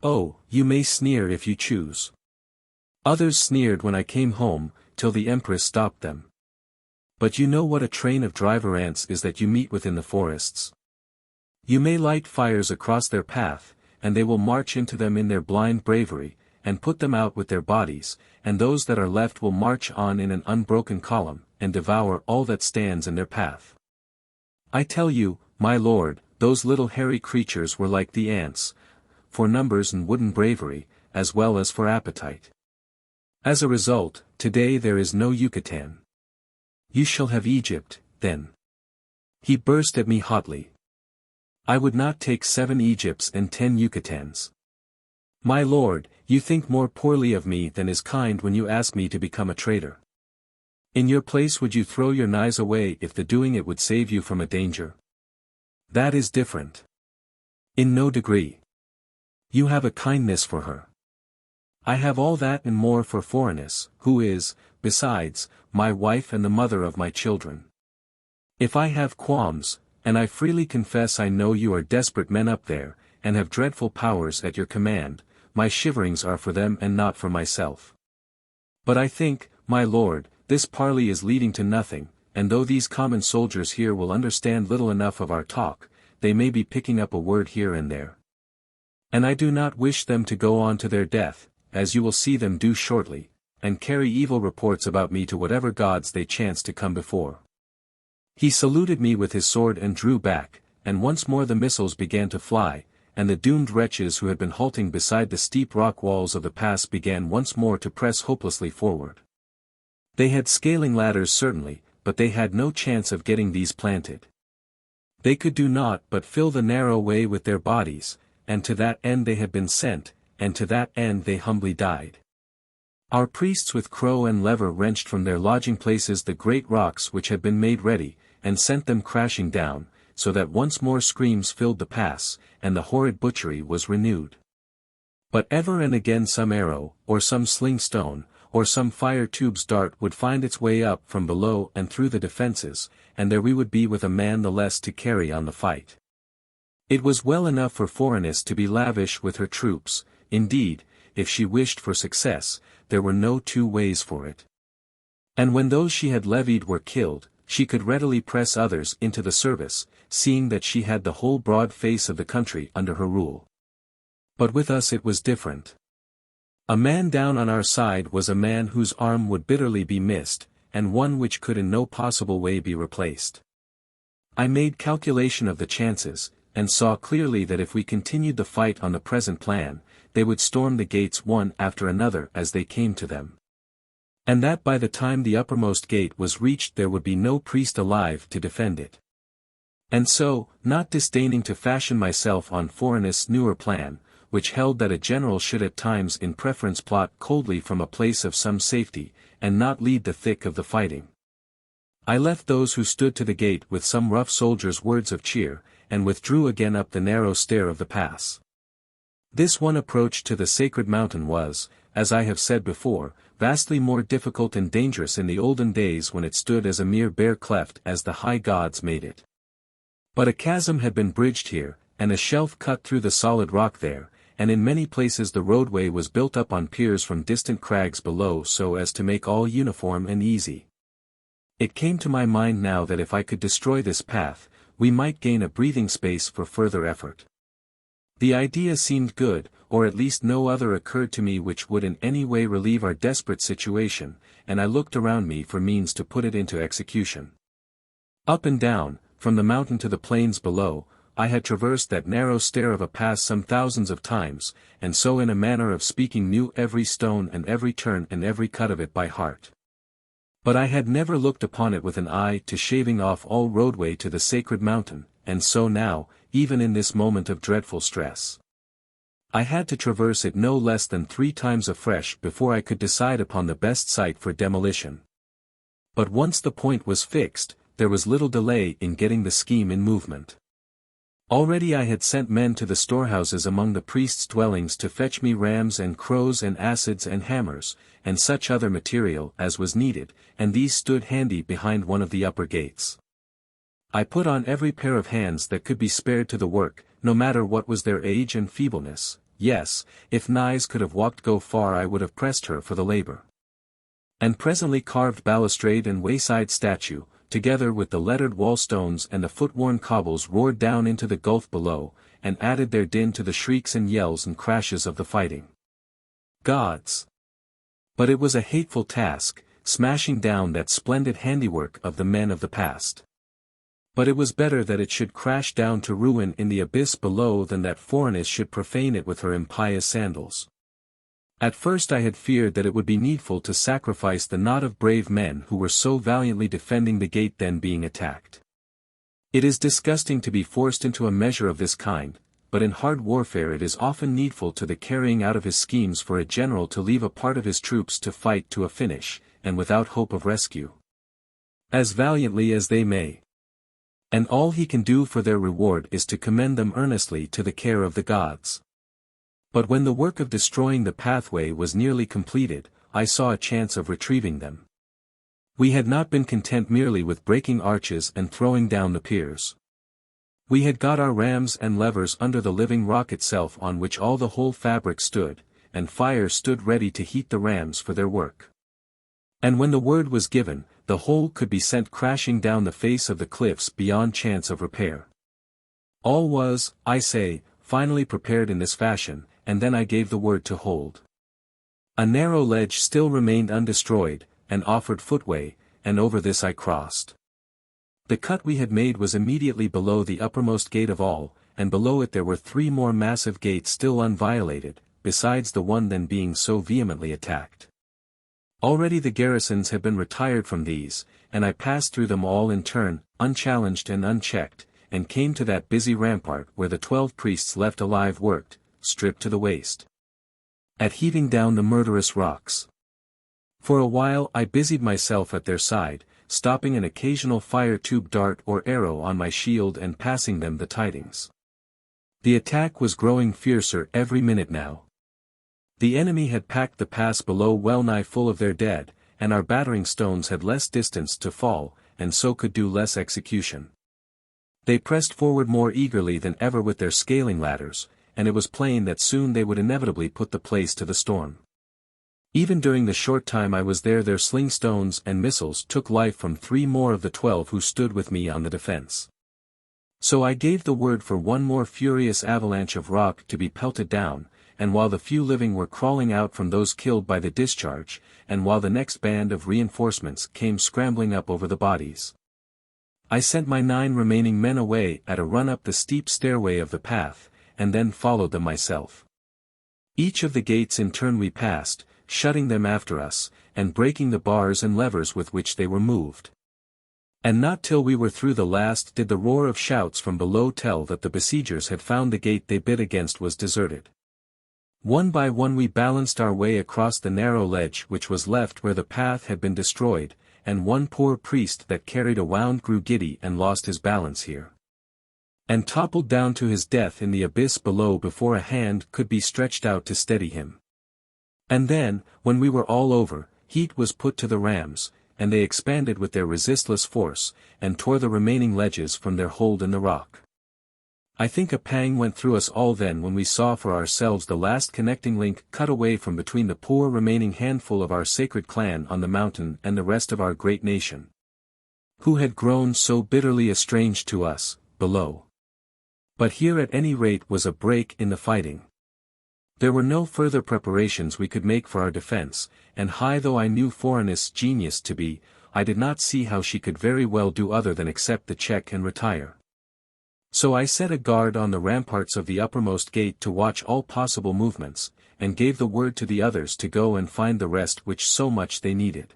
Oh, you may sneer if you choose. Others sneered when I came home, till the Empress stopped them. But you know what a train of driver ants is that you meet with in the forests. You may light fires across their path, and they will march into them in their blind bravery, and put them out with their bodies, and those that are left will march on in an unbroken column, and devour all that stands in their path. I tell you, my lord, those little hairy creatures were like the ants, for numbers and wooden bravery, as well as for appetite. As a result, today there is no Yucatan. You shall have Egypt, then. He burst at me hotly. I would not take 7 Egypts and 10 Yucatans. My lord, you think more poorly of me than is kind when you ask me to become a traitor. In your place would you throw your knives away if the doing it would save you from a danger? That is different. In no degree. You have a kindness for her. I have all that and more for Phorenice, who is, besides, my wife and the mother of my children. If I have qualms, and I freely confess I know you are desperate men up there, and have dreadful powers at your command, my shiverings are for them and not for myself. But I think, my lord, this parley is leading to nothing, and though these common soldiers here will understand little enough of our talk, they may be picking up a word here and there. And I do not wish them to go on to their death, as you will see them do shortly, and carry evil reports about me to whatever gods they chance to come before. He saluted me with his sword and drew back, and once more the missiles began to fly, and the doomed wretches who had been halting beside the steep rock walls of the pass began once more to press hopelessly forward. They had scaling ladders certainly, but they had no chance of getting these planted. They could do naught but fill the narrow way with their bodies, and to that end they had been sent, and to that end they humbly died. Our priests with crow and lever wrenched from their lodging places the great rocks which had been made ready, and sent them crashing down, so that once more screams filled the pass, and the horrid butchery was renewed. But ever and again some arrow, or some sling stone, or some fire tube's dart would find its way up from below and through the defenses, and there we would be with a man the less to carry on the fight. It was well enough for Phorenice to be lavish with her troops, indeed, if she wished for success, there were no 2 ways for it. And when those she had levied were killed, she could readily press others into the service, seeing that she had the whole broad face of the country under her rule. But with us it was different. A man down on our side was a man whose arm would bitterly be missed, and one which could in no possible way be replaced. I made calculation of the chances, and saw clearly that if we continued the fight on the present plan, they would storm the gates one after another as they came to them. And that by the time the uppermost gate was reached there would be no priest alive to defend it. And so, not disdaining to fashion myself on Phorenice's newer plan, which held that a general should at times in preference plot coldly from a place of some safety, and not lead the thick of the fighting. I left those who stood to the gate with some rough soldiers words of cheer, and withdrew again up the narrow stair of the pass. This one approach to the sacred mountain was, as I have said before, vastly more difficult and dangerous in the olden days when it stood as a mere bare cleft as the high gods made it. But a chasm had been bridged here, and a shelf cut through the solid rock there, and in many places the roadway was built up on piers from distant crags below so as to make all uniform and easy. It came to my mind now that if I could destroy this path, we might gain a breathing space for further effort. The idea seemed good, or at least no other occurred to me which would in any way relieve our desperate situation, and I looked around me for means to put it into execution. Up and down, from the mountain to the plains below, I had traversed that narrow stair of a pass some thousands of times, and so in a manner of speaking knew every stone and every turn and every cut of it by heart. But I had never looked upon it with an eye to shaving off all roadway to the sacred mountain, and so now, even in this moment of dreadful stress, I had to traverse it no less than 3 times afresh before I could decide upon the best site for demolition. But once the point was fixed, there was little delay in getting the scheme in movement. Already I had sent men to the storehouses among the priests' dwellings to fetch me rams and crows and acids and hammers, and such other material as was needed, and these stood handy behind one of the upper gates. I put on every pair of hands that could be spared to the work, no matter what was their age and feebleness. Yes, if Naïs could have walked go far I would have pressed her for the labor. And presently carved balustrade and wayside statue, together with the lettered wall stones and the foot-worn cobbles roared down into the gulf below, and added their din to the shrieks and yells and crashes of the fighting. Gods! But it was a hateful task, smashing down that splendid handiwork of the men of the past. But it was better that it should crash down to ruin in the abyss below than that Phorenice should profane it with her impious sandals. At first I had feared that it would be needful to sacrifice the knot of brave men who were so valiantly defending the gate then being attacked. It is disgusting to be forced into a measure of this kind, but in hard warfare it is often needful to the carrying out of his schemes for a general to leave a part of his troops to fight to a finish, and without hope of rescue, as valiantly as they may. And all he can do for their reward is to commend them earnestly to the care of the gods. But when the work of destroying the pathway was nearly completed, I saw a chance of retrieving them. We had not been content merely with breaking arches and throwing down the piers. We had got our rams and levers under the living rock itself on which all the whole fabric stood, and fire stood ready to heat the rams for their work. And when the word was given, the whole could be sent crashing down the face of the cliffs beyond chance of repair. All was, I say, finally prepared in this fashion, and then I gave the word to hold. A narrow ledge still remained undestroyed, and offered footway, and over this I crossed. The cut we had made was immediately below the uppermost gate of all, and below it there were 3 more massive gates still unviolated, besides the one then being so vehemently attacked. Already the garrisons had been retired from these, and I passed through them all in turn, unchallenged and unchecked, and came to that busy rampart where the 12 priests left alive worked, stripped to the waist, at heaving down the murderous rocks. For a while I busied myself at their side, stopping an occasional fire-tube dart or arrow on my shield and passing them the tidings. The attack was growing fiercer every minute now. The enemy had packed the pass below well nigh full of their dead, and our battering stones had less distance to fall, and so could do less execution. They pressed forward more eagerly than ever with their scaling ladders, and it was plain that soon they would inevitably put the place to the storm. Even during the short time I was there their sling stones and missiles took life from 3 more of the 12 who stood with me on the defense. So I gave the word for one more furious avalanche of rock to be pelted down, and while the few living were crawling out from those killed by the discharge, and while the next band of reinforcements came scrambling up over the bodies, I sent my 9 remaining men away at a run up the steep stairway of the path, and then followed them myself. Each of the gates in turn we passed, shutting them after us, and breaking the bars and levers with which they were moved. And not till we were through the last did the roar of shouts from below tell that the besiegers had found the gate they bid against was deserted. One by one we balanced our way across the narrow ledge which was left where the path had been destroyed, and one poor priest that carried a wound grew giddy and lost his balance here. and toppled down to his death in the abyss below before a hand could be stretched out to steady him. And then, when we were all over, heat was put to the rams, and they expanded with their resistless force, and tore the remaining ledges from their hold in the rock. I think a pang went through us all then when we saw for ourselves the last connecting link cut away from between the poor remaining handful of our sacred clan on the mountain and the rest of our great nation, who had grown so bitterly estranged to us, below. But here at any rate was a break in the fighting. There were no further preparations we could make for our defense, and high though I knew Phorenice's genius to be, I did not see how she could very well do other than accept the check and retire. So I set a guard on the ramparts of the uppermost gate to watch all possible movements, and gave the word to the others to go and find the rest which so much they needed.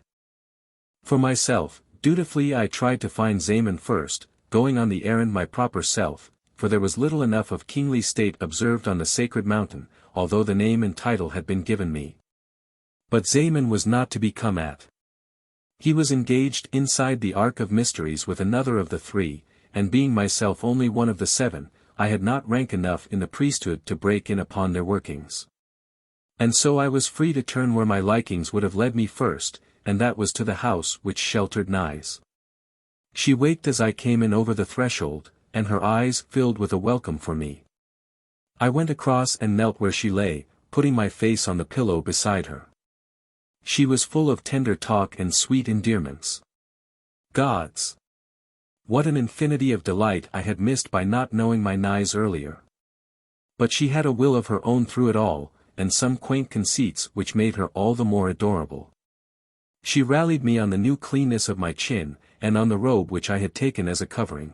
For myself, dutifully I tried to find Zaemon first, going on the errand my proper self, for there was little enough of kingly state observed on the sacred mountain, although the name and title had been given me. But Zaemon was not to be come at. He was engaged inside the Ark of Mysteries with another of the three, and being myself only one of the 7, I had not rank enough in the priesthood to break in upon their workings. And so I was free to turn where my likings would have led me first, and that was to the house which sheltered Naïs. She waked as I came in over the threshold, and her eyes filled with a welcome for me. I went across and knelt where she lay, putting my face on the pillow beside her. She was full of tender talk and sweet endearments. Gods! What an infinity of delight I had missed by not knowing my Naïs earlier. But she had a will of her own through it all, and some quaint conceits which made her all the more adorable. She rallied me on the new cleanness of my chin, and on the robe which I had taken as a covering.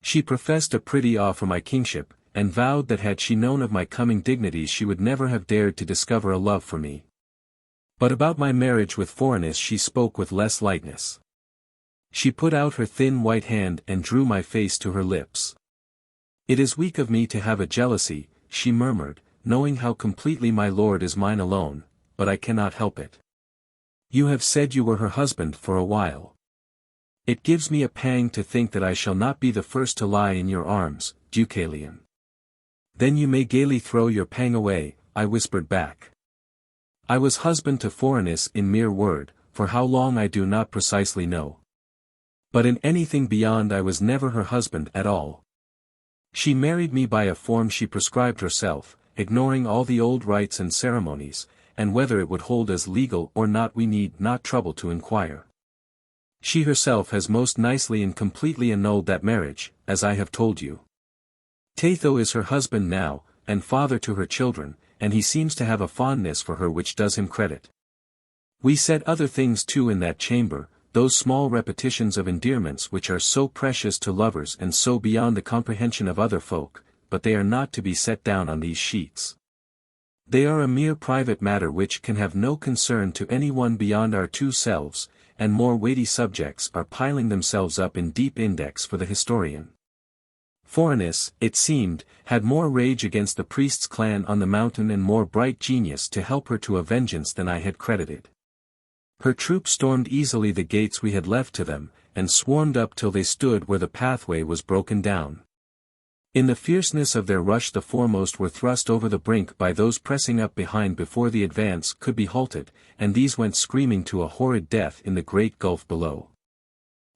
She professed a pretty awe for my kingship, and vowed that had she known of my coming dignities she would never have dared to discover a love for me. But about my marriage with Phorenice she spoke with less lightness. She put out her thin white hand and drew my face to her lips. "It is weak of me to have a jealousy," she murmured, "knowing how completely my lord is mine alone, but I cannot help it. You have said you were her husband for a while. It gives me a pang to think that I shall not be the first to lie in your arms, Deucalion." "Then you may gaily throw your pang away," I whispered back. I was husband to Phorenice in mere word, for how long I do not precisely know. But in anything beyond I was never her husband at all. She married me by a form she prescribed herself, ignoring all the old rites and ceremonies, and whether it would hold as legal or not we need not trouble to inquire. She herself has most nicely and completely annulled that marriage, as I have told you. Tatho is her husband now, and father to her children, and he seems to have a fondness for her which does him credit. We said other things too in that chamber, those small repetitions of endearments which are so precious to lovers and so beyond the comprehension of other folk, but they are not to be set down on these sheets. They are a mere private matter which can have no concern to any one beyond our two selves, and more weighty subjects are piling themselves up in deep index for the historian. Phorenice, it seemed, had more rage against the priest's clan on the mountain and more bright genius to help her to a vengeance than I had credited. Her troops stormed easily the gates we had left to them, and swarmed up till they stood where the pathway was broken down. In the fierceness of their rush the foremost were thrust over the brink by those pressing up behind before the advance could be halted, and these went screaming to a horrid death in the great gulf below.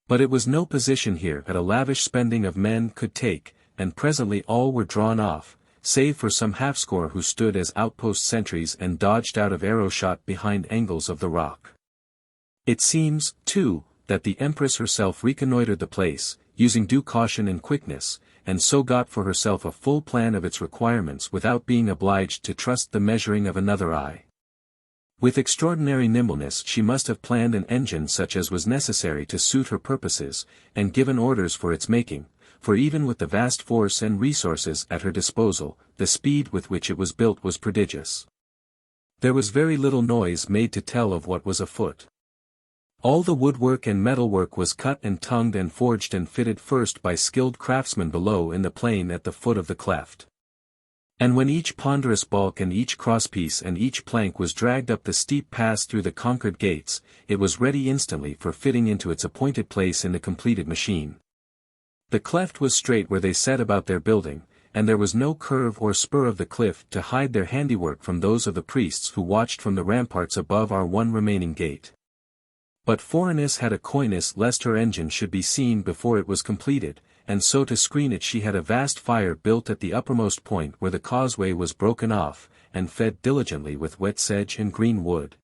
But it was no position here that a lavish spending of men could take, and presently all were drawn off, save for some half-score who stood as outpost sentries and dodged out of arrow-shot behind angles of the rock. It seems, too, that the Empress herself reconnoitered the place, using due caution and quickness, and so got for herself a full plan of its requirements without being obliged to trust the measuring of another eye. With extraordinary nimbleness she must have planned an engine such as was necessary to suit her purposes, and given orders for its making, for even with the vast force and resources at her disposal, the speed with which it was built was prodigious. There was very little noise made to tell of what was afoot. All the woodwork and metalwork was cut and tongued and forged and fitted first by skilled craftsmen below in the plain at the foot of the cleft. And when each ponderous balk and each crosspiece and each plank was dragged up the steep pass through the conquered gates, it was ready instantly for fitting into its appointed place in the completed machine. The cleft was straight where they set about their building, and there was no curve or spur of the cliff to hide their handiwork from those of the priests who watched from the ramparts above our one remaining gate. But Phorenice had a coyness lest her engine should be seen before it was completed, and so to screen it she had a vast fire built at the uppermost point where the causeway was broken off, and fed diligently with wet sedge and green wood.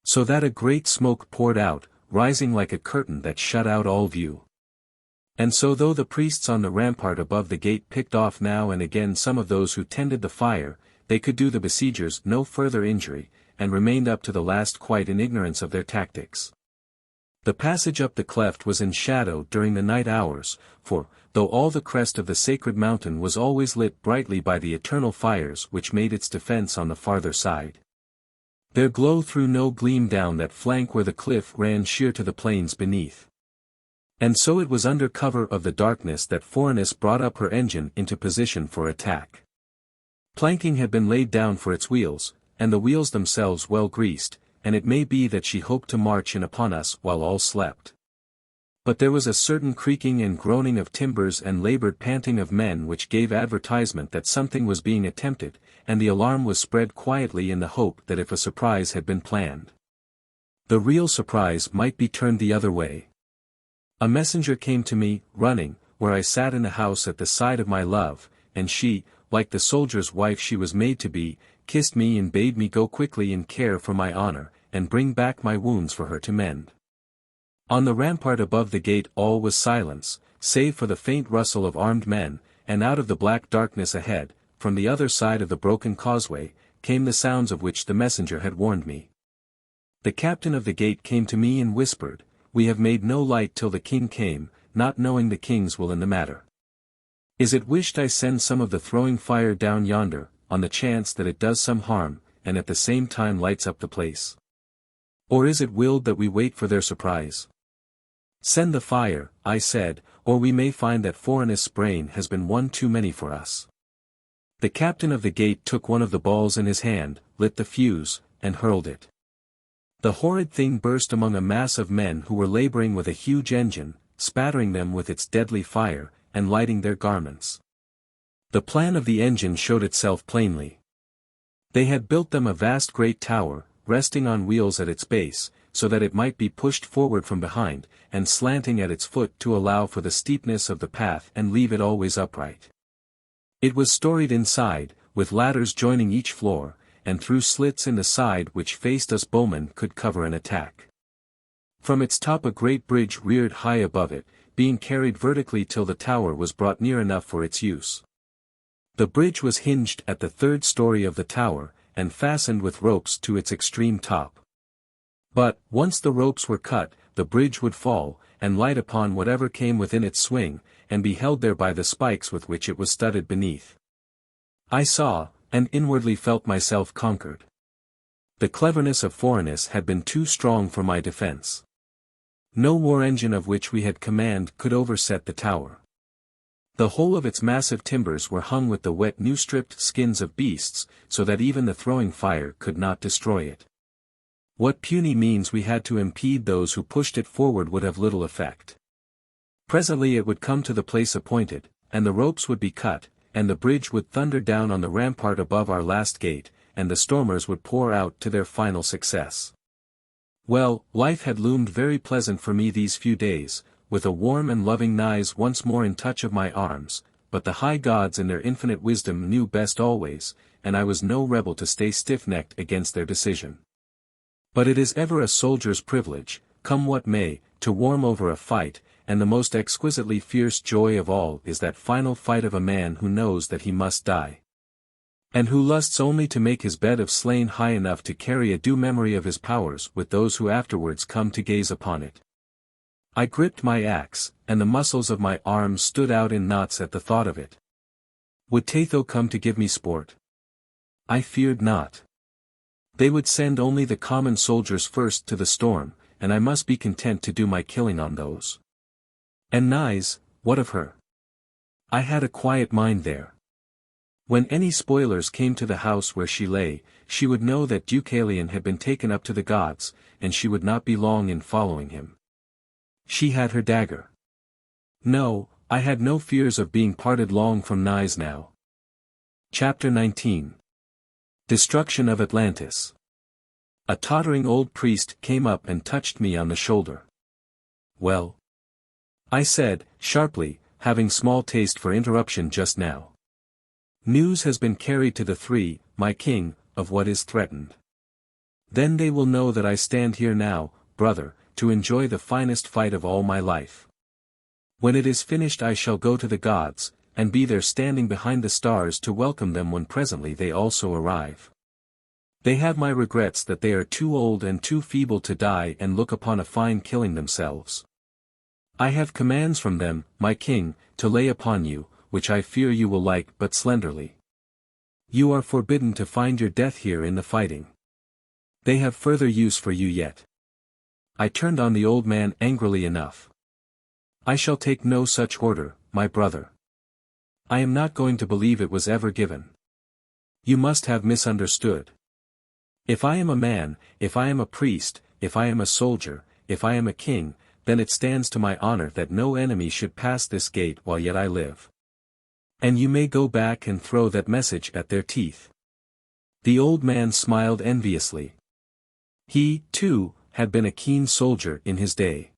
So that a great smoke poured out, rising like a curtain that shut out all view. And so though the priests on the rampart above the gate picked off now and again some of those who tended the fire, they could do the besiegers no further injury, and remained up to the last quite in ignorance of their tactics. The passage up the cleft was in shadow during the night hours, for, though all the crest of the sacred mountain was always lit brightly by the eternal fires which made its defense on the farther side, their glow threw no gleam down that flank where the cliff ran sheer to the plains beneath. And so it was under cover of the darkness that Phorenice brought up her engine into position for attack. Planking had been laid down for its wheels, and the wheels themselves well greased, and it may be that she hoped to march in upon us while all slept. But there was a certain creaking and groaning of timbers and labored panting of men which gave advertisement that something was being attempted, and the alarm was spread quietly in the hope that if a surprise had been planned, the real surprise might be turned the other way. A messenger came to me, running, where I sat in the house at the side of my love, and she, like the soldier's wife she was made to be, kissed me and bade me go quickly and care for my honor, and bring back my wounds for her to mend. On the rampart above the gate all was silence, save for the faint rustle of armed men, and out of the black darkness ahead, from the other side of the broken causeway, came the sounds of which the messenger had warned me. The captain of the gate came to me and whispered, "We have made no light till the king came, not knowing the king's will in the matter. Is it wished I send some of the throwing fire down yonder, on the chance that it does some harm, and at the same time lights up the place? Or is it willed that we wait for their surprise?" "Send the fire," I said, "or we may find that Phorenice's brain has been one too many for us." The captain of the gate took one of the balls in his hand, lit the fuse, and hurled it. The horrid thing burst among a mass of men who were laboring with a huge engine, spattering them with its deadly fire, and lighting their garments. The plan of the engine showed itself plainly. They had built them a vast great tower, resting on wheels at its base, so that it might be pushed forward from behind, and slanting at its foot to allow for the steepness of the path and leave it always upright. It was storied inside, with ladders joining each floor, and through slits in the side which faced us bowmen could cover an attack. From its top a great bridge reared high above it, being carried vertically till the tower was brought near enough for its use. The bridge was hinged at the third story of the tower, and fastened with ropes to its extreme top. But, once the ropes were cut, the bridge would fall, and light upon whatever came within its swing, and be held there by the spikes with which it was studded beneath. I saw, and inwardly felt myself conquered. The cleverness of Phorenice had been too strong for my defense. No war engine of which we had command could overset the tower. The whole of its massive timbers were hung with the wet new-stripped skins of beasts, so that even the throwing fire could not destroy it. What puny means we had to impede those who pushed it forward would have little effect. Presently it would come to the place appointed, and the ropes would be cut, and the bridge would thunder down on the rampart above our last gate, and the stormers would pour out to their final success. Well, life had loomed very pleasant for me these few days, with a warm and loving Naïs once more in touch of my arms, but the high gods in their infinite wisdom knew best always, and I was no rebel to stay stiff-necked against their decision. But it is ever a soldier's privilege, come what may, to warm over a fight, and the most exquisitely fierce joy of all is that final fight of a man who knows that he must die, and who lusts only to make his bed of slain high enough to carry a due memory of his powers with those who afterwards come to gaze upon it. I gripped my axe, and the muscles of my arms stood out in knots at the thought of it. Would Tatho come to give me sport? I feared not. They would send only the common soldiers first to the storm, and I must be content to do my killing on those. And Naïs, what of her? I had a quiet mind there. When any spoilers came to the house where she lay, she would know that Deucalion had been taken up to the gods, and she would not be long in following him. She had her dagger. No, I had no fears of being parted long from Naïs now. Chapter 19. Destruction of Atlantis. A tottering old priest came up and touched me on the shoulder. "Well?" I said, sharply, having small taste for interruption just now. "News has been carried to the three, my king, of what is threatened. Then they will know that I stand here now, brother, to enjoy the finest fight of all my life. When it is finished I shall go to the gods, and be there standing behind the stars to welcome them when presently they also arrive. They have my regrets that they are too old and too feeble to die and look upon a fine killing themselves. I have commands from them, my king, to lay upon you, which I fear you will like but slenderly. You are forbidden to find your death here in the fighting. They have further use for you yet." I turned on the old man angrily enough. "I shall take no such order, my brother. I am not going to believe it was ever given. You must have misunderstood. If I am a man, if I am a priest, if I am a soldier, if I am a king, then it stands to my honor that no enemy should pass this gate while yet I live. And you may go back and throw that message at their teeth." The old man smiled enviously. He, too, had been a keen soldier in his day.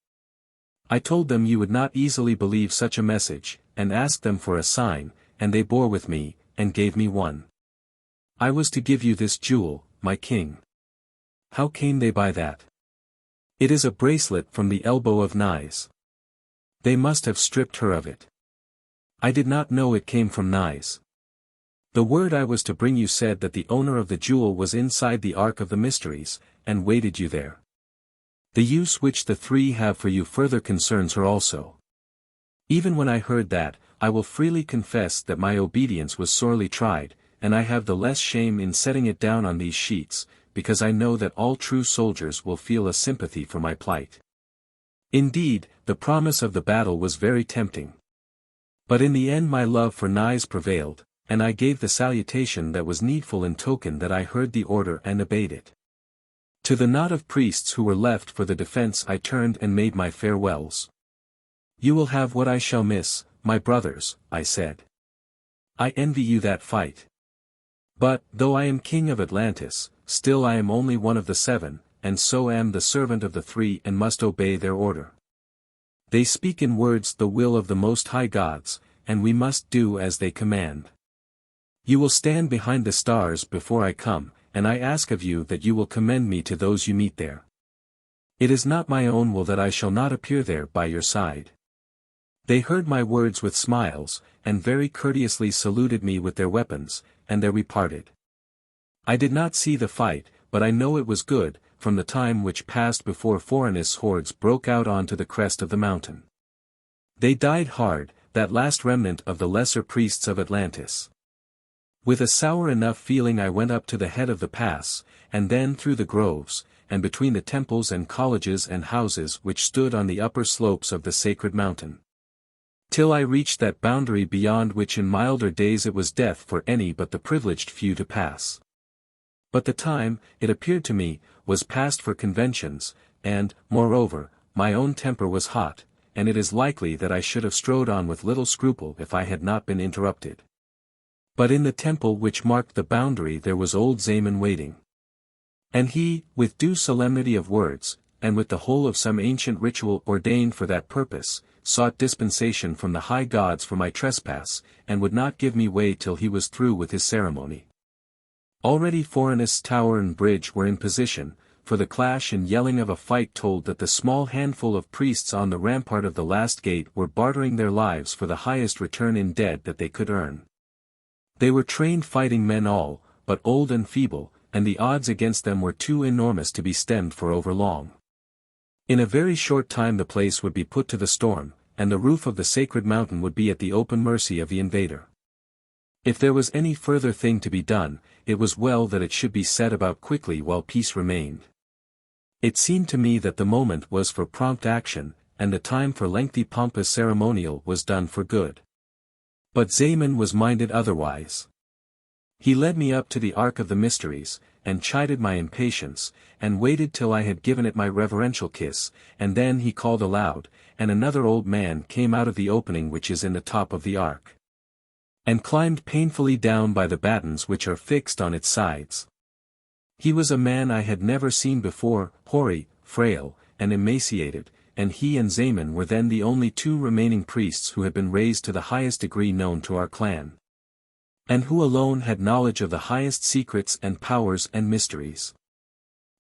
"I told them you would not easily believe such a message, and asked them for a sign, and they bore with me, and gave me one. I was to give you this jewel, my king." "How came they by that?" "It is a bracelet from the elbow of Naïs. They must have stripped her of it. I did not know it came from Naïs. The word I was to bring you said that the owner of the jewel was inside the Ark of the Mysteries, and waited you there. The use which the three have for you further concerns her also. Even when I heard that, I will freely confess that my obedience was sorely tried, and I have the less shame in setting it down on these sheets, because I know that all true soldiers will feel a sympathy for my plight. Indeed, the promise of the battle was very tempting. But in the end my love for Naïs prevailed, and I gave the salutation that was needful in token that I heard the order and obeyed it. To the knot of priests who were left for the defense I turned and made my farewells. You will have what I shall miss, my brothers, I said. I envy you that fight. But, though I am king of Atlantis, still I am only one of the 7, and so am the servant of the 3 and must obey their order. They speak in words the will of the Most High Gods, and we must do as they command. You will stand behind the stars before I come, and I ask of you that you will commend me to those you meet there. It is not my own will that I shall not appear there by your side. They heard my words with smiles, and very courteously saluted me with their weapons, and there we parted. I did not see the fight, but I know it was good, from the time which passed before Phorenice hordes broke out onto the crest of the mountain. They died hard, that last remnant of the lesser priests of Atlantis. With a sour enough feeling I went up to the head of the pass, and then through the groves, and between the temples and colleges and houses which stood on the upper slopes of the sacred mountain. Till I reached that boundary beyond which in milder days it was death for any but the privileged few to pass. But the time, it appeared to me, was past for conventions, and, moreover, my own temper was hot, and it is likely that I should have strode on with little scruple if I had not been interrupted. But in the temple which marked the boundary there was old Zaemon waiting. And he, with due solemnity of words, and with the whole of some ancient ritual ordained for that purpose, sought dispensation from the high gods for my trespass, and would not give me way till he was through with his ceremony. Already Phorenice tower and bridge were in position, for the clash and yelling of a fight told that the small handful of priests on the rampart of the last gate were bartering their lives for the highest return in dead that they could earn. They were trained fighting men all, but old and feeble, and the odds against them were too enormous to be stemmed for overlong. In a very short time the place would be put to the storm, and the roof of the sacred mountain would be at the open mercy of the invader. If there was any further thing to be done, it was well that it should be set about quickly while peace remained. It seemed to me that the moment was for prompt action, and the time for lengthy pompous ceremonial was done for good. But Zaemon was minded otherwise. He led me up to the Ark of the Mysteries, and chided my impatience, and waited till I had given it my reverential kiss, and then he called aloud, and another old man came out of the opening which is in the top of the ark, and climbed painfully down by the battens which are fixed on its sides. He was a man I had never seen before, hoary, frail, and emaciated, and he and Zaemon were then the only two remaining priests who had been raised to the highest degree known to our clan, and who alone had knowledge of the highest secrets and powers and mysteries.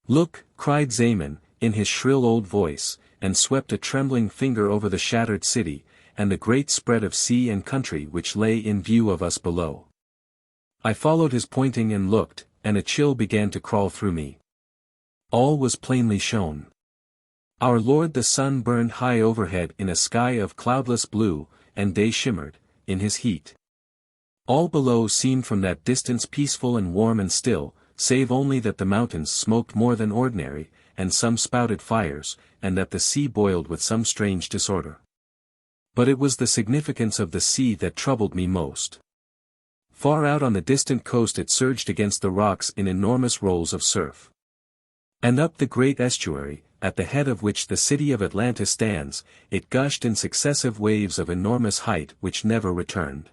"Look," cried Zaemon, in his shrill old voice, and swept a trembling finger over the shattered city, and the great spread of sea and country which lay in view of us below. I followed his pointing and looked, and a chill began to crawl through me. All was plainly shown. Our Lord the sun burned high overhead in a sky of cloudless blue, and day shimmered, in his heat. All below seemed from that distance peaceful and warm and still, save only that the mountains smoked more than ordinary, and some spouted fires, and that the sea boiled with some strange disorder. But it was the significance of the sea that troubled me most. Far out on the distant coast it surged against the rocks in enormous rolls of surf. And up the great estuary, at the head of which the city of Atlantis stands, it gushed in successive waves of enormous height which never returned.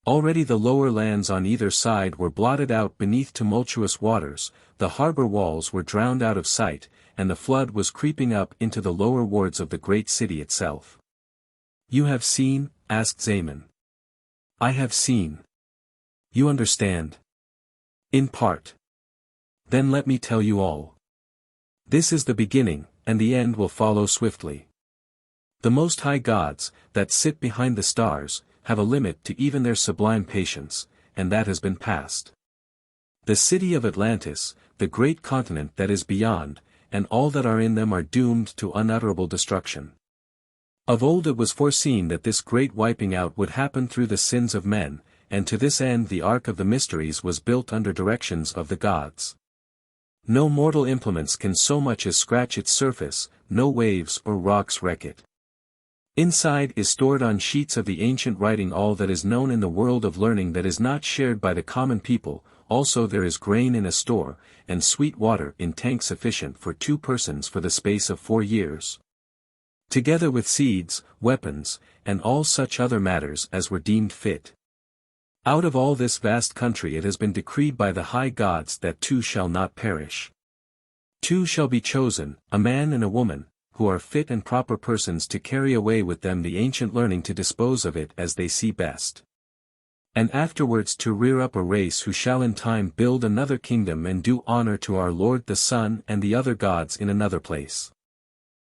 Already the lower lands on either side were blotted out beneath tumultuous waters, the harbor walls were drowned out of sight, and the flood was creeping up into the lower wards of the great city itself. "You have seen?" asked Zaemon. "I have seen." "You understand?" "In part." "Then let me tell you all. This is the beginning, and the end will follow swiftly. The Most High Gods, that sit behind the stars, have a limit to even their sublime patience, and that has been passed. The city of Atlantis, the great continent that is beyond, and all that are in them are doomed to unutterable destruction. Of old it was foreseen that this great wiping out would happen through the sins of men, and to this end the Ark of the Mysteries was built under directions of the gods. No mortal implements can so much as scratch its surface, no waves or rocks wreck it. Inside is stored on sheets of the ancient writing all that is known in the world of learning that is not shared by the common people, also there is grain in a store, and sweet water in tanks sufficient for 2 persons for the space of 4 years. Together with seeds, weapons, and all such other matters as were deemed fit. Out of all this vast country it has been decreed by the high gods that 2 shall not perish. 2 shall be chosen, a man and a woman, who are fit and proper persons to carry away with them the ancient learning to dispose of it as they see best. And afterwards to rear up a race who shall in time build another kingdom and do honor to our Lord the Sun and the other gods in another place.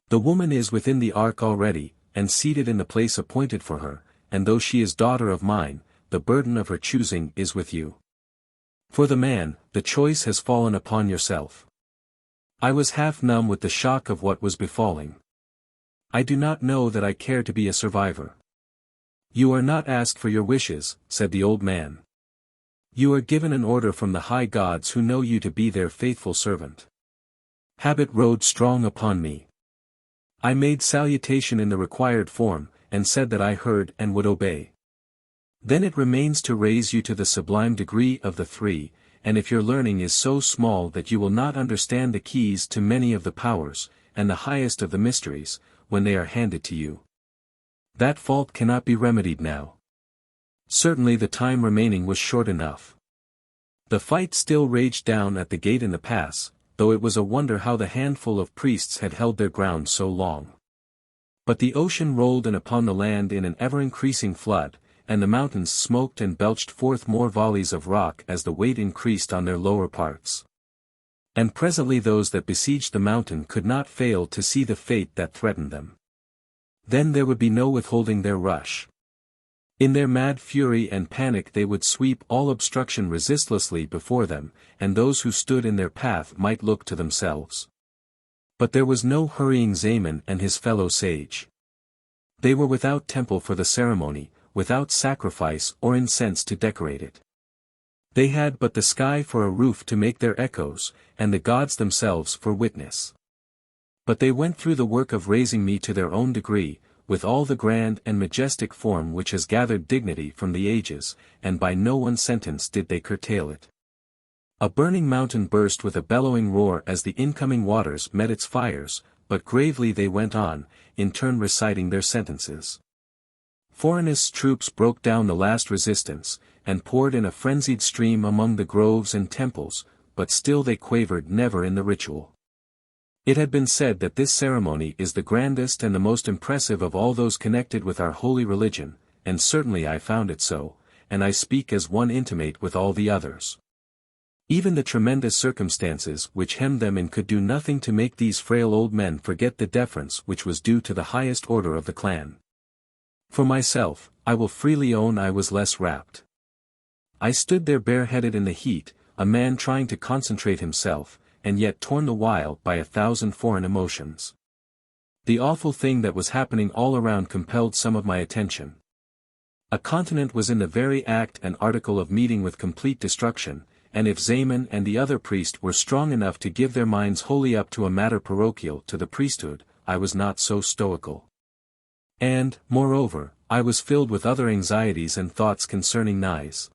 The woman is within the ark already, and seated in the place appointed for her, and though she is daughter of mine, the burden of her choosing is with you. For the man, the choice has fallen upon yourself. I was half numb with the shock of what was befalling. I do not know that I care to be a survivor. You are not asked for your wishes, said the old man. You are given an order from the high gods who know you to be their faithful servant. Habit rode strong upon me. I made salutation in the required form, and said that I heard and would obey. Then it remains to raise you to the sublime degree of the 3, and if your learning is so small that you will not understand the keys to many of the powers, and the highest of the mysteries, when they are handed to you, that fault cannot be remedied now. Certainly the time remaining was short enough. The fight still raged down at the gate in the pass, though it was a wonder how the handful of priests had held their ground so long. But the ocean rolled in upon the land in an ever-increasing flood, and the mountains smoked and belched forth more volleys of rock as the weight increased on their lower parts. And presently those that besieged the mountain could not fail to see the fate that threatened them. Then there would be no withholding their rush. In their mad fury and panic they would sweep all obstruction resistlessly before them, and those who stood in their path might look to themselves. But there was no hurrying Zaemon and his fellow sage. They were without temple for the ceremony, without sacrifice or incense to decorate it. They had but the sky for a roof to make their echoes, and the gods themselves for witness. But they went through the work of raising me to their own degree, with all the grand and majestic form which has gathered dignity from the ages, and by no one sentence did they curtail it. A burning mountain burst with a bellowing roar as the incoming waters met its fires, but gravely they went on, in turn reciting their sentences. Phorenice's troops broke down the last resistance, and poured in a frenzied stream among the groves and temples, but still they quavered never in the ritual. It had been said that this ceremony is the grandest and the most impressive of all those connected with our holy religion, and certainly I found it so, and I speak as one intimate with all the others. Even the tremendous circumstances which hemmed them in could do nothing to make these frail old men forget the deference which was due to the highest order of the clan. For myself, I will freely own I was less rapt. I stood there bareheaded in the heat, a man trying to concentrate himself, and yet torn the while by 1,000 foreign emotions. The awful thing that was happening all around compelled some of my attention. A continent was in the very act and article of meeting with complete destruction, and if Zaemon and the other priest were strong enough to give their minds wholly up to a matter parochial to the priesthood, I was not so stoical. And, moreover, I was filled with other anxieties and thoughts concerning Naïs.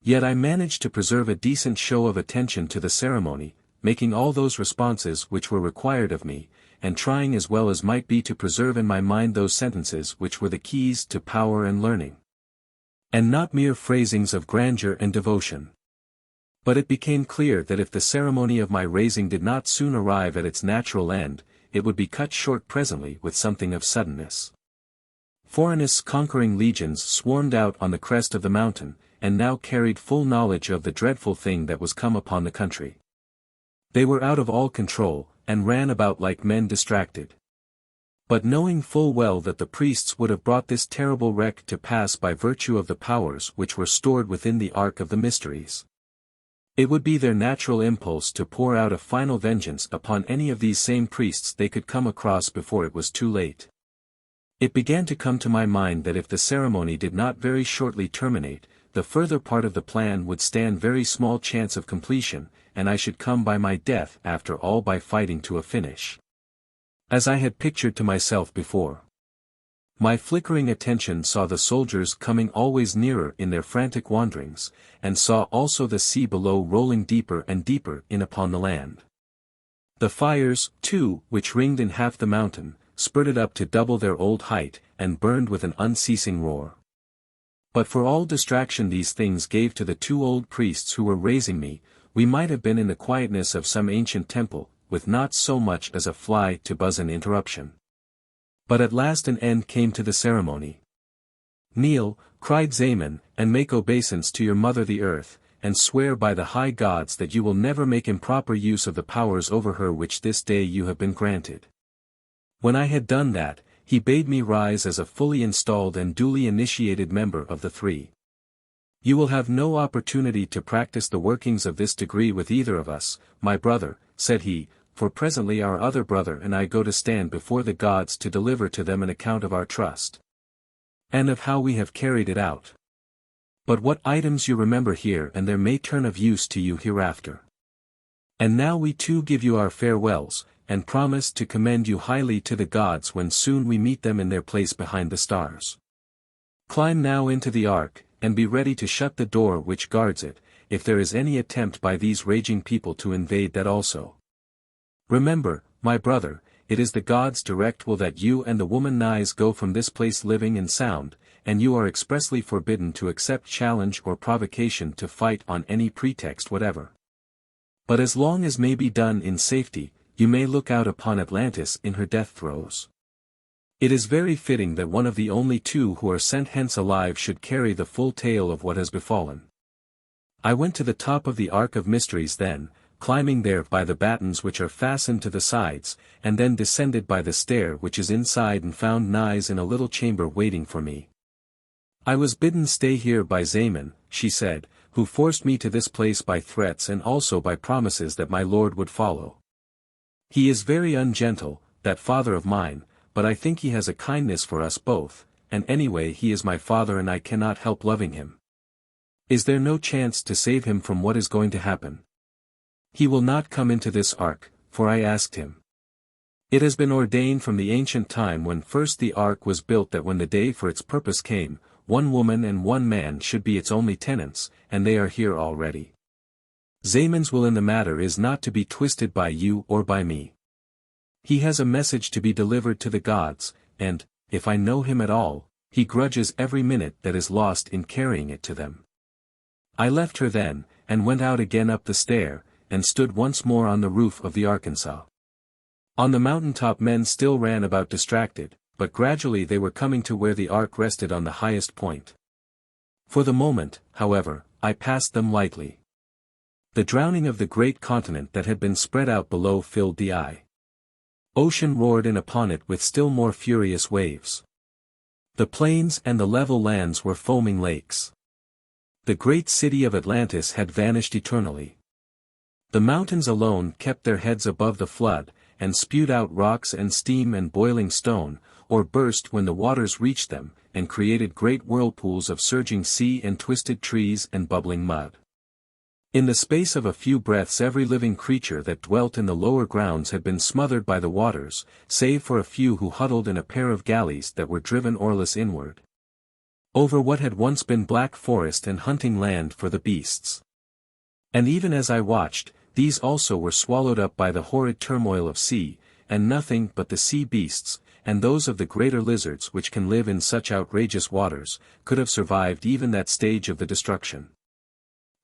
Yet I managed to preserve a decent show of attention to the ceremony, making all those responses which were required of me, and trying as well as might be to preserve in my mind those sentences which were the keys to power and learning. And not mere phrasings of grandeur and devotion. But it became clear that if the ceremony of my raising did not soon arrive at its natural end, it would be cut short presently with something of suddenness. Phorenice's conquering legions swarmed out on the crest of the mountain, and now carried full knowledge of the dreadful thing that was come upon the country. They were out of all control, and ran about like men distracted. But knowing full well that the priests would have brought this terrible wreck to pass by virtue of the powers which were stored within the Ark of the Mysteries, it would be their natural impulse to pour out a final vengeance upon any of these same priests they could come across before it was too late. It began to come to my mind that if the ceremony did not very shortly terminate, the further part of the plan would stand very small chance of completion, and I should come by my death after all by fighting to a finish. As I had pictured to myself before. My flickering attention saw the soldiers coming always nearer in their frantic wanderings, and saw also the sea below rolling deeper and deeper in upon the land. The fires, too, which ringed in half the mountain, spurted up to double their old height, and burned with an unceasing roar. But for all distraction these things gave to the two old priests who were raising me, we might have been in the quietness of some ancient temple, with not so much as a fly to buzz an interruption. But at last an end came to the ceremony. "Kneel," cried Zaemon, "and make obeisance to your mother the earth, and swear by the high gods that you will never make improper use of the powers over her which this day you have been granted." When I had done that, he bade me rise as a fully installed and duly initiated member of the three. "You will have no opportunity to practice the workings of this degree with either of us, my brother," said he, "for presently our other brother and I go to stand before the gods to deliver to them an account of our trust. And of how we have carried it out. But what items you remember here and there may turn of use to you hereafter. And now we too give you our farewells, and promise to commend you highly to the gods when soon we meet them in their place behind the stars. Climb now into the ark, and be ready to shut the door which guards it, if there is any attempt by these raging people to invade that also. Remember, my brother, it is the gods' direct will that you and the woman Naïs go from this place living and sound, and you are expressly forbidden to accept challenge or provocation to fight on any pretext whatever. But as long as may be done in safety, you may look out upon Atlantis in her death throes. It is very fitting that one of the only two who are sent hence alive should carry the full tale of what has befallen." I went to the top of the Ark of Mysteries then, climbing there by the battens which are fastened to the sides, and then descended by the stair which is inside and found Naïs in a little chamber waiting for me. "I was bidden stay here by Zaemon," she said, "who forced me to this place by threats and also by promises that my lord would follow. He is very ungentle, that father of mine, but I think he has a kindness for us both, and anyway he is my father and I cannot help loving him. Is there no chance to save him from what is going to happen? He will not come into this ark, for I asked him. It has been ordained from the ancient time when first the ark was built that when the day for its purpose came, 1 woman and 1 man should be its only tenants, and they are here already. Zaemon's will in the matter is not to be twisted by you or by me. He has a message to be delivered to the gods, and, if I know him at all, he grudges every minute that is lost in carrying it to them. I left her then, and went out again up the stair, and stood once more on the roof of the Arkansas. On the mountain-top men still ran about distracted, but gradually they were coming to where the ark rested on the highest point. For the moment, however, I passed them lightly. The drowning of the great continent that had been spread out below filled the eye. Ocean roared in upon it with still more furious waves. The plains and the level lands were foaming lakes. The great city of Atlantis had vanished eternally. The mountains alone kept their heads above the flood, and spewed out rocks and steam and boiling stone, or burst when the waters reached them, and created great whirlpools of surging sea and twisted trees and bubbling mud. In the space of a few breaths every living creature that dwelt in the lower grounds had been smothered by the waters, save for a few who huddled in a pair of galleys that were driven oarless inward over what had once been black forest and hunting land for the beasts. And even as I watched, these also were swallowed up by the horrid turmoil of sea, and nothing but the sea beasts, and those of the greater lizards which can live in such outrageous waters, could have survived even that stage of the destruction.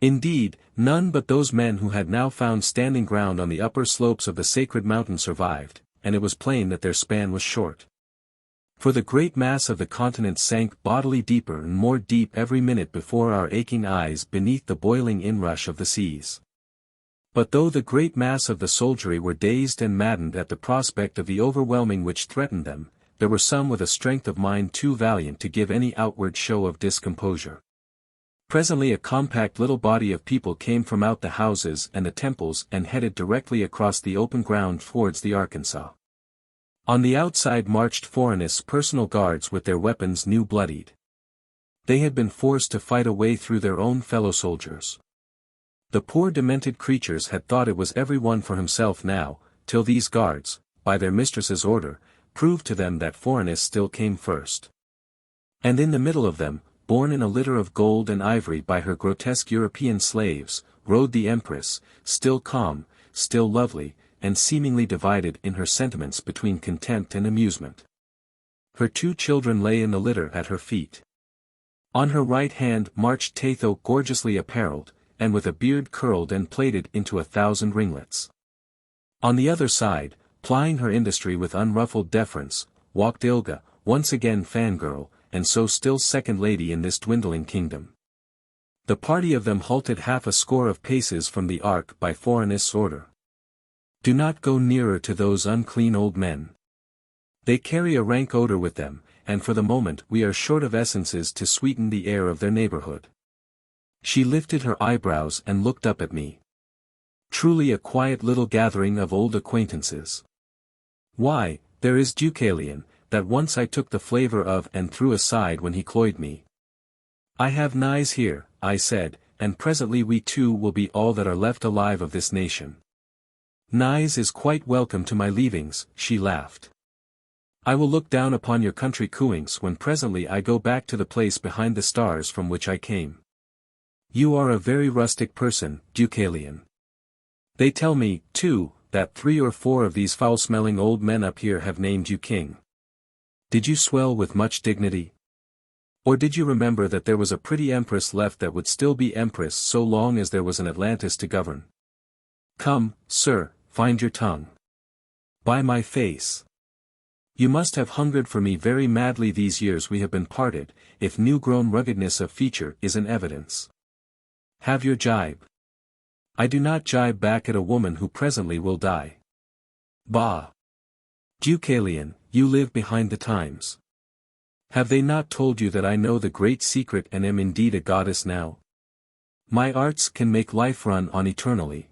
Indeed, none but those men who had now found standing ground on the upper slopes of the sacred mountain survived, and it was plain that their span was short. For the great mass of the continent sank bodily deeper and more deep every minute before our aching eyes beneath the boiling inrush of the seas. But though the great mass of the soldiery were dazed and maddened at the prospect of the overwhelming which threatened them, there were some with a strength of mind too valiant to give any outward show of discomposure. Presently a compact little body of people came from out the houses and the temples and headed directly across the open ground towards the Arkansas. On the outside marched Phorenice's personal guards with their weapons new bloodied. They had been forced to fight a way through their own fellow soldiers. The poor demented creatures had thought it was every one for himself now, till these guards, by their mistress's order, proved to them that Phorenice still came first. And in the middle of them, borne in a litter of gold and ivory by her grotesque European slaves, rode the Empress, still calm, still lovely, and seemingly divided in her sentiments between contempt and amusement. Her 2 children lay in the litter at her feet. On her right hand marched Tatho gorgeously apparelled, and with a beard curled and plaited into 1,000 ringlets. On the other side, plying her industry with unruffled deference, walked Ilga, once again fangirl, and so still second lady in this dwindling kingdom. The party of them halted half a score of paces from the ark by Phorenice's order. Do not go nearer to those unclean old men. They carry a rank odor with them, and for the moment we are short of essences to sweeten the air of their neighborhood. She lifted her eyebrows and looked up at me. Truly a quiet little gathering of old acquaintances. Why, there is Deucalion, that once I took the flavor of and threw aside when he cloyed me. I have Naïs here, I said, and presently we too will be all that are left alive of this nation. Naïs is quite welcome to my leavings, she laughed. I will look down upon your country cooings when presently I go back to the place behind the stars from which I came. You are a very rustic person, Deucalion. They tell me, too, that 3 or 4 of these foul-smelling old men up here have named you king. Did you swell with much dignity? Or did you remember that there was a pretty empress left that would still be empress so long as there was an Atlantis to govern? Come, sir, find your tongue. By my face. You must have hungered for me very madly these years we have been parted, if new-grown ruggedness of feature is an evidence. Have your jibe. I do not jibe back at a woman who presently will die. Bah! Deucalion, you live behind the times. Have they not told you that I know the great secret and am indeed a goddess now? My arts can make life run on eternally.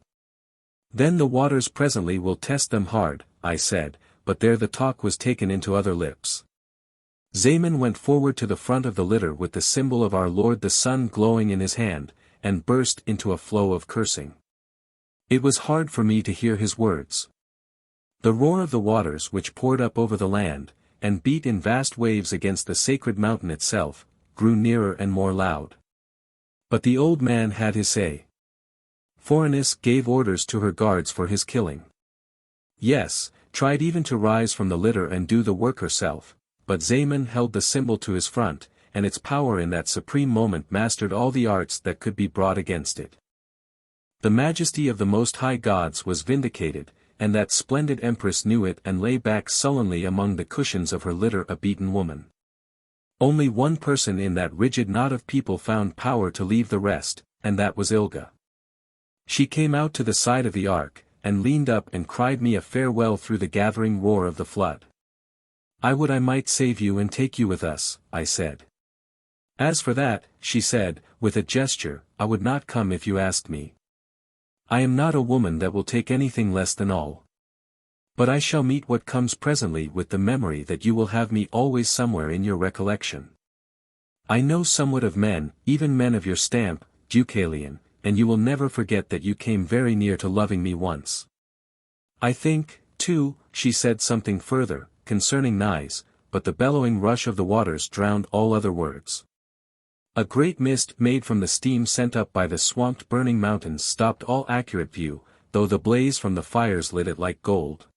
Then the waters presently will test them hard, I said, but there the talk was taken into other lips. Zaemon went forward to the front of the litter with the symbol of our Lord the Sun glowing in his hand, and burst into a flow of cursing. It was hard for me to hear his words. The roar of the waters which poured up over the land, and beat in vast waves against the sacred mountain itself, grew nearer and more loud. But the old man had his say. Phorenice gave orders to her guards for his killing. Yes, tried even to rise from the litter and do the work herself, but Zaemon held the symbol to his front, and its power in that supreme moment mastered all the arts that could be brought against it. The majesty of the Most High Gods was vindicated, and that splendid Empress knew it and lay back sullenly among the cushions of her litter a beaten woman. Only one person in that rigid knot of people found power to leave the rest, and that was Ilga. She came out to the side of the ark, and leaned up and cried me a farewell through the gathering roar of the flood. I would I might save you and take you with us, I said. As for that, she said, with a gesture, I would not come if you asked me. I am not a woman that will take anything less than all. But I shall meet what comes presently with the memory that you will have me always somewhere in your recollection. I know somewhat of men, even men of your stamp, Deucalion, and you will never forget that you came very near to loving me once. I think, too, she said something further, concerning Naïs, but the bellowing rush of the waters drowned all other words. A great mist made from the steam sent up by the swamped burning mountains stopped all accurate view, though the blaze from the fires lit it like gold.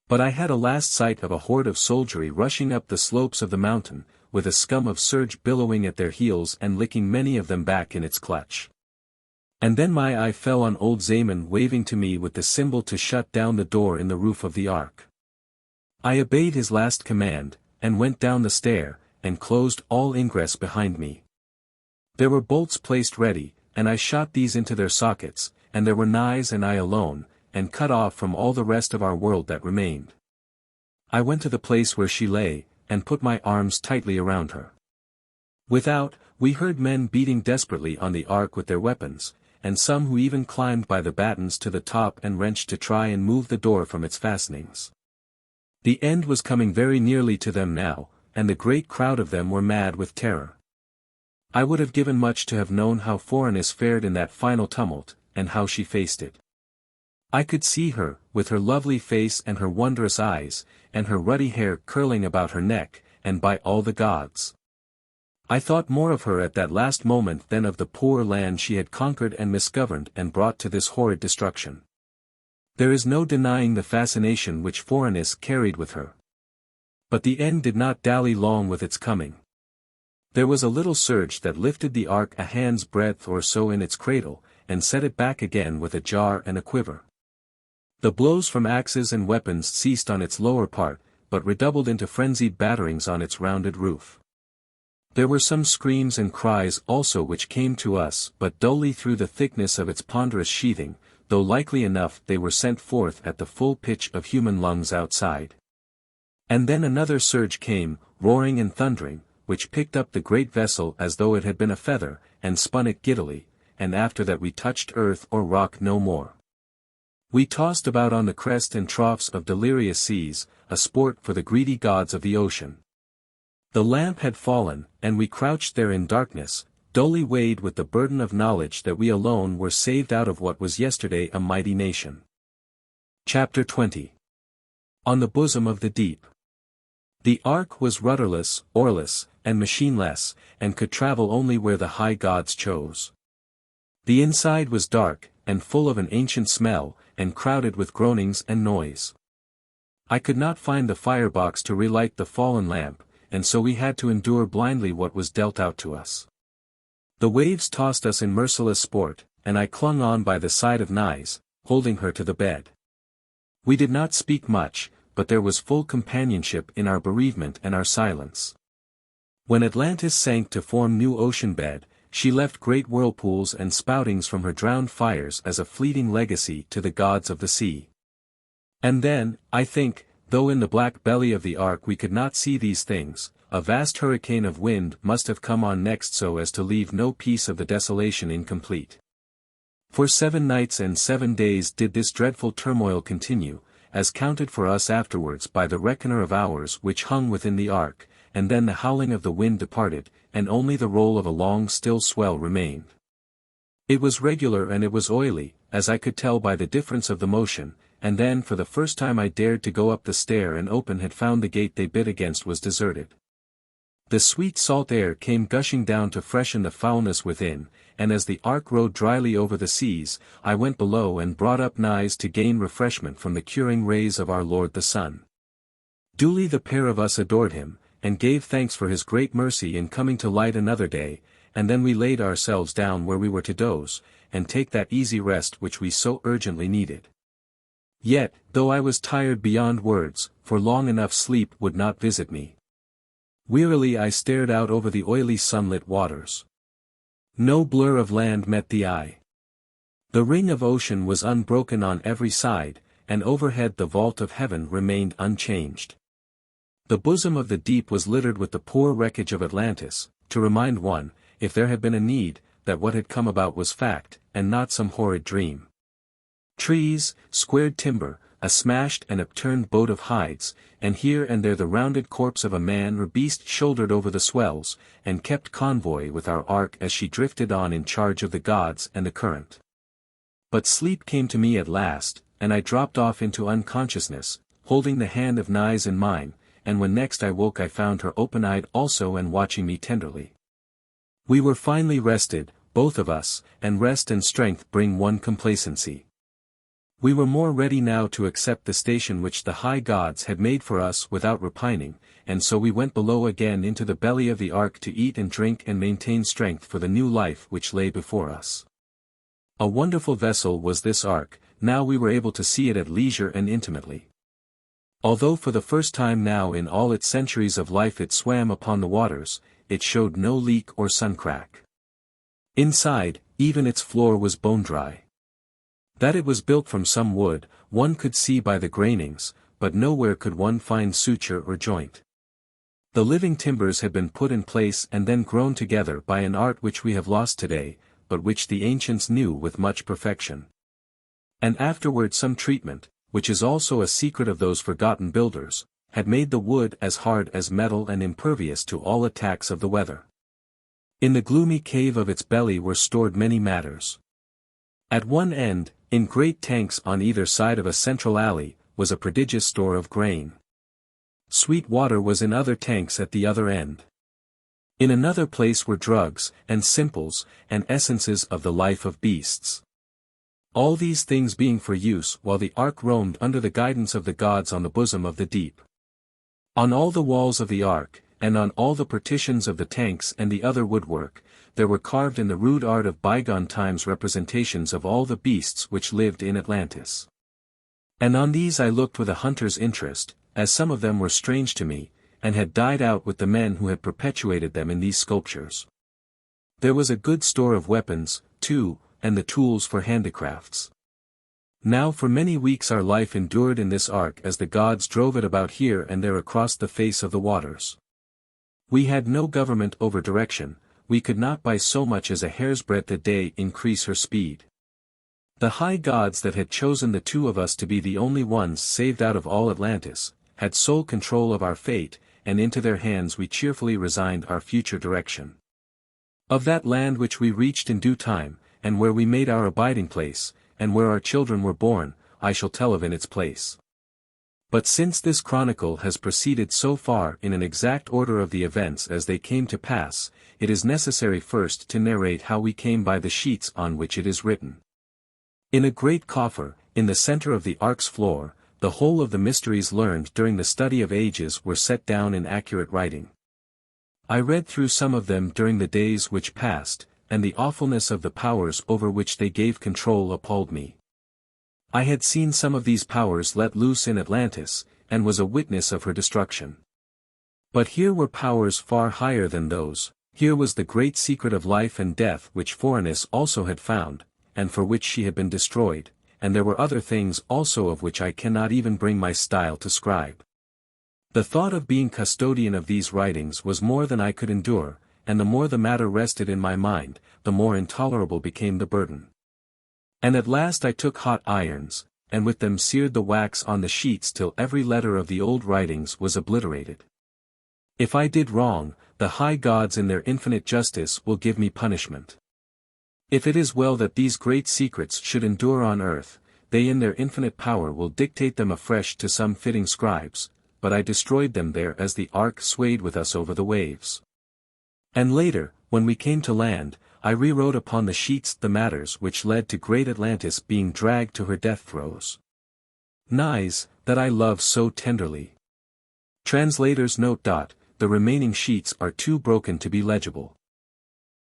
But I had a last sight of a horde of soldiery rushing up the slopes of the mountain, with a scum of surge billowing at their heels and licking many of them back in its clutch. And then my eye fell on old Zaemon waving to me with the symbol to shut down the door in the roof of the ark. I obeyed his last command, and went down the stair, and closed all ingress behind me. There were bolts placed ready, and I shot these into their sockets, and there were Naïs and I alone, and cut off from all the rest of our world that remained. I went to the place where she lay, and put my arms tightly around her. Without, we heard men beating desperately on the ark with their weapons, and some who even climbed by the battens to the top and wrenched to try and move the door from its fastenings. The end was coming very nearly to them now, and the great crowd of them were mad with terror. I would have given much to have known how Phorenice fared in that final tumult, and how she faced it. I could see her, with her lovely face and her wondrous eyes, and her ruddy hair curling about her neck, and by all the gods. I thought more of her at that last moment than of the poor land she had conquered and misgoverned and brought to this horrid destruction. There is no denying the fascination which Phorenice carried with her. But the end did not dally long with its coming. There was a little surge that lifted the ark a hand's breadth or so in its cradle, and set it back again with a jar and a quiver. The blows from axes and weapons ceased on its lower part, but redoubled into frenzied batterings on its rounded roof. There were some screams and cries also which came to us but dully through the thickness of its ponderous sheathing, though likely enough they were sent forth at the full pitch of human lungs outside. And then another surge came, roaring and thundering, which picked up the great vessel as though it had been a feather, and spun it giddily, and after that we touched earth or rock no more. We tossed about on the crest and troughs of delirious seas, a sport for the greedy gods of the ocean. The lamp had fallen, and we crouched there in darkness, dully weighed with the burden of knowledge that we alone were saved out of what was yesterday a mighty nation. Chapter 20. On the bosom of the deep. The ark was rudderless, oarless, and machineless, and could travel only where the high gods chose. The inside was dark, and full of an ancient smell, and crowded with groanings and noise. I could not find the firebox to relight the fallen lamp, and so we had to endure blindly what was dealt out to us. The waves tossed us in merciless sport, and I clung on by the side of Naïs, holding her to the bed. We did not speak much, but there was full companionship in our bereavement and our silence. When Atlantis sank to form new ocean bed, she left great whirlpools and spoutings from her drowned fires as a fleeting legacy to the gods of the sea. And then, I think, though in the black belly of the ark we could not see these things, a vast hurricane of wind must have come on next so as to leave no piece of the desolation incomplete. For 7 nights and 7 days did this dreadful turmoil continue, as counted for us afterwards by the reckoner of hours which hung within the ark, and then the howling of the wind departed, and only the roll of a long still swell remained. It was regular and it was oily, as I could tell by the difference of the motion, and then for the first time I dared to go up the stair and open had found the gate they bid against was deserted. The sweet salt air came gushing down to freshen the foulness within, and as the ark rode dryly over the seas, I went below and brought up Naïs to gain refreshment from the curing rays of our Lord the Sun. Duly the pair of us adored him, and gave thanks for his great mercy in coming to light another day, and then we laid ourselves down where we were to doze, and take that easy rest which we so urgently needed. Yet, though I was tired beyond words, for long enough sleep would not visit me. Wearily I stared out over the oily sunlit waters. No blur of land met the eye. The ring of ocean was unbroken on every side, and overhead the vault of heaven remained unchanged. The bosom of the deep was littered with the poor wreckage of Atlantis, to remind one, if there had been a need, that what had come about was fact, and not some horrid dream. Trees, squared timber, a smashed and upturned boat of hides, and here and there the rounded corpse of a man or beast shouldered over the swells, and kept convoy with our ark as she drifted on in charge of the gods and the current. But sleep came to me at last, and I dropped off into unconsciousness, holding the hand of Naïs in mine, and when next I woke I found her open-eyed also and watching me tenderly. We were finally rested, both of us, and rest and strength bring one complacency. We were more ready now to accept the station which the high gods had made for us without repining, and so we went below again into the belly of the ark to eat and drink and maintain strength for the new life which lay before us. A wonderful vessel was this ark, now we were able to see it at leisure and intimately. Although for the first time now in all its centuries of life it swam upon the waters, it showed no leak or sun-crack. Inside, even its floor was bone-dry. That it was built from some wood, one could see by the grainings, but nowhere could one find suture or joint. The living timbers had been put in place and then grown together by an art which we have lost today, but which the ancients knew with much perfection. And afterward some treatment, which is also a secret of those forgotten builders, had made the wood as hard as metal and impervious to all attacks of the weather. In the gloomy cave of its belly were stored many matters. At one end, in great tanks on either side of a central alley, was a prodigious store of grain. Sweet water was in other tanks at the other end. In another place were drugs, and simples, and essences of the life of beasts. All these things being for use while the ark roamed under the guidance of the gods on the bosom of the deep. On all the walls of the ark, and on all the partitions of the tanks and the other woodwork, there were carved in the rude art of bygone times representations of all the beasts which lived in Atlantis. And on these I looked with a hunter's interest, as some of them were strange to me, and had died out with the men who had perpetuated them in these sculptures. There was a good store of weapons, too, and the tools for handicrafts. Now for many weeks our life endured in this ark as the gods drove it about here and there across the face of the waters. We had no government over direction, we could not by so much as a hair's breadth a day increase her speed. The high gods that had chosen the two of us to be the only ones saved out of all Atlantis, had sole control of our fate, and into their hands we cheerfully resigned our future direction. Of that land which we reached in due time, and where we made our abiding place, and where our children were born, I shall tell of in its place. But since this chronicle has proceeded so far in an exact order of the events as they came to pass, it is necessary first to narrate how we came by the sheets on which it is written. In a great coffer, in the center of the ark's floor, the whole of the mysteries learned during the study of ages were set down in accurate writing. I read through some of them during the days which passed, and the awfulness of the powers over which they gave control appalled me. I had seen some of these powers let loose in Atlantis, and was a witness of her destruction. But here were powers far higher than those, here was the great secret of life and death which Phorenice also had found, and for which she had been destroyed, and there were other things also of which I cannot even bring my style to scribe. The thought of being custodian of these writings was more than I could endure, and the more the matter rested in my mind, the more intolerable became the burden. And at last I took hot irons, and with them seared the wax on the sheets till every letter of the old writings was obliterated. If I did wrong, the high gods in their infinite justice will give me punishment. If it is well that these great secrets should endure on earth, they in their infinite power will dictate them afresh to some fitting scribes, but I destroyed them there as the ark swayed with us over the waves. And later, when we came to land, I rewrote upon the sheets the matters which led to great Atlantis being dragged to her death throes. Naïs, that I love so tenderly. Translator's note. The remaining sheets are too broken to be legible.